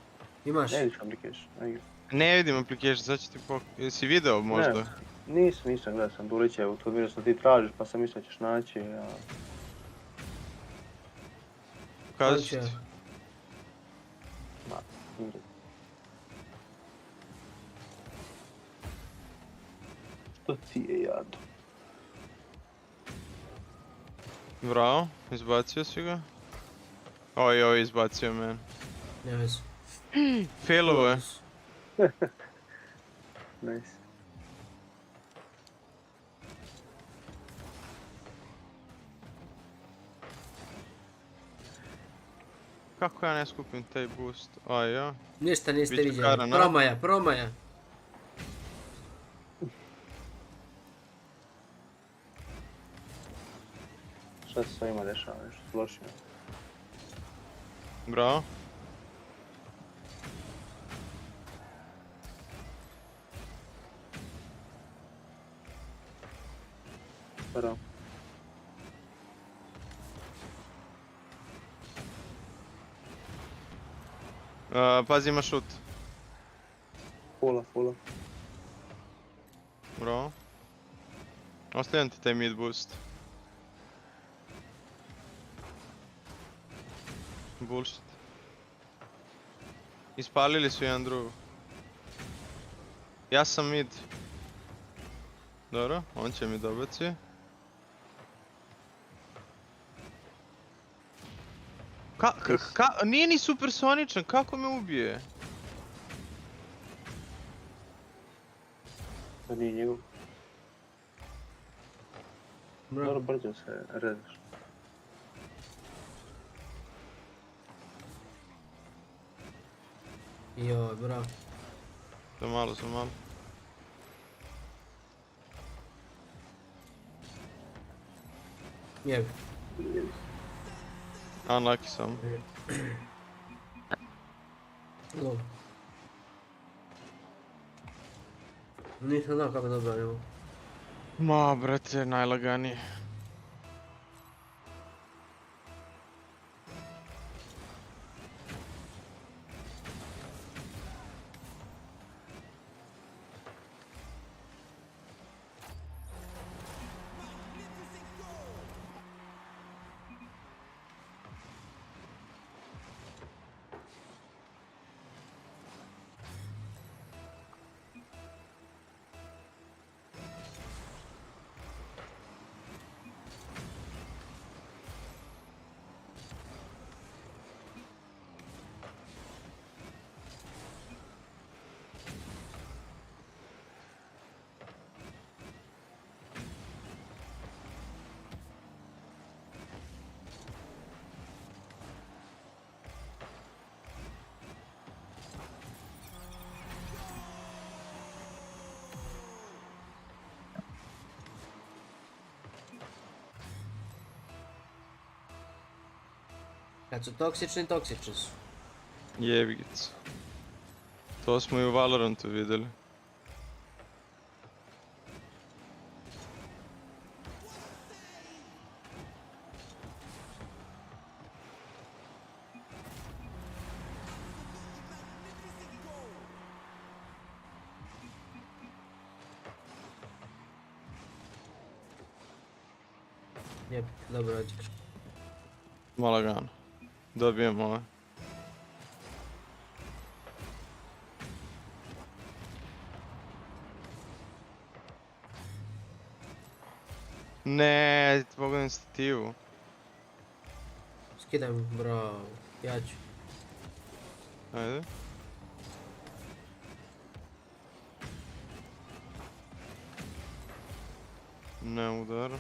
Imaš? Ne vidiš application, na igri. Ne vidim application, sad ću ti jesi video možda? Ne, nisam gledao sam Dulićevu, to vidio sam ti tražiš pa sam mislio ćeš naći, a... Pokazat ću ti. Ma, igri. Što ti je jado? Bravo, izbacio si ga. Oj, izbacio men. Ne vezi. Failovo je. Nice. Kako ja ne skupim taj boost? Aj ja. Ništa niste vidjeli. Promaja. Šta se svojima dešava, nešto složio? Bravo. Bravo. Pazi, ima šut. Fula. Bravo. Ostavljam ti taj mid boost. Bullshit. Ispalili su jedan drugog. Ja sam mid. Dobro, on će mi dobaci. Nije ni supersoničan, kako me ubije? To nije njegov. Dobro, brzo se rezaš. Joj, bravo. Za malo. Jebi. Unlucky sam. Lol. Nisam znao kako dobro ne mogu. Ma, brate, najlaganije. Kad su toksični, toksični su. Jebigic. To smo i u Valorantu vidjeli. Lijep, dobro odigraš. Malagano. Dobijemo ovaj. Ne, pogledam inicijativu. Skidaj mu, bravo. Ja ću. Ajde. Ne udar.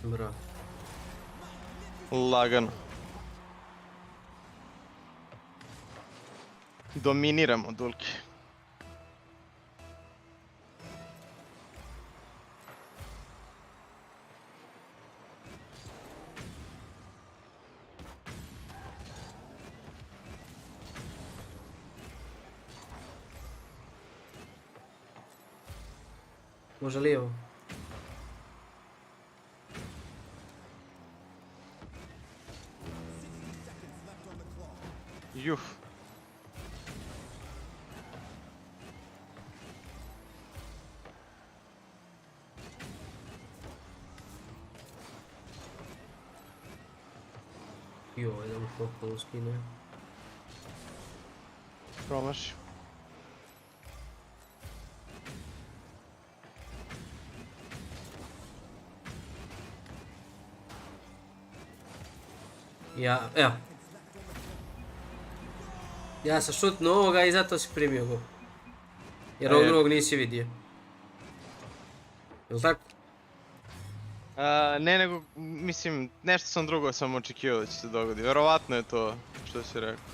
Bravo. Lagano. Dominiramo, Dulki. Može lijevo. Juf. Joj, da mu pohvalu skine. Promaši. Evo. Ja sam šutnuo ovoga i zato si primio go. Jer ovog drugog nisi vidio. Jel' tako? Ne, nego, mislim, nešto sam drugo sam očekivao da će se dogodi. Vjerovatno je to što si rekao.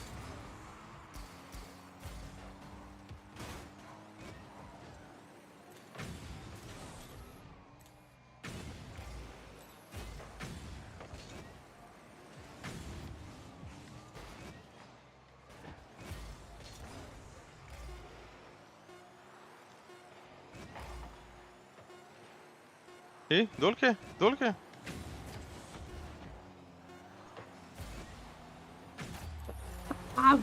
I? Dulke? Dulke?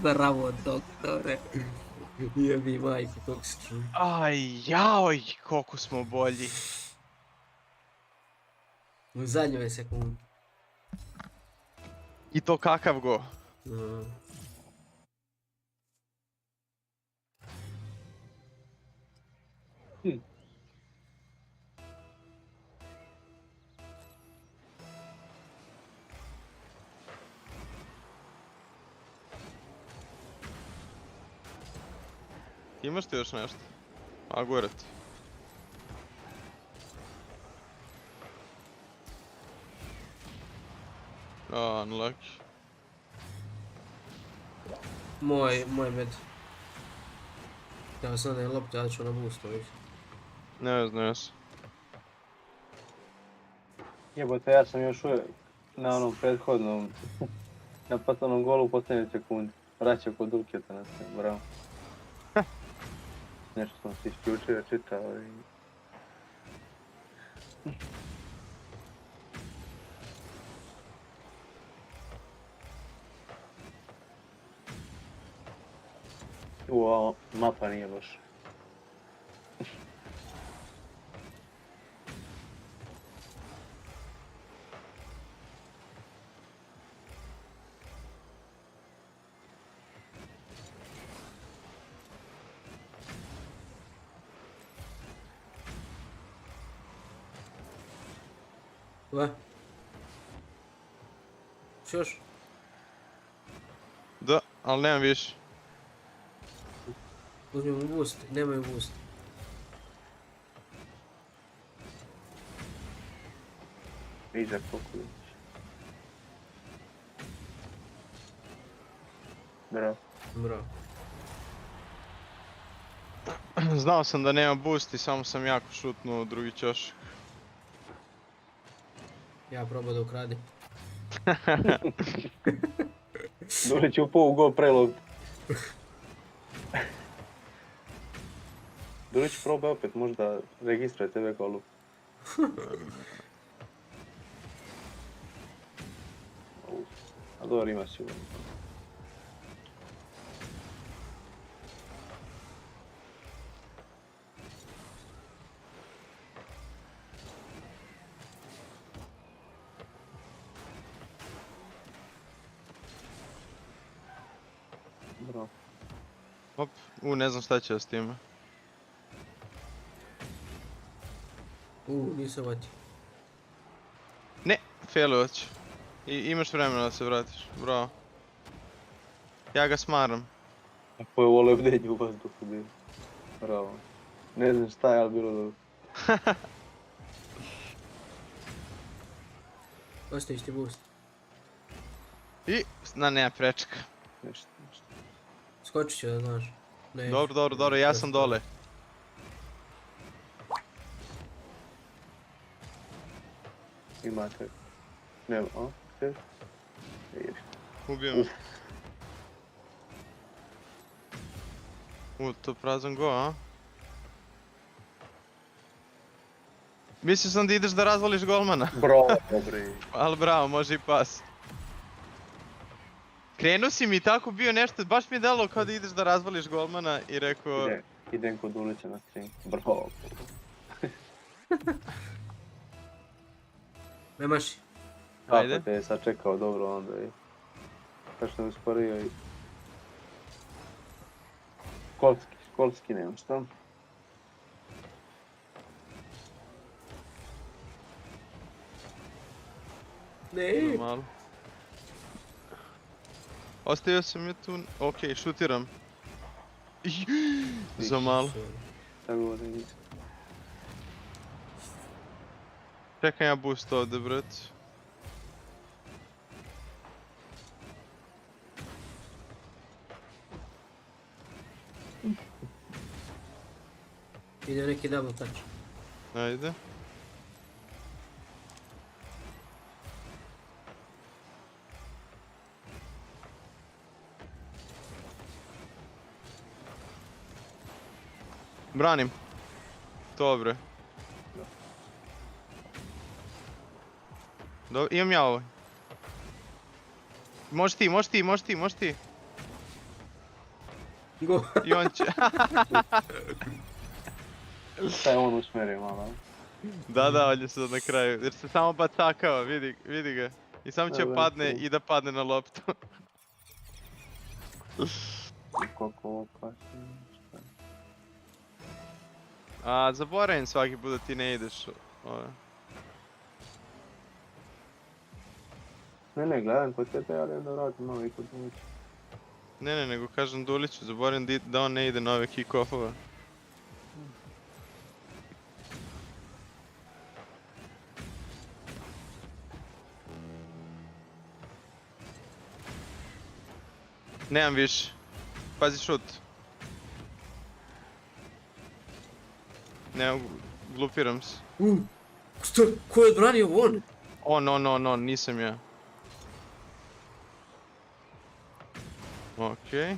Bravo, doktore. Jebi majku, toksičnu. Aj, jaoj, koliko smo bolji. U zadnjoj sekundi. I to kakav go. Imaš ti još nešto? A, gore ti. Unlucky. Moj med. Ja sam ne lopte, ja ću na boostu već. Ne znam. Jebote, ja sam još uvijek na onom prethodnom, na patanom golu u posljednjoj sekundi. Vraća kod Dulketa na sve, bravo. Nešto sam si isključio, čitao i... Ova mapa nije loša. Va? Još? Da, ali nemam više. Uzmimo boost, nemaju boost. Iđa Pokulić. Bravo. Bravo. Znao sam da nema boost i samo sam jako šutnuo u drugi ćošak. Ja probao da ukradim. Dulić je upao u gol prelog. Dulić probaj opet, možda registruje tebe golu. A dobro, imaš sigurno. Bravo. Hop, ne znam šta će s time. Nisam vatio. Ne, failovat ću. Imaš vremena da se vratiš, bravo. Ja ga smaram. Ako je ovo lebdenje u vazduhu bilo. Bravo. Ne znam šta je, ali bilo dobro. Ostaviš ti boost. I, nema prečka. Nešto. Skočit ću da znaš. Dobro, ja sam dole. Imate. Nema, a? Sve? Ubijem. To prazan go, a? Mislio sam da ideš da razvališ golmana. Bravo, dobri. Ali bravo, može i pas. Krenuo si mi tako bio nešto, baš mi je dalo kao da ideš da razvališ golmana i rekao... Idem kod Ulića na stream. Bravo. Nemaš. Ajde. Kako te je sad čekao dobro onda i... Kao što me usporio i... Školski nemam šta. Ne. Malo. Ostavio sam je tu, okej, šutiram. Za malo. Čekam ja boost ovdje, brat. Ide neki double touch. Ajde. Branim. Dobro. Imam ja ovo. Možeš ti. Go. I on će... Šta je on usmerio malo? Da, on je sad na kraju. Jer se samo bacakao, vidi ga. I samo će padne i da padne na loptu. Koliko ovo pasi? A zaboravim svaki put da ti ne ideš. Ne, gledam kod tebe, ali onda vratim malo i kod Dulića. Ne, nego kažem Duliću, zaboravim da on ne ide na ove kick-offove. Nemam više. Pazi šut. Ne, glupiram se. Ko je odbranio on? On, nisam ja. Okej.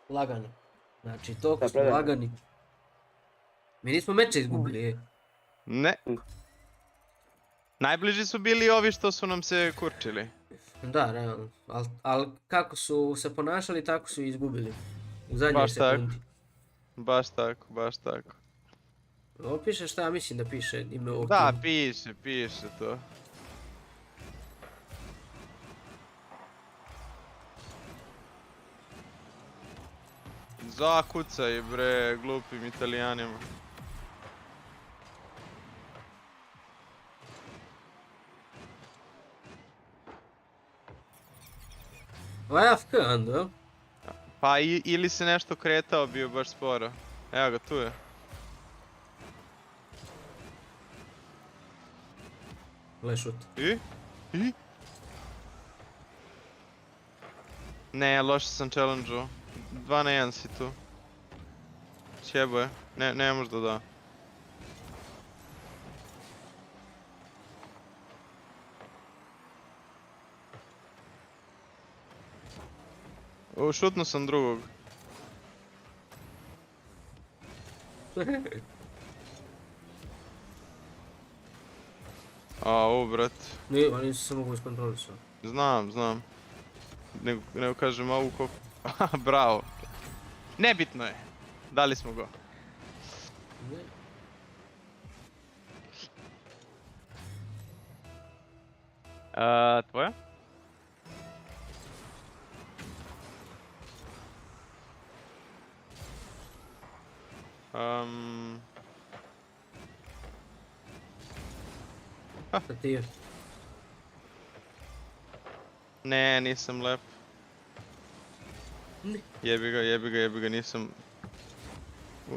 Lagano. Znači, toliko smo lagani. Mi nismo meče izgubili, Ne. Najbliži su bili ovi što su nam se kurčili. Da, realno. Ali kako su se ponašali, tako su i izgubili. U zadnjoj sekundi. Baš tako. Ovo piše šta ja mislim da piše ime ovog Da, tima. piše to. Zakucaj bre, glupim Italijanima. Ovaj AFK Ando, jel? Pa ili se nešto kretao, bio baš sporo. Evo ga, tu je. Gle šut. I? Ne, loše sam challenge-u. 2 na 1 si tu. Sjebo je. Ne možda da. Šutnuo sam drugog. Au, brat. Nisam se mogu iskontrolisati. Znam. Nego kažem au koliko... Bravo. Nebitno je. Dali smo go. Tvoja? Šta ti je? Ne, nisam lep. Jebi ga, nisam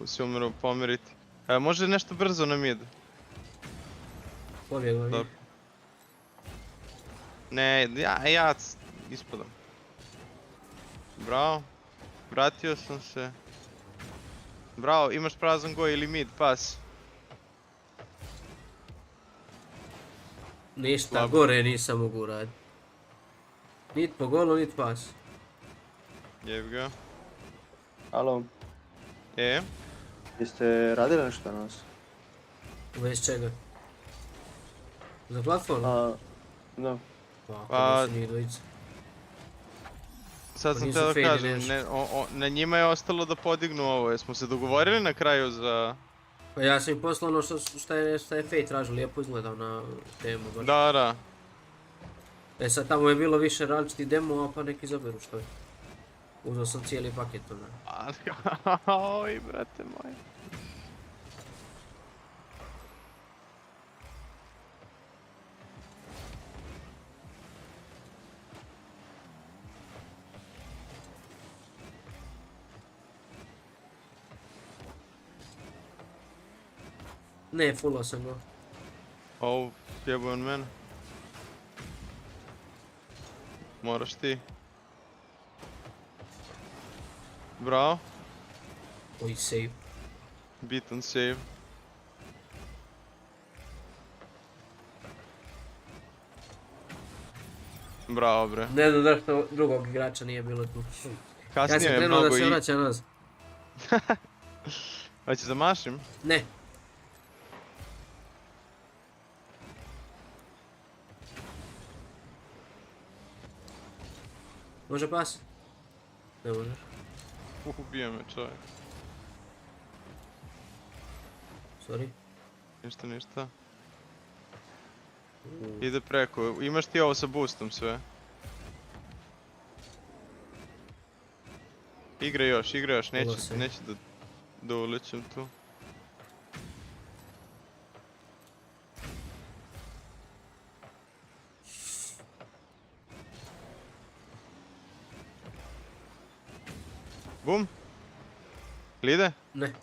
se umro pomiriti. Može nešto brzo na mid? Pobjegao je. Ne, ja ispadam. Bravo. Vratio sam se. Bravo, imaš prazan goj ili mid, pas. Ništa, gore nisam mogu raditi. Nit po golu, nit pas. Jebi ga. Alo, jeste radili nešto na nas? U vezi čega? Za platformu? Da. Pa, nisu njih dvojica. Sad sam teo da kažem, na njima je ostalo da podignu ovo, jesmo se dogovorili na kraju za... Pa ja sam im poslao ono šta je Fate tražio, lijepo izgledao na demo baš. Da. Sad tamo je bilo više različitih demova, pa neki izaberu što je. Uzeo sam cijeli paket ona. Oj, brate moj. Ne, fullao sam go. Ovo, jebo on mene. Moraš ti. Bravo. Oj, save. Bitan save. Bravo, bre. Ne znam zašto drugog igrača nije bilo tu. Kasnije je mnogo Ja sam krenuo da se vraća nazad. Hoćeš da mašim? Ne. Može pas? Ne možeš. Ubio me čovjek. Sorry. Ništa. Ide preko, imaš ti ovo sa boostom sve. Igra još, neće da ulećem tu. Bum! Ili ide? Ne.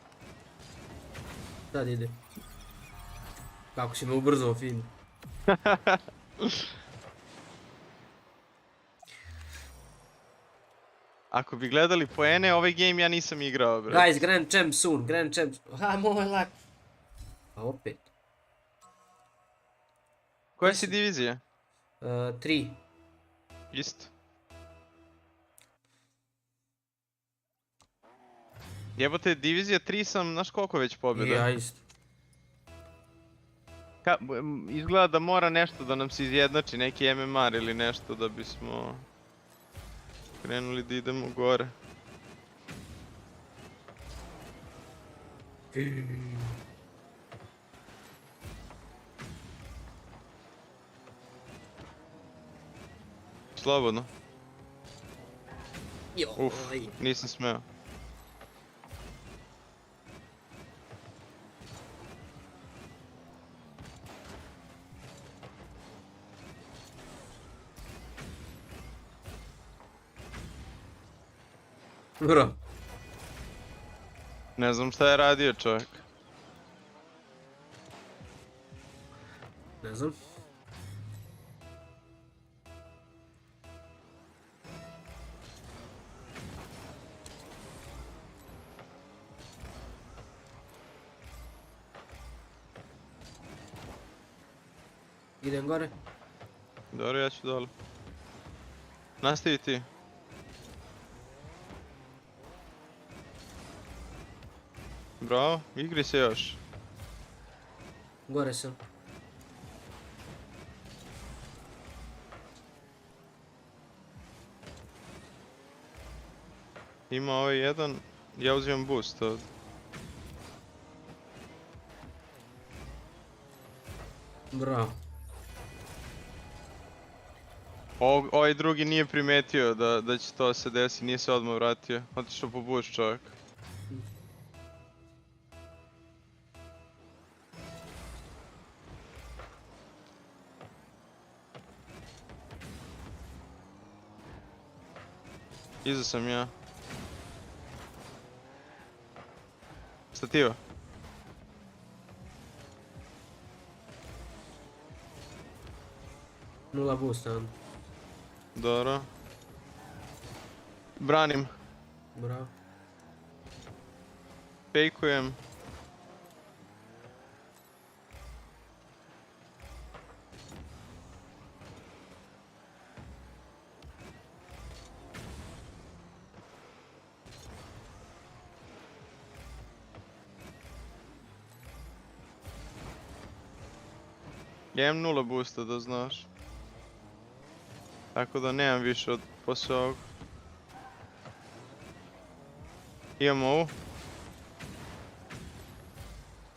Sad ide. Kako si me ubrzao film. Ako bi gledali poene, ovaj game ja nisam igrao, bre. Guys, Grand Champ soon, Grand Champ. Ha, moj lak. A opet. Koja si divizija? 3. Isto. Jebote, divizija 3 sam, znaš koliko već pobjeda? Ja isto. Izgleda da mora nešto da nam se izjednači, neki MMR ili nešto da bismo krenuli da idemo gore. Slobodno. Uf, nisam smeo. Bro. Ne znam šta je radio čovjek. Ne znam. Idem gore. Dobro, ja ću dole. Nastavi ti. Bravo, igri se još. Gore sam. Ima ovaj jedan, ja uzimam boost ovdje. Bravo. Ovaj drugi nije primetio da će to se desi, nije se odmah vratio. Otišao po boost čovjek. Iza sam ja. Stativa. Nula boosta onda. Dobro. Branim. Bravo. Fejkujem. Ja imam 0 boosta, da znaš. Tako da nemam više od poslije ovog. Imam ovu.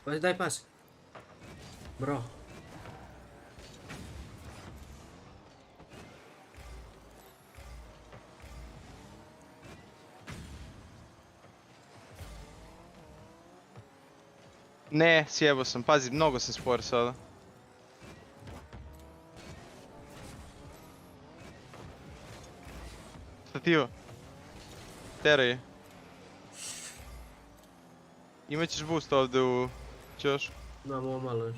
Pa daj pas. Bravo. Ne, sjebao sam, pazi, mnogo sam spor sada. Stativa. Teraj je. Imaćeš boost ovdje u ćošku. Da, ovo malo još.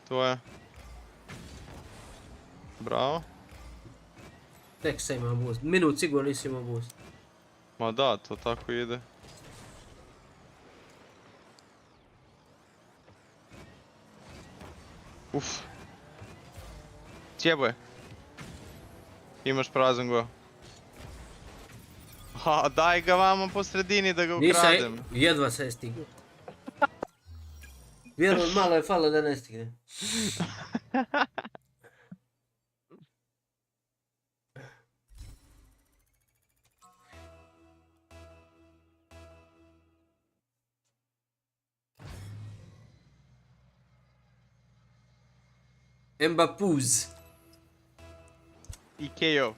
Tvoja. Bravo. Tek sam imao boost. Minut sigurno nisi imao boost. Ma da, to tako ide. Uf. Sjebo je. Imaš prazan go. Ha, daj ga vamo po sredini da ga ukradem. Nisam, jedva se je stigao. Vjerujem, malo je falo da ne stigne. Mbapuz. I KO.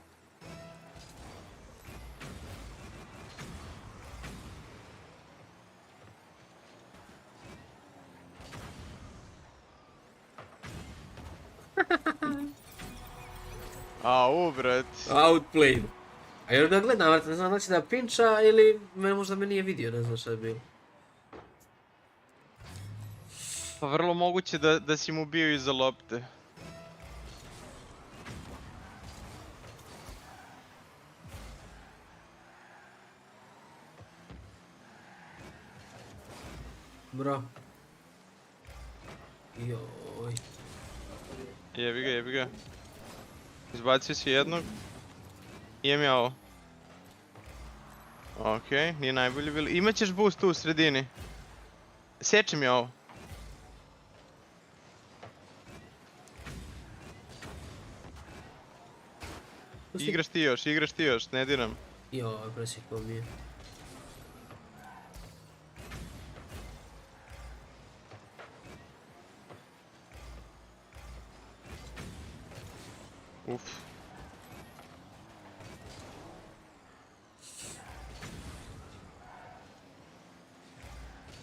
Au, brat. Outplayed. A još ga gledam, ne znam znači da pinča ili možda me nije vidio, ne znam šta je bilo. Pa vrlo moguće da si mu bio iza lopte. Bro. Joj. Jebi ga. Izbacio si jednog. Imam ja ovo. Okej, nije najbolje bilo. Imaćeš boost tu u sredini. Sečem ja ovo. Igraš ti još, ne diram. Joj, presjekao mi je. Uf.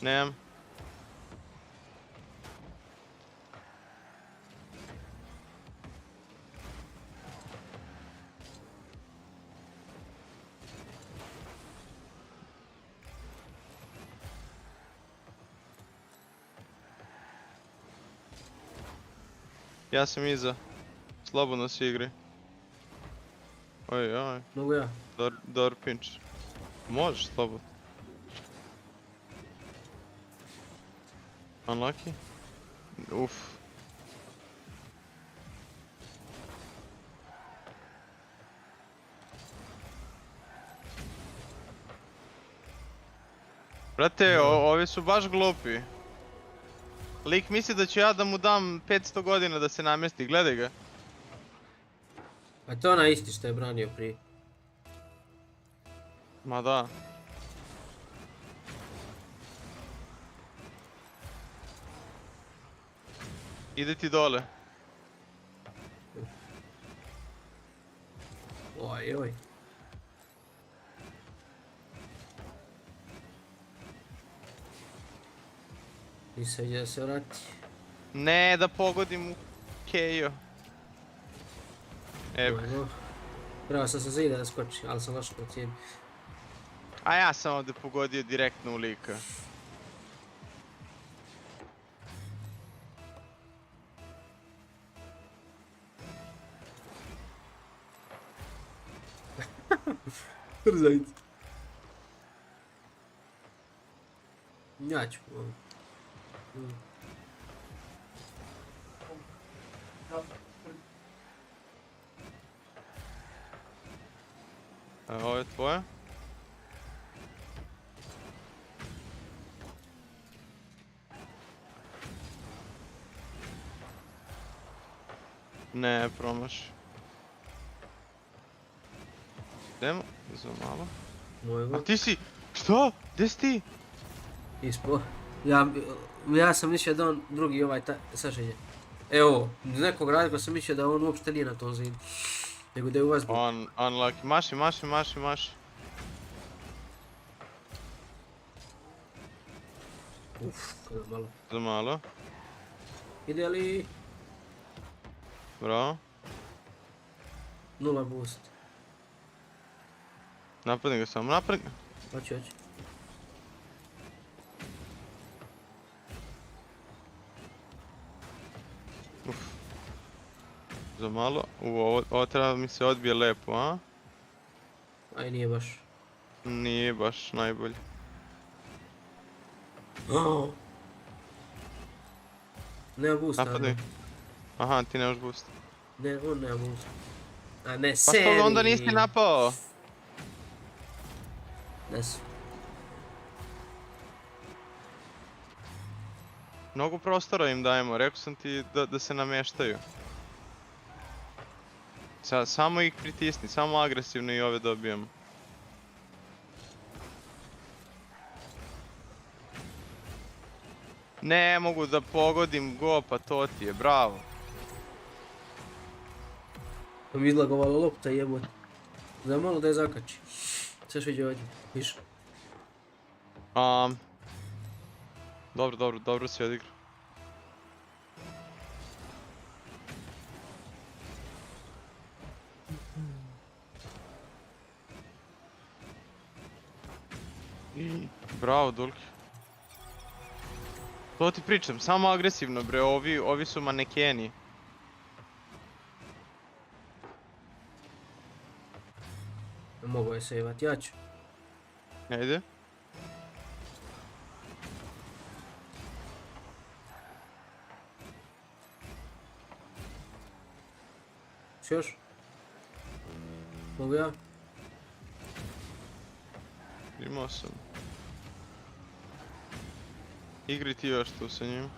Nemam. Ja sam iza. Slobodno si igri. Oj. Mogu ja? Door pinch. Možeš slobodno. Unlucky. Uf. Brate, ovi su baš glupi. Lik misli da ću ja da mu dam 500 godina da se namjesti, gledaj ga. A to je onaj isti što je branio prije. Ma da. Ide ti dole. Oj. Nisam vidio da se vrati. Ne, da pogodim u Kejo. Evo. Pravo sam se zida da skoči, ali sam loše procijenio. A ja sam ovdje pogodio direktno u lika. Brzajic. Ja ću. Ovo je tvoje. Ne, promaš. Idemo, za malo. Mojego. A ti si, što? Gdje si ti? Ispo. Ja sam mislio da on drugi sašenje. Evo, iz nekog razloga sam mislio da on uopšte nije na tom zidu. Nego da je u vas bio. Unlucky, maši. Uff, kada malo. Za malo. Ide li? Bravo. 0 boost. Napadni ga samo, napadni ga. Hoću. Za malo. Ovo treba mi se odbije lepo, a? Aj, nije baš. Nije baš najbolje. Nema boosta. Napadni. Aha, ti nemaš boost. Ne, on nema boosta. A ne, Pa seri. što onda nisi napao? Nesu. Mnogo prostora im dajemo, rekao sam ti da se namještaju. Samo ih pritisni, samo agresivno i ove dobijemo. Ne mogu da pogodim go, pa to ti je, bravo. To mi izlagovalo lopta jebot. Da malo da je zakači. Sve što iđe ovdje, više. Dobro si odigrao. Bravo, Dulki. To ti pričam, samo agresivno bre, ovi su manekeni. Mogu je sejvat, ja ću. Ajde. Još? Mogu ja? Imao sam. Igri ti još tu sa njim.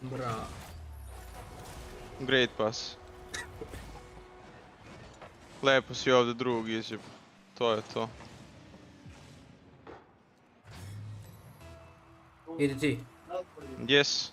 Bravo. Great pass. Lepo si ovdje drugog izjeb. To je to. Idi ti. Yes.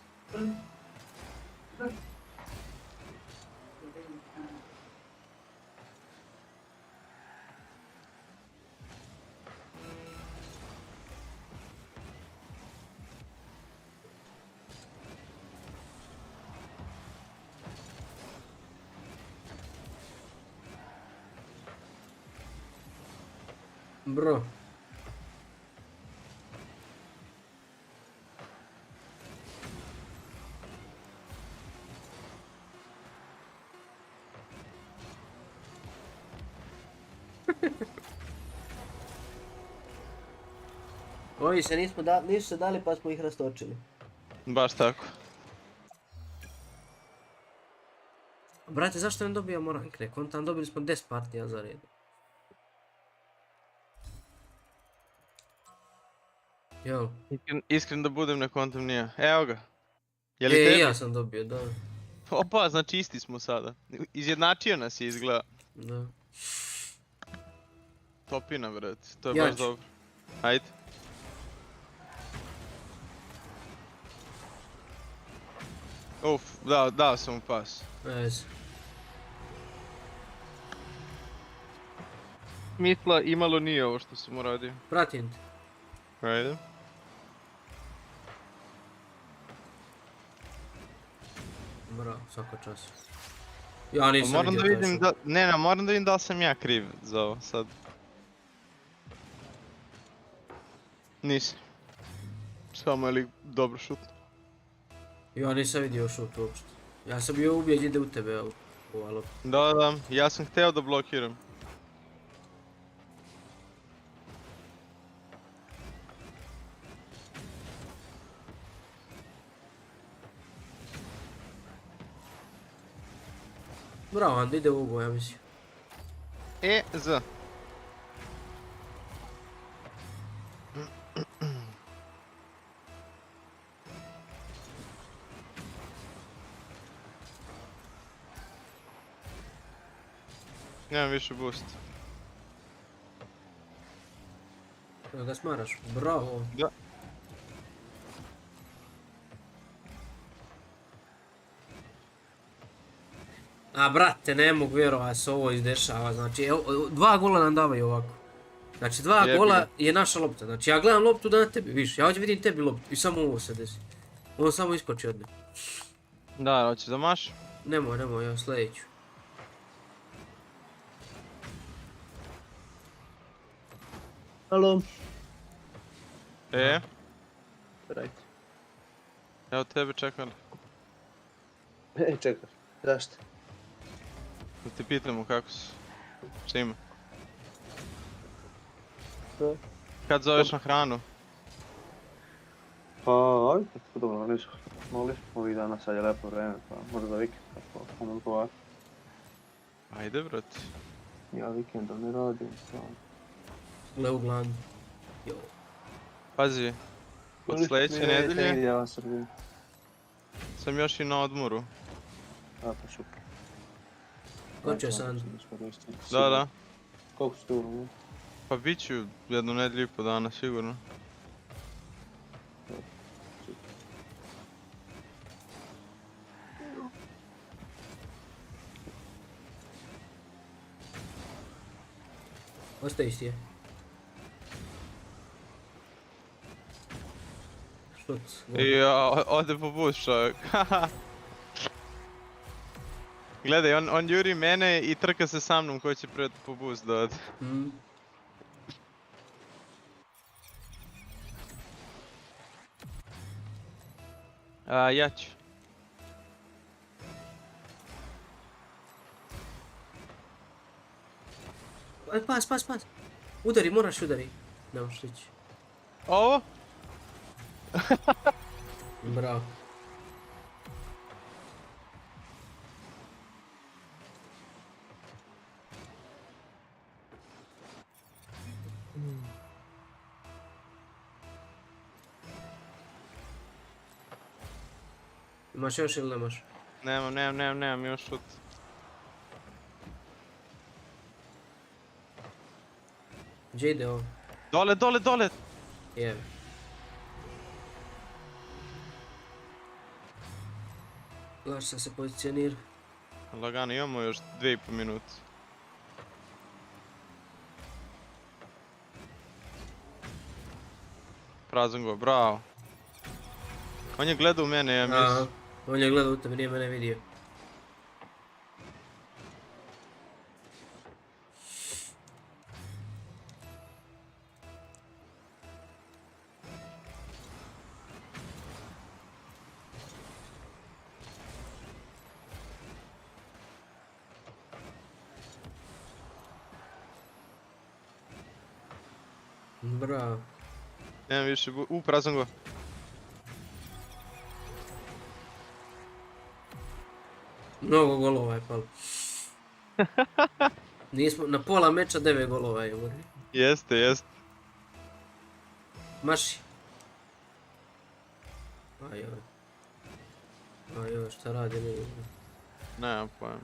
Bro. Ovi se nisu se dali pa smo ih rastočili. Baš tako. Brate, zašto ne dobijamo rank ne? Kontam, dobili smo 10 partija za red. Jel? Iskren da budem, ne kontam nije. Evo ga. Je li tebi? Ja sam dobio, da. Opa, znači isti smo sada. Izjednačio nas je izgleda. Da. Topina, brat. To je baš dobro. Hajde. Uf, dao sam mu pas. Ajde. Smisla imalo nije ovo što sam uradio. Pratim te. Ajde. Bravo, svaka čast. Ja nisam moram vidio da vidim da, ne, moram da vidim da li sam ja kriv za ovo sad. Nisam. Samo je li dobro šutno. Ja nisam vidio šut uopšte. Ja sam bio ubijeđen ide u tebe, ali... Da, ja sam hteo da blokiram. Bravo, Ando, ide u ugo, ja mislim. Z. Nemam više boost. Da ga smaraš, bravo. Da. A brate, ne mogu vjerovati se ovo izdešava, znači 2 gola nam davaju ovako. Znači 2 gola je naša lopta, znači ja gledam loptu da na tebi, viš, ja ovdje vidim tebi loptu i samo ovo se desi. On samo iskoči od nje. Da, hoćeš da maš? Nemoj, ja sljedeću. Halo. Radite. Evo tebe čekam. Čekaj, zašto? Da ti pitamo kako si. Šta ima? Kad zoveš na hranu? Pa, ajde, dobro, nisu. Mogli, ovih dana sad je lepo vreme, pa možda za vikend, kako ono odgovara. Ajde, brati. Ja vikendom ne radim, samo. Le u glandu. Pazi, od sljedeće nedelje sam još i na odmoru. A, pa super. Ko će sad? Da. Koliko ste uro? Pa bit ću 1 nedelju i po dana, sigurno. Ostaviš ti je. Šut. Ja, ode po boost čovjek. Gledaj, on juri mene i trka se sa mnom koji će pred po boost da ode. Ja ću. Pas. Udari, moraš udari. Ne možeš ići. Ovo? Bravo. Imaš još ili nemaš? Nemam još šut. Gdje ide ovo? Dole! Jebe. Laš sam se pozicionira. Lagano, imamo još 2,5 minute. Prazan go, bravo. On je gledao u mene, ja mislim. On je gledao u tebe, nije mene vidio. Bravo. Nemam više prazan go. Mnogo golova je palo. Nismo, na pola meča 9 golova je uvijek. Jeste. Maši. Ajoj, šta radi ne? Nemam pojma.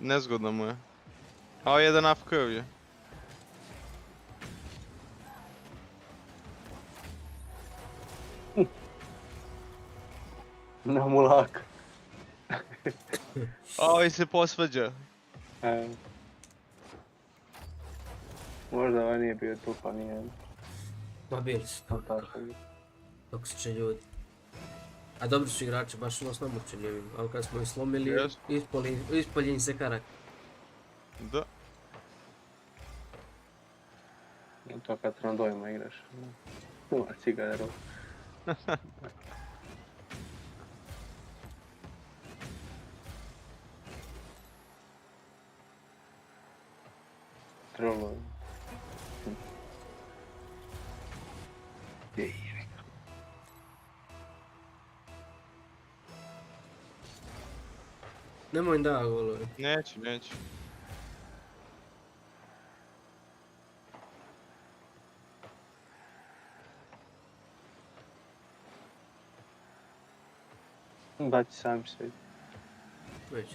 Nezgodno mu je. A jedan AFK je. Na mu lako. A ovaj se posvađa. Možda ovaj nije bio tu pa nije. Ma bili su. Toksični ljudi. A dobri su igrači, baš su nas namučili ovim, ali kad smo ih slomili, ispolji im se karak. Da. To kad randovima igraš. Ima cigaru. Trolo. Nemoj im da golove. Neću. Daći sam sve. Već.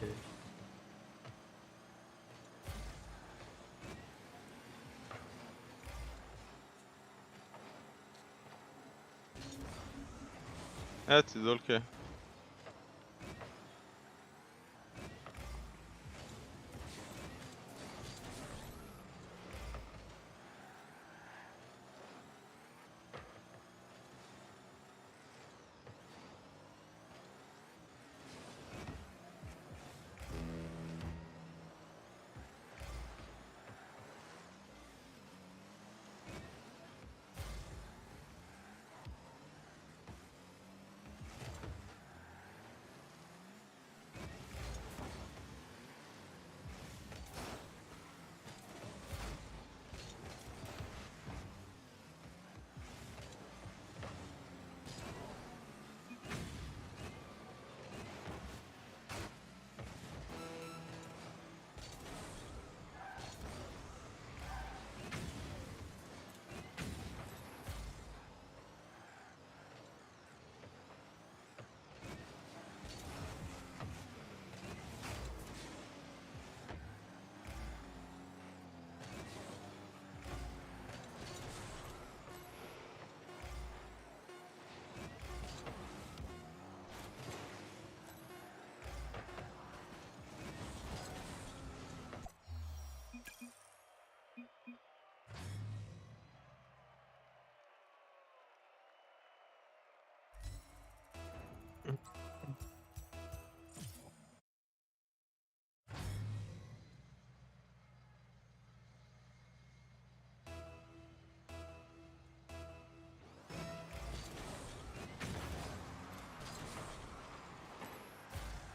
Evo ti dolke.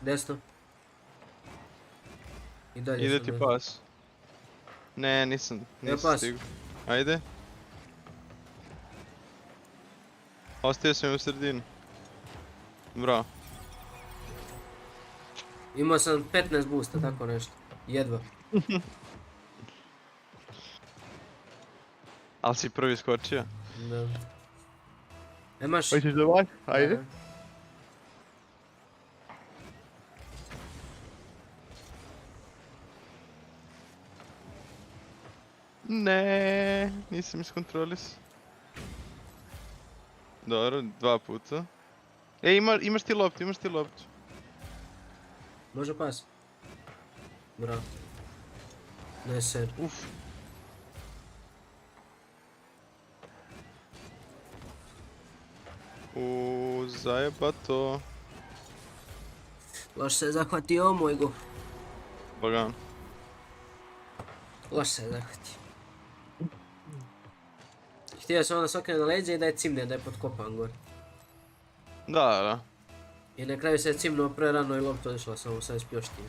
Desno. I dalje Ide sam ti desno. pas. Ne, nisam pas. stigao. Ajde. Ostavio sam je u sredini. Bravo. Imao sam 15 boosta, tako nešto. Jedva. Ali si prvi skočio. Da. Imaš... Hoćeš da vas? Ajde. Ne, nisam iskontrolisao. Dobro, 2 puta. Imaš ti loptu. Može pas. Bravo. Ne ser. Uf. Zajebato. Loš se zahvatio moj go. Lagano. Loš se zahvatio. Htio sam onda sokrene na leđe i da je cimne, da je potkopan gore. Da. I na kraju se je cimnuo pre rano i lopta odešla samo sad ispioštio.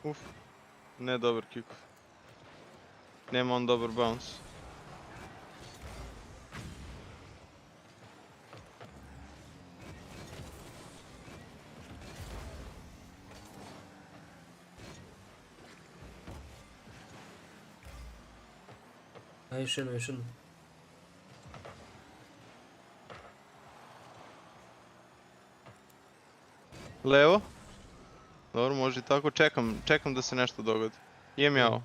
Uf. Ne dobar kick. Nema on dobar bounce. Ajde, još jedno. Levo. Dobro, može i tako. Čekam da se nešto dogodi. Jem ja ovo.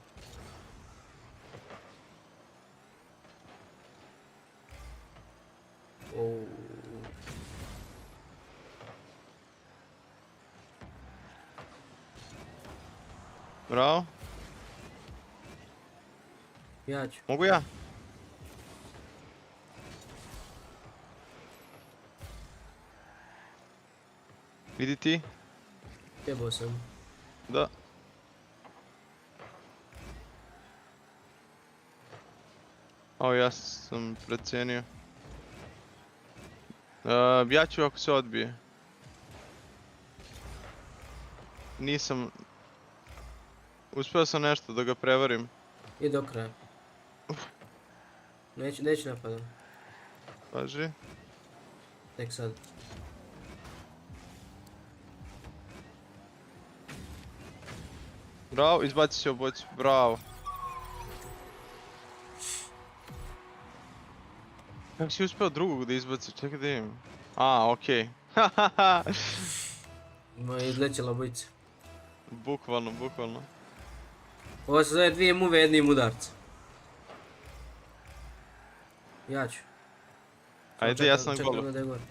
Bravo. Ja ću. Mogu ja? Vidi ti? Jebao sam. Da. O, ja sam precijenio. Ja ću ako se odbije. Nisam... Uspio sam nešto da ga prevarim. I do kraja. Neću napadam. Paži. Tek sad. Bravo, izbaci se obojicu, bravo. Kako si uspio drugog da izbaci, čekaj da imam. A, okej. Ima izlećela obojica. Bukvalno. Ovo se zove 2 muve jednim udarcem. Ja ću. Ajde, ja sam golo. golo. Da je gore.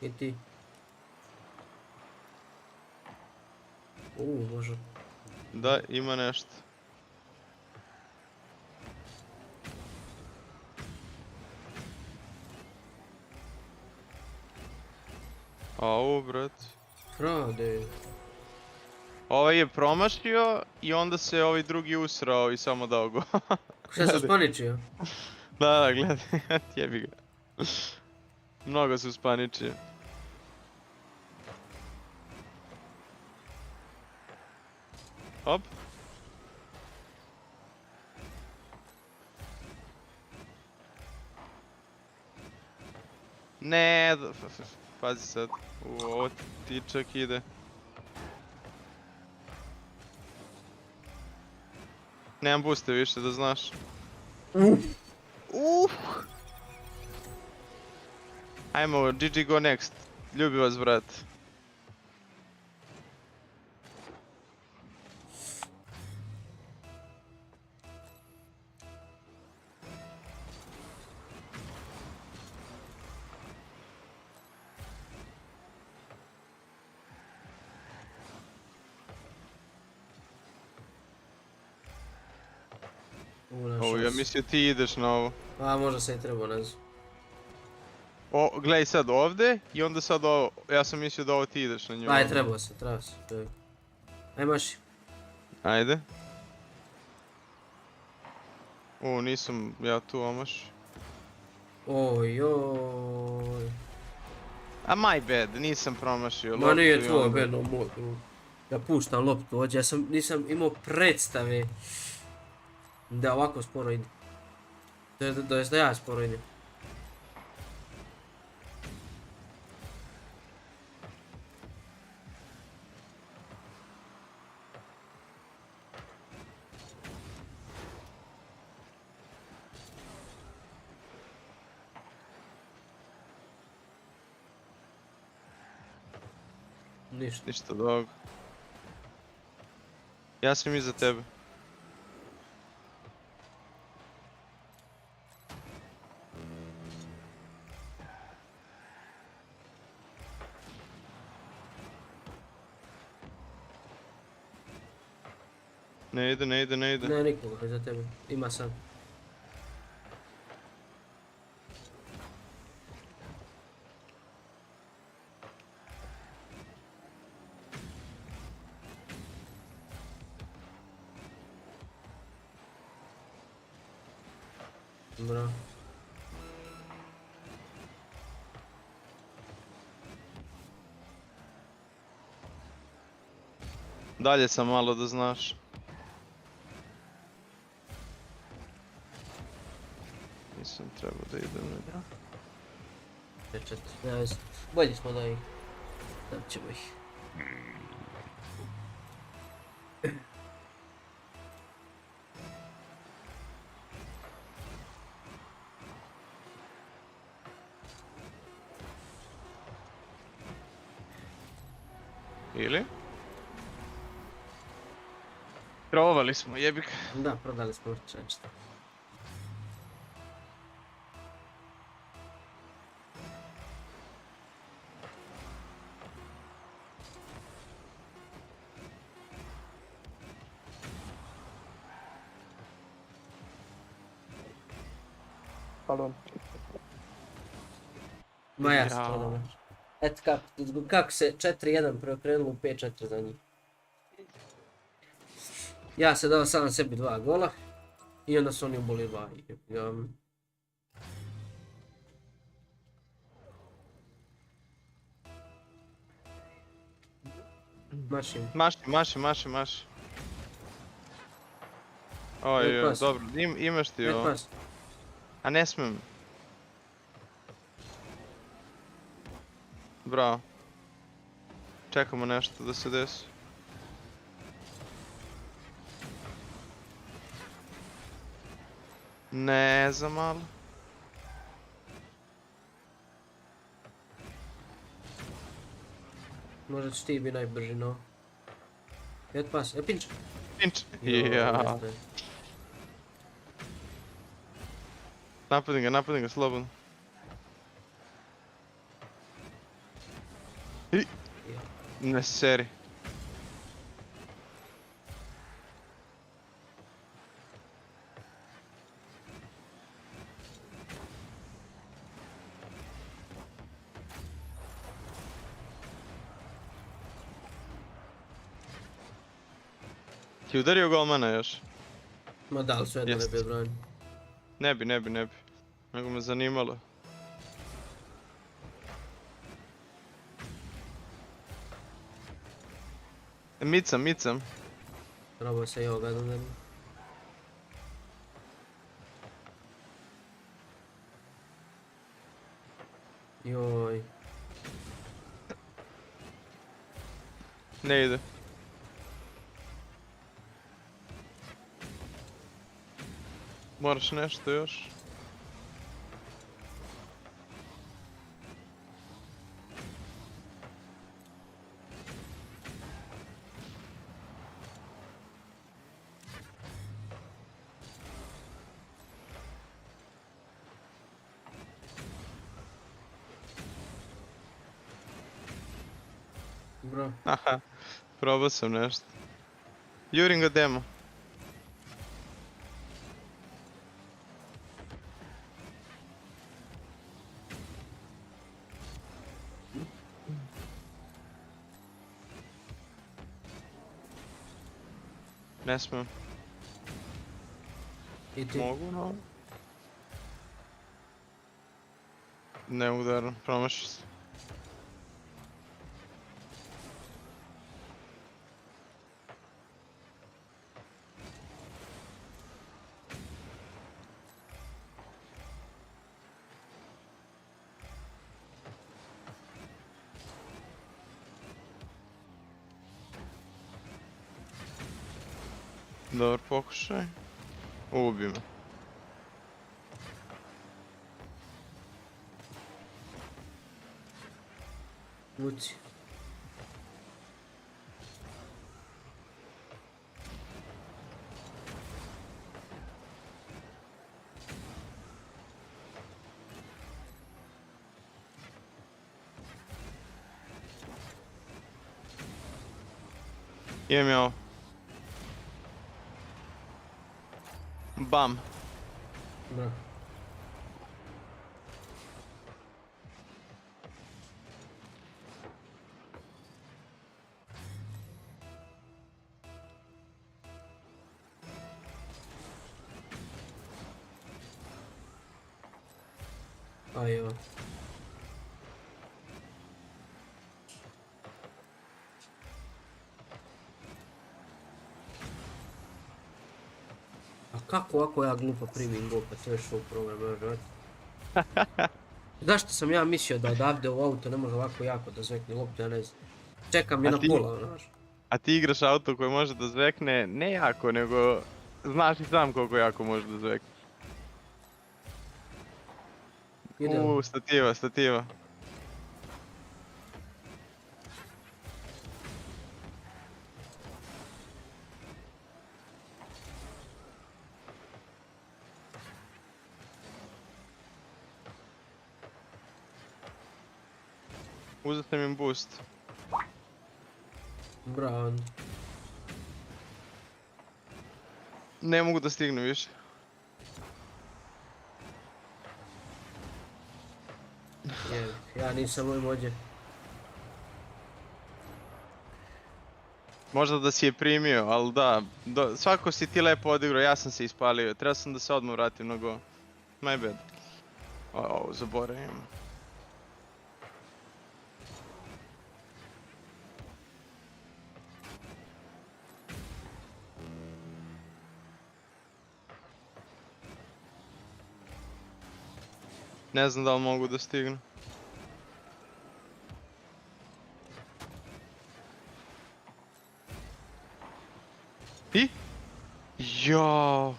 I ti. Može. Da, ima nešto. Au, brat. Frade. Ovaj je promašio i onda se ovaj drugi usrao i samo dao go. Šta se uspaničio? Da, gledaj, jebi ga. Mnogo se uspaničio. Hop. Ne, pazi sad. Ovo ti čak ide. Nemam booste više, da znaš. Ajmo, GG go next. Ljubi vas, brat. Ovo, ja mislio ti ideš na ovo. A, možda sam i trebao nazad. O, gledaj sad ovdje i onda sad ovo, ja sam mislio da ovo ti ideš na nju. Aj, trebao se. Aj, maši. Ajde. O, nisam ja tu, omaš. Ojoj. A my bad, nisam promašio loptu. Ma nije tvoj bad, no moj. Ja puštam loptu ovdje, ja nisam imao predstave da ovako sporo ide. To jest da ja sporo idem. Ništa dog. Ja sam iza tebe. Ne ide. Ne, nikoga iza tebe. Ima sam. Bravo. Dalje sam malo da znaš. Nisam trebao da idem. Bolji smo da ih. Znam ćemo ih. Ili? Provali smo, jebik. Da, prodali smo nešto. Pardon. Ma ja sam to. Eto kako se 4-1 preokrenulo u 5-4 za njih. Ja se dao sam sebi 2 gola i onda su oni uboli 2. Maši. Oj, dobro, imaš ti ovo. A ne smijem. Bravo. Čekamo nešto da se desi. Ne znam malo. Možda će ti biti najbrži, no. Jet pas, pinč. Pinč. Ja. Napadim ga, slobodno. Ne seri. Ti udario golmana još? Ma da li su jedno ne bi odbranio? Ne bi. Nego me zanimalo. Micam. Probao se i ovoga da nema. Joj. Ne ide. Moraš nešto još. Bro. Aha, probao sam nešto. Jurim ga demo. Ne smijem. I ti? Mogu, no. Ne udaram, promašio se. Dobar pokušaj. Ubi me. Vuci. Imam ja ovo. Bam. Da. Ajde. kako ovako ja glupo primim gol, pa to je show program, brate. Zašto sam ja mislio da odavde u auto ne može ovako jako da zvekne loptu, ja ne znam. Čekam je na pola, znaš. A ti igraš auto koji može da zvekne, ne jako, nego znaš i sam koliko jako može da zvekne. Stativa. Uzeo sam im boost. Bravo. Ne mogu da stignu više. Ja nisam moj mođe. Možda da si je primio, ali da. Svako si ti lepo odigrao, ja sam se ispalio. Trebao sam da se odmah vratim na go. My bad. Ovo zaboravim. Ne znam da li mogu da stignu. I? Jao.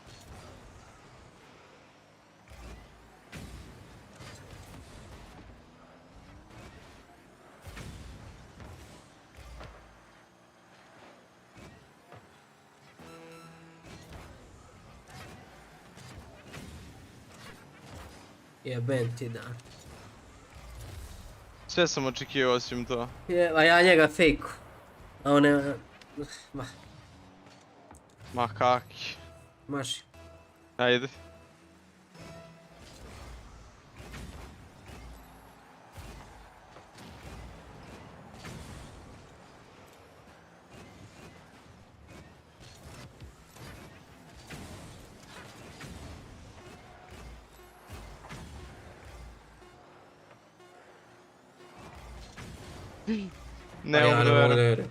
Jebem ti da. Sve sam očekivao osim to. A ja njega fejku. A on ne... Ma kaki. Maši. Ajde. Ne mogu da verujem.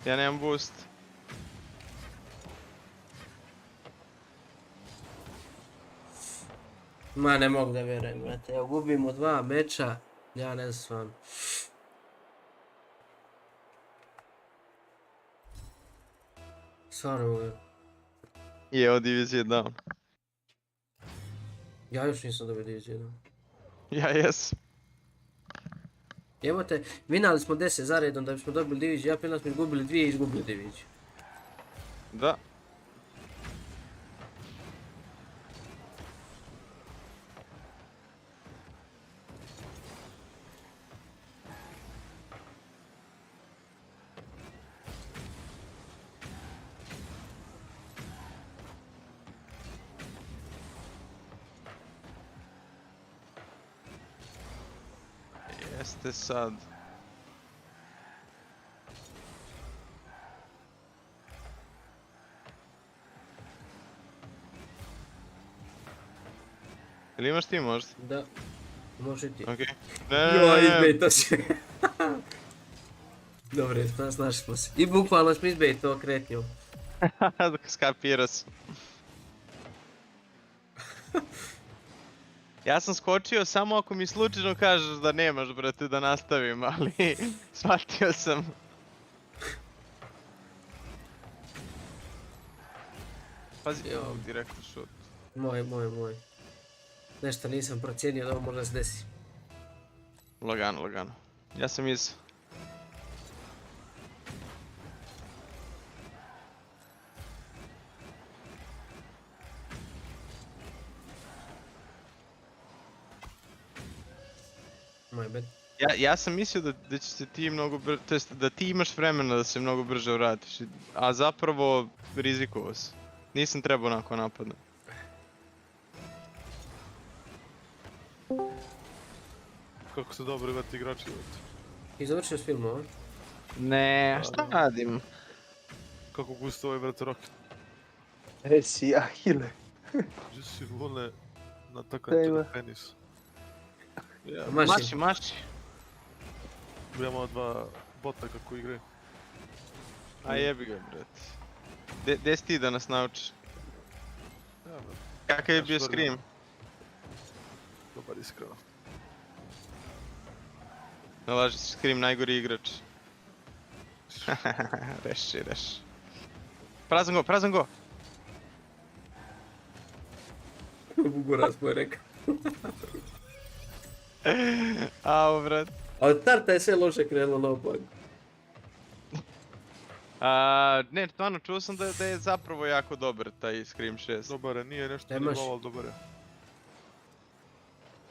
Ja nemam boost. Ma ne mogu da vjerujem, brate. Evo gubimo 2 meča. Ja ne znam. Stvarno mogu. I evo divizije down. Ja još nisam dobio diviziju down. Ja jesam. Jebote, vinali smo 10 zaredom da bismo dobili diviziju, ja prije smo izgubili 2 i izgubili diviziju. Da. Jeste sad. Ili imaš ti možda? Da. Može ti. Okej. Joj, izbejto si. Dobre, snašli smo se. I bukvalno smo izbejto kretnju. Skapirao sam. Ja sam skočio samo ako mi slučajno kažeš da nemaš, brate, da nastavim, ali shvatio sam. Pazi, direktno šut. Moj. Nešto nisam procijenio da ovo može se desi. Lagano. Ja sam iz... Ja sam mislio da će se ti mnogo brže, to jest da ti imaš vremena da se mnogo brže vratiš, a zapravo rizikovao si. Nisam trebao onako napadno. Kako su dobro imati igrači ovdje. I završio s filmom, a? Ne, šta radim? Kako gusto ovaj brat roket. Si ahile. Gdje si vole natakati na penis? Maši. Imamo bota kako igraju. A jebi ga, bret. Gdje si ti da nas naučiš? Ja, bret. Kakav je bio Scream? Dobar iskreno. Ne laži si, Scream najgori igrač. Reši. Prazan go! Bugorac mu je rekao. Ao, brat. A od starta je sve loše krenulo na opad. Ne, stvarno, čuo sam da je zapravo jako dobar taj Scream 6. Dobar je, nije nešto nivao, ali dobar je.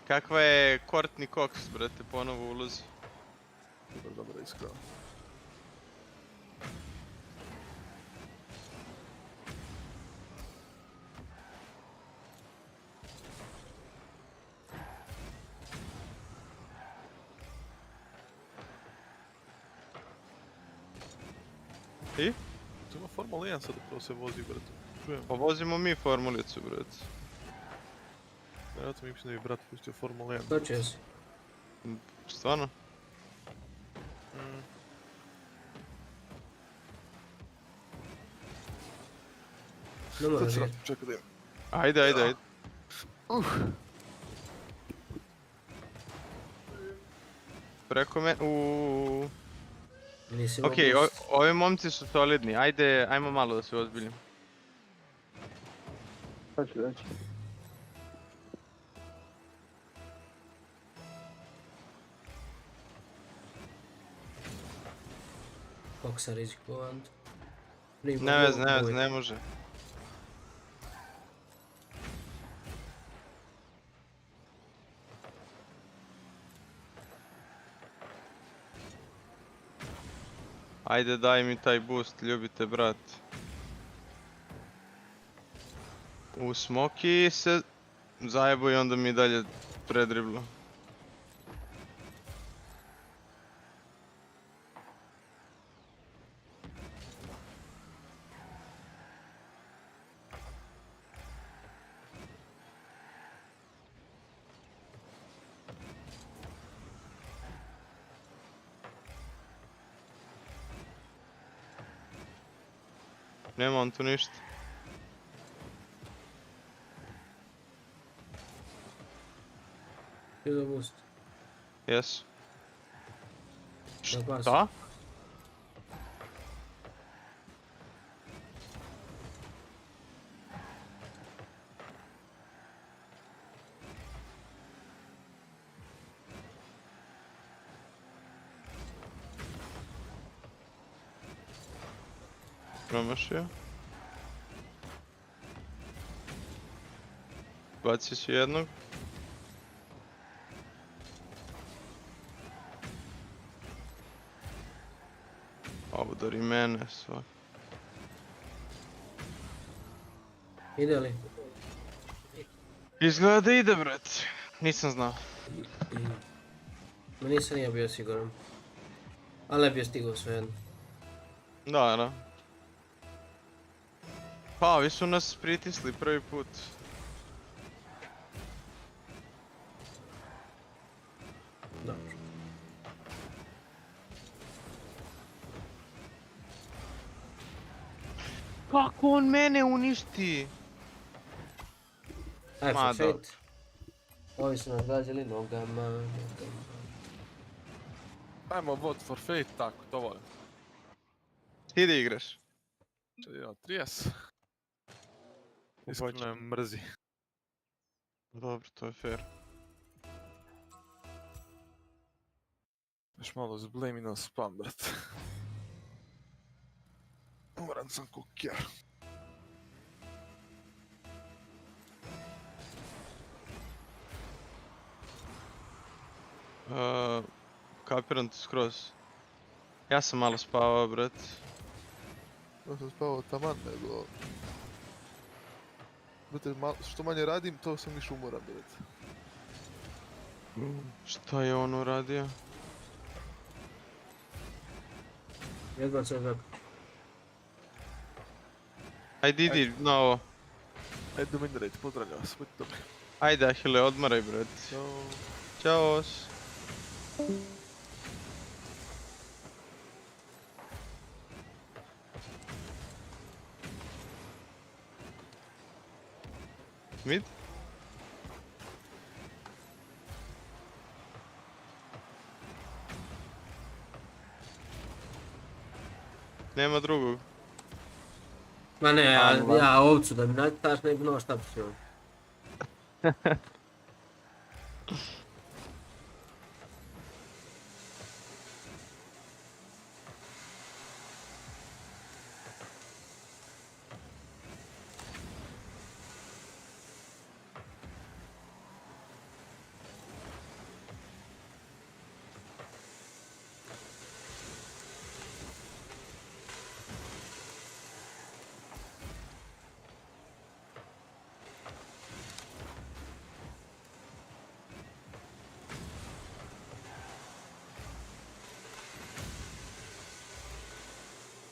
Kakva je Courtney Cox, brate, ponovo ulazi. Dobar, iskreno. I? Tu ima Formula 1 sad upravo se vozi, brate. Čujem. Pa vozimo mi formulicu, brate. Vjerojatno mi mislim da bi brat pustio Formula 1. To će si. Stvarno? Ne moraš je. Čekaj da imam. Ajde. Preko me... Okej, ovi momci su solidni, ajmo malo da se ozbiljimo. Daći. Kako sam rizikovan? Ne vez, ne može. Ajde daj mi taj boost, ljubite brat. U Smoky se zajebo i onda mi dalje predriblo. Nema on tu ništa. Ti da boost. Jesu. Šta? Šta? Promašio. Bacio si jednog. Udari mene svak. Ide li? Izgleda da ide, brat. Nisam znao. Ma nisam nije bio siguran. Ali je bio stigao svejedno. Da. Pa, ovi su nas pritisli prvi put. Dobro. Kako on mene uništi? Aj, forfeit. Ovi su nas gađali nogama. Ajmo bot forfeit, tako, to volim. Ti da igraš? Ja, 30. Iskreno je mrzi. Dobro, to je fair. Još malo zblemi na spam, brat. Moram sam kukjer. Kapiram te skroz. Ja sam malo spavao, brat. Ja sam spavao taman, nego... Brate, što manje radim, to sam više umoran, brat. Šta je on uradio? Jedva se vek. Ajde, idi na ovo. Ajde, dominirajte, pozdravljam vas, budite dobri. Ajde, Ahile, odmaraj, brat. Ćao. Ćao. Mid? Nema drugog. Ma ne, ja ovcu da mi nataš, ne bi znao šta bi se on.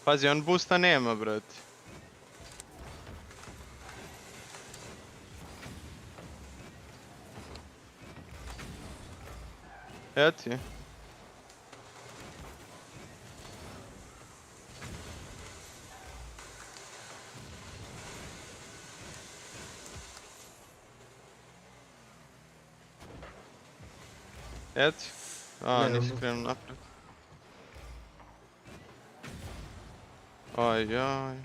Pazi, on boosta nema, brate. Evo ti. Evo ti. A, nisi krenuo naprijed. Ajaj.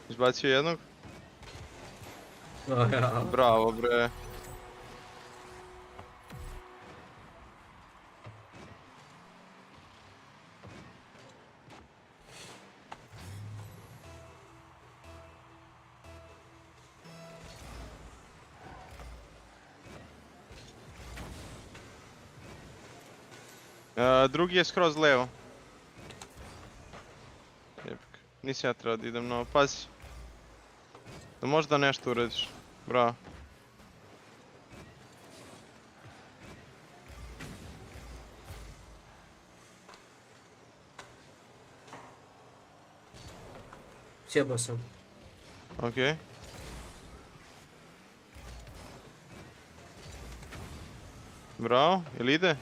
Izbacio jednog? Bravo, bre. Drugi je skroz levo. Jebik. Nisi ja trebao da idem na ovo, pazi. Da možda nešto urediš. Bravo. Sjebao sam. Okej. Bravo, jel ide?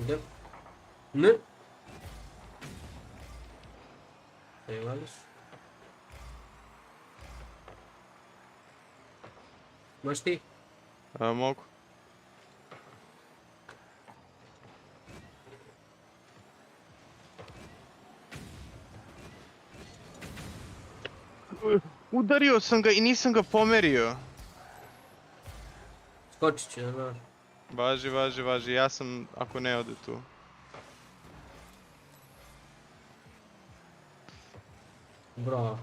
Ide. Ne. Ne vališ. Možeš ti? Mogu. Udario sam ga i nisam ga pomerio. Skočit će, znaš. Važi, ja sam ako ne ode tu.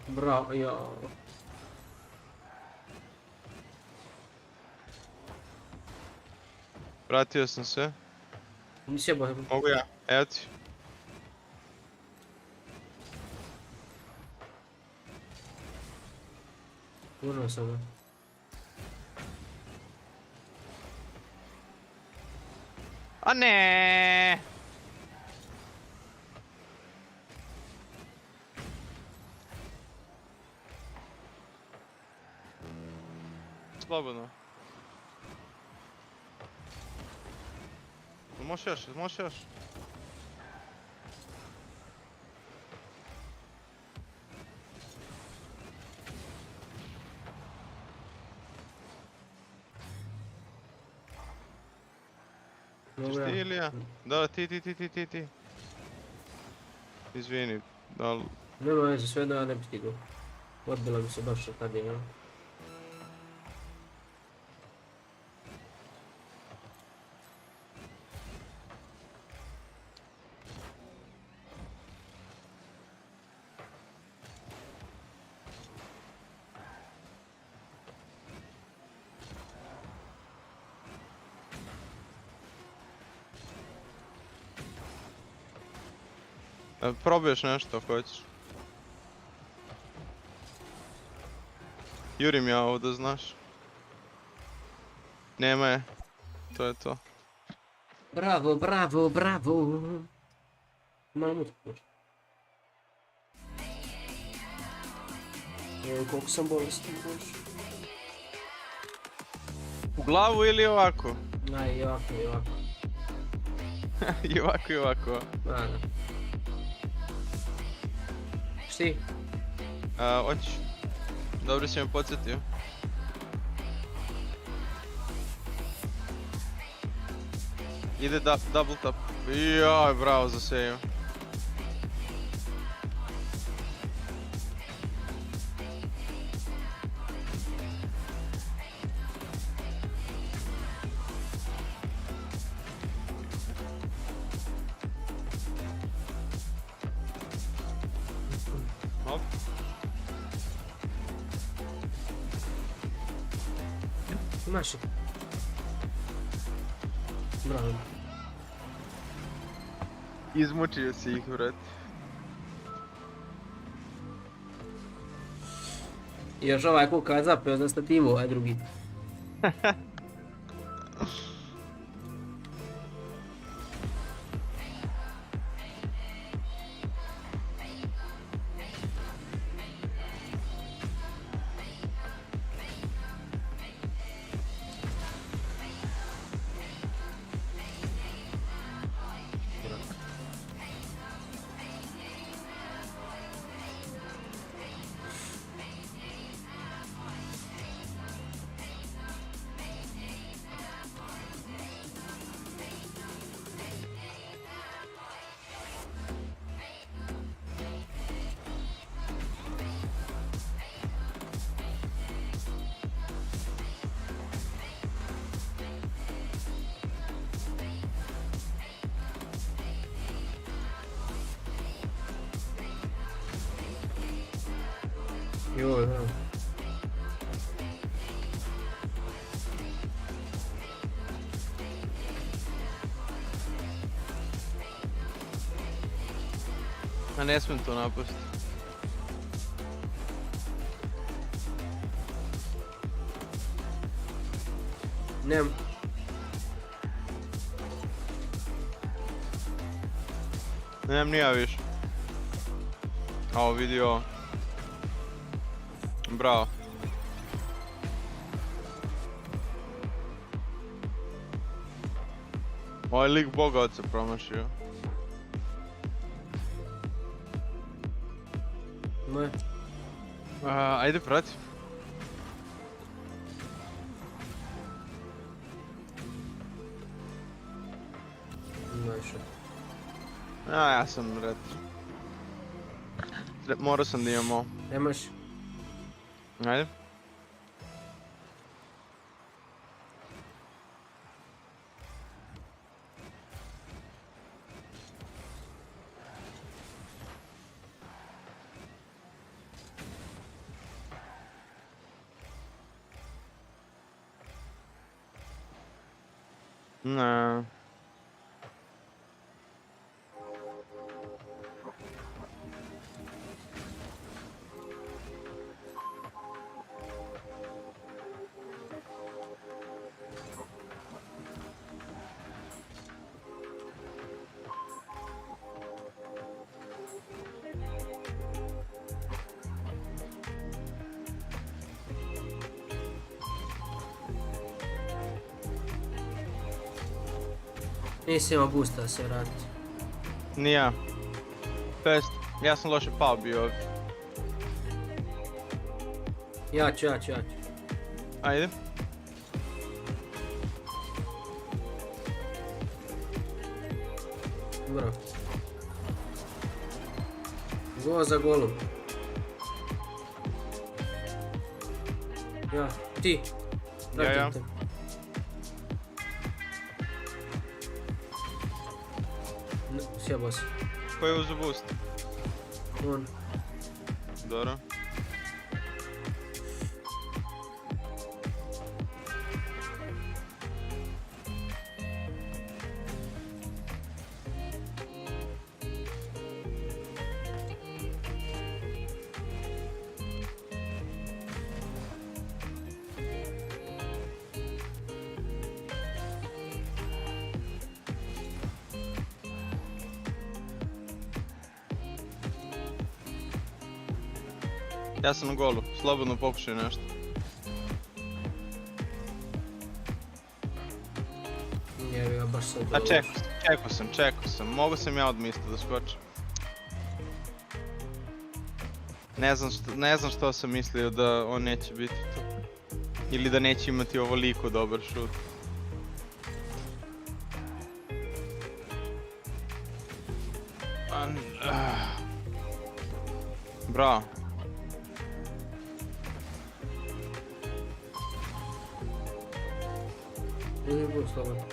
Bravo, jao. Vratio sam se. Nisi jebao. Mogu ja, evo ti. Gurno sam ga. A ne. Slobodno. Možeš još. Ćeš ti ili ja? Da, ti. Izvini, dal... Nema veze, sve da ja ne bi stigao. Odbila mi se baš kad je, ja. Probuješ nešto ako hoćeš. Jurim ja ovo da znaš. Nema je. To je to. Bravo. Malo mu tako. Evo koliko sam bolestan bož. U glavu ili ovako? Aj, i ovako. I ovako. Da. ti? Hoćeš. Dobro si me podsjetio. Ide double tap. Joj, bravo za save. Hop. Imaš ih. Bravo. Izmučio si ih, vrat. I još ovaj kuka zapeo za stativu, ovaj drugi. Joj, da. A ne smijem to napustiti. Nemam. Nemam ni ja više. Ovo vidi ovo. Bravo. Ovaj lik boga od se promašio. Ne. Ajde prati. Najše. Ja sam red. Morao sam da imam ovo. Nemaš. Ajde. Ne. Nisi imao boosta da se vrati. Nija. Fest. Ja sam loše pao bio ovdje. Ja ću. Ajde. Dobro. Go za golom. Ja, ti. Ja. Sjebao se. Ko je uzeo boost? On. Dobro. Ja sam na golu, slobodno pokušaj nešto. Jebi ga, baš sad... A čekao sam, mogu sam ja od mista da skočim. Ne znam što sam mislio da on neće biti tu. Ili da neće imati ovoliko dobar šut. Bravo. Nije bilo slobodno.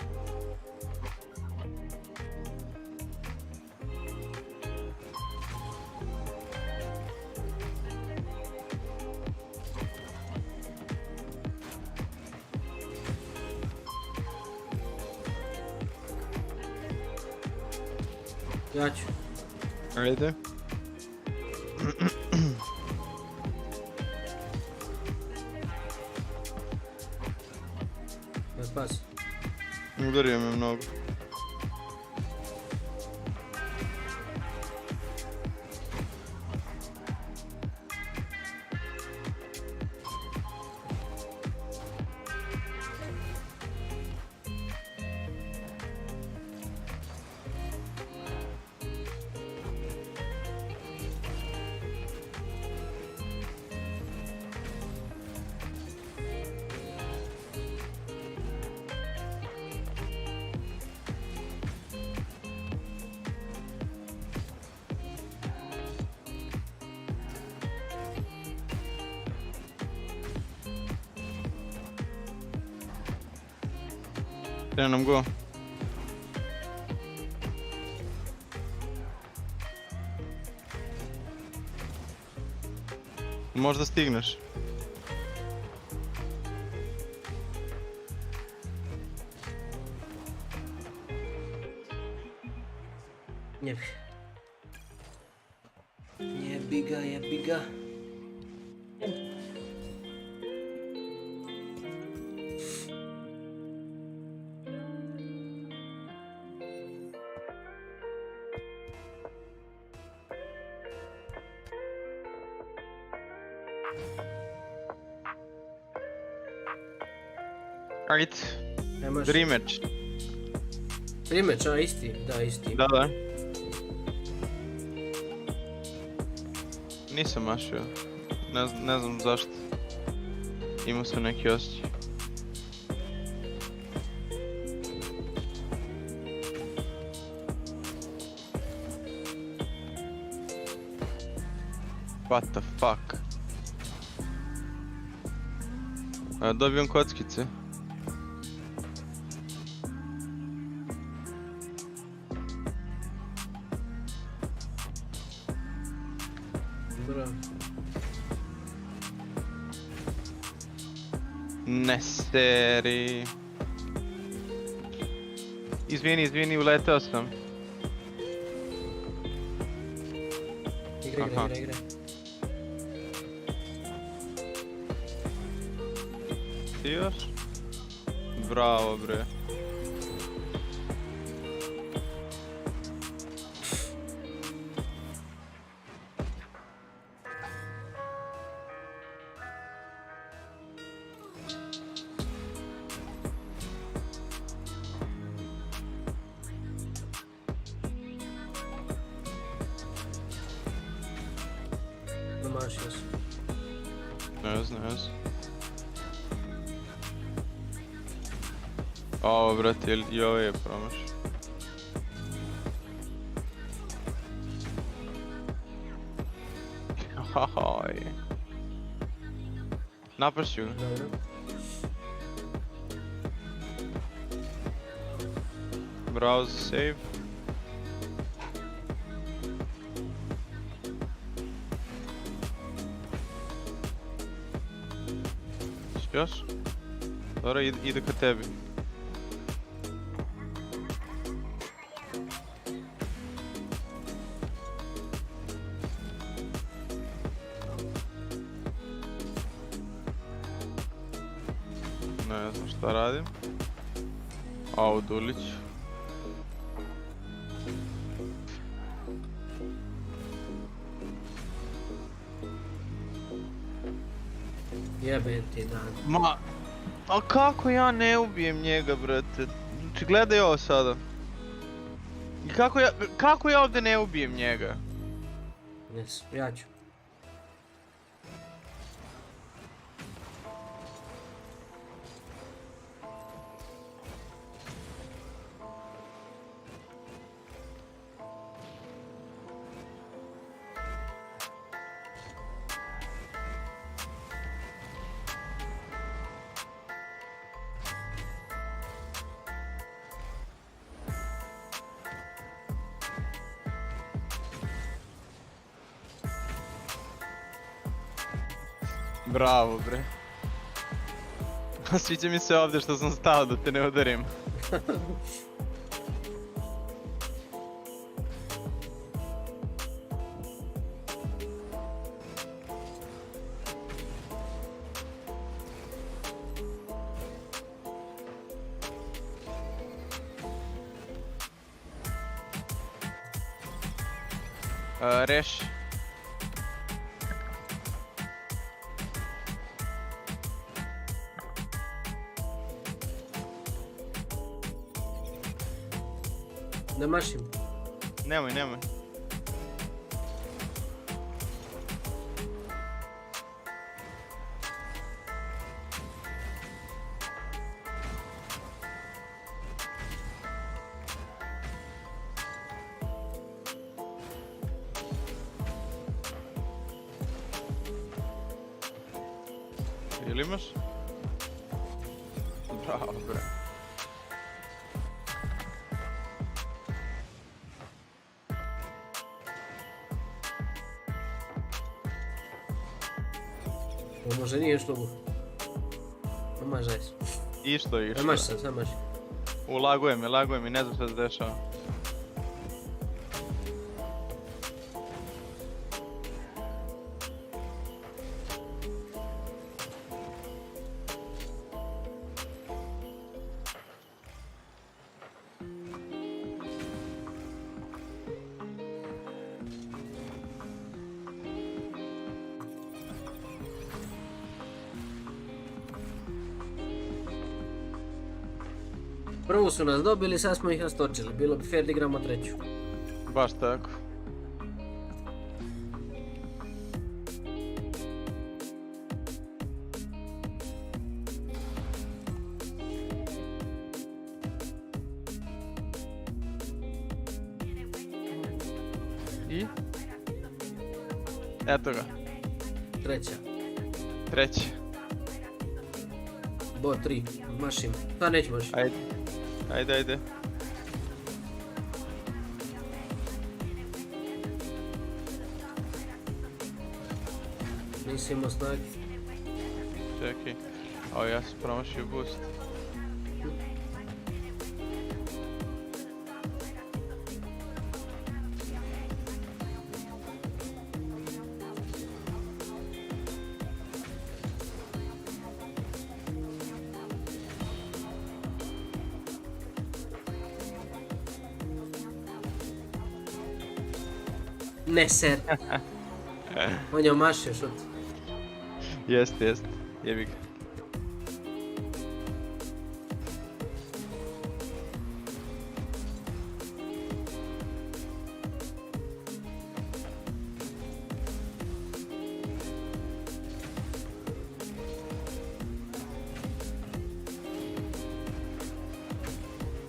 Ja ću. Ajde. Ne pas. Udario me mnogo. Krenem go. Možda stigneš. Jebi ga. Ajde. Rematch. Rematch, a isti? Da, isti. Da. Nisam mašio. Ne znam zašto. Imao sam neki osjećaj. What the fuck? Dobijam kockice. Ne seri. Izvini, uleteo sam. Igra. Ti još? Bravo bre. Ne znam. Ovo brate, i ovo je promaš. Napašću ga. Bravo za save. Još? Dobro, ide ka tebi. Ne znam šta radim. Au, Dulić. Jebem ti dan. Ma, a kako ja ne ubijem njega, brate? Znači, gledaj ovo sada. I kako ja ovdje ne ubijem njega? Ja ću. Bravo bre. Sviđa mi se ovdje što sam stao da te ne udarim. Reš. Da mašim. Nemoj. Ili imaš? Bravo, bre. Może nie išlo mu. No maš daj. Išlo. Maš sad maš. Lagujem i ne znam šta se dešava. Prvu su nas dobili, sad smo ih rastočili. Bilo bi fair da igramo treću. Baš tako. I? Eto ga. Treća. Bo, 3. Mašim. Pa neću mašim. Ajde. Nisi imao snage. Čekaj. Ovo ja sam promašio boost. Ne ser. On je omašio šut. Jest. Jebi ga.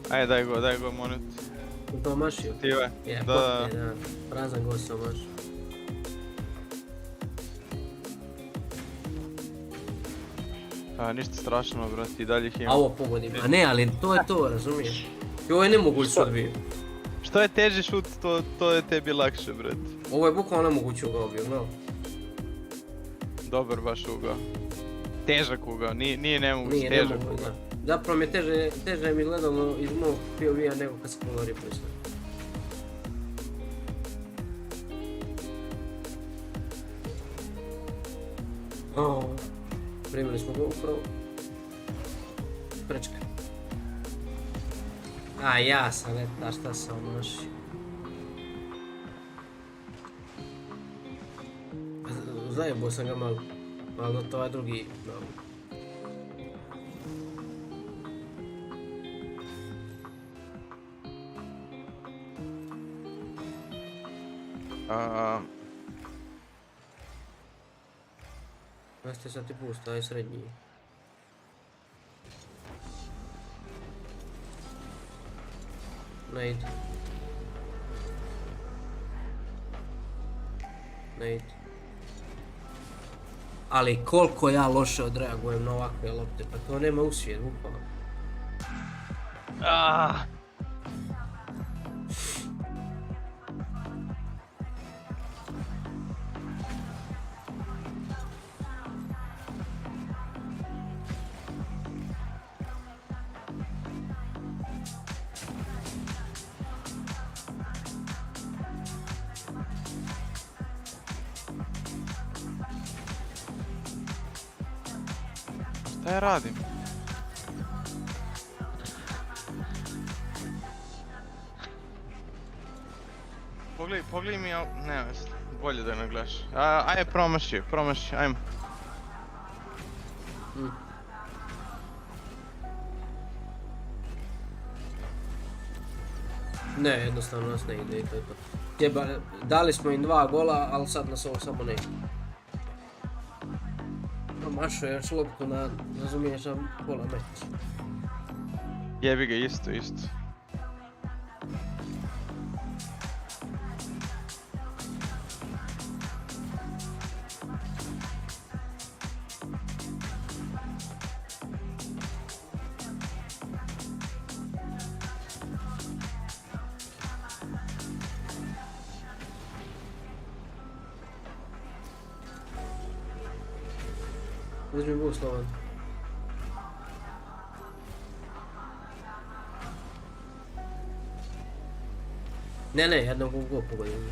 Ajde, daj go, molim te. To omašio? Tive. Da. Prazan go se omašio. Ništa strašno, brate, i dalje ih imam. A ovo pogodim. A ne, ali to je to, razumiješ? I ovo je nemoguće šut bio. Što je teži šut, to je tebi lakše, brate. Ovo je bukvalno nemoguće ugao bio, no. Dobar baš ugao. Težak ugao, nije nemoguće, težak ugao. Zapravo mi je teže mi gledalo iz mog POV-a nego kad se pogledali prisno. Primili smo ga upravo. Prečka. A ja sam a šta sam omašio. Zajebao sam ga malo, ali to je drugi malo. Jeste sad ti pusta, aj srednji. Nade. Ali koliko ja loše odreagujem na ovakve lopte, pa to nema u svijet, bukvalno. Šta ja radim? Pogledaj mi, ne, bolje da ne gledaš. Ajde, promaši, ajmo. Ne, jednostavno nas ne ide i to je to. Dali smo im 2 gola, ali sad nas ovo samo ne ide. Promašao je još loptu na, razumiješ, na pola metra. Jebi ga, isto. Uzmi buk, Slovan. Ne, jednog u gol pogodim.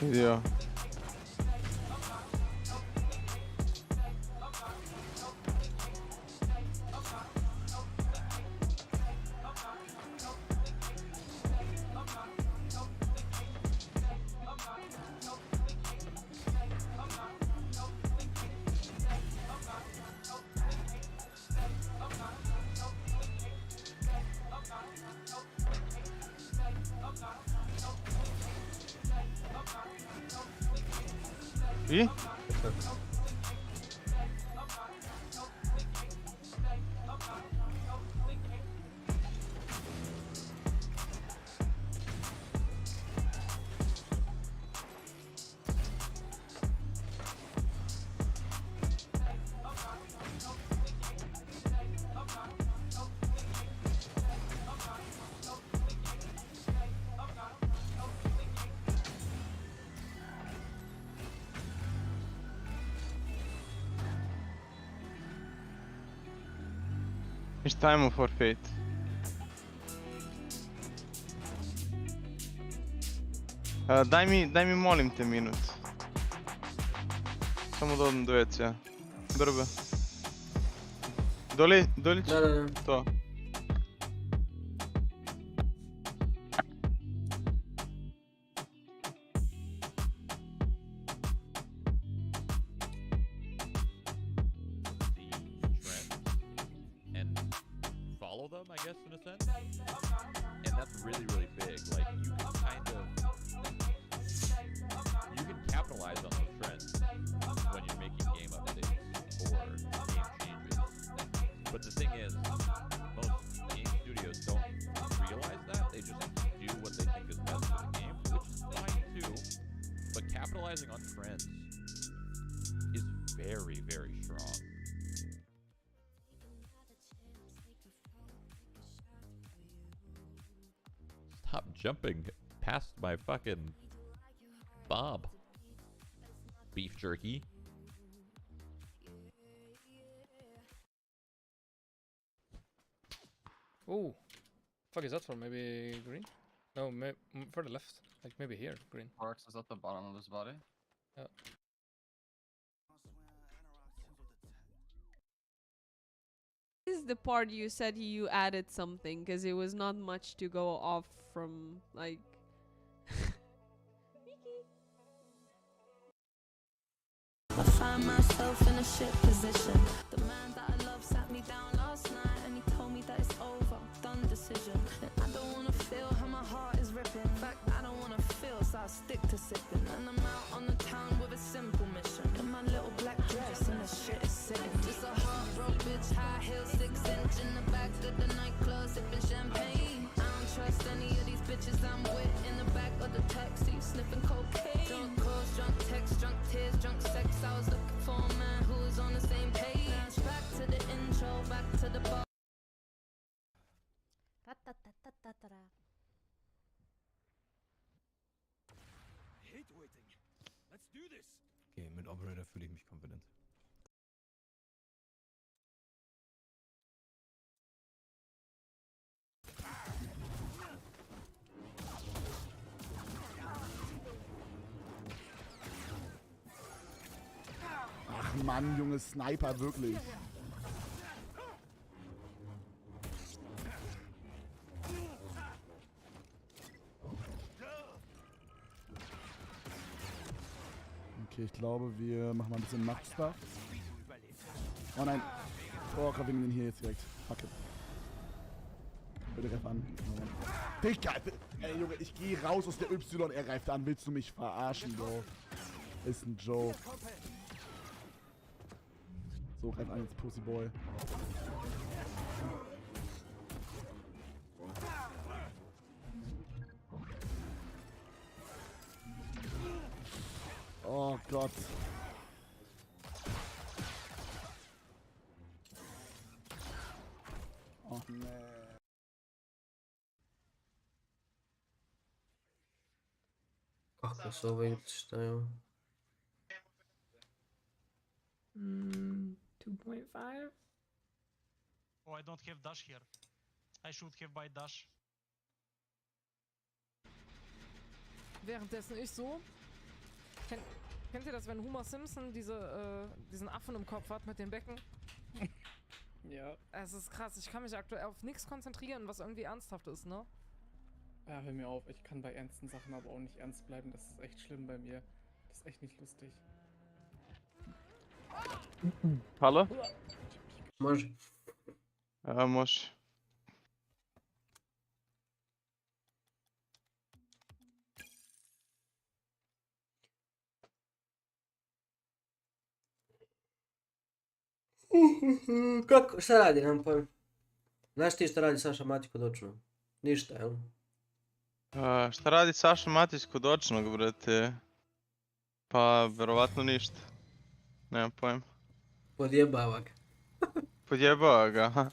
Vidio. I? It's time for fate. Daj mi molim te minut. Samo da odem do WC-a. Brbe. Dolić? Da. To. On trends is very, very strong. Stop jumping past my fucking bob. Beef jerky. Oh, fuck is that for? Maybe green? No, for the left. Like maybe here, green. Parks is at the bottom of his body. Yeah. This is the part you said you added something, because it was not much to go off from, like... I find myself in a shit position. The man that I love sat me down last night and he told me that it's over, done decision. And I don't wanna feel how my heart is ripping. In fact, I don't wanna feel, so I stick to sipping. And I'm out on the town with a simple mission. In my little black to the bone. Okay, mit Operator fühle ich mich confident. Ach Mann, Junge, Sniper, wirklich. Okay, ich glaube, wir machen mal ein bisschen Macht-Stuff. Oh nein. Oh, gerade wegen den hier jetzt direkt. Fuck it. Bitte greif an. Oh. Digga, ey Junge, ich gehe raus aus der Y, er greift an. Willst du mich verarschen, Bro? Ist ein Joke. So, greif an jetzt, Pussyboy. Oh Gott. Oh nee. Kako se ovo igra, šta je ovo? 2.5. Oh, I don't have dash here. I should have by dash. Währenddessen ich so. Kennt ihr das, wenn Homer Simpson diesen Affen im Kopf hat mit den Becken? Ja. Es ist krass, ich kann mich aktuell auf nichts konzentrieren, was irgendwie ernsthaft ist, ne? Ja, hör mir auf, ich kann bei ernsten Sachen aber auch nicht ernst bleiben, das ist echt schlimm bei mir. Das ist echt nicht lustig. Halo? Može. Može. Kako, šta radi, nemam pojma. Znaš ti šta radi Saša Matić kod očnog? Ništa, jel? Šta radi Saša Matić kod očnog, brate? Pa, verovatno ništa. Nemam pojma. Podjebava ga. Podjebava ga, aha.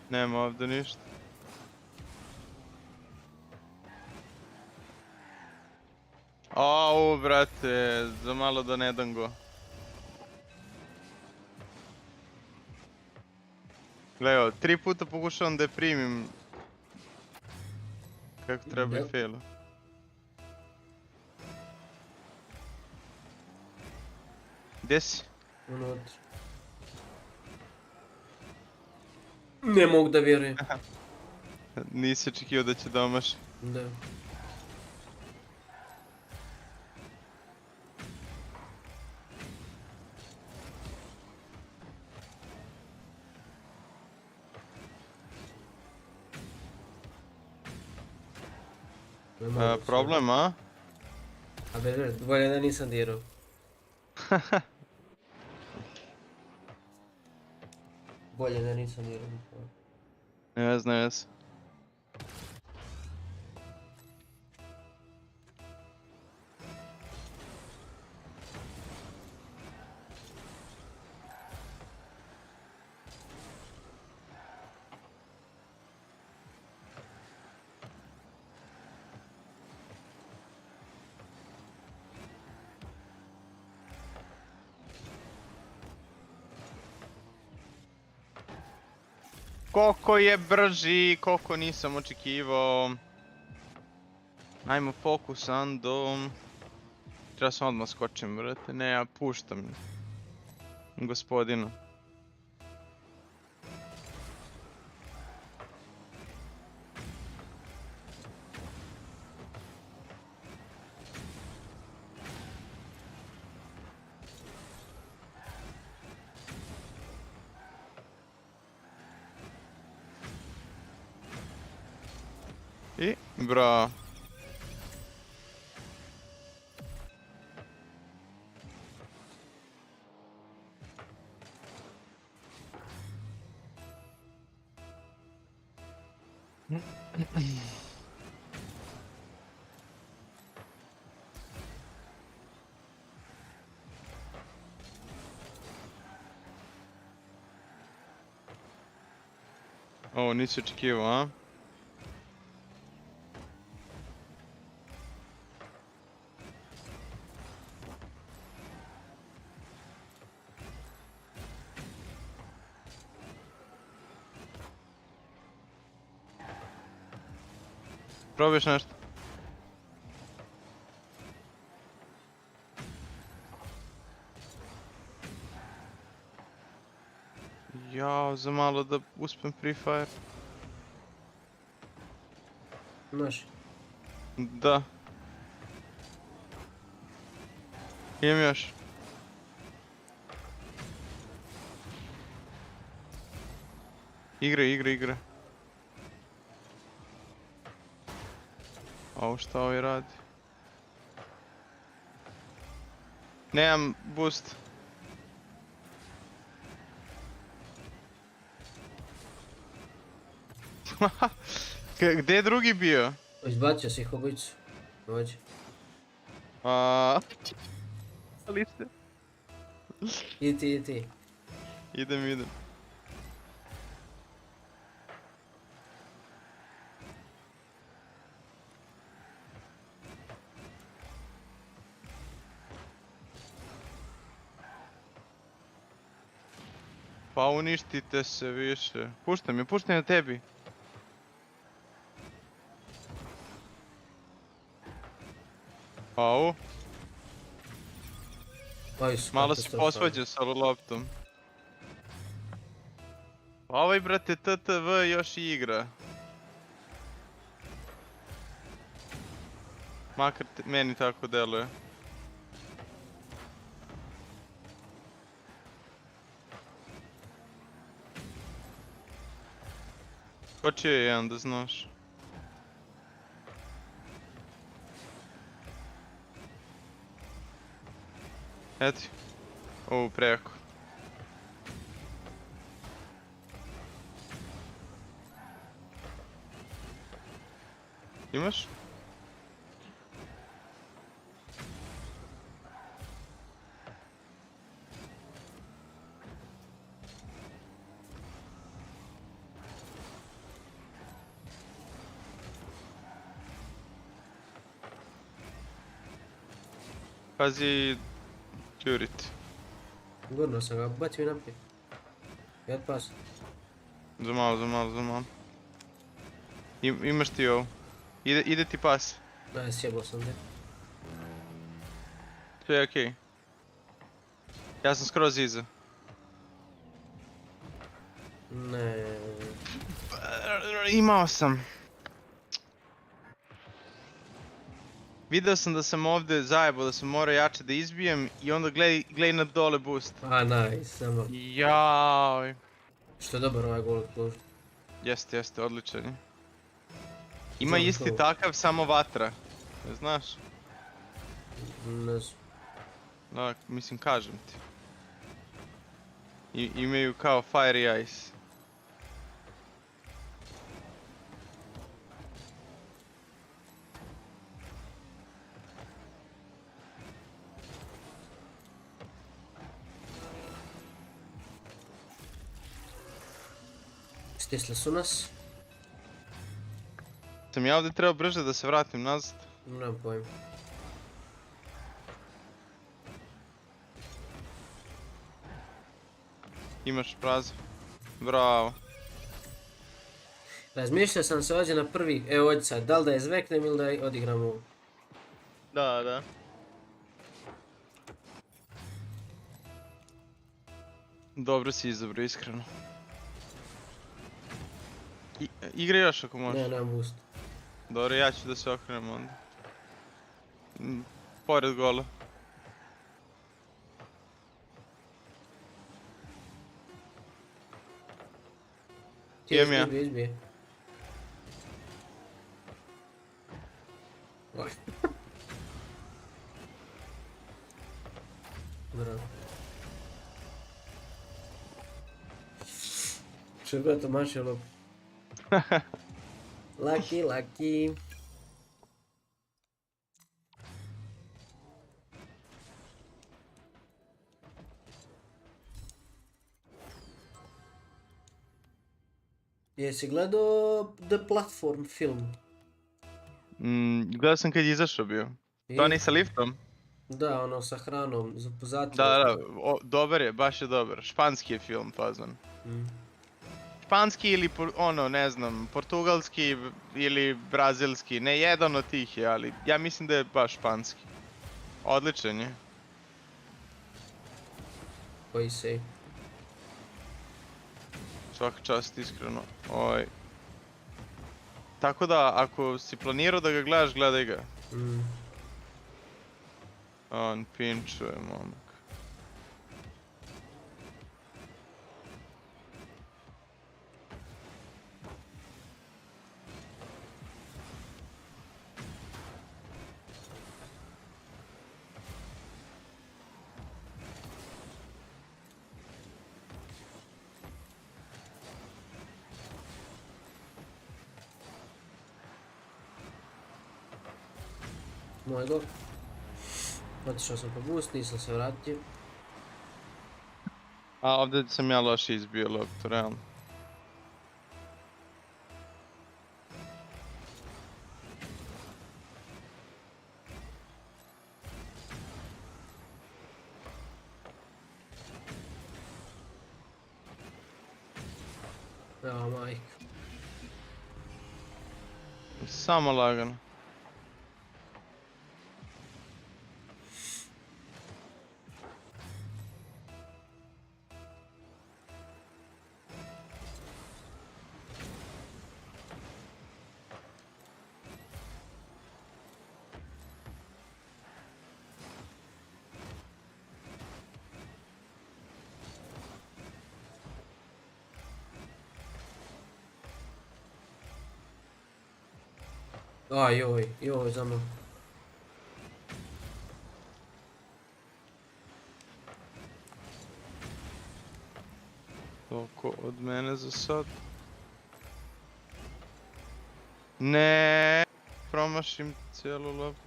Nema ovdje ništa. Au, brate, za malo da ne dam go. Gleo, 3 puta pokušavam da je primim. Kako treba i failu. Gdje si? Unutra. Ne mogu da vjerujem. Nisi očekivao da će domaš. Da. Problem, a? A be, bolje da nisam dirao. Bolje da nisam dirao. Ne znam. Koliko je brži, koliko nisam očekivao. Ajmo fokus, Ando. Treba sam odmah skočim, brate. Ne, ja puštam gospodina. I, bravo. Ovo nisi očekivao, a? Probaš nešto? Jao, za malo da uspem Free Fire. Znaš? Da. Imam još. Igre. A ovo šta ovaj radi? Nemam boost. Gdje je drugi bio? Izbacio si ih obojicu. Dođi. Liste. Idi ti. Idem. Pa uništite se više. Puštaj na tebi. Au. Malo si posvađao sa loptom. Pa ovaj brate TTV još i igra. Makar meni tako deluje. Skočio je jedan da znaš. Eto. Ovo preko. Imaš? Pazi... Curit. Gurno sam ga, baci mi naprijed. Jed pas. Za malo. Imaš ti ovo. Ide ti pas. Daj, sjebao sam te. Sve je okej. Ja sam skroz iza. Ne. Imao sam. Video sam da sam ovdje zajebao, da sam morao jače da izbijem i onda gledaj na dole boost. A, nice, samo. Jaoj. Što je dobar ovaj gol kluž. Jeste, odličan je. Ima isti takav, samo vatra. Ne znaš? Ne znam. Da, mislim, kažem ti. Imaju kao fire i ice. Stisli su nas. Sam ja ovdje trebao brže da se vratim nazad. Nemam pojma. Imaš prazo. Bravo. Razmišljao sam se ovdje na prvi, evo ovdje sad, da li da je zveknem ili da je odigram ovo. Da. Dobro si izabro, iskreno. Igre još ako možeš. Ne, nemam boost. Dobro, ja ću da se okrenem onda. Pored gola. Imam ja. Izbije. Bravo. Što je to mašio lop? Lucky. Jesi gledao The Platform film? Gledao sam kad je izašao bio. To onaj sa liftom? Da, ono sa hranom, za Da, dobar je, baš je dobar. Španski je film, fazon. Španski ili, ono, ne znam, portugalski ili brazilski. Ne, jedan od tih je, ali ja mislim da je baš španski. Odličan je. Koji se? Svaka čast, iskreno. Tako da, ako si planirao da ga gledaš, gledaj ga. On pinčuje, momak. Moj gol. Otišao sam po boost, nisam se vratio. A ovdje sam ja loše izbio loptu, realno. Evo majka. Samo lagano. Joj, za mnom. Toliko od mene za sad. Ne, promašim cijelu loptu.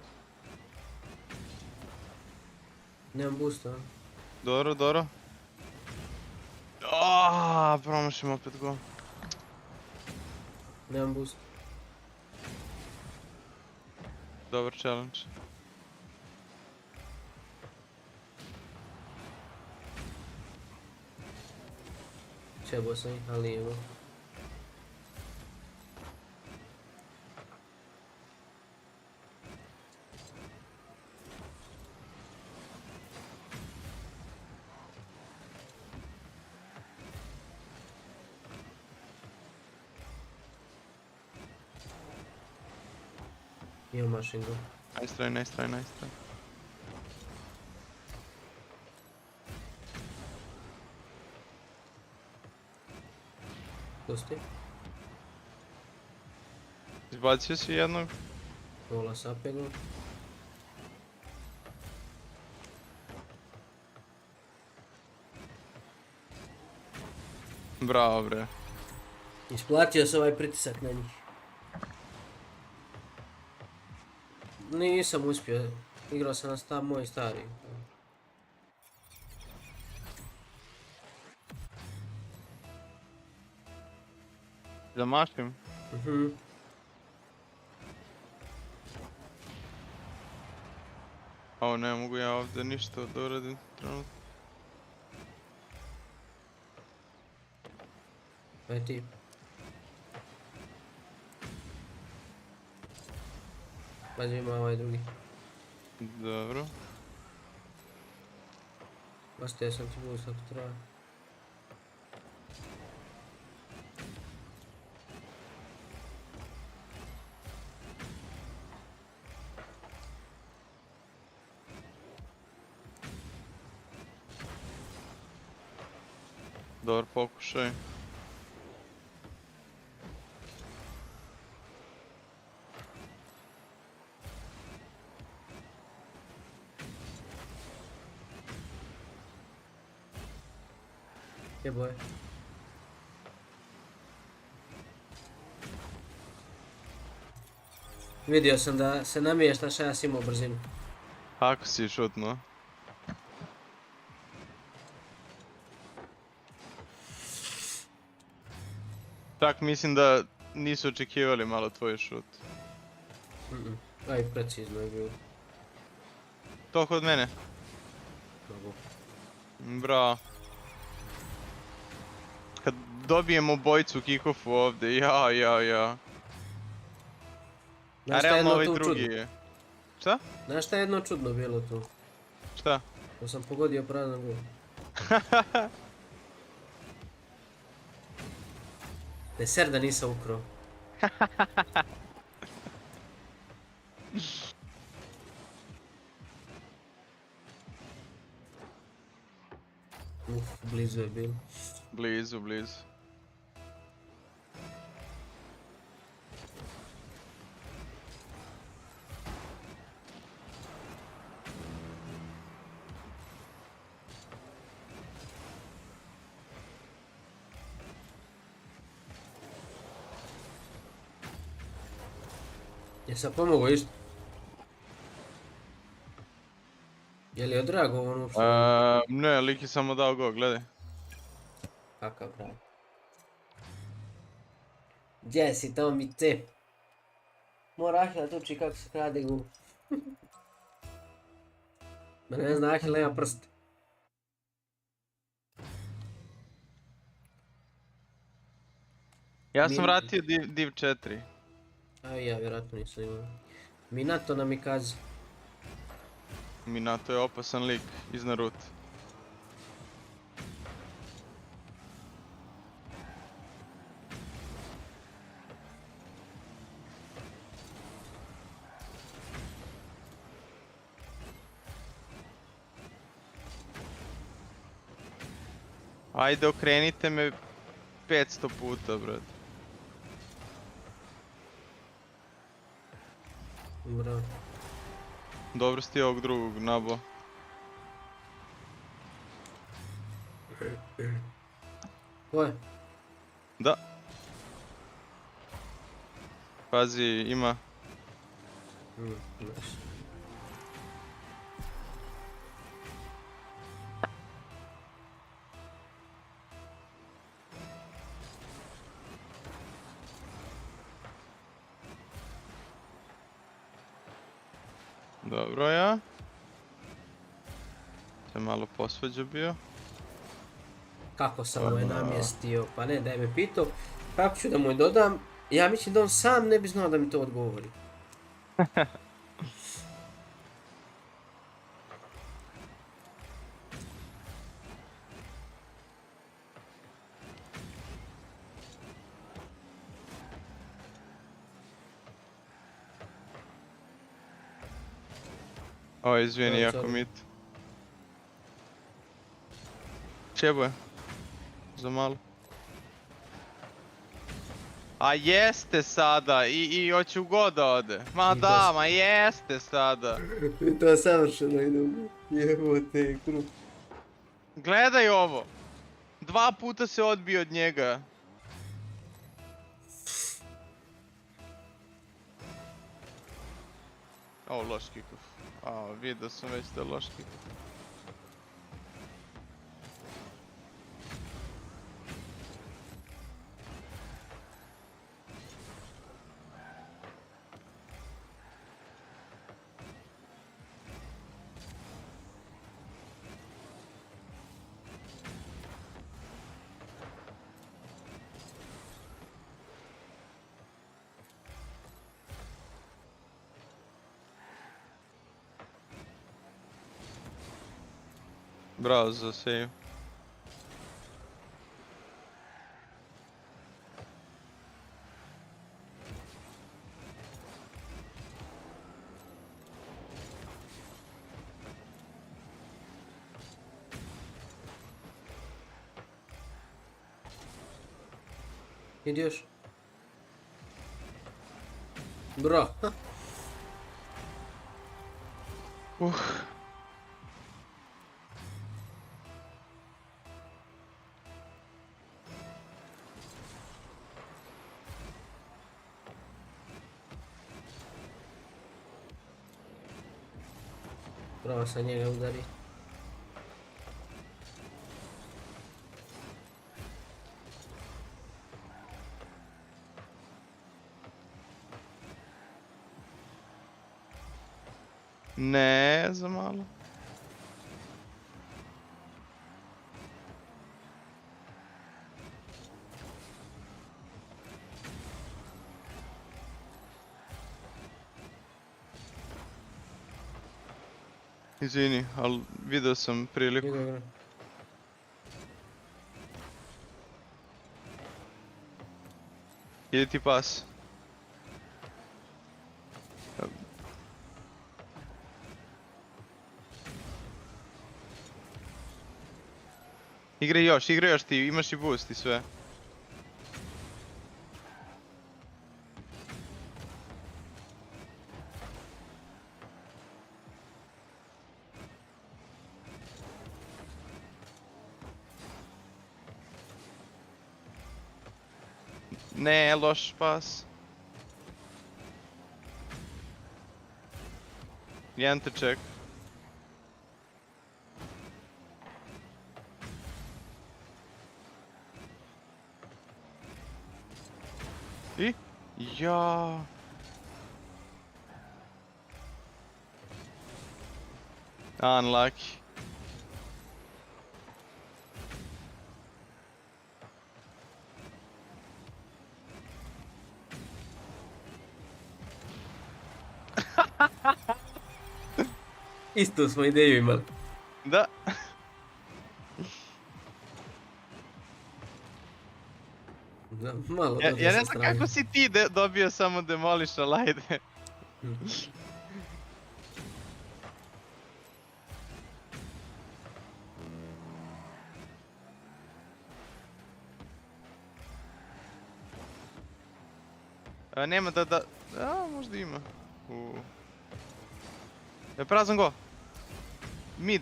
Nemam boosta. Dobro. Promašim opet go. Nemam boosta. Dobar challenge. Čebo sam ih, ali nije imao. Imam machine gun. Nice try. Pusti. Izbacio si jednog. Pola sapega. Bravo, bre. Isplatio se ovaj pritisak na njih. Nisam uspio. Igrao sam na moj stari. Da mašim? Ne mogu ja ovdje ništa da uradim trenutno. Aj ti. Pazi, ima ovaj drugi. Dobro. Ostaje sam ti boost ako treba. Dobar pokušaj. Je boje. Vidio sam da se namještaš, a ja sam imao brzinu. Ako si šutnuo? Čak mislim da nisu očekivali malo tvoj šut. Aj, precizno je bilo. To kod mene. Bravo. Kad dobijemo bojicu kick-offu ovdje, ja. A realno ovaj drugi je. Šta? Znaš šta je jedno čudno bilo tu? Šta? To sam pogodio prazan gol. Ne ser da nisam ukrao. Blizu je bilo. Blizu. Jesam pomogao isto? Je li odrago ono uopšte? Ne, lik je samo dao go, gledaj. Kakav pravi. Gdje si Tomice? Mora Ahila da uči kako se krade gol. Ma ne zna, Ahila nema prste. Ja sam vratio div 4. A i ja vjerojatno nisam imao. Minato nam i kazi. Minato je opasan lik iz Naruto. Ajde, okrenite me 500 puta, brad. Bravo. Dobro si ti ovog drugog nabo. Ko je? Da. Pazi, ima. Dobro ja. Se malo posvađa bio. Kako sam mu je namjestio? Pa ne, da je me pitao kako ću da mu je dodam. Ja mislim da on sam ne bi znao da mi to odgovori. O, izvini, jako mit. Čebo je? Za malo. A jeste sada, i hoću god da ode. Ma da, ma jeste sada. To je savršeno ide. Jebote, krug. Gledaj ovo. 2 puta se odbio od njega. O, loš kick-off. A, vidio sam već da je loš kick-off. Bravo za save. Idi još. Bro. Prava sa njega udari. Ne, za malo. Izvini, ali vidio sam priliku. Ide ti pas. Igraj još ti, imaš i boost i sve. Ne, loš pas. Jedan te ček. I? Ja. Unlucky. Istu smo ideju imali. Da. Da, malo Ja dobro ne sa znam strane. kako si ti dobio samo demolish, ali ajde. Nema da... A, možda ima. Je prazan go. Mid.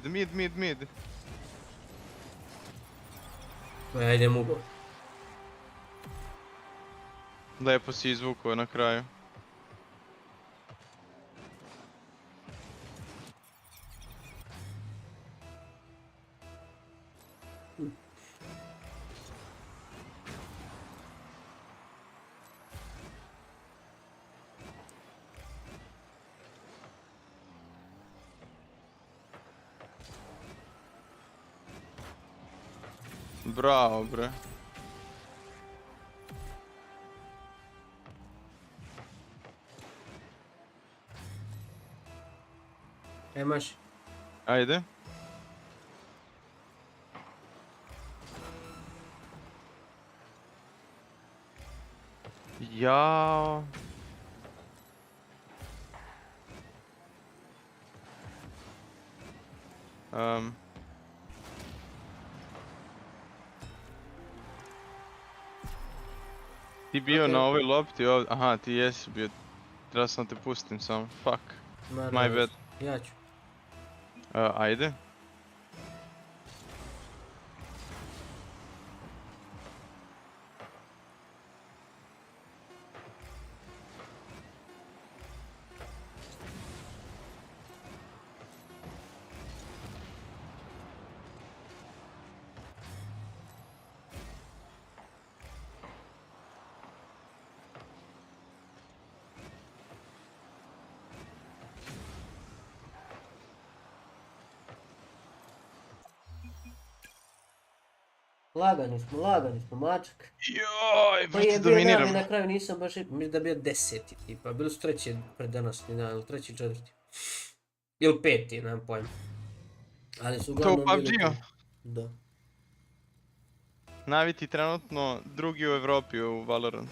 Ajde mugo. Lepo si izvukao na kraju. Bravo, bre. Imaš? Ajde. Jao. Ti bio na ovoj lopti ovdje, aha ti jesi bio, treba sam te pustim samo, fuck, my bad. Ja ću. Ajde. Lagani smo, mačak. Joj, Pa baš ti je bio dan dominiramo. i na kraju nisam baš, mislim da je bio 10. tipa, bili su treći pred današnji dan, ili treći, četvrti. Ili peti, nemam pojma. Ali su To u uglavnom bili PUBG-u? tu. Da. Naviti trenutno drugi u Evropi u Valorantu.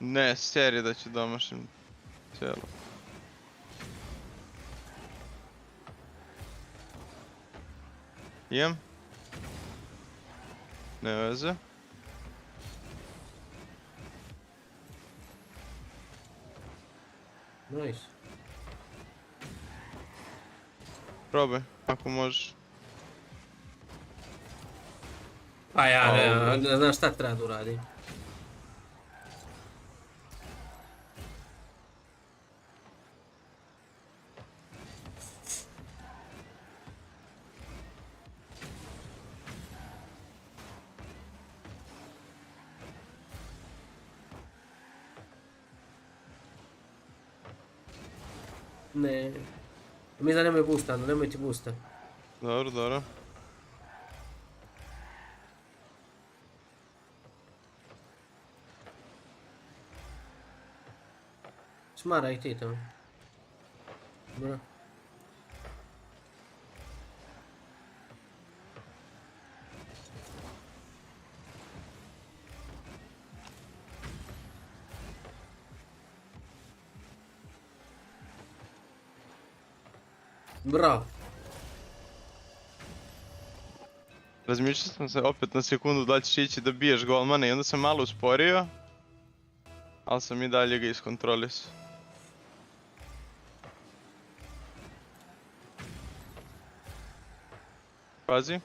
Ne, serije da će domašim cijelo. Imam? Ne veze. Nice. Probaj, ako možeš. Pa ja ne znam šta treba da uradim. Ne. Mi da nemoj boosta, nemoj ti boosta. Dobro, dobro. Smara i ti tamo. Bro. Bravo. Razmišljao sam se opet na sekundu da li ćeš ići da biješ golmana i onda sam malo usporio. Ali sam i dalje ga iskontrolisao. Pazi.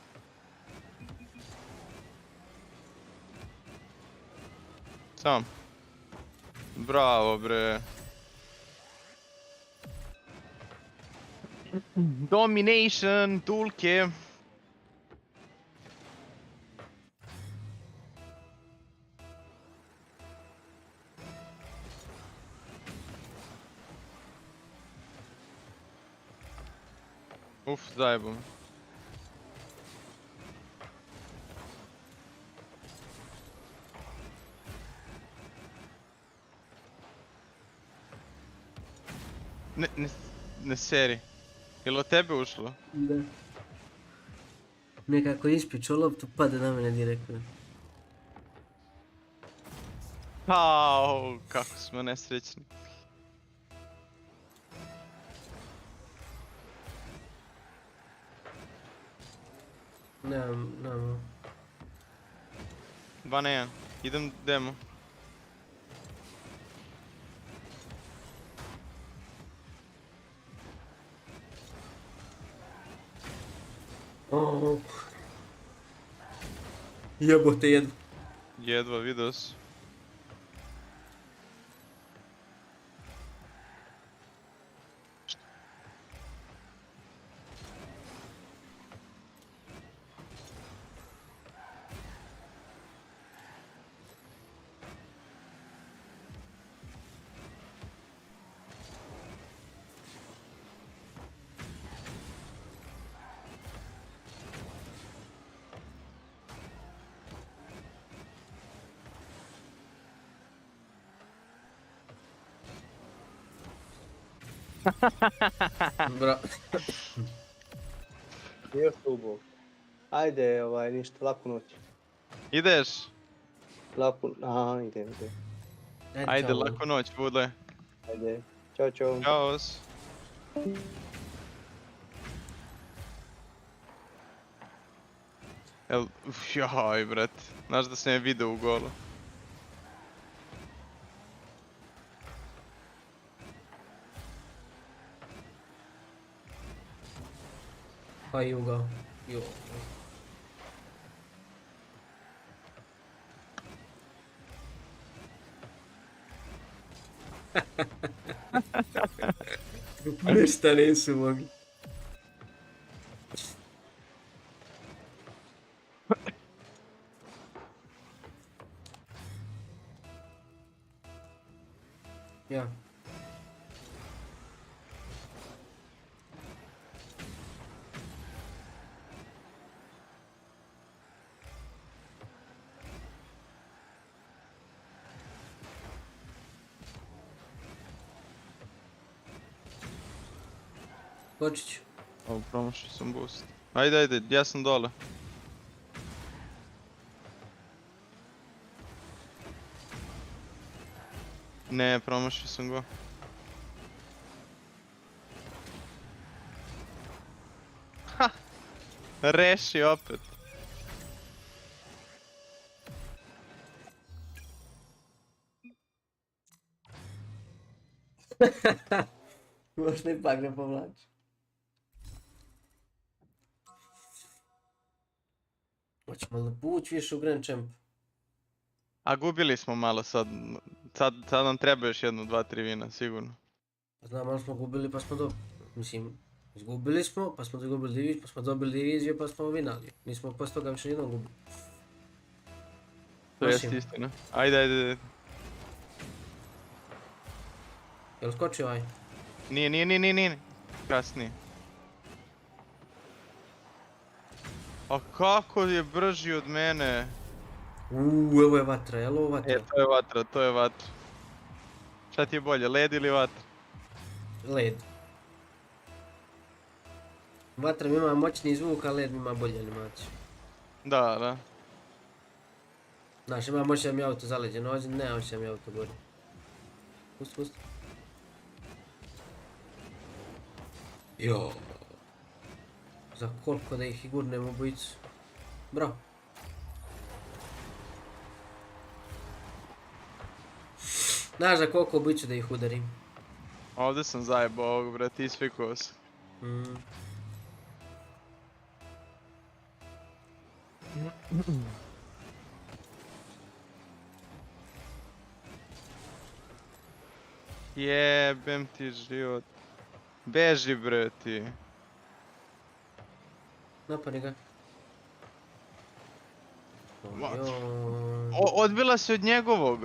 Sam. Bravo bre. Domination, tulke. Uf, zajebom. Ne seri. Jel od tebe ušlo? Da. Nekako ispiču loptu, pada na mene direktno. Au, kako smo nesrećni. Nemamo. 2 na 1. Idem demo. Jebote jedva. Jedva, vidio si. Bra. Još ubog. Ajde, ništa, laku noć. Ideš? Aha, idem. Ajde, laku noć, budle. Ajde, čao. Ćao. Jaj, brat. Znaš da sam je video u golu. Pa i ugao. Ništa nisu mogli. Ja. Skočit ću. Ovo, promašio sam boost. Ajde, ja sam dole. Ne, promašio sam go. Ha! Reši opet. Možda ipak ne povlači. Hoćemo li ući više u Grand Champ? A gubili smo malo sad. Sad nam treba još 1, 2, 3 vina, sigurno. Znam, ali smo gubili pa smo dobili. Mislim, izgubili smo, pa smo izgubili diviziju, pa smo dobili diviziju, pa smo vinali. Nismo posle toga više jednom gubili. To jest istina. Ajde. Jel skočio ovaj? Nije. Kasnije. A kako je brži od mene? Evo je vatra, jel ovo vatra? To je vatra. Šta ti je bolje, led ili vatra? Led. Vatra mi ima moćni zvuk, a led mi ima bolje animaciju. Da. Znaš, ima moće da mi auto zaleđe nođe, ne, hoće da mi auto gori. Pusti. Jo. Za koliko da ih i gurnem obojicu. Bravo. Znaš za koliko obojicu da ih udarim? Ovdje sam zajebao ovog, brat, isfikao se. Jebem ti život. Beži, bre, ti. Napani ga. Odbila se od njegovog.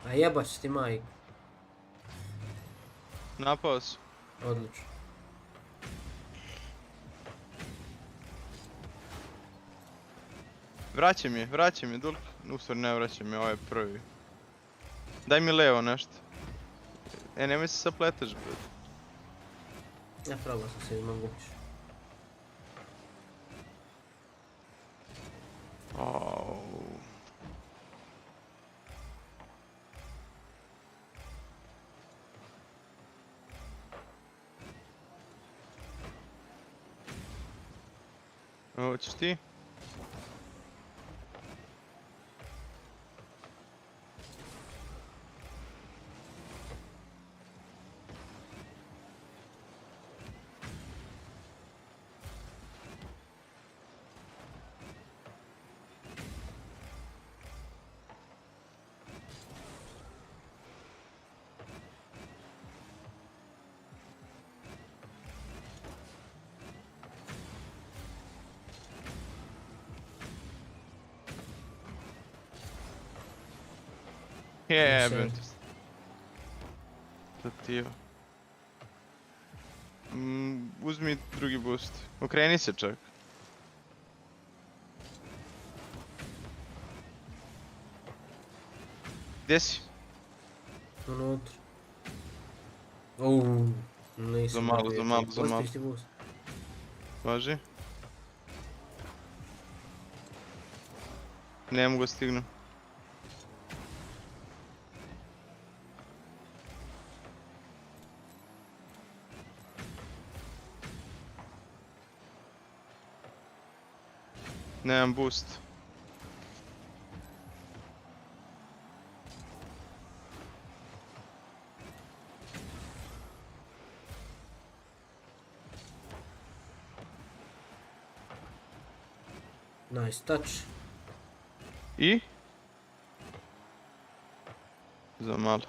A jebač ti majku. Napao su. Odlično. Vraćaj mi, Dulk. U stvari ne vraćaj mi, ovo je prvi. Daj mi levo nešto. Nemoj se sapletaš, bro. Ja probao sam se imam gubiš. Hoćeš ti? Jebem ti. Stativa. Uzmi drugi boost. Okreni se čak. Gdje si? Unutra. Nisam. Za malo. Postojiš ti boost. Važi. Ne mogu stignu. Nemam boost. Nice touch. I? Za malo.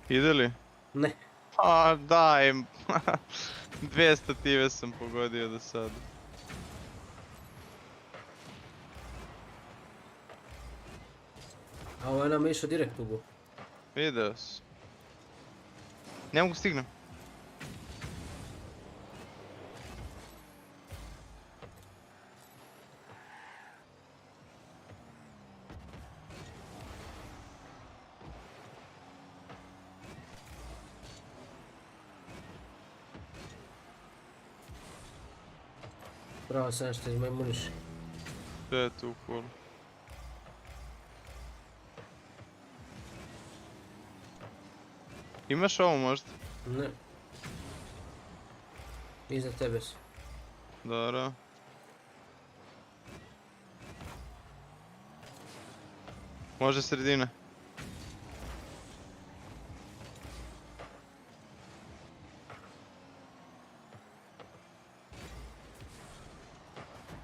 Ide li? Ne. A daj. 2 stative sam pogodio do sada. A ovo je nam išao direkt u go. Video sam. Ne mogu stignem. Bravo, sam što ima imuniš. Sve je tu cool. Imaš ovo možda? Ne. Iza tebe si. Dobro. Može sredina.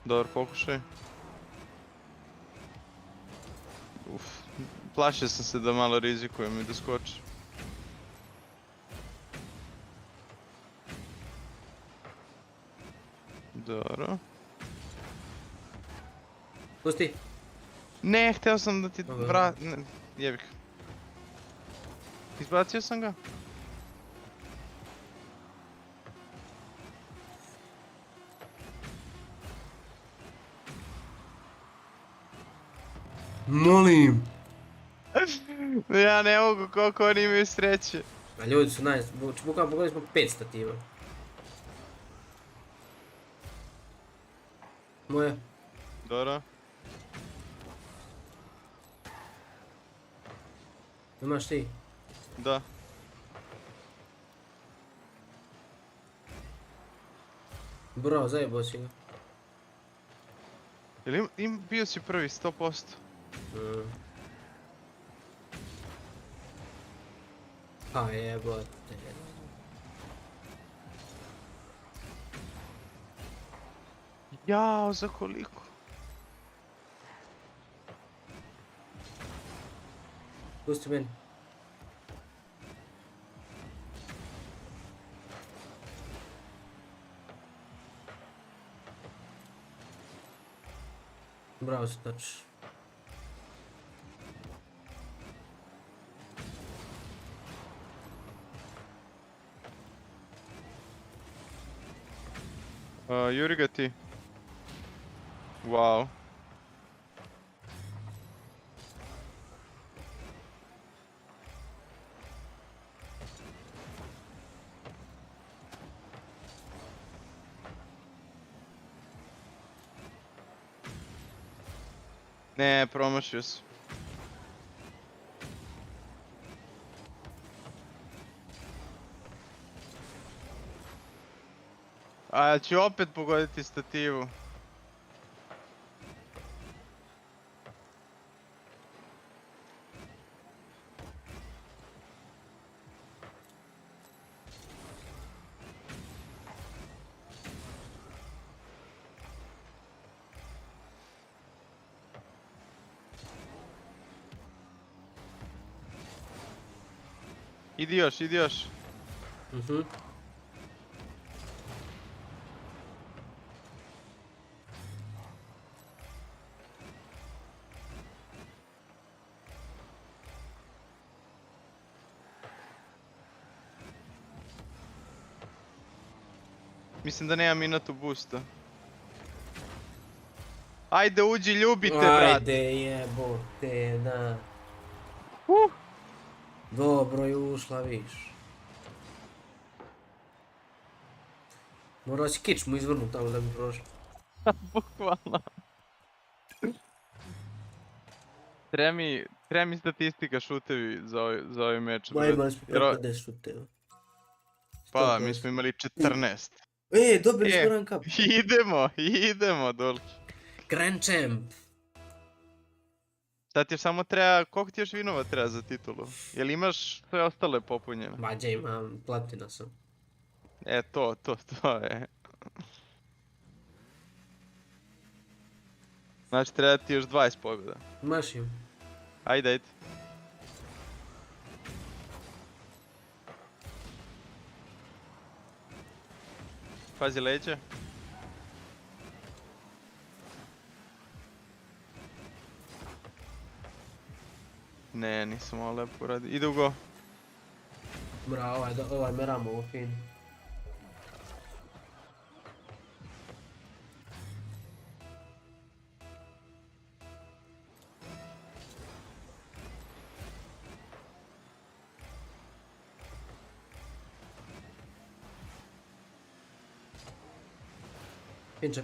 Dobar pokušaj. Plašio sam se da malo rizikujem i da skočim. Dobro. Pusti. Ne, htio sam da ti jebik. Izbacio sam ga. Molim. Ja ne mogu koliko oni imaju sreće. A ljudi su bukvalno pogodili smo 5 stativa. Moje. Dobro. Imaš ti? Da. Bravo, zajebao si ga. Jel bio si prvi 100%? Pa jebote. Jao, za koliko? Pusti meni. Bravo, Stač. Juri ga ti. Wow. Ne, promašio si. A ja ću opet pogoditi stativu. Idi još, idi još. Mislim da nema minutu boosta. Ajde uđi, ljubite, brat. Ajde jebote, da. Dobro je ušla, viš. Morao si kičmu izvrnut tamo da bi prošao. Bukvalno. Treba mi statistika šutevi za ovaj meč. Ma imali smo preko 10 šuteva. Pa, mi smo imali 14. Dobili smo rank up. Idemo doli. Grand Champ. Sad ti samo treba, koliko ti još vinova treba za titulu? Jel imaš sve ostale popunjene? Mađa imam, platina sam. To je. Znači treba ti još 20 pobjeda. Imaš im. Ajde. Pazi leđe. Ne, nisam ovo lepo uradio. Idu go. Bravo, ovaj meramo ovo fin.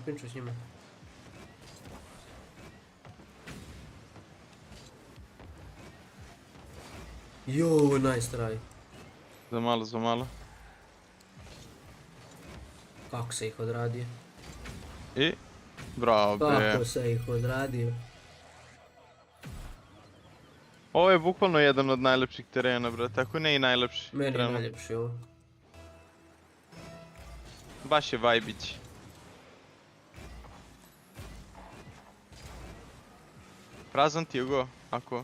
Pinču s njima. Joj, nice try. Za malo. Kako se ih odradio? I? Bravo, bre. Kako se ih odradio? Ovo je bukvalno jedan od najlepših terena, brate. Ako ne i najlepši. Meni je trenutno. najljepši ovo. Baš je vajbić. Prazan ti je go, ako...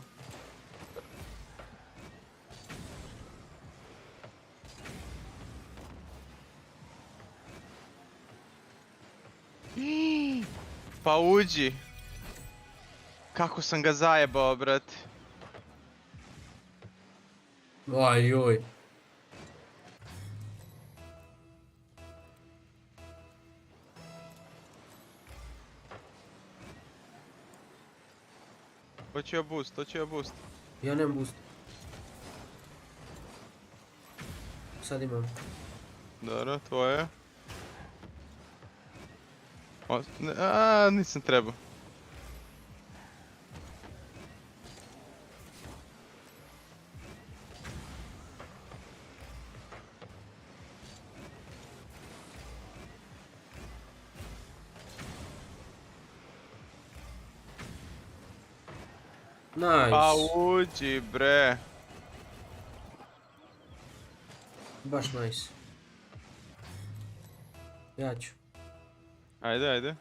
Pa uđi. Kako sam ga zajebao, brate. Aj joj. Hoću ja boost. Ja nemam boost. Sad imam. Dobro, tvoje. Nisam trebao. Nice. Pa uđi, bre. Baš nice. Ja ću. Ajde.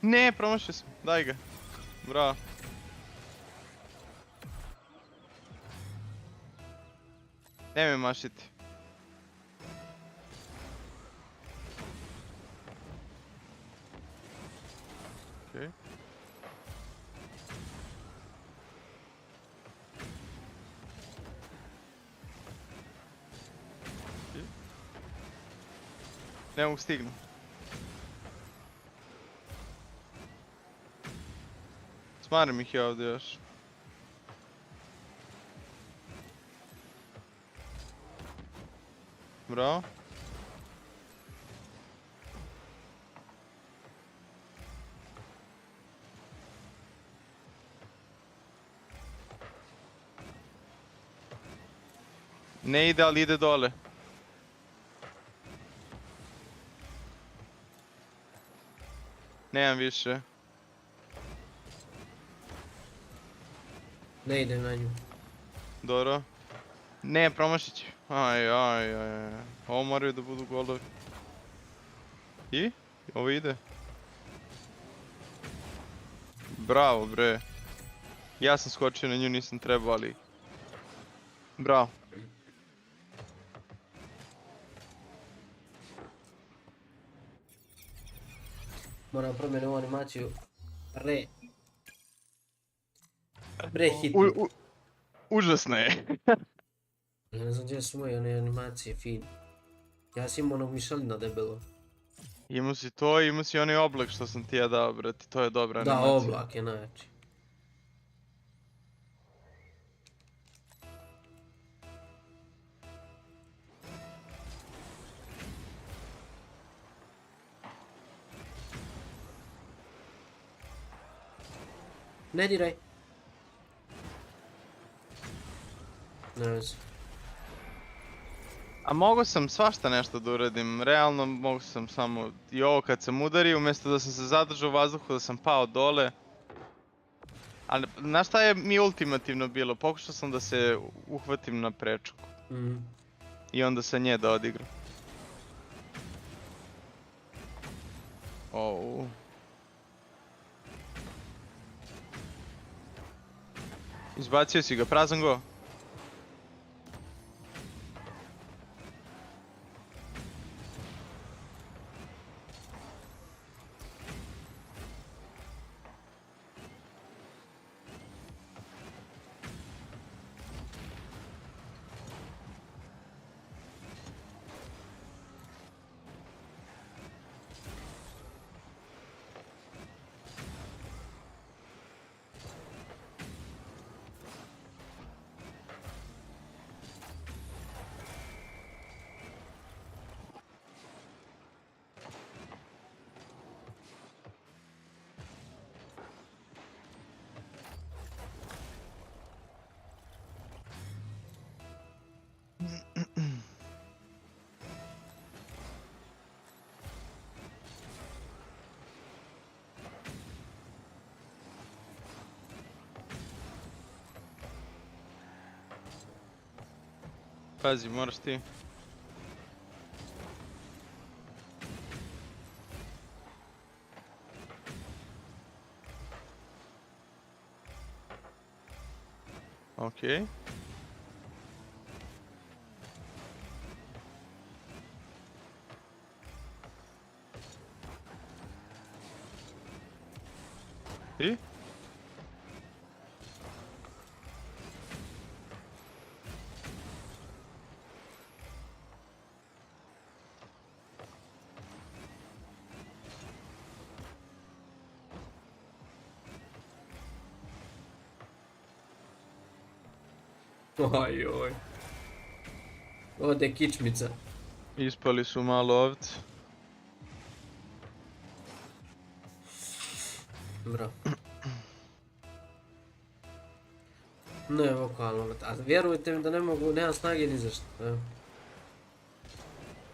Ne, promašio sam. Daj ga. Bravo. Nemoj mašiti. Okej. Ne mogu stignu. Smarim ih ja ovdje još. Bravo. Ne ide, ali ide dole. Nemam više. Ne idem na nju. Dobro. Ne, promašit ću. Aj. Ovo moraju da budu golovi. I? Ovo ide. Bravo, bre. Ja sam skočio na nju, nisam trebao, ali... Bravo. Moram promijeniti ovu animaciju. Bre hitno. Užasno je. Ne znam gdje su moje animacije fine. Ja sam imao onog mišalina debelo. Imao si to i imao si onaj oblak što sam ti ja dao, brati. To je dobra animacija. Da, oblak je najjači. Ne diraj. Ne vezi. A mogo sam svašta nešto da uradim, realno mogo sam samo i ovo kad sam udario, umjesto da sam se zadržao u vazduhu da sam pao dole. Ali, znaš šta je mi ultimativno bilo? Pokušao sam da se uhvatim na prečku. I onda sa nje da odigram. Izbacio si ga, prazan go. Pazi, moraš ti. Okej. Ti? Oj. Ode kičmica. Ispali su malo ovdje. Bro. Ne, vokalno. A vjerujte mi da ne mogu, nemam snage ni za što. Evo.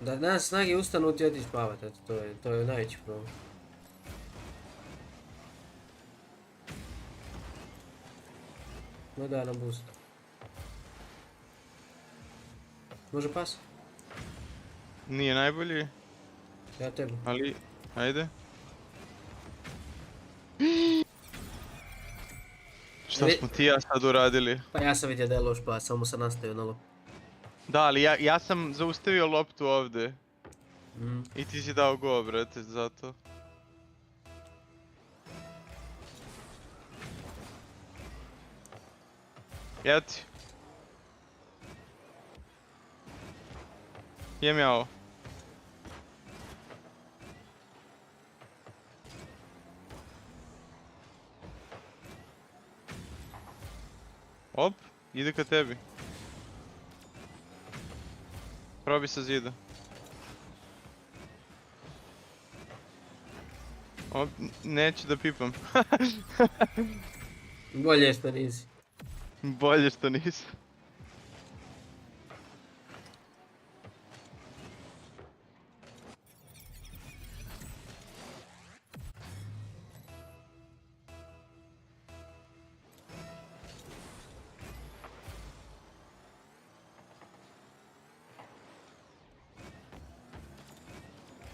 Da nemam snage ustanuti i otići spavat, eto, to je najveći problem. No da, na boost. Može pas? Nije najbolji. Ja tebi. Ali, ajde. Šta smo ti ja sad uradili? Pa ja sam vidio da je loš pas, samo sam nastavio na lopu. Da, ali ja sam zaustavio loptu ovdje. I ti si dao go, brate, zato. Evo ti. Jem ja ovo. Op, ide ka tebi. Probi sa zida. Op, neću da pipam. Bolje što nisi. Bolje što nisi.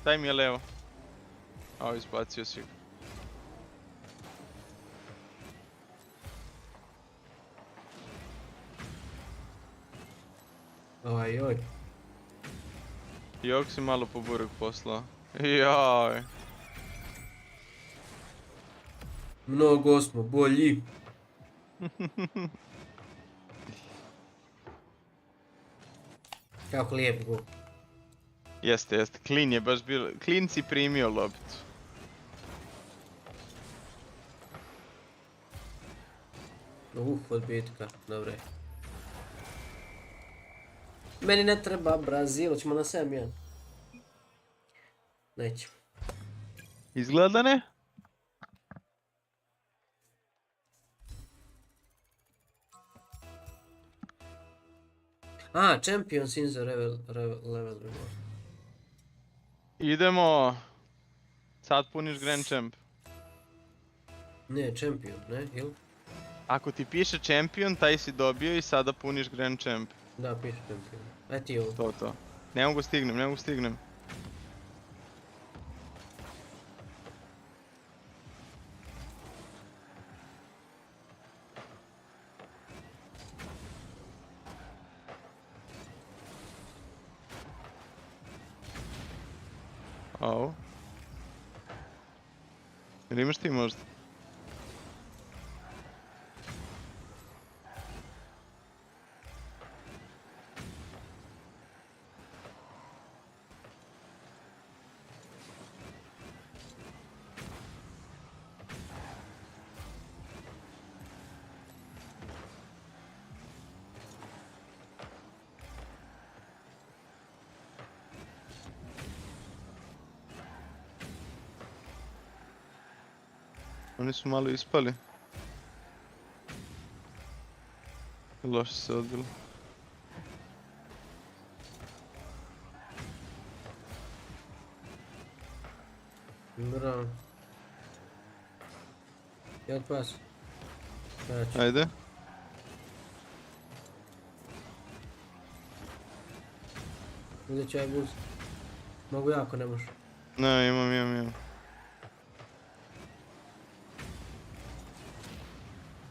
Daj mi je levo. A, izbacio si ga. Oj. I ovog si malo po burek poslao. Jaj. Mnogo smo bolji. Kako lijep go. Jeste. Klin je baš bilo... Klin si primio loptu. Odbitka. Dobre. Meni ne treba Brazil, hoćemo na 7-1. Nećemo. Izgleda ne? A, Champions in the level reward. Idemo. Sad puniš Grand Champ. Ne, Champion, ne? Ili? Ako ti piše Champion, taj si dobio i sada puniš Grand Champ. Da, piše Champion. Aj ti ovo. To. Ne mogu stignem. Au. Ili imaš ti možda? Oni su malo ispali. Loše se odbilo. Bravo. Jel pas? Ajde. Uzet ću ovaj boost. Mogu ja ako ne možeš. Ne, imam.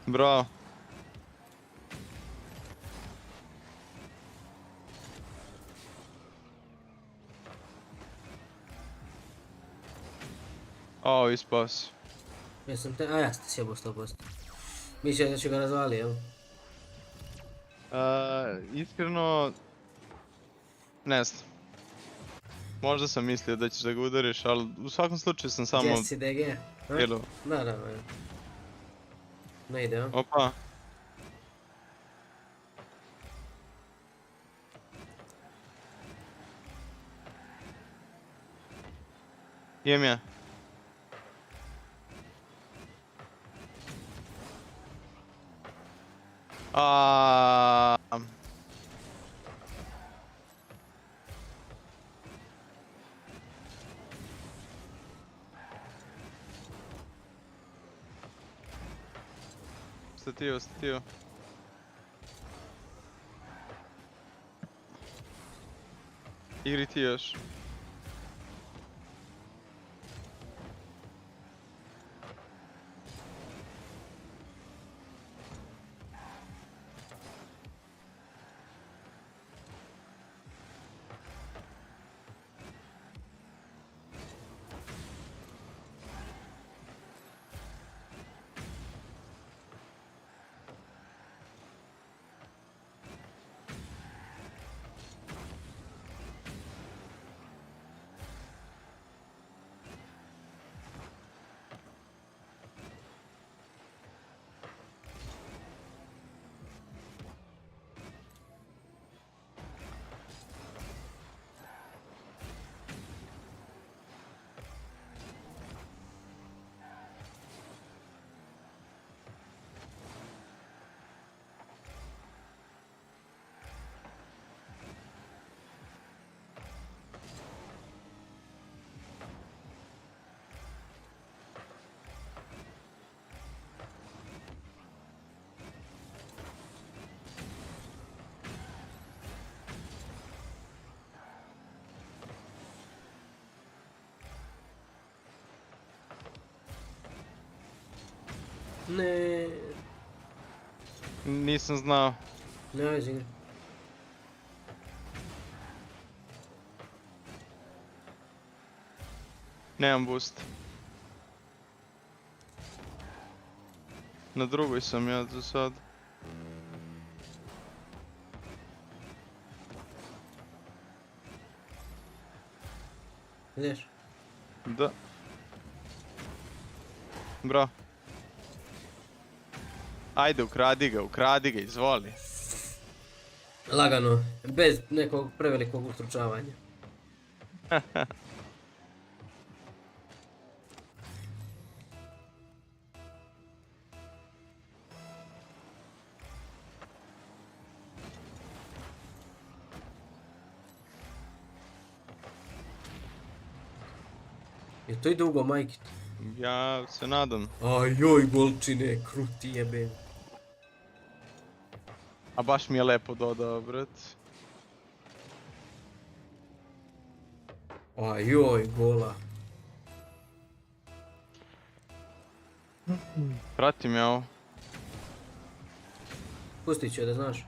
Bravo. O, ispao si. Jesam te, a ja ste sjebao 100%. Mislio da ću ga razvali, evo. Iskreno, ne znam. Možda sam mislio da ćeš da ga udariš, ali u svakom slučaju sam samo... Jesse DG. Bilo. Da, evo. Ne ide, a? Opa. Jem ja. Statio. Igri ti još. Ne. Nisam znao. Ne, ajde igri. Nemam boost. Na drugoj sam ja za sad. Ideš? Da. Bro. Ajde, ukradi ga, izvoli. Lagano, bez nekog prevelikog ustručavanja. Je to i dugo, majke? Ja se nadam. Ajoj, golčine, kruti jebe. A baš mi je lepo dodao, brat. Ajoj, gola. Pratim ja ovo. Pustit ću je da znaš.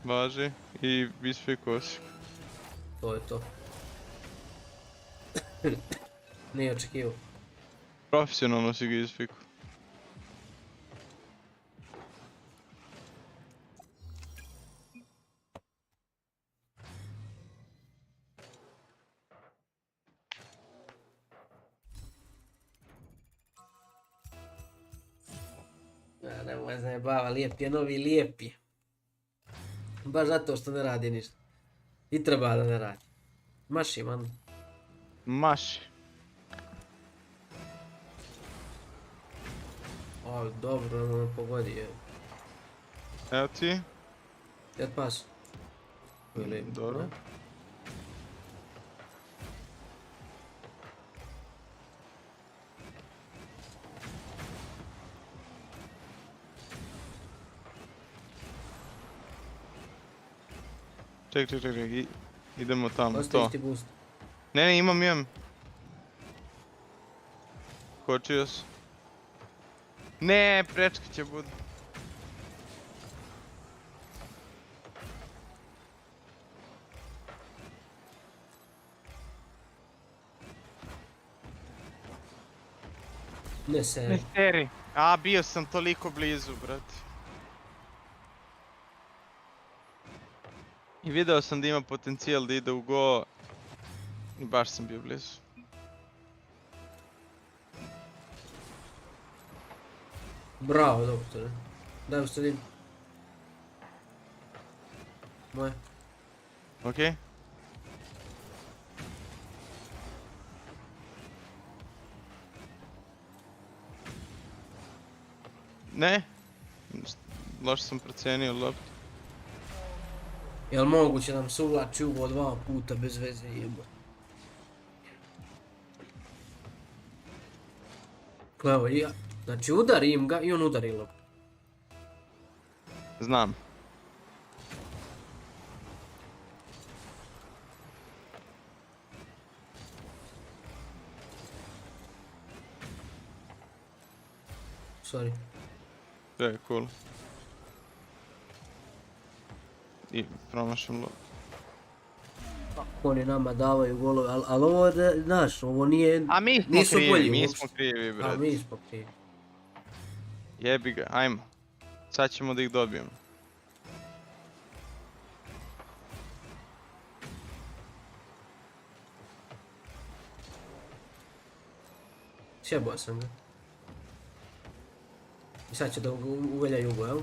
Važi. I isfikao si. To je to. Nije očekivao. Profesionalno si ga isfikao. Nemoj zajebava, lijep je, novi lijep je. Baš zato što ne radi ništa. I treba da ne radi. Maši, man. Maši. O, dobro, ono me pogodi je. Evo ti. Jed pas. Dobro. Ček. Idemo tamo, Ostaviš to. ti boost. Ne, imam. Kočio sam. Ne, prečka će bud. Ne seri. A, bio sam toliko blizu, brate. I video sam da ima potencijal da ide u go. I baš sam bio blizu. Bravo, doktore. Daj u sredinu. Moje. Okej. Ne. Loš sam procijenio loptu. Jel moguće da nam se uvlači uvo 2 puta bez veze jebo? Evo ja. Znači udarim ga i on udari loptu. Znam. Sorry. To je cool. I promašam loptu. Oni nama davaju golove, ali ovo, znaš, ovo nije... A mi smo krivi, brate. A mi smo krivi. Jebi ga, ajmo. Sad ćemo da ih dobijemo. Sjebao sam ga. I sad će da uvelja jugo, jel?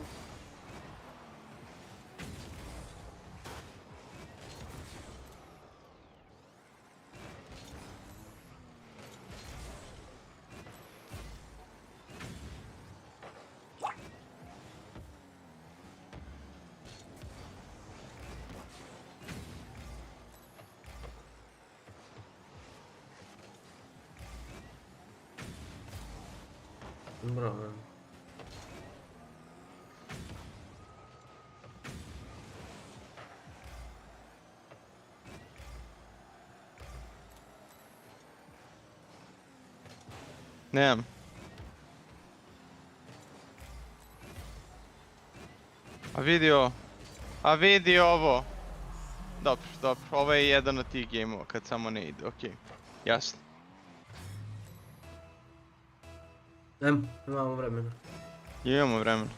Bravo. Nemam. A vidi ovo. Dobro, ovo je jedan od tih gameova kad samo ne ide, okej. Jasno. Imamo vremena. Imamo vremena.